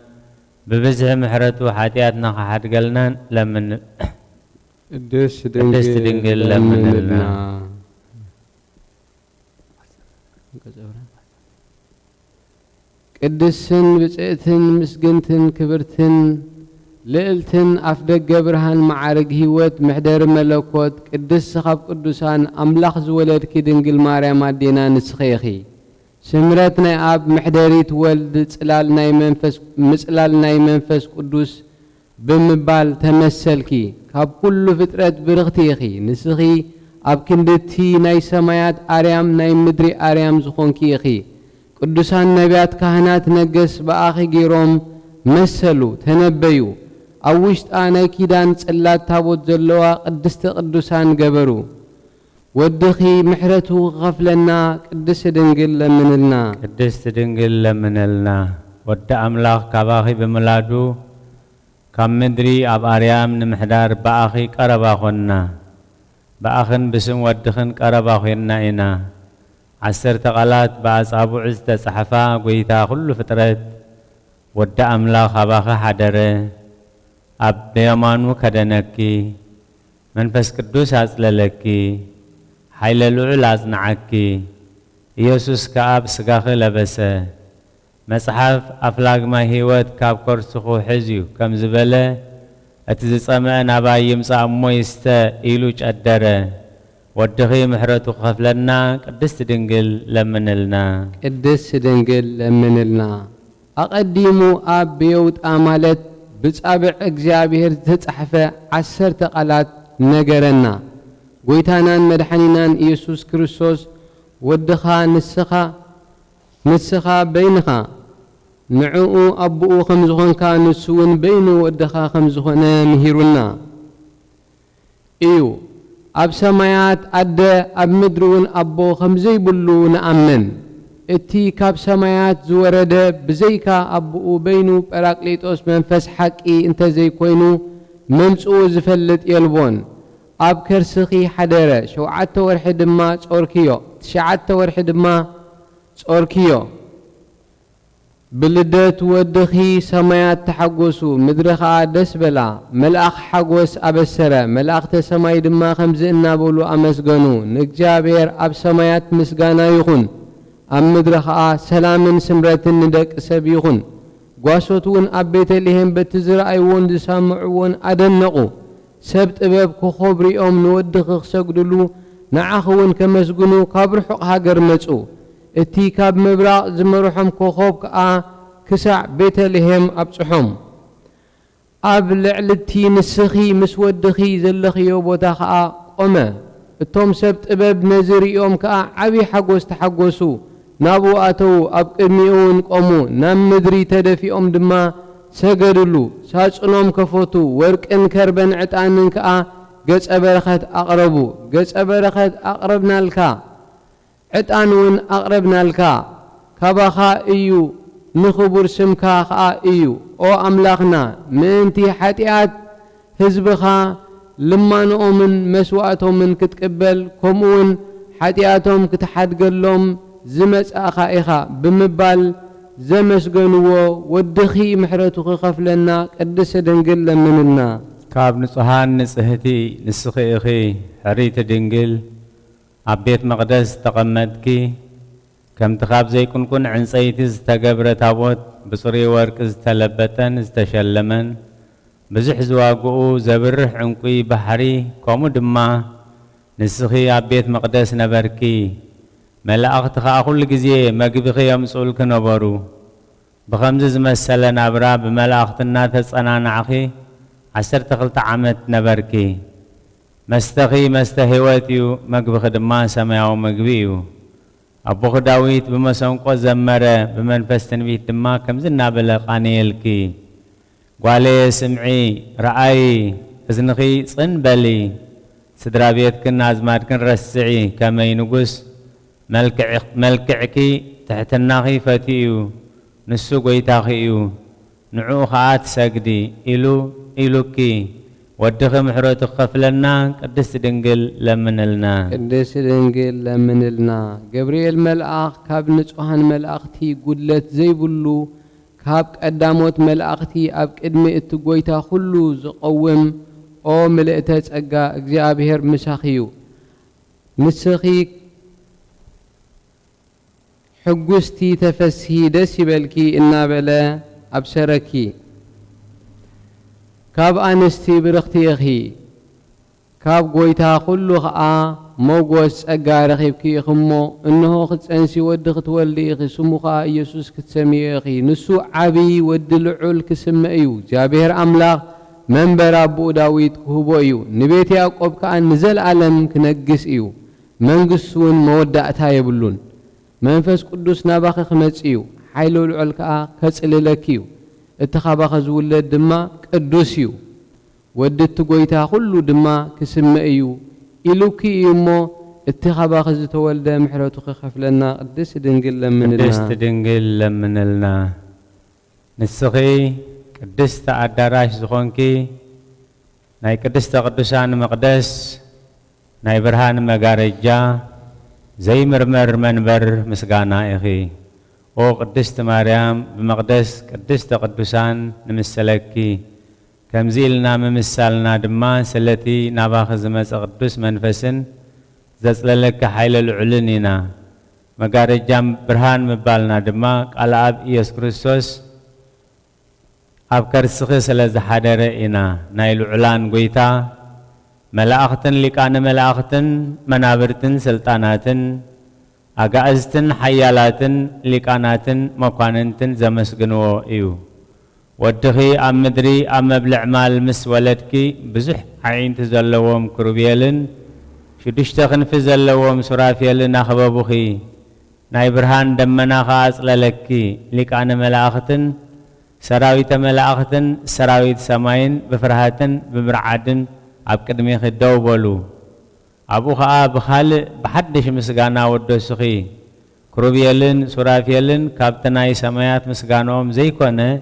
ብብዝሒ ምሕረቱ ሓጢኣትና ኸሓድገልናን ለምን
ቅድስት
ድንግል ለምንልና
ቅድስትን ብጽእትን ምስግንትን ክብርትን ልዕልትን ኣፍ ደገ ብርሃን ማዕርግ ህይወት ምሕደር መለኮት ቅድስት ካብ ቅዱሳን ኣምላኽ ዝወለድኪ ድንግል ማርያም ኣዴና ንስኺ ኢኺ ስምረት ናይ ኣብ ምሕደሪት ወልድ ምጽላል ናይ መንፈስ ቅዱስ ብምባል ተመሰልኪ ካብ ኩሉ ፍጥረት ብርኽቲ ኢኺ ንስኺ ኣብ ክንድቲ ናይ ሰማያት ኣርያም ናይ ምድሪ ኣርያም ዝኾንኪ ኢኺ ቅዱሳን ነቢያት ካህናት ነገስ በኣኺ ገይሮም መሰሉ ተነበዩ ኣብ ውሽጣ ናይ ኪዳን ጽላት ታቦት ዘለዋ ቅድስቲ ቅዱሳን ገበሩ ወድኺ ምሕረቱ ኸፍለና ቅድስት ድንግል ለምንልና
ቅድስት ድንግል ለምንልና ወዲ ኣምላኽ ካባኺ ብምላዱ ካብ ምድሪ ኣብ ኣርያም ንምሕዳር በኣኺ ቀረባ ኾንና በኣኽን ብስም ወድኽን ቀረባ ኾንና ኢና 10 ቃላት በኣጻብዑ ዝተጻሕፋ ጐይታ ኩሉ ፍጥረት ወዲ ኣምላኽ ካባኺ ሓደረ ኣብ ብየማኑ ከደነኪ መንፈስ ቅዱስ ኣጽለለኪ ሓይለ ልዑል ኣጽንዓኪ ኢየሱስ ከኣ ብስጋኺ ለበሰ መጽሓፍ ኣፍላግማ ህይወት ካብ ኮርስኹ ሕዝዩ ከም ዝበለ እቲ ዝጸምአ ናባይ ይምጻእ እሞ ይስተ ኢሉ ጨደረ ወድኺ ምሕረቱ ክኸፍለና ቅድስት ድንግል ለምንልና
ቅድስት ድንግል ለምንልና ኣቐዲሙ ኣብ ብየውጣ ማለት ብጻብዕ እግዚአብሔር ዝተጻሕፈ 10 ቃላት ነገረና ጐይታናን መድሓኒናን ኢየሱስ ክርስቶስ ወድኻ ንስኻ በይንኻ ንዕኡ ኣቦኡ ከም ዝኾንካ ንሱውን በይኑ ወድኻ ከም ዝኾነ ምሂሩና እዩ ኣብ ሰማያት ኣደ ኣብ ምድሪ እውን ኣቦ ከም ዘይብሉ ንኣምን እቲ ካብ ሰማያት ዝወረደ ብዘይካ ኣቦኡ በይኑ ጰራቅሊጦስ መንፈስ ሓቂ እንተዘይኮይኑ መምጽኡ ዝፈልጥ የልቦን ኣብ ከርስኺ ሓደረ 7 ወርሒ ድማ ጾርክዮ 9 ወርሒ ድማ ጾርክዮ ብልደት ወድኺ ሰማያት ተሓጐሱ ምድሪ ኸዓ ደስ በላ መልኣኽ ሓጐስ ኣበሰረ መልኣኽተ ሰማይ ድማ ከምዚ እናበሉ ኣመስገኑ ንእግዚአብሔር ኣብ ሰማያት ምስጋና ይኹን ኣብ ምድሪ ኸዓ ሰላምን ስምረትን ንደቂ ሰብ ይኹን ጓሶት እውን ኣብ ቤተልሔም በቲ ዝረኣይዎን ዝሰምዕዎን ኣደነቑ ሰብ ጥበብ ኮኸብ ሪኦም ንወድኺ ክሰግድሉ ንዓኽ እውን ከመስግኑ ካብ ርሑቕ ሃገር መጹ እቲ ካብ ምብራቕ ዝመርሖም ኮኸብ ከዓ ክሳዕ ቤተልሔም ኣብጽሖም ኣብ ልዕልቲ ንስኺ ምስ ወድኺ ዘለኽዮ ቦታ ከዓ ቆመ እቶም ሰብ ጥበብ ነዚ ሪኦም ከዓ ዓብዪ ሓጐስ ተሓጐሱ ናብኡ ኣተዉ ኣብ ቅድሚኡን ቆሙ ናብ ምድሪ ተደፊኦም ድማ ሰገድሉ ሳጽኖም ከፈቱ ወርቅን ከርበን ዕጣንን ከዓ ገጸ በረኸት ኣቕረቡ ገጸ በረኸት ኣቕረብናልካ ዕጣን እውን ኣቕረብናልካ ካባኻ እዩ نخبر سمكا خا إيو أو أملاخنا منتي حتيات حزبخا لما نؤمن مسواتهم من كتقبل كمون حتياتهم كتحدقلهم زمس أخائخا بمبال زمسقنوو ودخي محرتو خفلنا قدس دنقل مننا
كاب نصهان نصهتي نسخي إخي حريت دنقل عبيت مقدس تقمدكي كم تخاب زي كن عن سيتز تقبر تابوت بصري وركز تلبتن استشلمن بزح زواقو زبرح عنقي بحري كومو دما نسخي عبيت مقدس نبركي ملأخت خاخل جزيه مقبخي يمسؤول كنبرو بخمز مسلا نبرا بملأختنا تصنع نعخي 10 عمت نبركي مستخي مستهواتيو مقبخ دما سماو مقبيو أبو داويد بمسونقو زمره بمنفس تنبيه دما كمزنا بلقانيلكي قالي سمعي رأي إذنخي صنبلي سدرابيت كن أزمات كن رسعي كما ينقص ملكعكي تحت الناخي فتيو نسو قويتاخيو نعو خاات ساقدي إلوكي ودخ محروت خفلنا قدس دنقل لمنلنا
قدس دنقل لمنلنا جبريل ملأخ كاب نصحن ملأختي قدلت زي بلو كاب قداموت ملأختي أب قدمي اتقويتا خلو زقوم أو ملئتت أقا اجزابهر مساخيو مساخي حقوستي تفسهي دسي بلكي إنا بلا أبسركي كاب أنستي برختي أخي كاب قويتا خلو خاء موقوس أقا رخيبكي خمو إنه خد أنسي ودخ تولي أخي سموخا يسوس كتسمي أخي نسو عبي ودلعول كسمئيو جابهر أملاق منبر أبو داويد كهبو إيو نبيتي أقوب كأن نزل عالم كنقس إيو منقسون مودعتها يبلون منفس قدوس ناباخ خمس إيو حيلو العلكاء كسللكيو اتخاباخ زولد دما قدوسيو ودت قويتا خلو دما كسمئيو إلوكي إيمو اتخاباخ زتولد محرتو خفلنا قدس دنقل لمنلنا
قدس دنقل لمنلنا نسخي قدست أدراش زخونكي ناي قدست قدسان مقدس ناي برهان مغارجا زي مرمر منبر مسقانا إخي او قدست مريم بمقدس قدست قدسان نمسلكي كمزيلنا ممثالنا دما سلتي ناباخذ مس قدس منفسن زصللك حيل العلنينا مغارجام برهان مبالنا دما قال اب يسوع كريستوس اب كرسخ سلاز حدر إنا نايل علان قويتا ملائختن لكان ملائختن منابرتن سلطاناتن أجازتن حيالاتن لكاناتن مقاننتن زمسجنو إيو ودخي أم مدري أم بالأعمال مس ولدكي بزح عين تزلوهم كروبيلن شو تشتغن في زلوهم سرافيلن أخبابوخي ناي برهان دمنا خاص للكي لكان ملائختن سراويت ملائختن سراويت سماين بفرهاتن بمرعادن أبكدمي خدو بولو أبو خاب خالق بحدش مسجانا ودوسخي كروبيلن سرافيلن كابتناي سمايات مسجانهم زي كونه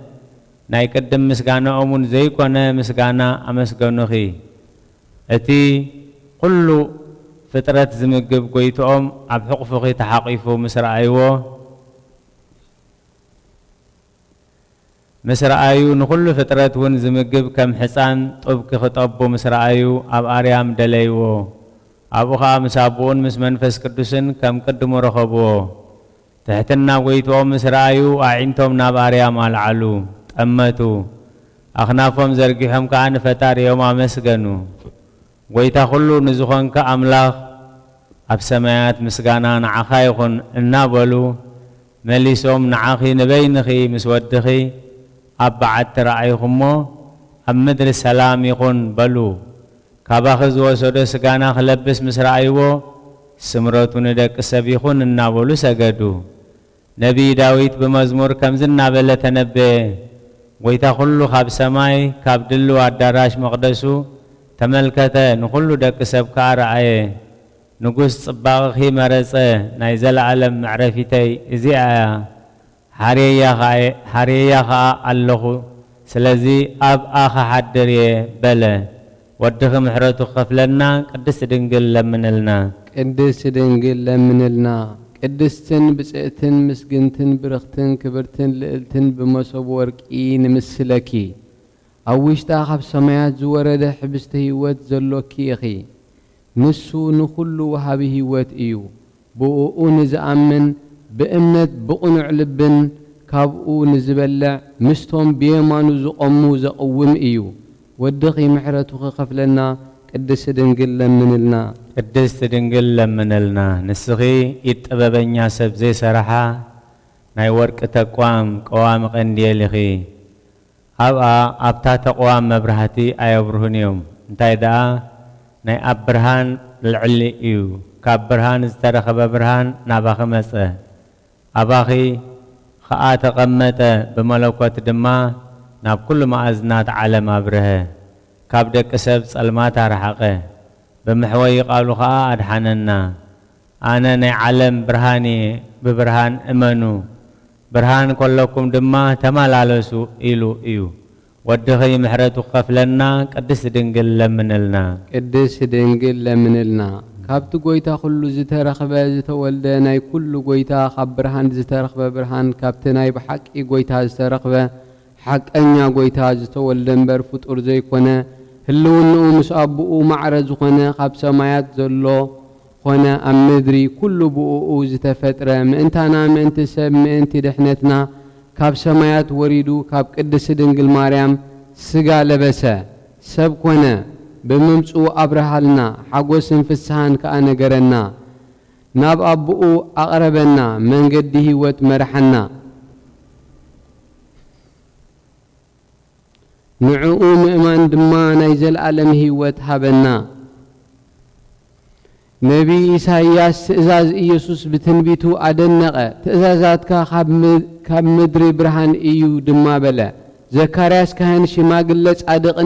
ناي قدم مسجانهم زي كونه مسجانا أمسجانوخي أتي كله فترة زمجب قويتهم أبحق فوقي تحقيفو مسرعيو مسرعيو نقول فترة ون زمجب كم حسان طبك خطبو مسرعيو أب أريام دليو أبو خام سابون مس منفس كردوسن كم قدمو رخبو تحتنا قويتو مسرعيو أعينتم ناباريا مال علو أمتو أخنافهم زرقهم كأن فتار يوم مسجنو قويتا خلو نزخون كأملاخ أبسمات مسجانا نعخايخون النابلو مليسوم نعخي نبينخي مسودخي أبعت رأيخمو أمدر السلام يخون بلو كاباخذ وسودو سجانا خلبس مسرعيو سمرتو ندك سبيخون النابلو سجدو نبي داويد بمزمور كمزنا بلا تنبه ويتا خلو خاب سماي كاب دلو عداراش مقدسو تملكته نخلو دك سبكا رأيه نقص صباغي مرسه نايزل عالم معرفتي إزي آيا حريا خا اللخو سلازي أب آخا حدري بلا ودخ محرتو خفلنا قدس دنقل لمنلنا
قدس دنقل لمنلنا قدستن بسئتن مسجنتن برختن كبرتن لقلتن بمصب ورقين مسلكي أوشتا خب سمايات زورده حبست هيوت زلوكي أخي نسو نخلو وهابي هيوت إيو بؤو نزأمن بأمنت بقنع لبن كابؤو نزبلع مستهم بيمانو زقمو زقوم إيو ودخي محرتو خفلنا قدس دنقل لمنلنا
قدس دنقل لمنلنا نسخي يتقببنيا سبزي سرحا ناي ورق تقوام قوام قنديلخي أبا أبتا تقوام مبرهتي أيبرهن يوم انتاي دا ناي أبرهان العلي إيو كابرهان استرخب برهان نابا خمسة أباخي خاء تقمت بملوكوت دما ناب كل ما أزنات عالم أبره كابدك سب سلمات رحقه بمحوي قالوا خاء أدحننا أنا ناي عالم برهاني ببرهان أمنو برهان كلكم دما تمالالسو إلو إيو ودخي محرتو خفلنا قدس دنقل لمنلنا
قدس دنقل لمنلنا كابتو قويتا خلو زترخبه زتولده ناي كل قويتا خب برهان زترخبه برهان كابتناي بحق إي قويتا زترخبه حق أنيا قويتا زتولده برفوت أرزي كونه هلو انو مسابقو معرض كونه خب سمايات زلو خونه أمدري كل بؤو زتفتره مانتانا مانت سب مانت دحنتنا كاب سمايات وريدو كاب قدس دنقل مريم سقا لبسه سب كونه بممصو أبرهالنا حقوس فسهان كأنا قرنا ناب أبؤو أقربنا من قده وتمرحنا نعو مؤمن دما نيزل ألم هيوت هبنا نبي إسحاياس تأزاز إيسوس بتنبيتو أدنقه تأزازاتك خاب مدري برهان إيو دما بلا زكارياس كهن شماقلت أدق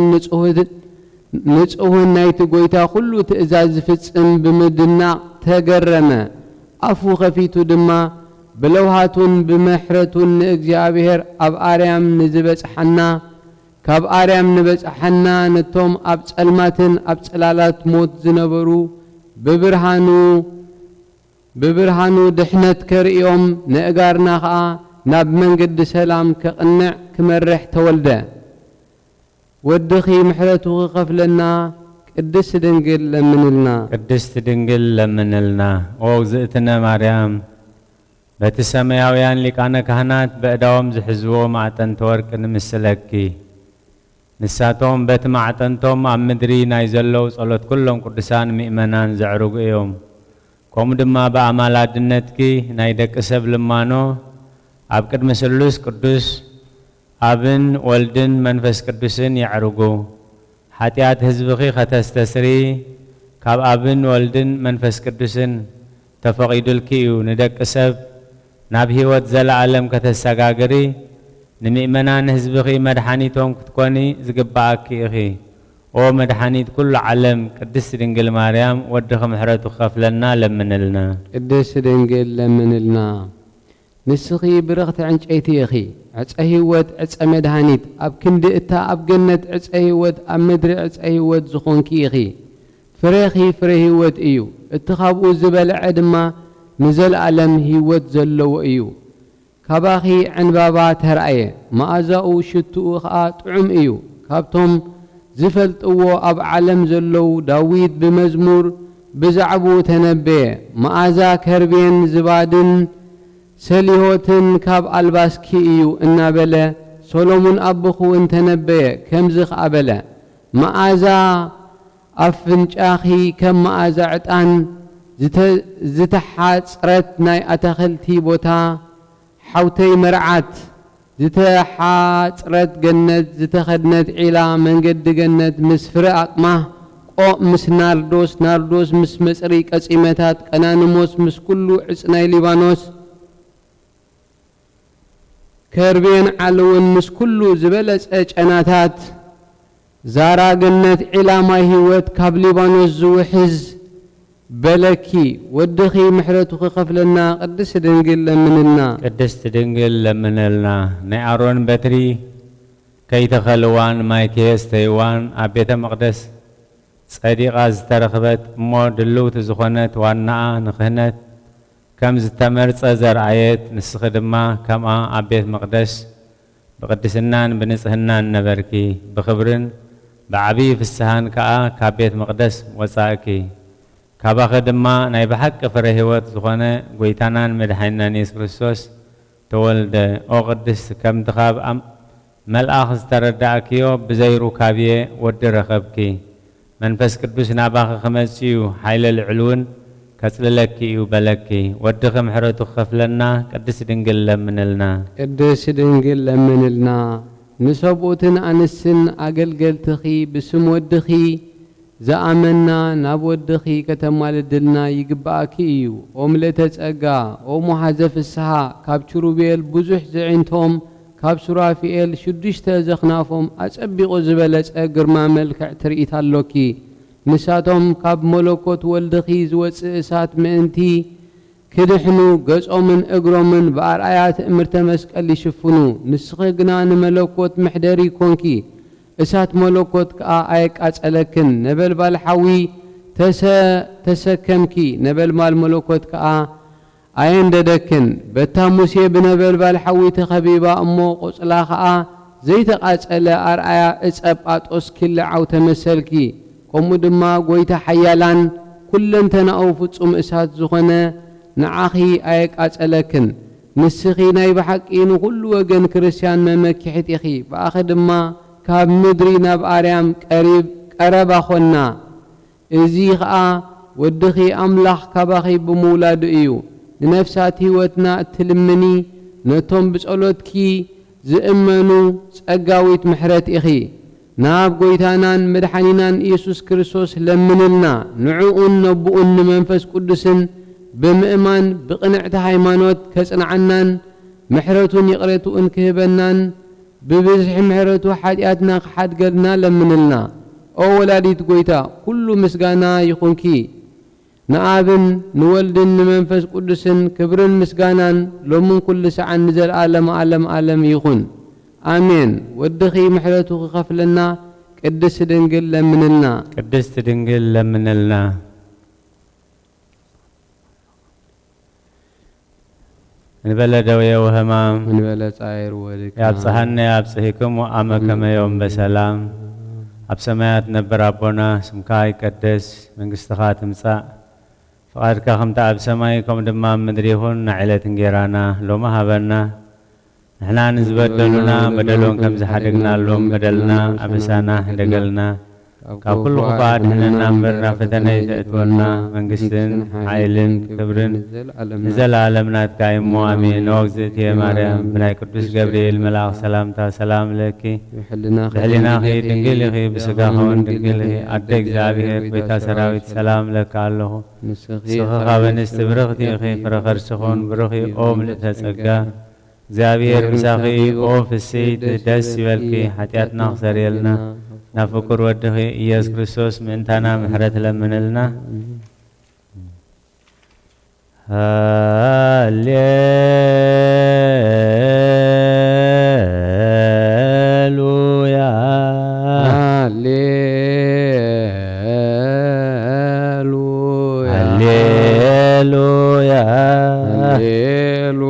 نصهون نايت قويتا كله تأزاز فتسن بمدنا تقرنا أفو خفيتو دما بلوهاتون بمحرتون اجابهر أب آريام نزبس حنا كاب آريام نبس حنا نتوم أب سلماتن أب سلالات موت زنبرو ببرهانو دحنت كريوم نأقارنا خا ناب من قد سلام كقنع كمرح تولده ودخي محرتو قفلنا قدس دنقل لمنلنا
قدس دنقل لمنلنا ووزئتنا مريم بتسمياويان لكانا كهنات بأداوم زحزوو مع تنتورك نمسلكي نساتهم بيت مع تنتوم عم مدري نايزلو صلوت كلهم قدسان مئمنان زعروق يوم كوم دما بأعمالات دنتكي نايدك اسب لمانو عبقد مسلوس قدس أبن والدن منفس قدسين يعرقو حتيات هزبخي ختستسري كاب أبن والدن منفس قدسين تفقيد الكيو ندك أسب نابهي واتزل عالم كتساقاقري نمئمنان هزبخي مدحانيتهم كتكوني زقباكي أخي او مدحانيت كل عالم قدس دنقل مريم ودخ محرتو خفلنا لمنلنا
قدس دنقل لمنلنا نسخي برغت عنج ايتي أخي عصهيوت عص مدحانيت أب كند إتا أب جنت عصهيوت أب مدري عصهيوت زخونكي أخي فريهيوت إيو اتخابو زبل عدما نزل عالم هيوت زلو إيو كباخي عن بابات هرأيه ما أزاو شتو خا طعم إيو كابتم زفلت أب عالم زلو داويد بمزمور بزعبو تنبيه ما أزا كربين زبادن سليهوتن كاب ألباسكي إيو إنا بلا سولومون أبخو انتنبيه كم زخ أبلا ما أزا أفنج أخي كم ما أزا عطان زتحات صرت ناي أتخلتي بوتا حوتي مرعات زتحات صرت جنت زتخدنت علا من قد جنت مسفر أقمه قو مس ناردوس مس مسريك أسئمتات قنانموس مس كلو عسناي ليبانوس كربين علون مس كلو زبلس أجناتات زارا جنت علا ما هيوت كاب ليبانوس زوحز بلكي ودخي محرتو خفلنا قدس دنجل لمنلنا
ቅድስት ድንግል ለምንልና ናይ አሮን በትሪ ከይተኸልዋን ማይኬስ ተይዋን ኣብ ቤተ መቕደስ ጸዲቓ ዝተረኽበት እሞ ድልውቲ ዝኾነት ዋናኣ ንክህነት ከም ዝተመርፀ ዘርአየት ንስኺ ድማ ከምኣ ኣብ ቤት መቕደስ ብቅድስናን ብንጽህናን ነበርኪ ብኽብርን ብዓብዪ ፍስሓን ከዓ ካብ ቤት መቕደስ ወፃእኪ ካባኸ ድማ ናይ ብሓቂ ፍረ ህይወት ዝኾነ ጎይታናን መድሓኒናን ኢየሱስ ክርስቶስ ተወልደ ኦ ቅድስት ከምቲ ካብ መልኣኽ ዝተረዳእክዮ ብዘይሩካብየ ወዲ ረኸብኪ መንፈስ ቅዱስ ናባኸ ክመጽእ እዩ ሓይለ ልዕል እውን ከጽልለኪ እዩ በለኪ ወድኺ ምሕረቱ ክኸፍለና ቅድስት ድንግል ለምንልና
ቅድስት ድንግል ለምንልና ንሰብኡትን ኣንስትን ኣገልገልትኺ ብስም ወድኺ ዝኣመና ናብ ወድኺ ከተማልድልና ይግባእኪ እዩ ኦ ምልእተ ጸጋ ኦ ሙሓዘ ፍስሓ ካብ ኪሩቤል ብዙሕ ዝዒንቶም ካብ ሱራፊኤል 6 ዘኽናፎም ኣጸቢቑ ዝበለጸ ግርማ መልክዕ ትርኢት ኣሎኪ ንሳቶም ካብ መለኮት ወልድኺ ዝወፅእ እሳት ምእንቲ ክድሕኑ ገጾምን እግሮምን ብኣርኣያ ትእምርተ መስቀል ይሽፍኑ ንስኺ ግና ንመለኮት ምሕደሪ ኮንኪ እሳት መለኮት ከዓ ኣይቃጸለክን ነበልባል ሓዊ ተሰከምኪ ነበልባል መለኮት ከዓ ኣየንደደክን በታ ሙሴ ብነበልባል ሓዊ ተኸቢባ እሞ ቆጽላ ከዓ ዘይተቃጸለ ኣርኣያ እጸጳጦስ ክልዓው ተመሰልኪ ከምኡ ድማ ጎይታ ሓያላን ኩለንተናኡ ፍጹም እሳት ዝኾነ ንዓኺ ኣይቃጸለክን ንስኺ ናይ ብሓቂ ንኹሉ ወገን ክርስቲያን መመኪሕት ኢኺ ብኣኺ ድማ ካብ ምድሪ ናብ ኣርያም ቀረባ ኾና እዚ ከዓ ወድኺ ኣምላኽ ካባኺ ብምውላዱ እዩ ንነፍሳት ህይወትና እትልምኒ ነቶም ብጸሎትኪ ዝእመኑ ጸጋዊት ምሕረት ኢኺ ናብ ጎይታናን መድሓኒናን ኢየሱስ ክርስቶስ ለምንልና ንዕኡን ነብኡን ንመንፈስ ቅዱስን ብምእማን ብቕንዕቲ ሃይማኖት ከጽንዓናን ምሕረቱን ይቕረቱን ክህበናን ببزح مهرتو حاجاتنا خحدقلنا لمنلنا او ولاديت قويتا كل مسقانا يخونكي نآبن نولدن منفس قدسن كبرن مسقانا لومن كل ساعة نزل عالم يخون آمين ودخي محرتو خفلنا قدس دنقل لمنلنا
قدس دنقل لمنلنا نبلا دوية وهمام
نبلا صاير ولك
يابصحنا يابصحكم وأمكم يوم بسلام أبسمات نبر ربنا سمكاي قدس من قستخات مساء فقد كخم تعب سمايكم دمام مدريهن نعلة تنجيرانا لو ما هبنا نحنا نزبدلنا بدلون كم زحدقنا لهم بدلنا أبسانا دقلنا كل قباد هنا نمبرنا فتنة تأتونا من قستن عائلين كبرن نزل عالمنا تقايم آمين وقزت يا مريم بناي قدس جبريل ملاك سلام لك حلنا خير دنقل خير بسقاهون دنقل خير أدك زابير بيتا سراويت سلام لك الله سخخا بنستبرغتي خير فرخر سخون برخي أوم لتسقا زابير مساخي أوف السيد دس والكي حتيات نخسر يلنا نفكر ودخي إياس كريستوس من تانا محرت لمنلنا هاليلويا
هاليلويا
هاليلويا
هاليلويا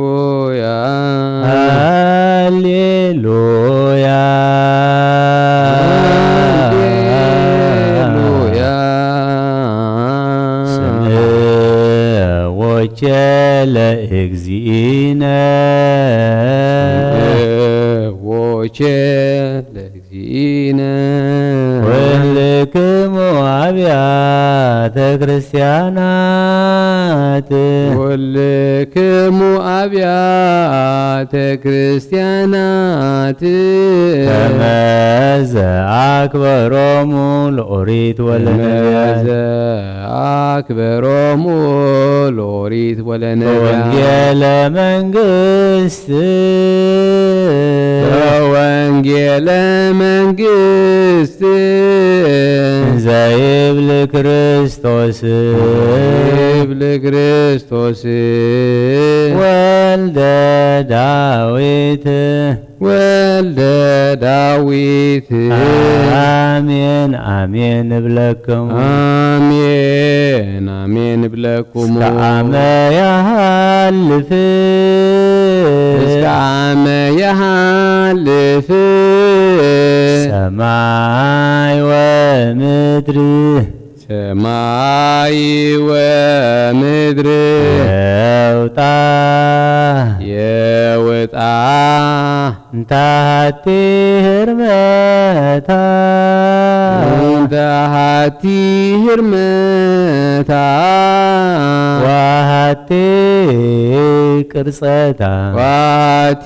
هاليلويا وجل اجزينا
وجل اجزينا
ولكم أبيات كريستيانات
ولكم أبيات كريستيانات
تماز أكبرهم الأوريت والنبيات
أكبرهم الأوريت والنبيات
وانجيل منقست
وانجيل منقست
እንዘይብል ክርስቶስ
ይብል ክርስቶስ
ወልደ ዳዊት
ወልደ ዳዊት
አሜን አሜን እብለክሙ
አሜን አሜን እብለክሙ
እስከ አመ ያሃልፍ
እስከ አመ ያሃልፍ
ሰማይ ወምድር
ሰማይ ወምድር
የውጣ
የወጣ
እንታሃቲ ህርመታ
እንታሃቲ ህርመታ
ዋሃቲ ቅርጸታ
ዋቲ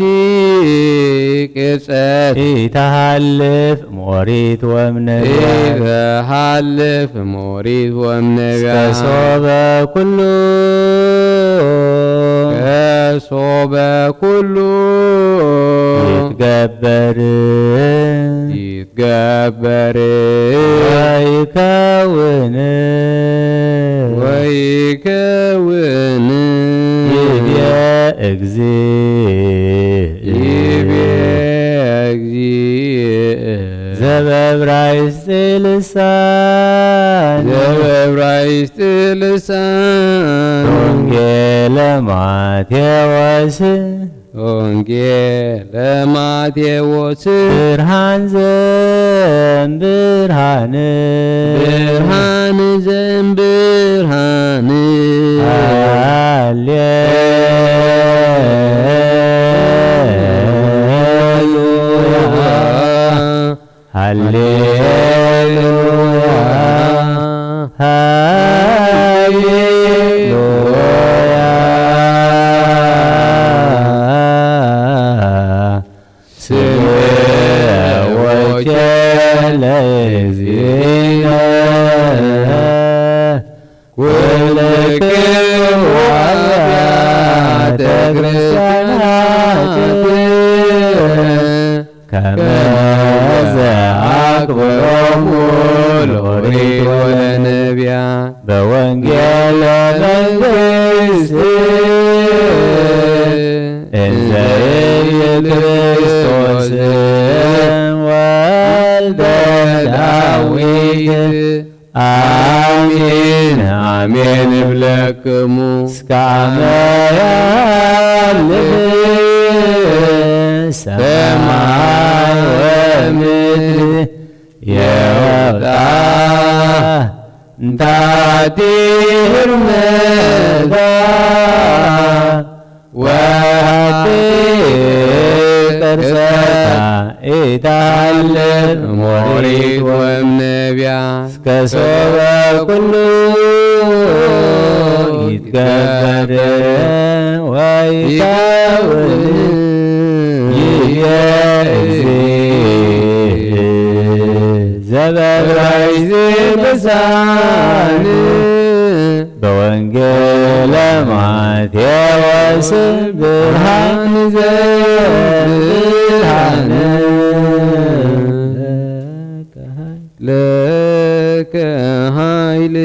ቅርጸት
ኢተሃልፍ ሞሪት ወእምነቢያ
ኢተሃልፍ ሞሪት ወእምነቢያ
ከሶበ ኩሉ
ከሶበ ኩሉ
ይትገበር
ይትገበር
ወይከውን
ወይከውን
ይቤ እግዚእ
ይቤ እግዚእ
ዘበዕብራይስጥ ልሳን
ዘበዕብራይስጥ ልሳን
ወንጌለ ማቴዎስ
ወንጌለ ማቴዎስ
ብርሃን ዘእምብርሃን
ብርሃን ዘእምብርሃን
ሃሌሉያ በወንጌለ መንግሥት እንዘይብል ክርስቶስ ወልደ ዳዊት አሜን አሜን እብለክሙ እስከ አመ ያሃልፍ ሰማይ ወምድር የወጣ እንታሃቲ ህርመታ ወሃቲ ቅርጸታ ኢተሃልፍ ሞሪት
ወእምነቢያ
እስከ ሶበ ኩሉ ይትገበር ወይከውን ይቤ እግዚእ ዘበዕብራይስጥ ልሳን በወንጌለ ማቴዎስ ብርሃን ዘእምብርሃን
ለከ ኃይል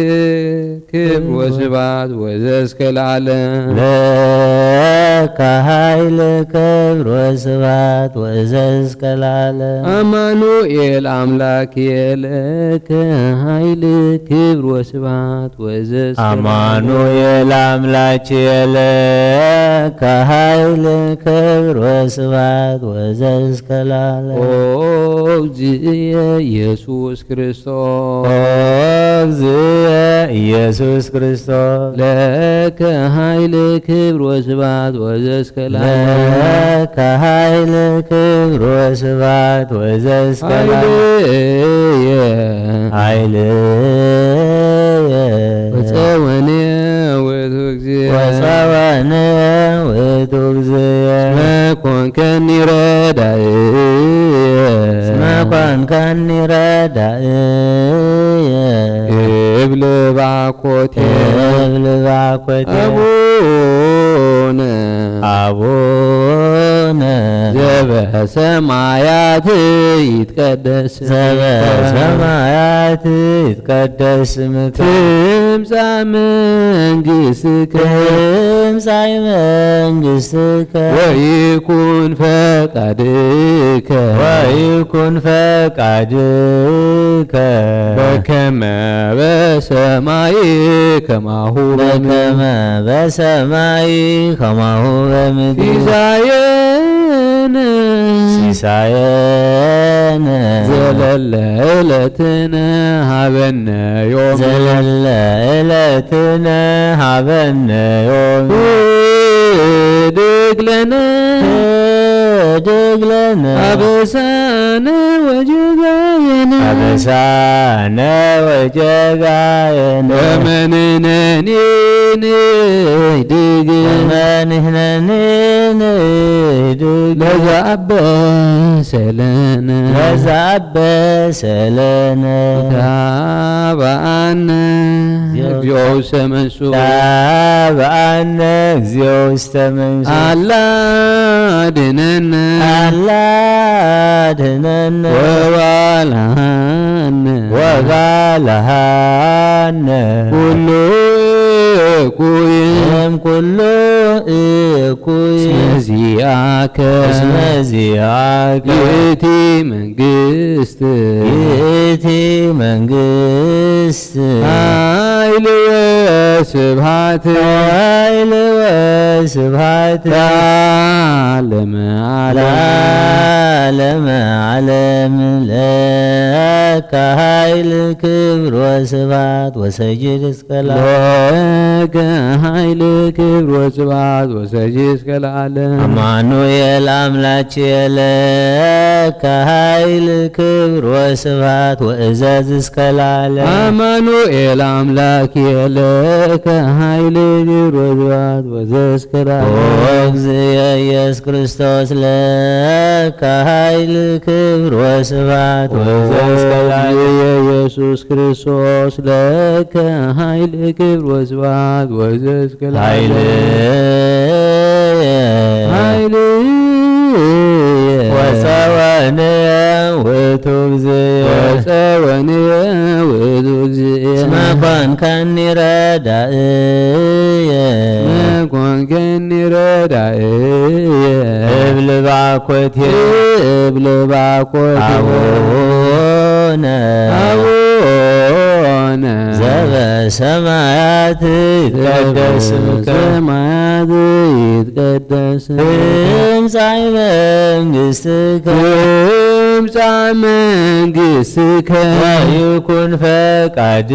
ክብር ወስብሐት ወዘእስከ ለዓለም
ለከ ኃይል ክብር ወስብሐት ወዘእስከ ለዓለም
አማኑኤል አምላክየ ለከ ኃይል ክብር ወስብሐት ወዘእስከ
አማኑኤል አምላክየ ለከ ኃይል ክብር ወስብሐት ወዘእስከ ለዓለም
ኦ እግዚእየ ኢየሱስ ክርስቶስ
እግዚእ ኢየሱስ ክርስቶስ
ለከ ኃይል ክብር ወስብሐት ወዘእስከ ለዓለም
ለከ ኃይል ክብር ወስብሐት ወዘእስከ ለዓለም ኃይልየ
ወፀወነ ውእቱ እግዚእ
ወፀወነ ውእቱ እግዚእ
እስመ ኮንከኒ ረዳእየ
እስመ ኮንከኒ ረዳእየ
እብል ባኮቴ
እብል ባኮቴ
አቡነ
አቡነ
ዘበሰማያት ይትቀደስ
ዘበሰማያት ይትቀደስ ስምከ
ትምጻእ መንግሥትከ
ትምጻእ መንግሥትከ
ወይኩን ፈቃድከ
ወይኩን ፈቃድከ
በከመ በሰማይ ከማሁ
በከመ በሰማይ ከማሁ በምድር
ሲሳየነ
ሲሳየነ
ዘለለ ዕለትነ ሀበነ ዮም
ዘለለ ዕለትነ ሀበነ ዮም
ህድግ ለነ
ህድግ ለነ
አበሳነ ወጌጋየነ
አበሳነ ወጌጋየነ
ወመንሕነኒ ንህድግ
ወመንሕነኒ ንህድግ
ለዘአበሰለነ
ለዘአበሰለነ
ታብአነ እግዚኦ ውስተ መንሱት
ታብአነ እግዚኦ ውስተ መንሱት
አላ አድኅነነ
አላ አድኅነነ
ወባልሐነ
ወባልሐነ
ኩሉ እኩይ
እምኩሉ እኩይ
እስመዚአከ
እስመ ዚአከ
ይእቲ መንግሥት
ይእቲ መንግሥት
ኃይል ወስብሐት
ኃይል ወስብሐት
ለዓለመ
ለዓለመ ዓለም ለከ ኃይል ክብር ወስብሐት ወሰጅድ እስከ
ለከ ኃይል ክብር ወስብሐት ወሰጅድ እስከ ለዓለም
አማኑኤል አምላችየ ለከ ኃይል ክብር ወስብሐት ወእዘዝ እስከ ለዓለም
አማኑኤል አምላክየ ለከ ኃይል ክብር ወስብሐት ወእዘዝ እስከ ለዓለም
እግዚእየ ኢየሱስ ክርስቶስ ለከ ኃይል ክብር ወስብሐት ወእዘዝ እስከ ለዓለም
ኢየሱስ ክርስቶስ ለከ ኃይል ክብር ወስብሐት ወእዘዝ እስከ ለዓለም
ወፀወንየ ውእቱ እግዚእየ
ወፀወንየ ውእቱ እግዚእየ
እስመ ኮንከኒ ረዳእየ
ኮንከኒ ረዳእየ
እብል ባኮትየ
እብል ባኮትየ
አቡነ
አቡነ
ዘበሰማያት ይትቀደስ ስምከ
በሰማያት ይትቀደስ
ትምጻእ መንግሥትከ
ትምጻእ መንግሥትከ
ወይኩን ፈቃድከ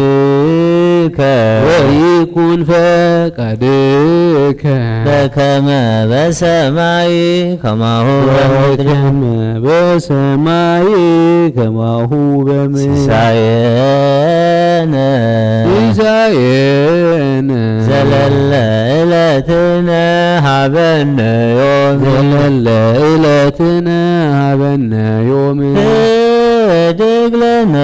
ወይኩን ፈቃድከ
በከመ በሰማይ ከማሁ በምድር
በከመ በሰማይ ከማሁ በምድር
ሲሳየነ
ሲሳየነ
ዘለለ ዕለትነ ሀበነ ዮም
ዘለለ ዕለትነ ሀበነ ዮም
ህድግ ለነ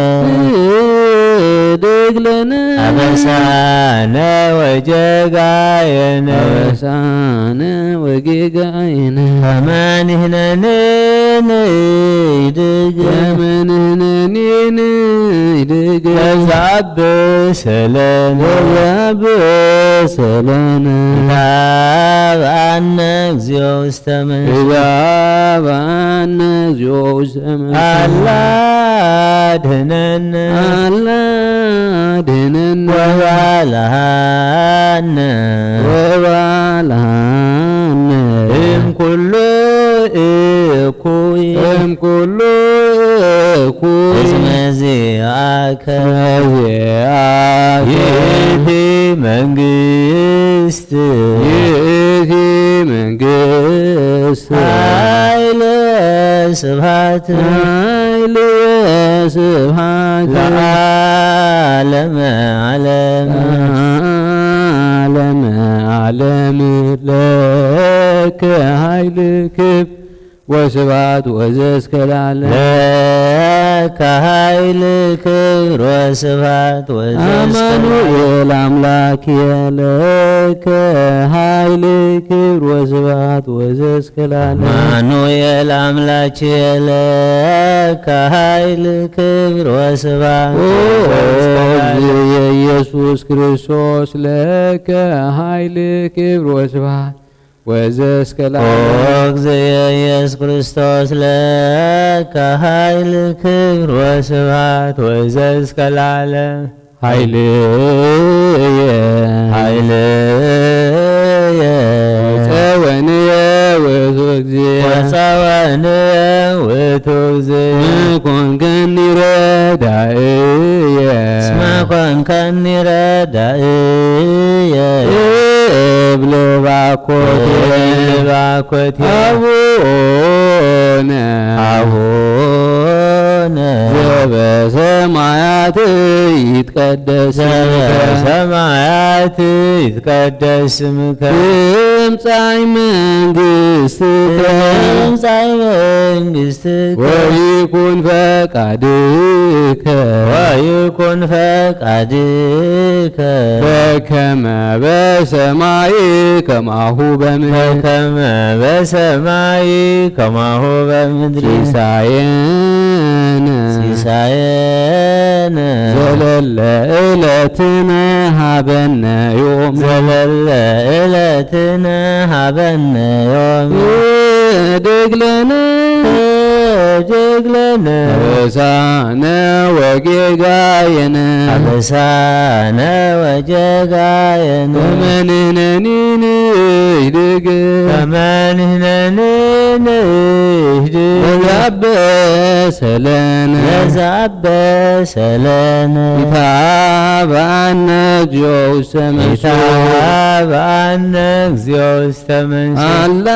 ህድግ ለነ
አበሳነ ወጌጋየነ
አበሳነ ወጌጋየነ
ከመንሕነኒ ንህድግ
ወመንሕነኒ ንህድግ
ለዘአበሰለነ
ወዘአበሰለነ
ታብአነ እግዚኦ ውስተ መንሱት
ታብአነ እግዚኦ ውስተ መንሱት
አላ አድኅነነ
አላ አድኅነነ
ወባልሐነ
ወባልሐነ
እምኩሉ እኩይ
እምኩሉ እኩይ
እስመ ዚአከ
እስመዚአከ
ይእቲ መንግሥት
ይእቲ መንግሥት
ኃይል ወስብሐት
ኃይል ወስብሐት
ለዓለመ ዓለም
ዓለመ ዓለም ለከ ኃይል ክብር ወስብሐት ወዘእስከ ለዓለም
ለከ ኃይል ክብር ወስብሐት ወዘእስከ
አማኑኤል አምላክየ ለከ ኃይል ክብር ወስብሐት ወዘእስከ ለዓለም
አማኑኤል አምላክየ ለከ ኃይል ክብር ወስብሐት
ኢየሱስ ክርስቶስ ለከ ኃይል ክብር ወስብሐት ወዘእስከ ለዓለም
እግዚእ ኢየሱስ ክርስቶስ ለከ ኃይል ክብር ወስብሐት ወዘእስከ ለዓለም
ኃይልየ
ኃይልየ
ጸወንየ ውእቱ እግዚእ
ወጸወንየ ውእቱ እግዚእ
ኮንከኒ ረዳእየ
እስመ ኮንከኒ ረዳእየ
እብል ባኮቴ አቡነ
አቡነ
ዘበሰማያት ይትቀደስ
በሰማያት ይትቀደስ ስምከ
ትምጻእ መንግሥትከ
ትምጻእ መንግሥትከ
ወይኩን ፈቃድከ
ወይኩን ፈቃድከ
በከመ በሰማይ ከማሁ በምድር
በከመ በሰማይ ከማሁ በምድር
ሲሳየነ
ሲሳየነ
ዘለለ ዕለትነ ሀበነ ዮም
ዘለለ ዕለትነ ሀበነ ዮም
እድግ ለነ
እጅግ ለነ
አበሳነ ወጌጋየነ
አበሳነ ወጌጋየነ
ከመንህነኒ ንህድግ
ከመንህነኒ ንህድግ
ወዛበሰለነ
ለዘአበሰለነ
ኢታብአነ እግዚኦ ውስተ መንሱት
ኢታብአነ እግዚኦ ውስተ መንሱት
አላ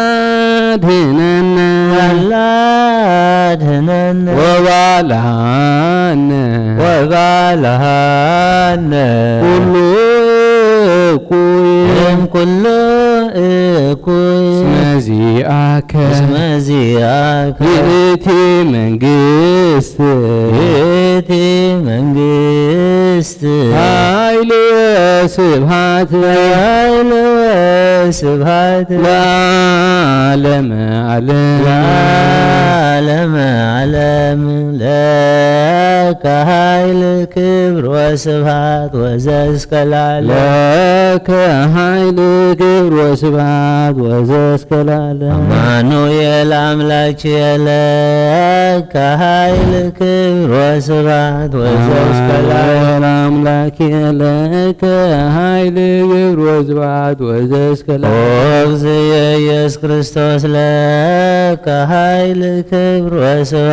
አድኅነነ
አድኅነነ
ወባልሐነ
ወባልሐነ
ኩሉ እኩይ
እምኩሉ እኩይ
እስመዚአከ
እስመዚአከ
ይእቲ መንግሥት
ይእቲ መንግሥት
ኃይል ወስብሐት
ኃይል ወስብሐት
ለዓለመ ዓለም
ለዓለመ ዓለም ለከ ኃይል ክብር ወስብሐት ወዘእስከ ለዓለም
ለከ ኃይል ክብር ወስብሐት ወዘእስከ ለዓለም
አማኑኤል አምላክየ ለከ ኃይል ክብር ወስብሐት ወዘእስከ ለዓለም
አምላክየ ለከ ኃይል ክብር ወስብሐት ወዘእስከ ለዓለም
እግዚእ ኢየሱስ ክርስቶስ ለከ ኃይል ክብር ወስብሐት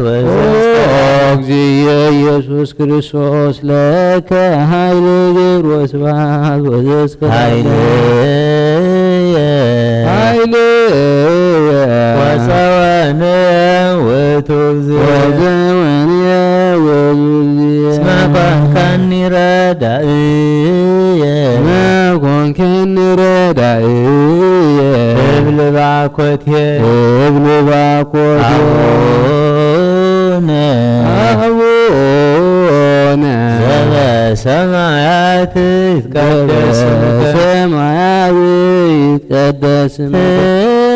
ወዘእስከ ለዓለም
እግዚእ ኢየሱስ ክርስቶስ ለከ ኃይል ክብር ወስብሐት ወዘእስከ
ኃይልየ
ኃይልየ
ወጸወንየ ውእቱ እግዚእ
ወዘወንየ ውእቱ እግዚእ
እስመ ኮንከኒ ረዳእየ
ኮንከኒ ረዳእየ
እብል ባኮቴ
እብል ባኮቴ
አቡነ
አቡነ
ዘበሰማያት ይትቀደስ ስምከ
በሰማያት ይትቀደስ ስምከ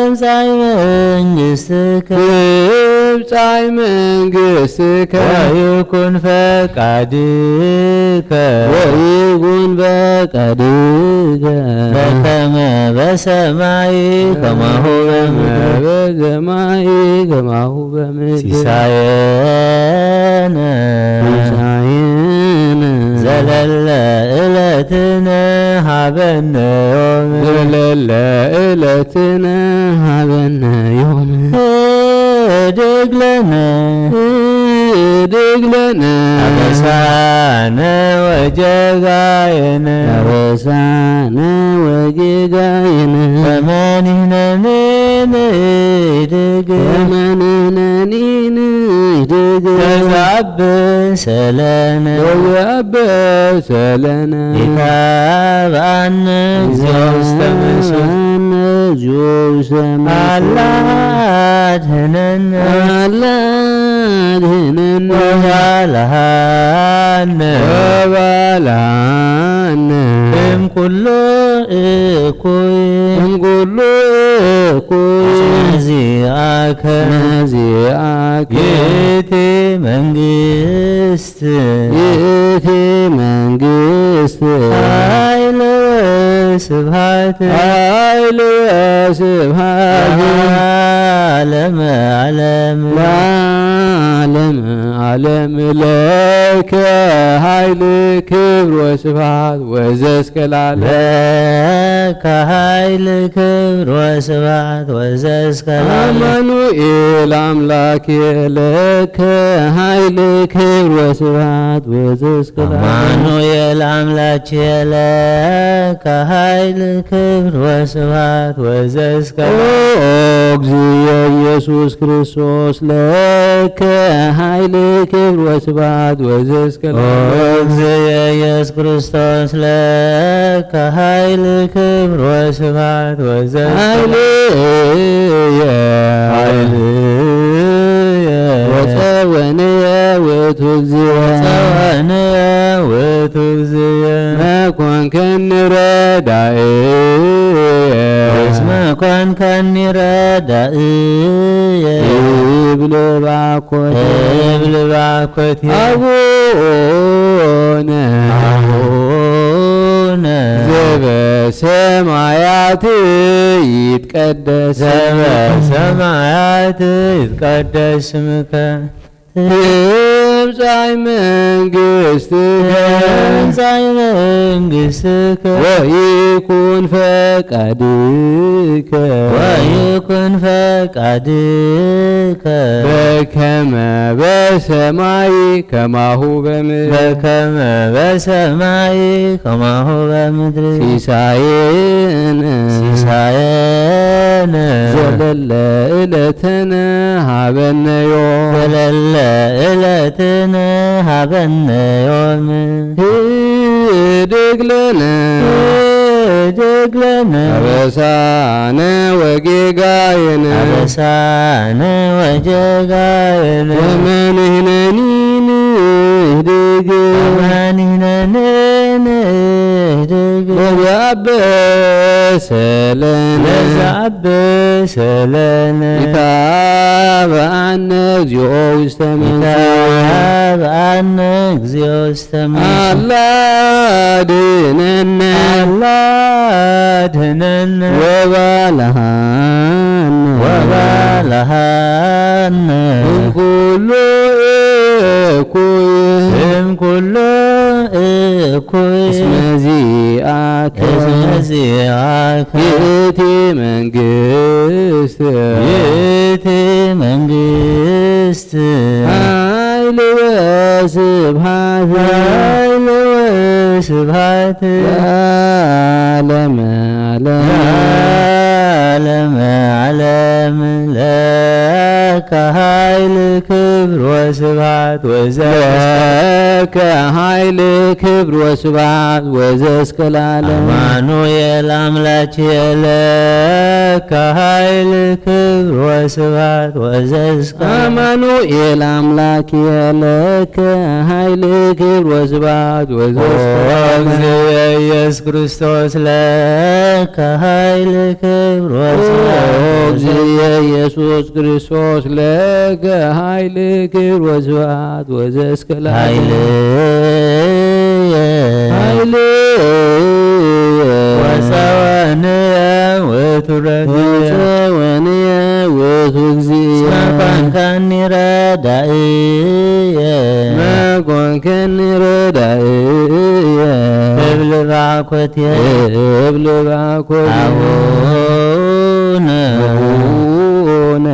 ትምጻእ መንግሥትከ
ትምጻእ መንግሥትከ
ወይኩን ፈቃድከ
ወይኩን ፈቃድከ
በከመ በሰማይ ከማሁ በምድር
በሰማይ ከማሁ በምድር
ሲሳየነ
ሲሳየነ
ዘለለ ዕለትነ ሀበነ ዮም
ዘለለ ዕለትነ ሀበነ ዮም
እድግ ለነ
እድግ ለነ
አበሳነ ወጌጋየነ
አበሳነ ወጌጋየነ
በመንህነኒ ንህድግ
ከመንህነኒ ንህድግ
ወዘአበሰለነ
ወዘአበሰለነ
ኢታብአነ እግዚኦ ውስተ መንሱት
እግዚኦ ውስተ መንሱት
አላ
አድኅነነ
አላድኅነነ
ወባልሐነ
ወባልሐነ
እምኩሉ እኩይ
እምኩሉ እኩይ
ዚአከ
ዚአከ
ይእቲ መንግሥት
ይእቲ መንግሥት
ኃይል ወስብሐት
ኃይል ወስብሐት
ለዓለመ ዓለም
ለዓለመ ዓለም ለከ ኃይል ክብር ወስብሐት ወዘእስከ ለዓለም
ለከ ኃይል ክብር ወስብሐት ወዘእስከ ለዓለም
አማኑኤል አምላኬ ለከ ኃይል ክብር ወስብሐት ወዘእስከ ለዓለም
አማኑኤል አምላኬ ለከ ኃይል ክብር ወስብሐት ወዘእስከ
እግዚእ ኢየሱስ ክርስቶስ ለከ ኃይል ክብር ወስብሐት ወዘእስከ ለዓለም
እግዚእ ኢየሱስ ክርስቶስ ለከ ኃይል ክብር ወስብሐት ወዘእስከ
ወፀወንየ ውእቱ እግዚእ
ወፀወንየ ውእቱ እግዚእ
መኮንከኒ ረዳእየ
እስመ ኮንከኒ ረዳእየ
እብል ባኮተ
እብል ባኮቴ
አቡነ
አቡነ
ዘበሰማያት ይትቀደስ
በሰማያት ይትቀደስ ስምከ
ትምጻእ መንግሥትከ
ትምጻእ መንግሥትከ
ወይኩን ፈቃድከ
ወይኩን ፈቃድከ
በከመ በሰማይ ከማሁ በምድር
በከመ በሰማይ ከማሁ በምድር
ሲሳየነ
ሲሳየነ
ዘለለ ዕለትነ ሀበነ ዮም
ዘለለ ዕለትነ ሀበነ ዮም
ህድግ ለነ
ህድግ ለነ
አበሳነ ወጌጋየነ
አበሳነ ወጌጋየነ
ወመንሕነኒ ንህድግ
ወመንሕነኒ ንህድግ
ወዘአበሰለነ
ለዘአበሰለነ
ኢታብአነ እግዚኦ ውስተ መንሱት
በአነ እግዚኦ ውስተ
አላ አድኅነነ
አድኅነነ
ወባልሐነ
ወባልሐነ
እምኩሉ እኩይ
እምኩሉ እኩይ
እስመ ዚአከ
እስመ ዚአከ
ይእቲ መንግሥት
ይእቲ መንግሥት
ኃይል ወስብሐት
ኃይል ወስብሐት
ለዓለመ ዓለም
ለዓለመ ዓለም ለከ ኃይል ክብር ወስብሐት
ለከ ኃይል ክብር ወስብሐት ወዘእስከ ለዓለም
አማኑኤል አምላኬ ለከ ኃይል ክብር ወስብሐት ወዘእስከ
አማኑኤል አምላክ ለከ ኃይል ክብር ወስብሐት ወዘእስከ
እግዚእ ኢየሱስ ክርስቶስ ለከ ኃይል ክብር ወስብሐት
እግዚእ ኢየሱስ ክርስቶስ ለከ ኃይል ክብር ወስብሐት ወዘእስከ
ኃይል
ኃይል
ወፀወንየ ውእቱ ረድኤየ
ወፀወንየ ውእቱ እግዚእ
መኮንከኒ ረዳእየ
መኮንከኒ ረዳእየ
እብል ባኮቴየ
እብል ባኮቴየ
አቡነ
አቡነ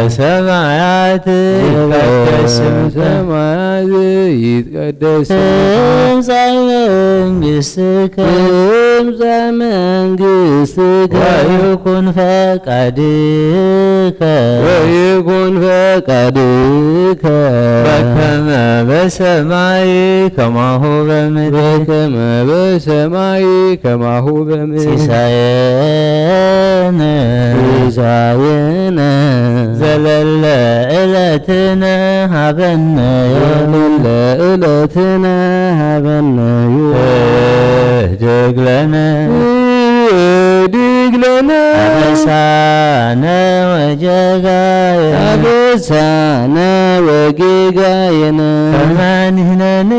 በሰማያት ይትቀደስ ስምከ
በሰማያት ይትቀደስ
ትምጻእ መንግሥትከ
ትምጻእ መንግሥትከ
ወይኩን ፈቃድከ
ወይኩን ፈቃድከ
በከመ በሰማይ ከማሁ በምድር
በከመ በሰማይ ከማሁ በምድር
ሲሳየነ
ሲሳየነ
ዘለለ ዕለትነ ሀበነ
ለዕለትነ ሀበነ
ህድግ ለነ
ህድግ ለነ
አበሳነ ወጀጋየነ
አበሳነ ወጌጋየነ
ከመ ንሕነኒ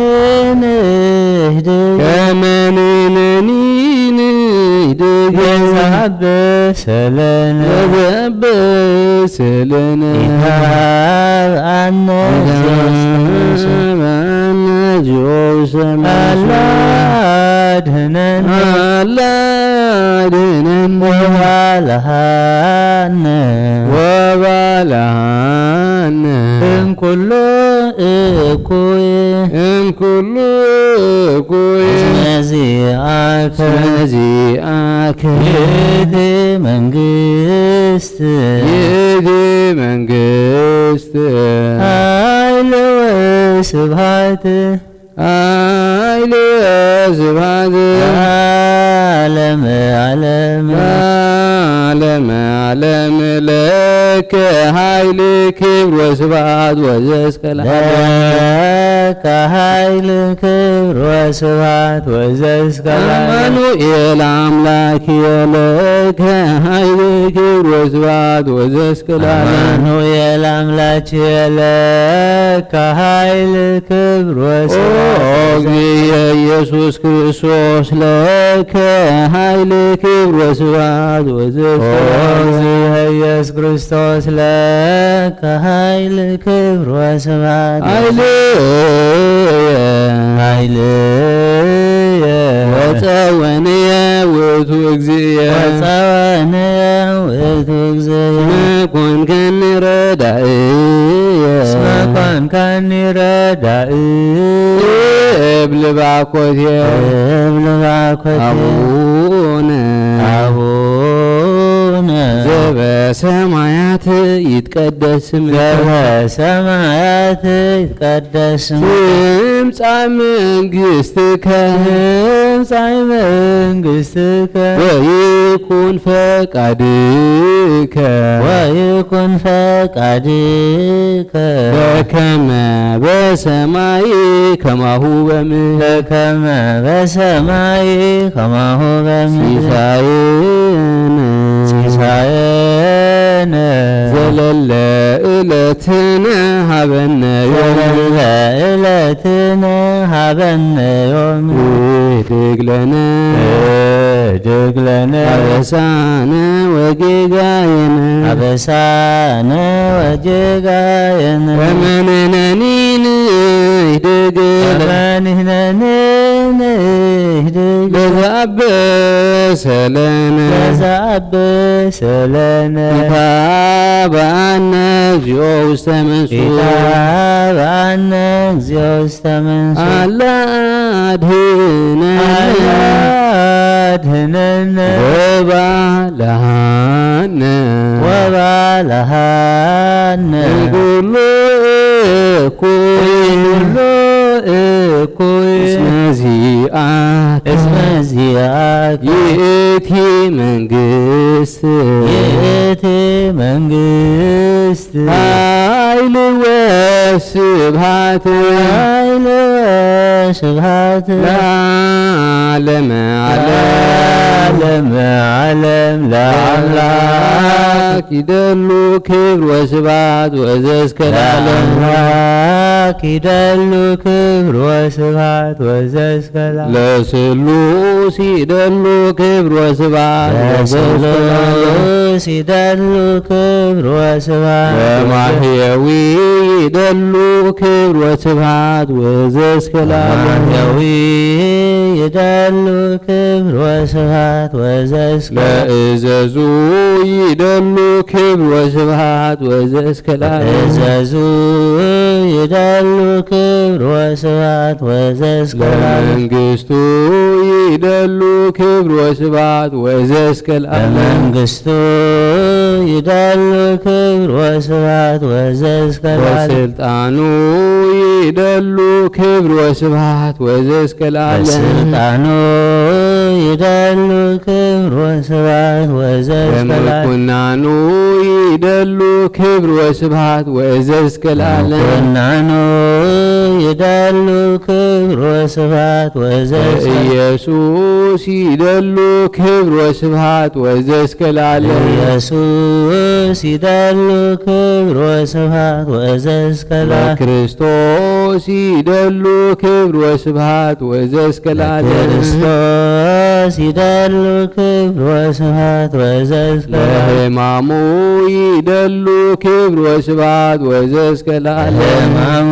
ንህድግ
ከመ ንሕነኒ ንህድግ
ወዘአብስ ለነ
ወዘአብስ ለነ
ኢታብአነ አላ አድኅነነ ወባልሐነ
ወባልሐነ
እምኩሉ እኩይ
እምኩሉ እኩይ
እስመዚአከ
እስመዚአከ
ይእቲ መንግሥት
ይእቲ መንግሥት
ኃይል ወስብሐት
ኃይል ወስብሐት
ዓለመ ዓለም
ዓለመ ዓለም ለከ ኃይል ክብር ወስብሐት ወዘእስከ
ለከ ኃይል ክብር ወስብሐት ወዘእስከ
አማኑኤል አምላክየ ለከ ኃይል ክብር ወስብሐት ወዘእስከ
አማኑኤል አምላክየ ለከ ኃይል ክብር ወስብሐት
እግዚእ ኢየሱስ ክርስቶስ ለከ ኃይል ክብር ወስብሐት ወዘእስከ
እግዚእ ኢየሱስ ክርስቶስ ለከ ኃይል ክብር ወስብሐት ኃይልየ
ወፀወንየ ውእቱ እግዚእየ
ወፀወንየ ውእቱ እግዚእየ
ኮንከኒ ረዳእየ
እስመ ኮንከኒ ረዳእየ
እብል ባኮትየ
እብል ባኮትየ
አቡነ
አቡነ
ዘበሰማያት ይትቀደስ ስምከ
ዘበሰማያት ይትቀደስ ስምከ
ትምጻእ መንግሥትከ
ትምጻእ መንግሥትከ
ወይኩን ፈቃድከ
ወይኩን ፈቃድከ
በከመ በሰማይ ከማሁ በምድር
በከመ በሰማይ ከማሁ በምድር ሲሳየነ
ዘለለ ዕለትነ ሀበነ
ዘለለ ዕለትነ ሀበነ ዮም
ህድግ ለነ
ህድግ ለነ
አበሳነ ወጌጋየነ
አበሳነ ወጌጋየነ
ከመ ንሕነኒ ንህድግ
ከመ ንሕነኒ ንህድግ
ለዘአብስ ለነ
ለዘአብስ ለነ
ኢታብአነ እግዚኦ ውስተ መንሱት
ኢታብአነ እግዚኦ ውስተ መንሱት
አላ አድኅነነ
አድኅነነ
ወባልሐነ
ወባልሐነ
እምኩሉ እኩይ
ኩሉ እኩይ
እስመ
ዚአከ
ይእቲ መንግሥት
ይእቲ መንግሥት
ኃይል ወስብሐት
ኃይል ወስብሐት
ለዓለመ
ዓለመ ዓለም ለአምላክ
ይደሉ ክብር ወስብሐት ወዘእስከ ለዓለም
ለአምላክ ይደሉ ክብር ወስብሐት ወዘእስከ ለዓለም
ለስሉስ ይደሉ ክብር ወስብሐት ወዘእስከ ለዓለም
ለስሉስ ይደሉ ክብር ወስብሐት
ለማሕየዊ ይደሉ ክብር ወስብሐት ወዘእስከ ለዓለም
ለማሕየዊ ይደሉ ይደሉ ክብር ወስብሐት ወዘእስከ
ለእዘዙ ይደሉ ክብር ወስብሐት ወዘእስከ ለዓለም
እዘዙ ይደሉ ክብር ወስብሐት ወዘእስከ ለዓለም
ለመንግሥቱ ይደሉ ክብር ወስብሐት ወዘእስከ ለዓለም
ለመንግሥቱ ይደሉ ክብር ወስብሐት ወዘእስከ ለዓለም
ወስልጣኑ ይደሉ ክብር ወስብሐት ወዘእስከ ለዓለም
በስልጣኑ ይደሉ ክብር ወስብሐት ወዘእስከ ለዓለም
በምኩናኑ ይደሉ ክብር ወስብሐት ወዘእስከ ለዓለም
በምኩናኑ ይደሉ ክብር ወስብሐት ወዘእስከ
ኢየሱስ ይደሉ ክብር ወስብሐት ወዘእስከ ለዓለም
ኢየሱስ ይደሉ ክብር ወስብሐት ወዘእስከ ለዓለም
ክርስቶስ ይደሉ ክብር ወስብሐት ወዘእስከ ለዓለም
ክርስቶስ ይደሉ ክብር ወስብሐት ወዘእስከ ለዓለም
ለሕማሙ ይደሉ ክብር ወስብሐት ወዘእስከ ለዓለም
ለሕማሙ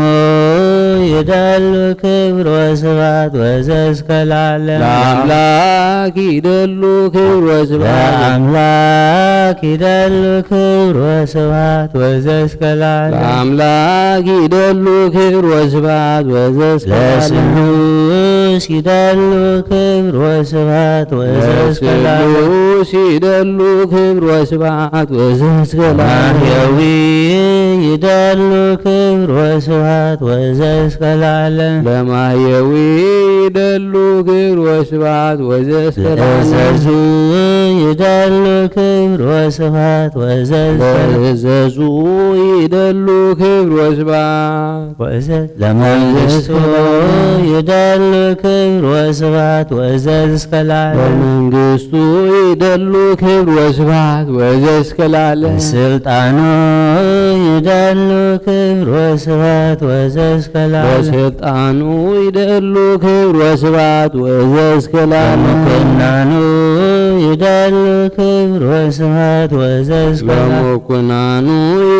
ይደሉ ክብር ወስብሐት ወዘእስከ ለዓለም
ለአምላክ ይደሉ ክብር ወስብሐት
ለአምላክ ይደሉ ክብር ወስብሐት ወዘእስከ ለዓለም
ለአምላክ ይደሉ ክብር ወስብሐት ወዘእስከ ለዓለም
ለስሉስ ይደሉ ክብር ወስብሐት ወዘእስከ ለዓለም
ለስሉስ ይደሉ ክብር ወስብሐት ወዘእስከ ለዓለም
ማህየዊ ይደሉ ክብር ወስብሐት ወዘእስከ ለዓለም
ለማህየዊ ይደሉ ክብር ወስብሐት ወዘእስከ ለዓለም
ለእዘዙ ይደሉ ክብር ወስብሐት ወዘእስከ ለዓለም
ለእዘዙ ይደሉ ክብር ወስብሐት
ለመንግሥቱ ይደሉ ክብር ወስብሐት ወዘእስከ ለዓለም
ለመንግሥቱ ይደሉ ክብር ወስብሐት ወዘእስከ ለዓለም
ስልጣኑ ይደሉ ክብር ወስብሐት ወዘእስከ ለዓለም
በስልጣኑ ይደሉ ክብር ወስብሐት ወዘእስከ ለዓለም
በምኩናኑ ይደሉ ክብር ወስብሐት ወዘእስከ ለዓለም
በምኩናኑ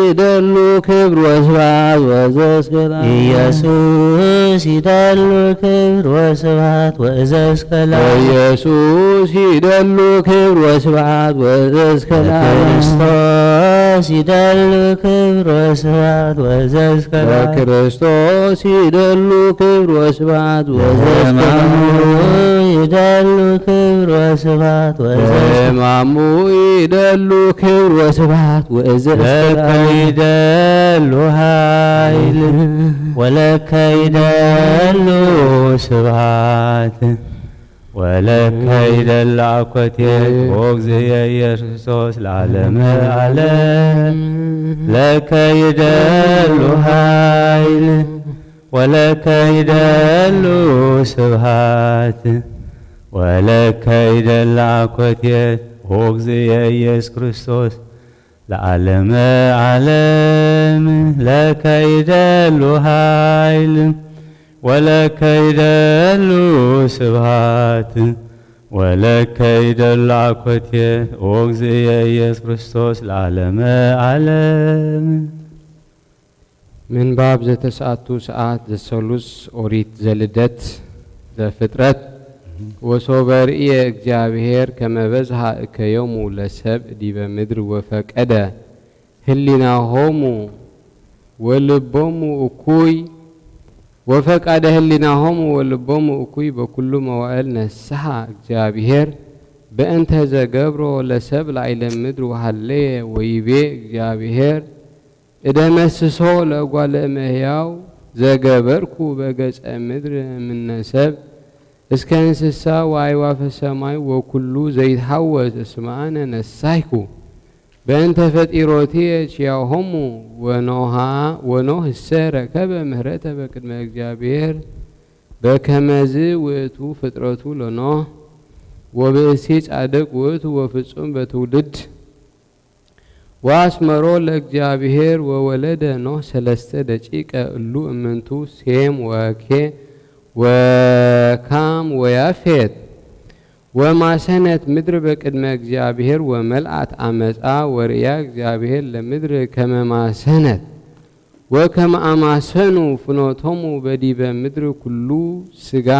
ይደሉ ክብር ወስብሐት ወዘእስከ ለዓለም
ኢየሱስ ይደሉ ክብር ወስብሐት ወዘእስከ ለዓለም
ኢየሱስ ይደሉ ክብር ወስብሐት ወዘእስከ ለዓለም
ክርስቶስ ይደሉ ክብር ወስብሐት ወዘእስከ ለዓለም
ክርስቶስ ይደሉ ክብር ወስብሐት ወዘእስከ ለዓለም
ይደሉ ክብር ወስብሐት
ሕማሙ ይደሉ ክብር ወስብሐት ወዘእስከ
ለከ ይደሉ ኃይል ወለከ ይደሉ ስብሐት ወለከ ይደሉ አኮቴት ወእግዚእየ ኢየሱስ ክርስቶስ ለዓለመ ዓለም ለከ ይደሉ ኃይል ወለከ ይደሉ ስብሐት ወለከ ይደሉ አኮቴት ወእግዚእየ ኢየሱስ ክርስቶስ ለዓለመ ዓለም ለከ ይደሉ ኃይል ወለከ ይደሉ ስብሐት ወለከ ይደሉ አኮቴት ወእግዚእየ ኢየሱስ ክርስቶስ ለዓለመ ዓለም።
ምንባብ ዘተስዓቱ ሰዓት ዘሰሉስ ኦሪት ዘልደት ዘፍጥረት ወሶበ ርእየ እግዚአብሔር ከመ በዝሐ እከዮሙ ለሰብእ ዲበ ምድር ወፈቀደ ህሊናሆሙ ወልቦሙ እኩይ ወፈቀደ ህሊናሆሙ ወልቦሙ እኩይ በኩሉ መዋዕል ነስሐ እግዚአብሔር በእንተ ዘገብሮ ለሰብእ ላዕለ ምድር ወሃለየ ወይቤ እግዚአብሔር እደመስሶ ለእጓለ እመሕያው ዘገበርኩ በገጸ ምድር እምነ ሰብእ እስከ እንስሳ ወአዕዋፈ ሰማይ ወኩሉ ዘይትሐወስ እስመ አነ ነሳይኩ በእንተ ፈጢሮትየ ኪያሆሙ ወኖህ እሰ ረከበ ምህረተ በቅድመ እግዚአብሔር በከመዝ ውእቱ ፍጥረቱ ለኖህ ወብእሲ ጻድቅ ውእቱ ወፍጹም በትውልድ ወአስመሮ ለእግዚአብሔር ወወለደ ኖህ ሰለስተ ደቂቀ እሉ እምንቱ ሴም ወካም ወያፌት ወማሰነት ምድር በቅድመ እግዚአብሔር ወመልአት አመፃ ወርእያ እግዚአብሔር ለምድር ከመማሰነት ወከመአማሰኑ ፍኖቶሙ በዲበ ምድር ኩሉ ስጋ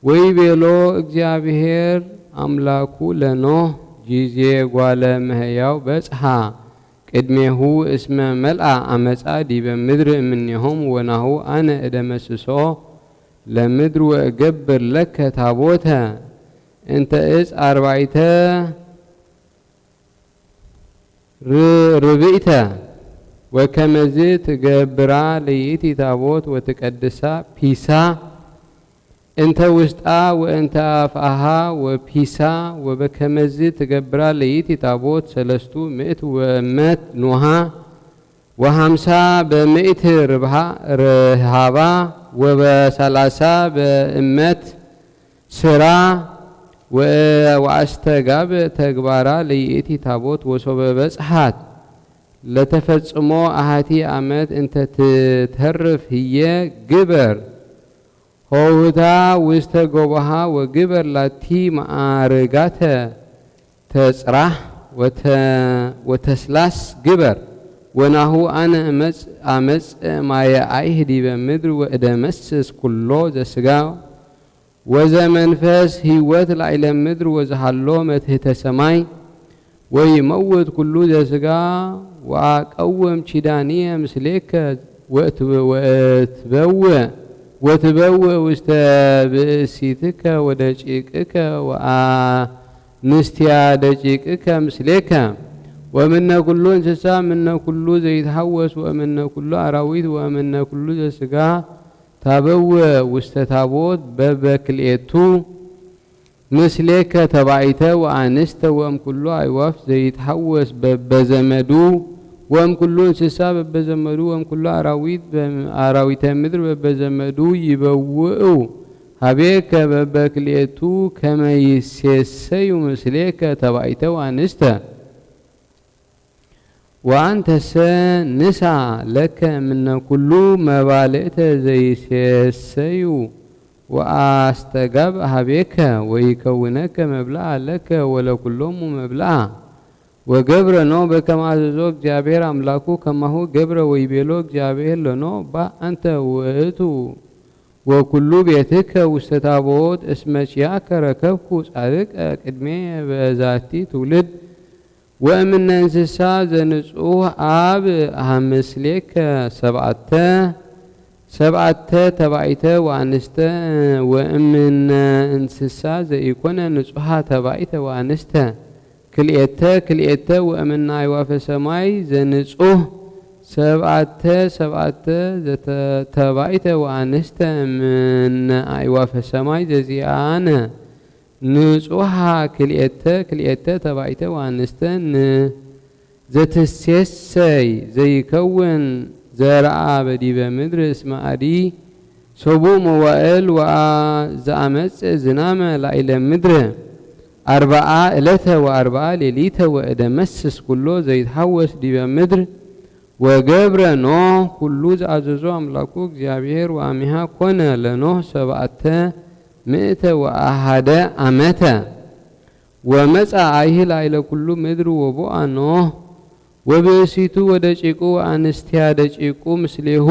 ወይቤሎ እግዚአብሔር አምላኩ ለኖህ ጊዜ ጓለ እመሕያው በጽሐ ቅድሜሁ እስመ መልአ አመፃ ዲበ ምድር እምኔሆሙ ወናሁ አነ እደመስሶ ለምድር ወእገብር ለከ ታቦተ እንተ እፅ አርባዕተ ርብዕተ ወከመዝ ትገብራ ለይእቲ ታቦት ወትቀድሳ ፒሳ እንተ ውስጣ ወእንተ አፍአሃ ወፒሳ ወበከመዝ ትገብራ ለይእቲ ታቦት 300 ወእመት ኖሃ و50 በምእት ረሃባ ወበ30 በእመት ስራ ወአስተጋብ ተግባራ ለይእቲ ታቦት ወሶበ በጽሐት ለተፈጽሞ አሃቲ አመት እንተ ትተርፍ ህየ ግበር ሆውታ ውስተ ጎባሃ ወግበር ላቲ ማዕርጋተ ተጽራህ ወተስላስ ግበር ወናሁ አነ አመፅ ማየ አይህዲ በምድር ወእደመስስ ኩሎ ዘስጋ ወዘመንፈስ ህይወት ላዕለ ምድር ወዘሃሎ መትሕተ ሰማይ ወይመውት ኩሉ ዘስጋ ወአቀውም ቺዳንየ ምስሌከ ወትበውእ ውስተ ብእሲትከ ወደቂቅከ ወአንስትያ ደቂቅከ ምስሌከ ወምነ ኩሉ እንስሳ ምነ ኩሉ ዘይትሐወስ ወምነ ኩሉ አራዊት ወምነ ኩሉ ዘስጋ ታበውእ ውስተ ታቦት በበክልኤቱ ምስሌከ ተባይተ ወአንስተ ወም ኩሉ አዕዋፍ ዘይትሐወስ በበዘመዱ ወም ኩሉ እንስሳ በበዘመዱ ወም ኩሉ አራዊተ ምድር በበዘመዱ ይበውኡ ሀቤከ በበክልኤቱ ከመ ይሴሰዩ ምስሌከ ተባይተ ወአንስተ ወአንተሰ ንሳ ለከ ምነ ኩሉ መባልእተ ዘይሴሰዩ ወአስተጋብ ሀቤከ ወይከውነከ መብልዓ ለከ ወለኩሎሙ መብልዓ ወገብረ ኖህ በከመ አዘዞ እግዚአብሔር አምላኩ ከማሁ ገብረ ወይቤሎ እግዚአብሔር ለኖህ በአንተ ውእቱ ወኩሉ ቤትከ ውስተ ታቦት እስመ ኪያከ ረከብኩ ጻድቀ ቅድሜየ በዛቲ ትውልድ ወእምነ እንስሳ ዘንጹህ አብ ምስሌከ ሰብዓተ ተባይተ ወአንስተ ወእምነ እንስሳ ዘኢኮነ ንጹሃ ተባይተ ወአንስተ ክልኤተ ወእምነ አዕዋፈ ሰማይ ዘንጹህ ሰብዓተ ተባይተ ወአንስተ እምነ አዕዋፈ ሰማይ ዘዚአነ ንጹሃ ክልኤተ ተባይተ ወአንስተ ዘትሴሰይ ዘይከውን ዘርአ በዲበ ምድር እስመ አዲ ሰቡእ መዋእል ወዘአመጽእ ዝናመ ላዕለ ምድር 40 ዕለተ ወ40 ሌሊተ ወእደመስስ ኩሎ ዘይትሐወስ ዲበ ምድር ወገብረ ኖህ ኩሉ ዘአዘዞ አምላኩ እግዚአብሔር ወአሚሃ ኮነ ለኖህ 700 ወአሐደ ዓመተ ወመጻ አይህ ላዕለ ኩሉ ምድር ወቦአ ኖህ ወብእሲቱ ወደቂቁ ወአንስትያ ደቂቁ ምስሌሁ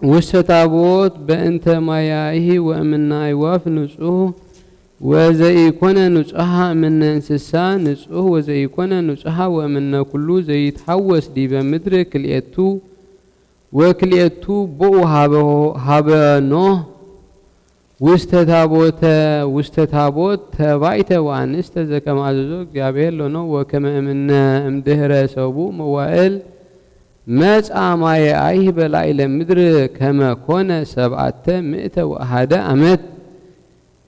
ውስተ ታቦት በእንተ ማያይህ ወእምነ አዕዋፍ ንጹህ ወዘኢኮነ ንጹሃ እምነ እንስሳ ንጹህ ወዘኢኮነ ንጹሃ ወእምነ ኩሉ ዘይትሐወስ ዲበ ምድር ክልኤቱ ወክልኤቱ ቦኡ ሀበ ኖህ ውስተ ታቦት ተባይተ ወአንስተ ዘከመ አዘዞ እግዚአብሔር ለኖህ ወከመ እምድኅረ ሰቡእ መዋእል መጻ ማየ አይህ በላዕለ ምድር ከመ ኮነ 701 ዓመት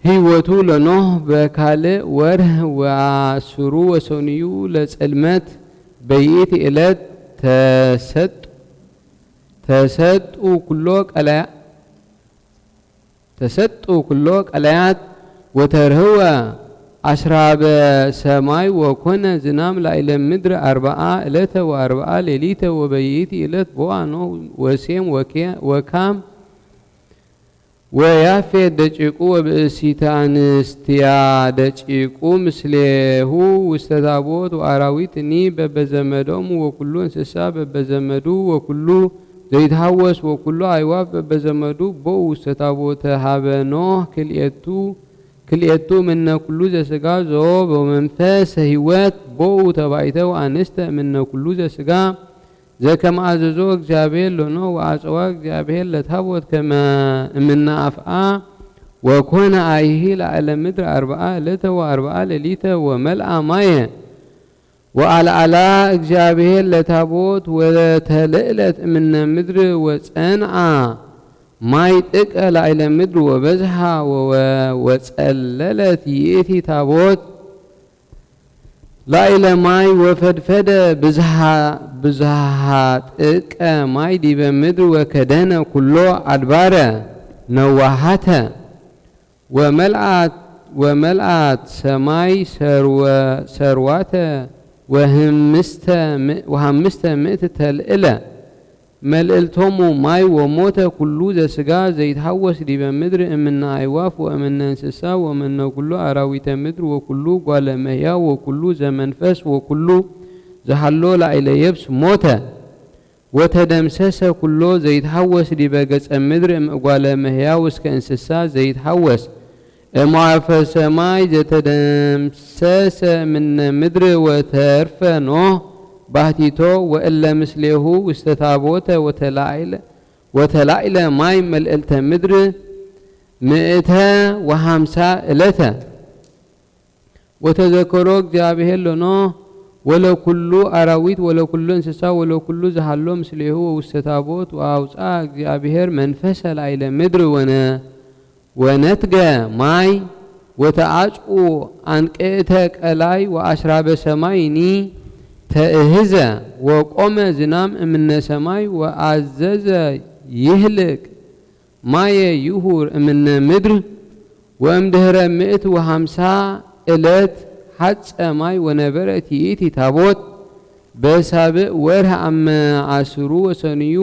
ህይወቱ ለኖህ በካልእ ወርህ ወአስሩ ወሰኑዩ ለጽልመት በይእቲ ዕለት ተሰጡ ኩሎ ቀላያት ወተርህወ አስራበ ሰማይ ወኮነ ዝናም ላዕለ ምድር 40 ዕለተ ወ40 ሌሊተ ወበይእቲ ዕለት ቦአ ኖህ ወሴም ወካም ወያፌት ደቂቁ ወብእሲተ አንስትያ ደቂቁ ምስሌሁ ውስተ ታቦት ወአራዊትኒ በበዘመዶሙ ወኩሉ እንስሳ በበዘመዱ ወኩሉ ዘይትሃወስ ወኩሉ አይዋፍ በዘመዱ ቦኡ ውስተ ታቦተ ሀበ ኖህ ክልኤቱ ምነ ኩሉ ዘስጋ ዞ በመንፈስ ህይወት ቦኡ ተባይተው አንስተ ምነ ኩሉ ዘስጋ ዘከመ አዘዞ እግዚአብሔር ለኖህ ወአጽዋ እግዚአብሔር ለታቦት ከመ እምነ አፍአ ወኮነ አይሂ ላዕለ ምድር 40 ዕለተ ወ40 ሌሊተ ወመልአ ማየ ወአልዓላ እግዚአብሔር ለታቦት ወተልዕለት እምነ ምድር ወጸንዓ ማይ ጥቀ ላዕለ ምድር ወበዝሃ ወጸለለት ይእቲ ታቦት ላዕለ ማይ ወፈድፈደ ብዝሃ ጥቀ ማይ ዲበ ምድር ወከደነ ኩሎ አድባረ ነዋሃተ ወመልአት ሰማይ ሰርዋተ ወሃምስተ ምእት ተልዕለ መልእልቶሙ ማይ ወሞተ ኩሉ ዘስጋ ዘይትሃወስ ዲበ ምድር እምነ አይዋፍ ወእምነ እንስሳ ወእምነ ኩሉ አራዊተ ምድር ወኩሉ ጓለ እመሕያው ወኩሉ ዘመንፈስ ወኩሉ ዘሃሎ ላዕለ የብስ ሞተ ወተደምሰሰ ኩሎ ዘይትሃወስ ዲበ ገጸ ምድር እምጓለ እመሕያው እስከ እንስሳ ዘይትሃወስ እምዋዕፈ ሰማይ ዘተደምሰሰ እምነ ምድር ወተርፈ ኖህ ባህቲቶ ወእለ ምስሌሁ ውስተ ታቦተ ወተላዕለ ማይ መልእልተ ምድር 150 ዕለተ ወተዘከሮ እግዚአብሔር ለኖህ ወለኩሉ አራዊት ወለኩሉ እንስሳ ወለኩሉ ዘሃሎ ምስሌሁ ውስተ ታቦት ወአውፅአ እግዚአብሔር መንፈሰ ላዕለ ምድር ወነትገ ማይ ወተአጽኡ አንቅዕተ ቀላይ ወአስራበ ሰማይኒ ተእህዘ ወቆመ ዝናም እምነ ሰማይ ወአዘዘ ይህልቅ ማየ ይሁር እምነ ምድር ወእምድህረ 150 ዕለት ሐጸ ማይ ወነበረት ይእቲ ታቦት በሳብዕ ወርህ አመ አስሩ ወሰንዩ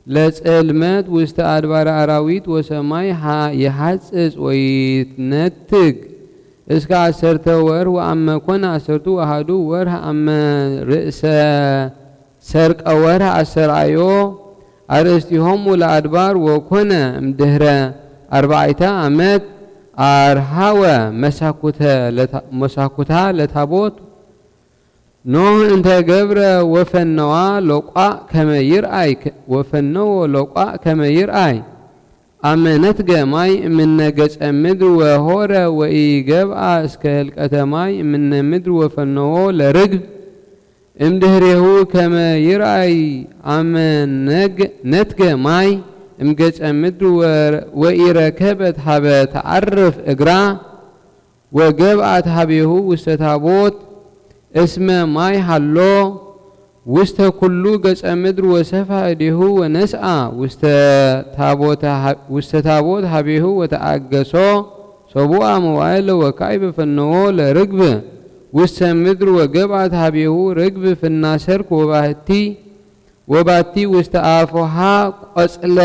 ለጽልመት ውስተ አድባረ አራዊት ወሰማይ የሐጽጽ ወይትነትግ እስከ 10 ወርህ ወአመ ኮነ 10 አሐዱ ወርህ አመ ርእሰ ሰርቀ ወርህ አሰርአዮ አርእስቲሆሙ ለአድባር ወኮነ እምድህረ 4 ዓመት አርሃወ መሳኩታ ለታቦት ኖህ እንተ ገብረ ወፈነዋ ለቋእ ከመ ይርአይ ወፈነዎ ለቋእ ከመ ይርአይ አመነትገ ማይ እምነ ገጸ ምድር ወሆረ ወኢገብአ እስከ ህልቀተ ማይ እምነ ምድር ወፈነዎ ለርግብ እምድህሬሁ ከመ ይርአይ አመነትገ ማይ እምገጸ ምድር ወኢረከበት ሀበ ተዓርፍ እግራ ወገብአት ሀቤሁ ውስተ ታቦት እስመ ማይ ሃሎ ውስተ ኩሉ ገጸ ምድር ወሰፋ እዴሁ ወነስአ ውስተ ታቦት ሀቤሁ ወተአገሶ ሰቡአ መዋዕለ ወካዕበ ፈነዎ ለርግብ ውስተ ምድር ወገብአት ሀቤሁ ርግብ ፍናሰርክ ወባቲ ውስተ አፎሃ ቆጽለ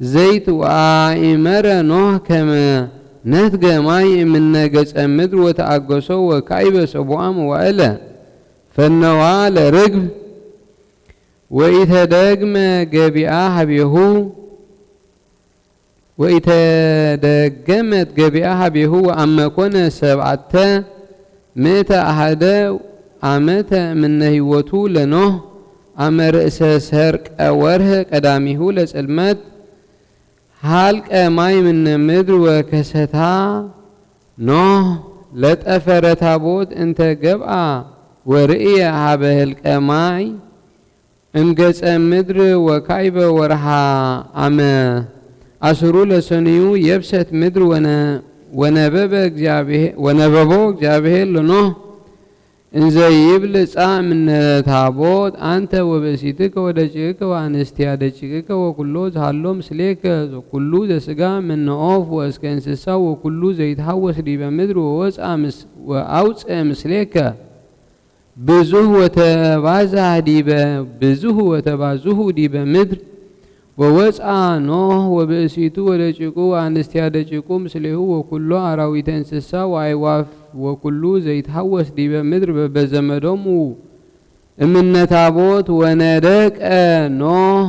ዘይት ወአእመረ ኖህ ከመ ነትገ ማይ እምነ ገጸ ምድር ወተአገሶ ወካዕበ ሰቡአ መዋዕለ ፈነዋ ለርግብ ወኢተደግመ ገቢአ ሀቤሁ ወኢተደገመት ገቢአ ሀቤሁ ወአመ ኮነ 700 አሐደ ዓመተ እምነ ህይወቱ ለኖህ አመ ርእሰ ሰርቀ ወርህ ቀዳሚሁ ለጽልመት ሃልቀ ማይ እምነ ምድር ወከሰታ ኖህ ለጠፈረ ታቦት እንተ ገብአ ወርእየ ሀበ ህልቀ ማይ እምገጸ ምድር ወካዕበ ወርሃ አመ አስሩ ለሰንዩ የብሰት ምድር ወነበቦ እግዚአብሔር ለኖህ እንዘ ይብል ጻእ እምነ ታቦት አንተ ወበሲትከ ወደቂቅከ ወአንስትያ ደቂቅከ ወኩሎ ዝሃሎ ምስሌከ ኩሉ ዘስጋ እምነ ኦፍ ወእስከ እንስሳ ወኩሉ ዘይትሃወስ ዲበ ምድር ወአውፅእ ምስሌከ ብዙህ ወተባዝሁ ዲበ ምድር ወወፅአ ኖህ ወብእሲቱ ወደቂቁ ወአንስትያ ደቂቁ ምስሌሁ ወኩሎ አራዊተ እንስሳ ወአዕዋፍ ወኩሉ ዘይትሃወስ ዲበ ምድር በዘመዶሙ እምነ ታቦት ወነደቀ ኖህ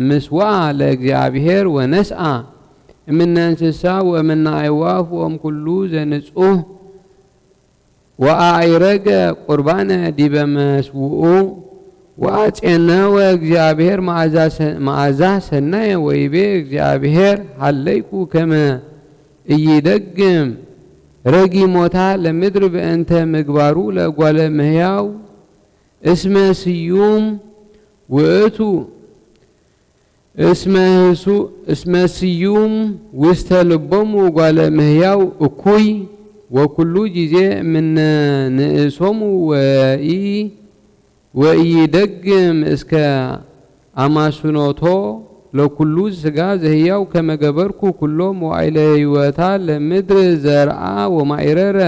ምስዋዕ ለእግዚአብሔር ወነስአ እምነ እንስሳ ወእምነ አዕዋፍ ወእምኩሉ ዘንጹህ ወአዕረገ ቁርባነ ዲበ መስውኡ ወአጼነወ እግዚአብሔር መዓዛ ሰናየ ወይቤ እግዚአብሔር ሃለይኩ ከመ ኢይደግም ረጊሞታ ለምድር በእንተ ምግባሩ ለእጓለ እመሕያው እስመ ስዩም ውእቱ እስመ ስዩም ውስተ ልቦሙ እጓለ እመሕያው እኩይ ወኩሉ ጊዜ እምነ ንእሶሙ ወኢይደግም እስከ አማስኖቶ ለኩሉ ስጋ ዘህያው ከመገበርኩ ኩሎ መዋዕለ ሕይወታ ለምድር ዘርአ ወማዕረረ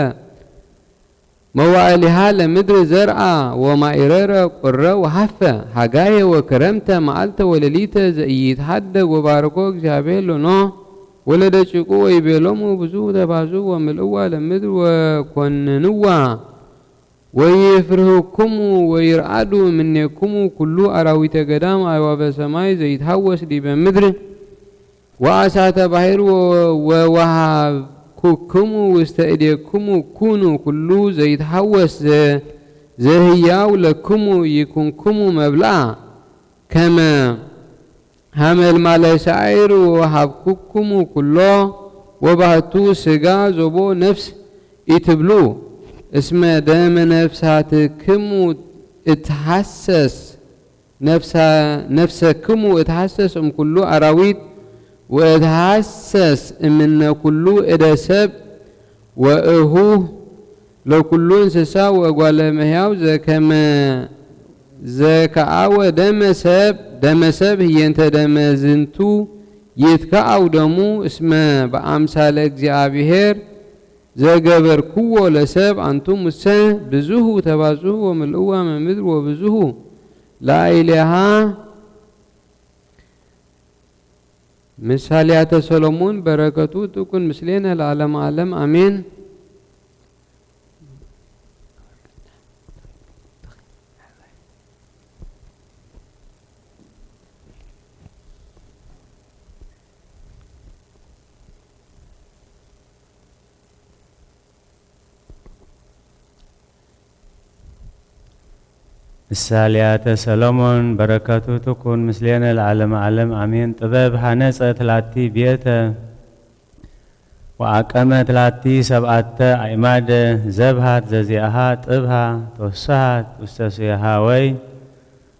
መዋዕሊሃ ለምድር ዘርአ ወማዕረረ ቁረ ወሃፈ ሃጋየ ወክረምተ መዓልተ ወሌሊተ ዘኢይትሐደግ ወባረኮ እግዚአብሔር ለኖህ ወለደ ጭቁ ወይቤሎሙ ብዙ ተባዙ ወምልእዋ ለምድር ወኮንንዋ ወይፍርህኩሙ ወይርአዱ እምኔክሙ ኩሉ አራዊተ ገዳም አዕዋፈ ሰማይ ዘይትሐወስ ዲበ ምድር ወአሳተ ባሕር ወወሃብኩክሙ ውስተ እዴክሙ ኩኑ ኩሉ ዘይትሐወስ ዘህያው ለክሙ ይኩንክሙ መብልዓ ከመ ሐመልማለ ሳዕር ወወሃብኩክሙ ኩሎ ወባሕቱ ስጋ ዞቦ ነፍስ ኢትብሉ እስመ ደመ ነፍሳትክሙ እትሐሰስ ነፍሰክሙ እትሐሰስ እምኩሉ አራዊት ወእትሐሰስ እምነ ኩሉ እደ ሰብ ወእሁህ ለኩሉ እንስሳ ወእጓለ እመሕያው ዘከመ ዘከአወ ደመ ሰብ ህየንተ ደመ ዝንቱ ይትከአው ደሙ እስመ በአምሳለ እግዚአብሔር ዘገበርክዎ ለሰብ አንቱም ሙሰ ብዙሁ ተባዙሁ ወምልእዋ ምድር ወብዙሁ ላዕሌሃ ምሳሌያተ ሰሎሞን በረከቱ ትኩን ምስሌነ ለዓለመ ዓለም አሜን።
ምሳሌያተ ሰሎሞን በረከቱ ትኩን ምስሌነ ለዓለመ ዓለም አሜን። ጥበብ ሐነጸት ላቲ ቤተ ወአቀመት ላቲ ሰብአተ አዕማደ ዘብሃት ዘዚአሃ ጥብሃ ተወሰሃት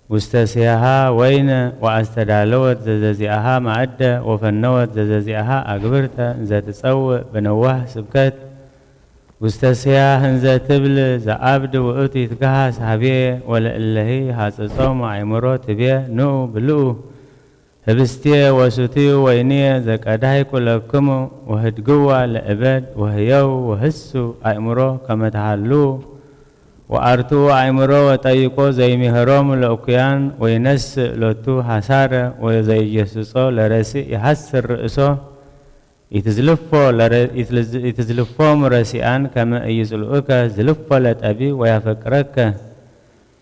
ውስተ ስያሃ ወይነ ወአስተዳለወት ዘዘዚአሃ ማዕደ ወፈነወት ዘዘዚአሃ አግብርተ እንዘትጸውዕ በነዋህ ስብከት ውስተ ስያህ እንዘ ትብል ዘአብድ ውእቱ ይትገሃስ ሀቤ ወለእለሂ ሐጽጾሙ አእምሮ ትቤ ንዑ ብልዑ ህብስቴ ወሱትዩ ወይንየ ዘቀዳይኩ ለክሙ ወህድግዋ ለእበድ ወህየው ወህሱ አእምሮ ከመ ተሃሉ ወአርቱ አእምሮ ወጠይቆ ዘይምህሮሙ ለእኩያን ወይነስእ ሎቱ ሐሳረ ወዘይየስጾ ለረሲእ ይሐስር ርእሶ ይትዝልፎሙ ረሲአን ከመ ኢይጽልኡከ ዝልፎ ለጠቢብ ወያፈቅረከ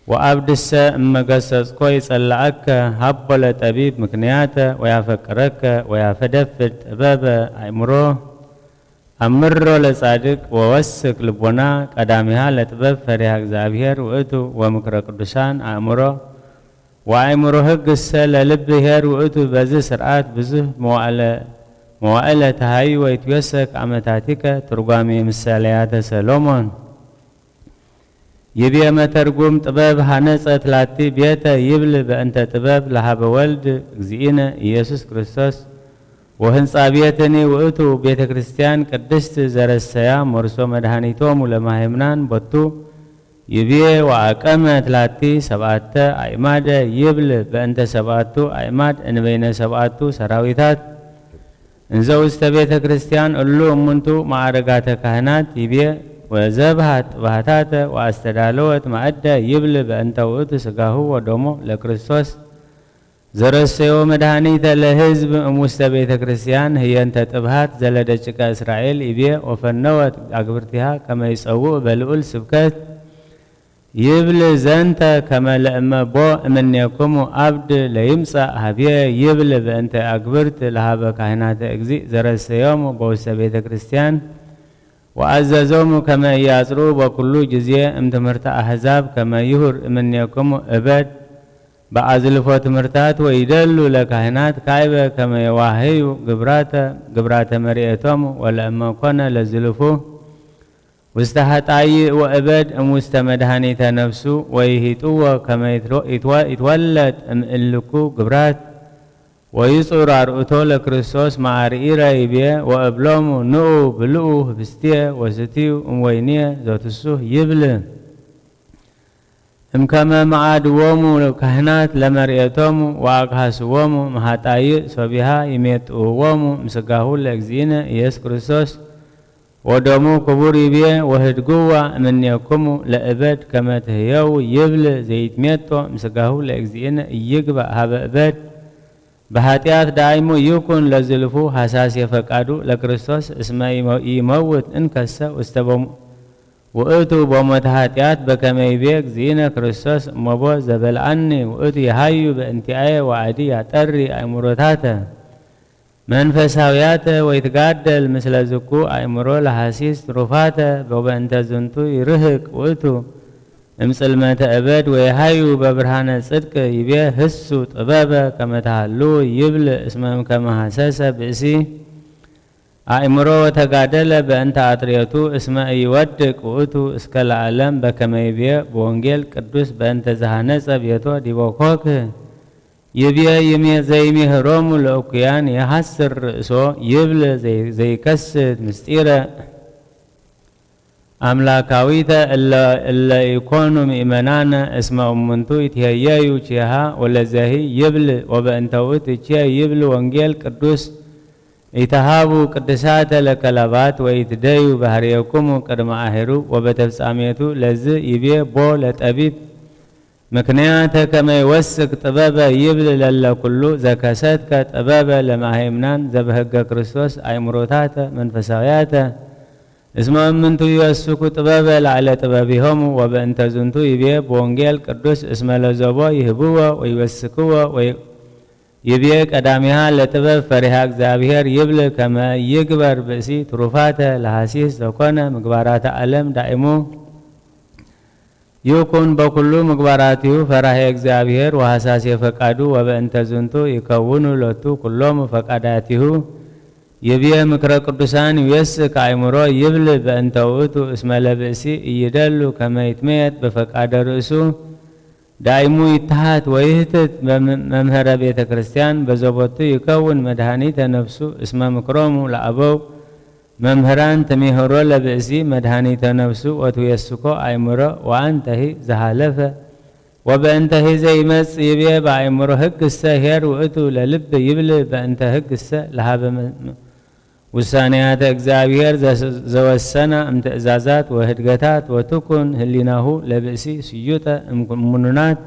ወአብድሰ እመገሰጽኮ ይጸልአከ ሀቦ ለጠቢብ ምክንያተ ወያፈቅረከ ወያፈደፍድ ጥበበ አእምሮ አምሮ ለጻድቅ ወወስክ ልቦና ቀዳሚሃ ለጥበብ ፈሪሃ እግዚአብሔር ውእቱ ወምክረ ቅዱሳን አእምሮ ወአእምሮ ህግሰ ለልብ ኄር ውእቱ በዚህ ስርዓት ብዙህ መዋዕለ ተሃይ ወይትወሰክ አመታቲከ ትርጓሜ ምሳሌያተ ሰሎሞን ይቤ መተርጉም ጥበብ ሐነጸት ላቲ ቤተ ይብል በእንተ ጥበብ ለሃበ ወልድ እግዚእነ ኢየሱስ ክርስቶስ ወህንጻ ቤትኒ ውእቱ ቤተ ክርስቲያን ቅድስት ዘረሰያ ሞርሶ መድኃኒቶሙ ለማህምናን ቦቱ ይቤ ወአቀመት ላቲ ሰብአተ አዕማደ ይብል በእንተ ሰብአቱ አዕማድ እንበይነ ሰብአቱ ሰራዊታት እንዘ ውስተ ቤተ ክርስቲያን እሉ እሙንቱ ማዕረጋተ ካህናት ይቤ ወዘብሃት ጥባታተ ወአስተዳለወት ማዕደ ይብል በእንተ ውእቱ ስጋሁ ወደሞ ለክርስቶስ ዘረሰዮ መድኃኒተ ለህዝብ እሙስተ ቤተ ክርስቲያን ህየንተ ጥብሃት ዘለደጭቀ እስራኤል ይቤ ወፈነወት አግብርቲሃ ከመ ይጸውዕ በልዑል ስብከት يبل زنت كما لأما بو أمنيكم عبد ليمسا هبيه يبل بأنت أكبرت لهذا كهنات أجزي زرس يوم بوس بيت كريستيان وعززوم كما ياسروا وكل جزية امتمرت أحزاب كما يهر أمنيكم أبد بعزلفوت مرتات ويدلوا لكهنات كايبة كما يواهيوا قبرات مريئتهم ولأما كنا لزلفوه واستحت أي وأبد مستمدهاني تنفسه ويهيتوه كما يتولد أمئلكو قبرات ويصور عرؤتو لكريستوس مع رئيرا يبيه وأبلومو نؤو بلؤو بستيه وستيو أموينيه ذات السوه يبله كما معادوامو كهنات لمرئتهم وأقهاسوامو مهاتاي صبيها يميتوامو مسقاهو لأكزينا يس كريستوس ودمو كبوري بيه وهدقوا من يكمو لأبد كما تهيو يبل زيت ميتو مسقاهو لأكزينا يقبع هذا أبد بهاتيات دائمو يكون لزلفو حساس يفقادو لكريستوس اسمه يموت انكسا واستبمو وقتو بمتهاتيات بكما يبيك زينا كريستوس مبو زبل عني وقتو يهايو بانتعاية وعادي يعتري أمروتاته منفساوياته ويتقادل مثل زكو أمرو لحاسيس رفاته بوبانت زنتو يرهق وقتو امثل ما تأبد ويهايو ببرهان الصدق يبيه هسو طبابة كما تهالو يبل اسمهم كما حساسة بأسي أمرو وتقادل بأنت عطريتو اسمه يودك وقتو اسكال عالم بكما يبيه بوانجيل قدوس بأنت زهانسة بيتو ديبوكوك يبيه يمي زي مهرومو لأوكيان يحسر رأسو يبل زي كسد مستيرة أملاكاويتا إلا يكونوا مؤمنانا اسمه أمنتو يتهيأيو تيها ولا زهي يبل وبأنتوت تيها يبل وانجيل قدوس يتهابوا قدسات لكلابات ويتدايو بهريكم قدم آهرو وبتفساميتو لز يبيه بو لتأبيب مكنياتا كما يوسك طبابا يبل للا كلو زكاساتك طبابا لما هيمنان زبهق كريستوس أي مروتاتا منفساوياتا اسمه منتو يوسكو طبابا لعلى طبابهم وبأنت زنتو يبيه بوانجيل قدوس اسمه لزبو يهبوا ويوسكوا يبيه قدامها لطباب فريها اغزابير يبل كما يكبر بسي تروفاته لحاسيس وكونه مقبارات عالم دائمو يكون بكل مقباراتيو فرح اغزابير وحساس فقادو وبأنت زنتو يكونوا لتو كلهم فقاداتيو يبيه مكر قدسان يوسك عمرو يبل بأنت وقتو اسم لبسي يدلو كما يتميت بفقاد رأسو دائمو يتحات ويهتت ممهر بيت كريستيان بزبطو يكون مدهانيت نفسو اسم مكرومو لأبو ممهران تميهرو لبسي مدهانيت نفسو وتويسكو عمرو وانتهي زهالفة وبأنتهي زي مس يبيه بعمرو هك السهر وقتو للب يبل بأنت هك السه لهذا وسانيات اغزابير زوسنا امتئزازات وهدغتات وتكون هليناهو لبسي سيوتا منونات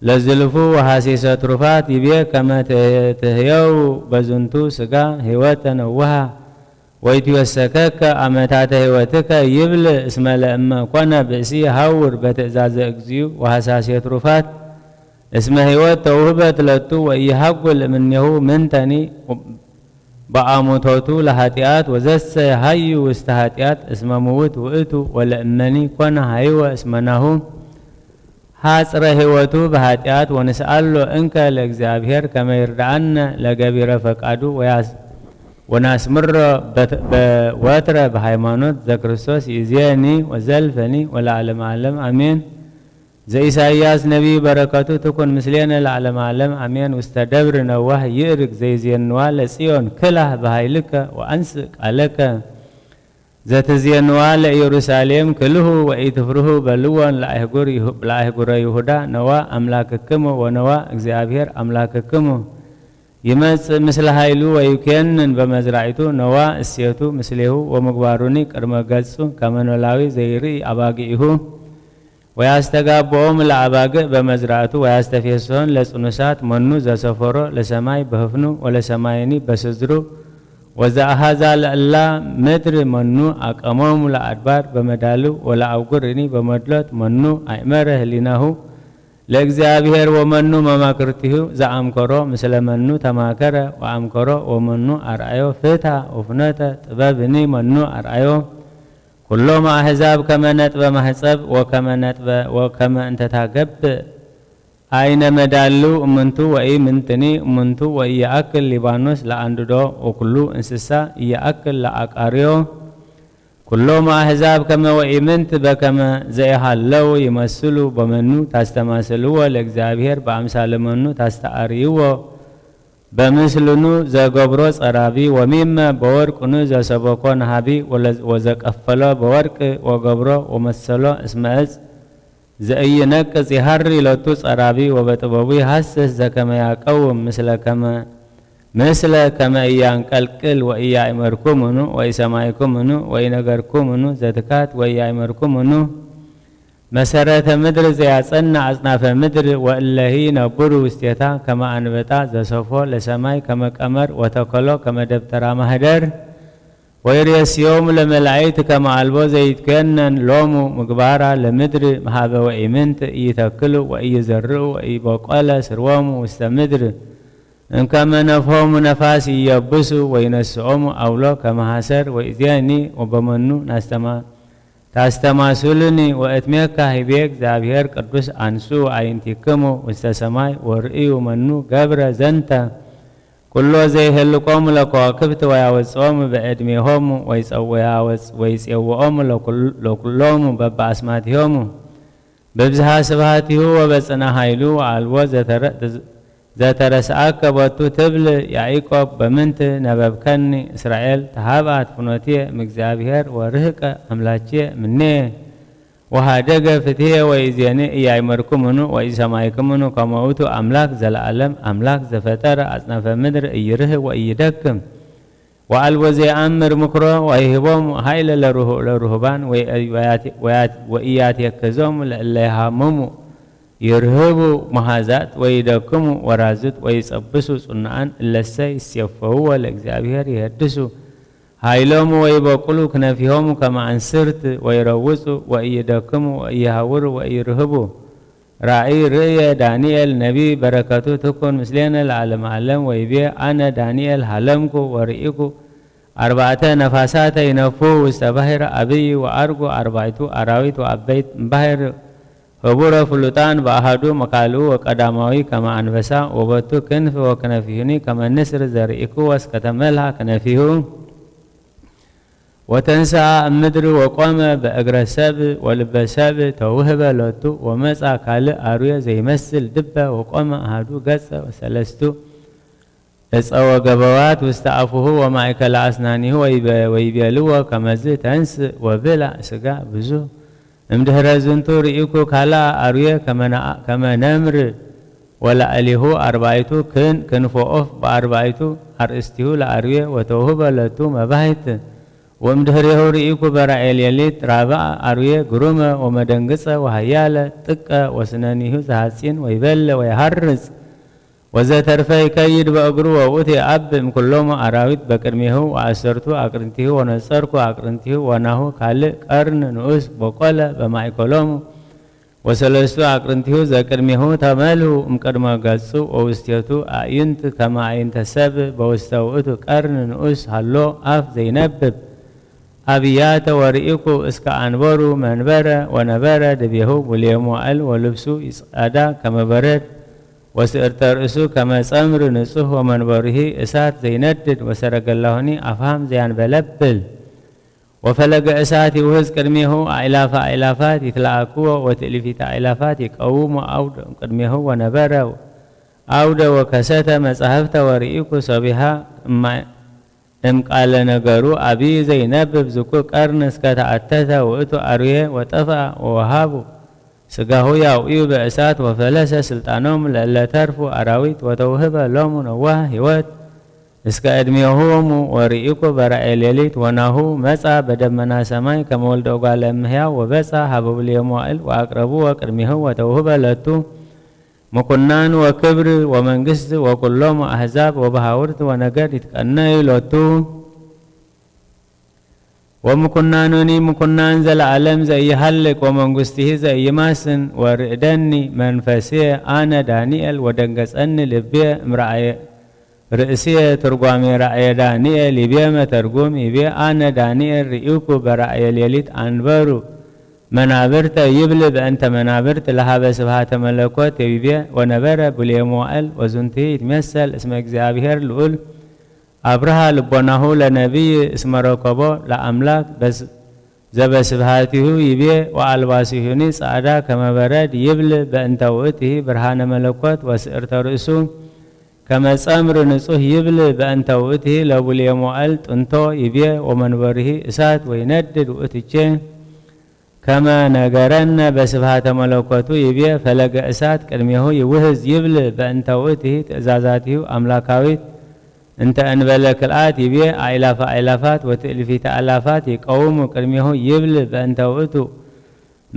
لزلفو وحاسيسة رفات يبيه كما تهيو بزنتو سقا هواتا نوها ويتوسكك أمتات هواتك يبل اسم لأما كنا بأسي هاور بتئزاز اغزيو وحساسية رفات اسم هوات توهبت لتو ويحقل منه منتني بأموتوتو لهاتيات وزس هايو واستهاتيات اسم موت وقتو ولا امني كنا هايو اسمناه حاصر هوتو بهاتيات ونسأله انك لأكزابير كما يردعنا لقبير فقادو وناس مرة بواتر بهايمانوت ذكرستوس يزيني وزلفني ولا علم علم امين زي إساياس نبي بركاته تكون مثلنا العالم عالم أمين واستدبر نواه يرك زي زينوال سيون كله بهايلك وأنسك عليك ذات زينوال يروساليم كله وإتفره بلوان لاهجور يهودا نوا أملاككم ونوا إغزابير أملاككم يمس مثل هايلو ويكنن بمزرعته نوا السيوتو مثله ومقباروني كرمغاتسو كمنولاوي زيري أباقيه ويستقابهم العباقة بمزرعته ويستفيسون لسنسات منو زسفرو لسماي بهفنو ولسمايني بسزرو ወዘአሃዛ ለእላ ምድር መኑ አቀሞሙ ለአድባር በመዳሉ ወለአውጉርኒ በመድሎት መኑ አእመረ ህሊናሁ ለእግዚአብሔር ወመኑ መማክርቲሁ ዘአምከሮ ምስለ መኑ ተማከረ ወአምከሮ ወመኑ አርአዮ ፍታ ወፍነተ ጥበብኒ መኑ አርአዮ ኩሎም አሕዛብ ከመ ነጥበ ማህጸብ ወከመ እንተ ታገብእ አይነ መዳሉ እምንቱ ወኢ ምንትኒ እምንቱ ወኢያአክል ሊባኖስ ለአንድዶ ወኩሉ እንስሳ ኢያአክል ለአቃርዮ ኩሎም አሕዛብ ከመ ወኢምንት በከመ ዘኢሃለው ይመስሉ በመኑ ታስተማስልዎ ለእግዚአብሔር በአምሳለ መኑ ታስተአርይዎ በምስልኑ ዘገብሮ ጸራቢ ወሚመ በወርቅኑ ዘሰበኮ ነሃቢ ወዘቀፈሎ በወርቅ ወገብሮ ወመሰሎ እስመ ዕፅ ዘኢይነቅጽ ይሃሪ ሎቱ ጸራቢ ወበጥበቡ ይሃስስ ዘከመ ያቀውም ምስለ ከመ ኢያንቀልቅል ወኢያእመርኩምኑ ወኢሰማዕኩምኑ ወኢነገርኩምኑ ዘትካት ወኢያእመርኩምኑ መሰረተ ምድር ዘያጸና አጽናፈ ምድር ወእለሂ ነብሩ ውስቴታ ከመ አንበጣ ዘሰፎ ለሰማይ ከመ ቀመር ወተከሎ ከመ ደብተራ ማህደር ወይሬስዮም ለመላእክት ከመ አልቦ ዘይትከነን ሎሙ ምግባራ ለምድር መሃበ ወኢምንት ኢይተክሉ ወኢይዘርኡ ወኢይበቆለ ስርወሙ ውስተ ምድር እምከመ ነፍሆሙ ነፋስ ኢየብሱ ወይነስኦሙ አውሎ ከመ ሐሰር ወኢዜኒ ወበመኑ ታስተማስሉኒ ወእትሜካ ሂቤ እግዚአብሔር ቅዱስ አንሱ አዕይንቲክሙ ውስተ ሰማይ ወርእዩ መኑ ገብረ ዘንተ ኩሎ ዘይህልቆሙ ለከዋክብት ወያወፅኦሙ በዕድሜሆሙ ወይፄውኦሙ ለኩሎሙ በበአስማቲሆሙ በብዝሃ ስብሃቲሁ ወበጽና ኃይሉ ወአልቦ ዘተረስአከ ቦቱ ትብል ያዕቆብ በምንት ነበብከኒ እስራኤል ተሃብአት ፍኖትየ እምእግዚአብሔር ወርህቀ አምላችየ እምኔየ ወሃደገ ፍትየ ወኢዜኒ ኢያእመርኩምኑ ወኢሰማዕኩምኑ ከመ ውእቱ አምላክ ዘለዓለም አምላክ ዘፈጠረ አጽናፈ ምድር ኢይርህብ ወኢይደክም ወአልቦ ዘይአምር ምክሮ ወይህቦሙ ኃይለ ለርሁባን ወኢያትየክዞሙ ለእለ ይሃምሙ ይርህቡ መሃዛት ወይደክሙ ወራዝት ወይጸብሱ ጽኑዓን እለሰ ይሴፈውዎ ለእግዚአብሔር ይሄድሱ ኃይሎሙ ወይበቁሉ ክነፊሆሙ ከመ አንስርት ወይረውፁ ወኢይደክሙ ወኢይሃውሩ ወኢይርህቡ ራእይ ርእየ ዳንኤል ነቢይ በረከቱ ትኩን ምስሌነ ለዓለመ ዓለም ወይቤ አነ ዳንኤል ሃለምኩ ወርኢኩ አርባዕተ ነፋሳተ ይነፉ ውስተ ባሕር አብይ ወአርጉ አርባዕቱ አራዊት ወአበይት እምባሕር ህቡረ ፍሉጣን በአሃዱ መካልኡ ወቀዳማዊ ከመ አንበሳ ወበቱ ክንፍ ወክነፊሁኒ ከመ ንስር ዘርኢኩ ወስከተመልሃ ክነፊሁ ወተንሥአ እምድር ወቆመ በእግረ ሰብእ ወልበ ሰብእ ተውህበ ሎቱ ወመጻ ካልእ አርዌ ዘይመስል ድበ ወቆመ አሃዱ ገጸ ወሰለስቱ እፀ ወገበዋት ውስተ አፉሁ ወማእከለ አስናኒሁ ወይቤልዎ ከመዝ ተንሥእ ወብልዕ ሥጋ ብዙሕ እምድኅረ ዝንቱ ርኢኩ ካልእ አርዌ ከመ ነምር ወላዕሊሁ አርባዕቱ ክንፎ ኦፍ በአርባዕቱ አርእስቲሁ ለአርዌ ወተውህበ ሎቱ መባሕት ወእምድኅሬሁ ርኢኩ በራእየ ሌሊት ራብዕ አርዌ ግሩመ ወመደንግጸ ወሃያለ ጥቀ ወስነኒሁ ዘሐጺን ወይበልዕ ወይሃርጽ ወዘተርፈ ይከይድ በእግሩ ወውእቱ የአብእ እምኩሎሙ አራዊት በቅድሜሁ ወአሰርቱ አቅርንቲሁ ወነጸርኩ አቅርንቲሁ ወናሁ ካልእ ቀርን ንዑስ በቆለ በማእከሎሙ ወሰለስቱ አቅርንቲሁ ዘቅድሜሁ ተመልሁ እምቅድመ ገጹ ወውስቴቱ አዕይንት ከመ አዕይንተ ሰብእ በውስተ ውእቱ ቀርን ንዑስ ሃሎ አፍ ዘይነብብ አብያተ ወርኢኩ እስከ አንበሩ መንበረ ወነበረ ድቤሁ ሙሌሙ መዋዕል ወልብሱ ይጻዳ ከመ በረድ ወስዕርተ ርእሱ ከመ ጸምር ንጹሕ ወመንበሩሂ እሳት ዘይነድድ ወሰረገላሁኒ አፍሃም ዘያንበለብል ወፈለገ እሳት ይውህዝ ቅድሜሁ አእላፈ አእላፋት ይትለአክዎ ወትእልፊተ አእላፋት ይቀውሙ አውደ ቅድሜሁ ወነበረ አውደ ወከሰተ መጻሕፍተ ወርኢኩ ሰቢሃ እምቃለ ነገሩ አብይ ዘይነብብ ዝኩ ቀርን እስከ ተአተተ ውእቱ አርዌ ወጠፍአ ወወሃቡ ሥጋሁ ያውኢዩ በእሳት ወፈለሰ ስልጣኖም ለእለ ተርፉ አራዊት ወተውህበ ሎሙ ነዋህ ሕይወት እስከ ዕድሜሆሙ ወርኢኩ በራእየ ሌሊት ወናሁ መጻ በደመና ሰማይ ከመ ወልደ እጓለ እመሕያው ወበጻ ሀበ ሙሌሙ መዋዕል ወአቅረብዎ ቅድሜሁ ወተውህበ ሎቱ ምኩናን ወክብር ወመንግስት ወኩሎሙ አሕዛብ ወበሃውርት ወነገድ ይትቀነዩ ሎቱ ومكنانوني مكنان زلعلم زي حلق ومنغسته زي يماسن ورئدني منفسي أنا دانيال ودنقسأني لبي مرأي رئسي ترقوامي رأي دانيال لبي ما ترقوم يبي أنا دانيال رئيكو برأي اليليت أنبرو منابرت يبلي بأنت منابرت لها بسبهات ملكوت يبي ونبر بليموال وزنته يتمثل اسم እግዚአብሔር ልዑል አብርሃ ልቦናሁ ለነቢይ እስመ ረከቦ ለአምላክ ዘበስብሃቲሁ ይቤ ወአልባሲሁኒ ጻዕዳ ከመበረድ ይብል በእንተ ውእቲሂ ብርሃነ መለኮት ወስዕርተ ርእሱ ከመጸምር ንጹህ ይብል በእንተ ውእቲሂ ለቡልየ ሞዓል ጥንቶ ይቤ ወመንበሪሂ እሳት ወይነድድ ውእትቼ ከመ ነገረነ በስብሃተ መለኮቱ ይቤ ፈለገ እሳት ቅድሜሁ ይውህዝ ይብል በእንተ ውእቲሂ ትእዛዛቲሁ አምላካዊት انت انبل كلات يبي ايلافات وتالفيت الافات يقوم قدمه يبل بانت وتو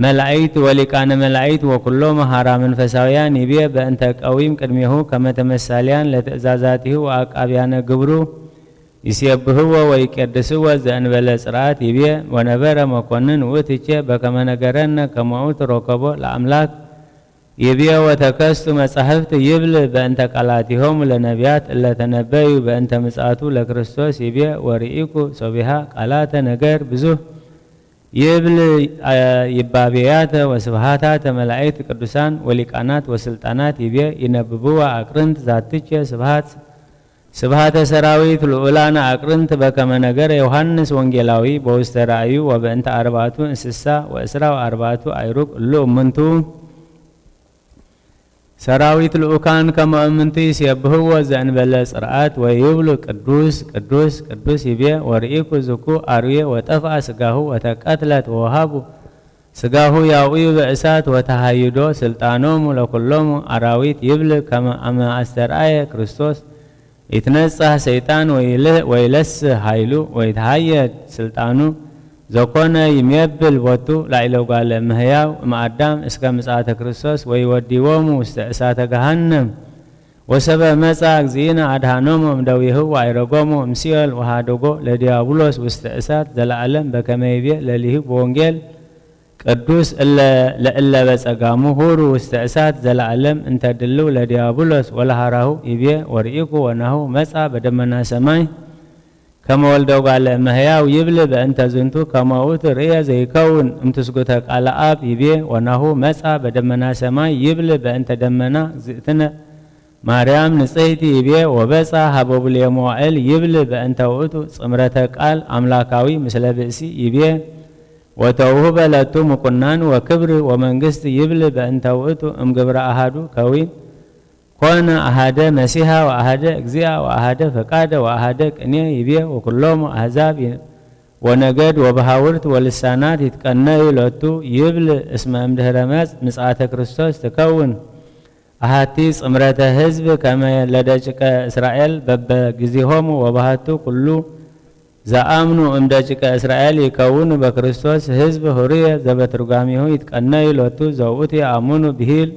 ملائكه ولكان ملائكه وكلهم حرام منفساويان يبي بانت قويم قدمه كما تمثاليان لتزازاته واقابيان غبرو يسيبهو ويقدسوا زانبل صرات يبي ونبر مكونن وتچه بكما نغرن كماوت ركبو لاملاك يبيا وتكست مصحفت يبل بأنت قالاتهم لنبيات إلا تنبيوا بأنت مسعاتو لكريستوس يبيا ورئيكو صبيها قالات نجر بزه يبل يبابيات وسبحاتات ملائكة قدسان ولقانات وسلطانات يبيا ينببوا أقرنت ذاتك سبحات سراويت الأولانا أقرنت بكما نجر يوحنس وانجيلاوي بوست رأيو وبأنت أربعتو انسسا وإسراء أربعتو أيروك اللو منتو سراويت الأوكان كما أمنتي سيبهو زنبل صرعات ويبلو قدوس قدوس قدوس يبيا ورئيكو زكو أروية وتفع سقاهو وتقاتلت ووهابو سقاهو ياوي بأسات وتهايدو سلطانوم لكلهم أراويت يبلو كما أما أسترآية كريستوس يتنصح سيطان ويلس هايلو ويتهايد سلطانو زكونا يميبل وطو لايلو قال مهياو معدام اسكا مساعة كريستوس ويوديوهم واستأسات جهنم وسبب مساق زينا عدهانوم مدويهو وعيرقومو مسيال وهادوغو لديابولوس واستأسات ذل عالم بكميبيا لليه بونجيل قدوس إلا بس أقامو هورو واستأسات ذل عالم انت دلو لديابولوس ولهاراهو يبيا ورئيكو ونهو مساء بدمنا سماي كما ولدوا قال مهياو يبل بأنت زنتو كما أوتر إيا زي كون امتسقطك على آب يبيه ونهو مسعى بدمنا سماي يبل بأنت دمنا زئتنا مريم نصيتي يبيه وبسع حبوب اليموعل يبل بأنت أوتو صمرتك قال أملاكاوي مثل بئسي يبيه وتوهب لتو مقنان وكبر ومنقست يبل بأنت أوتو امقبر أهادو كوين كون أحد مسيحا وأحد أجزاء وأحد فقاد وأحد كنيه يبيه وكلهم أحزاب ونجد وبهاورت واللسانات يتقنوا لتو يبل اسم أمدهرمات مسعة كريستوس تكون أحاتيس أمرته حزب كما لدجك إسرائيل بب جزيهم وبهاتو كله زامنوا أمدجك إسرائيل يكون بكريستوس حزب هورية زبترقاميه يتقنوا لتو زوتي آمنوا بهيل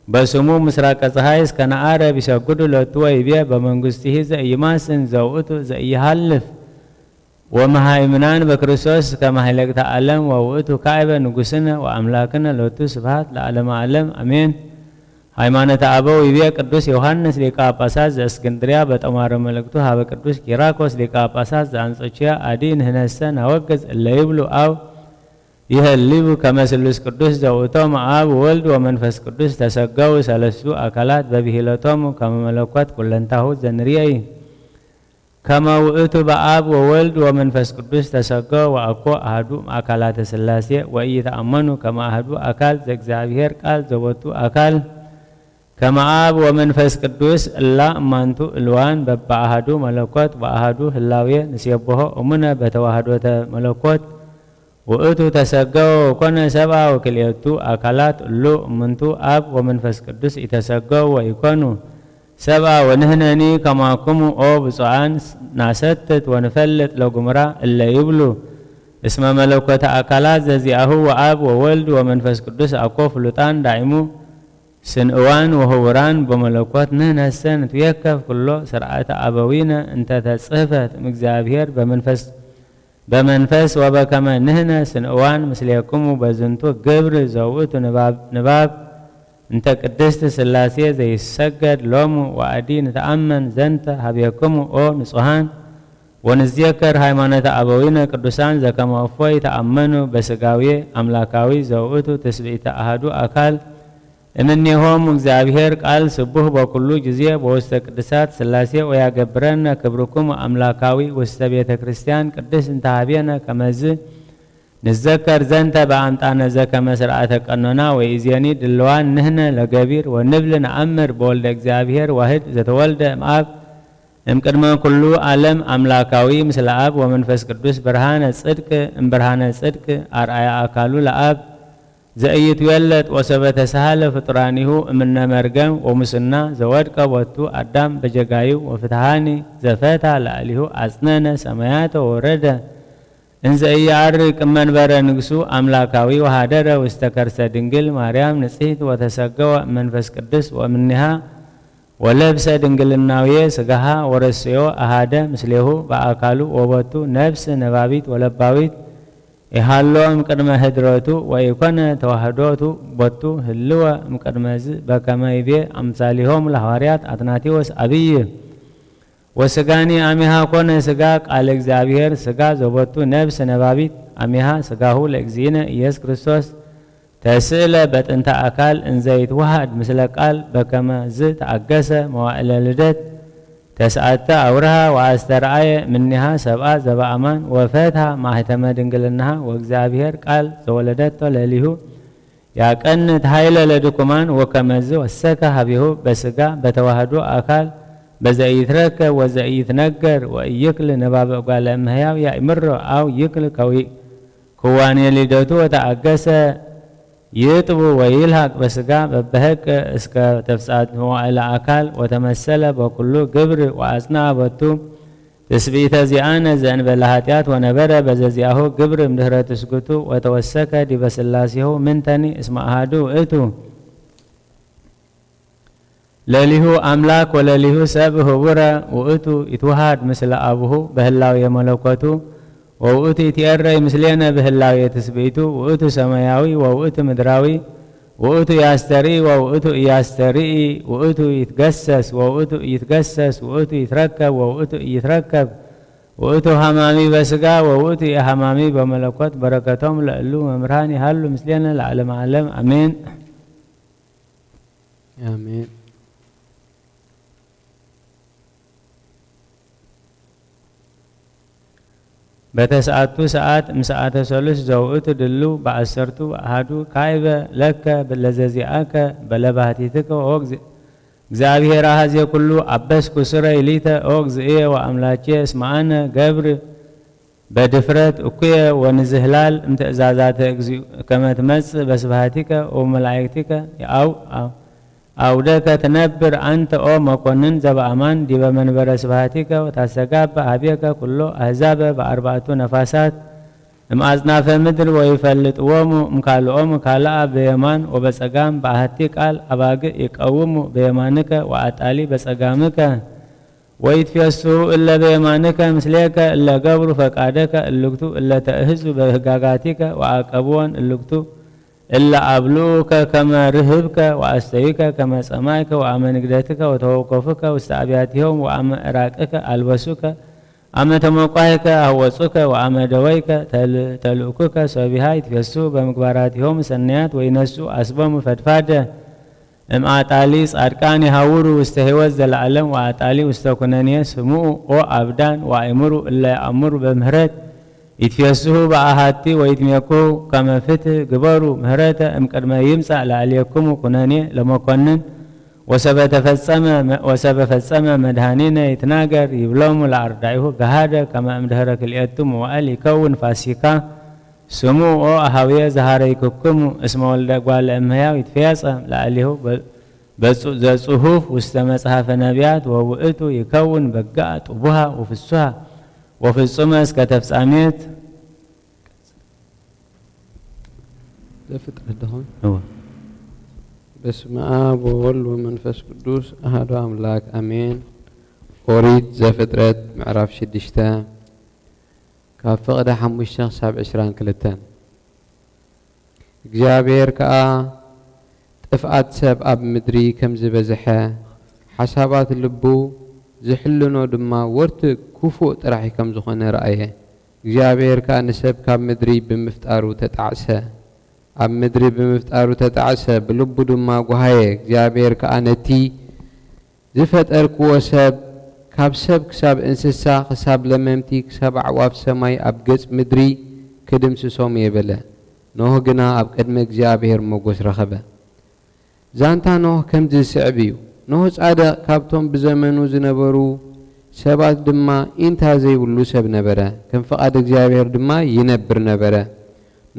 بسمو مسراق صحايس كان عرب يسجدوا لتو يبيا بمنغسته زي يماسن زوتو زي يحلف ومهيمنان بكريستوس كما هلك تعلم ووتو كعبة نقسنا وأملاكنا لتو سبحات لعلم علم أمين ሃይማኖተ አበው ይቤ ቅዱስ ዮሐንስ ሊቀ ጳጳሳት ዘእስክንድርያ በጠማረ መልእክቱ ሀበ ቅዱስ ኪራኮስ ሊቀ ጳጳሳት ዘአንጾኪያ አዲ ንሕነሰ ናወግዝ እለ ይብሉ አብ ይህልቡ ከመ ስሉስ ቅዱስ ዘውእቶሙ አብ ወልድ ወመንፈስ ቅዱስ ተሰገው ሰለስቱ አካላት በብሂለቶሙ ከመ መለኮት ኩለንታሁ ዘንርአይ ከመ ውእቱ በአብ ወወልድ ወመንፈስ ቅዱስ ተሰገው ወአኮ አሐዱ አካላተ ሥላሴ ወኢተአመኑ ከመ አሐዱ አካል ዘእግዚአብሔር ቃል ዘቦቱ አካል كما آب ومنفس قدوس الله أمانتو الوان ببا أحدو ملكوت وأحدو هلاوية نسيبه أمنا بتواحدوة ملكوت وأتو تسقوا وكنا سبعة وكليتو أكلات اللو أمانتو آب ومنفس قدوس يتسقوا ويكونوا سبعة ونهنني كما كمو أو بصعان ناستت ونفلت لو قمرا إلا يبلو اسم ملكوت أكلات زيزيأهو وآب وولد ومنفس قدوس أكوف لطان دائمو سنوان وهوران بملكوت نهنسن تيكف كله سرعة أبوينا انت تصفت مجزابير በመንፈስ ወበከመ ንሕነ ስንእዋን ምስሌክሙ በዝንቱ ግብር ዘውእቱ ንባብ እንተ ቅድስት ሥላሴ ዘይሰገድ ሎሙ ወአዲ ንተአመን ዘንተ ሀቤክሙ ኦ ንጹሐን ወንዝየከር ሃይማኖተ አበዊነ ቅዱሳን ዘከመ እፎይ ተአመኑ በስጋዊ አምላካዊ ዘውእቱ ትስብእተ አሐዱ አካል እምኔሆሙ እግዚአብሔር ቃል ስቡህ በኩሉ ጊዜ በውስተ ቅድሳት ሥላሴ ወያገብረነ ክብርኩም አምላካዊ ውስተ ቤተ ክርስቲያን ቅድስት እንተ ኀቤነ ከመዝ ንዘከር ዘንተ በአምጣነ ዘከመ ስርዓተ ቀኖና ወኢዜኒ ድልዋን ንሕነ ለገቢር ወንብል ነአምር በወልደ እግዚአብሔር ዋህድ ዘተወልደ እምአብ እምቅድመ ኩሉ ዓለም አምላካዊ ምስለ አብ ወመንፈስ ቅዱስ ብርሃነ ጽድቅ እምብርሃነ ጽድቅ አርአያ አካሉ ለአብ ዘኢይትዌለጥ ወሰበተ ሳህለ ፍጡራኒሁ እምነ መርገም ወሙስና ዘወድቀ ቦቱ አዳም በጀጋዩ ወፍትሃኒ ዘፈታ ላዕሊሁ አጽነነ ሰማያተ ወረደ እንዘ ኢያዕርቅ መንበረ ንግሱ አምላካዊ ወሃደረ ውስተ ከርሰ ድንግል ማርያም ንጽሕት ወተሰገወ መንፈስ ቅዱስ ወእምኔሃ ወለብሰ ድንግልናዊ ስጋሃ ወረስዮ አሃደ ምስሌሁ በአካሉ ወቦቱ ነፍስ ነባቢት ወለባዊት ይሃሎ እምቅድመ ህድረቱ ወይኮነ ተዋህዶቱ ቦቱ ህልወ እምቅድመዝ በከመ ይቤ አምሳሊሆሙ ለሐዋርያት አትናቴዎስ አብይ ወስጋኒ አሚሃ ኮነ ስጋ ቃለ እግዚአብሔር ስጋ ዘቦቱ ነፍስ ነባቢት አሚሃ ስጋሁ ለእግዚእነ ኢየሱስ ክርስቶስ ተስእለ በጥንተ አካል እንዘይት ዋሃድ ምስለ ቃል በከመ ዝ ተአገሰ መዋዕለ ልደት ተስዓተ አውርሃ ወአስተርአየ ምኒሃ ሰብአ ዘበአማን ወፈትሃ ማህተመ ድንግልናሃ ወእግዚአብሔር ቃል ዘወለደቶ ለሊሁ ያቀንት ኃይለ ለድኩማን ወከመዝ ወሰከ ሀቢሁ በስጋ በተዋህዶ አካል በዘኢትረከብ ወዘኢትነገር ወኢይክል ንባበ እጓለ እመሕያው ያእምሮ አው ይክል ክዋኔ ልደቱ ወተአገሰ ይጥቡ ወይልሃቅ በስጋ በበህቅ እስከ ተፍጻት መዋዕለ አካል ወተመሰለ በኩሉ ግብር ወአጽና ቦቱ ትስብእተ ዚአነ ዘእንበለ ኃጢአት ወነበረ በዘዚአሁ ግብር እምድኅረ ትስጉቱ ወተወሰከ ዲበ ሥላሴሁ ምንተኒ እስመ አሐዱ ውእቱ ለሊሁ አምላክ ወለሊሁ ሰብ ህቡረ ውእቱ ይትወሃድ ምስለ አቡሁ በህላዌ መለኮቱ ወውእቱ ይትየረይ ምስሌነ በህላዌ ትስብእቱ ውእቱ ሰማያዊ ወውእቱ ምድራዊ ውእቱ ያስተርኢ ወውእቱ ኢያስተርኢ ውእቱ ይትገሰስ ወውእቱ ኢይትገሰስ ውእቱ ይትረከብ ወውእቱ ኢይትረከብ ውእቱ ሀማሚ በስጋ ወውእቱ የሀማሚ በመለኮት በረከቶም ለእሉ መምህራን ይሃሉ ምስሌነ ለዓለመ ዓለም አሜን
አሜን።
በተሰዓቱ ሰዓት እምሰዓተ ሰሉስ ዘውእቱ ድሉ በአሰርቱ አሐዱ ካይበ ለከ ለዘዚአከ በለባህቲትከ ኦ እግዚአብሔር አሐዜ ኩሉ አበስኩ ስረይ ሊተ ኦ እግዚእየ ወአምላኬ እስመ አነ ገብር በድፍረት እኩየ ወንዝህላል እምትእዛዛተ እግዚእ ከመ ትመጽእ በስብሐቲከ ወመላእክቲከ አውደከ ትነብር አንተ ኦ መኮንን ዘበአማን ዲበ መንበረ ስብሐቲከ ወታስተጋባ ኀቤከ ኩሎ አሕዛበ በአርባዕቱ ነፋሳት እምአጽናፈ ምድር ወይፈልጥዎሙ እምካልኦሙ ካልአ በየማን ወበጸጋም በአሐቲ ቃል አባግዕ ይቀውሙ በየማንከ ወአጣሊ በጸጋምከ ወይትፌስሑ እለ በየማንከ ምስሌከ እለ ገብሩ ፈቃደከ እልክቱ እለ ተእህዙ በህጋጋቲከ ወአቀብዎን እልክቱ إلا أبلوك كما رهبك وأستيك كما سماك وأما نقدتك وتوقفك واستعبياتهم وأما إراقك ألبسك أما تموقعك أهوسك وأما دويك تلوكك سبيها يتفسوا بمقباراتهم سنيات وينسوا أسبهم فتفادة ام آتالي صاركاني هاورو واستهوز العالم وآتالي واستكناني سموء وعبدان وأمروا إلا أمر بمهرت يتفسوه بأهاتي ويتميكو كما فتح قبارو مهرتا امكرما يمسع لعليكم كناني لما كنن وسبفتصم مدهانين يتناقر يبلوم لعردائه قهادا كما امدهرك اليأتم وقال يكون فاسيكا سمو او أهوية زهاريككم اسم والدك والأمهيا ويتفياسا لعليه بصحوف واستمسها فنبيات ووئتو يكون بقاء طبها وفسها وفي الصمس كتفساميت
لفت الدهون بسم آب وولد ومنفس قدوس أحد أملاك أمين أريد زفترة معرف شدشتا ካብ ፍቕደ 5 ክሳብ 22 እግዚኣብሔር ከዓ ጥፍኣት ሰብ ኣብ ምድሪ ከም ዝበዝሐ ሓሳባት ልቡ ዝሕልኖ ድማ ወርቲ ክፉእ ጥራሕ ከም ዝኾነ ረአየ እግዚኣብሔር ከዓ ንሰብ ካብ ምድሪ ብምፍጣሩ ተጣዕሰ ኣብ ምድሪ ብምፍጣሩ ተጣዕሰ ብልቡ ድማ ጓሃየ እግዚኣብሔር ከዓ ነቲ ዝፈጠርክዎ ሰብ ካብ ሰብ ክሳብ እንስሳ ክሳብ ለመምቲ ክሳብ ኣዕዋፍ ሰማይ ኣብ ገጽ ምድሪ ክድምስሶም የበለ ኖህ ግና ኣብ ቅድሚ እግዚኣብሔር ሞገስ ረኸበ ዛንታ ኖህ ከምዚ ዝስዕብ እዩ ኖህ ጻድቕ ካብቶም ብዘመኑ ዝነበሩ ሰባት ድማ ኢንታ ዘይብሉ ሰብ ነበረ ከም ፍቓድ እግዚኣብሔር ድማ ይነብር ነበረ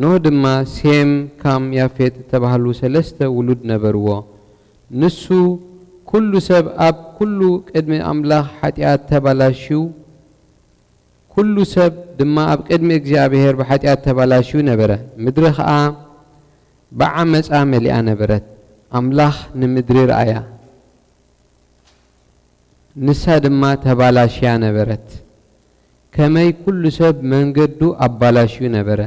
ኖህ ድማ ሴም ካም ያፌት ተባህሉ 3 ውሉድ ነበርዎ ንሱ ኩሉ ሰብ ኣብ ኩሉ ቅድሚ ኣምላኽ ሓጢኣት ተባላሽዩ ኩሉ ሰብ ድማ ኣብ ቅድሚ እግዚኣብሔር ብሓጢኣት ተባላሽዩ ነበረ ምድሪ ከዓ ብዓመፃ መሊኣ ነበረት ኣምላኽ ንምድሪ ረኣያ ንሳ ድማ ተባላሽያ ነበረት ከመይ ኩሉ ሰብ መንገዱ ኣባላሽዩ ነበረ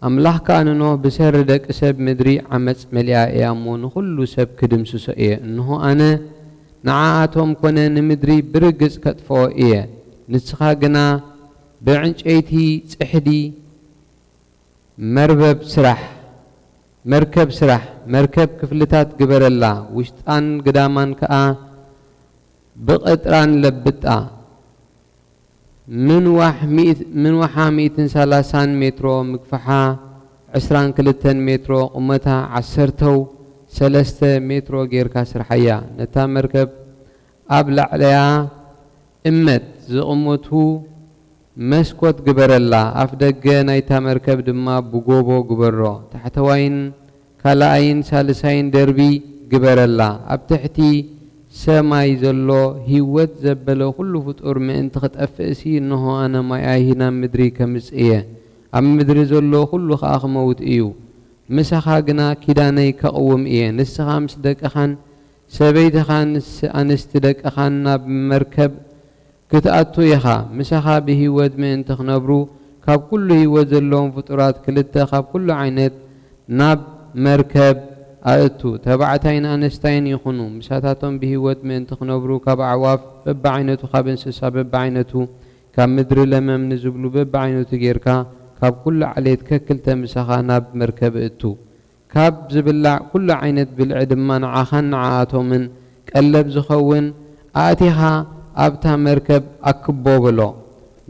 ኣምላኽ ከዓ ንኖህ ብሰሪ ደቂ ሰብ ምድሪ ዓመፅ መሊኣ እያ እሞ ንኩሉ ሰብ ክድምስሶ እየ እንሆ ኣነ ንዓኣቶም ኮነ ንምድሪ ብርግፅ ከጥፍኦ እየ ንስኻ ግና ብዕንጨይቲ ፅሕዲ መርከብ ስራሕ መርከብ ክፍልታት ግበረላ ውሽጣን ግዳማን ከዓ ብቕጥራን ለብጣ ምንዋሓ 130 ሜትሮ ምግፋሓ 22 ሜትሮ ቁመታ 13 ሜትሮ ጌርካ ስርሐያ ነታ መርከብ ኣብ ላዕለያ እመት ዝቕመቱ መስኮት ግበረላ ኣፍ ደገ ናይታ መርከብ ድማ ብጎቦ ግበሮ ታሕተዋይን ካልኣይን ሳልሳይን ደርቢ ግበረላ ኣብ ትሕቲ ሰማይ ዘሎ ህይወት ዘበለ ኩሉ ፍጡር ምእንቲ ክጠፍእሲ እንሆ ኣነ ማያሂና ምድሪ ከምጽእየ ኣብ ምድሪ ዘሎ ኩሉ ከዓ ክመውት እዩ ምሳኻ ግና ኪዳነይ ከቕውም እየ ንስኻ ምስ ደቅኻን ሰበይትኻን ኣንስቲ ደቅኻን ናብ መርከብ ክትኣቱ ኢኻ ምሳኻ ብህይወት ምእንቲ ክነብሩ ካብ ኩሉ ህይወት ዘለዎም ፍጡራት ክልተ ካብ ኩሉ ዓይነት ናብ መርከብ ኣእቱ ተባዕታይን ኣነስታይን ይኹኑ ምሳታቶም ብህይወት ምእንቲ ክነብሩ ካብ ኣዕዋፍ በብዓይነቱ ካብ እንስሳ በብዓይነቱ ካብ ምድሪ ለመም ንዝብሉ በብዓይነቱ ጌርካ ካብ ኩሉ ዓሌት ከክልተ ምሳኻ ናብ መርከብ እቱ ካብ ዝብላዕ ኩሉ ዓይነት ብልዒ ድማ ንዓኻን ንዓኣቶምን ቀለብ ዝኸውን ኣእቲኻ ኣብታ መርከብ ኣክቦ ብሎ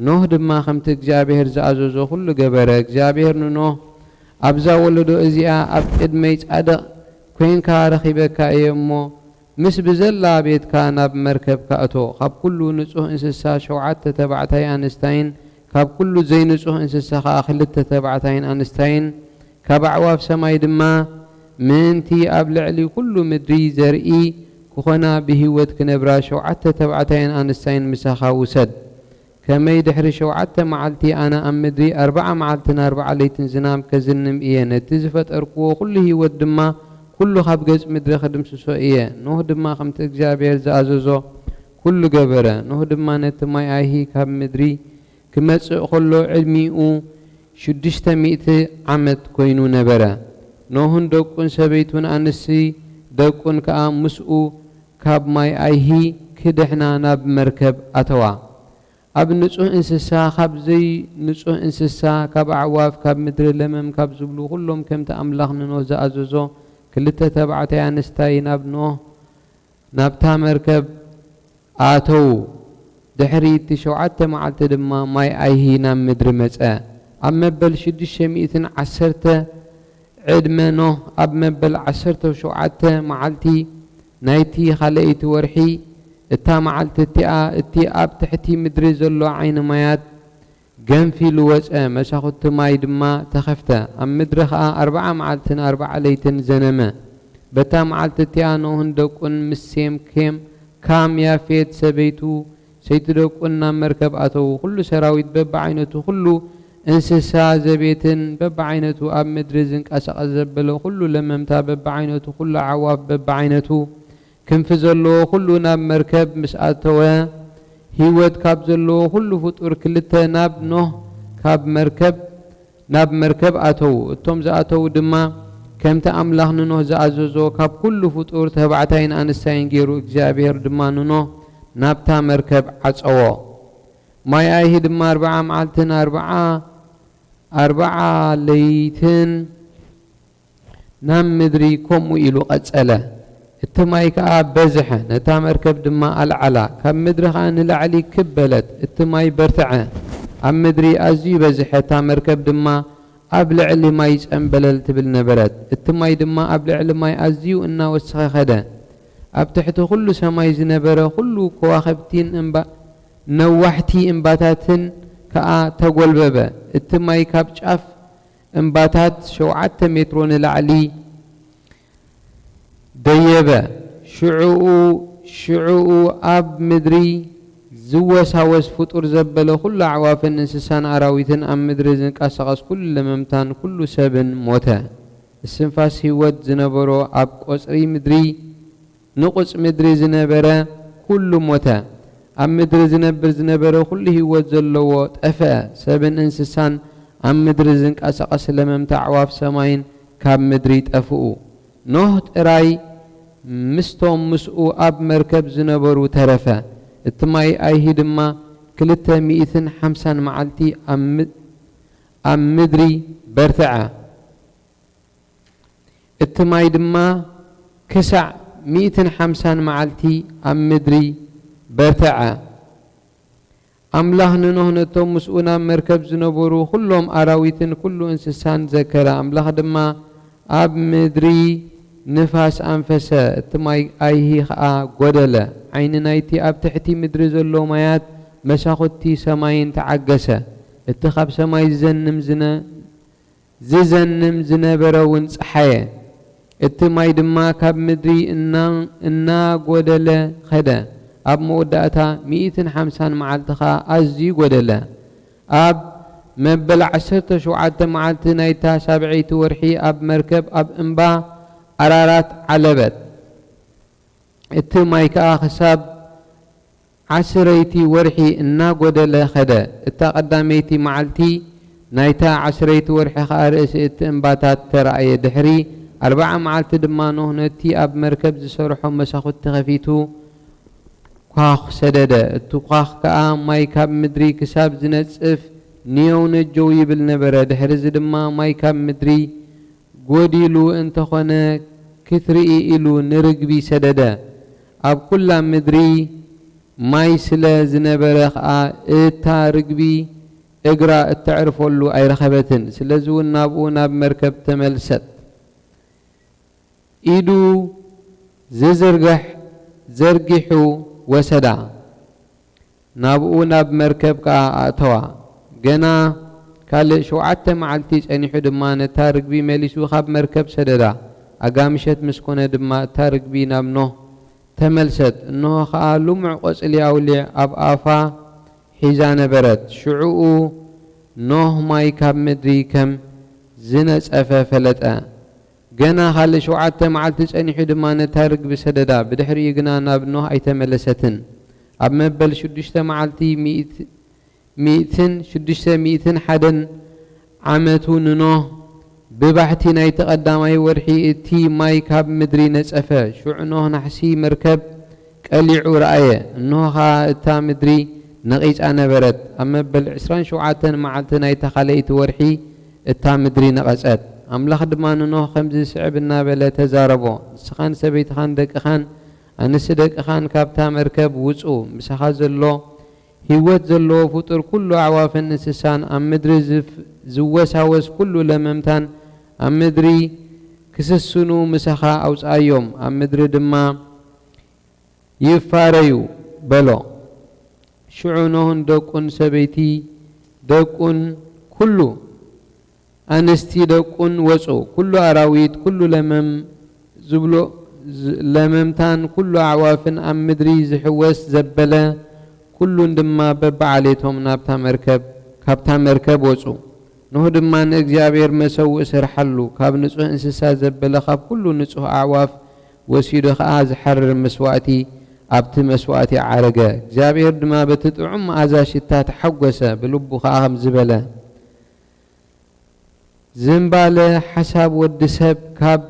ኖህ ድማ ከምቲ እግዚኣብሔር ዝኣዘዞ ኩሉ ገበረ እግዚአብሔር ንኖህ ኣብዛ ወለዶ እዚኣ ኣብ ቅድመይ ጻድቕ ኮንካ ረኺበካ እየ እሞ ምስ ብዘላ ቤትካ ናብ መርከብ ካእቶ ካብ ኩሉ ንጹህ እንስሳ 7 ተባዕታይ ኣንስታይን ካብ ኩሉ ዘይንጹህ እንስሳ ከዓ 2 ተባዕታይን ኣንስታይን ካብ ኣዕዋፍ ሰማይ ድማ ምንቲ ኣብ ልዕሊ ኩሉ ምድሪ ዘርኢ ክኾና ብህይወት ክነብራ 7 ተባዕታይን ኣንስታይን ምሳኻ ውሰድ ከመይ ድሕሪ 7 መዓልቲ ኣነ ኣብ ምድሪ 4 መዓልትን 4 ለይትን ዝናብ ከዝንም እየ ነቲ ዝፈጠርክዎ ኩሉ ህይወት ድማ ኩሉ ካብ ገጽ ምድሪ ክድምስሶ እየ ኖህ ድማ ከምቲ እግዚኣብሔር ዝኣዘዞ ኩሉ ገበረ ኖህ ድማ ነቲ ማይ ኣይሂ ካብ ምድሪ ክመጽእ ከሎ ዕድሚኡ 600 ዓመት ኮይኑ ነበረ ኖህን ደቁን ሰበይቱን ኣንስቲ ደቁን ከዓ ምስኡ ካብ ማይ ኣይሂ ክድሕና ናብ መርከብ ኣተዋ ኣብ ንጹህ እንስሳ ካብ ዘይ ንጹህ እንስሳ ካብ ኣዕዋፍ ካብ ምድሪ ለመም ካብ ዝብሉ ኩሎም ከምቲ ኣምላኽ ንኖህ ዝኣዘዞ 2 ተባዕታይ ኣንስታይ ናብ ኖህ ናብታ መርከብ ኣተው ድሕሪ እቲ 7 መዓልቲ ድማ ማይ ኣይሂ ናብ ምድሪ መጸ ኣብ መበል 610 ዕድመ ኖህ ኣብ መበል 17 መዓልቲ ናይቲ ካልአይቲ ወርሒ እታ መዓልቲ እቲ ኣብ ትሕቲ ምድሪ ዘሎ ዓይኒ ማያት ገንፊሉ ወፀ መሳኹቲ ማይ ድማ ተኸፍተ ኣብ ምድሪ ከዓ 4 መዓልትን 4 ለይትን ዘነመ በታ መዓልቲ እቲኣ ኖህን ደቁን ምስ ሴም ካም ያፌት ሰበይቱ ሰይቲ ደቁን ናብ መርከብ ኣተው ኩሉ ሰራዊት በብዓይነቱ ኩሉ እንስሳ ዘቤትን በብዓይነቱ ኣብ ምድሪ ዝንቀሳቐስ ዘበለ ኩሉ ለመምታ በብዓይነቱ ኩሉ ዓዋፍ በብዓይነቱ ክንፊ ዘለዎ ኩሉ ናብ መርከብ ምስ ኣተወ ህይወት ካብ ዘለዎ ኩሉ ፍጡር 2 ናብ ኖህ ናብ መርከብ ኣተው እቶም ዝኣተው ድማ ከምቲ ኣምላኽ ንኖህ ዝኣዘዞ ካብ ኩሉ ፍጡር ተባዕታይን ኣንስታይን ገይሩ እግዚአብሔር ድማ ንኖህ ናብታ መርከብ ዓፀዎ ማይ ኣይሂ ድማ 40 መዓልትን 40 ለይትን ናብ ምድሪ ከምኡ ኢሉ ቀጸለ እቲ ማይ ከዓ በዝሐ ነታ መርከብ ድማ ኣልዓላ ካብ ምድሪ ከዓ ንላዕሊ ክበለት እቲ ማይ በርትዐ ኣብ ምድሪ ኣዝዩ በዝሐ እታ መርከብ ድማ ኣብ ልዕሊ ማይ ጸንበለል ትብል ነበረት እቲ ማይ ድማ ኣብ ልዕሊ ማይ ኣዝዩ እናወሰኸ ኸደ ኣብ ትሕቲ ኩሉ ሰማይ ዝነበረ ኩሉ ከዋኸብቲን ነዋሕቲ እምባታትን ከዓ ተጎልበበ እቲ ማይ ካብ ጫፍ እምባታት 7 ሜትሮ ንላዕሊ ደየበ ሽዑኡ ኣብ ምድሪ ዝወሳወስ ፍጡር ዘበለ ኩሉ ኣዕዋፍን እንስሳን ኣራዊትን ኣብ ምድሪ ዝንቀሳቐስ ኩሉ ለመምታን ኩሉ ሰብን ሞተ እስንፋስ ህይወት ዝነበሮ ኣብ ንቁጽ ምድሪ ዝነበረ ኩሉ ሞተ ኣብ ምድሪ ዝነብር ኩሉ ህይወት ዘለዎ ጠፍአ ሰብን እንስሳን ኣብ ምድሪ ዝንቀሳቐስ ለመምታ ኣዕዋፍ ሰማይን ካብ ምድሪ ጠፍኡ ኖህ ጥራይ ምስቶም ምስኡ ኣብ መርከብ ዝነበሩ ተረፈ እቲ ማይ ኣይሂ ድማ 250 መዓልቲ ኣብ ምድሪ በርትዐ እቲ ማይ ድማ ክሳዕ 150 መዓልቲ ኣብ ምድሪ በርትዐ ኣምላኽ ንኖህ ነቶም ምስኡ ናብ መርከብ ዝነበሩ ኩሎም ኣራዊትን ኩሉ እንስሳን ዘከረ ኣምላኽ ድማ ኣብ ምድሪ ንፋስ ኣንፈሰ እቲ ማይ ኣይሂ ከዓ ጎደለ ዓይኒ ናይቲ ኣብ ትሕቲ ምድሪ ዘሎ ማያት መሳኹቲ ሰማይን ተዓገሰ እቲ ካብ ሰማይ ዝዘንም ዝነበረውን ፀሓየ እቲ ማይ ድማ ካብ ምድሪ እናጎደለ ኸደ ኣብ መወዳእታ 150 መዓልቲ ከዓ ኣዝዩ ጎደለ ኣብ መበል 17 መዓልቲ ናይታ 7ይቲ ወርሒ ኣብ መርከብ ኣብ እምባ ኣራራት ዓለበት እቲ ማይ ከዓ ክሳብ 10ይቲ ወርሒ እናጎደለ ኸደ እታ ቀዳመይቲ መዓልቲ ናይታ 10ይቲ ወርሒ ከዓ ርእሲ እቲ እምባታት ተረኣየ ድሕሪ 40 መዓልቲ ድማ ኖህ ነቲ ኣብ መርከብ ዝሰርሖ መሳኹቲ ከፊቱ ኳኽ ሰደደ እቲ ኳኽ ከዓ ማይ ካብ ምድሪ ክሳብ ዝነጽፍ ንየው ነጀው ይብል ነበረ ድሕሪዚ ድማ ማይ ካብ ምድሪ ጎዲሉ እንተኾነ ክትርኢ ኢሉ ንርግቢ ሰደደ ኣብ ኩላ ምድሪ ማይ ስለ ዝነበረ ከዓ እታ ርግቢ እግራ እተዕርፈሉ ኣይረኸበትን ስለዚ እውን ናብኡ ናብ መርከብ ተመልሰት ኢዱ ዘርጊሑ ወሰዳ ናብኡ ናብ መርከብ ከዓ ኣእተዋ ገና ካልእ 7 መዓልቲ ጸኒሑ ድማ ነታ ርግቢ መሊሱ ካብ መርከብ ሰደዳ ኣጋምሸት ምስ ኮነ ድማ እታ ርግቢ ናብ ኖህ ተመልሰት እንሆ ከዓ ልሙዕ ቆጽሊ ኣውሊዕ ኣብ ኣፋ ሒዛ ነበረት ሽዑኡ ኖህ ማይ ካብ ምድሪ ከም ዝነጸፈ ፈለጠ ገና ካልእ 7 መዓልቲ ጸኒሑ ድማ ነታ ርግቢ ሰደዳ ብድሕሪኡ ግና ናብ ኖህ ኣይተመለሰትን ኣብ መበል 6 መዓልቲ 601 ዓመቱ ንኖህ ብባሕቲ ናይቲ ቀዳማይ ወርሒ እቲ ማይ ካብ ምድሪ ነጸፈ ሽዑ ኖህ ናሕሲ መርከብ ቀሊዑ ረኣየ እንሆ ከዓ እታ ምድሪ ነቒፃ ነበረት ኣብ መበል 27 መዓልቲ ናይታ ካልአይቲ ወርሒ እታ ምድሪ ነቐጸት ኣምላኽ ድማ ንኖህ ከምዚ ስዕብ እናበለ ተዛረቦ ንስኻን ሰበይትኻን ደቅኻን ኣንስቲ ደቅኻን ካብታ መርከብ ውፁ ምሳኻ ዘሎ ህይወት ዘለዎ ፍጡር ኩሉ ኣዕዋፍን እንስሳን ኣብ ምድሪ ዝወሳወስ ኩሉ ለመምታን ኣብ ምድሪ ክስስኑ ምሳኻ ኣውፃዮም ኣብ ምድሪ ድማ ይፋረዩ በሎ ሽዑ ኖህን ደቁን ሰበይቲ ደቁን ኩሉ ኣንስቲ ደቁን ወፁ ኩሉ ኣራዊት ኩሉ ለመምታን ኩሉ ኣዕዋፍን ኣብ ምድሪ ዝሕወስ ዘበለ ኩሉን ድማ በብዓሌቶም ካብታ መርከብ ወፁ ኖህ ድማ ንእግዚአብሔር መሰውእ ስርሐሉ ካብ ንጹህ እንስሳ ዘበለ ካብ ኩሉ ንጹህ ኣዕዋፍ ወሲዱ ከዓ ዝሐርር መስዋእቲ ኣብቲ መስዋእቲ ዓረገ እግዚአብሔር ድማ በቲ ጥዑም መዓዛ ሽታ ተሐጎሰ ብልቡ ከዓ ከም ዝበለ زنباله حساب ودسب كاب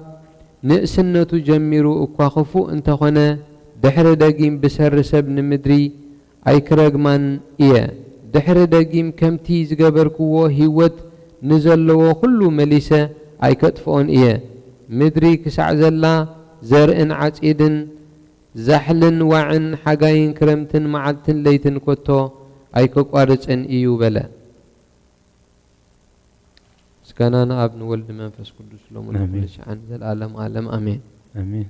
نقسنتو جميرو اكوا خفو انتخونه دحر دقيم بسر سب نمدري اي كرغمان ايه دحر دقيم كمتي زقبركوو هيوت نزلو كلو مليسة اي كتفون ايه مدري كسع زلا زرئن عصيدن زحلن وعن حقاين كرمتن معلتن ليتن كتو اي كقارصن ايو بلا سكاننا ابن ولد منفس قدوس لومن كل شيء عن العالم عالم امين
امين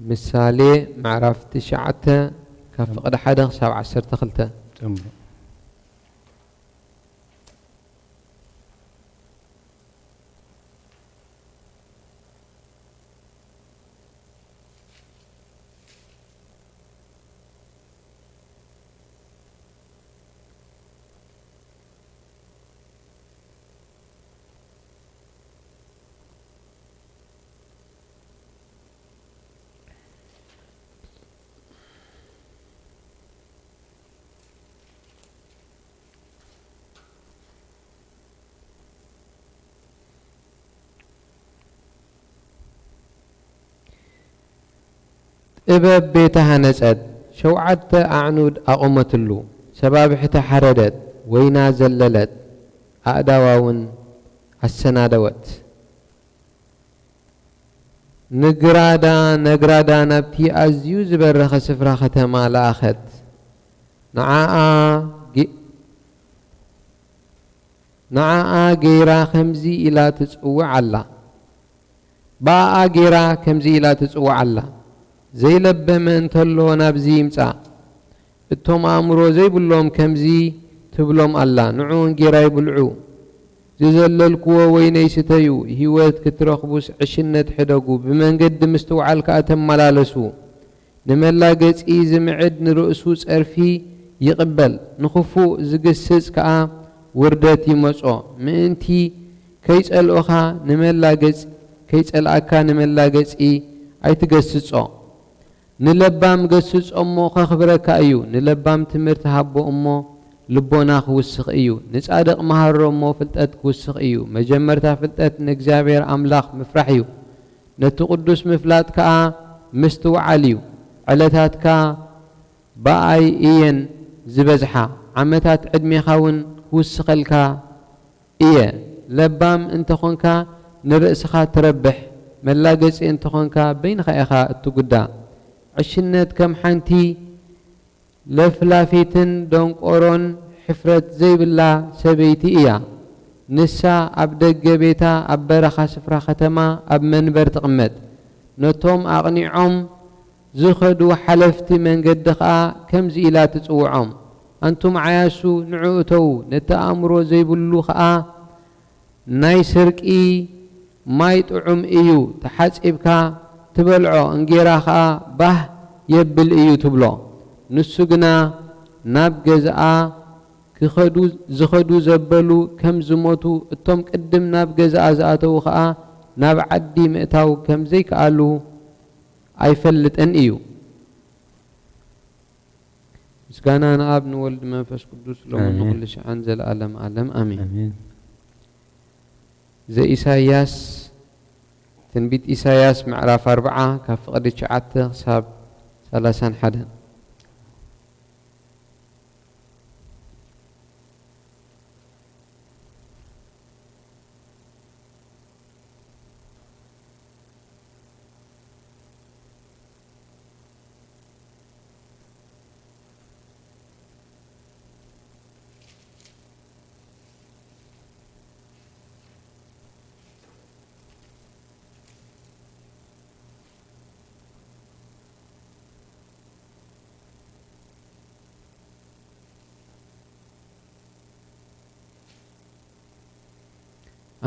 مثالي معرف تشعته كفقد حدا 17 تخلته
تمام إباب بيتها نسأد شوعت أعنود أقومتلو سبابحة حردت وينا زللت أأداواون السنادوت نقرادا نبتي أزيو زبرخ سفراخة ما لأخد نعاء جيرا خمزي إلى تسعوع الله باء جيرا خمزي إلى تسعوع الله زي لبم انتلو نابزي مصا اتهم امرو زي بلوم كمزي تبلوم الله نعون جيراي بلعو زللكو ويني ستيو هيوت كترخبوس عشنت حدقو بمنقد مستوعال كاتم ملالسو نملا قصي زمعد نرؤسو صرفي يقبل نخفو زقسس كا وردتي مصو منتي كيسأل اخا نملا قص كيسأل اكا نملا قصي اي تقسصو نلبام قسص امو خخبرك ايو نلبام تمرت هابو امو لبونا خوسخ ايو نصادق مهر امو فلطت خوسخ ايو مجمرتا فلطت نغزابير املاخ مفرحيو نتو قدوس مفلات كا مستوعاليو علتات كا باي اين زبزحا عمتات عدمي خاون خوسخلكا ايه لبام انت خونكا نرأسخا تربح ملاقص انت خونكا بين خايخا التقدا عشنت كم حنتي لفلافيتن دونقورون حفرت زي بالله سبيتي إياه نسا أبدق بيتا أبرخا سفرا ختما أب منبر تقمت نتوم أغنيعهم زخدوا حلفتي من قدخا كم زيلا تسوعهم أنتم عياسو نعوتو نتأمرو زي بلوخا نايسرك إي ما يطعم إيو تحسبكا تبلعو انجيراخا به يبل ايو تبلو نسوغنا ناب جزاء كخدو زخدو زبلو كم زموتو اتوم قدم ناب جزاء زاتو خا ناب عدي مئتاو كم زي قالو ايفلت ان ايو مسكانا ناب نولد منفس قدوس لو نقول لش انزل عالم عالم امين امين
زي إساياس تنبيت إساياس معراف 4 كفقد 9 حساب 31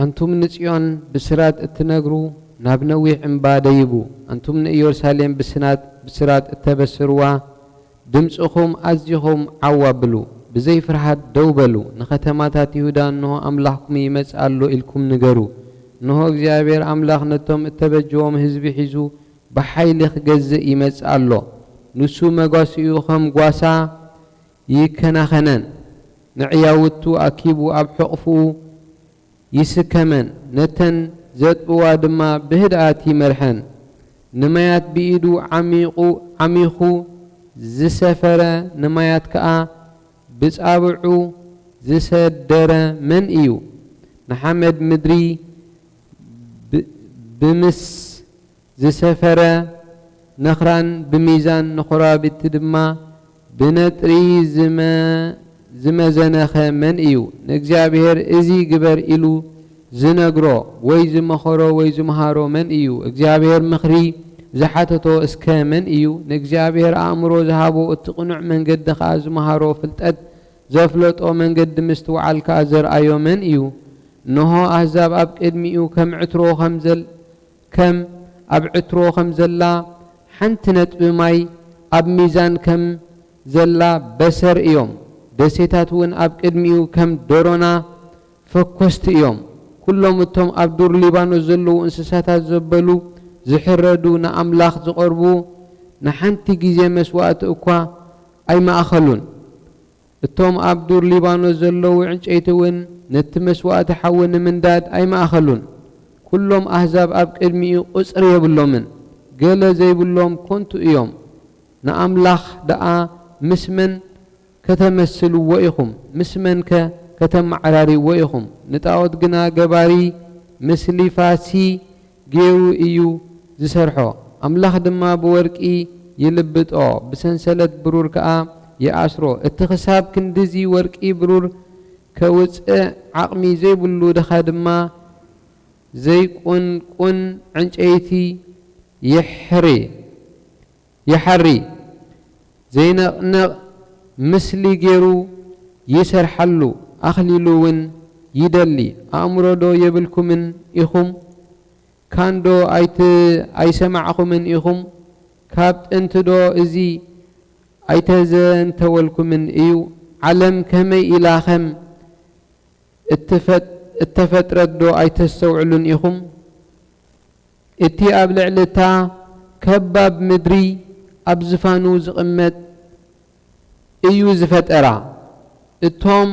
أنتم نسيون بسرات التنقرو نابنوي عمبادة يبو أنتم نيورساليم بسرات التبسروا دمسخهم أزيهم عوابلو بزي فرحات دوبلو نختماتات يهودا أنه أملاحكم يمسألو إلكم نقرو أنه እግዚአብሔር أملاح نتم التبجوهم هزبي حيزو بحيلخ جزء يمسألو نسو مقاسيوهم قواسا يكنا خنن نعياوتو أكيبو أب حقفو يسكمن نتن زطوا دما بهداتي مرحن نمايات بإيدو عميقو زسفر نمايات كأ بصابعو زسدر من إيو نحمد مدري بمس زسفر نخران بميزان نخرابت دما بنتري زمزنخ من إيو نجابير إزي جبر إلو زنقرو ويز مخرو ويز مهارو من إيو اجابير مخري زحاتتو اسكا من إيو نجابير أمرو زهابو اتقنع من قد خاز مهارو فلتأد زفلت أو من قد مستوعى الكازر أيو من إيو نهو أحزاب أب إدميو كم عترو خمزل كم أب عترو خمزلا حنتنت بماي أب ميزان كم زلا بسر إيوم دسيتاتون أب إدميو كم دورونا فكوست إيوم كلهم التوم أبدور ليبانو زلو انسساتات زبلو زحردو نأملاخ زقربو نحنتي جيزي مسوات أكوا أي ما أخلون التوم أبدور ليبانو زلو وعنش أيتوين نت مسوات حون من داد أي ما أخلون كلهم أحزاب أب إدميو أسر يبلومن قال زي بلوم كنتو إيوم نأملاخ دعا مسمن كتمثلوا وإخم مسمن كتم عراري وإخم نتاوت قنا قباري مسلي فاسي جيرو إيو زسرحو أملاخ دما بوركي يلبت بسنسلت برور كأ يأسرو اتخساب كندزي وركي برور كوزء عقمي زي بلو دخا دما زي كون عنج ايتي يحري زي مسلي جيرو يسرحلو أخليلون يدلي أمرو دو يبلكم من إخم كان دو أيسمعكم من إخم كابت انت دو إزي أيتزن تولكم من إيو علم كمي إلاخم اتفت ردو أيتستوعلون إخم اتي أبلعلتا كباب مدري أبزفانو زقمت إيو زفت أرا التوم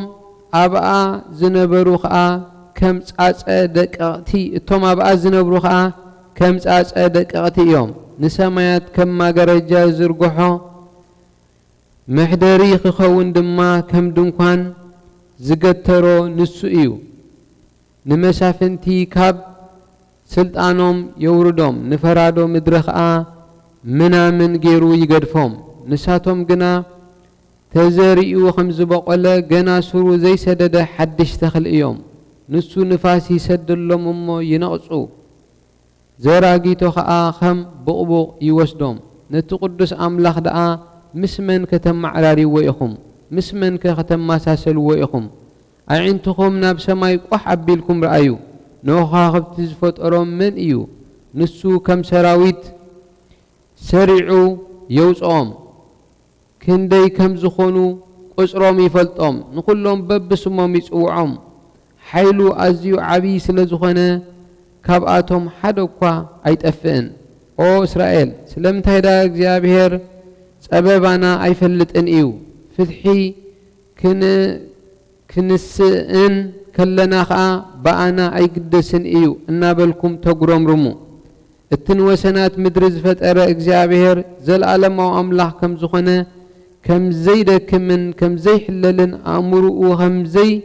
أبقى زنبرو خا كم تأسأ دقاقتي التوم أبقى زنبرو خا كم تأسأ دقاقتي يوم نسميات كم ما قرجا زرقحو محدري خخون دما كم دنكوان زقترو نسو إيو نمسافنتي كاب سلطانوم يوردوم نفرادو مدرخا منا من غيرو يقدفوم نساتوم قنا تزاريو خمز بقوله جنا سرو زي سدد حدش تخل يوم نسو نفاسي سد اللهم أمو ينقصو زراقي تخا خم بقبق يوسدوم نتقدس أملاخ دعا مسمن كتم عراري ويخم مسمن كتم مساسل ويخم أعنتكم ناب سماي وحبي لكم رأيو نوخا خبت زفت أروم من إيو نسو كم سراويت سريعو يوسعوم كندي كم زخونو قصروم يفلطوم نقولهم ببسمهم يصوعهم حيلو أزيو عبي سلزخونه كاباتهم حدوكوا أيتأفئن أو إسرائيل سلمت هيدا እግዚአብሔር ጸበባና አይፈልጥን እዩ ፍትሒ ክንስእን ከለና ኸዓ በአና አይግደስን እዩ እናበልኩም ተጉረምርሙ እትን ወሰናት ምድሪ ዝፈጠረ እግዚአብሔር ዘለዓለማዊ አምላኽ ከም ዝኾነ كم زي دكمن كم زي حللن أمرو وهم زي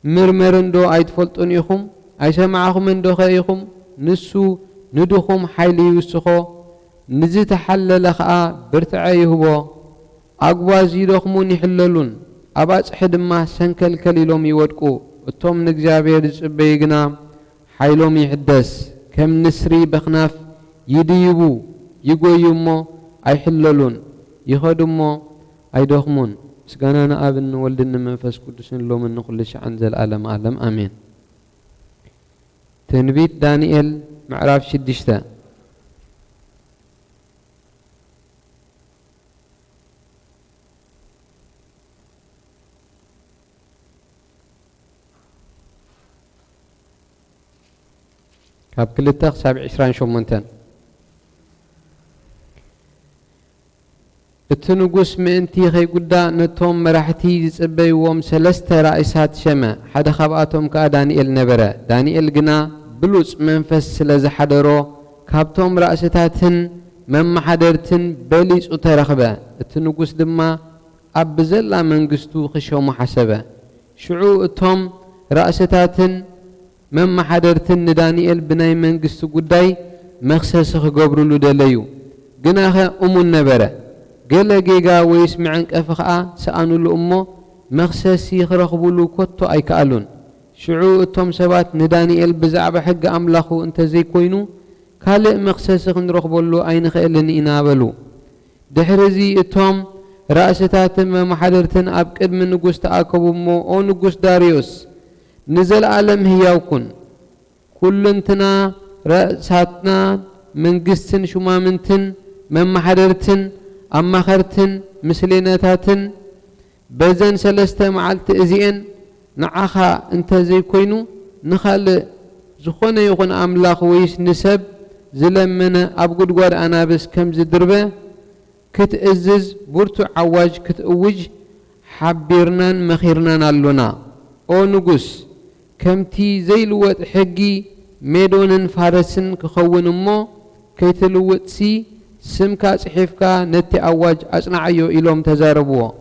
مرمرن دو أيتفلتون يخم أيسمعكم من دو خيخم نسو ندخم حيلي يوسخو نزي تحلل خا برتعيه بو أقوازي دخمون يحللون أباس حد ما سنكل كليلوم يودكو التوم نجابير بيجنا حيلوم يحدث كم نسري بخناف يديبو يقويمو أيحللون يخدمو أيدخمون سكاننا أبن ولدنا منفس قدسن لو من كل شيء عنزل ألم ألم آمين تنبيت دانيال معراف شدشتا كاب كلتاخ 27 شومنتان التنقص مئنتي خي قدا نتوم مراحتي زبي ووم سلسة رئيسات شما حدا خباتهم كا دانيال نبرا دانيال قنا بلوص منفس لز حدرو كابتهم رئيساتهن من محدرتن بليس اترخبا التنقص دما أبزلا منقستو خشو محسبة شعو اتهم رئيساتهن من محدرتن دانيال بناي منقستو قداي مخسسخ قبرلو دليو قناها النبرا قال جيجا ويسمعن كفخا سأنو الأمة مخسسي خرخبولو كتو أي كالون شعو التوم سبات ندانيال بزعب حق أملاخو انت زي كوينو كالئ مخسسخ نرخبولو أين خيلن إنابلو دحرزي التوم رأستات محدرتن أبكد من نقوس تأكبو مو أو نقوس داريوس نزل عالم هياوكن كلنتنا رأساتنا من قستن شمامنتن من محدرتن أما خرتن مسليناتاتن بزن سلسته معلت إزيئن نعاخا انت زي كوينو نخال زخونا يخون أملاخ ويس نسب زلمنا أبقود قوار أنا بس كم زدربه كتأزز بورتو عواج كتأوج حبيرنان مخيرنان اللونا أو نقص كمتي زي الوقت حقي ميدونن فارسن كخون مو كيتلوت سي سمكا صحيفكا نتي أواج أصنعيو إلوم تزاربوه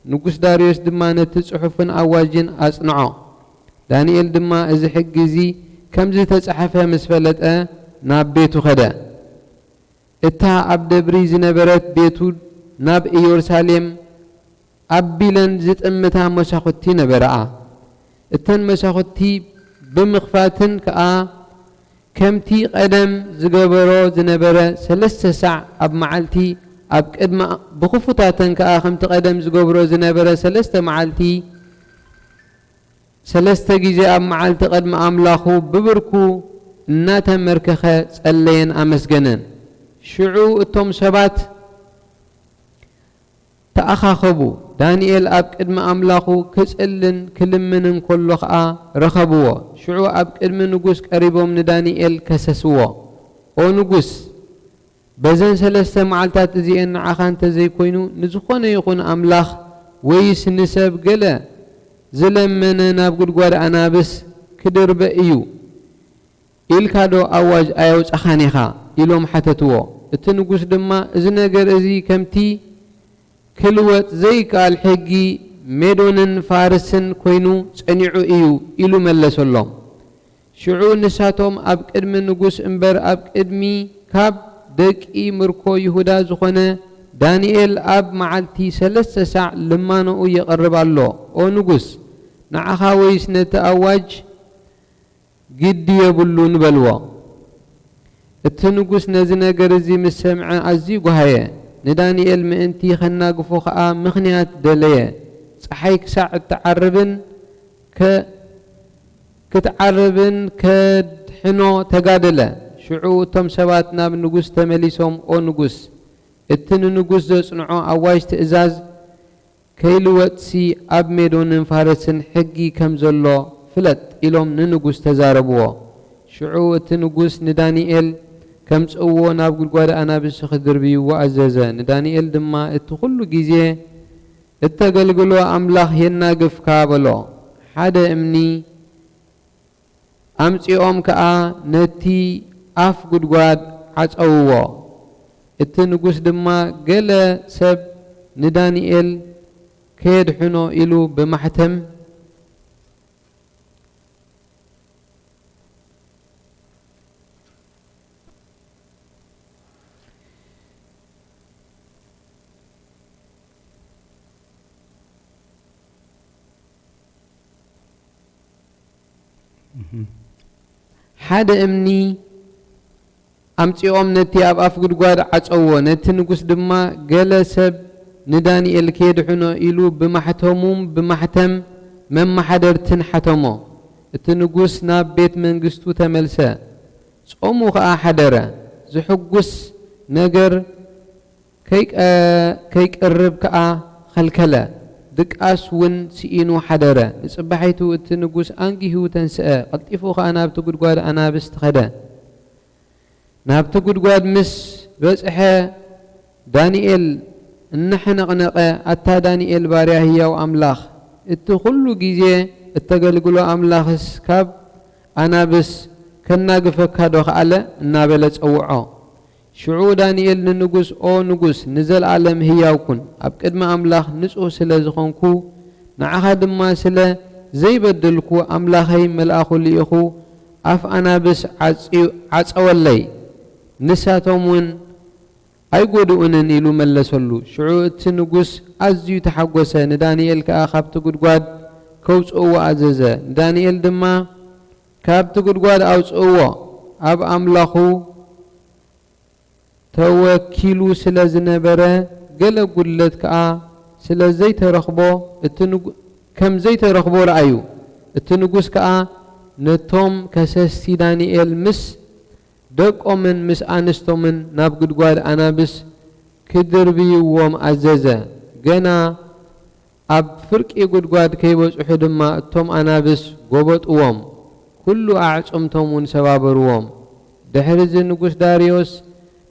نقص داريوس دما نتي صحفن أواجين أصنعو دانيال دما إذا حقزي كم زي تصحفها مسفلت ناب بيتو خدا إتا عبد بريز نبرت بيتو ناب إيورساليم أبيلن زيت أمتا مساخوتي نبرا إتن مساخوتي بمخفاتن كأ كمتي قدم زقبرو زنبرة سلسة ساع أب معلتي أب قدم بخفتاتن كأخمت قدم زقبرو زنبرة سلسة معلتي سلسة جيزة أب معلتي قدم أملاخو ببركو ناتا مركخة سألين أمسجنن شعو التوم سبات تأخاخبو دانيال أب قدم أملاخو كسألن كلمنن كل خاء رخبوه شعو أب قدم نقوس قريبهم ندانيال كسسوه أو نقوس بزن سلسة معلتات زيئن عخان تزي كوينو نزخون يخون أملاخ ويس نسب قلا زلمنا نابقود قوار أنا بس كدر بأيو إلكادو أواج أيوز أخانيخا إلوم حتتوه التنقوس دما إذنقر إذي كمتي كلوات زي قال حقي ميدونن فارسن كوينو صنيعو إيو إلو ملسو اللهم شعو نساتهم أب قدم نقوس انبر أب قدمي كاب دقي مركو يهودا زخونه دانيال أب معلتي سلسة ساع لما نقو يقرب الله أو نقوس نعخا ويس نتأواج قد يبلو نبلوا التنقوس نزنا قرزي مسمع عزي قهاية ندانيال مئنتي خنا قفوخا مخنيات دلية صحيك ساعة تعربن كتعربن كدحنو تقادلة شعو تم سباتنا بنقوس تمليسهم أو نقوس التن نقوس دو صنعو أواج تأزاز كيلوات سي أب ميدون فارسن حقي كمزلو فلت إلوم ننقوس تزاربوه شعو التنقوس ندانيال كم تسوو نابقول قوار أنا بسخدر بيو وعزازا ندانيال دما اتخلو جيزي اتقلقلو أملاخ يناقف كابلو حدا امني أمسي أم كأ نتي أف قد قواد عزأوو اتنقوس دما قل سب ندانيال كيد حنو إلو بمحتم حدا امني أمتيوم نتي أب أفقد قواد عصوه نتي نقص دما قال سب ندانيال كيد حنو إلو بمحتموم بمحتم من محدرتن حتمو التنقص ناب بيت منقستو تملسا صومو خا حدرة زحقس نجر كيك قرب كا خلكلا دك أسون سئينو حدرة صبحيتو التنقص أنجي هو تنسأ قلتفو خا أنا بتقول قواد أنا بستخدا نابتقول قواد مس بس دانيال እንሕነቕነቐ አታ ዳንኤል ባርያ ህያው አምላኽ እቲ ኩሉ ጊዜ እተገልግሎ አምላኽስ ካብ አናብስ ከናግፈካ ዶ ከኣለ እናበለ ፀውዖ ሽዑ ዳንኤል ንንጉስ ኦ ንጉስ ንዘለዓለም ህያው ኩን ኣብ ቅድሚ አምላኽ ንጹህ ስለ ዝኾንኩ ንዓኻ ድማ ስለ ዘይበደልኩ አምላኸይ መልአኹ ልኢኹ ኣፍ አናብስ ዓፀወለይ ንሳቶም ውን ኣይጎድኡንን ኢሉ መለሰሉ ሽዑ እቲ ንጉስ ኣዝዩ ተሓጐሰ ንዳንኤል ከዓ ካብቲ ጉድጓድ ከውፅእዎ ኣዘዘ ዳንኤል ድማ ካብቲ ጉድጓድ ኣውፅእዎ ኣብ ኣምላኹ ተወኪሉ ስለ ዝነበረ ገለ ጉድለት ከዓ ስለ ዘይተረኽቦ ከም ዘይተረኽቦ ረአዩ እቲ ንጉስ ከዓ ነቶም ከሰስቲ ዳንኤል ምስ ደቆምን ምስ ኣንስቶምን ናብ ጉድጓድ ኣናብስ ክድርብይዎም ኣዘዘ ገና ኣብ ፍርቂ ጉድጓድ ከይበጽሑ ድማ እቶም ኣናብስ ጎበጥዎም ኩሉ ኣዕጾምቶም ውን ሰባበርዎም ድሕሪዚ ንጉስ ዳርዮስ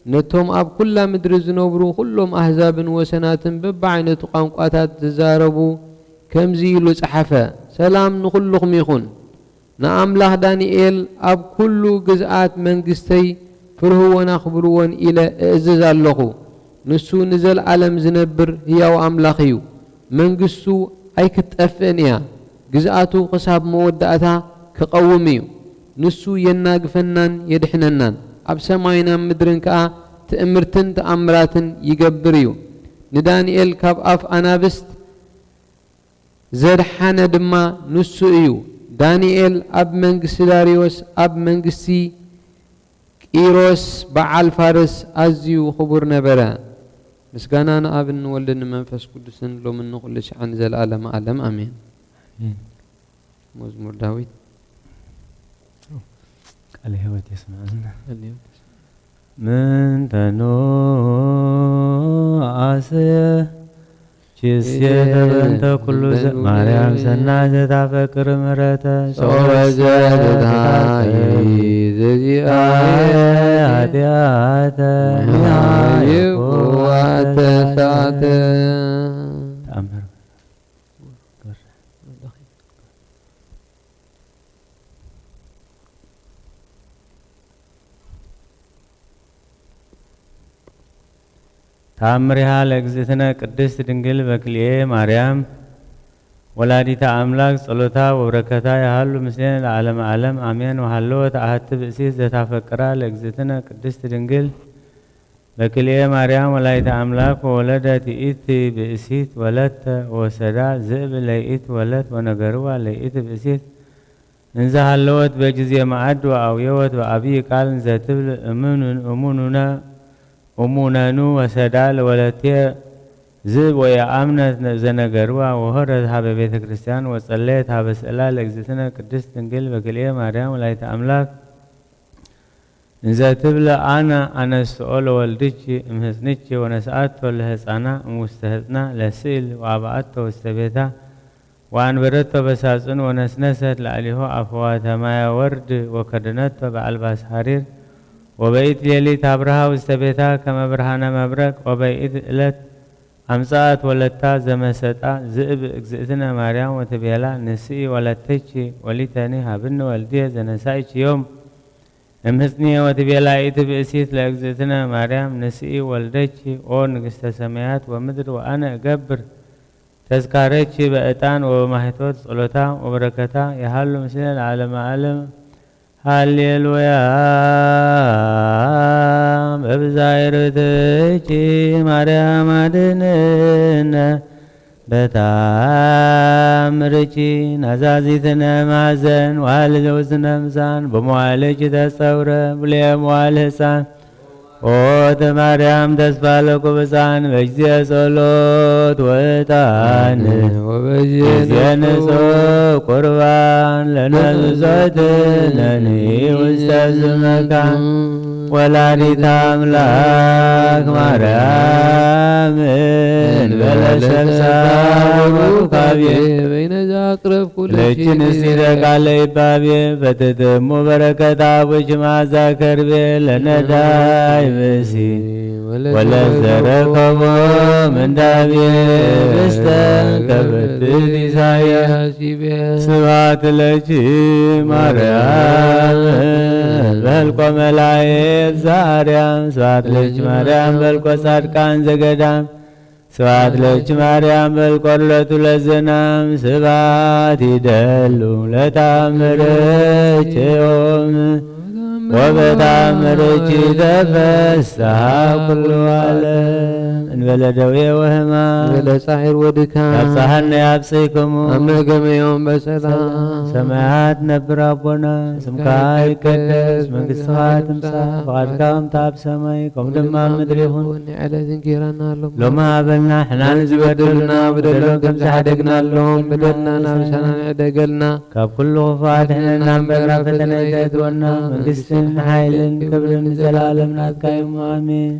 ነቶም ኣብ ኩላ ምድሪ ዝነብሩ ኩሎም ኣሕዛብን ወሰናትን በብዓይነቱ ቋንቋታት ዝዛረቡ ከምዚ ኢሉ ጸሓፈ ሰላም ንኹልኹም ይኹን ንኣምላኽ ዳንኤል ኣብ ኩሉ ግዝኣት መንግስተይ ፍርህዎን ኣኽብርዎን ኢለ እእዝዝ ኣለኹ ንሱ ንዘለዓለም ዝነብር ህያው ኣምላኽ እዩ መንግስቱ ኣይክትጠፍእን እያ ግዝኣቱ ክሳብ መወዳእታ ክቐውም እዩ ንሱ የናግፈናን የድሕነናን ኣብ ሰማይና ምድርን ከዓ ትእምርትን ተኣምራትን ይገብር እዩ ንዳንኤል ካብ ኣፍ ኣናብስት ዘድሓነ ድማ ንሱ እዩ ዳንኤል ኣብ መንግስቲ ዳርዮስ ኣብ መንግስቲ ቂሮስ በዓል ፋርስ ኣዝዩ ክቡር ነበረ ምስጋና ንኣብን ወልድን መንፈስ ቅዱስን ሎምን ኩሉ ሽዓን ዘለዓለመ ዓለም ኣሜን መዝሙር ዳዊት
ቃለ ሕይወት ይስማዕና ምን ተኖ አሰ ችስየ ተበንተ ኩሉ ማርያም ሰናይ ዘታፈቅር ምሕረተ
ሶዘታይ ዘዚአየ
ኃጢአተ
ይዋተ ሳተ
ተአምር ተአምሪሃ ለእግዝእትነ ቅድስት ድንግል በክልኤ ማርያም ወላዲተ አምላክ ጸሎታ ወበረከታ ያሃሉ ምስሌነ ለዓለመ ዓለም አሜን ወሃለወ ተአሐቲ ብእሲት ዘታፈቅራ ለእግዝእትነ ቅድስት ድንግል በክልኤ ማርያም ወላዲተ አምላክ ወወለደት ይእቲ ብእሲት ወለተ ወሰዳ ዝእብ ለይእት ወለት ወነገርዋ ለይእት ብእሲት እንዘ ሃለወት በጊዜ ማዕድ ወአውየወት በአብይ ቃል እንዘትብል እሙነኑ ወሰዳ ለወለቴ ዝብ ወየአምነት ዘነገርዋ ወሆረት ሀበ ቤተ ክርስቲያን ወጸለየት ሀበ ስእላ ለእግዝእትነ ቅድስት ድንግል በክልኤ ማርያም ወላዲተ አምላክ እንዘ ትብለ አነ አነስኦ ለወልድኪ እምህጽንኪ ወነስአቶ ለህፃና እምውስተ ህፅና ለስእል ወአብአቶ ውስተ ቤታ ወአንበረቶ በሳጽን ወነስነሰት ለአሊሆ አፍዋተ ማየ ወርድ ወከደነቶ በአልባስ ሐሪር ወበይት ሌሊት አብርሃ ውስተ ቤታ ከመ ብርሃነ መብረቅ ወበይት ዕለት አምጻት ወለታ ዘመሰጣ ዝእብ እግዝእትነ ማርያም ወትቤላ ንስኢ ወለተኪ ወሊተኒ ሀብኒ ወልድየ ዘነሳእኪ ዮም እምህጽንየ ወትቤላ ኢቲ ብእሲት ለእግዝእትነ ማርያም ንስኢ ወልደኪ ኦ ንግሥተ ሰማያት ወምድር ወአነ እገብር ተዝካረኪ በዕጣን ወበማሕቶት ጸሎታ ወበረከታ ያሃሉ ምስሌነ ለዓለመ ዓለም ሃሌሉያ በብዛይርትኪ ማርያም አድኅነነ በተአምርኪ ናዛዚትነ ማዘን ዋልደ ውስነ ምሳን በመዋዕልኪ ተጸውረ ብሉየ መዋዕል ሕፃን ኦተ ማርያም ተስፋ ለቁብፃን በጊዜ ጸሎት ወዕጣን ወበጊዜ ንጹሕ ቁርባን ለነብሶትነኒ ውስተ ዝመካን ወላዲተ አምላክ ማርያም በለሰብሳ ወሩካቤ
በይነዛ አቅረብኩ
ለችን እስቲ ቃለ ይባቤ በተተሙ በረከታ አቡች ማዛ ከርቤ ለነዳይ ብሲ ወለዘረከቦ ምንዳቤ ብስተ ከበድል ኢሳያስ ስብሐት ለኪ ማርያም በልቆ መላእክት ዛርያም ስብሐት ለኪ ማርያም በልቆ ጻድቃን ዘገዳም ስብሐት ለኪ ማርያም በልቆለቱ ለዘናም ስብሐት ይደሉ ለታምርኪዮም ወበታምርኪ ተፈስሐ ኩሉ ዓለም እንበለ ደዌ ወሕማም
እንበለ ጻዕር ወድካም
ያብጽሐነ ያብጽሕክሙ
አመገመ ዮም በሰላም
ሰማያት ነብር አቦና ስምካ ይቀደስ መንግሥትከ ትምጻእ ፈቃድከ በከመ በሰማይ ከመ በማየ ምድር ይሁን
ዕለት እንጀራና
ሎማ ሀበልና ሕናን
ዝበደልና በደሎም ከምዚ ሓደግናሎም በደልና ናብሳና ንዕደገልና
ካብ ኩሉ ክፉኣት ሕነና እምበራ ፈተና ይእትወና መንግሥትን ሓይልን ክብርን ዘለዓለም ናትካ እዩ አሜን።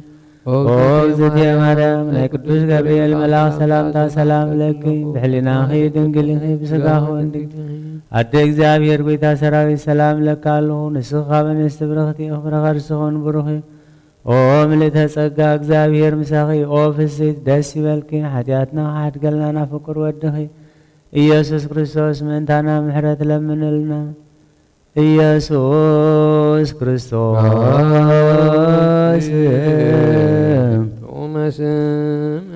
ኦ እግዝእትየ ማርያም ናይ ቅዱስ ገብርኤል መልአክ ሰላምታ ሰላም ለኪ ብሕሊናኺ ድንግል ኢኺ ብስጋኺ ወንድግ አደ እግዚአብሔር ጐይታ ሰራዊት ሰላም ለካ ኣለኹ ንስኻ ካብ ኣንስቲ ብርኽቲ ኢኺ ፍረ ከርስኾን ብሩኽ እዩ ኦ ምልዕተ ጸጋ እግዚአብሔር ምሳኺ ኦ ፍስሕት ደስ ይበልኪ ሓጢኣትና ሓድገልና ፍቁር ወድኺ ኢየሱስ ክርስቶስ ምእንታና ምሕረት ለምንልና ኢየሱስ ክርስቶስ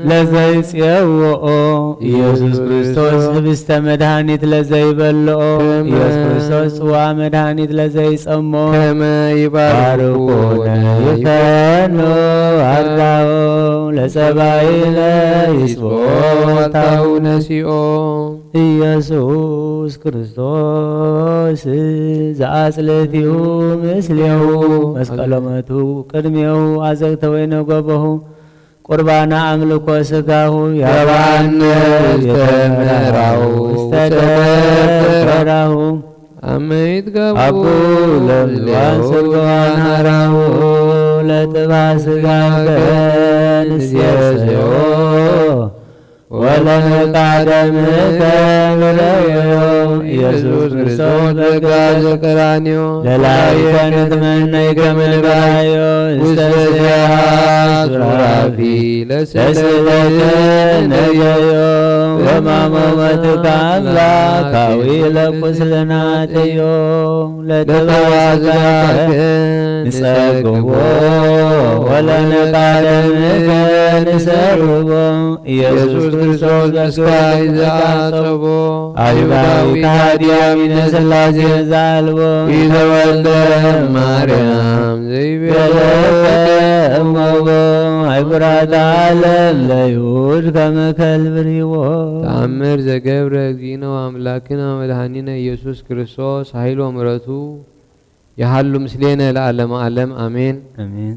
ለዘይጽየውኦ ኢየሱስ ክርስቶስ ህብስተ መድኃኒት ለዘይበልኦ ኢየሱስ ክርስቶስ ጽዋ መድኃኒት ለዘይጸሞ
ከመ ይባርኩነ
ይፈኖ አርዳኦ ለጸባኢነ ይጽቦታው
ነሲኦ
ኢየሱስ ክርስቶስ ዘአጽልቲሁ ምስሌሁ መስቀሎመቱ ቅድሜሁ አዘግተ ወይነ ጎበሁ ቁርባና አምልኮ ስጋሁ ያባነ የተመራው ስተደራሁ
አመይት ገቡ
አቡ ለምዋን ስጋዋን ሃራሁ ለጥባ ስጋ ከንስየሰዮ ወለነቃደምከ ምረዮ ኢየሱስ ክርስቶስ በጋ ዘቀራንዮ ለላዕለ ንትመነይ ከመ ንበራዮ እስተስያ ሱራፊ ለስእለተ ነየዮ ወማሞመትከ አምላካዊ ለቁስልናትዮ ለተባዛከ ንጸግቦ ወለነቃደምከ ንሰርቦ ኢየሱስ ክርስቶስ በስካይ ዘአጸቦ አይሁዳዊ ከሃዲ አሚነ ሥላሴ ዘአልቦ ይተወልደ ማርያም ዘይቤለእሞቦ አይጉራተ ዓለም ለይሁድ ከመ ከልብ ርሂቦ
ተአምር ዘገብረ እግዚእነ አምላክነ መድኃኒነ ኢየሱስ ክርስቶስ ኃይሎ ምሕረቱ ያሃሉ ምስሌነ ለዓለመ ዓለም አሜን
አሜን።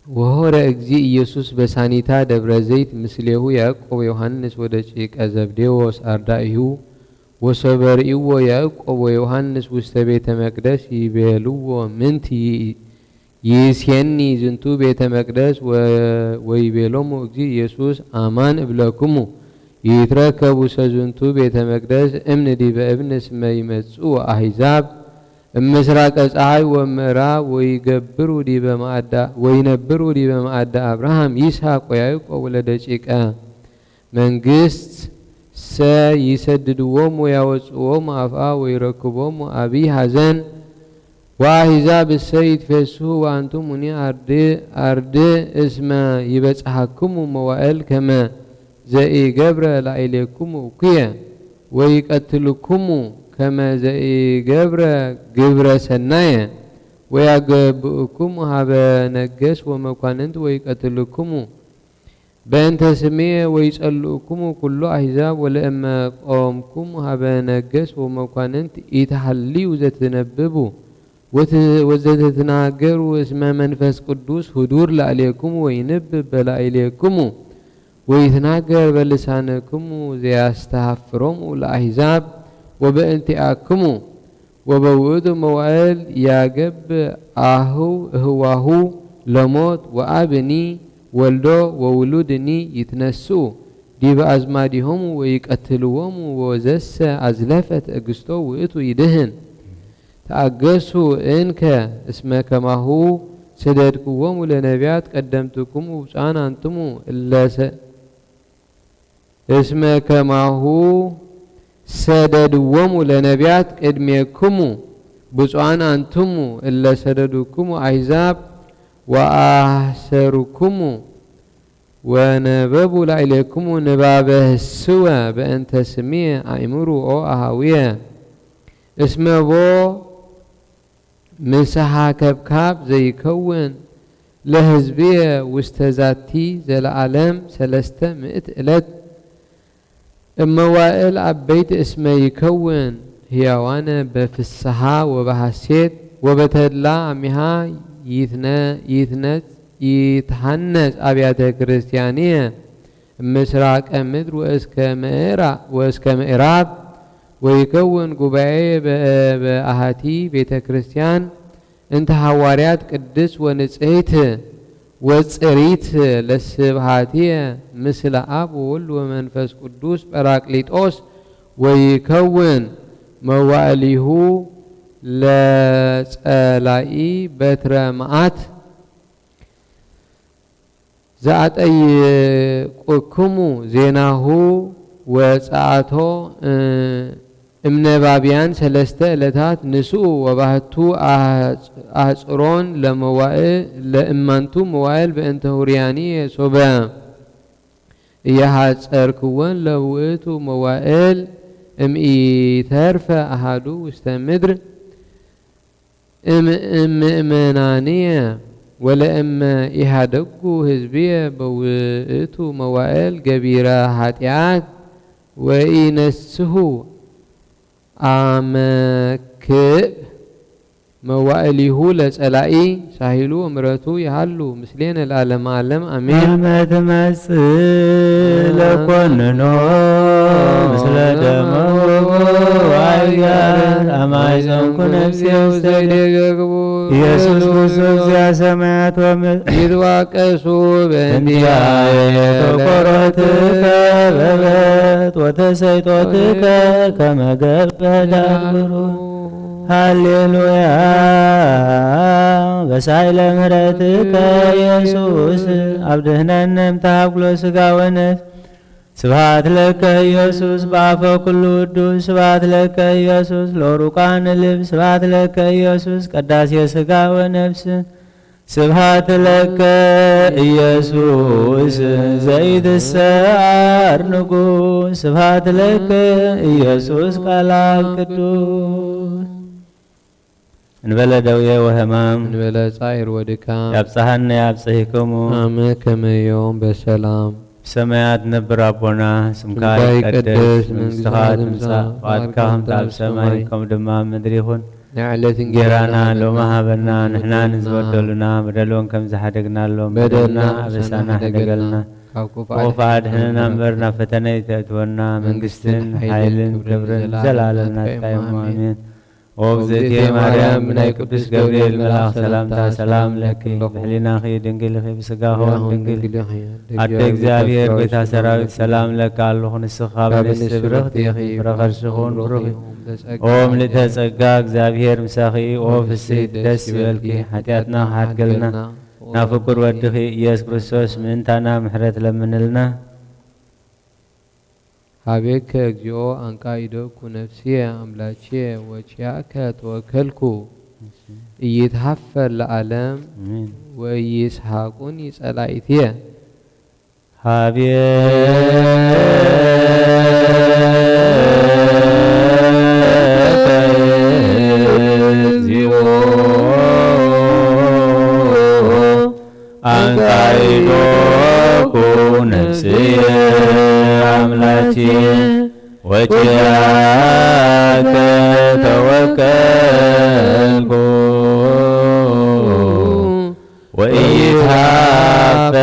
ወሆረ እግዚእ ኢየሱስ በሳኒታ ደብረ ዘይት ምስሌሁ ያዕቆብ ዮሐንስ ወደቂቀ ዘብዴዎስ አርዳኢሁ ወሰበርኢዎ ያዕቆብ ወዮሐንስ ውስተ ቤተ መቅደስ ይቤልዎ ምንቲ ይሴኒ ዝንቱ ቤተ መቅደስ ወይቤሎሙ እግዚእ ኢየሱስ አማን እብለክሙ ይትረከቡ ሰዝንቱ ቤተ መቅደስ እምነ ዲበ እብነ እስመ ይመጽኡ አሕዛብ እምስራቀ ፀሐይ ወምዕራብ ወይነብሩ ዲበ ማዕዳ አብርሃም ይስሐቅ ወያዕቆብ ወለደቂቀ መንግሥት ሰ ይሰድድዎሙ ወያወጽዎሙ አፍአ ወይረክቦሙ አብይ ሐዘን ወአሕዛብ እሰ ይትፌስሑ ወአንቱሙኒ አርድ እስመ ይበጽሐክሙ መዋዕል ከመ ዘኢገብረ ላዕሌክሙ እኩየ ወይቀትልክሙ ከመ ዘኢገብረ ግብረ ሰናየ ወያገብእክሙ ሀበ ነገሥ ወመኳንንት ወይቀትልክሙ በእንተ ስምየ ወይጸልኡክሙ ኩሉ አሕዛብ ወለእመ ቆምክሙ ሀበ ነገሥ ወመኳንንት ኢትሐልዩ ዘትነብቡ ወዘተትናገሩ እስመ መንፈስ ቅዱስ ህዱር ላዕሌክሙ ወይንብብ በላዕሌክሙ ወይትናገር በልሳነክሙ ዘያስተሃፍሮሙ ለአሕዛብ ወበእንቲአክሙ ወበውእቱ መዋዕል ያገብ እህዋሁ ለሞት ወአብኒ ወልዶ ወውሉድኒ ይትነስኡ ዲበ አዝማዲሆሙ ወይቀትልዎሙ ወዘሰ አዝለፈት እግስቶ ውእቱ ይድህን ተአገሱ እንከ እስመ ከማሁ ሰደድክዎሙ ለነቢያት ቀደምትክሙ ብፁዓን አንትሙ እስመ ከማሁ ሰደድዎሙ ለነቢያት ቅድሜክሙ ብፁዓን አንትሙ እለ ሰደዱክሙ አሕዛብ ወአሰሩክሙ ወነበቡ ላዕሌክሙ ንባበ ህስወ በእንተ ስምየ አእምሩ ኦ አሃውየ እስመ ቦ ምስሓ ከብካብ ዘይከውን ለህዝብየ ውስተ ዛቲ ዘለዓለም 300 ዕለት እመዋእል አበይት እስመ ይከውን ሕያዋነ በፍስሓ ወበሐሴት ወበተድላ አሚሃ ይትሃነጽ አብያተ ክርስቲያንየ ምስራቀ ምድር ወእስከ ምዕራብ ወይከውን ጉባኤ በአሃቲ ቤተ ክርስቲያን እንተ ሐዋርያት ቅድስ ወንጽሕት ወጽሪት ለስብሃትየ ምስለ አብ ወወልድ ወመንፈስ ቅዱስ ጰራቅሊጦስ ወይከውን መዋዕሊሁ ለጸላኢ በትረ መዓት ዘአጠይቁክሙ ዜናሁ ወጸአቶ እምነባቢያን 3 ዕለታት ንስኡ ወባህቱ አጽሮን ለመዋዕል ለእማንቱ መዋዕል በእንተ ሁርያኒ ሶበ እያሐጸርክወን ለውእቱ መዋዕል እምኢተርፈ አሃዱ ውስተ ምድር እምእመናንየ ወለእመ ኢሃደጉ ህዝብየ በውእቱ መዋዕል ገቢረ ኃጢአት ወኢነስሁ አመክእ መዋዕሊሁ ለጸላኢ ሳሂሉ እምረቱ ይሃሉ ምስሌነ ለዓለመ ዓለም አሜን።
መትመጽእ ለኮንኖ ምስለ ደመው ዋይጋር አማይዘንኩ ነፍሴ ውስተ
ዘይደገግቡ
ኢየሱስ ክርስቶስ እግዚአ ሰማያት ወምድር
ይትዋቀሱ
በእንቲአየ ተቆሮትከ በበት ወተሰይጦትከ ከመ ገበደ አድብሩ ሃሌሉያ በሳይለ ምሕረትከ ኢየሱስ አብድህነነ እምተሃጉሎ ሥጋ ወነፍስ ስብሐት ለከ ኢየሱስ በአፈ ኩሉ ውዱስ ስብሐት ለከ ኢየሱስ ለሩቃን ልብ ስብሐት ለከ ኢየሱስ ቀዳሴ ሥጋ ወነፍስ ስብሐት ለከ ኢየሱስ ዘይትሰዓር ንጉሥ ስብሐት ለከ ኢየሱስ ቃለ አብ ቅዱስ እንበለ ደዌ ወሕማም
እንበለ ጻዕር ወድካም
ያብጽሐነ ያብጽሕክሙ
አመ ከመ ዮም በሰላም
ሰማያት ነብር አቦና ስምካ ይቀደስ መንግሥትከ ትምጻእ ፈቃድከ በከመ በሰማይ ከመ ድማ ምድር ይኹን
ንዕለት
እንጀራና ሎማ ሀበና ንሕና ንዝበደሉና በደሎን ከም ዝሓደግና ሎም በደልና አበሳና ሕደገልና ወክፉ አድኅነና እምበር ናብ ፈተና ይእትወና መንግስትን ኃይልን ክብርን ዘለዓለም ናትካ ኢዮሙ አሜን። ወእግዝእትየ ማርያም ብናይ ቅዱስ ገብርኤል መልአክ ሰላምታ ሰላም ለኪ ብሕሊናኺ ድንግል ኢኺ ብሥጋኺ ድንግል አደ እግዚአብሔር ቤታ ሰራዊት ሰላም ለካ ኣለኹ ንስኻ ብንእስቲ ብርኽቲ ኢኺ ብረኸርስኹን ብሩኽ ኦ ምልዕተ ጸጋ እግዚአብሔር ምሳኺ ኦ ፍስሕት ደስ ይበልኪ ኃጢአትና ክሓድገልና ናብ ፍቁር ወድኺ ኢየሱስ ክርስቶስ ምእንታና ምሕረት ለምንልና
ሀቤከ እግዚኦ አንቃይዶኩ ነፍስየ አምላችየ ወቺአከ ተወከልኩ ኢይትሃፈር ለዓለም ወኢይስሐቁኒ ጸላኢትየ
አንቃይዶኩ ነፍስየ አምላችየ ወቺአከ ተወከልኩ ወኢይትሃፈር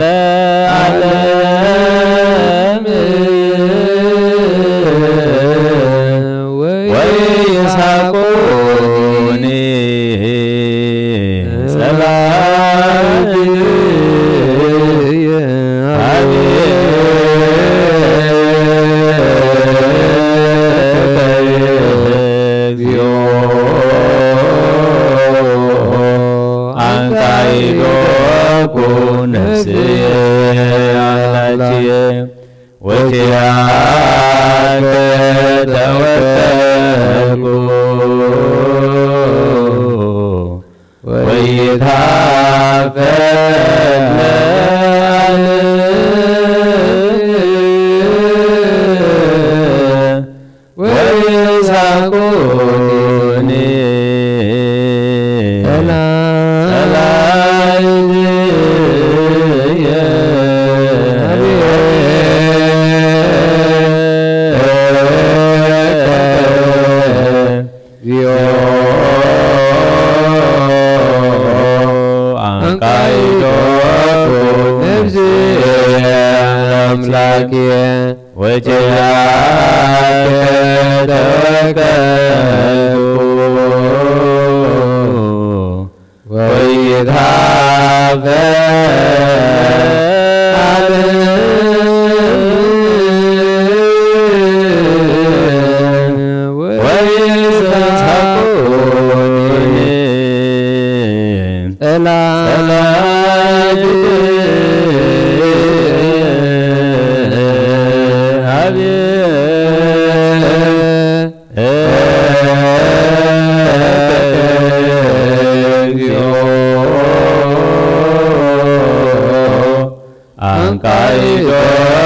ለዓለም ወኢይስሐቁኒ ጸላኢትየ وكياك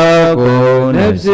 توكلت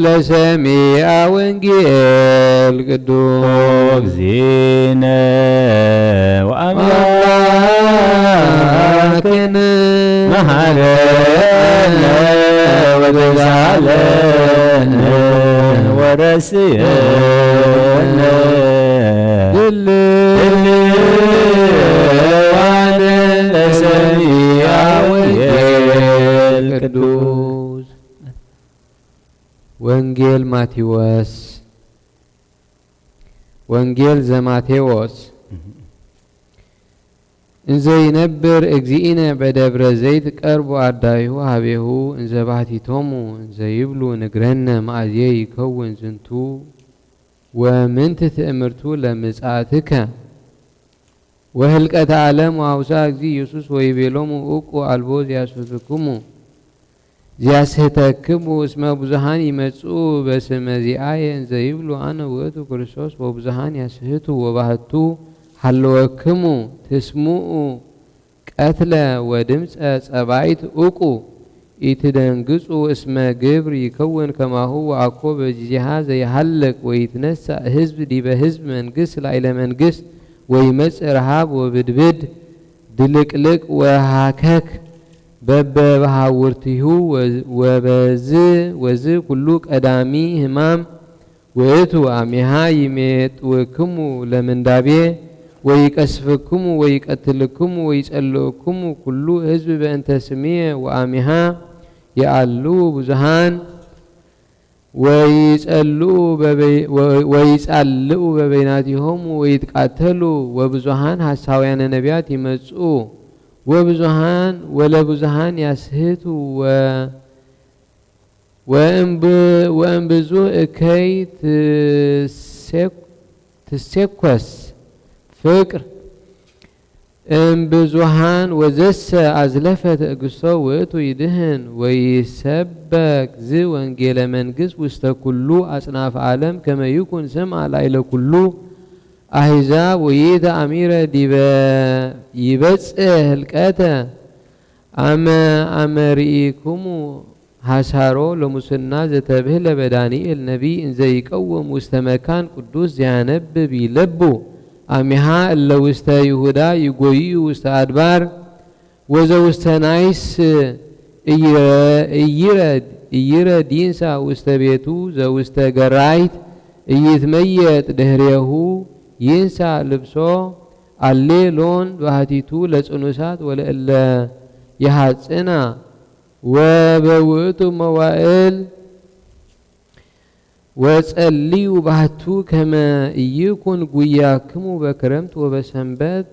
ለሰሚዐ ወንጌል ቅዱስ
ዜነ
ወአምላክነ
መሐረነ ወገዛለነ ወረስየነ ድልዋነ ለሰሚዐ ወንጌል ቅዱስ።
ወንጌል ማቴዎስ ወንጌል ዘማቴዎስ እንዘ ይነብር እግዚእነ በደብረ ዘይት ቀርቡ አርዳኢሁ ሀቤሁ እንዘ ባሕቲቶሙ እንዘ ይብሉ ንግረነ መዓዝየ ይከውን ዝንቱ ወምንት ትእምርቱ ለምጽአትከ ወህልቀተ ዓለም ወአውሳ እግዚእ ኢየሱስ ወይቤሎሙ እቁ አልቦ ዘያስሕተክሙ ዚያስሕተክሙ እስመ ብዙኃን ይመጽኡ በስመ ዚአየ እንዘ ይብሉ አነ ውእቱ ክርስቶስ ወብዙኃን ያስሕቱ ወባሕቱ ሀለወክሙ ትስሙዑ ቀትለ ወድምፀ ጸባኢት እቁ ኢትደንግጹ እስመ ግብር ይከውን ከማሁ ወአኮ በጊዜሃ ዘይሃልቅ ወይትነሣእ ሕዝብ ዲበ ሕዝብ መንግሥት ላዕለ መንግሥት ወይመጽእ ረሃብ ወብድብድ ድልቅልቅ ወሃከክ በበባሕውርቲሁ ወዝ ኩሉ ቀዳሚ ሕማም ውእቱ አሜሃ ይሜጥውክሙ ለምንዳቤ ወይቀስፍክሙ ወይቀትልክሙ ወይጸልእክሙ ኩሉ ሕዝብ በእንተ ስምየ ወአሜሃ የአሉ ብዙኃን ወይጻልኡ በበይናቲሆሙ ወይትቃተሉ ወብዙኃን ሐሳውያነ ነቢያት ይመጽኡ ወለብዙኃን ያስሕቱ ወእምብዙ እከይ ትሴኰስ ፍቅር እምብዙኃን ወዘሰ አዝለፈ ትዕግሥቶ ውእቱ ይድህን ወይሰበክ ዝ ወንጌለ መንግሥት ውስተ ኩሉ አጽናፈ ዓለም ከመ ይኩን ስምዐ ላዕለ ኩሉ አሕዛብ ወይተአሚረ ዲበ ይበጽሕ ህልቀተ አመ ርኢክሙ ሐሳሮ ለሙስና ዘተብህለ በዳንኤል ነቢይ እንዘ ይቀውም ውስተ መካን ቅዱስ ዘያነብብ ይለቡ አሚሃ እለ ውስተ ይሁዳ ይጎይዩ ውስተ አድባር ወዘውስተ ናይስ إيردينسا وستبيتو زوست جرايت إيتميت دهريه ينسى لبسو الليلون وهاتيتو لسنوسات ولا إلا يهاتسنا وبوئتو موائل واسأليو بهاتو كما يكون قوياكمو بكرمت وبسنبات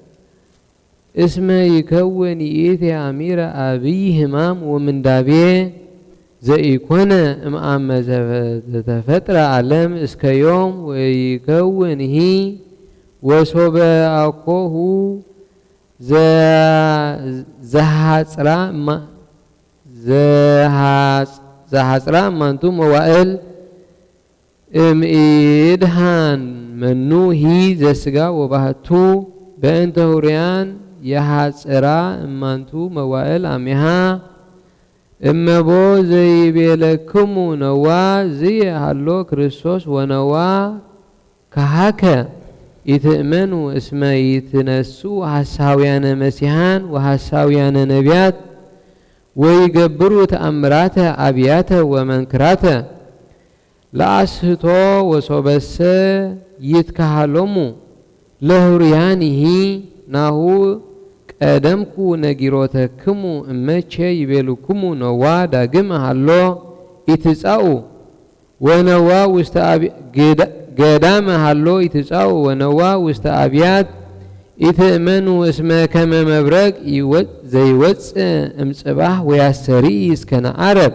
اسمه يكون إيثي أمير أبي همام ومن دابيه زي يكون إمام فترة علم اسك يوم ويكون هي وصوب أقوه زهاسرا مانتو موائل إدهان منو هي زسقا وبهتو بأنت هوريان يهاسرا مانتو موائل أميها إما بو زي بيلكمو نوا زي هالو كريستوس ونوا كهكا يتأمنوا اسما يتنسوا هساويان مسيحان وهساويان نبيات ويقبروا تأمراته أبياته ومنكراته لأسهتو وصوبس يتكهلمو لهريانه ناهو قدمكو نجيروتكمو امچه يبلكمو نوا داغم هالو يتصاو ونوا وست قدام هالو يتصاو ونوا وست ابيات يتأمنوا اسمه كما مبرق زي وص امصباح وياسري اسكنا عرب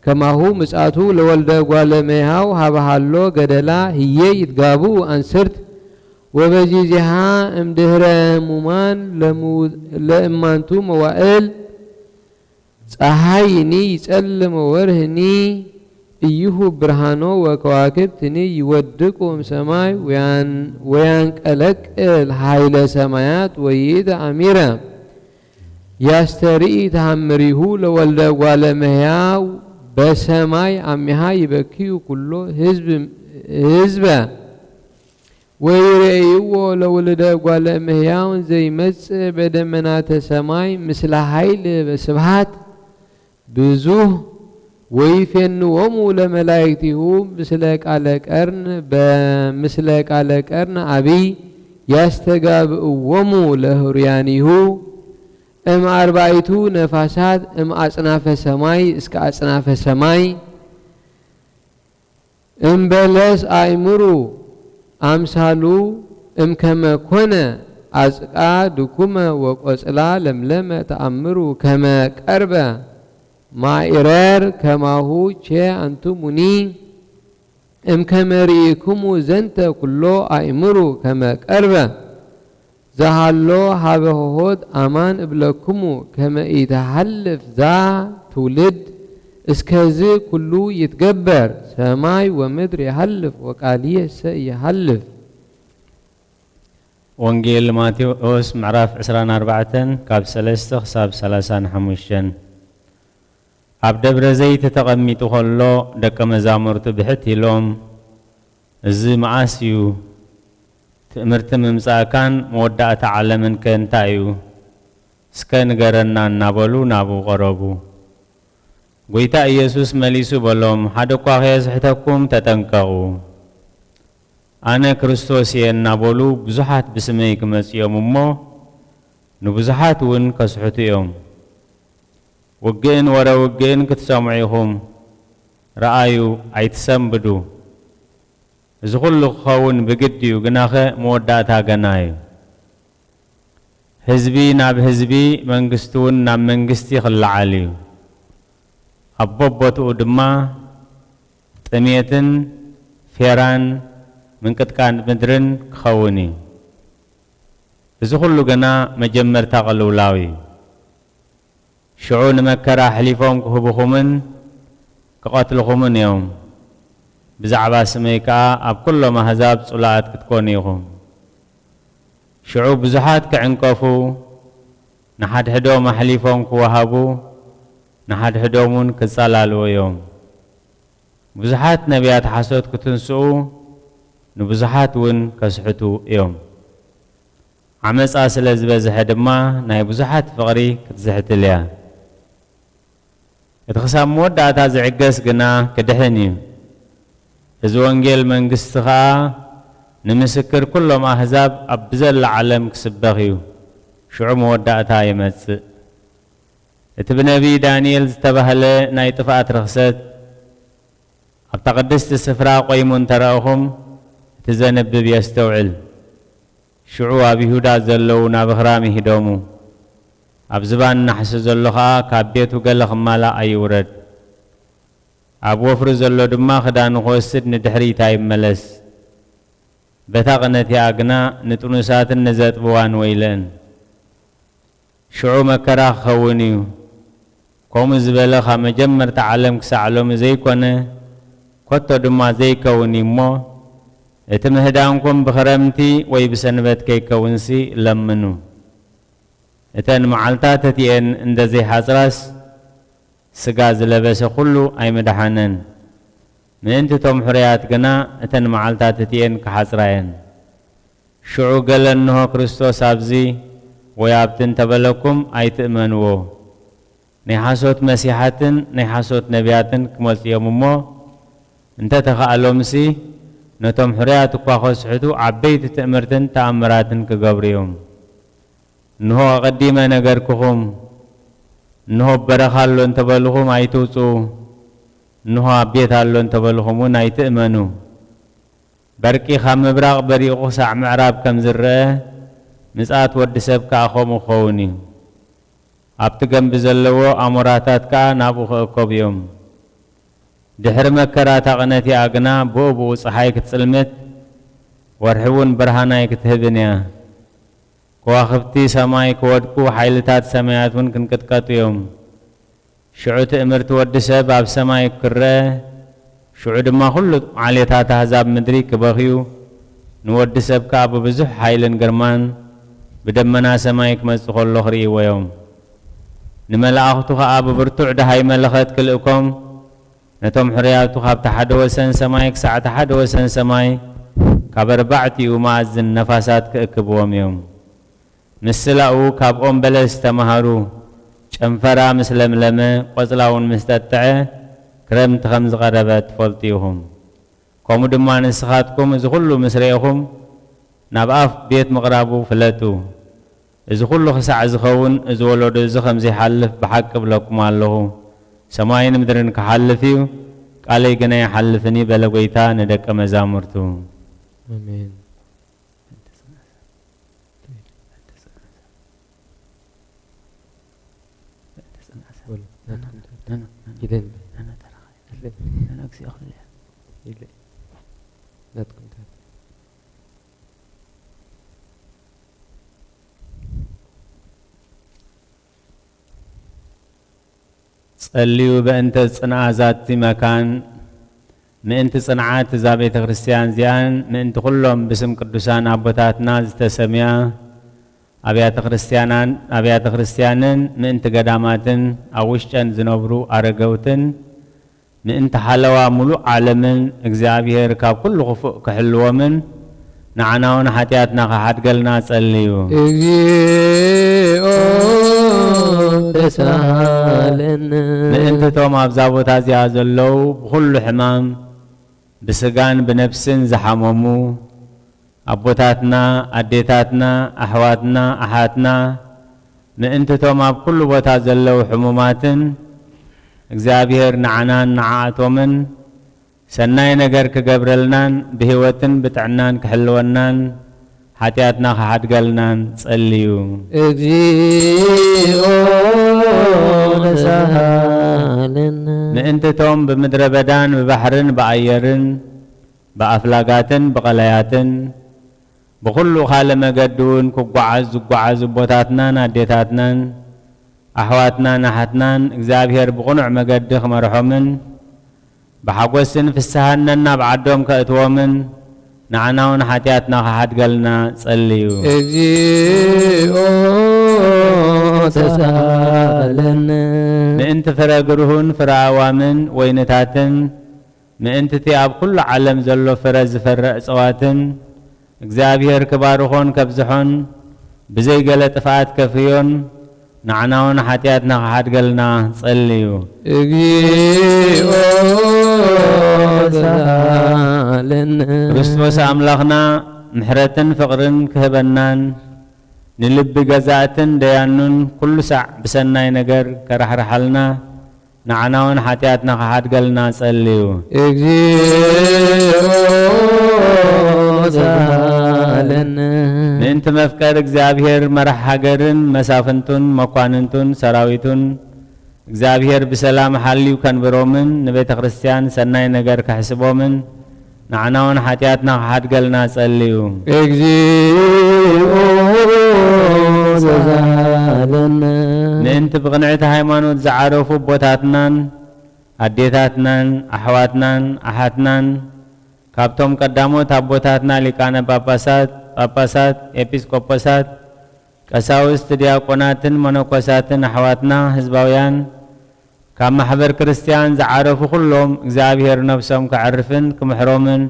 كما هو مساتو لولد غالميهاو هبهالو قدلا هي يتغابو انسرت وبجيزها امدهر مومان لأمانتو موائل صحايني يسلم ورهني إيهو برهانو وكواكبتني يودقهم سماي وينقلق الحيلة سمايات ويد أميرا يسترئي تهمريه لولد والمهياو بسماي أميها يبكيو كله حزبه ويرأيو لولد قال مهياون زي مس بدمنات سماي مثل حيل بسبحات بزوه ويفنوهم لملائكته مثلك على قرن بمثلك على قرن أبي يستجاب ومو لهريانه ام أربعيتو نفاسات ام أصناف سماي اسك أصناف سماي ام بلس آيمرو أمثالو ام كما كنا أزقا دكما وقصلا لملما تأمرو كما قربا ما إرار كما هو شيء أنتموني ام كما ريكمو زنت كلو أمرو كما قربا زهالو هابهود أمان إبلكمو كما يتحلف ذا تولد اسكازي كلو يتجبر سماي ومدر يحلف وقاليه يحلف
وانجيل ماتيوس معراف 24 كاب 3 خساب 35 عبد دبر زيت تقميتو خلو دك مزامرت بحتي لهم زي معاسيو تأمرت ممساكان مودعة عالمن كنتايو سكن غرنا نابلو نابو غربو قويتا يسوس مليسو بلوم حدقوا خيزحتكم تتنكغو أنا كريستوسي نابلو بزحات بسميك مسيوم مو نبزحات ون كسحت يوم وجين ورا وجين كتسمعيهم رأيو عيتسمبدو زغلو خون بجديو جناخه مودعتا جناي حزبي ناب حزبي منجستون ناب منجستي خل عليو أبوبتو دما تميتن فيران من كتكان بدرن خوني زغلو جنا مجمر تغلو لاوي شعون مكرا حليفهم كهبخمن كقاتلخمن يوم بزعبا سميكا أب كل ما هزاب صلات كتكونيهم شعوب بزحات كعنكفو نحد حدو ما حليفهم كوهابو نحد حدومون كصلالو يوم بزحات نبيات حسود كتنسو نبزحات ون كسحتو يوم عمس أسل زبز حدما ناي بزحات فقري كتزحت ليا اتخسام مودعتا زعقس قنا كدحني إذ وانجيل منقستخا نمسكر كلهم أحزاب أبزل العالم كسبغيو شعو مودعتا يمتس اتبنبي دانييل زتبهله ناي طفات رخصت أبتقدست السفراء قيمون تراهم تزنب بيستوعل شعو أبي هدا زلو نابغرامي هدومو أبزبان نحس زلوخا كابيتو قلق مالا أي ورد أبو وفر زلو دما خدان خوستد ندحري تايب ملس بتاقنتي أقنا نتونسات النزات بوان ويلن شعو مكرا خونيو قوم زبالخا مجمر تعلم كسعلوم زيكونا كتو دما زيكوني مو اتمهدانكم بخرمتي ويبسنبت كي كونسي لمنو اتن معالتات تيين اندزي حزراس سقاز لبس كله اي مدحانن من انت توم حريات قنا اتن معالتات تيين كحزراين شعو قال انه كريستوس ابزي ويابتن تبلكم اي تأمنوه نحاسوت مسيحاتن نحاسوت نبياتن كمالت يوممو انت تخالومسي نتوم حريات كواخوس حدو عبيت تأمرتن تأمراتن كقبريهم نهو قديم نقركهم نهو برخالو انتبالهم اي توصو نهو عبيتالو انتبالهم اي تأمنو بركي خام براغ بريقو ساع معراب كم زرقه مسات ود سبك أخو مخوني أبتقم بزلو أمراتات كا نابو خوبيوم دحر مكرات أغنتي أغنا بوبو صحايك تسلمت ورحون برهانايك تهبنيا كواخفتي سمايك ودكو حيلتات سمايات ونكن كتكاتو يوم شعو تأمرت ود سب أب سمايك كره شعو دما خلو عليتات هزاب مدري كبغيو نود سب كا ببزح حيلن قرمان بدمنا سمايك مسخول لخري ويوم نملا أختها أبو برتوع دهاي ملخت كلكم نتوم حرياتها بتحد وسن سمايك ساعة تحد وسن سماي كبر بعتي وما أزن نفاسات كأكبوم يوم مسلاو كابقوم بلس تمهرو شنفرا مسلم لما قزلاون مستتعه كرمت خمس غربات فلتيهم قوموا دمان سخاتكم زغلوا مسريهم نبقى بيت مقرابو فلتو إذا كله خسع زخون إذا ولد زخم زي حلف بحق بلكم الله سماين مدرن كحلفيو قال يجنا يحلفني بلغيتا ندك مزامرتو
آمين
صليوا بأنت صنع ذات مكان مأنت صنعات زابيت كريستيان زيان مأنت كلهم باسم قدوسان أبوتاتنا زتسميا أبيات كريستيانن مأنت قداماتن أوشتن زنوبرو أرقوتن مأنت حلوة ملو عالمن اكزابير كاب كل غفوء كحلوة من نعناون حتياتنا خحات قلنا صليوا مأنت توم أبزابو تازي هازلو بكل حمام بسقان بنفسن زحممو أبوتاتنا أديتاتنا أحواتنا أحاتنا مأنت توم بكل بوتازلو حموماتن اكزابير نعنان نعاتومن سناي نجر كقبرلنان بهوتن بتعنان كحلوانان حتياتنا خحات قلنان صليو مأنت توم بمدر بدان ببحرن بأيرن بأفلاقاتن بقلياتن بكل خالة مقدون كقعز بوتاتنا ناديتاتنا أحواتنا نحتنا اكزابير بقنع مقدخ مرحومن بحقوسن في السهننا بعدهم كأتومن نعناون حتياتنا خحات قلنا صليو مأنت فرقرهن فرعوامن وينتاتن مأنت تياب كل عالم زلو فرز فرق صواتن اكزابير كبارخون كبزحون بزي قلت فات كفيون نعناون حتياتنا حدقلنا صليو
እግዚኦ ተሳሃለነ
ክርስቶስ አምላኽና ምሕረትን ፍቅርን ክህበናን ንልቢ ገዛእትን ደያኑን ኩሉ ሳዕ ብሰናይ ነገር ከራሕርሓልና ንዓናውን ሓጢኣትና ክሓድገልና ጸልዩ
እግዚኦ ተሳሃለነ
ምእንቲ መፍቀር እግዚአብሔር መራሕ ሃገርን መሳፍንቱን መኳንንቱን ሰራዊቱን እግዚአብሔር ብሰላም ሓልዩ ከንብሮምን ንቤተ ክርስቲያን ሰናይ ነገር ክሕስቦምን ንዓናውን ሓጢኣትና ክሓድገልና ጸልዩ
እግዚኦ ተሳሃለነ
ምእንቲ ብቕንዕቲ ሃይማኖት ዝዓረፉ ቦታትናን ኣዴታትናን ኣሕዋትናን ኣሓትናን ካብቶም ቀዳሞት ኣቦታትና ሊቃነ ጳጳሳት ኤጲስቆጶሳት ቀሳውስት ዲያቆናትን መነኮሳትን ኣሕዋትና ህዝባውያን ካብ ማሕበር ክርስቲያን ዝዓረፉ ኩሎም እግዚአብሔር ነፍሶም ክዕርፍን ክምሕሮምን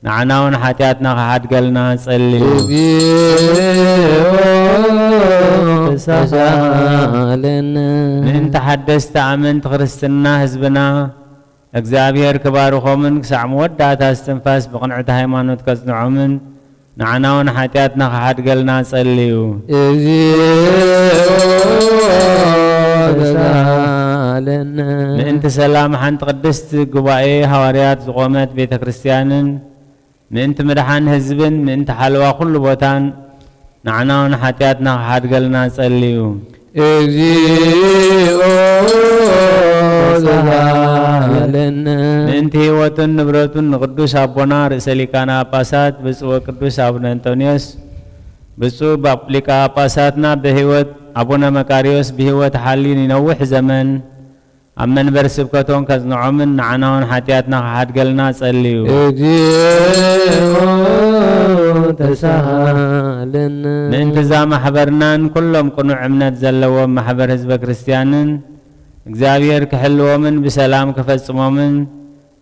ንዓናውን ሓጢኣትና ክሓድገልና ጸልዩ
ተሳሃለነ
ምእንቲ ሓደስቲ ኣመንቲ ክርስትና ህዝብና እግዚአብሔር ክባርኾምን ክሳዕ መወዳእታ እስትንፋስ ብቕንዕቲ ሃይማኖት ከጽንዖምን ንዓናውን ሓጢኣትና ክሓድገልና ጸልዩ
እግዚኦ ተሳሃለነ
ምእንቲ ሰላም ሓንቲ ቅድስቲ ጉባኤ ሃዋርያት ዝቆመት ቤተ ክርስቲያንን ምእንቲ ምድሓን ህዝብን ምእንቲ ሓለዋ ኩሉ ቦታን ንዓናውን ሓጢኣትና ክሓድገልና ጸልዩ
እግዚኦ ተሳሃለነ
ምእንቲ ህይወቱን ንብረቱን ንቅዱስ አቦና ርእሰ ሊቃነ ጳጳሳት ብፁዕ ቅዱስ አቡነ አንቶኒዮስ ብፁዕ ሊቀ ጳጳሳትና በህይወት አቡነ መቃሪዮስ በህይወት ሓሊን ይነውሕ ዘመን ኣብ መንበር ስብከቶም ከጽንዖምን ንዓናውን ሓጢኣትና ክሓድገልና ጸልዩ
እግዚኦ ተሳሃለነ
ምእንቲ ዛ ማሕበርናን ኩሎም ቅኑዕ እምነት ዘለዎም ማሕበር ህዝበ ክርስቲያንን እግዚአብሔር ክሕልዎምን ብሰላም ክፈጽሞምን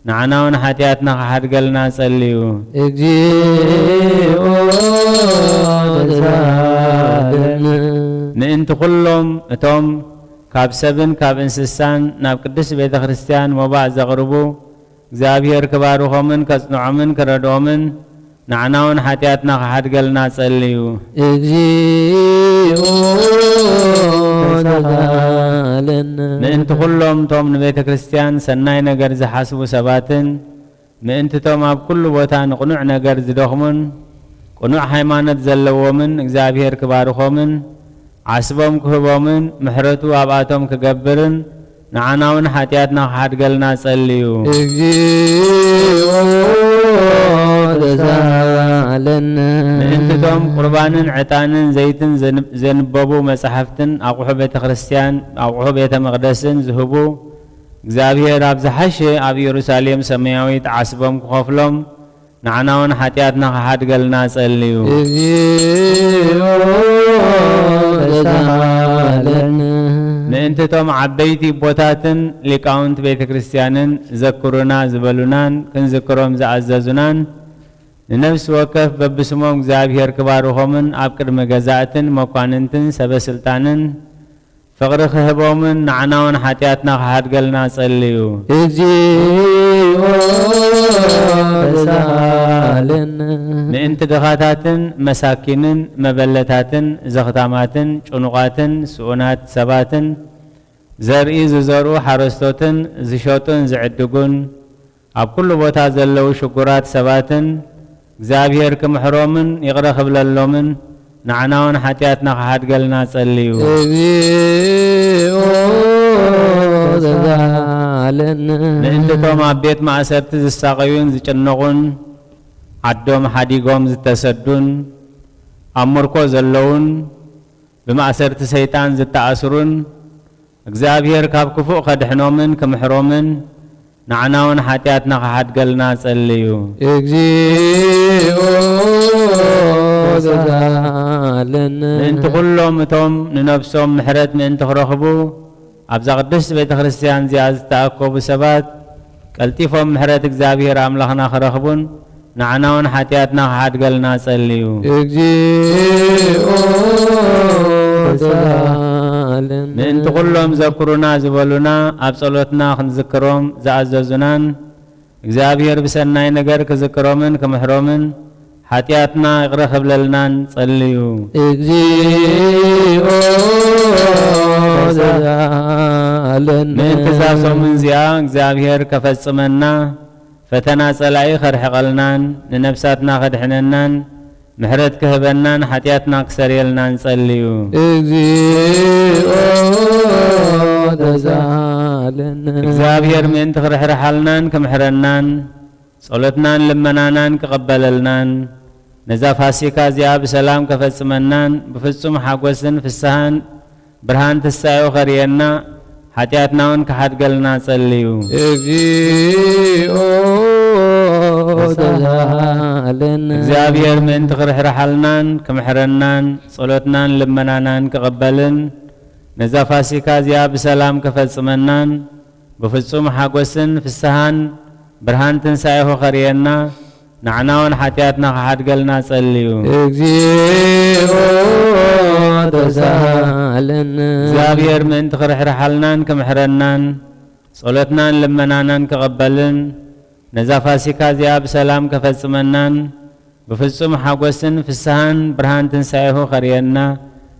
ንዓናውን ሓጢኣትና ክሓድገልና ጸልዩ
እግዚኦ ተሳሃለነ
ምእንቲ ኩሎም እቶም ካብ ሰብን ካብ እንስሳን ናብ ቅዱስ ቤተ ክርስቲያን መባእ ዘቕርቡ እግዚአብሔር ክባርኾምን ከጽንዖምን ክረድኦምን ንዓናውን ሓጢኣትና ክሓድገልና ጸልዩ
እግዚኦ ተሳሃለነ
ምእንቲ ኩሎም እቶም ንቤተ ክርስቲያን ሰናይ ነገር ዝሓስቡ ሰባትን ምእንቲ እቶም ኣብ ኩሉ ቦታ ንቕኑዕ ነገር ዝደኽሙን ቅኑዕ ሃይማኖት ዘለዎምን እግዚአብሔር ክባርኾምን ዓስቦም ክህቦምን ምሕረቱ ኣብኣቶም ክገብርን ንዓናውን ሓጢኣትና ክሓድገልና ጸልዩ
እግዚኦ ተሳሃለነ
ምእንቲ እቶም ቁርባንን ዕጣንን ዘይትን ዘንበቡ መጻሕፍትን ኣቑሑ ቤተ ክርስቲያን ኣቑሑ ቤተ መቕደስን ዝህቡ እግዚአብሔር ኣብ ዝሓሸ ኣብ ኢየሩሳሌም ሰማያዊት ዓስቦም ክኸፍሎም ንዓናውን ሓጢኣትና ክሓድገልና ጸልዩ
እግዚኦ ተሳሃለነ
ምእንቲ እቶም ዓበይቲ ቦታትን ሊቃውንቲ ቤተ ክርስቲያንን ዘክሩና ዝበሉናን ክንዝክሮም ዝኣዘዙናን ንነፍሲ ወከፍ በብስሞም እግዚአብሔር ክባርኾምን ኣብ ቅድሚ ገዛእትን መኳንንትን ሰበስልጣንን ፍቕሪ ክህቦምን ንዓናውን ሓጢኣትና ክሓድገልና ጸልዩ
እግዚኦ ተሳሃለነ
ምእንቲ ድኻታትን መሳኪንን መበለታትን ዘኽታማትን ጭኑቓትን ስኡናት ሰባትን ዘርኢ ዝዘርኡ ሓረስቶትን ዝሸጡን ዝዕድጉን ኣብ ኩሉ ቦታ ዘለው ሽጉራት ሰባትን እግዚአብሔር ክምሕሮምን ይቕረ ክብለሎምን ንዓናውን ሓጢኣትና ክሓድገልና ጸልዩ
እግዚኦ ተሳሃለነ
ምእንቲ እቶም ኣብ ቤት ማእሰርቲ ዝሳቀዩን ዝጭነቑን ዓዶም ሓዲጎም ዝተሰዱን ኣብ ምርኮ ዘለውን ብማእሰርቲ ሰይጣን ዝተኣስሩን እግዚአብሔር ካብ ክፉእ ከድሕኖምን ክምሕሮምን ንዓናውን ሓጢኣትና ክሓድገልና ጸልዩ
እግዚኦ ተሳሃለነ
ምእንቲ ኩሎም እቶም ንነፍሶም ምሕረት ምእንቲ ክረኽቡ ኣብዛ ቅድስቲ ቤተ ክርስቲያን እዚኣ ዝተኣከቡ ሰባት ቀልጢፎም ምሕረት እግዚአብሔር ኣምላኽና ክረኽቡን ንዓናውን ሓጢኣትና ክሓድገልና ጸልዩ
እግዚኦ ተሳሃለነ
ምእንቲ ኩሎም ዘክሩና ዝበሉና ኣብ ጸሎትና ክንዝክሮም ዝኣዘዙናን እግዚአብሔር ብሰናይ ነገር ክዝክሮምን ክምሕሮምን ኃጢአትና ይቅር ክብለልናን ጸልዩ።
እግዚኦ ዘዛለን
ምእንቲ ዛብሶምን እዚኣ እግዚአብሔር ከፈጽመና ፈተና ጸላኢ ኸርሕቐልናን ንነፍሳትና ኸድሕነናን ምሕረት ክህበናን ኃጢአትና ክሰርየልናን ጸልዩ።
እግዚኦ ዘዛለን
እግዚአብሔር ምእንቲ ክርሕርሓልናን ክምሕረናን ጸሎትናን ልመናናን ክቐበለልናን ነዛ ፋሲካ እዚኣ ብሰላም ከፈጽመናን ብፍጹም ሓጐስን ፍስሓን ብርሃን ትሳዮ ኸርየና ኃጢአትናውን ክሓድገልና ጸልዩ።
እግዚኦ ዘዛለን
እግዚአብሔር ምእንቲ ክርሕርሓልናን ክምሕረናን ጸሎትናን ልመናናን ክቐበልን ነዛ ፋሲካ እዚኣ ብሰላም ከፈጽመናን ብፍጹም ሓጐስን ፍስሓን ብርሃን ትንሣኤሁ ኸርየና ንዕናውን ኃጢአትና ክሓድገልና ጸልዩ።
እግዚኦ ዘዛለን
እግዚአብሔር ምእንቲ ክርሕርሓልናን ክምሕረናን ጸሎትናን ልመናናን ክቐበልን ነዛ ፋሲካ እዚኣ ብሰላም ከፈጽመናን ብፍጹም ሓጐስን ፍስሓን ብርሃን ትንሣኤሁ ኸርየና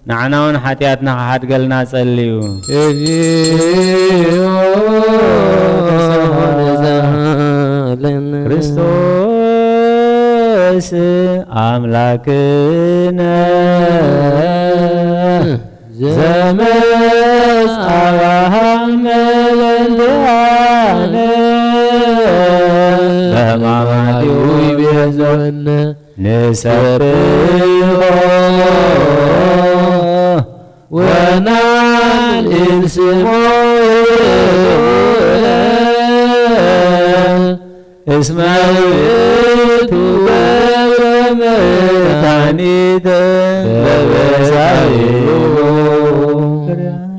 ንዕናውን ኃጢአትና ክሓድገልና ጸልዩ።
እግዚኦ ዘዛለን
ክርስቶስ አምላክነ ዘመጽአሃመ ለንደአነ በማማዲው ይቤዘወነ ንሰብሖ ወናልዕል ስሞ እስመ ውእቱ ገብረ መድኃኒተ ለበሳይሁ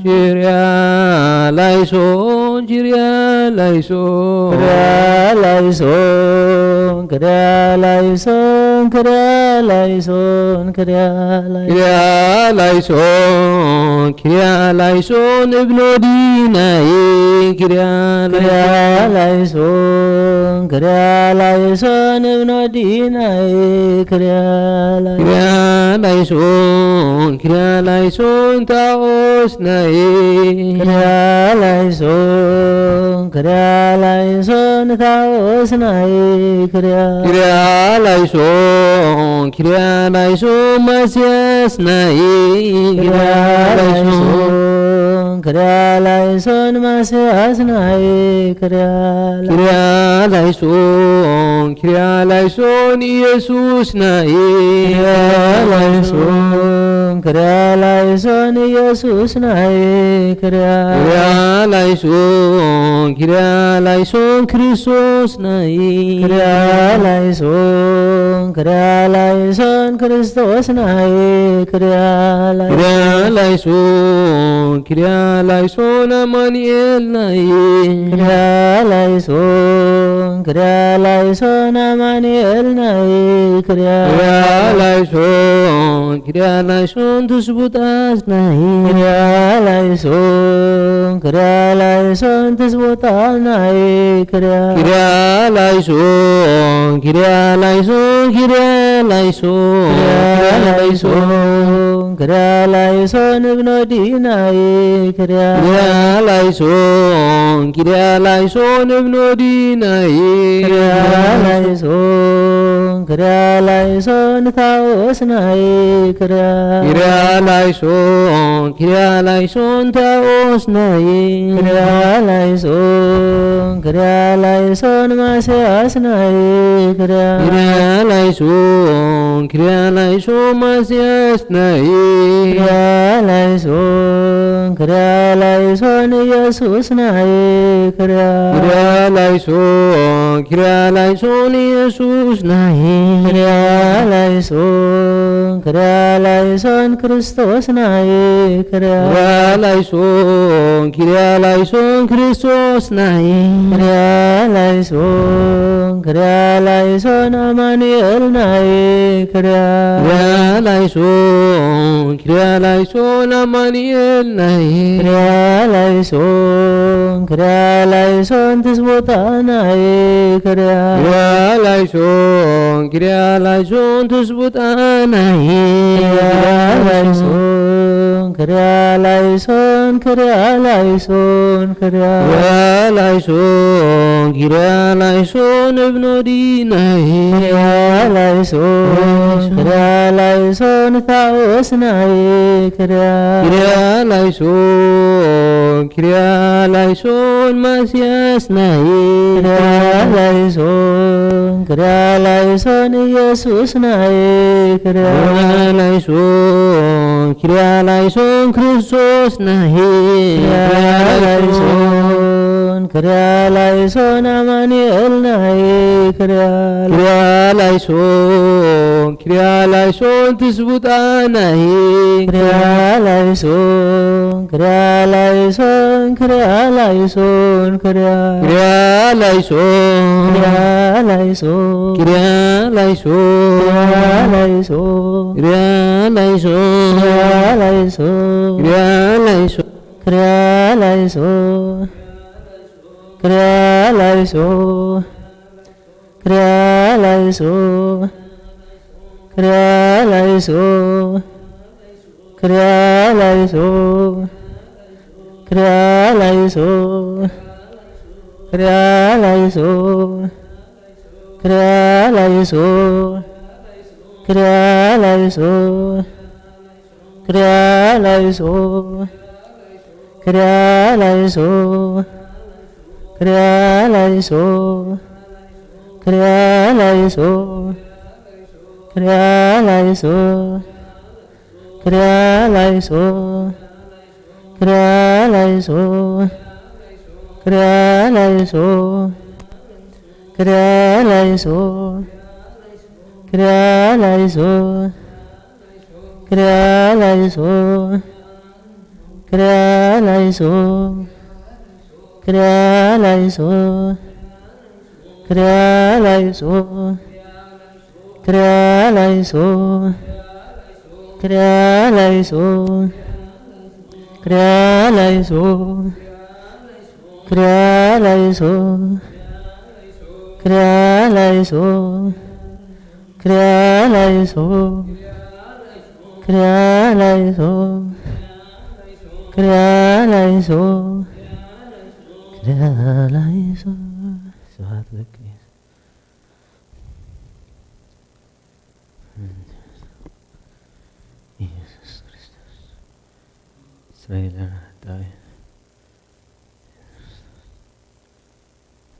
ኪርያ ላይሶን ኪርያ ላይሶን
ክርያ ላይሶን ክርያ ላይሶን ክርያ ላይሶን
ኪርያ ላይሶን እብኖ ዲናዬ ኪርያ
ላይሶን ክርያ ላይሶን እብኖ ዲናዬ ክርያ
ላይሶን ኪርያ ላይሶን ታኦስናዬ
ክርያ ላይሶን ታኦስናዬ ክርያ
ላይሶን ማስያስናዬ
ክርያ ላይሶን ማስያስናዬ ክርያ
ላይሶን ኢየሱስናዬ
ክርያ ላይሶን ኢየሱስናዬ ክርያ
ላይሶን ክርስቶስናዬ
ላይሶን ክርስቶስናዬ ክርያ
ላይሶን አማኑኤልናዬ
ላይሶን አማኑኤልናዬ ክርያ
ላይሶን ትስቡጣስናዬ
ላይሶን ትስቦታልናዬ ክርያ ላይሶን እብኖ ዲናዬ ክርያ
ላይሶን እብኖ ዲናዬ
ላይሶን ታኦስናዬ ክርያ
ላይሶን ታኦስናዬ
ላይሶን ማስያስናዬ ክርያ
ላይሶን ማስያስናዬ
ላይሶን ኢየሱስናዬ ክርያ
ላይሶን ኢየሱስናዬ ክርያላይሶን ክርስቶስ ናይ
ክርያላይሶን ኪርያላይሶን ክርስቶስ ናይ
ክርያላይሶን አማኑኤል ናይ
ክርያላይሶን አማኑኤል ናይ
ክርያላይሶን ትስቦታ ናይ
ክርያላይሶን ትስቦታ ናይ ክርያላይሶን እብኖዲ ናይ
ክርያላይሶን ታኦስ ናይ
ክርያላይሶን ማስያስ ናይ
ክርያላይሶን ኢየሱስ ናይ
ክርያላይሶን ክርስቶስ ናይ
ክርያላይሶን አማኑኤል ናይ
ክርያላይሶን ትስቡጣ ናይ
ክርያላይሶን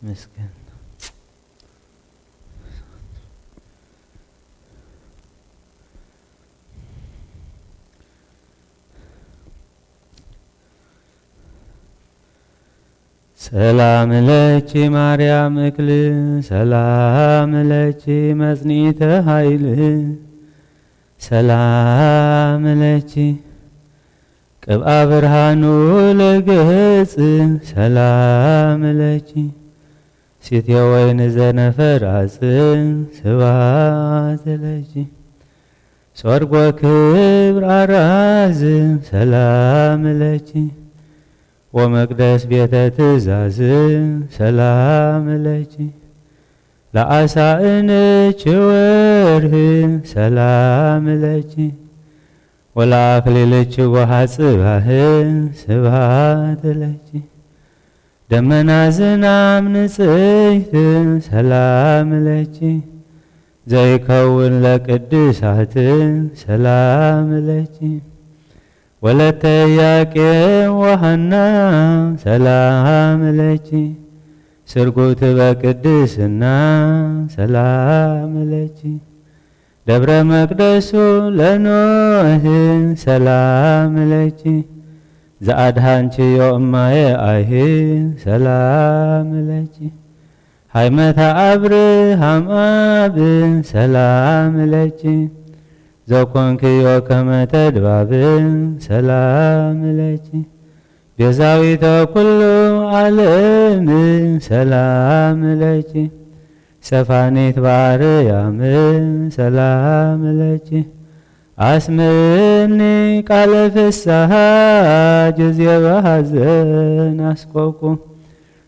መስገን ሰላም ለኪ ማርያም እክል ሰላም ለኪ መጽኒተ ኃይል ሰላም ለኪ ቅብአ ብርሃኑ ለገጽ ሰላም ለኪ ሲቴ ወይን ዘነፈራጽ ስብሐት ለኪ ሶርጎ ክብር አራዝ ሰላም ለኪ ወመቅደስ ቤተ ትእዛዝ ሰላም ለኪ ለአሳእንች ወርህ ሰላም ለኪ ወለአክሊልች ወሐጽባህ ስብሐት ለኪ ደመና ዝናም ንጽሕት ሰላም ለኪ ዘይከውን ለቅድሳት ሰላም ለኪ ወለተ ኢያቄም ወሐና ሰላም ለኪ ስርጉት በቅድስና ሰላም ለኪ ደብረ መቅደሱ ለኖህ ሰላም ለኪ ዘአድሃንቺ ዮእማየ አይህ ሰላም ለኪ ሃይመተ አብርሃም አብ ሰላም ለኪ ዘኮንክዮ ከመ ተድባብ ሰላም ለኪ ቤዛዊተ ኩሉ ዓለም ሰላም ለኪ ሰፋኒት በአርያም ሰላም ለኪ አስምኒ ቃለ ፍስሐ ጊዜ በሐዘን አስቆቁ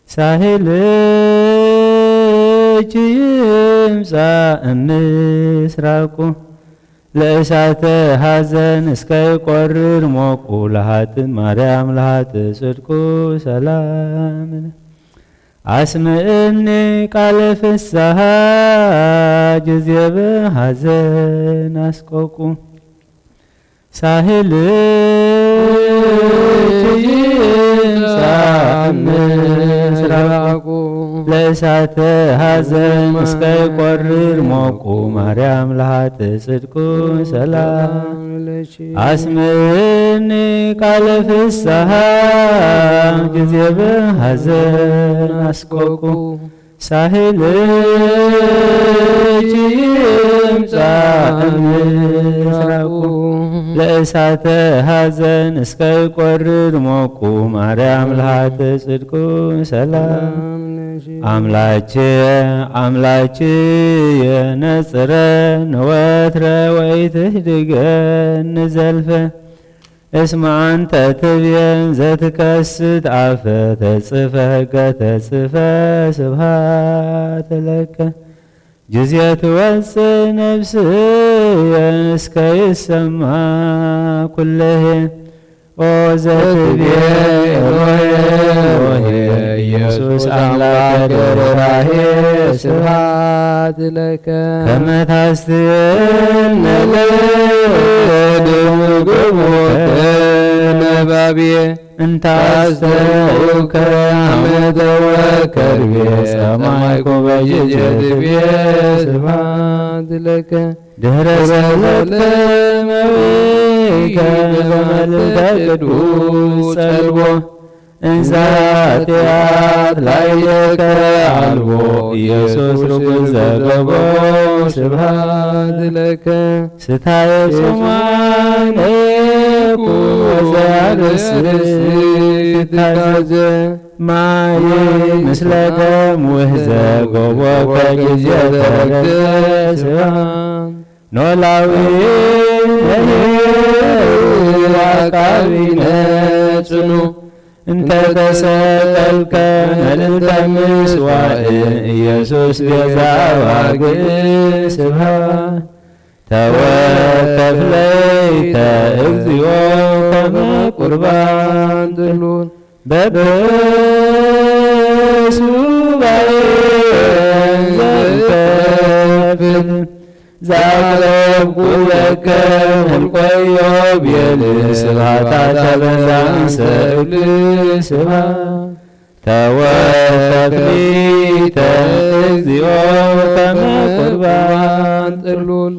ሳሂልኪ ይምጻእ እምስራቁ ለእሳተ ሐዘን እስከ ይቈርር ሞቁ ለኃጥእ ማርያም ለኃጥእ ጽድቁ ሰላም አስምዕኒ ቃለ ፍስሐ ጊዜ በሐዘን አስቆቁ ሳሂልኪ ይምጻእ እምስራቁ ለእሳተ ሐዘን እስከ ይቈርር ሞቁ ማርያም ለኃጥእ ጽድቁ ሰላም አስምዕኒ ቃለ ፍስሐ ጊዜ በሐዘን አስቆቁ ሳሂልኪ ይምጻእ እምስራቁ ለእሳተ ሐዘን እስከ ይቈርር ሞቁ ማርያም ለኃጥእ ጽድቁ ሰላም አምላችየ ነጽረን ወትረ ወኢትህድገን ዘልፈ እስመ አንተ ትቤን ዘትከስት አፈ ተጽፈ ሕገ ተጽፈ ስብሐት ለከ ጊዜ ትወፅእ ነፍስየ እስከ ይሰማ ኩለሄ ኦ ዘትቤ ኤሎሄ ኤሎሄ ኢየሱስ አምላከ ርኅራኄ ስብሐት ለከ ከመ ታስትየነ ለድግቦተ ነባብየ እንታስተውከ አመተ ወከርቤ ሰማይኮ በጊዜ ትቤ ስብሐት ለከ ድኅረ ዘለመዊከ በመልዕልተ ቅዱስ ጸልቦ እንዘ ኃጢአት ላዕሌከ አልቦ ኢየሱስ ርኩስ ዘገቦ ስብሐት ለከ ስታየ ጾማን ኩን ወዘያርስት ትካዘ ማይ ምስለ ደም ውሕዘ ጎቦከ ጊዜ ተረክተ ስብሐት ኖላዊ አቃቢነ ጽኑ እንተ ተሰቀልከ መልዕልተ ምጽዋዕ ኢየሱስ ቤዛ ዋግዕ ስብሐት ተወከፍ ለይተ እግዚኦ ከመ ቁርባን ጥሉል በበሱባዔ ዘንከፍል ዛቅረብኩ ለከ እልቆዮ ቤል ስብሐታ በዛንሰ እብል ስብሐት ተወከፍ ሊተ እግዚኦ ከመ ቁርባን ጥሉል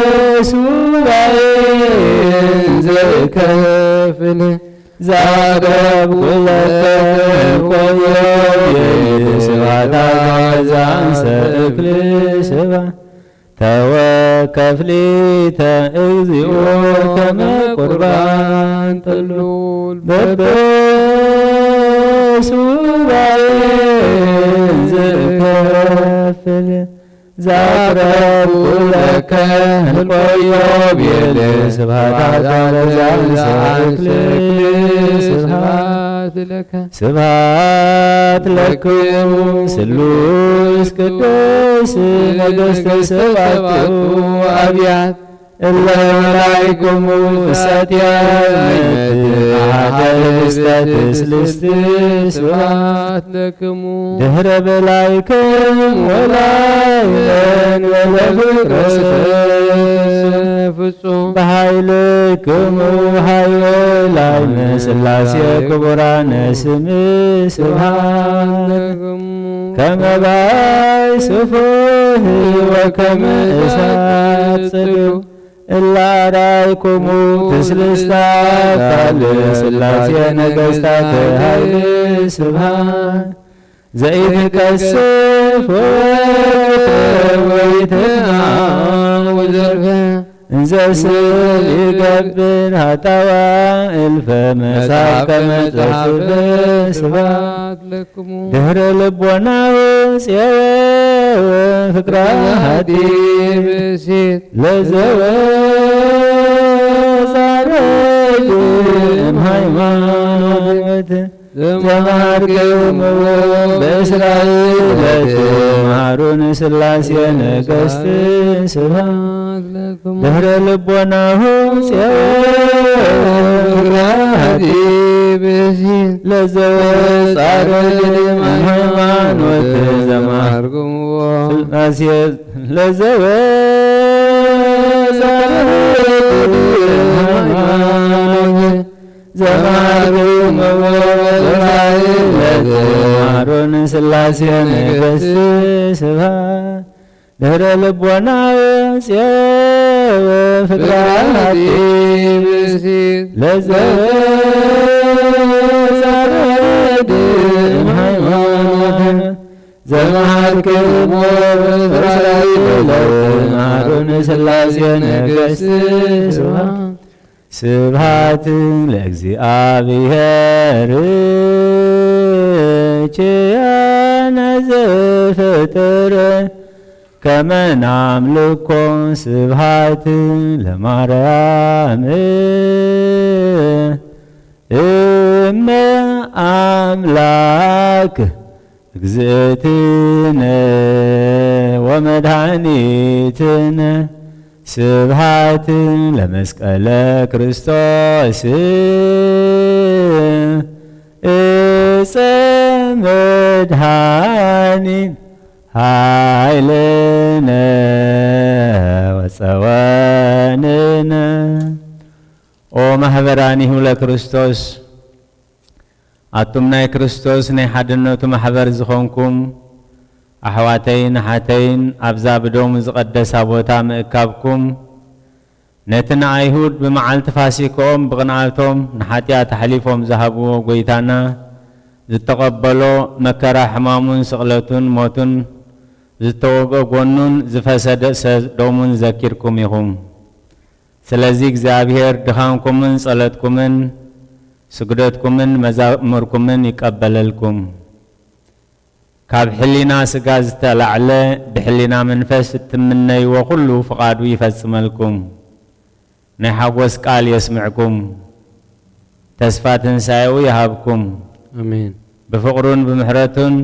በበሱባዔ ዘንከፍል ዛቅረብኩ ለከ እልቆዮ ቤል ስብሐታ በዛንሰ እብል ስብሐት ተወከፍ ሊተ እግዚኦ ከመ ቁርባን ጥሉል በበሱባዔ ዘንከፍል ዛቅረብኩ ለከ እልቆዮ ቤል ስብሐታ በዛንሰ እብል ስብሐት ለከ ስብሐት ለክሙ ስሉስ ቅዱስ ነገሥተ ሰባቱ አብያት እለ መላእክሙ እሳትያት አሐደ ህብስተ ትስልስት ስብሐት ለክሙ ድኅረ በላይክም ወላይለን ወለፍቅረ ፍጹም በኃይልክሙ ኃይለ ላዕለ ሥላሴ ክቡራነ ስም ስብሐት ለክሙ ከመ ባይ ስፉሕ ወከመ እሳት ጽሉዕ እለ አርአይኩሙ ትስልስተ አካል ሥላሴ ነገሥታተ ኃይል ስብሐት ዘኢትቀስፍ ወኢትናወጽ እንዘስል ይገብር ሃጣዋ እልፈ መጽሐፍ ከመጽሐፍ ስብሐት
ለክሙ
ድህረ ልቦናሁ ጽየወ ፍቅራ ሀዲብ
ብእሲት
ለዘወፃረግ እምሃይማኖት ዘማርክምዎ በእስራኤል ለትምሃሩን ሥላሴ ነገሥት ስብሐት
ለክሙ
ድህረ ልቦናሁ ጽየወ
ብእሲት
ለዘወፃረግ እምሃይማኖት
ዘማርክምዎ
ሥላሴ ለዘወፃረግ እምሃይማኖት ዘማርክምዎ በእስራኤል ለትምሃሩን ሥላሴ ነገሥት ስብሐት ድህረ ልቦናሁ ጽየወ ፍቅራ ሀዲብ
ብእሲት
ለዘወፃረግ እምሃይማኖት ዘማርክምዎ በእስራኤል ለትምሃሩን ሥላሴ ነገሥት ስብሐት ስብሐት ለእግዚአብሔር ኪያነ ዘፈጠረ ከመ ናምልኮ ስብሐት ለማርያም እመ አምላክ እግዝእትነ ወመድኃኒትነ ስብሐት ለመስቀለ ክርስቶስ እፀ መድኃኒት ኃይልነ ወፀወንነ ኦ ማህበራኒሁ ለክርስቶስ አቱም ናይ ክርስቶስ ናይ ሓድነቱ ማሕበር ዝኾንኩም ኣሕዋተይን ሓተይን ኣብዛ ብዶሙ ዝቐደሳ ቦታ ምእካብኩም ነቲ ንኣይሁድ ብመዓልቲ ፋሲክኦም ብቕንዓቶም ንሓጢኣት ሓሊፎም ዝሃብዎ ጐይታና ዝተቐበሎ መከራ ሕማሙን ስቕለቱን ሞቱን ዝተወግኦ ጎኑን ዝፈሰደ ሰዶሙን ዘኪርኩም ኢኹም። ስለዚ እግዚኣብሔር ድኻምኩምን ጸለትኩምን ስግደትኩምን መዛሙርኩምን ይቀበለልኩም። ካብ ሕሊና ስጋ ዝተላዕለ ብሕሊና መንፈስ እትምነይዎ ኩሉ ፍቓዱ ይፈጽመልኩም። ናይ ሓጐስ ቃል የስምዕኩም። ተስፋ ትንሣኤኡ ይሃብኩም።
አሜን።
ብፍቕሩን ብምሕረቱን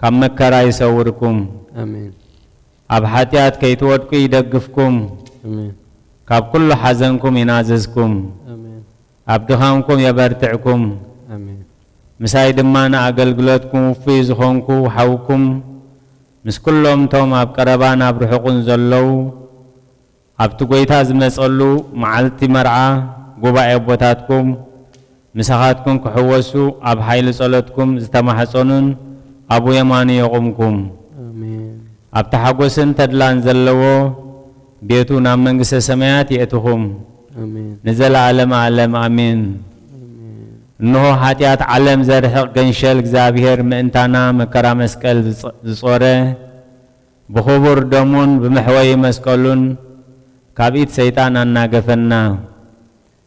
ካብ መከራ ይሰውርኩም።
አሜን።
ኣብ ሓጢኣት ከይትወድቁ ይደግፍኩም።
አሜን።
ካብ ኩሉ ሓዘንኩም ይናዘዝኩም።
አሜን።
ኣብ ድኻምኩም የበርትዕኩም።
አሜን።
ምሳይ ድማ ንኣገልግሎትኩም ውፍይ ዝኾንኩ ሓውኩም ምስ ኩሎም ቶም ኣብ ቀረባን ኣብ ርሑቕን ዘለዉ ኣብቲ ጐይታ ዝመጸሉ መዓልቲ መርዓ ጉባኤ ቦታትኩም ምሳኻትኩም ክሕወሱ ኣብ ሓይሊ ጸሎትኩም ዝተማሕፀኑን ኣብኡ የማኑ የቑምኩም።
አሜን።
ኣብቲ ሓጐስን ተድላን ዘለዎ ቤቱ ናብ መንግሥተ ሰማያት የእትኹም
አሜን።
ንዘለዓለም ዓለም አሜን። እንሆ ኃጢአት ዓለም ዘርሕቕ ገንሸል እግዚአብሔር ምእንታና መከራ መስቀል ዝጾረ ብኽቡር ደሙን ብምሕወይ መስቀሉን ካብ ኢድ ሰይጣን አናገፈና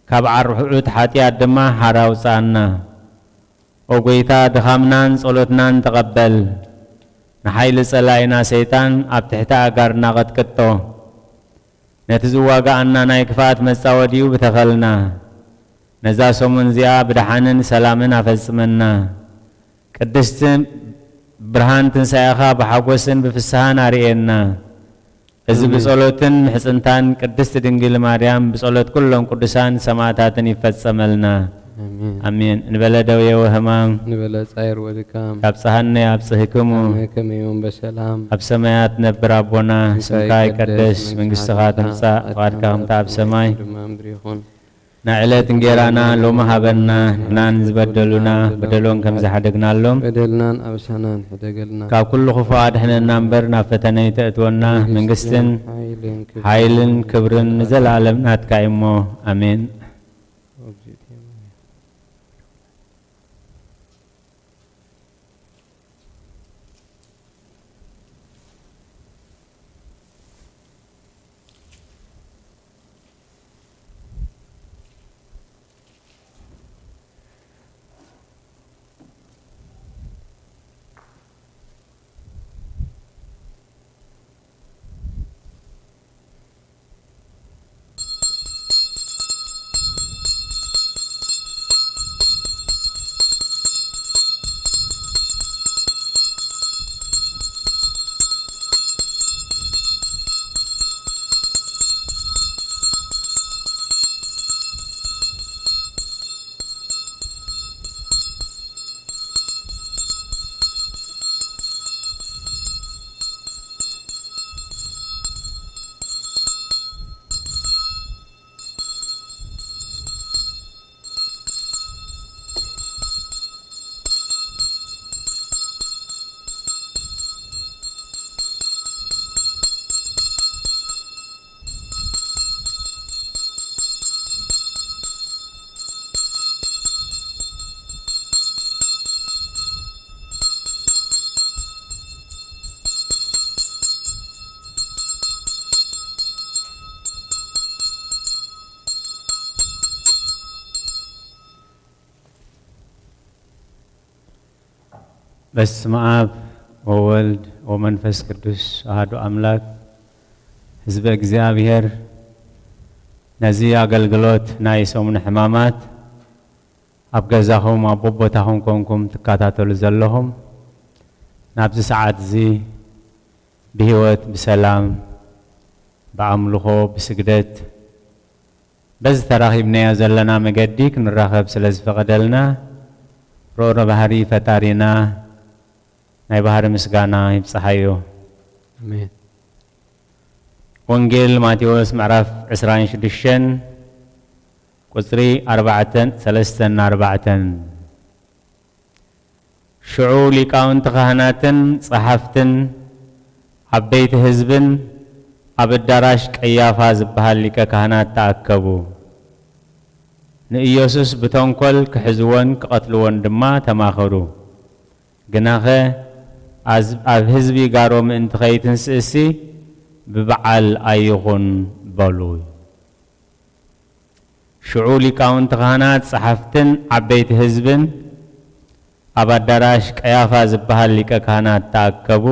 ካብ ዓርሑት ኃጢአት ድማ ሓራውፃና። ኦ ጐይታ ድኻምናን ጸሎትናን ተቐበል። ንሓይሊ ጸላኢና ሰይጣን ኣብ ትሕቲ ኣጋርና ቐጥቅጦ። ነቲ ዝዋጋኣና ናይ ክፋት መጻወዲኡ ብተኸልና ነዛ ሰሙን እዚኣ ብድሓንን ሰላምን ኣፈጽመና። ቅድስቲ ብርሃን ትንሣኤኻ ብሓጐስን ብፍስሓን ኣርኤና። እዚ ብጸሎትን ምሕጽንታን ቅድስቲ ድንግል ማርያም ብጸሎት ኩሎም ቅዱሳን ሰማዕታትን ይፈጸመልና አሜን። እንበለ ደዌ ወሕማም
ንበለ ጻይር ወድካም
ካብጽሐነ ያብጽሕክሙ
ከመዮም በሰላም
ኣብ ሰማያት ነብር ኣቦና ስምካ ይቀደስ መንግሥትኻ ትምጻእ ፍቓድካ ከምታ ኣብ ሰማይ
ድማ ምድሪ ይኹን።
ናዕለት እንጌራና ሎሚ ሃበና ንሕናን ዝበደሉና በደሎን ከም ዝሓደግናሎም
በደልናን ኣበሳናን ሕደገልና
ካብ ኩሉ ክፉእ ኣድሕነና እምበር ናብ ፈተነ ይተእትወና። መንግስትን ሓይልን ክብርን ንዘለዓለም ናትካ እሞ ኣሜን። በስመ አብ ወወልድ ወመንፈስ ቅዱስ አሐዱ አምላክ ህዝበ እግዚአብሔር ነዚህ አገልግሎት ናይ ሰሙን ሕማማት ኣብ ገዛኹም ኣብ ቦታኹም ኮንኩም ትከታተሉ ዘለኹም ናብዚ ሰዓት እዚ ብህይወት ብሰላም በአምልኾ ብስግደት በዚ ተራኺብናዮ ዘለና መገዲ ክንራኸብ ስለ ዝፈቐደልና ሮሮ ባህሪ ፈጣሪና ናይ ባህሪ ምስጋና ይብፅሓዮ
አሜን።
ወንጌል ማቴዎስ ምዕራፍ 26 ቁፅሪ 4:34 ሽዑ ሊቃውንቲ ካህናትን ጸሓፍትን ዓበይቲ ህዝብን ኣብ ኣዳራሽ ቀያፋ ዝበሃል ሊቀ ካህናት ተኣከቡ። ንኢየሱስ ብተንኰል ክሕዝዎን ክቐትልዎን ድማ ተማኸሩ። ግናኸ ኣብ ህዝቢ ጋሮ ምእንቲ ከይትንስእሲ ብበዓል ኣይኹን በሉ። ሽዑ ሊቃውንቲ ካህናት ጸሓፍትን ዓበይቲ ህዝብን ኣብ ኣዳራሽ ቀያፋ ዝበሃል ሊቀ ካህናት ተኣከቡ።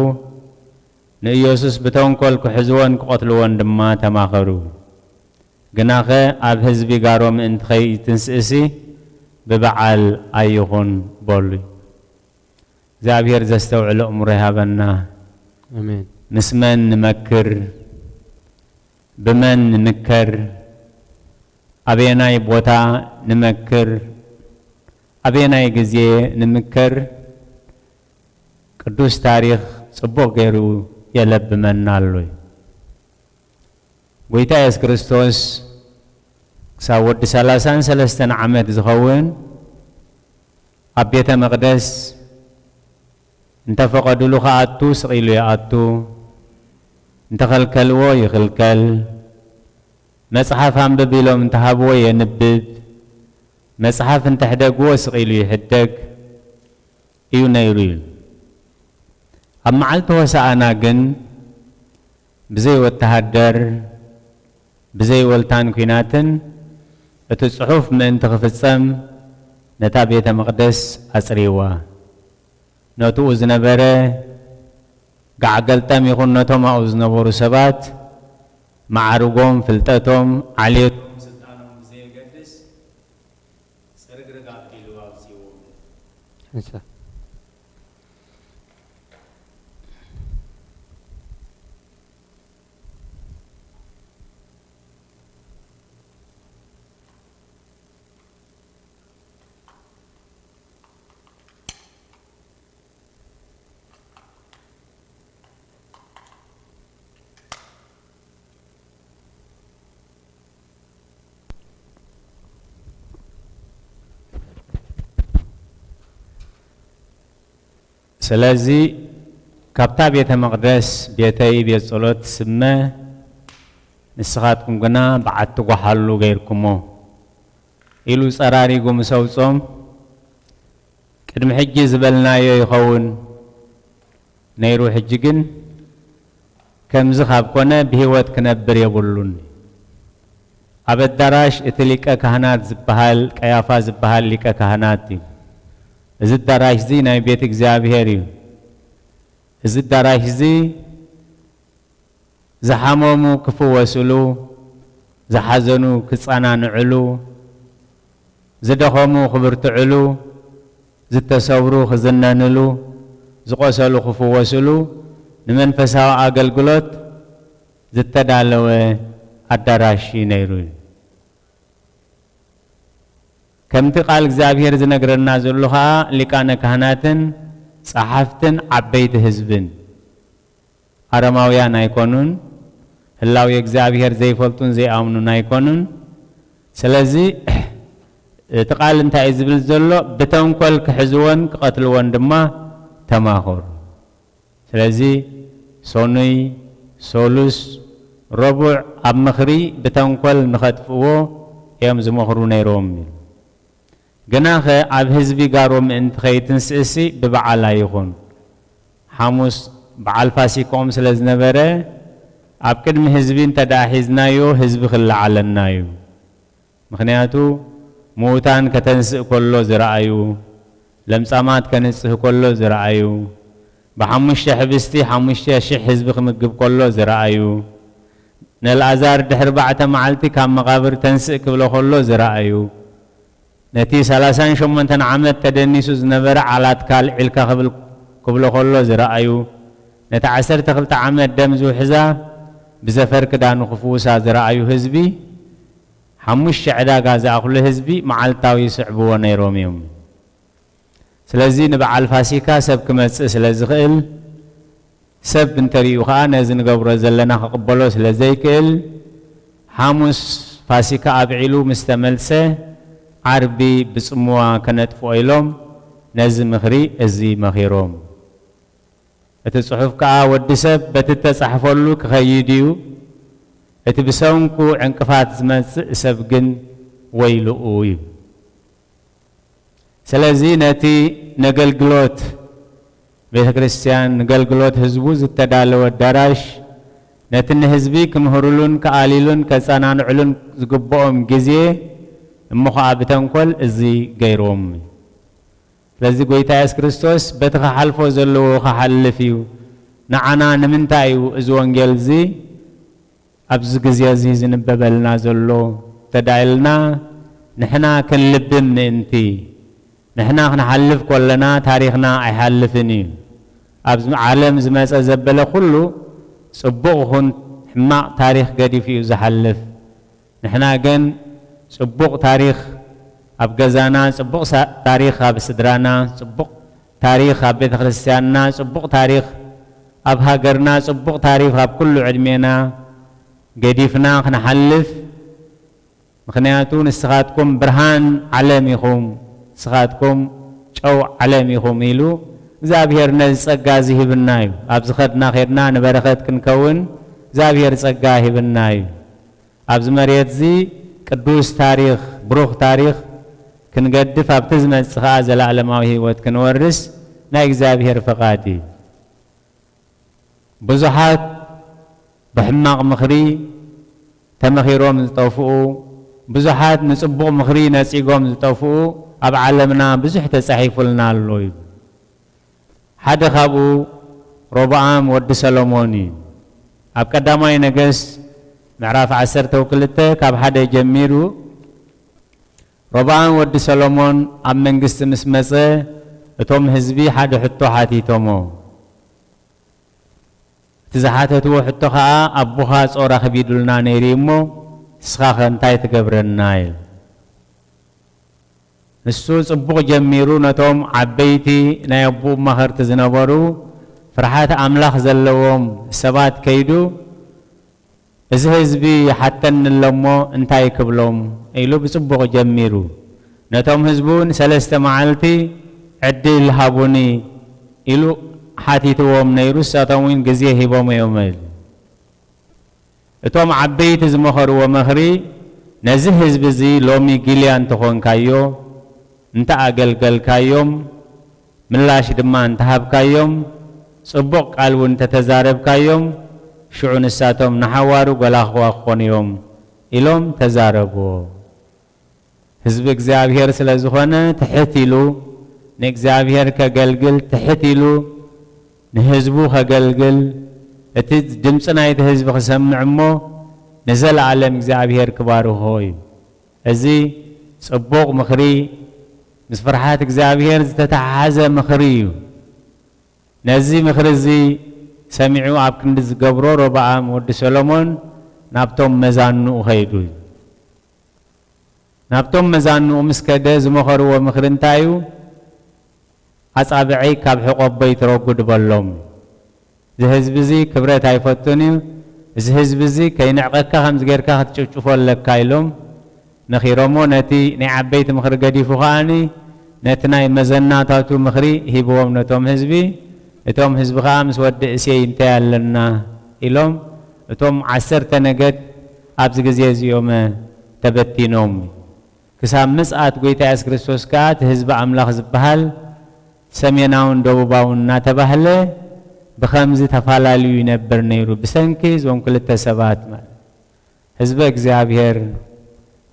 ንኢየሱስ ብተንኰል ክሕዝዎን ክቐትልዎን ድማ ተማኸሩ። ግናኸ ኣብ ህዝቢ ጋሮ ምእንቲ ከይትንስእሲ ብበዓል ኣይኹን በሉ። እግዚአብሔር ዘስተውዕሎ እምሮ ይሃበና።
አሜን።
ምስ መን ንመክር ብመን ንከር ኣበየናይ ቦታ ንመክር ኣበየናይ ግዜ ንምከር ቅዱስ ታሪኽ ጽቡቕ ገይሩ የለብመና ኣሎ። ጎይታ ኢየሱስ ክርስቶስ ክሳብ ወዲ 33 ዓመት ዝኸውን ኣብ ቤተ መቕደስ እንተፈቐድሉ ከኣቱ ስቂሉ ይኣቱ፣ እንተኸልከልዎ ይኽልከል፣ መጽሓፍ አንብብ ኢሎም እንተሃብዎ የንብብ፣ መጽሓፍ እንተሕደግዎ ስቂሉ ይሕደግ እዩ ነይሩ እዩ። ኣብ መዓልቲ ሆሳእና ግን ብዘይ ወተሃደር ብዘይ ወልታን ኩናትን እቲ ጽሑፍ ምእንቲ ክፍጸም ነታ ቤተ መቕደስ ኣጽሪዋ። ነትኡ ዝነበረ ጋዕገልጠም ይኹን ነቶም ኣብኡ ዝነበሩ ሰባት ማዕርጎም ፍልጠቶም ዓልየቶም ስልጣኖም ብዘየገድስ ፅርግርግ ኣቢሉ ኣውፂዎም። ስለዚ ካብታ ቤተ መቕደስ ቤተይ ቤት ጸሎት ስመ ንስኻትኩም ግና በዓቲ ጓሓሉ ገይርኩሞ ኢሉ ጸራሪጉ ምስ ኣውጾም ቅድሚ ሕጂ ዝበልናዮ ይኸውን ነይሩ። ሕጂ ግን ከምዚ ካብ ኮነ ብህይወት ክነብር የብሉን። ኣብ ኣዳራሽ እቲ ሊቀ ካህናት ዝበሃል ቀያፋ ዝበሃል ሊቀ ካህናት እዩ። እዚ ኣዳራሽ እዚ ናይ ቤተ እግዚአብሔር እዩ። እዚ ኣዳራሽ እዚ ዝሓመሙ ክፍወስሉ፣ ዝሓዘኑ ክጸናንዕሉ፣ ዝደኸሙ ክብርትዕሉ፣ ዝተሰብሩ ክዝነንሉ፣ ዝቆሰሉ ክፍወስሉ ንመንፈሳዊ ኣገልግሎት ዝተዳለወ ኣዳራሽ ነይሩ እዩ። ከምቲ ቃል እግዚአብሔር ዝነግረና ዘሎ ከዓ ሊቃነ ካህናትን ጸሓፍትን ዓበይቲ ህዝብን ኣረማውያን ኣይኮኑን፣ ህላዊ እግዚአብሔር ዘይፈልጡን ዘይኣምኑን ኣይኮኑን። ስለዚ እቲ ቃል እንታይ ዝብል ዘሎ ብተንኰል ክሕዝዎን ክቐትልዎን ድማ ተማኸሩ። ስለዚ ሶኑይ ሶሉስ ረቡዕ ኣብ ምኽሪ ብተንኰል ንኸጥፍእዎ እዮም ዝመኽሩ ነይሮም እዩ። ግናኸ ኣብ ህዝቢ ጋሮ ምእንቲ ከይትንስእሲ ብበዓል ኣይኹን። ሐሙስ በዓል ፋሲካኦም ስለ ዝነበረ ኣብ ቅድሚ ህዝቢ እንተደኣ ሒዝናዮ ህዝቢ ክለዓለና እዩ። ምክንያቱ ምዉታን ከተንስእ ከሎ ዝረአዩ لمصامات كنصح كله زرعيو بحمش حبستي حمش شح حزب خمقب كله زرعيو نالازار دحر بعته معلتي كان مقابر تنسق بلو كله زرعيو نتي 38 عامت تدنيسو زنبر علات كال علكا قبل كله زرعيو نتا 12 عامت دمزو حزا بزفر كدانو خفوسا زرعيو حزبي حمش عدا غازا كل حزبي معلتاوي يصعبو نيروميوم سلازي نبع الفاسيكا سب كمص سلازخل سب انتريو خا نزن غبر زلنا قبلو سلازيكل حاموس فاسيكا ابعيلو مستملسه عربي بصموا كنطفو ايلوم نز مخري ازي مخيروم اتصحف كا ود سب بتتصحفلو كخيديو اتبسونكو عنقفات زمص سب جن ويلو سلازي نتي نقلقلوت بيت كريستيان نقلقلوت هزبو زتدالو الدراش نتن هزبي كمهرلون كآليلون كسانان علون زقبوهم جزيه مخابتن كل ازي غيروم لذي قويتا يس كريستوس بتخ حلفو زلو خحلفيو نعنا نمنتايو ازو انجل زي ابز جزيه زي زنببلنا زلو تدايلنا نحنا كنلبن انتي نحنا نحلف كلنا تاريخنا يحلفني ابز عالم زمص زبله كله صبوخن حما تاريخ قدي فيه زحلف نحنا جن صبوق تاريخ اب غزانا صبوق تاريخ اب سدرانا صبوق تاريخ اب بيت كريستياننا صبوق تاريخ اب هاجرنا صبوق تاريخ اب كل علمنا قديفنا نحلف مخنياتو نسخاتكم برهان علميكم سخاتكم شو علميكم يلو زابير نزقا زيهبنايو ابز خدنا خيرنا نبرخت كنكون زابير صقا هبنايو ابز مريت زي قدوس تاريخ بروخ تاريخ كنقدف ابتزمت سخا زلعلماوي هيوت كنورس نا زابير فقادي بزحات بحماق مخري تمخيروم زطوفو بزحات نصبو مخري نصيقوم زطوفو اب عالمنا بزح تصحيف لنا اللوي حدا خابو ربعام ود سلموني اب قداماي نغس معراف 10 وكلته كاب حدا جميرو ربعام ود سلمون اب منغست مسمصه اتوم حزبي حدا حطو حاتيتومو تزحاتتو حطو خا ابوها صورا خبيدلنا نيريمو سخا انتاي تقبرناي نسو صبوق جميرو نتوم عبيتي نايبو مهر تزنبرو فرحات املاخ زلوم سبات كيدو ازه حزبي حتى نلمو انتاي كبلوم ايلو بصبوق جميرو نتوم حزبون سلسته معلتي عدي الهابوني ايلو حاتيتوم نيرو ساتوين غزيه هيبوم يومل اتوم عبيت زمخر ومخري نزه حزب زي لومي جيليان تخون كايو انت اقلقل كايوم ملاش دمان تهاب كايوم صبوق قالو انت تزارب كايوم شعون الساتوم نحوارو قلاخوا خونيوم إلوم تزاربو حزب اكزابير سلازخونا تحتيلو نكزابير كقلقل تحتيلو نهزبو خقلقل اتد دمسنا يتهزب خسمعمو نزل عالم اكزابير كبارو هوي ازي صبوق مخري مس فرحات اكزابير تتحازى مخريو نزي مخرزي سمعوا عب كندز قبرو ربعام ود سلمون نابتوم مزانو خيدو نابتوم مزانو مسكده زمخر ومخرنتايو اصابعي كاب حقوق بيت رقد بلوم زهزب زي كبرت هيفتوني زهزب زي كينعقك خمس غيرك تشوفوا لك كايلوم نخيرمو نتي نعبيت مخر قديفو خاني نتناي مزناتاتو مخري هيبوم نتوم حزبي اتوم حزب خامس ود اسي انت يالنا إلوم اتوم 10 نجد ابز غزيزيوم تبتينوم كسام مسات قويتا ياس كريستوس كات حزب املاخ زبحال سميناون دوباون تبهله بخمز تفالاليو ينبر نيرو بسنكي زوم كل التسبات مال حزب اغزابير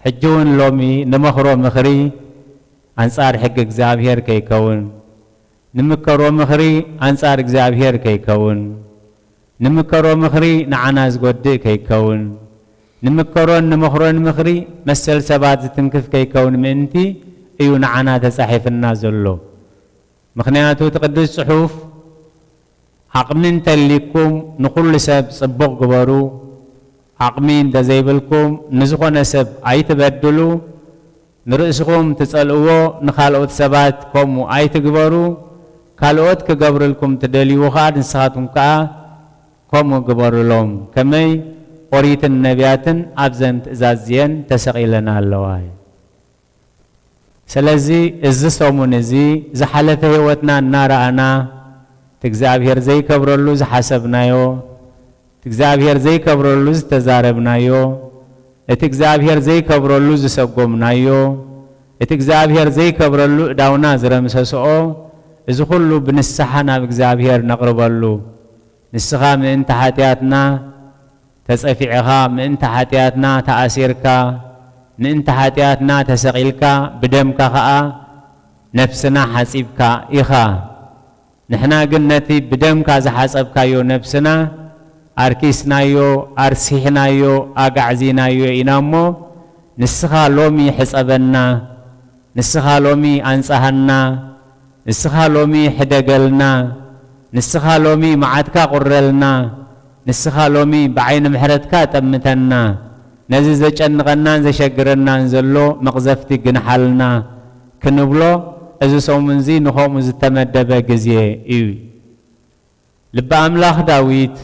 حجون لومي نمخرو مخري أنصار حق إجزابير كيكون نمكرو مخري أنصار إجزابير كيكون نمكرو مخري نعناز قدي كيكون نمكرون نمخرون مخري مسل سبات تنكف كيكون منتي ايو نعنا تصحيف النازلو مخنياتو تقدس صحوف عقمين تليكم نقول لسب صبق قبرو عقمين دزيبلكم نزخو نسب اي تبدلو نرئسكم تسألوه نخالوت سبات كومو اي تقبرو كالوت كقبر لكم تدليو خاد نسخاتهم كا كومو قبرو لهم كمي قريت النبياتن أبزنت إزازين تسقيلنا اللواي سلزي إزسومون إزي زحلته هوتنا النار أنا تكزابير زي كبرلو زحسبنايو تكزابير زي كبرلو زتزاربنايو تكزابير زي كبرلو زسقومنايو تكزابير زي كبرلو داونا زرمسسو إذا كله بنسحنا بكزابير نقربلو نسخا من تحتياتنا تسقفعها من تحتياتنا تأسيرك من تحتياتنا تسقيلك بدمك خاء نفسنا حسيبك إخا نحنا قلنتي بدمك زحسبك يو نفسنا أركيسنا يو أرسيحنا يو أقعزينا يو إنامو نسخا لومي حسبنا نسخا لومي أنسهنا نسخا لومي حدقلنا نسخا لومي معدك قرلنا نسخا لومي بعين محرتك تمتنا نزي زجنغنا زشقرنا نزلو مقزفتي قنحلنا كنبلو ازو سومنزي نخوم زتمدب قزيه ايوي لبا املاخ داويت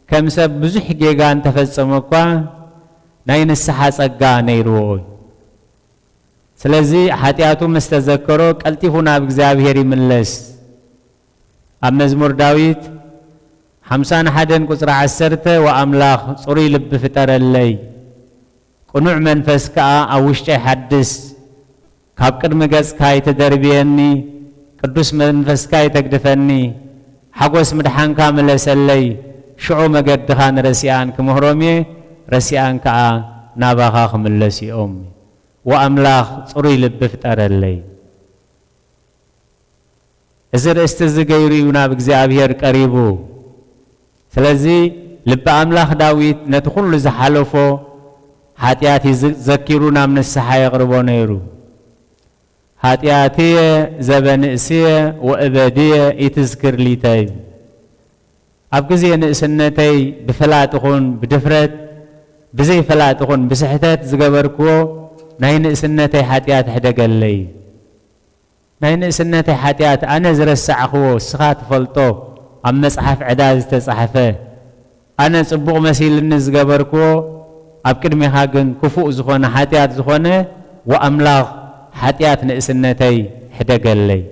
كم سب بزح جيغان تفصمكوا ناين السحا صقا نيروي سلازي حاتياتو مستذكرو قلتي هنا بእግዚአብሔር يملس ام مزمور داويت 51 قصر 10 وأملاخ صري لب فتر اللي قنوع منفسك أوشتي حدث كاب قدم قصكاي تدربيني قدوس منفسكاي تقدفني حقوس مدحان كامل سلي شعو مقدخان رسيان كمهرومي رسيان كا ناباخا خملسي أمي وأملاخ صري لب فتر اللي إذا استزقيريونا بእግዚአብሔር قريبو سلازي لب أملاخ داويت ندخل زحلفو حاتياتي ذكرونا من السحا يقربون يرو حاتياتي زبنئسية وإبادية يتذكر لي تايب أبقزي نئسنتي بفلاتخون بدفرت بزي فلاتخون بسحتات زقبركو ناي نئسنتي حاتيات حدق اللي ناي نئسنتي حاتيات أنا زرسعخو سخات فلطو أما صحف عداز تصحفه أنا صبغ مسيل الناس قبركو أبكر مهاجن كفوء زخونة حاتيات زخونة وأملاغ حاتيات نئسنتي حدق اللي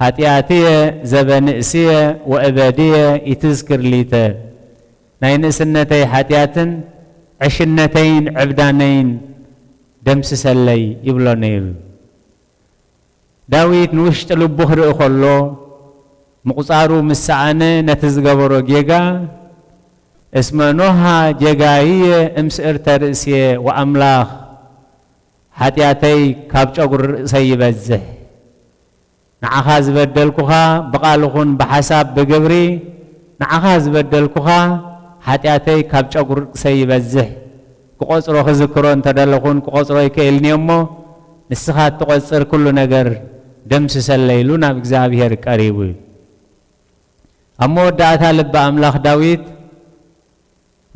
حاتياتي زبنئسية وإبادية يتذكر ليتا ناي نئسنتي حاتيات عشنتين عبدانين دمسس اللي يبلو نيل داويت نوشت لبخر أخلو مقصارو مسعانة نتزقبرو جيغا اسمنوها جيغاية امسئر ترسية وأملاخ حتياتي كابجاقر سيبزح نعخاز بدلكوها بقالخون بحساب بقبري نعخاز بدلكوها حتياتي كابجاقر سيبزح كقصرو خزكرون تدلخون كقصرو يكيلنيمو نسخات تقصر كل نجر دمسس الليلونا بإግዚአብሔር قريبو أمو دعتا لب أملاخ داويت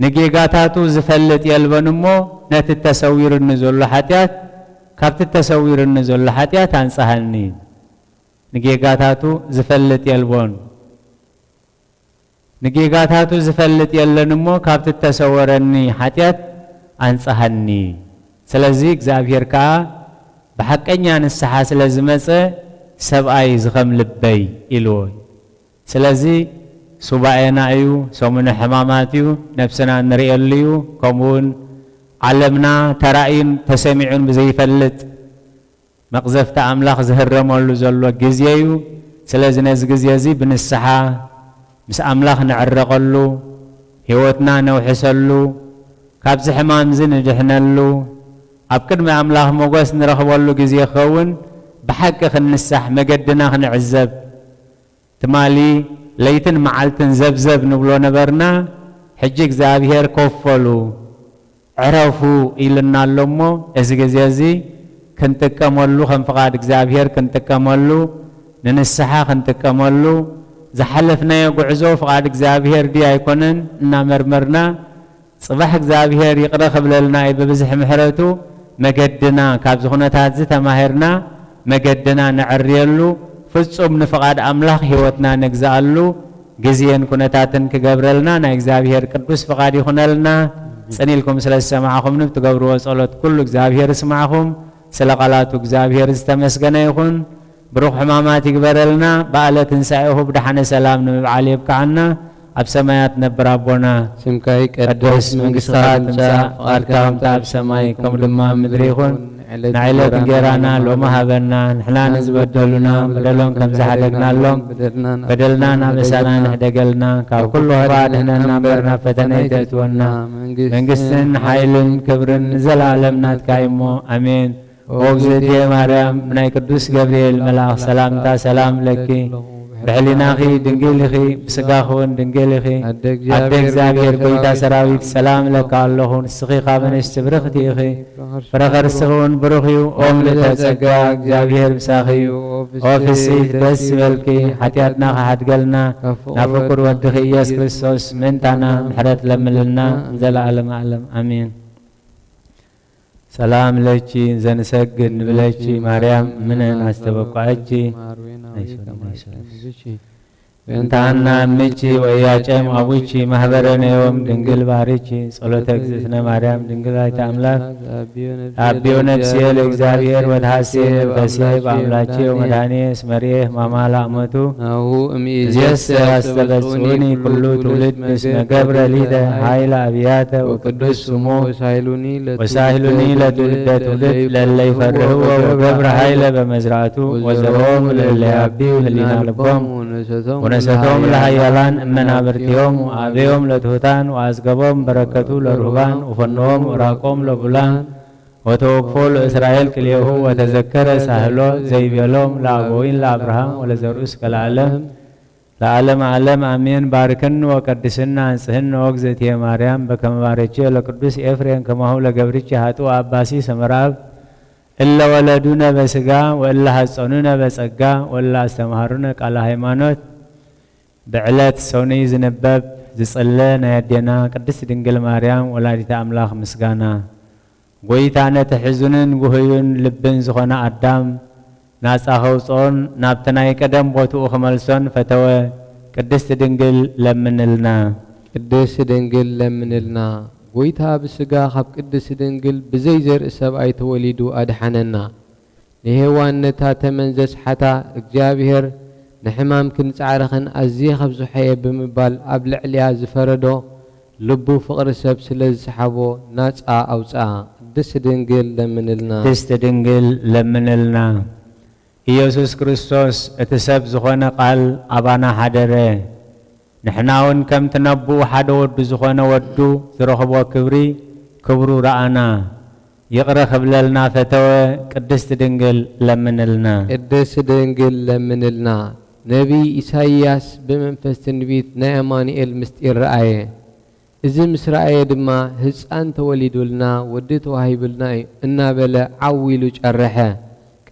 نجيغاتاتو زفلت يلبنمو نت التسوير النزول لحتيات كابت التسوير النزول لحتيات انصحني نجيغاتاتو زفلت يلبون نجيغاتاتو زفلت يلنمو كابت التسورني حتيات انصحني سلازي እግዚአብሔር ካ بحقኛ ንስሐ ስለዝመፀ ሰብአይ ዝኸም ልበይ ኢልዎ سلازي سبعنا أيو سومنا حماماتيو نفسنا نرياليو كمون علمنا ترائين تسمعون بزي فلت مقذفت أملاخ زهر رمولو زلو جزيو سلازي ناس جزيزي بن السحا بس أملاخ نعرقلو هيوتنا نوحسلو كابز حمام زين جحنلو أبكر ما أملاخ موقس نرخبولو جزي خون بحق خنسح مجدنا خنعزب تمالي ليتن معلتن زبزب نبلو نبرنا حجك زابير كفلو عرفوا إلنا اللمو ازغزيزي كنتكملو خنفقاد زابير كنتكملو ننسحا كنتكملو زحلفنا يقعزو فقاد زابير دي ايكونن انا مرمرنا صباح زابير يقرا خبللنا ببزح محرتو مجدنا كابز خنتات زي تماهرنا مجدنا نعريلو فصوم نفقاد املاح هيوتنا نغزالو غزيان كنتاتن كغبرلنا نا እግዚአብሔር ቅዱስ فقاد يخونلنا صنيلكم ስለሰማعكم نبتغبروا ጸሎት كل እግዚአብሔር يسمعكم ስለቃላቱ እግዚአብሔር ዝተመስገነ ይሁን بروح حمامات يقبرلنا بقالة تنسائه بدحنا سلام نبعالي يبكعنا اب سمايات نبر ابونا
سمكاي
قدس منقصات تمسا فقاركام تاب سماي كم لما مدريخون نعيلة تنجيرانا لوما هابرنا نحنا نزبدلنا بدلون كم زحدقنا اللوم بدلنا نابسانا نحدقلنا كاو كله بعد هنا نابرنا فتنيتتونا منقصن حيلن كبرن زلالمنا تكايمو امين وغزتي مريم من قدوس جبريل ملاك سلامتا سلام لك بحليناخي دنجيلخي بسقاخون دنجيلخي عدك زابير قويتا سراويت سلام لك اللهون السخيقا من استبرختي اخي فرغر السخون بروخيو اوم لتسقاك زابير بساخي وفي السيد بس ملكي حتياتنا حد قلنا نفكر ودخي يس كريستوس منتانا محرت لملنا زل عالم عالم امين سلام لكي زنسجد نبلكي مريم من استبقعتي انتعنا امتي وياجم ابوشي محبرنا يوم دنقل باريشي صلوتك زثنا مريم دنقل ايت املاك ابيو نفسي الاكزابير ودحاسي بسيب املاكي ومداني اسمريه ماما لعمتو زيس استبسوني كلو تولد باسم قبر ليدا حايل ابياتا وقدس سمو وساهلوني لتولد تولد للي فرهو وقبر حايل بمزرعتو وزروم للي ابيو هلينا لبهم ونسيتهم لحيالان امنا برتيهم وعبيهم لتهتان وازقبهم بركتو لرهبان وفنهم وراقهم لبلان وتوقفوا لإسرائيل كليهو وتذكر سهلو زي بيلوم لأبوين لأبراهام ولزروس كالعالم لعالم عالم امين باركن وقدسنا انسهن وقزت يا مريم بكم باركي لقدس افرين كما هو لقبريك هاتو عباسي سمراب إلا ولدونا بسقا وإلا حصنونا بسقا وإلا استمهرونا قال هيمانوت بعلات سوني زنباب زصلنا يدينا قدس دنجل مريم ولادة أملاخ مسقانا قويتانا تحزنن قهيون لبن زخنا أدام ناس أخوصون نابتنا يقدم بوتو خمالسون فتوى قدس دنجل لمنلنا
قدس دنجل لمنلنا قويتها بسقا خب قدس دنجل بزيزر اسب اي توليدو ادحننا نهوان نتا تمنزس حتى اجابهر نحمام كنت عارخن ازي خبزو حيه بمبال ابلع ليا زفردو لبو فقر سب سلز سحبو ناصا اوصا قدس دنجل لمنلنا
قدس دنجل لمنلنا ኢየሱስ ክርስቶስ እትሰብ ዝኾነ ቃል አባና ሓደረ ንሕናውን ከም ትነብኡ ሓደ ወዱ ዝኾነ ወዱ ዝረኽቦ ክብሪ ክብሩ ረአና ይቕረ ክብለልና ፈተወ ቅድስት ድንግል ለምንልና
ቅድስት ድንግል ለምንልና ነቢይ ኢሳይያስ በመንፈስ ትንቢት ናይ አማኑኤል ምስጢር ረአየ እዚ ምስ ረአየ ድማ ህፃን ተወሊዱልና ወዲ ተዋሂብልና እናበለ ዓዊሉ ጨረሐ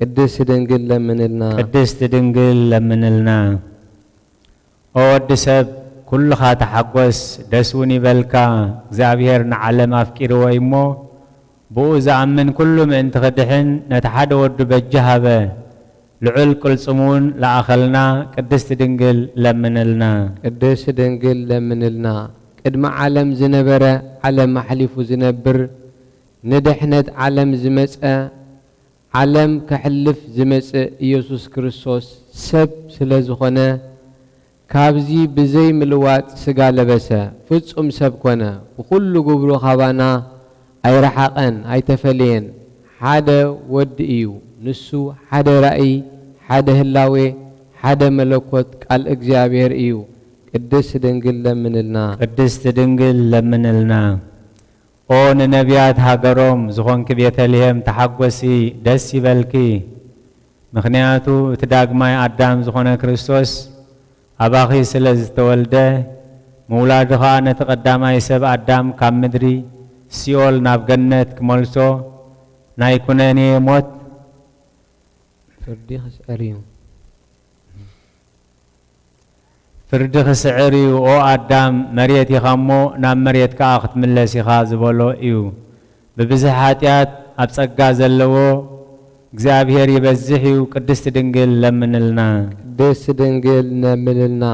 ቅድስት ድንግል ለምንልና
ቅድስት ድንግል ለምንልና ኦወድ ሰብ ኩልኻ ተሓጎስ ደስውን ይበልካ እግዚአብሔር ንዓለም አፍቂርዎ እሞ ብኡ ዝኣምን ኩሉ ምእንቲ ክድሕን ነቲ ሓደ ወዱ በጀ ሃበ ልዑል ቅልጽሙን ለኣኸልና ቅድስት ድንግል ለምንልና
ቅድስት ድንግል ለምንልና ቅድመ ዓለም ዝነበረ ዓለም ኣሕሊፉ ዝነብር ንድሕነት ዓለም ዝመፀ ዓለም ከሕልፍ ዝመጽእ ኢየሱስ ክርስቶስ ሰብ ስለ ዝኾነ ካብዚ ብዘይ ምልዋጥ ስጋ ለበሰ ፍጹም ሰብ ኮነ ብኩሉ ግብሩ ኻባና ኣይረሓቐን ኣይተፈልየን ሓደ ወዲ እዩ ንሱ ሓደ ራእይ ሓደ ህላዌ ሓደ መለኮት ቃል እግዚአብሔር እዩ ቅድስት ድንግል ለምንልና
ቅድስት ድንግል ለምንልና ኦ ንነቢያት ሃገሮም ዝኾንክ ቤተልሔም ተሓጐሲ ደስ ይበልኪ ምክንያቱ እቲ ዳግማይ አዳም ዝኾነ ክርስቶስ አባኺ ስለ ዝተወልደ ምውላድኻ ነቲ ቀዳማይ ሰብ አዳም ካብ ምድሪ ሲኦል ናብ ገነት ክመልሶ ናይ ኩነኔ ሞት ፍርዲ ክስዕር እዩ ኦ አዳም መሬት ኢኻ እሞ ናብ መሬት ከዓ ክትምለስ ኢኻ ዝበሎ እዩ ብብዝሕ ኃጢአት ኣብ ጸጋ ዘለዎ እግዚአብሔር ይበዝሕ እዩ ቅድስት ድንግል ለምንልና
ቅድስት ድንግል ለምንልና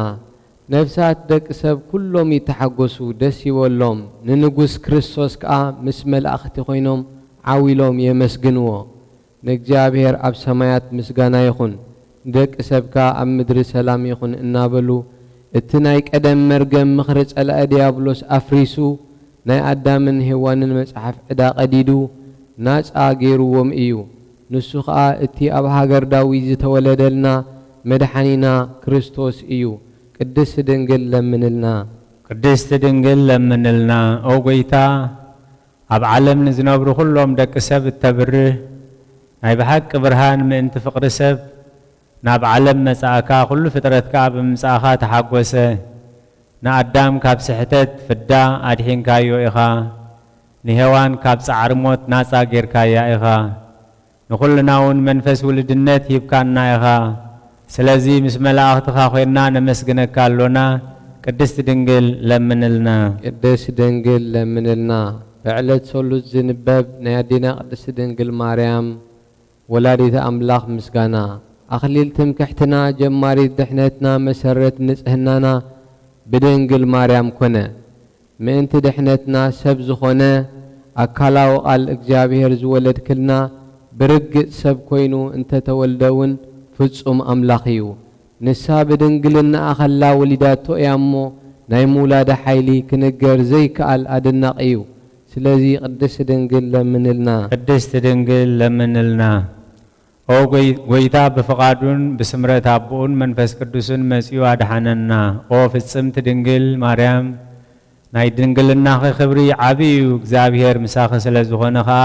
ነፍሳት ደቂ ሰብ ኩሎም ይተሓጎሱ ደስ ይበሎም ንንጉስ ክርስቶስ ከዓ ምስ መላእኽቲ ኮይኖም ዓዊሎም የመስግንዎ ንእግዚአብሔር ኣብ ሰማያት ምስጋና ይኹን ደቂ ሰብካ ኣብ ምድሪ ሰላም ይኹን እናበሉ እቲ ናይ ቀደም መርገም ምኽሪ ጸላኢ ዲያብሎስ ኣፍሪሱ ናይ አዳምን ሔዋንን መጽሓፍ ዕዳ ቀዲዱ ናጻ ገይሩዎም እዩ ንሱ ከዓ እቲ ኣብ ሃገር ዳዊት ዝተወለደልና መድኃኒና ክርስቶስ እዩ ቅድስት ድንግል ለምንልና
ቅድስት ድንግል ለምንልና ኦ ጎይታ ኣብ ዓለም ንዝነብሩ ኩሎም ደቂ ሰብ እተብርህ ናይ ብሓቂ ብርሃን ምእንቲ ፍቅሪ ሰብ ናብ ዓለም መጻእካ ኩሉ ፍጥረትካ ብምምጻእኻ ተሓጐሰ ንአዳም ካብ ስሕተት ፍዳ ኣድሒንካዮ ኢኻ ንሔዋን ካብ ጻዕሪ ሞት ናጻ ጌርካያ ኢኻ ንኹልና እውን መንፈስ ውልድነት ሂብካና ኢኻ ስለዚ ምስ መላእኽትኻ ኮይና ነመስግነካ ኣሎና ቅድስት ድንግል ለምንልና
ቅድስት ድንግል ለምንልና ብዕለት ሰሉስ ዝንበብ ናይ ኣዴና ቅድስት ድንግል ማርያም ወላዲተ አምላኽ ምስጋና ኣኽሊል ትምክሕትና ጀማሪት ድሕነትና መሰረት ንጽህናና ብድንግል ማርያም ኮነ ምእንቲ ድሕነትና ሰብ ዝኾነ ኣካላዊ ቃል እግዚአብሔር ዝወለድክልና ብርግጽ ሰብ ኮይኑ እንተተወልደውን ፍጹም ኣምላኽ እዩ ንሳ ብድንግልና ኣኸላ ወሊዳቶ እያ እሞ ናይ ምውላደ ሓይሊ ክንገር ዘይከኣል ኣድናቕ እዩ ስለዚ ቅድስት ድንግል ለምንልና
ቅድስት ድንግል ለምንልና ኦ ጎይታ ብፍቓዱን ብስምረት አቡኡን መንፈስ ቅዱስን መጺኡ ኣድሓነና ኦ ፍጽምቲ ድንግል ማርያም ናይ ድንግልናኺ ክብሪ ዓብዪ እዩ እግዚአብሔር ምሳኺ ስለ ዝኾነ ከዓ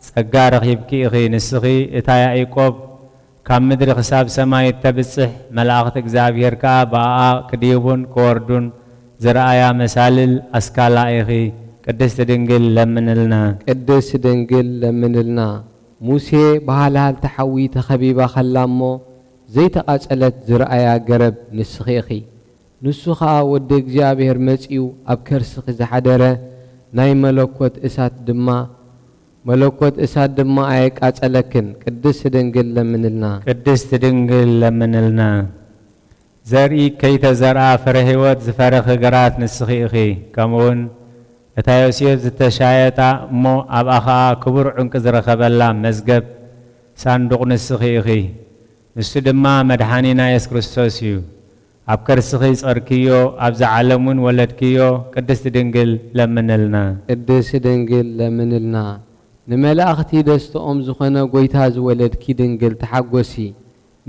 ጸጋ ረኺብኪ ኢኺ ንስኺ እታ ያዕቆብ ካብ ምድሪ ክሳብ ሰማይ እተብጽሕ መላእኽቲ እግዚአብሔር ከዓ ብኣኣ ክዲቡን ክወርዱን ዝረአያ መሳልል ኣስካላ ኢኺ ቅድስት ድንግል ለምንልና
ቅድስት ድንግል ለምንልና ሙሴ ባህላል ተሓዊ ተኸቢባ ኸላ እሞ ዘይተቓጸለት ዝረአያ ገረብ ንስኺ ኢኺ ንሱ ከዓ ወዲ እግዚአብሔር መጺኡ ኣብ ከርስኺ ዝሓደረ ናይ መለኮት እሳት ድማ ኣየቃጸለክን ቅድስት ድንግል ለምንልና ቅድስት ድንግል ለምንልና ዘርኢ ከይተዘርአ ፍረ ሕይወት ዝፈረኸ ገራት ንስኺ ኢኺ ከምኡውን እታ ዮሴፍ ዝተሻየጣ እሞ ኣብኣ ኸዓ ክቡር ዕንቂ ዝረኸበላ መዝገብ ሳንዱቕ ንስኺ ኢኺ ንሱ ድማ መድኃኒና ኢየሱስ ክርስቶስ እዩ ኣብ ከርስኺ ጸርክዮ ኣብዛ ዓለሙን ወለድክዮ ቅድስት ድንግል ለምንልና ቅድስት ድንግል ለምንልና ንመላእኽቲ ደስተኦም ዝኾነ ጎይታ ዝወለድኪ ድንግል ተሓጐሲ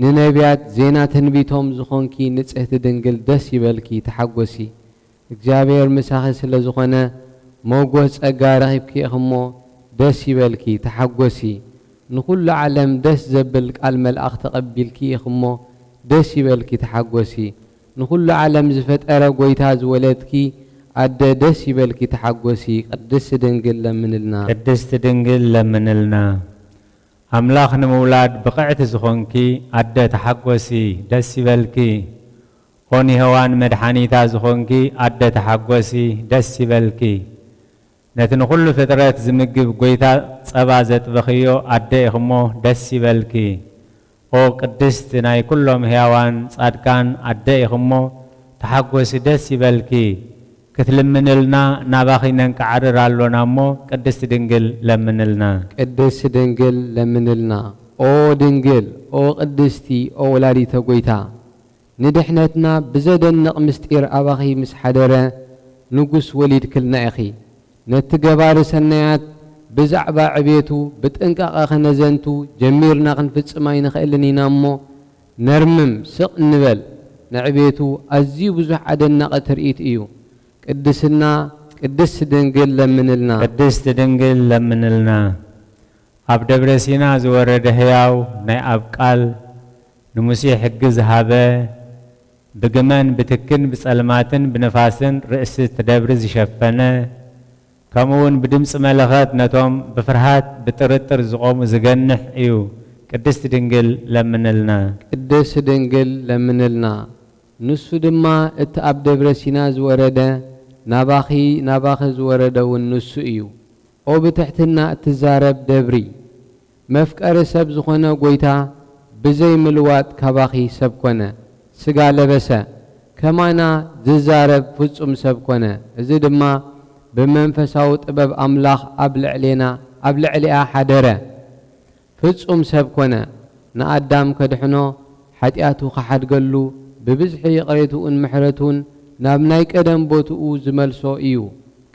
ንነቢያት ዜና ትንቢቶም ዝኾንኪ ንጽሕቲ ድንግል ደስ ይበልኪ ተሓጐሲ እግዚአብሔር ምሳኺ ስለ ዝኾነ ሞጎስ ጸጋ ረኺብኪ እሞ ደስ ይበልኪ ተሓጐሲ ንኹሉ ዓለም ደስ ዘብል ቃል መልአኽ ተቐቢልኪ እሞ ደስ ይበልኪ ተሓጐሲ ንኹሉ ዓለም ዝፈጠረ ጎይታ ዝወለድኪ ኣደ ደስ ይበልኪ ተሓጐሲ ቅድስት ድንግል ለምንልና
ቅድስት ድንግል ለምንልና ኣምላኽ ንምውላድ ብቕዕቲ ዝኾንኪ ኣደ ተሓጐሲ ደስ ይበልኪ ኦኒ ሔዋን መድኃኒታ ዝኾንኪ ኣደ ተሓጐሲ ደስ ይበልኪ ነቲ ንኹሉ ፍጥረት ዝምግብ ጎይታ ጸባ ዘጥበኽዮ ኣደ ኢኽሞ ደስ ይበልኪ ኦ ቅድስት ናይ ኩሎም ሕያዋን ጻድቃን ኣደ ኢኽሞ ተሓጐሲ ደስ ይበልኪ ክትልምንልና ናባኺ ነንቀዓርር ኣሎና እሞ ቅድስት ድንግል ለምንልና
ቅድስት ድንግል ለምንልና ኦ ድንግል ኦ ቅድስቲ ኦ ወላዲተ ጎይታ ንድሕነትና ብዘደንቕ ምስጢር ኣባኺ ምስ ሓደረ ንጉስ ወሊድክልና ኢኺ ነቲ ገባሪ ሰናያት ብዛዕባ ዕቤቱ ብጥንቃቐ ኸነዘንቱ ጀሚርና ክንፍጽም ኣይንኽእልን ኢና እሞ ነርምም ስቕ እንበል ንዕቤቱ ኣዝዩ ብዙሕ ኣደናቒ ትርኢት እዩ ቅድስና ቅድስት ድንግል ለምንልና
ቅድስት ድንግል ለምንልና ኣብ ደብረ ሲና ዝወረደ ህያው ናይ ኣብ ቃል ንሙሴ ሕጊ ዝሃበ ብግመን ብትክን ብጸልማትን ብነፋስን ርእሲ ተደብሪ ዝሸፈነ ከምኡውን ብድምፂ መለኸት ነቶም ብፍርሃት ብጥርጥር ዝቆሙ ዝገንሕ እዩ ቅድስት ድንግል ለምንልና
ቅድስት ድንግል ለምንልና ንሱ ድማ እቲ ኣብ ደብረ ሲና ዝወረደ ናባኺ ዝወረደ እውን ንሱ እዩ ኦ ብትሕትና እትዛረብ ደብሪ መፍቀሪ ሰብ ዝኾነ ጎይታ ብዘይ ምልዋጥ ካባኺ ሰብ ኮነ ስጋ ለበሰ ከማና ዝዛረብ ፍጹም ሰብ ኮነ እዚ ድማ ብመንፈሳዊ ጥበብ ኣምላኽ ኣብ ልዕሊኣ ሓደረ ፍጹም ሰብ ኮነ ንኣዳም ከድሕኖ ሓጢኣቱ ከሓድገሉ ብብዝሒ ይቕሬቱን ምሕረቱን ናብ ናይ ቀደም ቦትኡ ዝመልሶ እዩ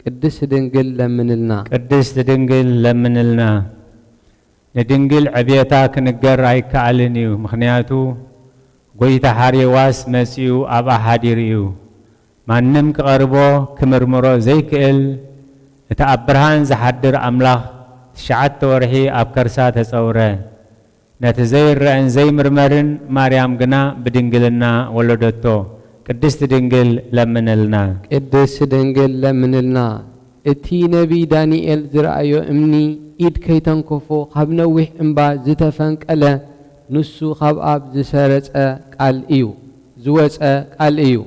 ቅድስት ድንግል ለምንልና ቅድስት ድንግል ለምንልና ንድንግል ዕብየታ ክንገር ኣይከኣልን እዩ ምኽንያቱ ጎይታ ሓርየዋስ መጺኡ ኣብኣ ሓዲር እዩ ማንም ክቐርቦ ክምርምሮ ዘይክእል እቲ ኣብ ብርሃን ዝሓድር ኣምላኽ 9 ወርሒ ኣብ ከርሳ ተጸውረ ነቲ ዘይርአን ዘይምርመርን ማርያም ግና ብድንግልና ወለደቶ ቅድስት ድንግል ለምንልና ቅድስት ድንግል ለምንልና እቲ ነቢይ ዳንኤል ዝረአዮ እምኒ ኢድ ከይተንከፎ ካብ ነዊሕ እምባ ዝተፈንቀለ ንሱ ካብ ኣብ ዝሰረጸ ቃል እዩ ዝወፀ ቃል እዩ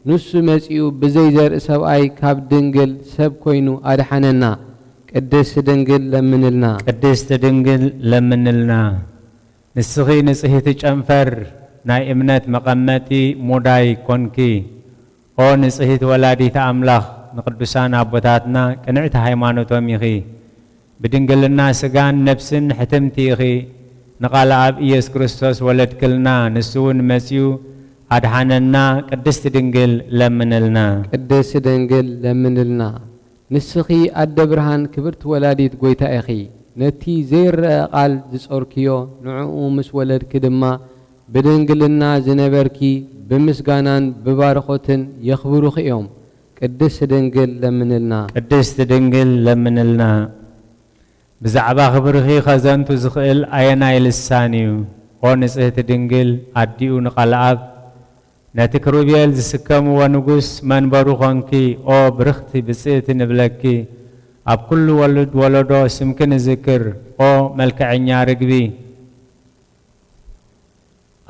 ንሱ መጺኡ ብዘይ ዘርኢ ሰብኣይ ካብ ድንግል ሰብ ኮይኑ ኣድሓነና ቅድስት ድንግል ለምንልና ቅድስት ድንግል ለምንልና ንስኺ ንጽሕቲ ጨንፈር ናይ እምነት መቐመጢ ሙዳይ ኮንኪ ኦ ንጽሕቲ ወላዲት ኣምላኽ ንቅዱሳን ኣቦታትና ቅንዕቲ ሃይማኖቶም ኢኺ ብድንግልና ስጋን ነፍስን ሕትምቲ ኢኺ ንቓል ኣብ ኢየሱስ ክርስቶስ ወለድክልና ንሱ እውን መጺኡ ኣድሓነና ቅድስት ድንግል ለምንልና ቅድስት ድንግል ለምንልና ንስኺ ኣደ ብርሃን ክብርቲ ወላዲት ጎይታ ኢኺ ነቲ ዘይረአ ቃል ዝጾርክዮ ንዕኡ ምስ ወለድኪ ድማ ብድንግልና ዝነበርኪ ብምስጋናን ብባረኾትን የኽብሩኺ እዮም ቅድስት ድንግል ለምንልና ቅድስት ድንግል ለምንልና ብዛዕባ ክብርኺ ኸዘንቱ ዝኽእል ኣየናይ ልሳን እዩ ኦ ንጽሕቲ ድንግል ኣዲኡ ንቓል ኣብ ነቲ ክሩቤል ዝስከምዎ ንጉስ መንበሩ ኾንኪ ኦ ብርኽቲ ብጽእቲ ንብለኪ ኣብ ኩሉ ወልድ ወለዶ ስምኪ ንዝክር ኦ መልክዐኛ ርግቢ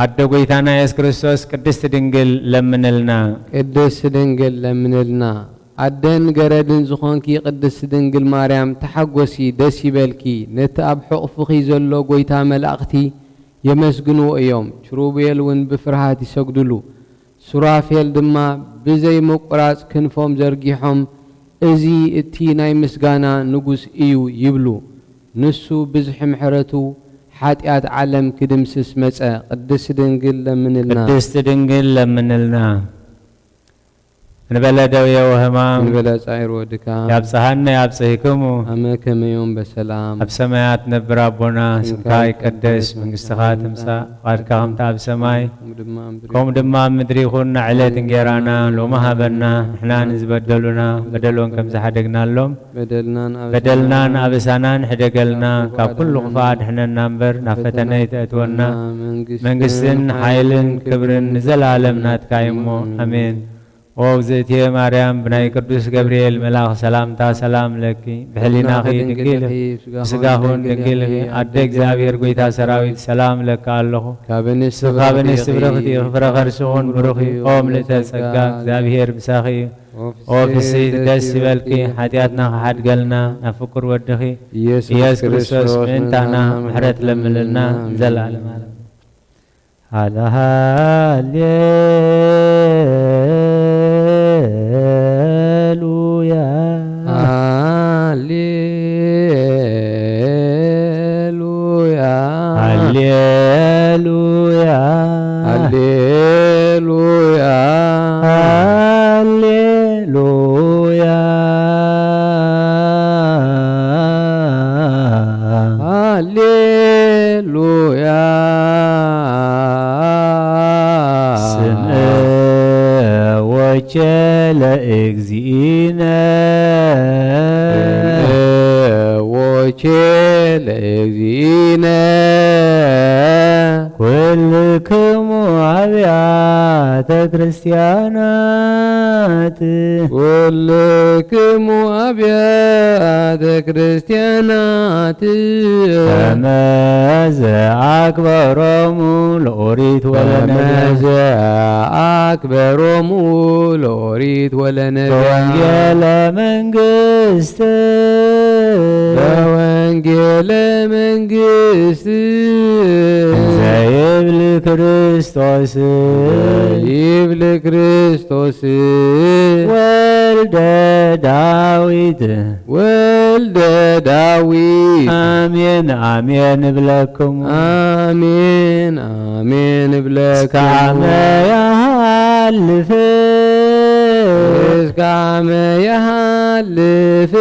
ኣደ ጎይታና ኢየሱስ ክርስቶስ ቅድስት ድንግል ለምንልና ቅድስት ድንግል ለምንልና ኣደን ገረድን ዝኾንኪ ቅድስት ድንግል ማርያም ተሓጐሲ ደስ ይበልኪ ነቲ ኣብ ሕቑፍኺ ዘሎ ጎይታ መላእኽቲ የመስግንዎ እዮም ኪሩቤል እውን ብፍርሃት ይሰግድሉ ሱራፌል ድማ ብዘይ ምቁራጽ ክንፎም ዘርጊሖም እዚ እቲ ናይ ምስጋና ንጉስ እዩ ይብሉ ንሱ ብዙሕ ምሕረቱ ሓጢአት ዓለም ክድምስስ መጸ ቅድስት ድንግል ለምንልና ቅድስት ድንግል ለምንልና እንበለ ደዌ ወሕማም እንበለ ጻዕር ወድካም ያብጽሐነ ያብጽሕክሙ አመ ከመ ዮም በሰላም ኣብ ሰማያት ነብር ኣቦና ስምካ ይቀደስ መንግሥትኻ ትምጻእ ፈቃድካ ከምቲ ኣብ ሰማይ ከምኡ ድማ ኣብ ምድሪ ይኹን ዕለት እንጀራና ሎሚ ሃበና ንሕና ንዝበደሉና በደሎን ከም ዝሓደግናሎም በደልናን ኣበሳናን ሕደገልና ካብ ኩሉ ክፉእ ኣድሕነና እምበር ናብ ፈተነ ይተእትወና መንግስትን ሓይልን ክብርን ንዘለዓለም ናትካ እሞ አሜን ኦ እግዝእትየ ማርያም ብናይ ቅዱስ ገብርኤል መልአኽ ሰላምታ ሰላም ለኪ ብሕሊናኺ ድንግል ብስጋኹን ድንግል ኣደ እግዚአብሔር ጎይታ ሰራዊት ሰላም ለካ ኣለኹ ካብ እንስቲ ብርኽቲ ክፍረ ከርስኹን ብሩኽ ኦ ምልእተ ጸጋ እግዚአብሔር ምሳኺ ኦ ፍስሕት ደስ ይበልኪ ሓጢአትና ክሓድገልና ናብ ፍቁር ወድኺ ኢየሱስ ክርስቶስ ምእንታና ምሕረት ለምልልና ንዘለዓለም ዓለም እግዚእነ ለእግዚእነ
ኩልክሙ አብያተ ክርስቲያናት
ኩልክሙ አብያተ ክርስቲያናት
ከመ ዘአክበሮሙ ለኦሪት ወለነቢያት
አክበሮሙ ለኦሪት ወለነቢያት
በወንጌለ መንግሥት
በወንጌለ መንግሥት
ዘይብል ክርስቶስ
ይብል ክርስቶስ
ወልደ ዳዊት
ወልደ ዳዊት
አሜን አሜን እብለክሙ
አሜን አሜን
እስካመ
ብለክሙ
ያሃልፍ
እስካመ ያሃልፍ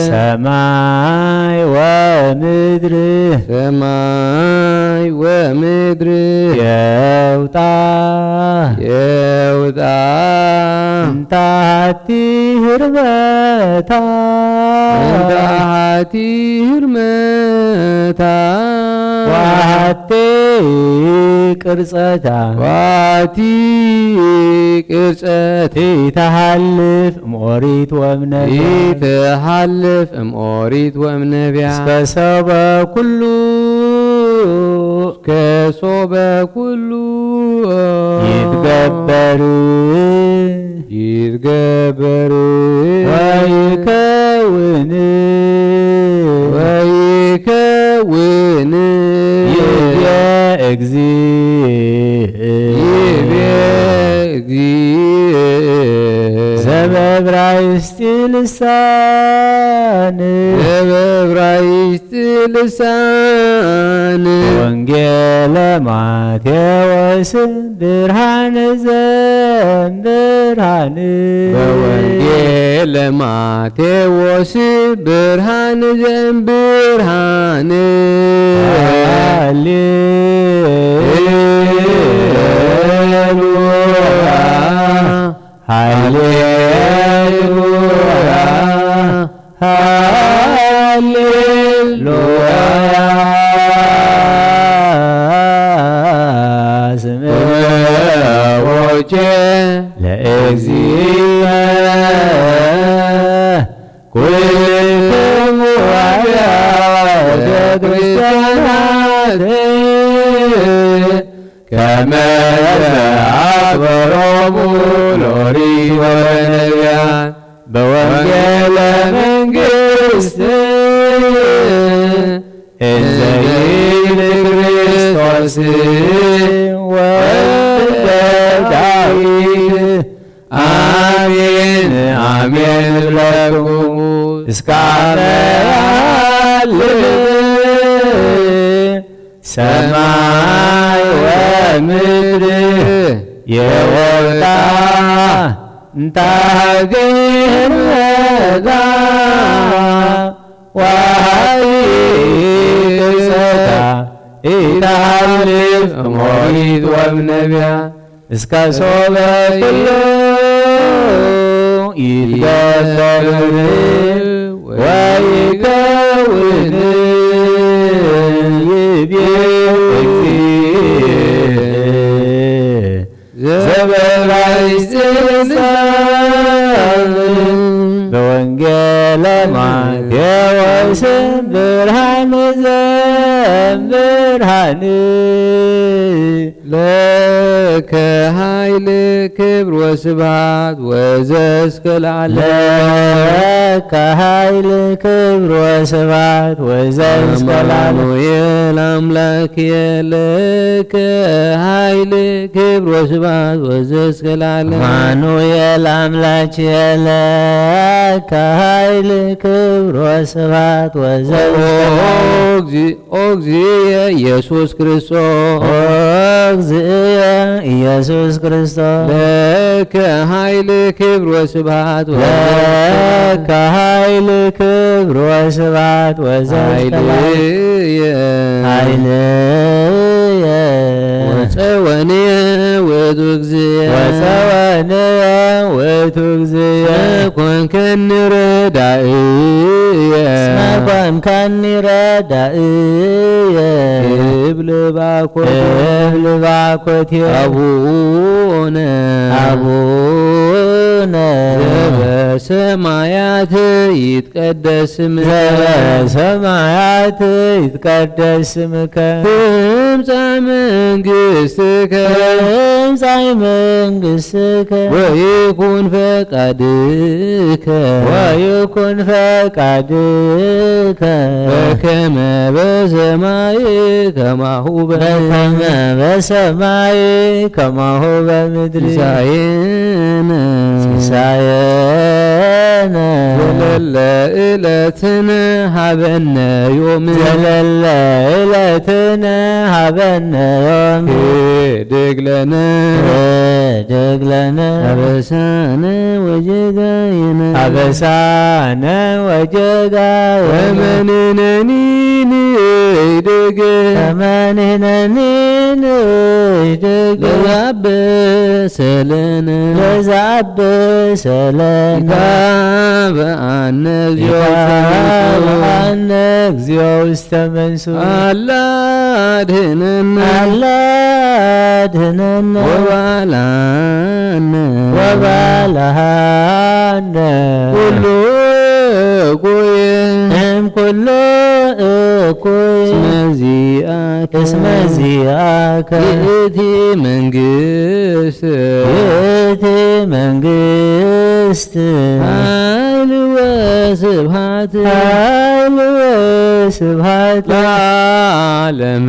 ሰማይ ወምድር
ሰማይ ወምድር
የውጣ
የውጣ
እንታቲ ህርበታ
እንታሃቲ ህርመታ
ዋሃቴ ቅርጸታ
ዋቲ ቅርጸት
ይተሃልፍ እምኦሪት ወእምነቢያት
ይትሃልፍ እምኦሪት ወእምነቢያት
እስከ ሰበ ኩሉ
ከሶበ ኩሉ
ይትገበር
ይትገበር
ወይከውን
ወይከውን
ይቤ እግዚእ
ይቤ እግዚእ
ዘበዕብራይስጥ ልሳን
በዕብራይስጥ ልሳን
ወንጌለ ማቴዎስ ብርሃነ ዘእምብርሃን
በወንጌለ ማቴዎስ ብርሃን ዘእምብርሃን
ሃሌሉያ ሃሌሉያ ሃሌሉያ ስምዐ ለእግዚእነ ኩልክሙ አብያተ ክርስቲያናት ከመ ዘአክበሮሙ ለኦሪት ወለነቢያት በወንጌለ መንግሥት እንዘ ይብል ክርስቶስ ወልደ ዳዊት አሜን አሜን እብለክሙ እስካመ ያሃልፍ ሰማይ ወምድር የወጣ እንታገር መጋ ዋይ ቅርጸታ ኢታሃልፍ እምኦሪት ወእምነቢያት እስከ ሶበ ኩሉ ይትገበር ወይከውን ይቤ እግዚእ ዘበዕብራይስጥ ልሳን በወንጌለ ማቴዎስ ብርሃነ ዘእምብርሃን
ለከ ኃይል ክብር ወስብሐት ወዘእስከ ለዓለም
ለከ ኃይል ክብር ወስብሐት ወዘእስከ ለዓለም
አማኑኤል አምላክየ ለከ ኃይል ክብር ወስብሐት ወዘእስከ ለዓለም
አማኑኤል አምላክየ ለከ ኃይል ክብር ወስብሐት ወዘእስከ ለዓለም
ኦ እግዚእየ ኢየሱስ ክርስቶስ
እግዚእየ ኢየሱስ ክርስቶስ
ለከ ኃይል ክብር ወስብሐት
ለከ ኃይል ክብር ወስብሐት ወዘእስከ ለዓለም
ኃይልየ
ኃይልየ
ወፀወንየ ውእቱ እግዚእ
ወፀወንየ ውእቱ እግዚእ
ኮንከኒ ረዳእየ
እስመ ኮንከኒ ረዳእየ
እብል ባኮቴ
እብል ባኮቴየ
አቡነ
አቡነ
ዘበሰማያት ይትቀደስ ስምከ
ዘበሰማያት ይትቀደስ ስምከ
ትምጻእ መንግሥትከ
ትምጻእ መንግሥትከ
ወይኩን ፈቃድከ
ወይኩን ፈቃድከ
በከመ በሰማይ ከማሁ
በከመ በሰማይ ከማሁ በምድር
ሲሳየነ
ሲሳየነ
ዘለለ ዕለትነ ሀበነ ዮም
ዘለለ ዕለትነ ሀበነ ዮም
ህድግ ለነ
ህድግ ለነ
አበሳነ ወጌጋየነ
አበሳነ ወጌጋየነ
ወመንነኒ ንህድግ
ከመንህነኒ ንህድግ
ለዛበሰለነ
ለዛብሰለነ
ይካበአነ እግዚኦ
ይካበአነ እግዚኦ ውስተ መንሱት
አላ አድኅነነ
አላ አድኅነነ
ወባልሐነ
ወባልሐነ
ኩሉ እኩየ
እምኩሉ እኩይ እስመ ዚአከ
ይእቲ መንግሥት
ይእቲ መንግሥት
ኃይል ወስብሐት
ኃይል ወስብሐት
ለዓለመ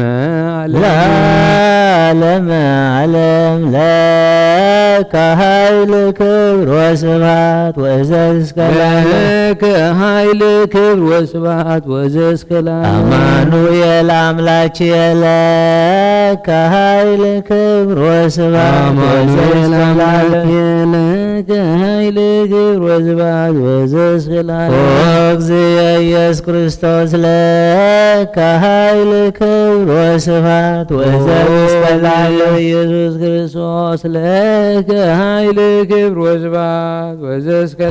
ለዓለመ ዓለም ለከ ኃይል ክብር ወስብሐት ወእዘዝከ
ለከ ኃይል ክብር ወስብሐት ወእዘዝከ
አማኑኤል አምላችየ ለከ ኃይል ክብር ወስብሐት
አማኑኤል አምላክየ ለከ ኃይል ክብር ወስብሐት ወእዘዝከ
እግዚእ ኢየሱስ ክርስቶስ ለከ ኃይል ክብር ወስብሐት ወእዘዝከ
ኢየሱስ ክርስቶስ ለከ ኃይል ክብር ወስብሐት ወእዘዝከ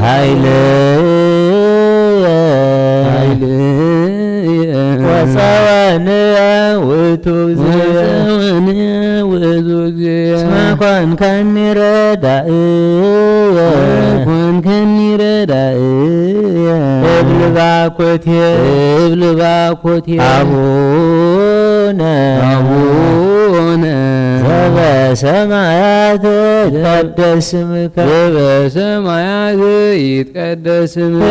ወፀወንየ ውእቱ እግዚእ እስመ ኮንከኒ ረዳእየ እብል ባኮቴየ አቡነ ዘበሰማያት ይትቀደስ ስምከ
በሰማያት ይትቀደስ ስምከ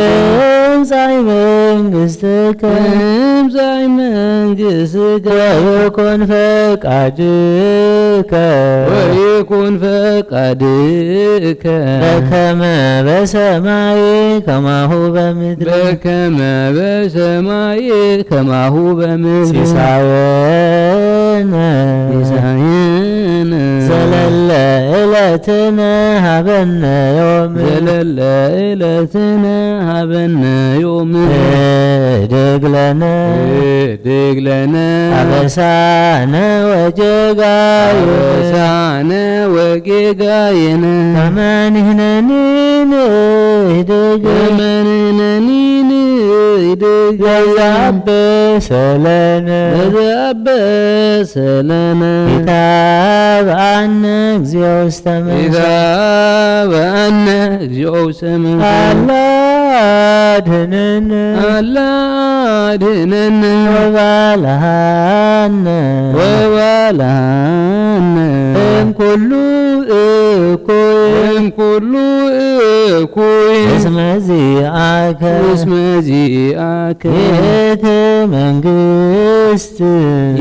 ትምጻእ መንግሥትከ
ትምጻእ መንግሥትከ
ወይኩን ፈቃድከ
ወይኩን ፈቃድከ
በከመ በሰማይ ከማሁ በምድር
በከመ በሰማይ ከማሁ በምድር
ሲሳየነ ዘለለ ዕለትነ ሀበነ ዮም
ዘለለ ዕለትነ ሀበነ ዮም
ህድግ ለነ አበሳነ ወጌጋየነ ከመንህነኒ ንህድግ ለዛብሰለነ ይካበአነ እግዚኦ ውስተ መንሱት አላ አድኅነነ ወባልሐነ እምኩሉ እኩይ እስመ ዚአከ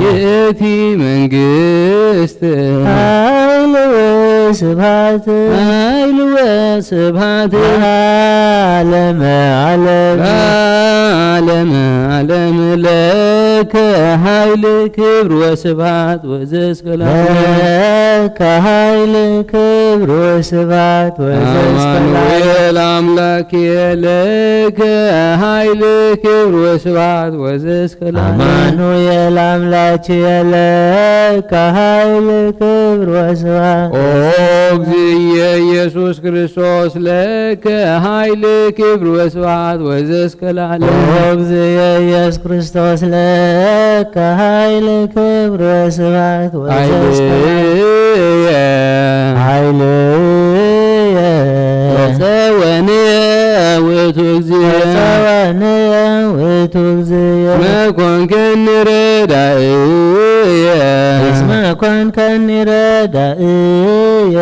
ይእቲ መንግሥት ኃይል ወስብሐት ለዓለመ ዓለም ለከ ኃይል ክብር ወስብሐት ወእዘዝከ ለከ ኃይል ክብር ወስብሐት
አማኑኤል አምላክ ለከ ኃይል ክብር ወስብሐት ወዘእስከ ለዓለም
አማኑኤል አምላክ ለከ ኃይል ክብር ወስብሐት
ኦ እግዚእየ ኢየሱስ ክርስቶስ ለከ ኃይል ክብር ወስብሐት ወዘእስከ ለዓለም
ኦ እግዚእየ ኢየሱስ ክርስቶስ ለከ ኃይል ክብር ወስብሐት ወዘእስከ ኃይልየ
ወፀወንየ ውእቱ እግዚእ
ወፀወንየ ውእቱ እግዚእ
መኮንከኒ ረዳእየ
እስመ ኮንከኒ ረዳእየ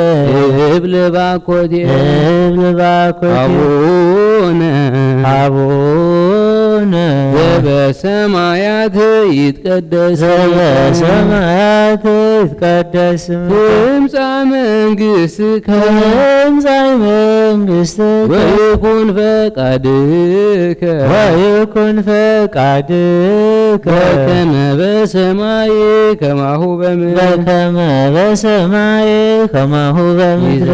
እብል ባኮቴየ
እብል ባኮቴየ
አቡነ ዘበሰማያት ይትቀደስ
ዘበሰማያት ይትቀደስ
ትምጻእ መንግሥትከ
ትምጻእ መንግሥትከ
ወይኩን ፈቃድከ
ወይኩን ፈቃድከ
በከመ በሰማይ ከማሁ በምድር
በከመ በሰማይ ከማሁ በምድር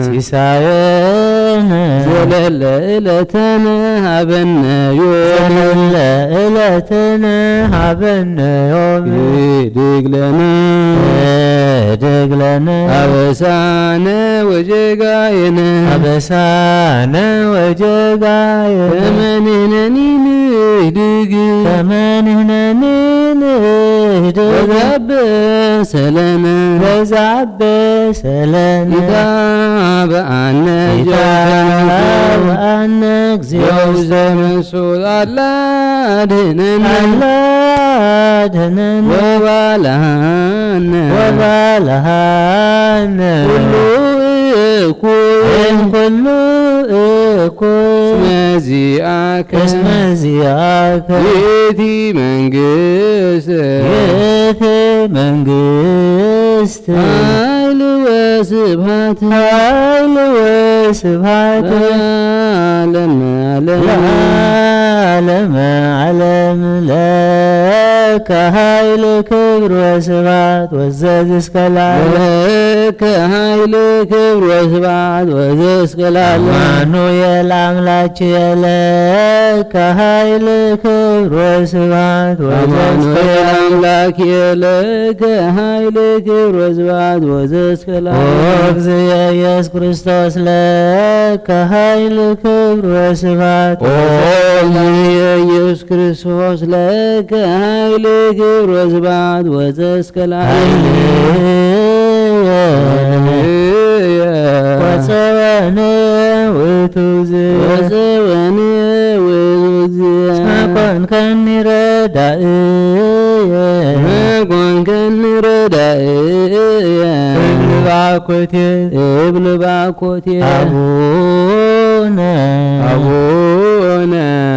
ሲሳየነ
ዘለለ ዕለተነ ሀበነ ዮም
ዘለለ ዕለትነ ሀበነ ዮም
ይድግ ለነ
እድግ ለነ
አበሳነ ወጀጋየነ
አበሳነ ወጀጋየነ
ከመ ንሕነኒ ንህድግ
ከመ ንሕነኒ ንህድግ
ወዘአበሰለነ
ወዘአበሰለነ
ይትባአነ
ይትባአነ እግዚኦ
ውስተ መንሱት አላ አድኅነነ
አላ አድኅነነ
ወባልሐነ
ወባልሐነ
ኩሉ እኩይ
ኩሉ እኩይ
እስመ
እስመ ዚአከ
ይእቲ መንግሥት
ይእቲ መንግሥት
ኃይል ወስብሐት
ኃይል ወስብሐት
ለዓለመ ዓለም
ለዓለመ ዓለም ለከ ኃይል ክብር ወስብሐት ወዘእስከ ለዓለም
ለከ ኃይል ክብር ወስብሐት ወዘእስከ ለዓለም
አማኑኤል አምላክ ለከ ኃይል ክብር ወስብሐት ወዘእስከ
አማኑኤል
ለዓለም
አምላክ ለከ ኃይል ክብር ወስብሐት ወዘእስከ
ኦ
ለዓለም
እግዚእ ኢየሱስ ክርስቶስ ለከ ኃይል ክብር ወስብሐት
ኦ እግዚእ ኢየሱስ ክርስቶስ ለከ ኃይል ክብር ወስብሐት ወዘእስከ ለዓለም
ወፀወነ ውእቱ እግዚእ
ወፀወነ ውእቱ እግዚእ
እስመ ኮንከኒ ረዳእየ
መኮንከኒ ረዳእየ
እብል ባኮቴየ
እብል ባኮቴየ
አቡነ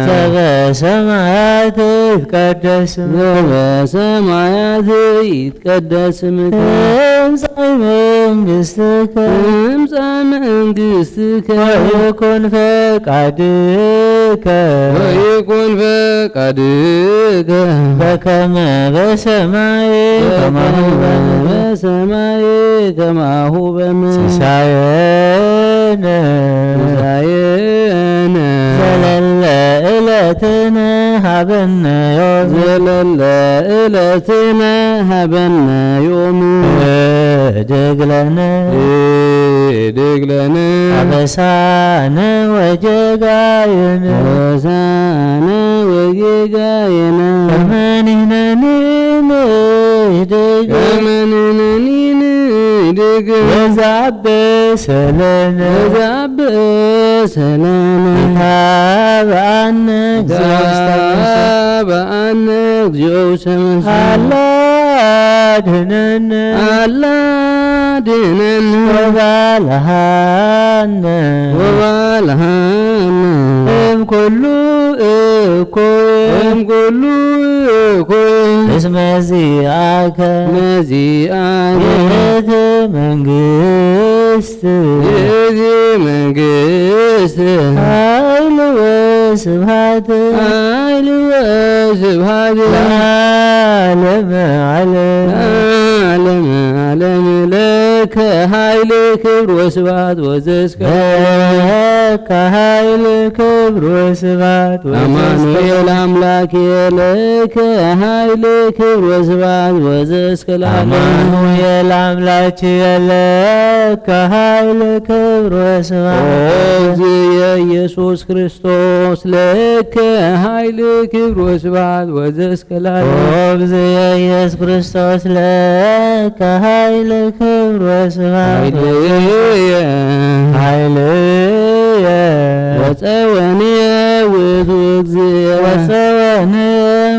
ዘበሰማያት ይትቀደስ
ዘበሰማያት ይትቀደስ ስምከ
ትምጻእ መንግሥትከ
ትምጻእ መንግሥትከ
ወይኩን ፈቃድከ
ወይኩን ፈቃድከ
በከመ በሰማይ ከማሁ በምድር
በሰማይ ከማሁ በምድር
ሲሳየነ
ሲሳየነ
ዘለለ ዕለትነ ሀበነ ዮም
ዘለለ ዕለትነ ሀበነ ዮም
እድግ ለነ
ይድግ ለነ
አበሳነ ወጀጋየነ
አበሳነ ወጌጋየነ
ከመ ንሕነኒ ንህድግ
ከመ ንሕነኒ ንህድግ
ወዘአበሰለነ
ወዘአበሰለነ
ይትባአነ እግዚኦ ውስተ
በአነ እግዚኦ ውስተ መንሱት
አላ አድኅነነ
አላ አድኅነነ
ወባልሐነ
ወባልሐነ
እምኩሉ እኩይ
እምኩሉ እኩይ
እስመ ዚአከ
መዚአነ
ይእቲ መንግሥት
ይእቲ መንግሥት
ኃይል ወስብሐት
ኃይል ወስብሐት
ለዓለመ ዓለም
ለዓለመ
ክብር ወስብሐት ወዘእስከ
ለከ ኃይል ክብር ወስብሐት
አማኑኤል አምላኬ ለከ ኃይል ክብር ወስብሐት ወዘእስከ ለዓለም
አማኑኤል አምላኬ ለከ ኃይል ክብር ወስብሐት
እግዚእ ኢየሱስ ክርስቶስ ለከ ኃይል ክብር ወስብሐት ወዘእስከ ለዓለም
እግዚእ ኢየሱስ ክርስቶስ ለከ ኃይል ክብር ወስብሐት ኃይልየ
ወፀወኒ ውእቱ እግዚእ
ወፀወኒ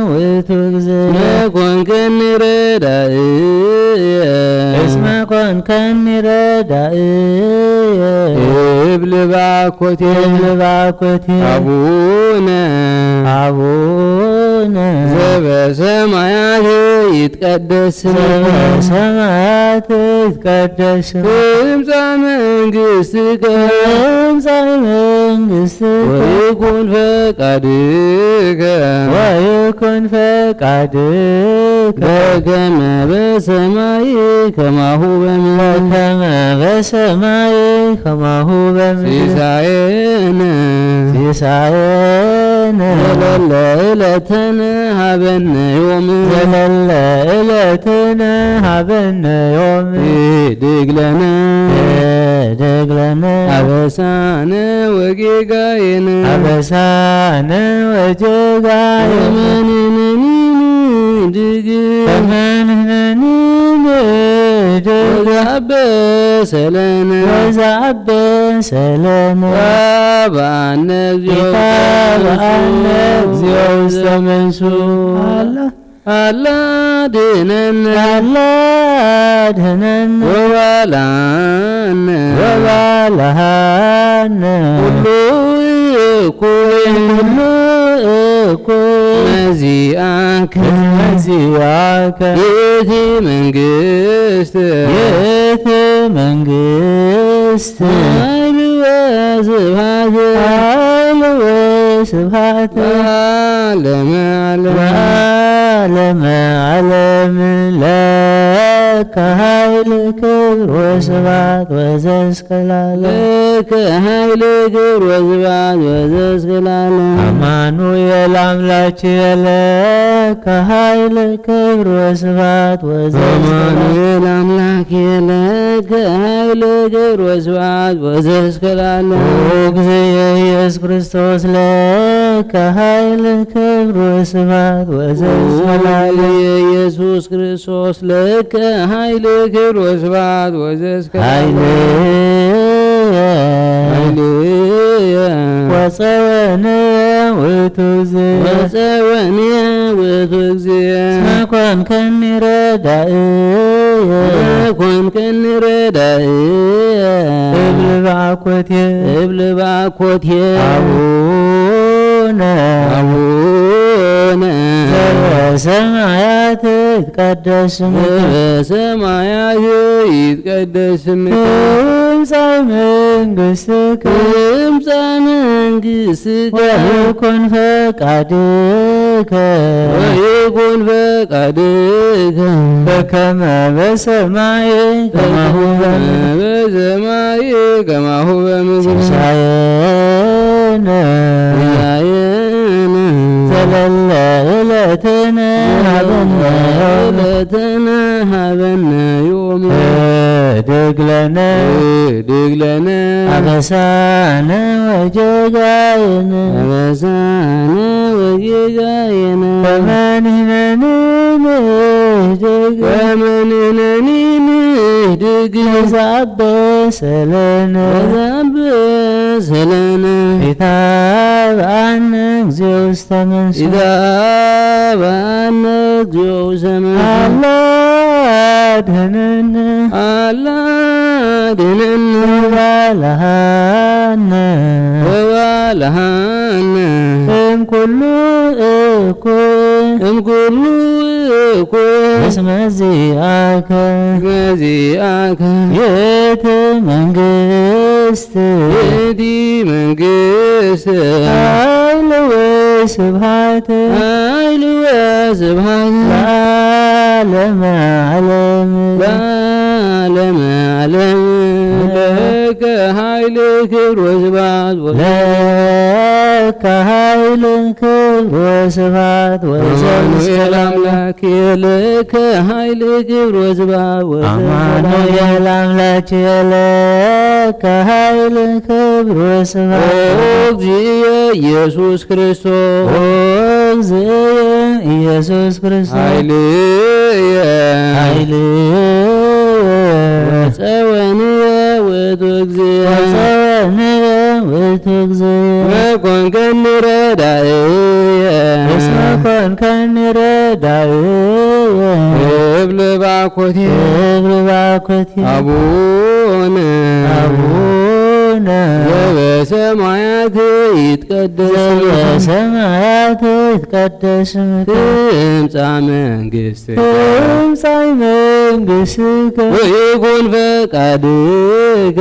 ውእቱ እግዚእ
ኮንከኒ ረዳእየ
እስመ ኮንከኒ ረዳእየ
እብል ባኮቴ አቡነ ዘበሰማያት ይትቀደስ ስምከ
በሰማያት ይትቀደስ
ትምጻእ መንግሥትከ ወይኩን ፈቃድከ በከመ በሰማይ ከማሁ በምድር ሲሳየነ ዘለለ ዕለትነ ሀበነ ዮም ይድግ ለነ አበሳነ ወጌጋየነ ወዛበሰለነ ወባአነ እግዚኦ ውስተ መንሱ አላ ድኅነነ ወባልሐነ ሁሉ እኩይ መዚአከ ይእቲ መንግሥት ኃይል ወስብሐት ለዓለመ ዓለም
ለከ ኃይል ክብር ወስብሐት ወዘእስከ
ለከ ኃይል ክብር ወስብሐት ወዘእስከ ለዓለም
አማኑኤል አምላኬ ለከ ኃይል ክብር ወስብሐት
አማኑኤል አምላኬ ለከ ኃይል ክብር ወስብሐት ወዘእስከ ለዓለም
እግዚእ ኢየሱስ ክርስቶስ ለከ ኃይል ክብር ወስብሐት ወዘእስከ ለዓለም
ኢየሱስ ክርስቶስ ለከ ኃይል ክብር ወስብሐት ወዘእስከ
ወፀወነ ውእቱ እግዚእ እስመ ኮንከኒ ረዳእየ እብል ባኮቴ አቡነ ዘበሰማያት ይትቀደስ ስምከ ትምጻእ መንግሥትከ ወይኩን ፈቃድከ በከመ በሰማይ
ከማሁ በምድር
ሲሳየነ ዘለለ ዕለትነ ሀበነ ዮም ይድግ ለነ አበሳነ ወጌጋየነ በመንህነኒ ንህድግ ወዛበሰለነ ኢታብአነ እግዚኦ ውስተ መንሱ አላ ድኅነነ ወባልሐነ እምኩሉ እኩይ እስመ ዚአከ ይእቲ መንግሥት ኃይል ወስብሐት ለዓለመ ዓለም
ለከ ኃይል ክብር ወስብሐት
ለከ ኃይል ክብር ወስብሐት
አማኑኤል አምላክ ለከ ኃይል ክብር ወስብሐት
አማኑኤል አምላክ ለከ ኃይል ክብር ወስብሐት
እግዚእ ኢየሱስ ክርስቶስ
እግዚእ ኢየሱስ ክርስቶስ
ኃይልየ ወፀወንየ ውእቱ እግዚእ
ውእቱ እግዚእ
ኮንከኒ ረዳእየ
እስመ ኮንከኒ ረዳእየ
እብል ባኮቴየ
እብል ባኮቴየ
አቡነ ዘበሰማያት ይትቀደስ
በሰማያት ይትቀደስ ስምከ
ትምጻእ መንግሥትከ
ትምጻእ መንግሥትከ
ወይኩን ፈቃድከ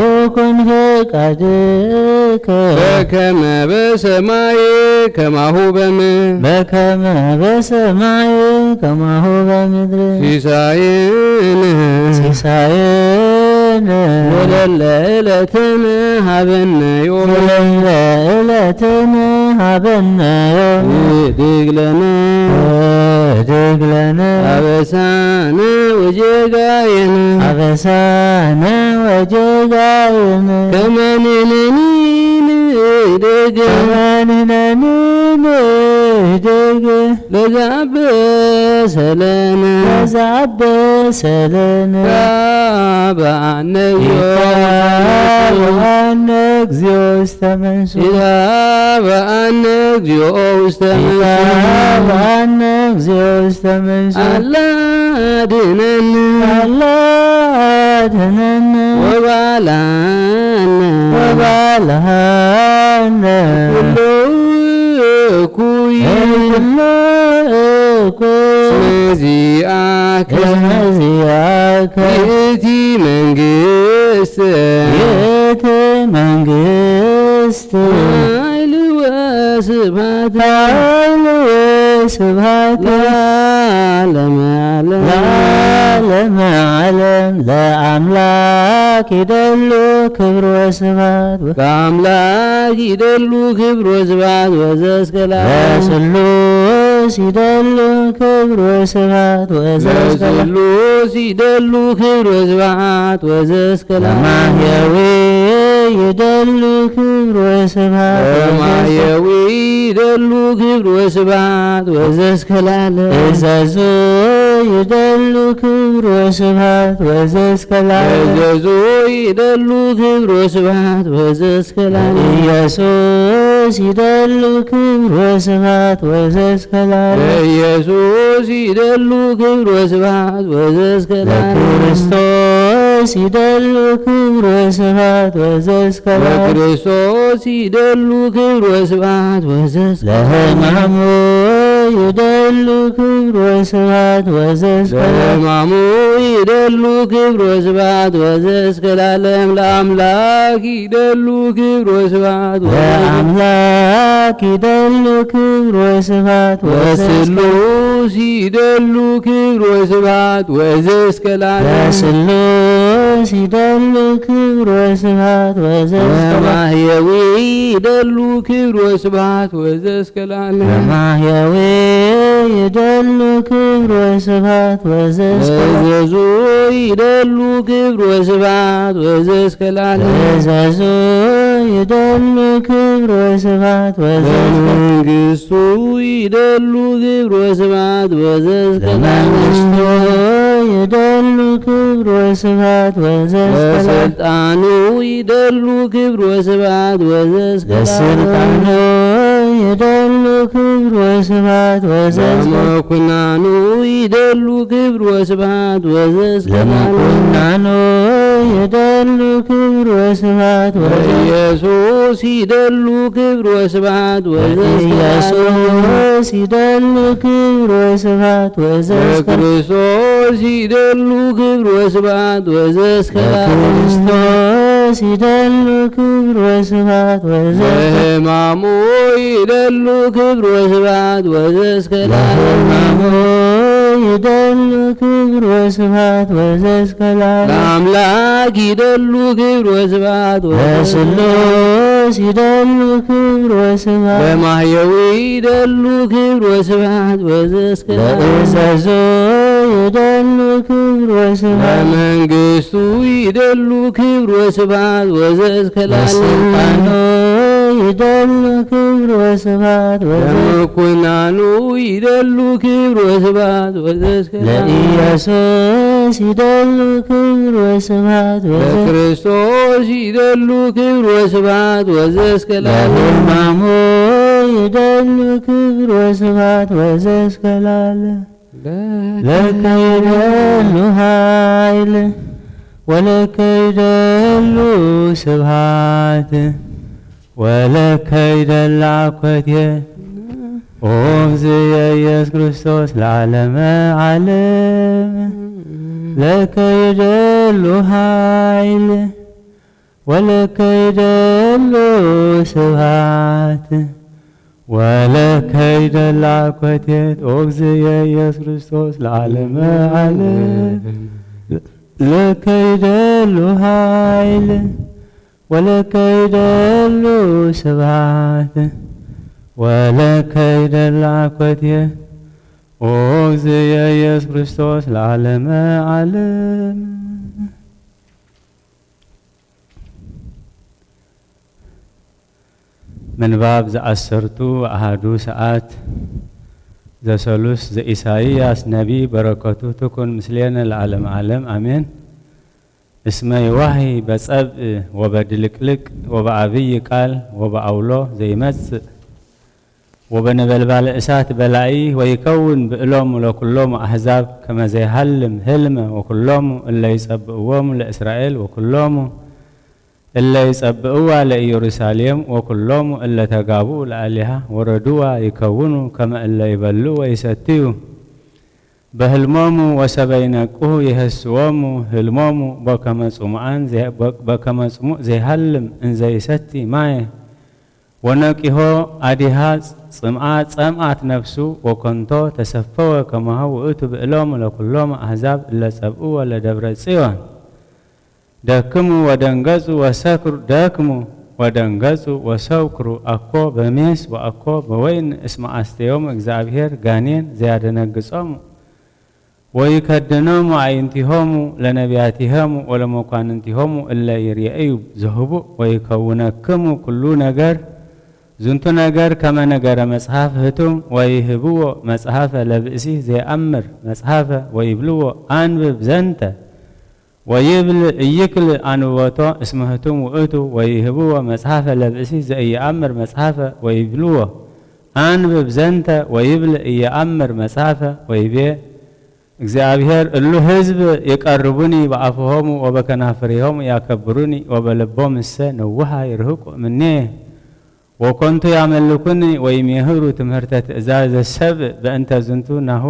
ወይኩን ፈቃድከ
በከመ በሰማይ ከማሁ በምድር
በከመ በሰማይ ከማሁ በምድር
ሲሳየነ
ሲሳየነ
ዘለለ ዕለትነ ሀበነ ዮም
ዘለለ ዕለትነ ሀበነ ዮም
ንኅድግ ለነ
ንኅድግ ለነ
አበሳነ ወጌጋየነ
አበሳነ ወጌጋየነ
ከመ ንሕነኒ ንኅድግ
ከመ ንሕነኒ ንኅድግ
ለዘአበሰለነ
ለዘአበሰለነ
ይትባአነ
ይትባአነ እግዚኦ ውስተ መንሱት
ይትባአነ እግዚኦ ውስተ
ይትባአነ እግዚኦ ውስተ መንሱት
አላ አድኅነነ
አላ አድኅነነ
ወባልሐነ
ወባልሐነ
ኩሉ እኩይ
እኩለ እኩይ
እስመዚአከ
እስመ ዚአከ
ይእቲ መንግሥት
ይእቲ መንግሥት
ኃይል ወስብሐት
ኃይል ወስብሐት
ለዓለመ ዓለም
ለዓለመ ዓለም ለአምላክ ይደሉ ክብር ወስብሐት
ከአምላክ ይደሉ ክብር ወስብሐት ወዘእስከ ለዓለም
ለስሉስ ይደሉ ክብር ወስብሐት ወዘእስከ
ለስሉስ ይደሉ ክብር ወስብሐት ወዘእስከ
ለማሕየዊ ይደሉ ክብር ወስብሐት
ለማሕየዊ ይደሉ ክብር ወስብሐት ወዘእስከ ለዓለም
እዘዙ ይደሉ ክብር ወስብሐት ወዘእስከ ለዓለም
እዘዙ ይደሉ ክብር ወስብሐት ወዘእስከ ለዓለም
ኢየሱስ ይደሉ ክብር ወስብሐት ወዘእስከ ለዓለም
ኢየሱስ ይደሉ ክብር ወስብሐት ወዘእስከ ለዓለም
ክርስቶስ ይደሉ ክብር ወስብሐት ወዘእስከ ለዓለም
በክርስቶስ ይደሉ ክብር ወስብሐት ወዘእስከ
ለሕማሙ ይደሉ ክብር ወስብሐት ወዘእስከ ለዓለም
ለሕማሙ ይደሉ ክብር ወስብሐት ወዘእስከ ለዓለም ለአምላክ ይደሉ ክብር ወስብሐት
ለአምላክ ይደሉ ክብር ወስብሐት ወዘእስከ
ወስሉስ ይደሉ ክብር ወስብሐት ወዘእስከ ለዓለም
ለስሉስ ይደሉ ክብር ወስብሐት ወዘእስከ ለዓለም
ለማሕየዊ ይደሉ ክብር ወስብሐት ወዘእስከ ለዓለም
ለማሕየዊ ይደሉ ክብር ወስብሐት ወዘእስከ ለዓለም
እዘዙ ይደሉ ክብር ወስብሐት ወዘእስከ ለዓለም
እዘዙ ይደሉ ክብር ወስብሐት ወዘእስከ
ለመንግሥቱ ይደሉ ክብር ወስብሐት ወዘእስከ
ለመንግሥቱ
ለዓለም
ይደሉ ክብር ወስብሐት ወዘእስከ ለዓለም
ለስልጣኑ ይደሉ ክብር ወስብሐት ወዘእስከ
ለስልጣኑ ይደሉ ክብር ወስብሐት ወዘእስከ
ለመኩናኑ ይደሉ ክብር ወስብሐት ወዘእስከ
ለመኩናኑ ይደሉ ክብር ወስብሐት ወዘእስከ
ኢየሱስ ይደሉ ክብር ወስብሐት ወዘእስከ
ኢየሱስ ይደሉ ክብር ወስብሐት ወዘእስከ
ክርስቶስ ይደሉ ክብር ወስብሐት ወዘእስከ
ክርስቶስ ይደሉ ክብር ወስብሐት ወዘእስከ
ለሕማሙ ይደሉ ክብር ወስብሐት ወዘእስከ
ለሕማሙ ይደሉ ክብር ወስብሐት ወዘእስከ ለዓለም
ለአምላክ ይደሉ ክብር ወስብሐት
ለስሉስ ይደሉ ክብር ወስብሐት
ለማህየዊ ይደሉ ክብር ወስብሐት ወዘእስከ
ለእዘዞ ይደሉ ክብር ወስብሐት
ለመንግስቱ ይደሉ ክብር ወስብሐት ወዘእስከ ለዓለም
ለስልጣኑ ይደሉ ክብር ወስብሐት
ለምኩናኑ ይደሉ ክብር ወስብሐት ወዘእስከ
ለኢየሱስ ይደሉ ክብር ወስብሐት
ለክርስቶስ ይደሉ ክብር ወስብሐት ወዘእስከ ለዓለም
ለሕማሙ ይደሉ ክብር ወስብሐት ወዘእስከ ለዓለም ለከ ይደሉ ኃይል ወለከ ይደሉ ስብሐት ወለከ ይደሉ አኮቴት ኦ እግዝእየ ኢየሱስ ክርስቶስ ለዓለመ ዓለም ለከ ይደሉ ኃይል ወለከ ይደሉ ስብሐት ወለከ ይደሉ አኮቴት ኦ እግዝእየ ኢየሱስ ክርስቶስ ለዓለመ ዓለም ለከ ይደሉ ኃይል ወለከ ይደሉ ስብሐት ወለከ ይደሉ አኮቴት ኦ እግዝእየ ኢየሱስ ክርስቶስ ለዓለመ ዓለም። ምንባብ ዘአሰርቱ አሐዱ ሰዓት ዘሰሉስ ዘኢሳይያስ ነቢይ በረከቱ ትኩን ምስሌነ ለዓለመ ዓለም አሜን። እስመ ይዋሂ በጸብእ ወበድልቅልቅ ወበአብይ ቃል ወበአውሎ ዘይመጽእ ወበነበልባለ እሳት በላኢ ወይከውን ብእሎሙ ለኩሎሙ አሕዛብ ከመ ዘይሃልም ህልመ ወኩሎሙ እለ ይጸብእዎሙ ለእስራኤል ወኩሎሙ እለ ይጸብእዋ ለኢየሩሳሌም ወኩሎሙ እለ ተጋብኡ ለአሊሃ ወረዱዋ ይከውኑ ከመ እለ ይበልዑ ወይሰትዩ በህልሞሙ ወሰበይነቅሁ ይህስዎሙ ህልሞሙ በከመ ጽሙዕ ዘይሃልም እንዘ ይሰቲ ማየ ወነቂሆ አዲሃ ጽምዓ ጸምዓት ነፍሱ ወኮንቶ ተሰፈወ ከመሃ ውእቱ ብእሎሙ ለኩሎሙ አሕዛብ እለ ጸብእዎ ለደብረ ጽዮን ደክሙ ወደንገጹ ወሰክሩ ደክሙ ወደንገጹ ወሰውክሩ አኮ በሜስ ወአኮ በወይን እስመ አስተዮሙ እግዚአብሔር ጋኔን ዘያደነግጾሙ ወይከድኖሙ አዕይንቲሆሙ ለነቢያቲሆሙ ወለመኳንንቲሆሙ እለ ይርአዩ ዘህቡእ ወይከውነክሙ ኩሉ ነገር ዝንቱ ነገር ከመ ነገረ መጽሐፍ ህቱም ወይህብዎ መጽሐፈ ለብእሲ ዘይአምር መጽሐፈ ወይብልዎ አንብብ ዘንተ ወይብል እይክል አንብቦቶ እስመ ህቱም ውእቱ ወይህብዎ መጽሐፈ ለብእሲ ዘኢየአምር መጽሐፈ ወይብልዎ አንብብ ዘንተ ወይብል እየአምር መጽሐፈ ወይቤ እግዚአብሔር እሉ ህዝብ ይቀርቡኒ በአፍሆሙ ወበከናፍሬሆሙ ያከብሩኒ ወበልቦም እሰ ነውሃ ይርህቁ እምኔ ወኮንቱ ያመልኩኒ ወይሜህሩ ትምህርተ ትእዛዘ ሰብእ በእንተ ዝንቱ ናሁ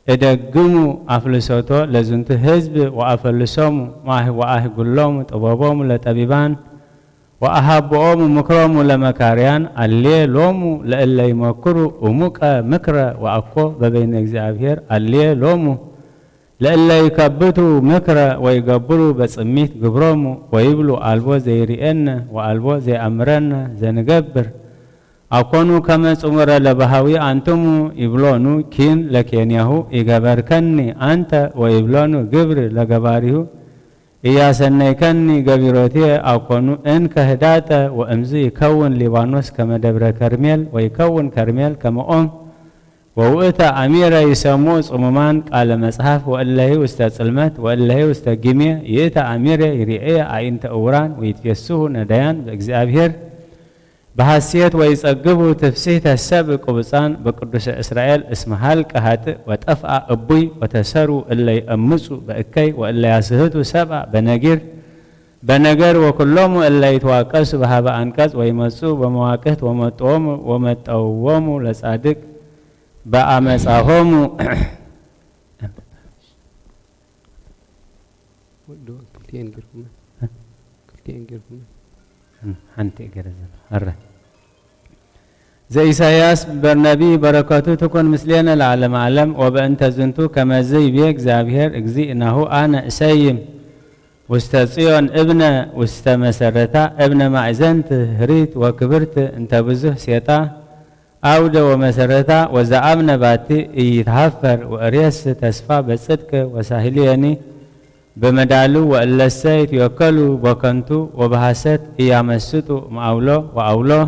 እደግሙ አፍልሶቶ ለዝንቱ ህዝብ ወአፈልሶሙ ወአህጉሎሙ ጥበቦሙ ለጠቢባን ወአሃብኦሙ ምክሮሙ ለመካርያን አሌ ሎሙ ለእለ ይመክሩ እሙቀ ምክረ ወአኮ በበይነ እግዚአብሔር አሌ ሎሙ ለእለ ይከብቱ ምክረ ወይገብሩ በጽሚት ግብሮሙ ወይብሉ አልቦ ዘይርኤነ ወአልቦ ዘይአምረነ ዘንገብር አኮኑ ከመ ጽሙረ ለባሃዊ አንትሙ ይብሎኑ ኪን ለኬንያሁ ይገበርከኒ አንተ ወይብሎኑ ግብር ለገባሪሁ እያሰነይከኒ ገቢሮትየ አኮኑ እንከ ህዳጠ ወእምዝ ይከውን ሊባኖስ ከመ ደብረ ከርሜል ወይከውን ከርሜል ከመ ኦም ወውእተ አሚረ ይሰምዑ ጽሙማን ቃለ መጽሐፍ ወእለሂ ውስተ ጽልመት ወእለሂ ውስተ ጊሜ ይእተ አሚረ ይርኤየ አዕይንተ እውራን ወይትፌስሑ ነዳያን በእግዚአብሔር በሐሴት ወይጸግቡ ትፍስሕተ ሰብእ ቁብፃን በቅዱሰ እስራኤል እስመ ሀልቀ ኃጥእ ወጠፍአ እቡይ ወተሰሩ እለ ይእምፁ በእከይ ወእለ ያስህቱ ሰብአ በነገር ወኩሎሙ እለ ይተዋቀሱ በሃበ አንቀጽ ወይመፁ በመዋቅህት ወመጠውዎሙ ለጻድቅ በአመፃሆሙ زي إساياس برنبي بركاته تكون مثلنا العالم عالم وبأنت زنتو كما زي بيك زابير اجزي إنه أنا أسيم واستطيعن ابن واستمسرتا ابن معزنت هريت وكبرت انت بزه سيتا أود ومسرتا وزعمنا باتي يتهفر وأريس تسفى بصدق وساهليني بمدالو وألسيت يوكلوا بكنتو وبحسد يامسطو معولو وأولو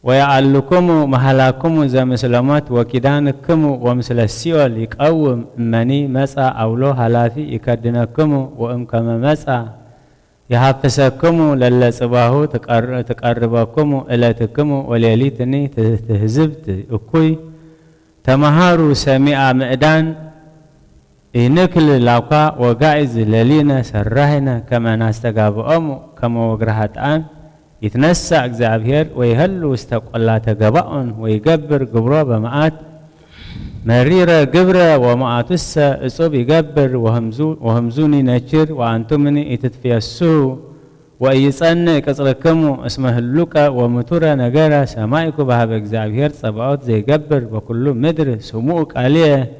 ويعلكم محلاكم زي مسلمات وكدانكم ومثل السيول يقوم مني مسا أولو هلافي يكدنكم وإمكم مسا يحفسكم للصباحو تقربكم إلتكم وليلتني تهزبت أكوي تمهارو سميع مئدان إنكل لاقا وقائز للينا سرهنا كما نستقابهم كما وقرهت آن يتنسى እግዚአብሔር ويهل واستقلا تقبأن ويقبر قبره بمعات مريرة قبره ومعاتس اصب يقبر وهمزوني نجر وأنتمني يتتفيسو ويصنع كسركم اسمه اللوكا ومتورة نجارة سمايكو بهاب እግዚአብሔር صبعات زي قبر وكل مدر سموك عليه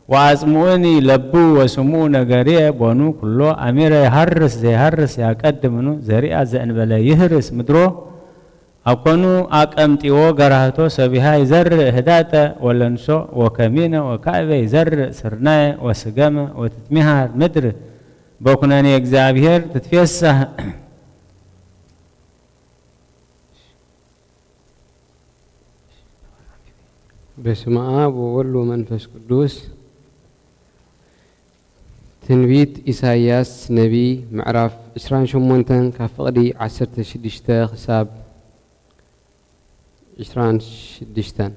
وعزموني لبو وسمو نغاريه بونو كله اميره يحرس زي حرس يقدمنو زريعه زين بلا يهرس مدرو اكونو اقمطيو غراهتو سبيها يزر هداته ولنسو وكمينه وكايبه يزر سرناي وسغمه وتتمهار مدر بوكناني እግዚአብሔር تتفسح
بسم آب وولو منفس قدوس تنبيت إساياس نبي معرف إسران شمونتن كفقدي 16 حساب 16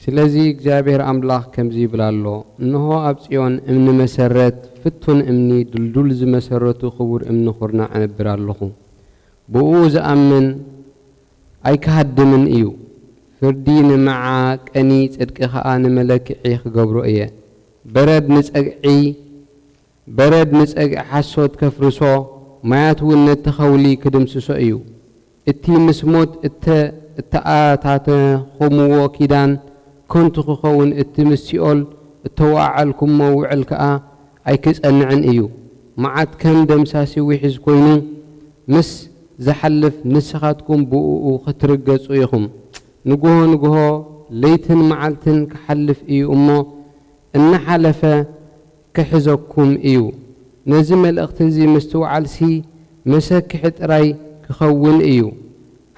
سلازي እግዚአብሔር አምላክ ከምዚ ይብላሎ እንሆ ኣብ ጽዮን እምኒ መሰረት ፍቱን እምኒ ድልዱል ዝመሰረቱ ክቡር እምኒ ኹርና ኣነብር ኣለኹ ብኡ ዝኣምን ኣይካሃድምን እዩ ፍርዲ ንመዓ ቀኒ ጽድቂ ኸኣ ንመለክዒ ክገብሮ እየ በረድ ንጸግዒ ሓሶት ከፍርሶ ማያት እውን ነቲ ኸውሊ ክድምስሶ እዩ እቲ ምስሞት እተኣታተኹምዎ ኪዳን كنت خون اتمسيول التواعلكم موعل كأ أي كسأنعن إيو معت كم دمساسي ويحز كوينو مس زحلف نسخاتكم بؤو خطرقص ويخم نقوه ليتن معلتن كحلف إيو أمو إن حلفة كحزكم إيو نزم الاختزي مستوعل سي مسك حت راي كخون إيو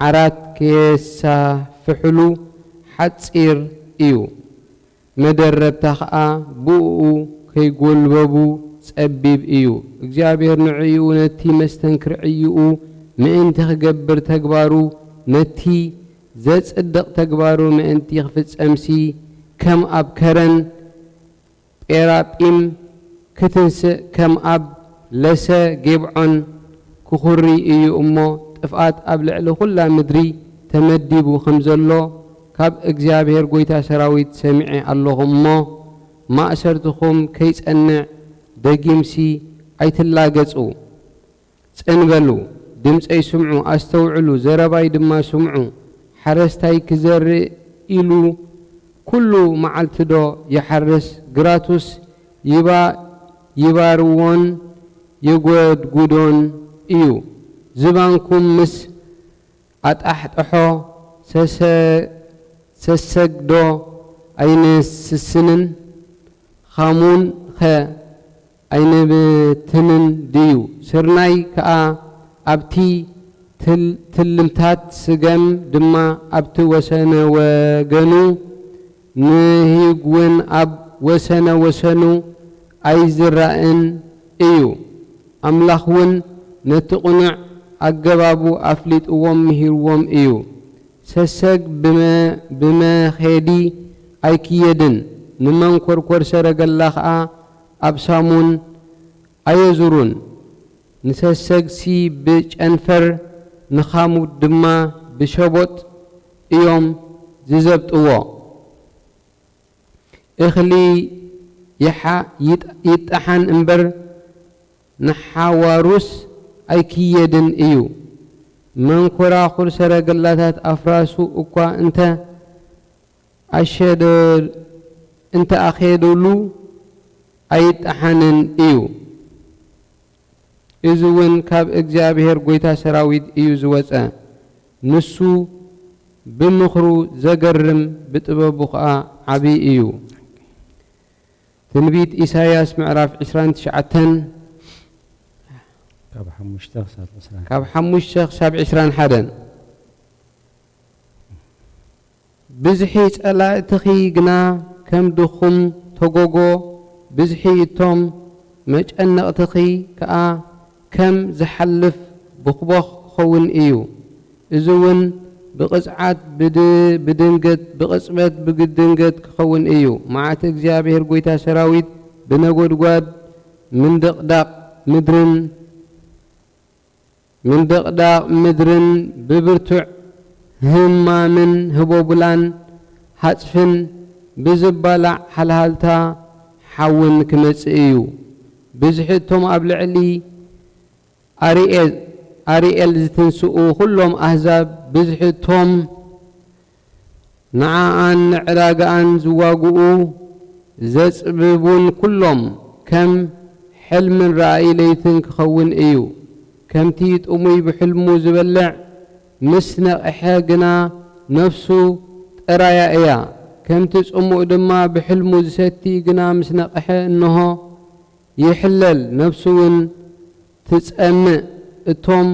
عرات كيسا فحلو حتصير إيو مدرب تخا بؤو كي قلببو تسبب إيو እግዚአብሔር نعيو نتي مستنكر عيو مئن تخقبر تقبارو نتي زيت صدق تقبارو مئن تخفت أمسي كم أب كرن إيرابيم كتنس كم أب لسا جبعن كخري إيو أمو تفقات أب لعلو خلا مدري تمدبو خمزلو كاب እግዚአብሔር ጎይታ ሰራዊት ሰሚዐ ኣለኹሞ ማእሰርትኹም ከይጸንዕ ደጊምሲ ኣይትላገጹ ጽንበሉ ድምፀይ ስምዑ ኣስተውዕሉ ዘረባይ ድማ ስምዑ ሓረስታይ ክዘርእ ኢሉ ኩሉ መዓልቲ ዶ ይሓርስ ግራቱስ ይባርዎን ይጐድጉዶን እዩ ዝባንኩም ምስ ኣጣሕጥሖ سسجدو أين سسنن خامون خ أين بتنن ديو سرناي كأ أبتي تلمتات سجم دما أبت وسنا وجنو نهيجون أب وسنا أي زرائن إيو أملاخون نتقنع أجبابو أفلت ومهير وم إيو سسق بما خيدي أيكيدن نمان كور سرق الله أبسامون أيزورون نسسق سي بيج أنفر نخامو دما بشبط يوم زبط أوا إخلي يتحن انبر ንሓዋሩስ ኣይክየድን እዩ መንኮራኹር ሰረገላታት ኣፍራሱ እኳ እንተ ኣኼደሉ ኣይጣሓንን እዩ እዚ እውን ካብ እግዚአብሔር ጎይታ ሰራዊት እዩ ዝወፀ ንሱ ብምኽሩ ዘገርም ብጥበቡ ኸዓ ዓብይ እዩ ትንቢት ኢሳይያስ ምዕራፍ 29 ካብ 5 ክሳብ 21 ብዝሒ ጸላእትኺ ግና ከም ድኹም ተጎጎ ብዝሒ እቶም መጨነቕትኺ ከኣ ከም ዝሓልፍ ብኽቦኽ ክኸውን እዩ እዚ እውን ብቕጽዓት ብቅጽበት ብግድንገት ክኸውን እዩ መዓት እግዚአብሔር ጎይታ ሰራዊት ብነጎድጓድ ምንድቕዳቕ ምድርን ብብርቱዕ ህማምን ህቦቡላን ሓጽፍን ብዝባላዕ ሓልሃልታ ሓውን ክመጽእ እዩ ብዝሕቶም ኣብ ልዕሊ ኣሪኤል ዝተንስኡ ኩሎም ኣህዛብ ብዝሕቶም ንዓኣን ንዕዳጋኣን ዝዋግኡ ዘጽብቡን ኩሎም ከም ሕልምን ራእይ ለይትን ክኸውን እዩ ከምቲ ጥሙይ ብሕልሙ ዝበልዕ ምስ ነቕሐ ግና ነፍሱ ጥራያ እያ ከምቲ ጽሙእ ድማ ብሕልሙ ዝሰቲ ግና ምስ ነቕሐ እንሆ ይሕለል ነፍሱውን ትጸምእ እቶም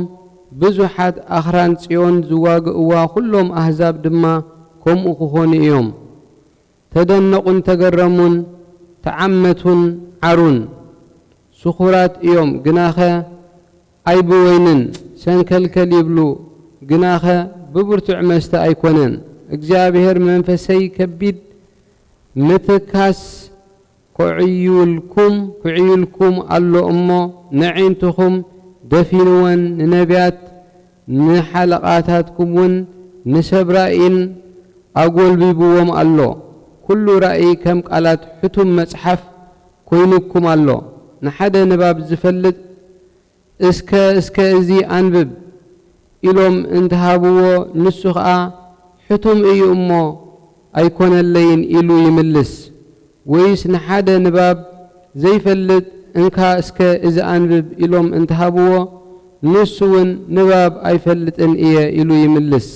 ብዙሓት ኣኽራን ጽዮን ዝዋግእዋ ኩሎም ኣህዛብ ድማ ከምኡ ክኾኑ እዮም ተደነቁን ተገረሙን ተዓመቱን ዓሩን ስኹራት እዮም ግናኸ ኣይብወይንን ሰንከልከል ይብሉ ግናኸ ብብርቱዕ መስተ ኣይኮነን እግዚአብሔር መንፈሰይ ከቢድ ምትካስ ክዕዩልኩም ኣሎ እሞ ንዒንትኹም ደፊንወን ንነቢያት ንሓለቓታትኩምውን ንሰብራኢን ኣጐልቢብዎም ኣሎ ኩሉ ራእይ ከም ቃላት ሕቱም መጽሓፍ ኮይኑኩም ኣሎ ንሓደ ንባብ ዝፈልጥ እስከ እዚ አንብብ ኢሎም እንተሃብዎ ንሱ ኸዓ ሕቱም እዩ እሞ ኣይኮነለይን ኢሉ ይምልስ ወይስ ንሓደ ንባብ ዘይፈልጥ እንካ እስከ እዚ አንብብ ኢሎም እንተሃብዎ ንሱ እውን ንባብ ኣይፈልጥን እየ ኢሉ ይምልስ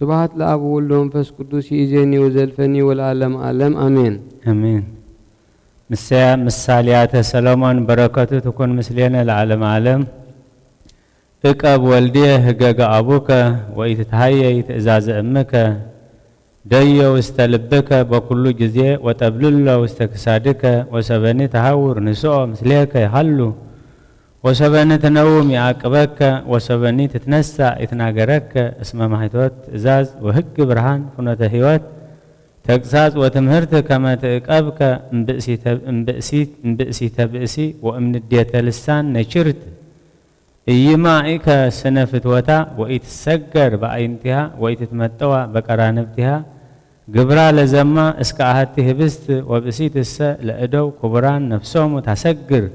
ስብሐት ለአብ ወወልድ ወመንፈስ ቅዱስ ይእዜኒ ወዘልፈኒ ወለዓለመ ዓለም አሜን
አሜን ምሳሌያተ ሰሎሞን በረከቱ ትኩን ምስሌነ ለዓለመ ዓለም እቀብ ወልድየ ህገገ አቡከ ወኢትትሃየይ ትእዛዘ እምከ ደዮ ውስተ ልብከ በኩሉ ጊዜ ወጠብልሎ ውስተ ክሳድከ ወሰበኒ ተሃውር ንስኦ ምስሌከ ይሃሉ ወሰበኒ ትነውም ይዓቅበከ ወሰበኒ ትትነሳእ ይትናገረከ እስመ ማሕቶት ትእዛዝ ወህግ ብርሃን ፍኖተ ህይወት ተግሳጽ ወትምህርት ከመ ትእቀብከ እምብእሲተ ብእሲ ወእምንዴተ ልሳን ነችርት እይማኢከ ስነ ፍትወታ ወኢትሰገር በአይንቲሃ ወኢትትመጠዋ በቀራንብቲሃ ግብራ ለዘማ እስከ አሃቲ ህብስት ወብእሲትሰ ለእደው ክቡራን ነፍሶሙ ታሰግር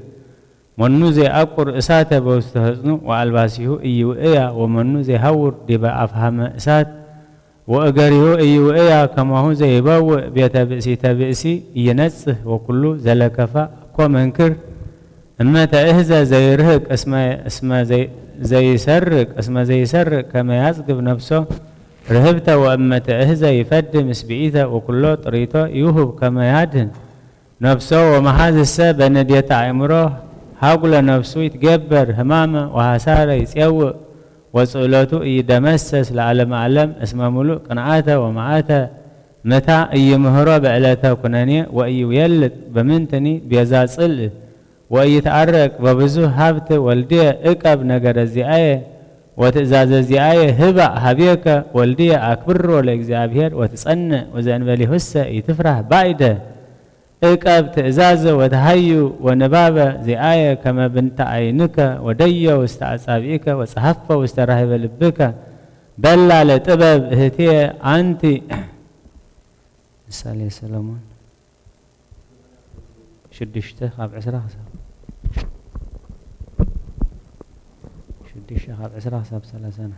መኑ ዘይአቁር እሳተ በውስተ ህጽኑ ወአልባሲሁ እይውእያ ወመኑ ዘይሃውር ዲበ አፍሃመ እሳት ወእገሪሁ እይውእያ ከማሁ ዘይበውእ ቤተ ብእሲተ ብእሲ እየነጽህ ወኩሉ ዘለከፋ እኮ መንክር እመተ እህዘ ዘይርህቅ እስመ ዘይሰርቅ ከመ ያጽግብ ነፍሶ ርህብተ ወእመተ እህዘ ይፈድ ምስቢኢተ ወኩሎ ጥሪቶ ይውህብ ከመ ያድህን ነፍሶ ወመሓዝሰ በነዴተ አእምሮ ሃጉለ ነፍሱ ይትገበር ህማመ ወሃሳረ ይጼውእ ወጽእለቱ እይደመሰስ ለዓለመ ዓለም እስመ ሙሉእ ቅንዓተ ወመዓተ መታ እይምህሮ በዕለተ ኩነኔ ወእይውየልጥ በምንትኒ ቤዛ ጽልእ ወይትዓረቅ በብዙሕ ሀብት ወልድየ እቀብ ነገረ ዚአየ ወትእዛዘ ዚአየ ህባእ ሀቤከ ወልድየ አክብሮ ለእግዚአብሔር ወትጸንዕ ወዘእንበሌሁሰ ይትፍራህ ባይደ እቀብ ትእዛዘ ወተሃዩ ወንባበ ዚአየ ከመ ብንተ ዓይንከ ወደየ ውስተ አጻብዒከ ወጸሐፈ ውስተ ራህበ ልብከ በላ ለጥበብ እህትየ አንቲ ምሳሌ ሰሎሞን 6 خاب 10 حساب 6 خاب 10 حساب 35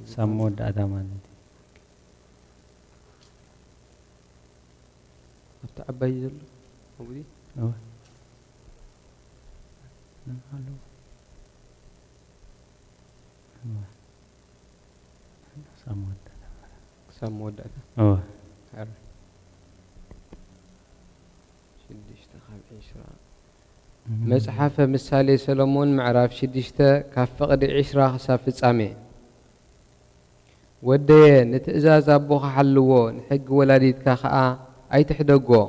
سمو ودعتا مالتي
أبتا عباي زلو مبدي
أوه حلو
سمو ودعتا
أوه
حر 6 خاب 10 مصحف مثالي سلمون معراف 6 كاف فقد 10 خساب فصامي ودي نتأزاز أبوخ حلوو نحق ولاديتك خاء أي تحدقو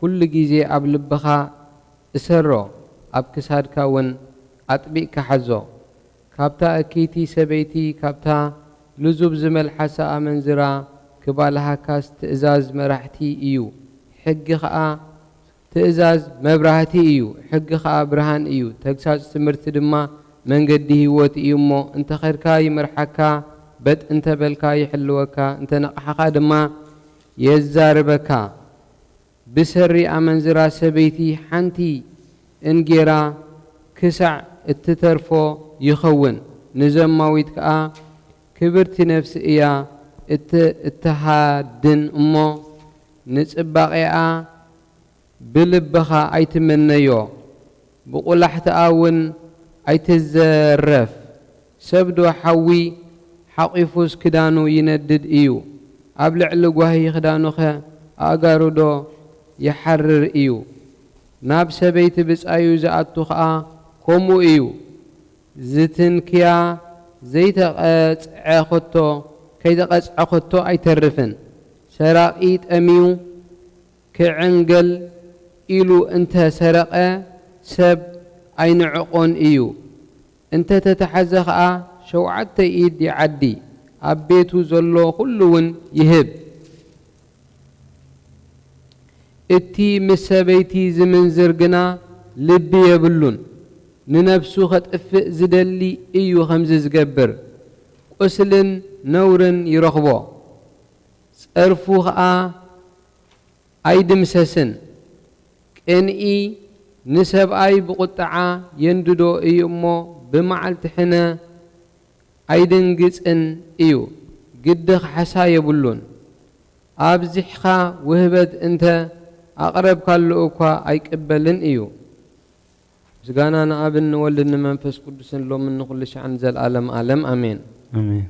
كل جيزي أب لبخا اسرو أب كسادك ون أطبيق حزو كابتا أكيتي سبيتي كابتا لزوب زمل حسا منزرا كبالها كاس تأزاز مرحتي إيو حق خاء تأزاز مبرهتي إيو حق خاء برهان إيو تكساس سمرت دما من قد هيوت إيومو انت خيركا يمرحكا بد انت بلكا يحلوكا انت نقحقا دما يزاربكا بسري أمنزرا سبيتي حنتي انجيرا كسع التترفو يخون نزماويتكا كبرت نفس إيا اتهادن أمو نتبقيا بلبخا ايتمنيو بقول حتاون ايتزرف سبدو حوي حقيفوس كدانو يندد إيو أبلع لقوهي خدانو خا أقاردو يحرر إيو ناب سبيت بس أيو زعاتو خا كومو إيو زتن كيا زيت عخطو كيدا عخطو أي ترفن سراقيت أميو كعنقل إلو انت سرقة سب أي نعقون إيو انت تتحزخ شوعت إيد يعدي أبيتو زلو كلون يهب اتي مسابيتي زمن زرقنا لبي يبلون ننفسو خطفئ زدلي إيو خمز زقبر قسلن نورن يرخبو صرفو خا أيدم سسن كأنئي نسب أي بقطعة ينددو إيومو بمعلت حنا أيدن قصن إيو قدخ حسا يبلون أبزحخا وهبت انت أقرب كاللؤكوا أي قبلن إيو زغانا نابن نولدن منفس قدسن لو من نخلش عن زل عالم عالم أمين
آمين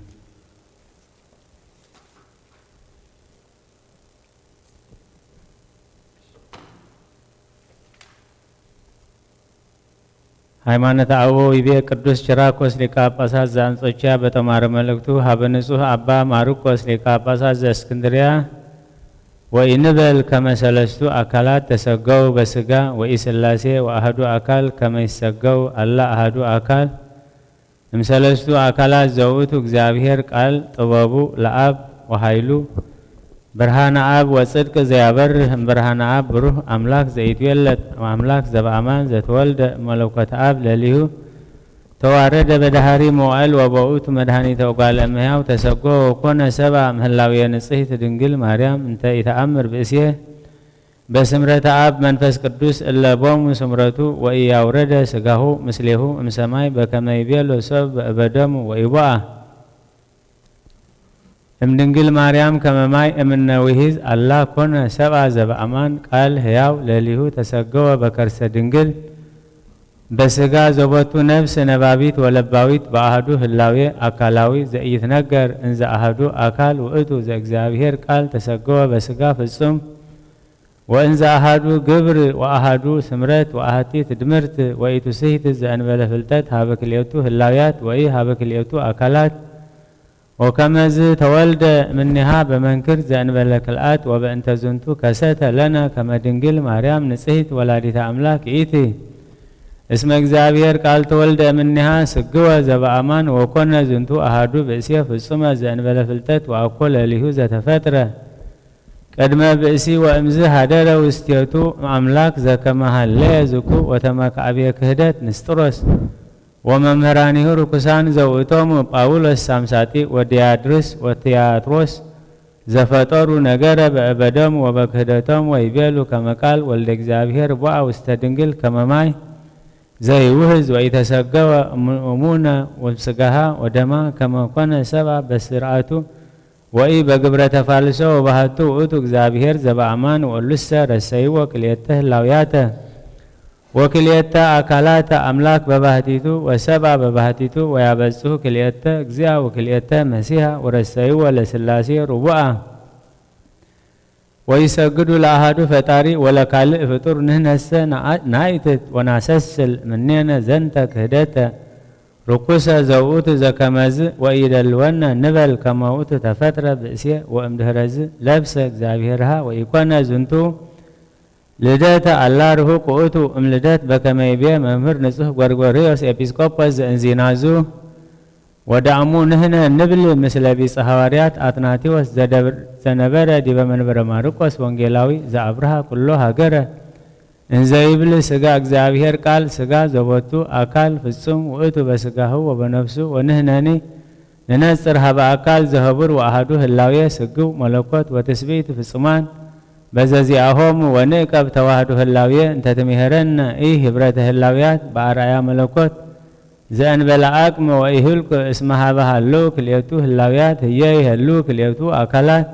ሃይማኖተ አበው ይቤ ቅዱስ ጭራቆስ ሊቀ ጳጳሳት ዘአንጾኪያ በተማረ መልእክቱ ሀበ ንጹሕ አባ ማርቆስ ሊቀ ጳጳሳት ዘእስክንድርያ ወኢንበል ከመ ሰለስቱ አካላት ተሰገው በስጋ ወኢስላሴ ወአሐዱ አካል ከመ ይሰገው አላ አሐዱ አካል እምሰለስቱ አካላት ዘውእቱ እግዚአብሔር ቃል ጥበቡ ለአብ ወኃይሉ ብርሃነ አብ ወጽድቅ ዘያበርህ ብርሃነ አብ ብሩህ አምላክ ዘይትወለድ አምላክ ዘበአማን ዘተወልደ መለኮተ አብ ለሊሁ ተዋረደ በዳህሪ መዋዕል ወበውእቱ መድኃኒተ ወጓለ እመሕያው ተሰጎ ወኮነ ሰብአ ምህላውየ ንጽሕት ድንግል ማርያም እንተ ኢተአምር ብእሴ በስምረተ አብ መንፈስ ቅዱስ እለቦሙ ስምረቱ ወኢያውረደ ስጋሁ ምስሌሁ እምሰማይ በከመ ይቤሎ ሰብ በእበደሙ ወኢቦአ እምድንግል ማርያም ከመማይ እምነውሂዝ አላ ኮነ ሰብአ ዘበአማን ቃል ሕያው ለሊሁ ተሰገወ በከርሰ ድንግል በስጋ ዘቦቱ ነፍስ ነባቢት ወለባዊት በአህዱ ህላዌ አካላዊ ዘኢትነገር እንዘ አህዱ አካል ውእቱ ዘእግዚአብሔር ቃል ተሰገወ በስጋ ፍጹም ወእንዘ አህዱ ግብር ወአህዱ ስምረት ወአህቲ ትድምርት ወኢቱስሕት ዘእንበለ ፍልጠት ሀበ ክልኤቱ ህላውያት ወኢ ሀበ ክልኤቱ አካላት ወከመዝ ተወልደ እምኔሃ በመንክር ዘእንበለ ክልአት ወበእንተ ዝንቱ ከሰተ ለነ ከመ ድንግል ማርያም ንጽሕት ወላዲተ አምላክ ይእቲ እስመ እግዚአብሔር ቃል ተወልደ እምኔሃ ስግወ ዘበአማን ወኮነ ዝንቱ አሐዱ ብእሴ ፍጹመ ዘእንበለ ፍልጠት ወአኮ ለሊሁ ዘተፈጥረ ቅድመ ብእሲ ወእምዝ ሀደረ ውስቴቱ አምላክ ዘከመ ሀለየ ዝኩ ወተመካዕብየ ክህደት ንስጥሮስ ወመምህራኒሁ ርኩሳን ዘውእቶሙ ጳውሎስ ሳምሳጢ ወዲያድርስ ወትያጥሮስ ዘፈጠሩ ነገረ በእበዶም ወበክህደቶም ወይቤሉ ከመቃል ወልደ እግዚአብሔር ቦአ ውስተ ድንግል ከመማይ ዘይውህዝ ወኢተሰገወ እሙነ ወስጋሃ ወደማ ከመኮነ ሰብአ በስርዓቱ ወኢ በግብረ ተፋልሶ ወባህቱ ውእቱ እግዚአብሔር ዘበአማን ወሉሰ ረሰይዎ ክልኤተ ህላውያተ ወክልኤተ አካላተ አምላክ በባህቲቱ ወሰብአ በባህቲቱ ወያበጽሑ ክልኤተ እግዚአ ወክልኤተ መሲሐ ወረሰይዎ ለስላሴ ሩቡአ ወይሰግዱ ለአሃዱ ፈጣሪ ወለካልእ ፍጡር ንህነሰ ናይትት ወናሰስል ምኔነ ዘንተ ክህደተ ርኩሰ ዘውእቱ ዘከመዝ ወኢደልወነ ንበል ከመ ውእቱ ተፈጥረ ብእሴ ወእምድኅረዝ ለብሰ እግዚአብሔርሃ ወኢኮነ ዝንቱ ልደተ አላ ርሁቅ ውእቱ እምልደት በከመ ይቤ መምህር ንጹሕ ጎርጎርዮስ ኤጲስቆጶስ ዘእንዚናዙ ወዳእሙ ንህነ ንብል ምስለ ቢጸ ሐዋርያት አትናቴዎስ ዘነበረ ዲበ መንበረ ማርቆስ ወንጌላዊ ዘአብርሃ ኩሎ ሀገረ እንዘ ይብል ስጋ እግዚአብሔር ቃል ስጋ ዘቦቱ አካል ፍጹም ውእቱ በስጋሁ ወበነፍሱ ወንህነኒ ንነጽር ሀበ አካል ዘህቡር ወአሐዱ ህላዌ ስግው መለኮት ወትስብእት ፍጹማን በዘዚአሆሙ ወንዕቀብ ተዋህዶ ህላዌ እንተ ትምሄረነ ኢ ህብረተ ህላውያት በአርአያ መለኮት ዘእንበለ አቅም ወኢህልቅ እስመ ሀበ ሃለው ክልኤቱ ህላውያት ህየ ይህሉ ክልኤቱ አካላት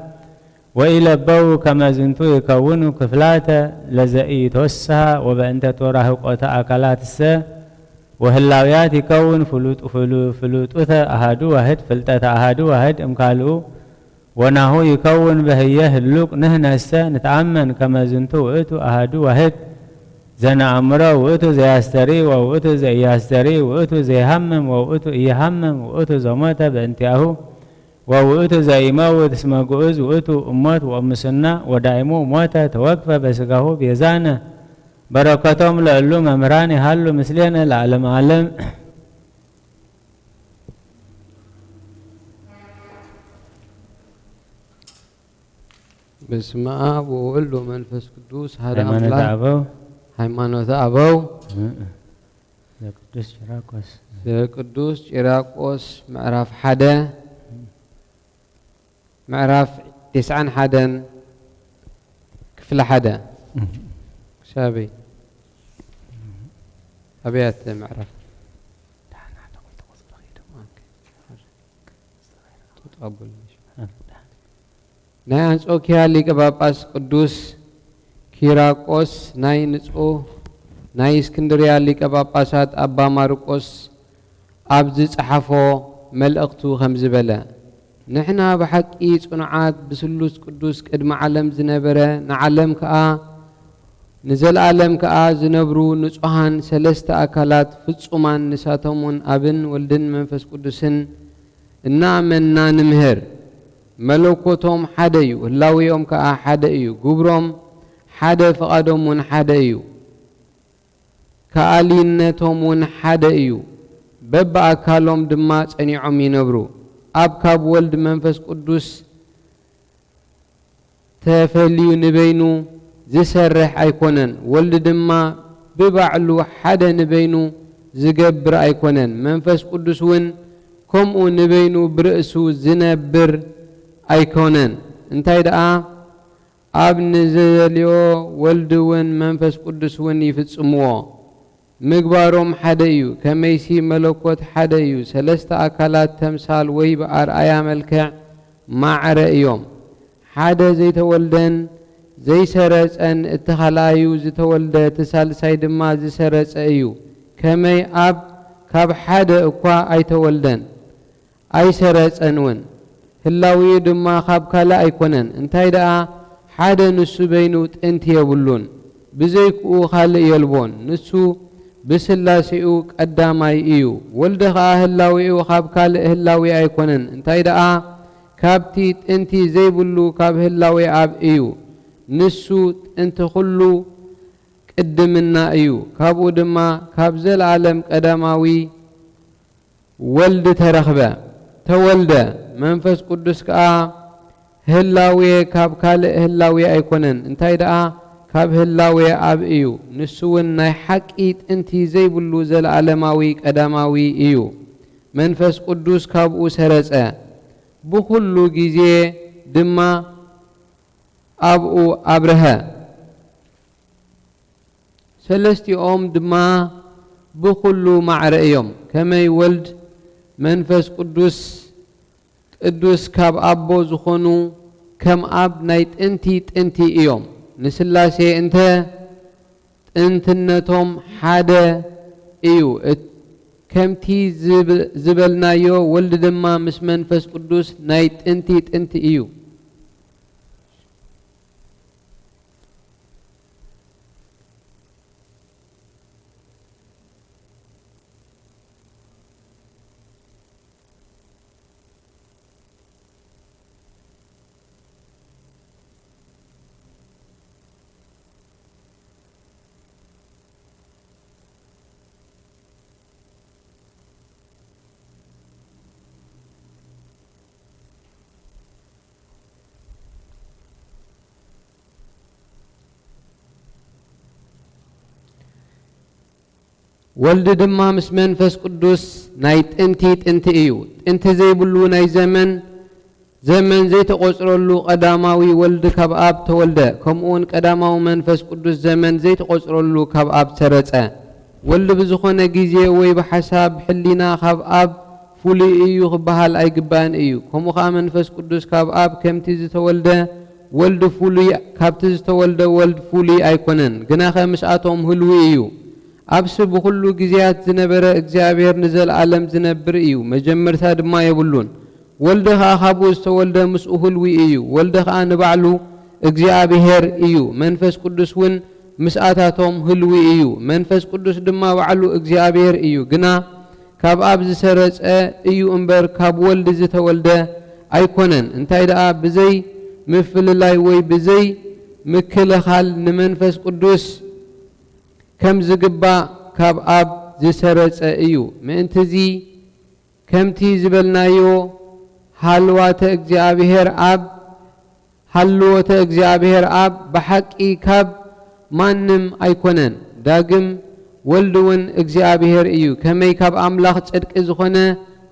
ወኢለበው ከመ ዝንቱ ይከውኑ ክፍላተ ለዘኢተወስሐ ወበእንተ ተወራህቆተ አካላትሰ ወህላውያት ይከውን ፍሉጡተ አሃዱ ዋህድ ፍልጠተ አሃዱ ዋህድ እምካልኡ ወናሁ ይከውን በህየ ህሉቅ ንህነሰ ንተአመን ከመ ዝንቱ ውእቱ አሃዱ ዋህድ ዘነአምሮ ውእቱ ዘያስተሪ ወውእቱ ዘኢያስተሪ ውእቱ ዘይሃምም ወውእቱ ኢይሃምም ውእቱ ዘሞተ በእንቲአሁ ወውእቱ ዘይመውት እስመ ግዑዝ ውእቱ እሞት ወእሙስና ወዳይሙ ሞተ ተወክፈ በስጋሁ ቤዛነ በረከቶም ለእሉ መምህራን ይሃሉ ምስሌነ ለዓለመ ዓለም።
በስመ አብ ወወልድ ወመንፈስ ቅዱስ አሐዱ አምላክ። ሃይማኖተ አበው ዘቅዱስ ጭራቆስ ምዕራፍ 1 ምዕራፍ 91 ክፍለ 1 شابي أبيات معرف ناي أنصوكيا ليك باباس قدوس كيراقوس ناي نصو ناي اسكندريا ليك باباسات أبا مارقوس أبز صحفو ملأقتو خمز بلا نحنا بحقي صنعات بسلوس قدوس قدم عالم زنبره نعلم كأ نزل عالم كأ زنبرو نصحان سلست أكلات فصومان نساتمون أبن ولدن منفس قدسن نامنا نمهر ملوكوتهم حديو هلاويهم كأ حديو قبرهم حدا فقدهم حديو كألينتهم حديو بب أكلهم دمات أنيعم ينبرو أبكاب ولد منفس قدس تفليو نبينو زسرح أيكونن ولد دما ببعلو حدا نبينو زقبر أيكونن منفس قدس ون كمو نبينو برأسو زنبر أيكونن انتاي دعا أب نزليو ولد ون منفس قدس ون يفتسموه مقبارهم حديو كميسي ملكوت حديو سلست أكلات تمثال ويب أرأيا ملكع مع رأيهم حدا زي تولدن زي سرس أن اتخلايو زي تولد تسال سايد ما زي سرس أيو كمي أب كاب حدا اقوا أي تولدن أي سرس أنون هلاوي دما خاب كلا أيكونن انتاي دعا حدا نسو بينوت انت يبلون بزيكو خالي يلبون نسو بسلاسيو قداماي ايو ولدخ هلاويو خاب كال هلاوي ايكونن انتاي دعا كابتي انتي زي بلو كاب هلاوي اب ايو نسو انت خلو قدمنا ايو كابو دما كاب زل عالم قداماوي ولد ترخبه تولد منفس قدس كا هلاوي كاب كال هلاوي ايكونن انتاي دعا كاب هلاوي اب ايو نسون ناي حقيت انتي زي بلو زل عالماوي قداماوي ايو منفس قدوس كابو سرص بكل غيزي ድማ ኣብኡ ኣብርሀ ሰለስቲኦም ድማ ብኩሉ ማዕረ እዮም ከመይ ወልድ መንፈስ ቅዱስ ካብ ኣቦ ዝኾኑ ከም ኣብ ናይ ጥንቲ እዮም ንስላሴ እንተ ጥንትነቶም ሓደ እዩ ከምቲ ዝበልናዮ ወልድ ድማ ምስ መንፈስ ቅዱስ ናይ ጥንቲ እዩ ወልድ ድማ ምስ መንፈስ ቅዱስ ናይ ጥንቲ እዩ ጥንቲ ዘይብሉ ናይ ዘመን ዘይተቆጽረሉ ቀዳማዊ ወልድ ካብ ኣብ ተወልደ ከምኡውን ቀዳማዊ መንፈስ ቅዱስ ዘመን ዘይተቆጽረሉ ካብ ኣብ ተረጸ ወልድ ብዝኾነ ግዜ ወይ ብሓሳብ ሕሊና ካብ ኣብ ፍሉይ እዩ ክበሃል ኣይግባእን እዩ ከምኡ ከዓ መንፈስ ቅዱስ ካብ ኣብ ከምቲ ዝተወልደ ወልድ ፍሉይ ካብቲ ዝተወልደ ወልድ ፍሉይ ኣይኮነን ግና ከምስኣቶም ህልው እዩ ኣብስ ብኩሉ ግዜያት ዝነበረ እግዚአብሔር ንዘለዓለም ዝነብር እዩ መጀመርታ ድማ የብሉን ወልድ ከዓ ካብኡ ዝተወልደ ምስኡ ህልዊ እዩ ወልድ ከዓ ንባዕሉ እግዚአብሔር እዩ መንፈስ ቅዱስ እውን ምስኣታቶም ህልዊ እዩ መንፈስ ቅዱስ ድማ ባዕሉ እግዚአብሔር እዩ ግና ካብ ኣብ ዝሰረጸ እዩ እምበር ካብ ወልድ ዝተወልደ ኣይኮነን እንታይ ደኣ ብዘይ ምፍልላይ ወይ ብዘይ ምክልኻል ንመንፈስ ቅዱስ ከም ዝግባእ ካብ ኣብ ዝሰረጸ እዩ ምእንትዚ ከምቲ ዝበልናዮ ሃልወተ እግዚአብሔር ኣብ ብሓቂ ካብ ማንም ኣይኮነን ዳግም ወልድ እውን እግዚአብሔር እዩ ከመይ ካብ ኣምላኽ ጽድቂ ዝኾነ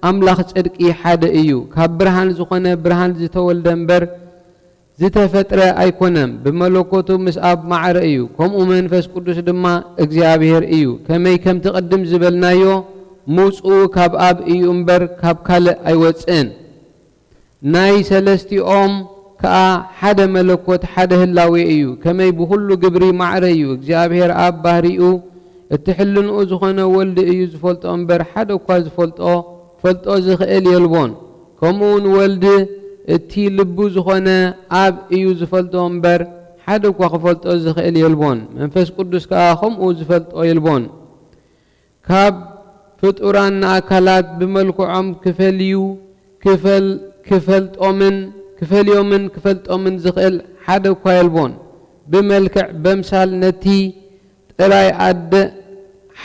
ኣምላኽ ጽድቂ ሓደ እዩ ካብ ብርሃን ዝኾነ ብርሃን ዝተወልደ እምበር ዝተፈጥረ ኣይኮነን ብመለኮቱ ምስ ኣብ ማዕረ እዩ ከምኡ መንፈስ ቅዱስ ድማ እግዚአብሔር እዩ ከመይ ከም ተቀድም ዝበልናዮ ሙፁ ካብ ኣብ እዩ እምበር ካብ ካልእ ኣይወፅን ናይ ሰለስቲኦም ከዓ ሓደ መለኮት ሓደ ህላዌ እዩ ከመይ ብኩሉ ግብሪ ማዕረ እዩ እግዚአብሔር ኣብ ባህሪኡ እትሕልንኡ ዝኾነ ወልድ እዩ ዝፈልጦ እምበር ሓደ እኳ ፈልጦ ዝኽእል የልቦን ከምኡውን ወልድ እቲ ልቡ ዝኾነ ኣብ እዩ ዝፈልጦ እምበር ሓደ እኳ ክፈልጦ ዝኽእል የልቦን መንፈስ ቅዱስ ከዓ ከምኡ ዝፈልጦ የልቦን ካብ ፍጡራን ኣካላት ብመልክዖም ክፈልጦምን ዝኽእል ሓደ እኳ የልቦን ብመልክዕ በምሳል ነቲ ጥራይ ኣደ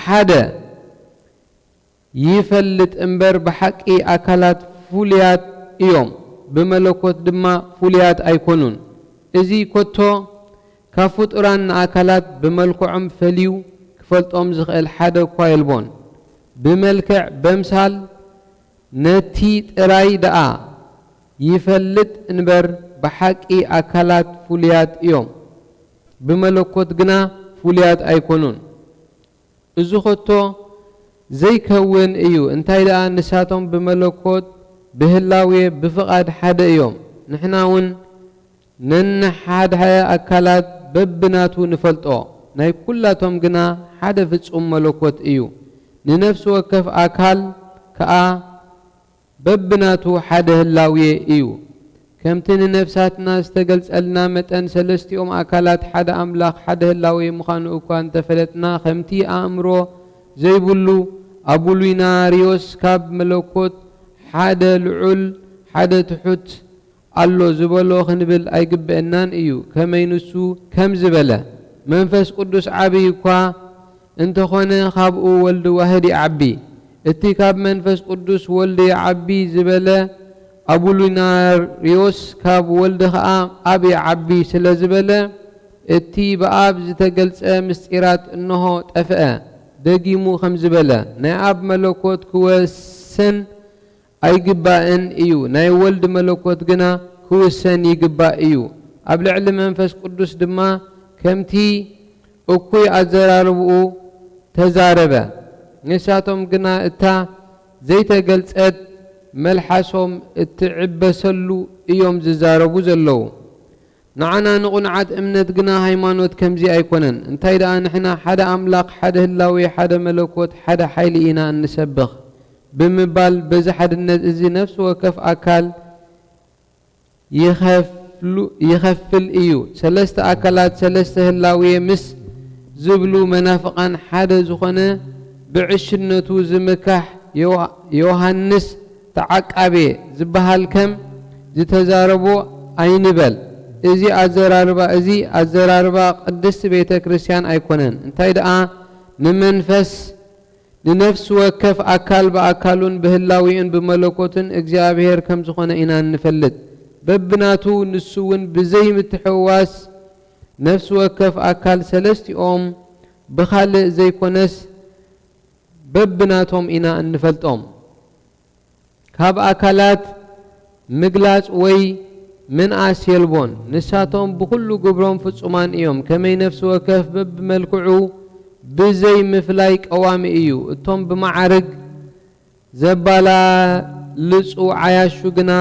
ሓደ ይፈልጥ እምበር ብሓቂ ኣካላት ፍሉያት እዮም ብመለኮት ድማ ፍሉያት ኣይኮኑን እዚ ኮቶ ካብ ፍጡራን ኣካላት ብመልክዖም ፈልዩ ክፈልጦም ዝኽእል ሓደ እኳ የልቦን ብመልክዕ በምሳል ነቲ ጥራይ ደኣ ይፈልጥ እንበር ብሓቂ ኣካላት ፍሉያት እዮም ብመለኮት ግና ፍሉያት ኣይኮኑን እዚ ኮቶ ዘይከውን እዩ እንታይ ደኣ ንሳቶም ብመለኮት ብህላዌ ብፍቃድ ሓደ እዮም ንሕና እውን ነንሓደ ኣካላት በብናቱ ንፈልጦ ናይ ኩላቶም ግና ሓደ ፍጹም መለኮት እዩ ንነፍሲ ወከፍ ኣካል ከዓ በብናቱ ሓደ ህላዌ እዩ ከምቲ ንነፍሳትና ዝተገልጸልና መጠን ሰለስቲኦም ኣካላት ሓደ ኣምላኽ ሓደ ህላዌ ምዃኑ እኳ እንተፈለጥና ከምቲ ኣእምሮ ዘይብሉ አቡሊናሪዮስ ካብ መለኮት ሓደ ልዑል ሓደ ትሑት ኣሎ ዝበሎ ክንብል ኣይግብአናን እዩ ከመይ ንሱ ከም ዝበለ መንፈስ ቅዱስ ዓብይ እኳ እንተኾነ ካብኡ ወልድ ዋህድ ይዓቢ እቲ ካብ መንፈስ ቅዱስ ወልድ ይዓቢ ዝበለ አቡሊናሪዮስ ካብ ወልድ ከዓ ኣብ ይዓቢ ስለ ዝበለ እቲ ብኣብ ዝተገልጸ ምስጢራት እንሆ ጠፍአ ደጊሙ ከም ዝበለ ናይ ኣብ መለኮት ክወሰን ኣይግባእን እዩ ናይ ወልድ መለኮት ግና ክውሰን ይግባእ እዩ ኣብ ልዕሊ መንፈስ ቅዱስ ድማ ከምቲ እኩይ ኣዘራርብኡ ተዛረበ ንሳቶም ግና እታ ዘይተገልጸት መልሓሶም እትዕበሰሉ እዮም ዝዛረቡ ዘለዉ ንዓና ንቑንዓት እምነት ግና ሃይማኖት ከምዚ ኣይኮነን እንታይ ደኣ ንሕና ሓደ ኣምላኽ ሓደ ህላዊ ሓደ መለኮት ሓደ ሓይሊ ኢና እንሰብኽ ብምባል በዚ ሓድነት እዚ ነፍሲ ወከፍ ኣካል ይኸፍል እዩ ሰለስተ ኣካላት ሰለስተ ህላዊ ምስ ዝብሉ መናፍቃን ሓደ ዝኾነ ብዕሽነቱ ዝምካሕ ዮሃንስ ተዓቃቤ ዝበሃል ከም ዝተዛረቦ ኣይንበል እዚ ኣዘራርባ ቅድስቲ ቤተ ክርስቲያን ኣይኮነን እንታይ ደኣ ንነፍሲ ወከፍ ኣካል ብኣካሉን ብህላዊኡን ብመለኮትን እግዚአብሔር ከም ዝኾነ ኢና ንፈልጥ በብናቱ ንሱ እውን ብዘይ ምትሕዋስ ነፍሲ ወከፍ ኣካል ሰለስቲኦም ብኻልእ ዘይኮነስ በብናቶም ኢና እንፈልጦም ካብ ኣካላት ምግላጽ ወይ ምንኣስ የልቦን ንሳቶም ብኩሉ ግብሮም ፍጹማን እዮም ከመይ ነፍሲ ወከፍ በብመልክዑ ብዘይ ምፍላይ ቀዋሚ እዩ እቶም ብማዕርግ ዘባላልጹ ዓያሹ ግና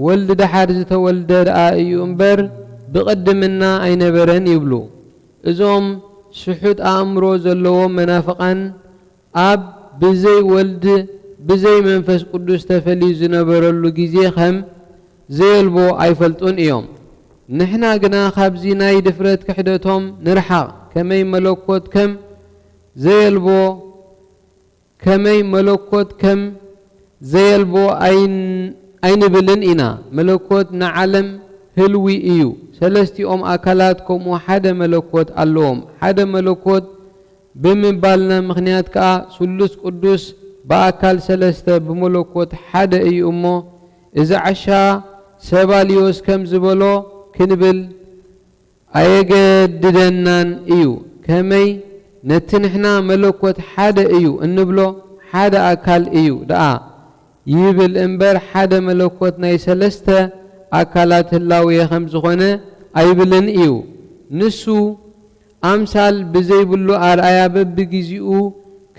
ወልዲ ድሓር ዝተወልደ ደኣ እዩ እምበር ብቕድምና ኣይነበረን ይብሉ እዞም ስሑት ኣእምሮ ዘለዎም መናፍቃን ኣብ ብዘይ ወልዲ ብዘይ መንፈስ ቅዱስ ተፈልዩ ዝነበረሉ ግዜ ከም ዘየልቦ ኣይፈልጡን እዮም ንሕና ግና ካብዚ ናይ ድፍረት ክሕደቶም ንርሓቕ ከመይ መለኮት ከም ዘየልቦ ኣይንብልን ኢና መለኮት ንዓለም ህልዊ እዩ ሰለስቲኦም ኣካላት ከምኡ ሓደ መለኮት ኣለዎም ሓደ መለኮት ብምባልና ምክንያት ከዓ ስሉስ ቅዱስ በአካል ሰለስተ በመለኮት ሓደ እዩ እሞ እዚ ዓሻ ሰባልዮስ ከም ዝበሎ ክንብል ኣየገድደናን እዩ ከመይ ነቲ ንሕና መለኮት ሓደ እዩ እንብሎ ሓደ ኣካል እዩ ደኣ ይብል እምበር ሓደ መለኮት ናይ ሰለስተ ኣካላት ህላዊ ከም ዝኾነ ኣይብልን እዩ ንሱ ኣምሳል ብዘይብሉ ኣርኣያ በብግዚኡ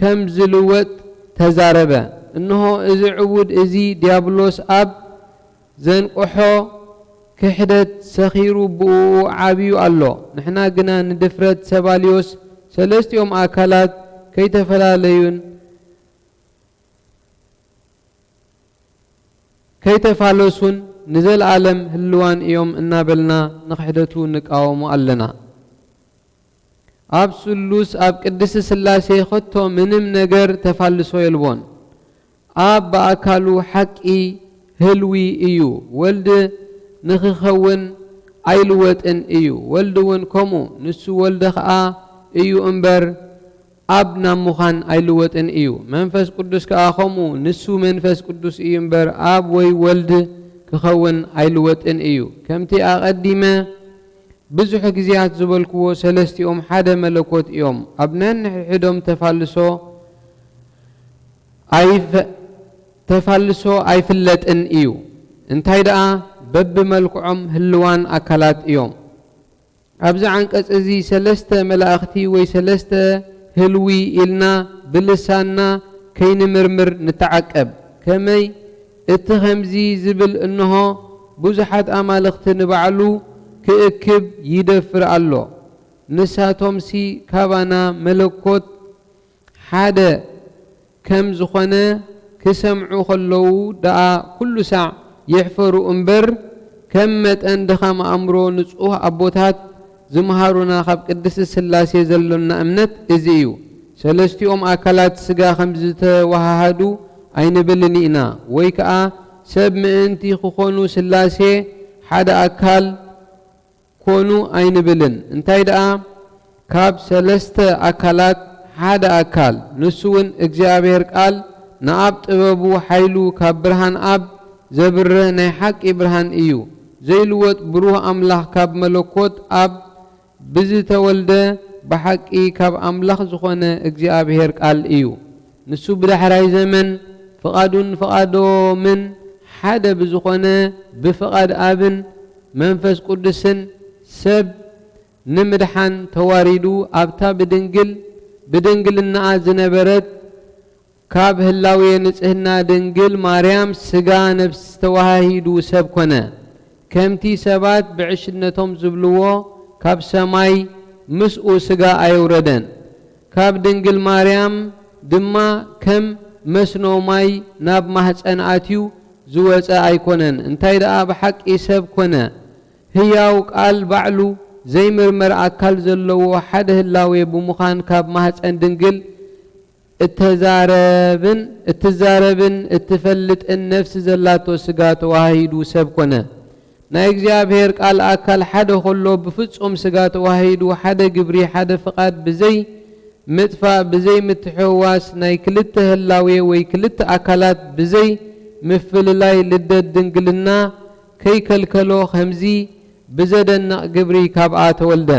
ከም ዝልወጥ ተዛረበ እንሆ እዚ ዕቡድ እዚ ዲያብሎስ ኣብ ዘንቆሖ ክሕደት ሰኺሩ ብኡ ዓብዩ ኣሎ ንሕና ግና ንድፍረት ሰባልዮስ ሰለስቲኦም ኣካላት ከይተፋለሱን ንዘለዓለም ህልዋን እዮም እናበልና ንክሕደቱ ንቃወሙ ኣለና ኣብ ስሉስ ኣብ ቅድስቲ ስላሴ ከቶ ምንም ነገር ተፋልሶ የልቦን ኣብ በአካሉ ሓቂ ህልዊ እዩ ወልድ ንክኸውን ኣይልወጥን እዩ ወልድ እውን ከምኡ ንሱ ወልደ ከዓ እዩ እምበር ኣብ ናብ ምዃን ኣይልወጥን እዩ መንፈስ ቅዱስ ከዓ ከምኡ ንሱ መንፈስ ቅዱስ እዩ እምበር ኣብ ወይ ወልድ ክኸውን ኣይልወጥን እዩ ከምቲ ኣቐዲመ ብዙሕ ግዜያት ዝበልክዎ ሰለስቲኦም ሓደ መለኮት እዮም ኣብ ነንሕድሕዶም ተፋልሶ ኣይፍለጥን እዩ እንታይ ደኣ በብመልክዖም ህልዋን ኣካላት እዮም ኣብዚ ዓንቀጽ እዚ ሰለስተ መላእኽቲ ወይ ሰለስተ ህልዊ ኢልና ብልሳና ከይንምርምር ንተዓቀብ ከመይ እቲ ከምዚ ዝብል እንሆ ብዙሓት ኣማልኽቲ ንባዕሉ ክእክብ ይደፍር ኣሎ ንሳቶም ሲ ካባና መለኮት ሓደ ከም ዝኾነ ክሰምዑ ከለዉ ደኣ ኩሉ ሳዕ ይሕፈሩ እምበር ከም መጠን ድኻም ኣእምሮ ንጹህ ኣቦታት ዝመሃሩና ካብ ቅድስቲ ስላሴ ዘሎና እምነት እዚ እዩ ሰለስቲኦም ኣካላት ስጋ ከም ዝተዋሃሃዱ ኣይንብልን ኢና ወይ ከዓ ሰብ ምእንቲ ክኾኑ ስላሴ ሓደ ኣካል ኮኑ ኣይንብልን እንታይ ደኣ ካብ ሰለስተ ኣካላት ሓደ ኣካል ንሱ እውን እግዚአብሔር ቃል ንኣብ ጥበቡ ሓይሉ ካብ ብርሃን ኣብ ዘብርህ ናይ ሓቂ ብርሃን እዩ ዘይልወጥ ብሩህ ኣምላኽ ካብ መለኮት ኣብ ብዝተወልደ ብሓቂ ካብ ኣምላኽ ዝኾነ እግዚአብሔር ቃል እዩ ንሱ ብዳሕራይ ዘመን ፍቓዱን ፍቓዶምን ሓደ ብዝኾነ ብፍቓድ አብን መንፈስ ቅዱስን ሰብ ንምድሓን ተዋሪዱ ኣብታ ብድንግልና ዝነበረት ካብ ህላዌ ንጽህና ድንግል ማርያም ስጋ ነፍስ ተዋሂዱ ሰብ ኮነ። ከምቲ ሰባት ብዕሽነቶም ዝብልዎ ካብ ሰማይ ምስኡ ስጋ ኣይውረደን። ካብ ድንግል ማርያም ድማ ከም መስኖ ማይ ናብ ማህፀን ኣትዩ ዝወፀ ኣይኮነን። እንታይ ደኣ ብሓቂ ሰብ ኮነ። ህያው ቃል ባዕሉ ዘይምርመር ኣካል ዘለዎ ሓደ ህላዌ ብምዃን ካብ ማህፀን ድንግል እትዛረብን እትፈልጥን ነፍሲ ዘላቶ ስጋ ተዋሂዱ ሰብ ኮነ። ናይ እግዚአብሔር ቃል ኣካል ሓደ ኾሎ ብፍጹም ስጋ ተዋሂዱ ሓደ ግብሪ ሓደ ፍቓድ ብዘይ ምጥፋእ ብዘይ ምትሕዋስ ናይ ክልተ ህላዌ ወይ ክልተ ኣካላት ብዘይ ምፍልላይ ልደት ድንግልና ከይከልከሎ ከምዚ ብዘደንቕ ግብሪ ካብኣ ተወልደ።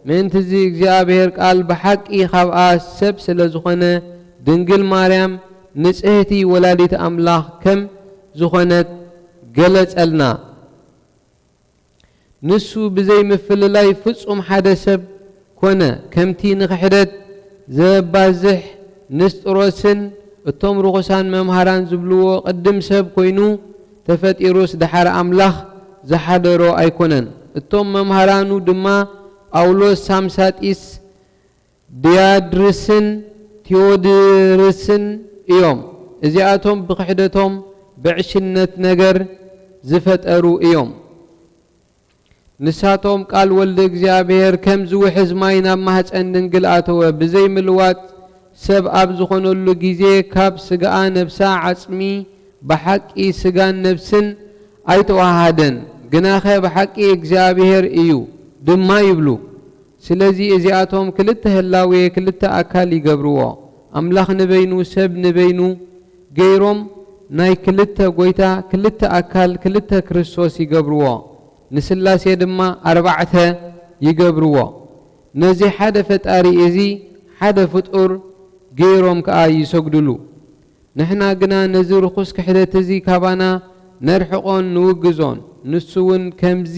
ምእንቲ እዚ እግዚአብሔር ቃል ብሓቂ ካብኣ ሰብ ስለ ዝኾነ ድንግል ማርያም ንጽህቲ ወላዲት ኣምላኽ ከም ዝኾነት ገለጸልና። ንሱ ብዘይ ምፍልላይ ፍጹም ሓደ ሰብ ኮነ። ከምቲ ንክሕደት ዘባዝሕ ንስጥሮስን እቶም ርኹሳን መምሃራን ዝብልዎ ቅድም ሰብ ኮይኑ ተፈጢሩስ ድሓር ኣምላኽ ዝሓደሮ ኣይኮነን። እቶም መምሃራኑ ድማ ጳውሎስ፣ ሳምሳጢስ፣ ዲያድርስን ቴዎድርስን እዮም። እዚኣቶም ብክሕደቶም ብዕሽነት ነገር ዝፈጠሩ እዮም። ንሳቶም ቃል ወልደ እግዚአብሔር ከም ዝውሕዝ ማይ ናብ ማህፀን ድንግል ኣተወ። ብዘይ ምልዋጥ ሰብ ኣብ ዝኾነሉ ጊዜ ካብ ስጋኣ ነብሳ ዓጽሚ ብሓቂ ስጋን ነብስን ኣይተዋሃደን። ግናኸ ብሓቂ እግዚአብሔር እዩ ድማ ይብሉ። ስለዚ እዚኣቶም ክልተ ህላዌ ክልተ ኣካል ይገብርዎ። ኣምላኽ ንበይኑ ሰብ ንበይኑ ገይሮም ናይ ክልተ ጎይታ ክልተ ኣካል ክልተ ክርስቶስ ይገብርዎ። ንስላሴ ድማ ኣርባዕተ ይገብርዎ። ነዚ ሓደ ፈጣሪ እዚ ሓደ ፍጡር ገይሮም ከዓ ይሰግድሉ። ንሕና ግና ነዚ ርኩስ ክሕደት እዚ ካባና ነርሕቆን ንውግዞን። ንሱ እውን ከምዚ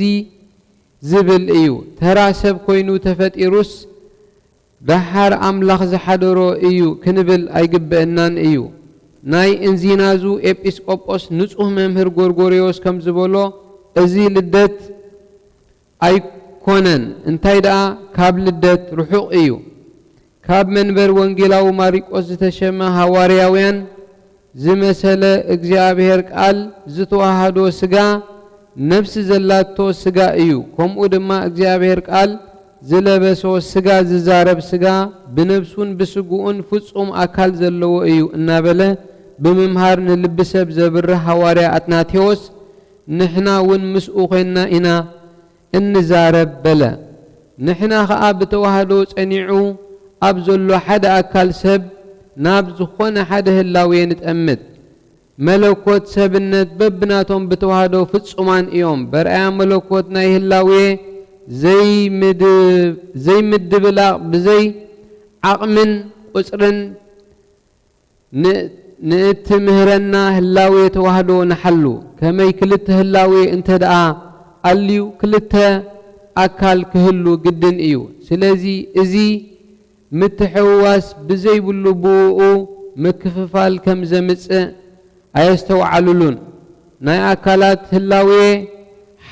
ዝብል እዩ፣ ተራ ሰብ ኮይኑ ተፈጢሩስ ዳሓር ኣምላኽ ዝሓደሮ እዩ ክንብል ኣይግብአናን እዩ። ናይ እንዚናዙ ኤጲስቆጶስ ንጹህ መምህር ጎርጎርዮስ ከም ዝበሎ እዚ ልደት ኣይኮነን። እንታይ ደኣ ካብ ልደት ርሑቕ እዩ። ካብ መንበር ወንጌላዊ ማሪቆስ ዝተሸመ ሃዋርያውያን ዝመሰለ እግዚአብሔር ቃል ዝተዋሃዶ ስጋ ነፍሲ ዘላቶ ስጋ እዩ። ከምኡ ድማ እግዚአብሔር ቃል ዝለበሶ ስጋ ዝዛረብ ስጋ ብነፍሱን ብስጉኡን ፍጹም ኣካል ዘለዎ እዩ እናበለ ብምምሃር ንልቢ ሰብ ዘብርህ ሃዋርያ አትናቴዎስ ንሕና እውን ምስኡ ኮይና ኢና እንዛረብ በለ። ንሕና ከዓ ብተዋህዶ ጸኒዑ ኣብ ዘሎ ሓደ ኣካል ሰብ ናብ ዝኾነ ሓደ ህላዌ ንጠምት። መለኮት ሰብነት በብናቶም ብተዋህዶ ፍጹማን እዮም። በርአያ መለኮት ናይ ህላዌ ዘይምድብላቕ ብዘይ ዓቕምን ቁጽርን ንእትምህረና ህላዌ ተዋህዶ ንሓሉ። ከመይ ክልተ ህላዌ እንተ ደኣ ኣልዩ ክልተ ኣካል ክህሉ ግድን እዩ። ስለዚ እዚ ምትሕውዋስ ብዘይብሉ ብኡ ምክፍፋል ከም ዘምጽእ ኣየስተውዓሉሉን። ናይ ኣካላት ህላዌ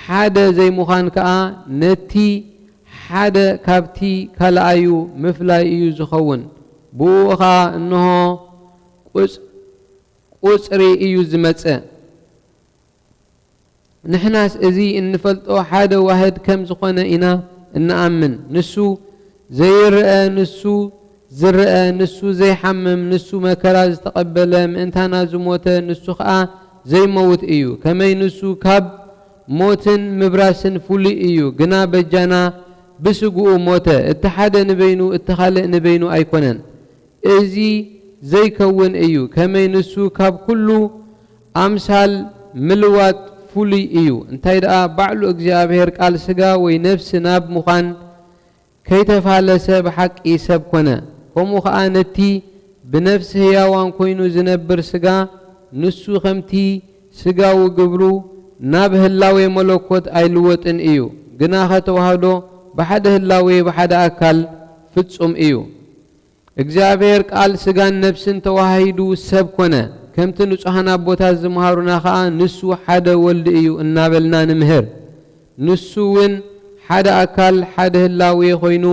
ሓደ ዘይሙኻን ከዓ ነቲ ሓደ ካብቲ ካልኣዩ ምፍላይ እዩ ዝኸውን። ብኡ ኸ እንሆ ቁጽሪ እዩ ዝመጽእ። ንሕናስ እዚ እንፈልጦ ሓደ ዋህድ ከም ዝኾነ ኢና እንኣምን። ንሱ ዘይርአ፣ ንሱ ዝርአ፣ ንሱ ዘይሓምም፣ ንሱ መከራ ዝተቐበለ ምእንታና ዝሞተ፣ ንሱ ከዓ ዘይመውት እዩ። ከመይ ንሱ ካብ ሞትን ምብራስን ፍሉይ እዩ። ግና በጃና ብስጉኡ ሞተ። እቲ ሓደ ንበይኑ እቲ ካልእ ንበይኑ ኣይኮነን። እዚ ዘይከውን እዩ። ከመይ ንሱ ካብ ኩሉ ኣምሳል ምልዋጥ ፍሉይ እዩ። እንታይ ደኣ ባዕሉ እግዚአብሔር ቃል ስጋ ወይ ነፍሲ ናብ ምዃን ከይተፋለሰ ብሓቂ ሰብ ኮነ። ከምኡ ከዓ ነቲ ብነፍሲ ህያዋን ኮይኑ ዝነብር ስጋ ንሱ ከምቲ ስጋዊ ግብሩ ናብ ህላዌ መለኮት ኣይልወጥን እዩ ግና ከተዋህዶ ብሓደ ህላዌ ብሓደ ኣካል ፍጹም እዩ እግዚአብሔር ቃል ስጋን ነፍስን ተዋሂዱ ሰብ ኮነ ከምቲ ንጹሃን ኣቦታት ዝመሃሩና ከዓ ንሱ ሓደ ወልዲ እዩ እናበልና ንምህር ንሱ ውን ሓደ ኣካል ሓደ ህላዌ ኮይኑ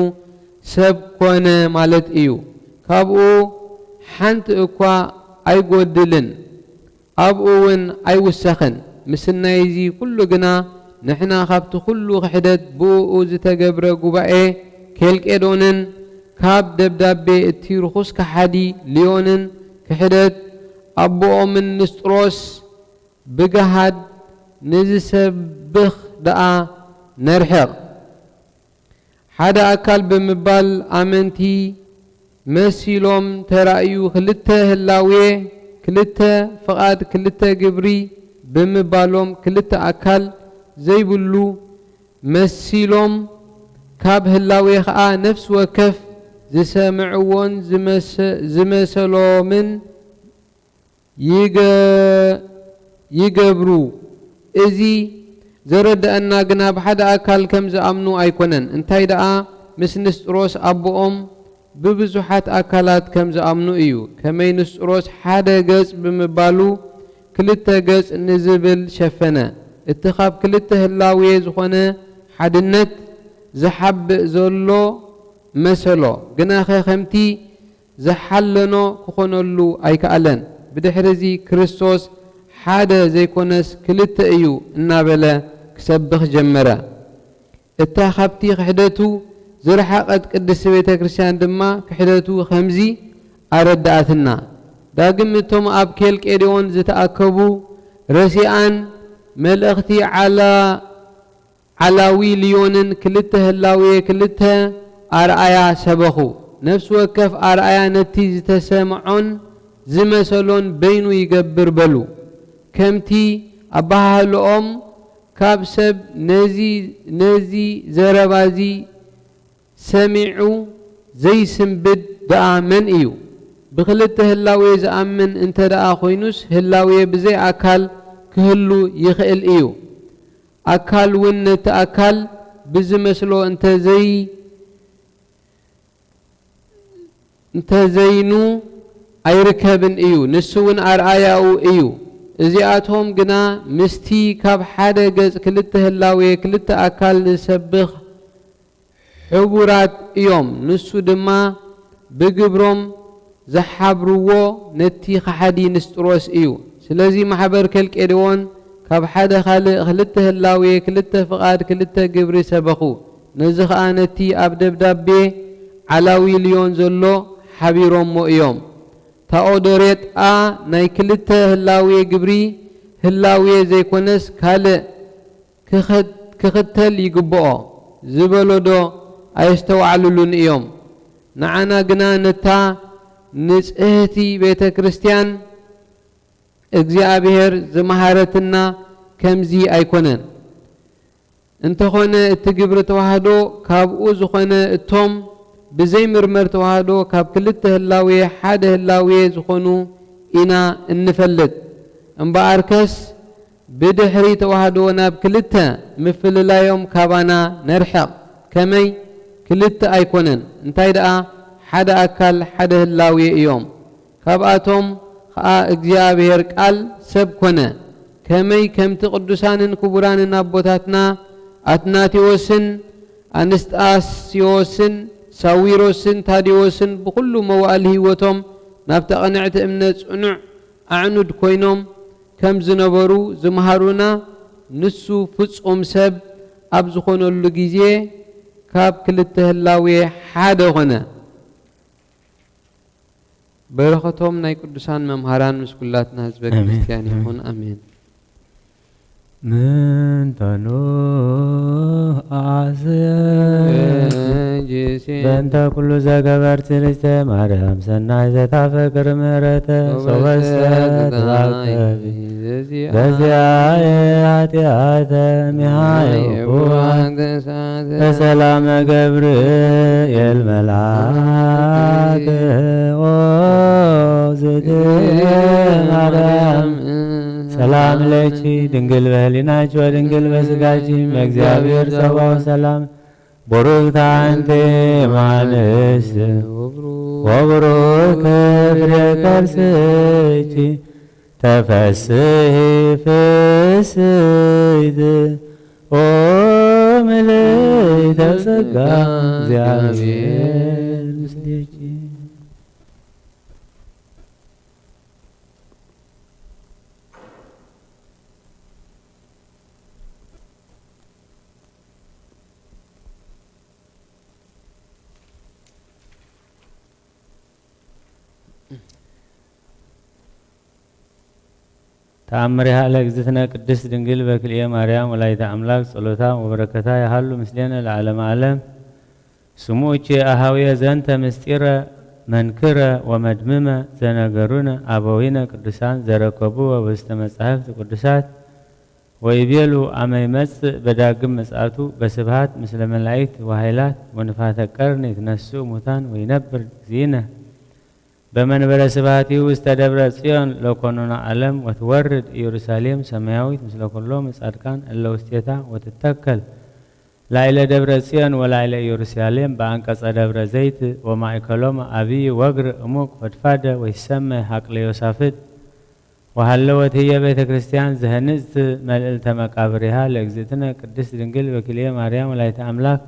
ሰብ ኮነ ማለት እዩ ካብኡ ሓንቲ እኳ ኣይጎድልን ኣብኡ ውን ኣይውሰኽን ምስናይዚ ኩሉ ግና ንሕና ካብቲ ኩሉ ክሕደት ብኡ ዝተገብረ ጉባኤ ኬልቄዶንን ካብ ደብዳቤ እቲ ርኹስ ከሓዲ ሊዮንን ክሕደት ኣቦኦምን ንስጥሮስ ብገሃድ ንዝሰብኽ ደኣ ነርሕቕ ሓደ ኣካል ብምባል ኣመንቲ መሲሎም ተራእዩ ክልተ ህላዌ ክልተ ፍቓድ ክልተ ግብሪ ብምባሎም ክልተ ኣካል ዘይብሉ መሲሎም ካብ ህላዌ ከዓ ነፍስ ወከፍ ዝሰምዕዎን ዝመሰሎምን ይገብሩ እዚ ዘረድአና ግና ብሓደ ኣካል ከም ዝኣምኑ ኣይኮነን እንታይ ደኣ ምስ ንስጥሮስ ኣቦኦም ብብዙሓት ኣካላት ከም ዝኣምኑ እዩ ከመይ ንስጥሮስ ሓደ ገጽ ብምባሉ ክልተ ገጽ ንዝብል ሸፈነ እቲ ካብ ክልተ ህላዌ ዝኾነ ሓድነት ዝሓብእ ዘሎ መሰሎ ግናኸ ከምቲ ዝሓለኖ ክኾነሉ ኣይከኣለን ብድሕሪዚ ክርስቶስ ሓደ ዘይኮነስ ክልተ እዩ እናበለ ክሰብኽ ጀመረ እታ ካብቲ ክሕደቱ ዝረሓቐት ቅድስቲ ቤተ ክርስቲያን ድማ ክሕደቱ ከምዚ ኣረዳእትና ዳግም እቶም ኣብ ኬልቄዶን ዝተኣከቡ ረሲኣን መልእኽቲ ዓላዊ ሊዮንን ክልተ ህላዌ ክልተ ኣርኣያ ሰበኹ ነፍስ ወከፍ ኣርኣያ ነቲ ዝተሰምዖን ዝመሰሎን በይኑ ይገብር በሉ ከምቲ ኣባሃልኦም ካብ ሰብ ነዚ ዘረባዚ ሰሚዑ ዘይስንብድ ደኣ መን እዩ ብክልተ ህላዌ ዝኣምን እንተ ደኣ ኮይኑስ ህላዌ ብዘይ ኣካል ክህሉ ይኽእል እዩ ኣካል ውን ነቲ ኣካል ብዝመስሎ እንተዘይኑ ኣይርከብን እዩ ንሱ ውን ኣርኣያኡ እዩ እዚኣቶም ግና ምስቲ ካብ ሓደ ገጽ ክልተ ህላዌ ክልተ ኣካል ዝሰብኽ ሕቡራት እዮም ንሱ ድማ ብግብሮም ዘሓብርዎ ነቲ ከሓዲ ንስጥሮስ እዩ ስለዚ ማሕበር ኬልቄዶን ካብ ሓደ ካልእ ክልተ ህላዌ ክልተ ፍቓድ ክልተ ግብሪ ሰበኹ ነዚ ከዓ ነቲ ኣብ ደብዳቤ ዓላዊ ሊዮን ዘሎ ሓቢሮሞ እዮም ታኦዶሬጣ ናይ ክልተ ህላዌ ግብሪ ህላዌ ዘይኮነስ ካልእ ክኽተል ይግብኦ ዝበሎዶ ኣይስተዋዕሉሉን እዮም ንዓና ግና ነታ ንጽህቲ ቤተ ክርስቲያን እግዚአብሔር ዝመሃረትና ከምዚ ኣይኮነን እንተኾነ እቲ ግብሪ ተዋህዶ ካብኡ ዝኾነ እቶም ብዘይ ምርመር ተዋህዶ ካብ ክልተ ህላዌ ሓደ ህላዌ ዝኾኑ ኢና እንፈልጥ እምበኣርከስ ብድሕሪ ተዋህዶ ናብ ክልተ ምፍልላዮም ካባና ነርሕቕ ከመይ ክልተ ኣይኮነን እንታይ ደኣ ሓደ ኣካል ሓደ ህላዌ እዮም ካብኣቶም ከዓ እግዚአብሔር ቃል ሰብ ኮነ ከመይ ከምቲ ቅዱሳንን ክቡራንን ኣቦታትና አትናቴዎስን ኣንስጣስዮስን ሳዊሮስን ታዲዎስን ብኩሉ መዋእል ህይወቶም ናብ ተቐንዕቲ እምነት ጽኑዕ ኣዕኑድ ኮይኖም ከም ዝነበሩ ዝመሃሩና ንሱ ፍጹም ሰብ ኣብ ዝኾነሉ ጊዜ ካብ ክልተ ህላዌ ሓደ ኾነ በረኸቶም ናይ ቅዱሳን መምሃራን ምስ ኩላትና ህዝበ ክርስቲያን ይኹን አሜን
ምንተኑ አስየ በእንተ ኩሉ ዘገበርቲ ንስተ ማርያም ሰናይ ዘታፈቅር ምህረተ ሰወስተ ተዛከቢ በዚያየ ኃጢአተ ሚሃየቡ በሰላመ ገብርኤል መልአክ ኦ ዝት ማርያም ሰላም የተባለች ድንግል በህሊናች ወድንግል በስጋች በእግዚአብሔር ጸባው ሰላም ቡሩክት አንቲ እምአንስት ወቡሩክ ፍሬ ከርሥኪ ተፈሥሒ ፍሥሕት ኦ ምልዕተ ጸጋ እግዚአብሔር ምስሌኪ። ተአምሪሃ ለእግዝእትነ ቅድስት ድንግል በክልኤ ማርያም ወላዲተ አምላክ ጸሎታ ወበረከታ ያሃሉ ምስሌነ ለዓለመ ዓለም። ስሙዑ አኀውየ ዘንተ ምስጢረ መንክረ ወመድምመ ዘነገሩነ አበዊነ ቅዱሳን ዘረከቡወ ውስተ መጻሕፍት ቅዱሳት ወይቤሉ አመ ይመጽእ በዳግም ምጽአቱ በስብሐት ምስለ መላእክት ወኃይላት ወንፋተ ቀርን ይትነስኡ ሙታን ወይነብር እግዚእነ በመንበረ ስብሐቲሁ ውስተ ደብረ ጽዮን ለኮኖና ዓለም ወትወርድ ኢየሩሳሌም ሰማያዊት ምስለ ኩሎሙ ጻድቃን እለ ውስቴታ ወትተከል ላዕለ ደብረ ጽዮን ወላዕለ ኢየሩሳሌም በአንቀጸ ደብረ ዘይት ወማእከሎሙ አብይ ወግር እሙቅ ወድፋደ ወይሰመይ ሀቅለ ዮሳፍጥ ወሃለወት ህየ ቤተ ክርስቲያን ዘህንጽት መልዕልተ መቃብሪሃ ለእግዝእትነ ቅድስት ድንግል በክልኤ ማርያም ወላዲተ አምላክ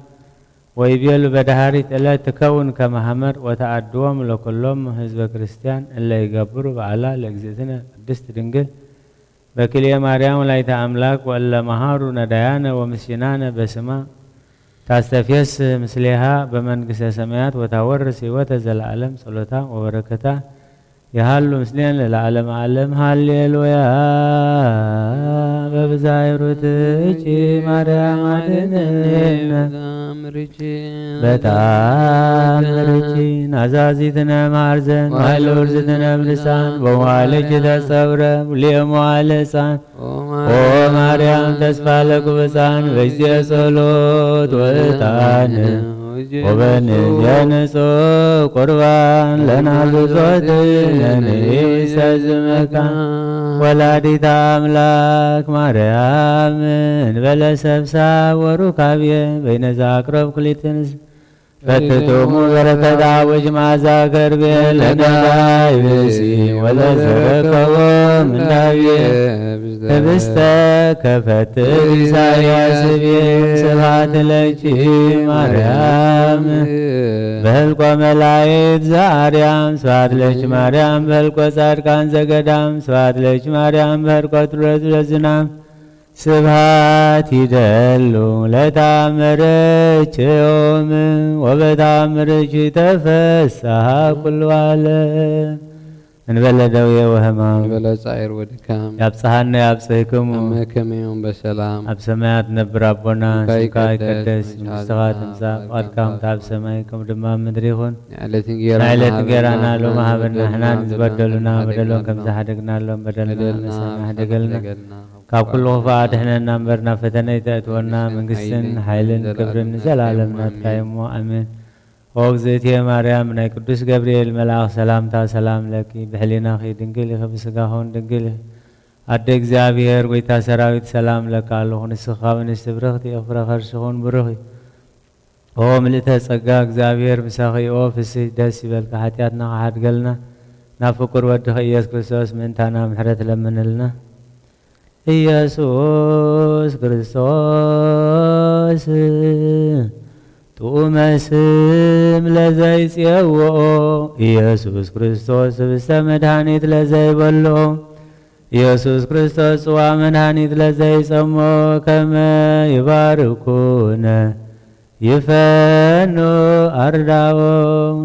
ወይቤሉ በዳህሪት ዕለት ትከውን ከመ ሐመር ወተአድዎም ለኩሎም ህዝበ ክርስቲያን እለ ይገብሩ በዓላ ለእግዝእትነ ቅድስት ድንግል በክልኤ ማርያም ወላዲተ አምላክ ወእለ መሃሩ ነዳያነ ወምስኪናነ በስማ ታስተፍየስህ ምስሌሃ በመንግሥተ ሰማያት ወታወርስ ሕይወተ ዘለዓለም ጸሎታ ወበረከታ ያሃሉ ምስሌነ ለዓለመ ዓለም ሃሌሉያ። በብዝኃ ኅሩትኪ ማርያም አድኅነነ በተአምርኪ ናዛዚትነ ማርዘን ዋይለውርዝትነ ብልሳን በመዋዕልኪ ተጸውረ ሁልየ መዋዕለ ሕፃን ኦ ማርያም ተስፋ ለኩብፃን በጊዜ ጸሎት ወዕጣን ወበንየንጾ ቁርባን ለናዝዞት ነንሰዝመካ ወላዲተ አምላክ ማርያም እንበለ ሰብሳብ ወሩካብየ በይነዛ አቅረብ ኩሊትንስ ፈትቶሙ በረከታ ወጅማዛ ከርቤ ለነዳይ ብሲ ወለዘረከቦ ምንዳብየ ህብስተ ከፈት ኢሳያስ ብየ ስብሐት ለኪ ማርያም በህልቆ መላእክት ዘአርያም ስብሐት ለኪ ማርያም በህልቆ ጻድቃን ዘገዳም ስብሐት ለኪ ማርያም በህልቆ ትሩረት ለዝናም ስብሐት ይደሉ ለታምርኪዮም ወበታምርኪ ተፈስሐ ኩሉ ዓለም እንበለ ደዌ ወሕማም
እንበለ ጻዕር ወድካም
ያብጽሐነ ያብጽሕክሙ
ከመ ዮም በሰላም
አብ ሰማያት ነብር አቦና ስምከ ይትቀደስ መንግሥትከ ትምጻእ ፈቃድከ በከመ በሰማይ ከመ ድማ በምድር ይኩን
ንዕለት
እንጀራና ሎሚ ሀበነ ንሕና ንዝበደሉና በደሎን ከመ ዘኀደግና ሎሚ በደልና ሀደገልና ካብ ኩሉ ክፉእ አድኅነና እምበርና ፈተነ ይተእትወና መንግሥትን ኃይልን ክብርን ዘላለም ናትካ እሞ አሜን። ኦ እግዝእትየ ማርያም ናይ ቅዱስ ገብርኤል መልአክ ሰላምታ ሰላም ለኪ ብሕሊናኺ ድንግል ኢኺ ብስጋኹን ድንግል ኢኺ አደ እግዚአብሔር ጐይታ ሰራዊት ሰላም ለካ ኣለኹ ንስኻ ብንስቲ ብርኽቲ ኢኺ ፍረ ከርሥኹን ብሩኽ እዩ። ኦ ምልእተ ጸጋ እግዚአብሔር ምሳኺ ኦ ፍስሕ ደስ ይበልካ ሓጢአትና ሓድገልና ናብ ፍቁር ወድኺ ኢየሱስ ክርስቶስ ምእንታና ምሕረት ለምንልና ኢየሱስ ክርስቶስ ጡመ ስም ለዘይጽውዖ ኢየሱስ ክርስቶስ ህብስተ መድኃኒት ለዘይበልዖ ኢየሱስ ክርስቶስ ጽዋ መድኃኒት ለዘይጸሞ ከመ ይባርኩነ ይፈኑ አርዳኦ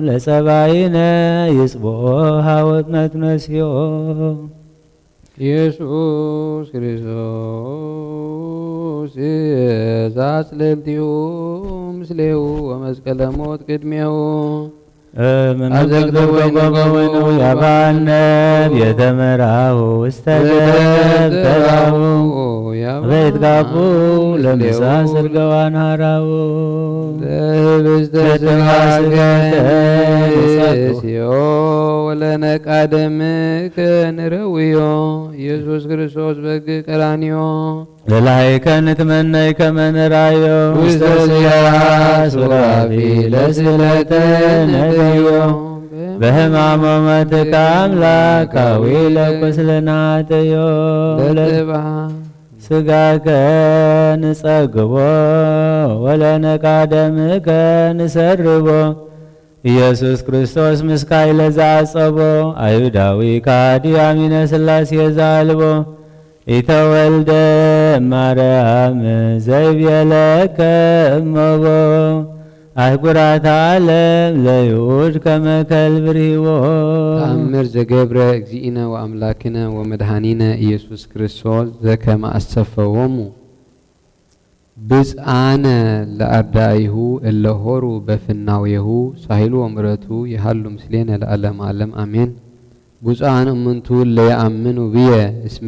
ለጸባይነ ይጽብኦ ሀወጥነት ነስዮ
ኢየሱስ ክርስቶስ ዛጽለልቲሁ ምስሌሁ ወመስቀለ ሞት ቅድሜሁ
መመገብ ወይኑ ያባነብ የተመራሁ እስተገብተራሁ ቤት ጋቡ ለምሳ ስርገዋን ሃራው
ለህብስተ ስጋገሲዮ ወለነቃደምከ ንረውዮ ኢየሱስ ክርስቶስ በግ ቀራንዮ
ለላይከ ንትመነይ ከመንራዮ ውስተ ስያስ ወራቢ ለስለተ ነቢዮ በህማሞ መትከ አምላካዊ ለቁስልናትዮ
ለጥብሃ
ስጋከ ንጸግቦ ወለነቃደምከ ንሰርቦ ኢየሱስ ክርስቶስ ምስካይ ለዘአጸቦ አይሁዳዊ ካዲ አሚነ ሥላሴ ዛልቦ ኢተወልደ ማርያም ዘይቤለከ እመቦ አህጉራት ዓለም ለይሁድ ከመከልብ ርሂቦ
ተአምር ዘገብረ እግዚእነ ወአምላክነ ወመድኃኒነ ኢየሱስ ክርስቶስ ዘከመ አሰፈዎሙ ብፅዓነ ለአርዳኢሁ እለ ሆሩ በፍናዊሁ ሳሂሉ ወምሕረቱ ይሃሉ ምስሌነ ለዓለመ ዓለም አሜን። ብፁዓን እምንቱ ለየአምኑ ብየ እስመ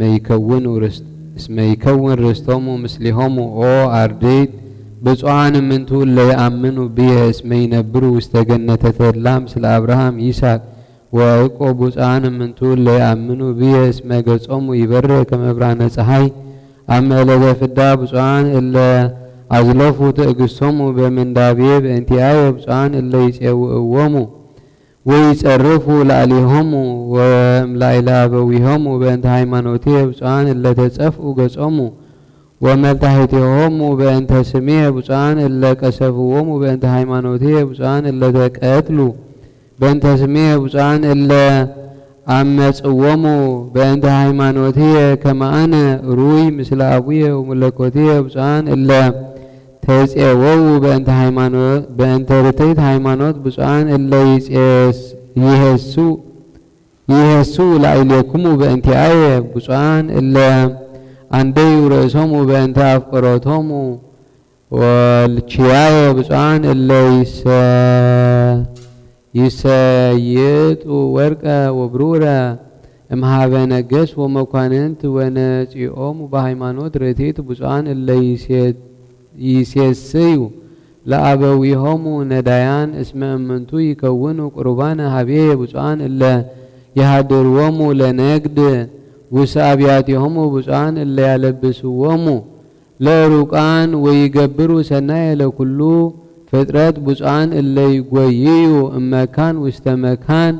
ይከውን ርስቶሙ ምስሊሆሙ ኦ አርድእት ብፁዓን እምንቱ ለየአምኑ ብየ እስመ ይነብሩ ውስተ ገነተ ተድላ ምስለ አብርሃም ይስሐቅ ወያዕቆብ ብፁዓን እምንቱ ለየአምኑ ብየ እስመ ገጾሙ ይበርህ ከመ ብርሃነ ፀሐይ አመ ዕለተ ፍዳ ብፁዓን እለ አዝለፉ ትዕግሥቶሙ በምንዳቤ በእንቲአየ ብፁዓን እለ ይፄውእዎሙ ወይጸርፉ ላዕሌሆሙ ወእምላዕለ አበዊሆሙ በእንተ ሃይማኖቴ ብፁዓን እለ ተጸፍኡ ገጾሙ ወመልታሕቲሆሙ በእንተ ስሜ ብፁዓን እለ ቀሰፍዎሙ በእንተ ሃይማኖቴ ብፁዓን እለ ተቀትሉ በእንተ ስሜ ብፁዓን እለ አመጽዎሙ በእንተ ሃይማኖቴ ከመ አነ ሩይ ምስለ አቡየ ወመለኮቴ ብፁዓን እለ ተፄወው በእንተ ርትዕት ሃይማኖት ብፁዓን እለ ይሄሱ ላዕሌክሙ በእንቲአየ ብፁዓን እለ አንደዩ ርእሶሙ በእንተ አፍቅሮቶሙ ወልችያየ ብፁዓን እለ ይሰይጡ ወርቀ ወብሩረ እምሃበ ነገሥ ወመኳንንት ወነጺኦሙ በሃይማኖት ርትዕት ብፁዓን እለ ይሴስዩ ለአበዊሆሙ ነዳያን እስመ እምንቱ ይከውኑ ቁርባነ ሀቤየ ብፁዓን እለ ይሃድርዎሙ ለነግድ ውስተ አብያቲሆሙ ብፁዓን እለ ያለብስዎሙ ለሩቃን ወይገብሩ ሰናየ ለኩሉ ፍጥረት ብፁዓን እለ ይጐይዩ እመካን ውስተ መካን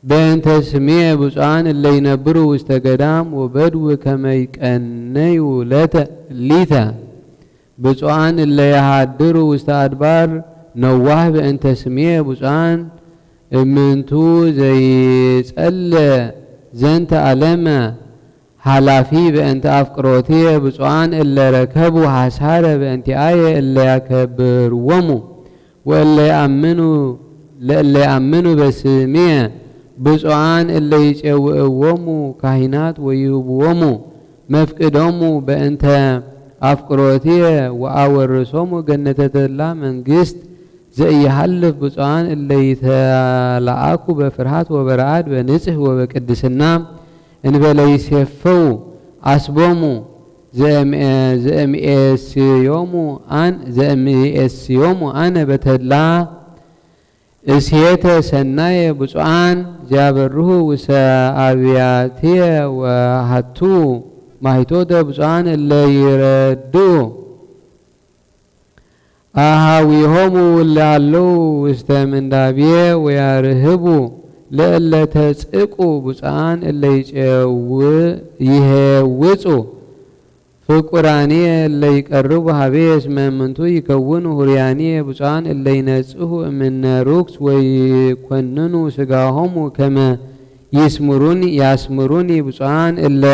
በእንተ ስሜ ብፁዓን እለ ይነብሩ ውስተ ገዳም ወበድው ከመ ይቀነዩ ሊተ ብፁዓን እለ ይሃድሩ ውስተ አድባር ነዋህ በእንተ ስሜ ብፁዓን እምንቱ ዘይጸለ ዘንተ ዓለመ ኃላፊ በእንተ አፍቅሮቴ ብፁዓን እለ ረከቡ ሐሳረ በእንቲአየ እለ ያከብርዎሙ ወእለ ያአምኑ በስሜ ብፁዓን እለ ይፄውእዎሙ ካህናት ወይህብዎሙ መፍቅዶሙ በእንተ አፍቅሮቴ ወአወርሶሙ ገነተ ተድላ መንግሥት ዘኢሃልፍ ብፁዓን እለ ይተላአኩ በፍርሃት ወበረአድ በንጽሕ ወበቅድስና እንበለ ይሴፈው አስቦሙ ዘእምኤስዮሙ አነ በተድላ እስየተ ሰናየ ብፁዓን ዚያበርሁ ውስተ አብያትየ ወሃቱ ማይቶተ ብፁዓን እለ ይረዱ አሃዊሆሙ እለሃለው ውስተ ምንዳቤየ ወያርህቡ ለእለ ተጽቁ ብፁዓን እለ ይሄውፁ ፍቁራንየ እለ ይቀርቡ ሀቤየ እስመ እምንቱ ይከውኑ ሁርያንየ ብፁዓን እለ ይነጽሁ እምነ ርኩስ ወይኰንኑ ሥጋሆሙ ከመ ያስምሩኒ ብፁዓን እለ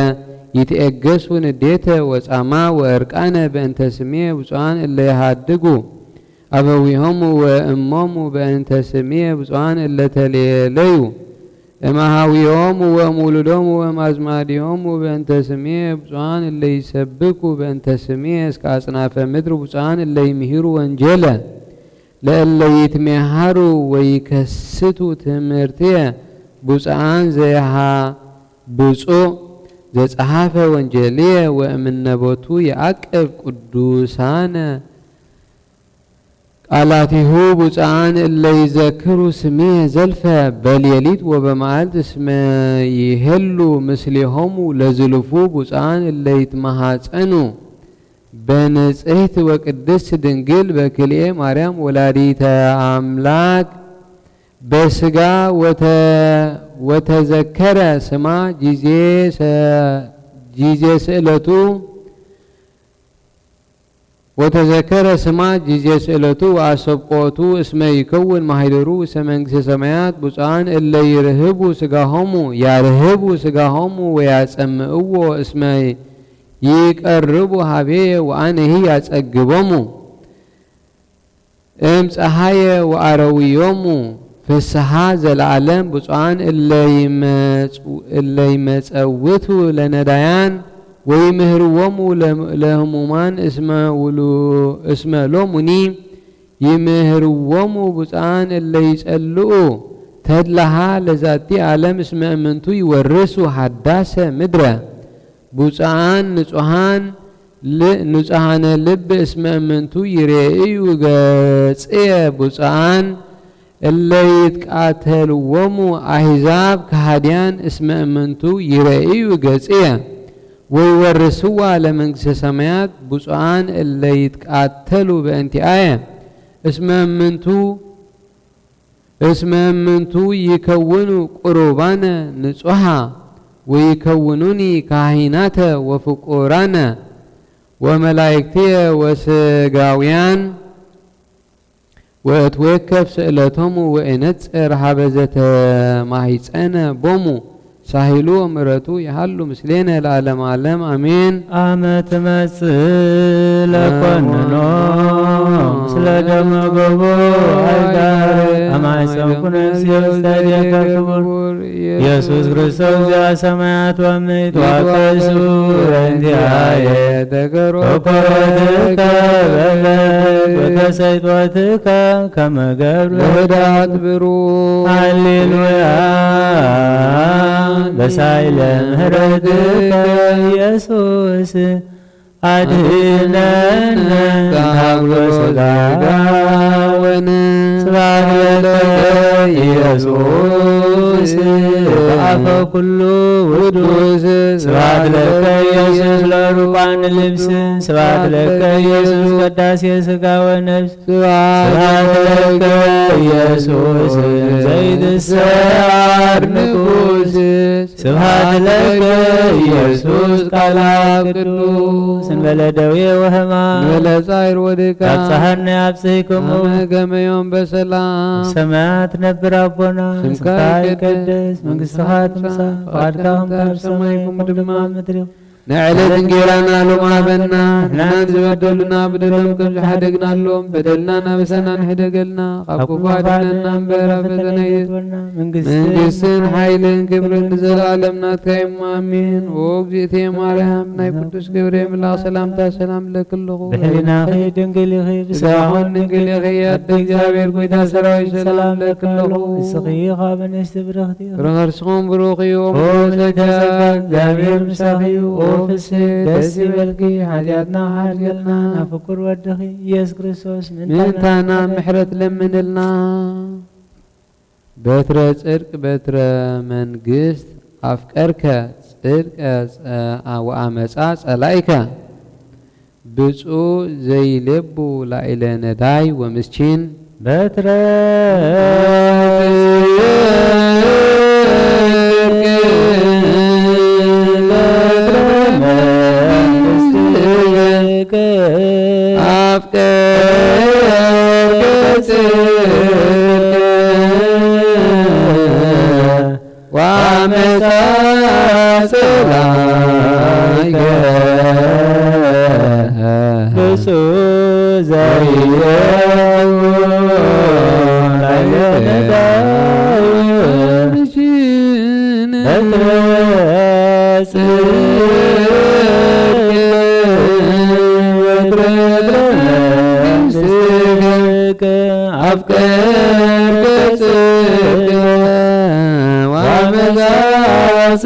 ይትኤገሱ ንዴተ ወጻማ ወእርቃነ በእንተ ስሜ ብፁዓን እለ ይሃድጉ አበዊሆሙ ወእሞሙ በእንተ ስሜ ብፁዓን እለ ተሌለዩ እማሃዊሆሙ ወእሙሉዶሙ ወማዝማዲሆሙ በእንተ ስሜ ብፁዓን እለ ይሰብኩ በእንተ ስሜ እስከ አጽናፈ ምድር ብፁዓን እለ ይምሂሩ ወንጀለ ለእለ ይትሜሃሩ ወይከስቱ ትምህርትየ ብፁዓን ብፁዕ ዘጸሓፈ ወንጀልየ ወእምነበቱ የአቅብ ቅዱሳነ ቃላቲሁ ብፁዓን እለ ይዘክሩ ስምየ ዘልፈ በሌሊት ወበመዓልት እስመ ይሄሉ ምስሌሆሙ ለዝልፉ ብፁዓን እለ ይትመሃፀኑ በንጽሕት ወቅድስት ድንግል በክልኤ ማርያም ወላዲተ አምላክ በስጋ ወተዘከረ ስማ ጊዜ ስእለቱ ወተዘከረ ስማ ጊዜ ስእለቱ ወአሰብቆቱ እስመ ይከውን ማህደሩ ውስተ መንግሥተ ሰማያት ብፁዓን እለ ይርህቡ ስጋሆሙ ያርህቡ ስጋሆሙ ወያጸምእዎ እስመ ይቀርቡ ሀቤየ ወአነሂ ያጸግቦሙ እምፀሐየ ወአረዊዮሙ ፍስሓ ዘለዓለም ብፁዓን እለ ይመጸውቱ ለነዳያን ወይምህርዎሙ ለህሙማን እስመ ሎሙኒ ይምህርዎሙ ብፁዓን እለ ይጸልኡ ተድላሃ ለዛቲ ዓለም እስመ እምንቱ ይወርሱ ሓዳሰ ምድረ ብፁዓን ንጹሓነ ልብ እስመ እምንቱ ይሬእዩ ገጽየ ብፁዓን እለ ይትቃተልዎሙ አሕዛብ ከሃድያን እስመ እምንቱ ይሬእዩ ገጽየ ወይወርስዋ ለመንግሥተ ሰማያት ብፁዓን እለ ይትቃተሉ በእንቲአየ እስመ እምንቱ ይከውኑ ቁሩባነ ንጹሓ ወይከውኑኒ ካህናተ ወፍቁራነ ወመላእክትየ ወስጋውያን ወእትወከፍ ስእለቶሙ ወእነጽር ሀበ ዘተማሂፀነ ቦሙ ሳሂሉ ወምሕረቱ ይሃሉ ምስሌነ ለዓለመ ዓለም አሜን።
አመ ትመጽእ ለኮንኖ ምስለ ደመ ገቦ አይዳር አማይፀንኩ ነፍስየ ውስተ እዴከ ክቡር ኢየሱስ ክርስቶስ እግዚአ ሰማያት ወምድር ተዋቀሱ በእንቲአየ ተኮረትከ በለት ወተሰይጦትከ ከመ ገብረ
ለህዳት ብሩክ
ሃሌሉያ በሳይለ ምህረትከ ኢየሱስ አድኅነነ ከሀብሎ ሥጋወነ ስብሐት ለከ ኢየሱስ በአፈ ኩሉ ውዱስ ስብሐት ለከ ኢየሱስ ለሩቃን ልብስ ስብሐት ለከ ኢየሱስ ቅዳሴ ሥጋ ወነፍስ ስብሐት ለከ ኢየሱስ ዘይትሰዓር ንጉሥ ስብሐት ለከ ኢየሱስ ቃለ ቅዱስ እንበለ ደዌ ወሕማም
እንበለ ጻዕር ወድካም
አብጽሐነ አብጽሕክሙ
ከመ ዮም በሰላም
ሰማያት ነብር አቦና ስምከ ይትቀደስ መንግሥትከ ትምጻእ ፈቃድከ በከመ በሰማይ ከማሁ በምድር
ንዕለት እንጀራና ሎሚ ሀበና ንሕና ዝበደሉና በደሎም ከም ዝሓደግናሎም በደልና ናበሳና ንሕደገልና ካብ ክፉ አድኅነና እምበር አብ ፈተና የእትወና መንግሥትን ሓይልን ክብርን ንዘለዓለም ናትካ እዩ አሜን። ኦ እግዝእትየ ማርያም ናይ ቅዱስ ገብርኤል መልአክ ሰላምታ ሰላም ለክልኹ
ብሕሊናኺ ድንግል ኢኺ
ብስጋኹን ድንግል ኢኺ ኣደ እግዚአብሔር ጎይታ ሰራዊት ሰላም ለክልኹ
ንስኺ ኻብ ንእሽቲ ብርኽቲ
ፍረ ከርስኹም ብሩኽ እዩ
ኦ ምልዕተ እግዚአብሔር ምሳኺ እዩ ፍስሕ ደስ ይበልኪ ኃጢአትና ሓድገልና ናብ ፍቁር ወድኺ ኢየሱስ ክርስቶስ
ምንታና ምሕረት ለምንልና በትረ ጽድቅ በትረ መንግሥት አፍቀርከ ጽድቀ ወአመፃ ጸላኢከ ብፁዕ ዘይሌቡ ላዕለ ነዳይ ወምስኪን በትረ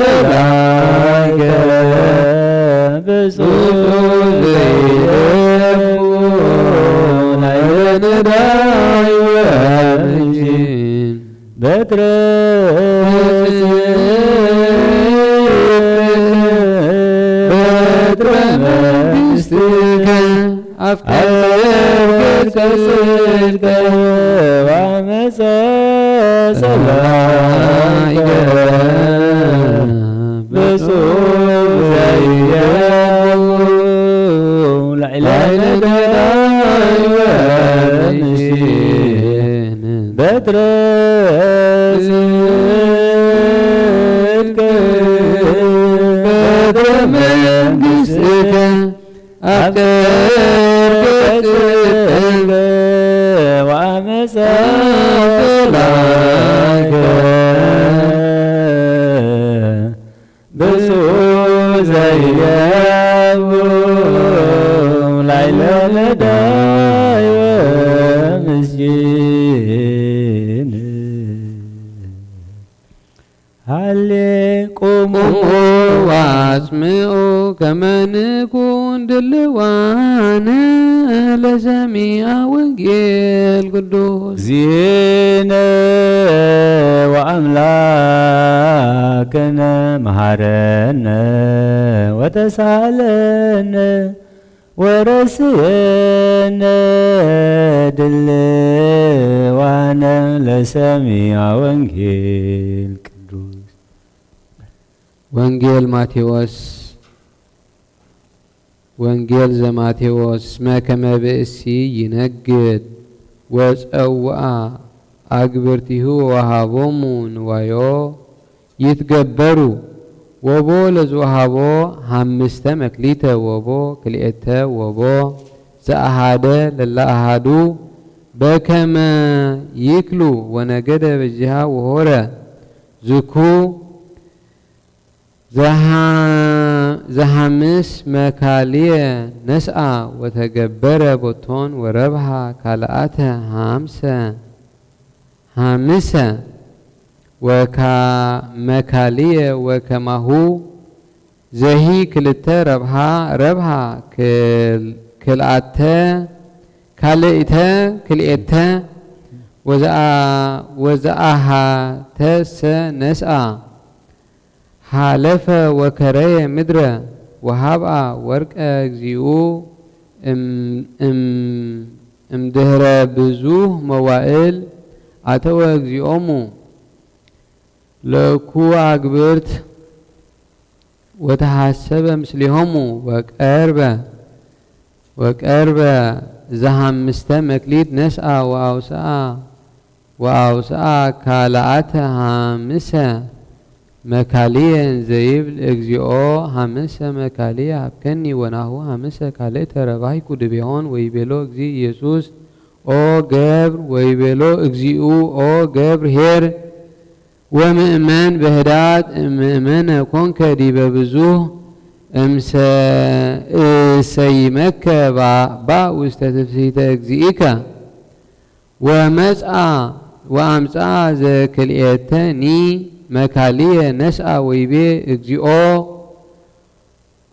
ወአመሳሰላከ ብፁዕ ዘይደቡ ላይለነዳይ ወእንጂን በትረ መንግሥትከ አፍቀርከ ጽድቀ ወአመሳሰላከ ብፁዕ ዘይደቡ ላይለነዳይ ወእንጂን በትረ መንግሥትከ አፍቀርከ ጽድቀ ወአመሳሰላከ ብፁዕ ዘይደቡ ላይለነዳይ ወምስኪን ሃሌ ቁሙ
ወአጽምዑ ከመ ንኩን ድልዋነ ለሰሚዐ ወንጌል ቅዱስ
እግዚእነ ወአምላክነ መሐረነ ወተሳለነ ወረስየነ ድልዋነ ለሰሚዐ ወንጌል ቅዱስ።
ወንጌል ማቴዎስ ወንጌል ዘማቴዎስ እስመ ከመ ብእሲ ይነግድ ወጸውአ አግብርቲሁ ወሃቦሙ ንዋዮ ይትገበሩ ወቦ ለዝወሃቦ 5 መክሊተ ወቦ 2 ወቦ ዘአሃደ ለለአሃዱ በከመ ይክሉ ወነገደ በጅሃ ወሆረ ዝኩ ዘሐምስ መካልየ ነስአ ወተገበረ ቦቶን ወረብሃ ካልአተ 5 ወካ መካልየ ወከማሁ ዘሂ 2 ረብሃ ክልአተ ካልእተ ክልኤተ ወዘአሃተሰ ነስአ ሃለፈ ወከረየ ምድረ ወሃብአ ወርቀ እግዚኡ እምድህረ ብዙህ መዋእል አተወ እግዚኦሙ ለኩ አግብርት ወተሐሰበ ምስሊሆሙ ወቀርበ ዘ5 መክሊት ነስአ ወአውስአ ካልአተ 5 መካልየ ዘይብል እግዚኦ 5 መካልየ ሀብከኒ ወናሁ 5 ካልእተ ረባይኩ ድቤሆን ወይቤሎ እግዚ ኢየሱስ ኦ ገብር ወይቤሎ እግዚኡ ኦ ገብር ኄር ወምእመን በህዳት ምእመነ ኮንከ ዲበ ብዙህ እሰይመከ ውስተ ትፍሥሕተ እግዚእከ ወመጽአ ወአምጽአ ዘክልኤተኒ መካልየ ነስአ ወይቤ እግዚኦ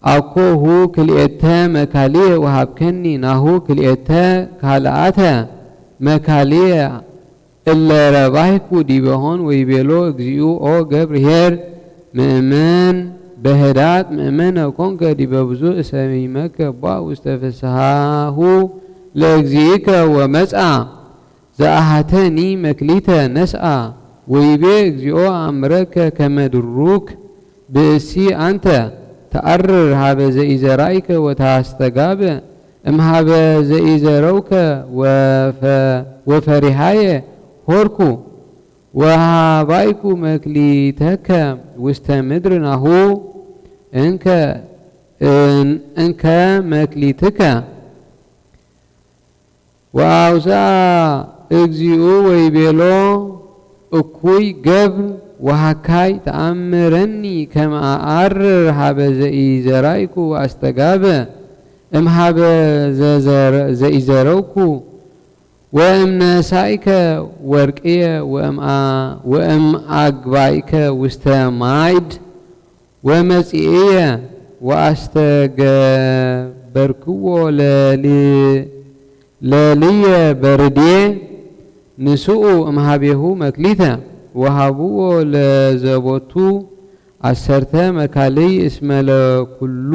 አኮሁ 2 መካልየ ወሃብከኒ ናሁ 2 ካልአተ መካልየ እለ ረባይኩ ዲበሆን ወይቤሎ እግዚኡ ኦ ገብር ኄር ምእመን በህዳት ምእመነ ኮንከ ዲበ ብዙሕ እሰይመከ ውስተ ፍስሓሁ ለእግዚእከ ወመጽአ ዘአሃተኒ መክሊተ ነስአ ወይቤ እግዚኦ አምረከ ከመ ድሩክ ብእሲ አንተ ተአርር ሀበ ዘኢዘራእከ ወታስተጋብ እምሃበ ዘኢዘረውከ ወፈሪሃየ ሆርኩ ወሃባይኩ መክሊተከ ውስተ ምድር ናሁ እንከ መክሊትከ ወአውስአ እግዚኡ ወይቤሎ እኩይ ገብር ወሃካይ ተአምረኒ ከመ አአርር ሀበ ዘኢዘራእኩ ወአስተጋብ እምሃበ ዘኢዘረውኩ ወእምነሳይከ ወርቅየ ወእምአግባይከ ውስተ ማይድ ወመጺእየ ወአስተገበርክዎ ለልየ በርድየ ንስኡ እምሃቤሁ መክሊተ ወሃብዎ ለዘቦቱ 10 መካልይ እስመ ለኩሉ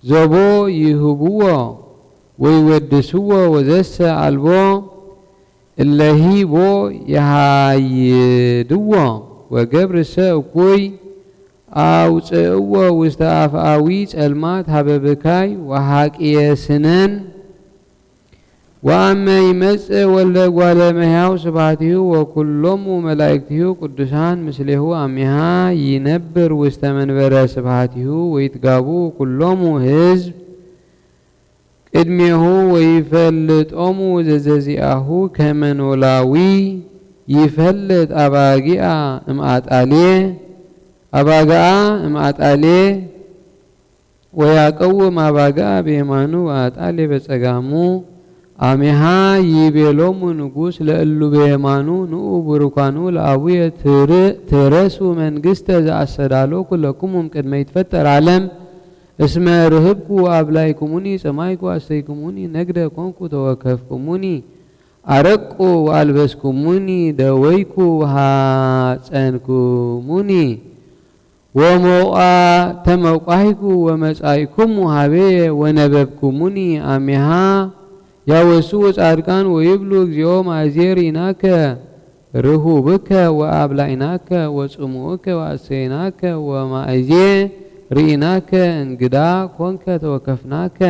ዘቦ ይህብዎ ወይወድስዎ ወዘሰ አልቦ እለሂ ቦ የሃይድዎ ወገብርሰ እኩይ አውፅእዎ ውስተ አፍአዊ ጸልማት ሀበብካይ ወሃቅየ ስነን ወአመ ይመጽእ ወልደ እጓለ እመሕያው ስብሐቲሁ ወኩሎሙ መላእክቲሁ ቅዱሳን ምስሌሁ አሚሃ ይነብር ውስተ መንበረ ስብሐቲሁ ወይትጋቡ ኩሎሙ ሕዝብ ቅድሜሁ ወይፈልጦሙ ዘዘዚአሁ ከመ ኖላዊ ይፈልጥ አባግዓ እምአጣሌ ወያቀውም አባግዓ በየማኑ ወአጣሌ በጸጋሙ አሜሃ ይቤሎሙ ንጉሥ ለእሉ በየማኑ ንዑ ቡሩካኑ ለአቡየ ትረሱ መንግሥተ ዘአሰዳሎኩ ለኩሙም ቅድመ ይትፈጠር ዓለም እስመ ርህብኩ አብላይኩሙኒ ሰማይኩ አስተይኩሙኒ ነግደ ኮንኩ ተወከፍኩሙኒ አረቁ ወአልበስኩሙኒ ደወይኩ ሃጸንኩሙኒ ተመቋሂኩ ወመጻይኩሙ ሀቤየ ወነበብኩሙኒ አሜሃ ያወስኡ ጻድቃን ወይብሉ እግዚኦ ማእዜሪናከ ርሁብከ ወአብላይናከ ወጽሙዕከ ወአሰይናከ ወማእዜ ርኢናከ እንግዳ ኮንከ ተወከፍናከ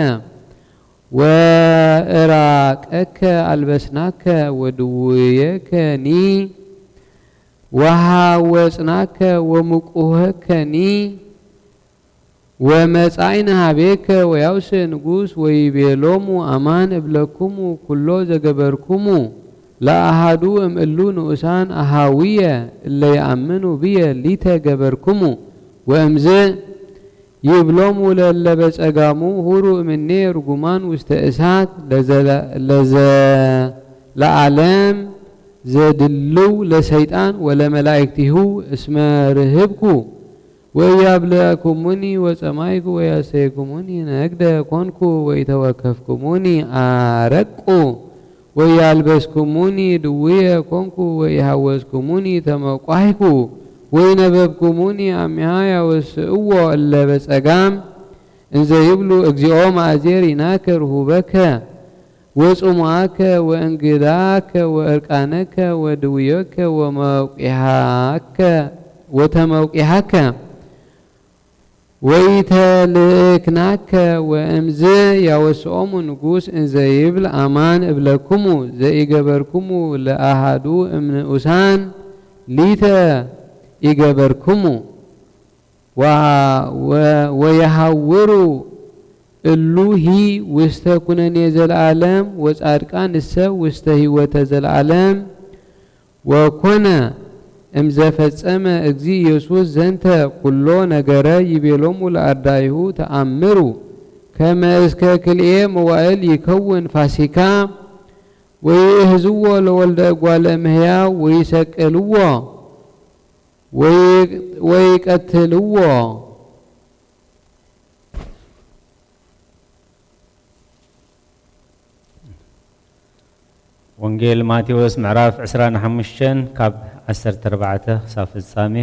ወእራቀከ አልበስናከ ወድውየከኒ ወሃወጽናከ ወሙቁኸከኒ ወመጻእነ ሀቤከ ወያውስ ንጉሥ ወይቤሎሙ አማን እብለኩሙ ኩሎ ዘገበርኩሙ ለአሃዱ እምእሉ ንኡሳን አሃዊየ እለ ይአምኑ ብየ ሊተ ገበርኩሙ ወእምዝ ይብሎሙ ለለ በጸጋሙ ሁሩ እምኔ ርጉማን ውስተ እሳት ለዓለም ዘድልው ለሰይጣን ወለመላእክቲሁ እስመ ርህብኩ ወያብለኩሙኒ ወጸማይኩ ወያሰይኩሙኒ ነግደ ኮንኩ ወይተወከፍኩሙኒ አረቁ ወያልበስኩሙኒ ድውየ ኮንኩ ወይሃወስኩሙኒ ተመቋሂኩ ወይነበብኩሙኒ አሚሃ ያወስእዎ እለ በጸጋም እንዘ ይብሉ እግዚኦ ማእዜሪናከ ርሁበከ ወጽሙዓከ ወእንግዳከ ወእርቃነከ ወድውየከ ወተመውቂሃከ ወይተልእክናከ ወእምዝ ያወስኦሙ ንጉሥ እንዘ ይብል አማን እብለኩሙ ዘኢገበርኩሙ ለአሃዱ እምንኡሳን ሊተ ኢገበርኩሙ ወየሃውሩ እሉሂ ውስተ ኩነኔ ዘለዓለም ወጻድቃን እሰ ውስተ ህይወተ ዘለዓለም ወኮነ እምዘፈጸመ እግዚ ኢየሱስ ዘንተ ኩሎ ነገረ ይቤሎሙ ለአርዳኢሁ ተአምሩ ከመ እስከ ክልኤ መዋዕል ይከውን ፋሲካ ወይእህዝዎ ለወልደ እጓለ እመሕያው ወይሰቅልዎ ወይቀትልዎ
ወንጌል ማቴዎስ ምዕራፍ 25 ካብ 14 ክሳብ ፍጻሜ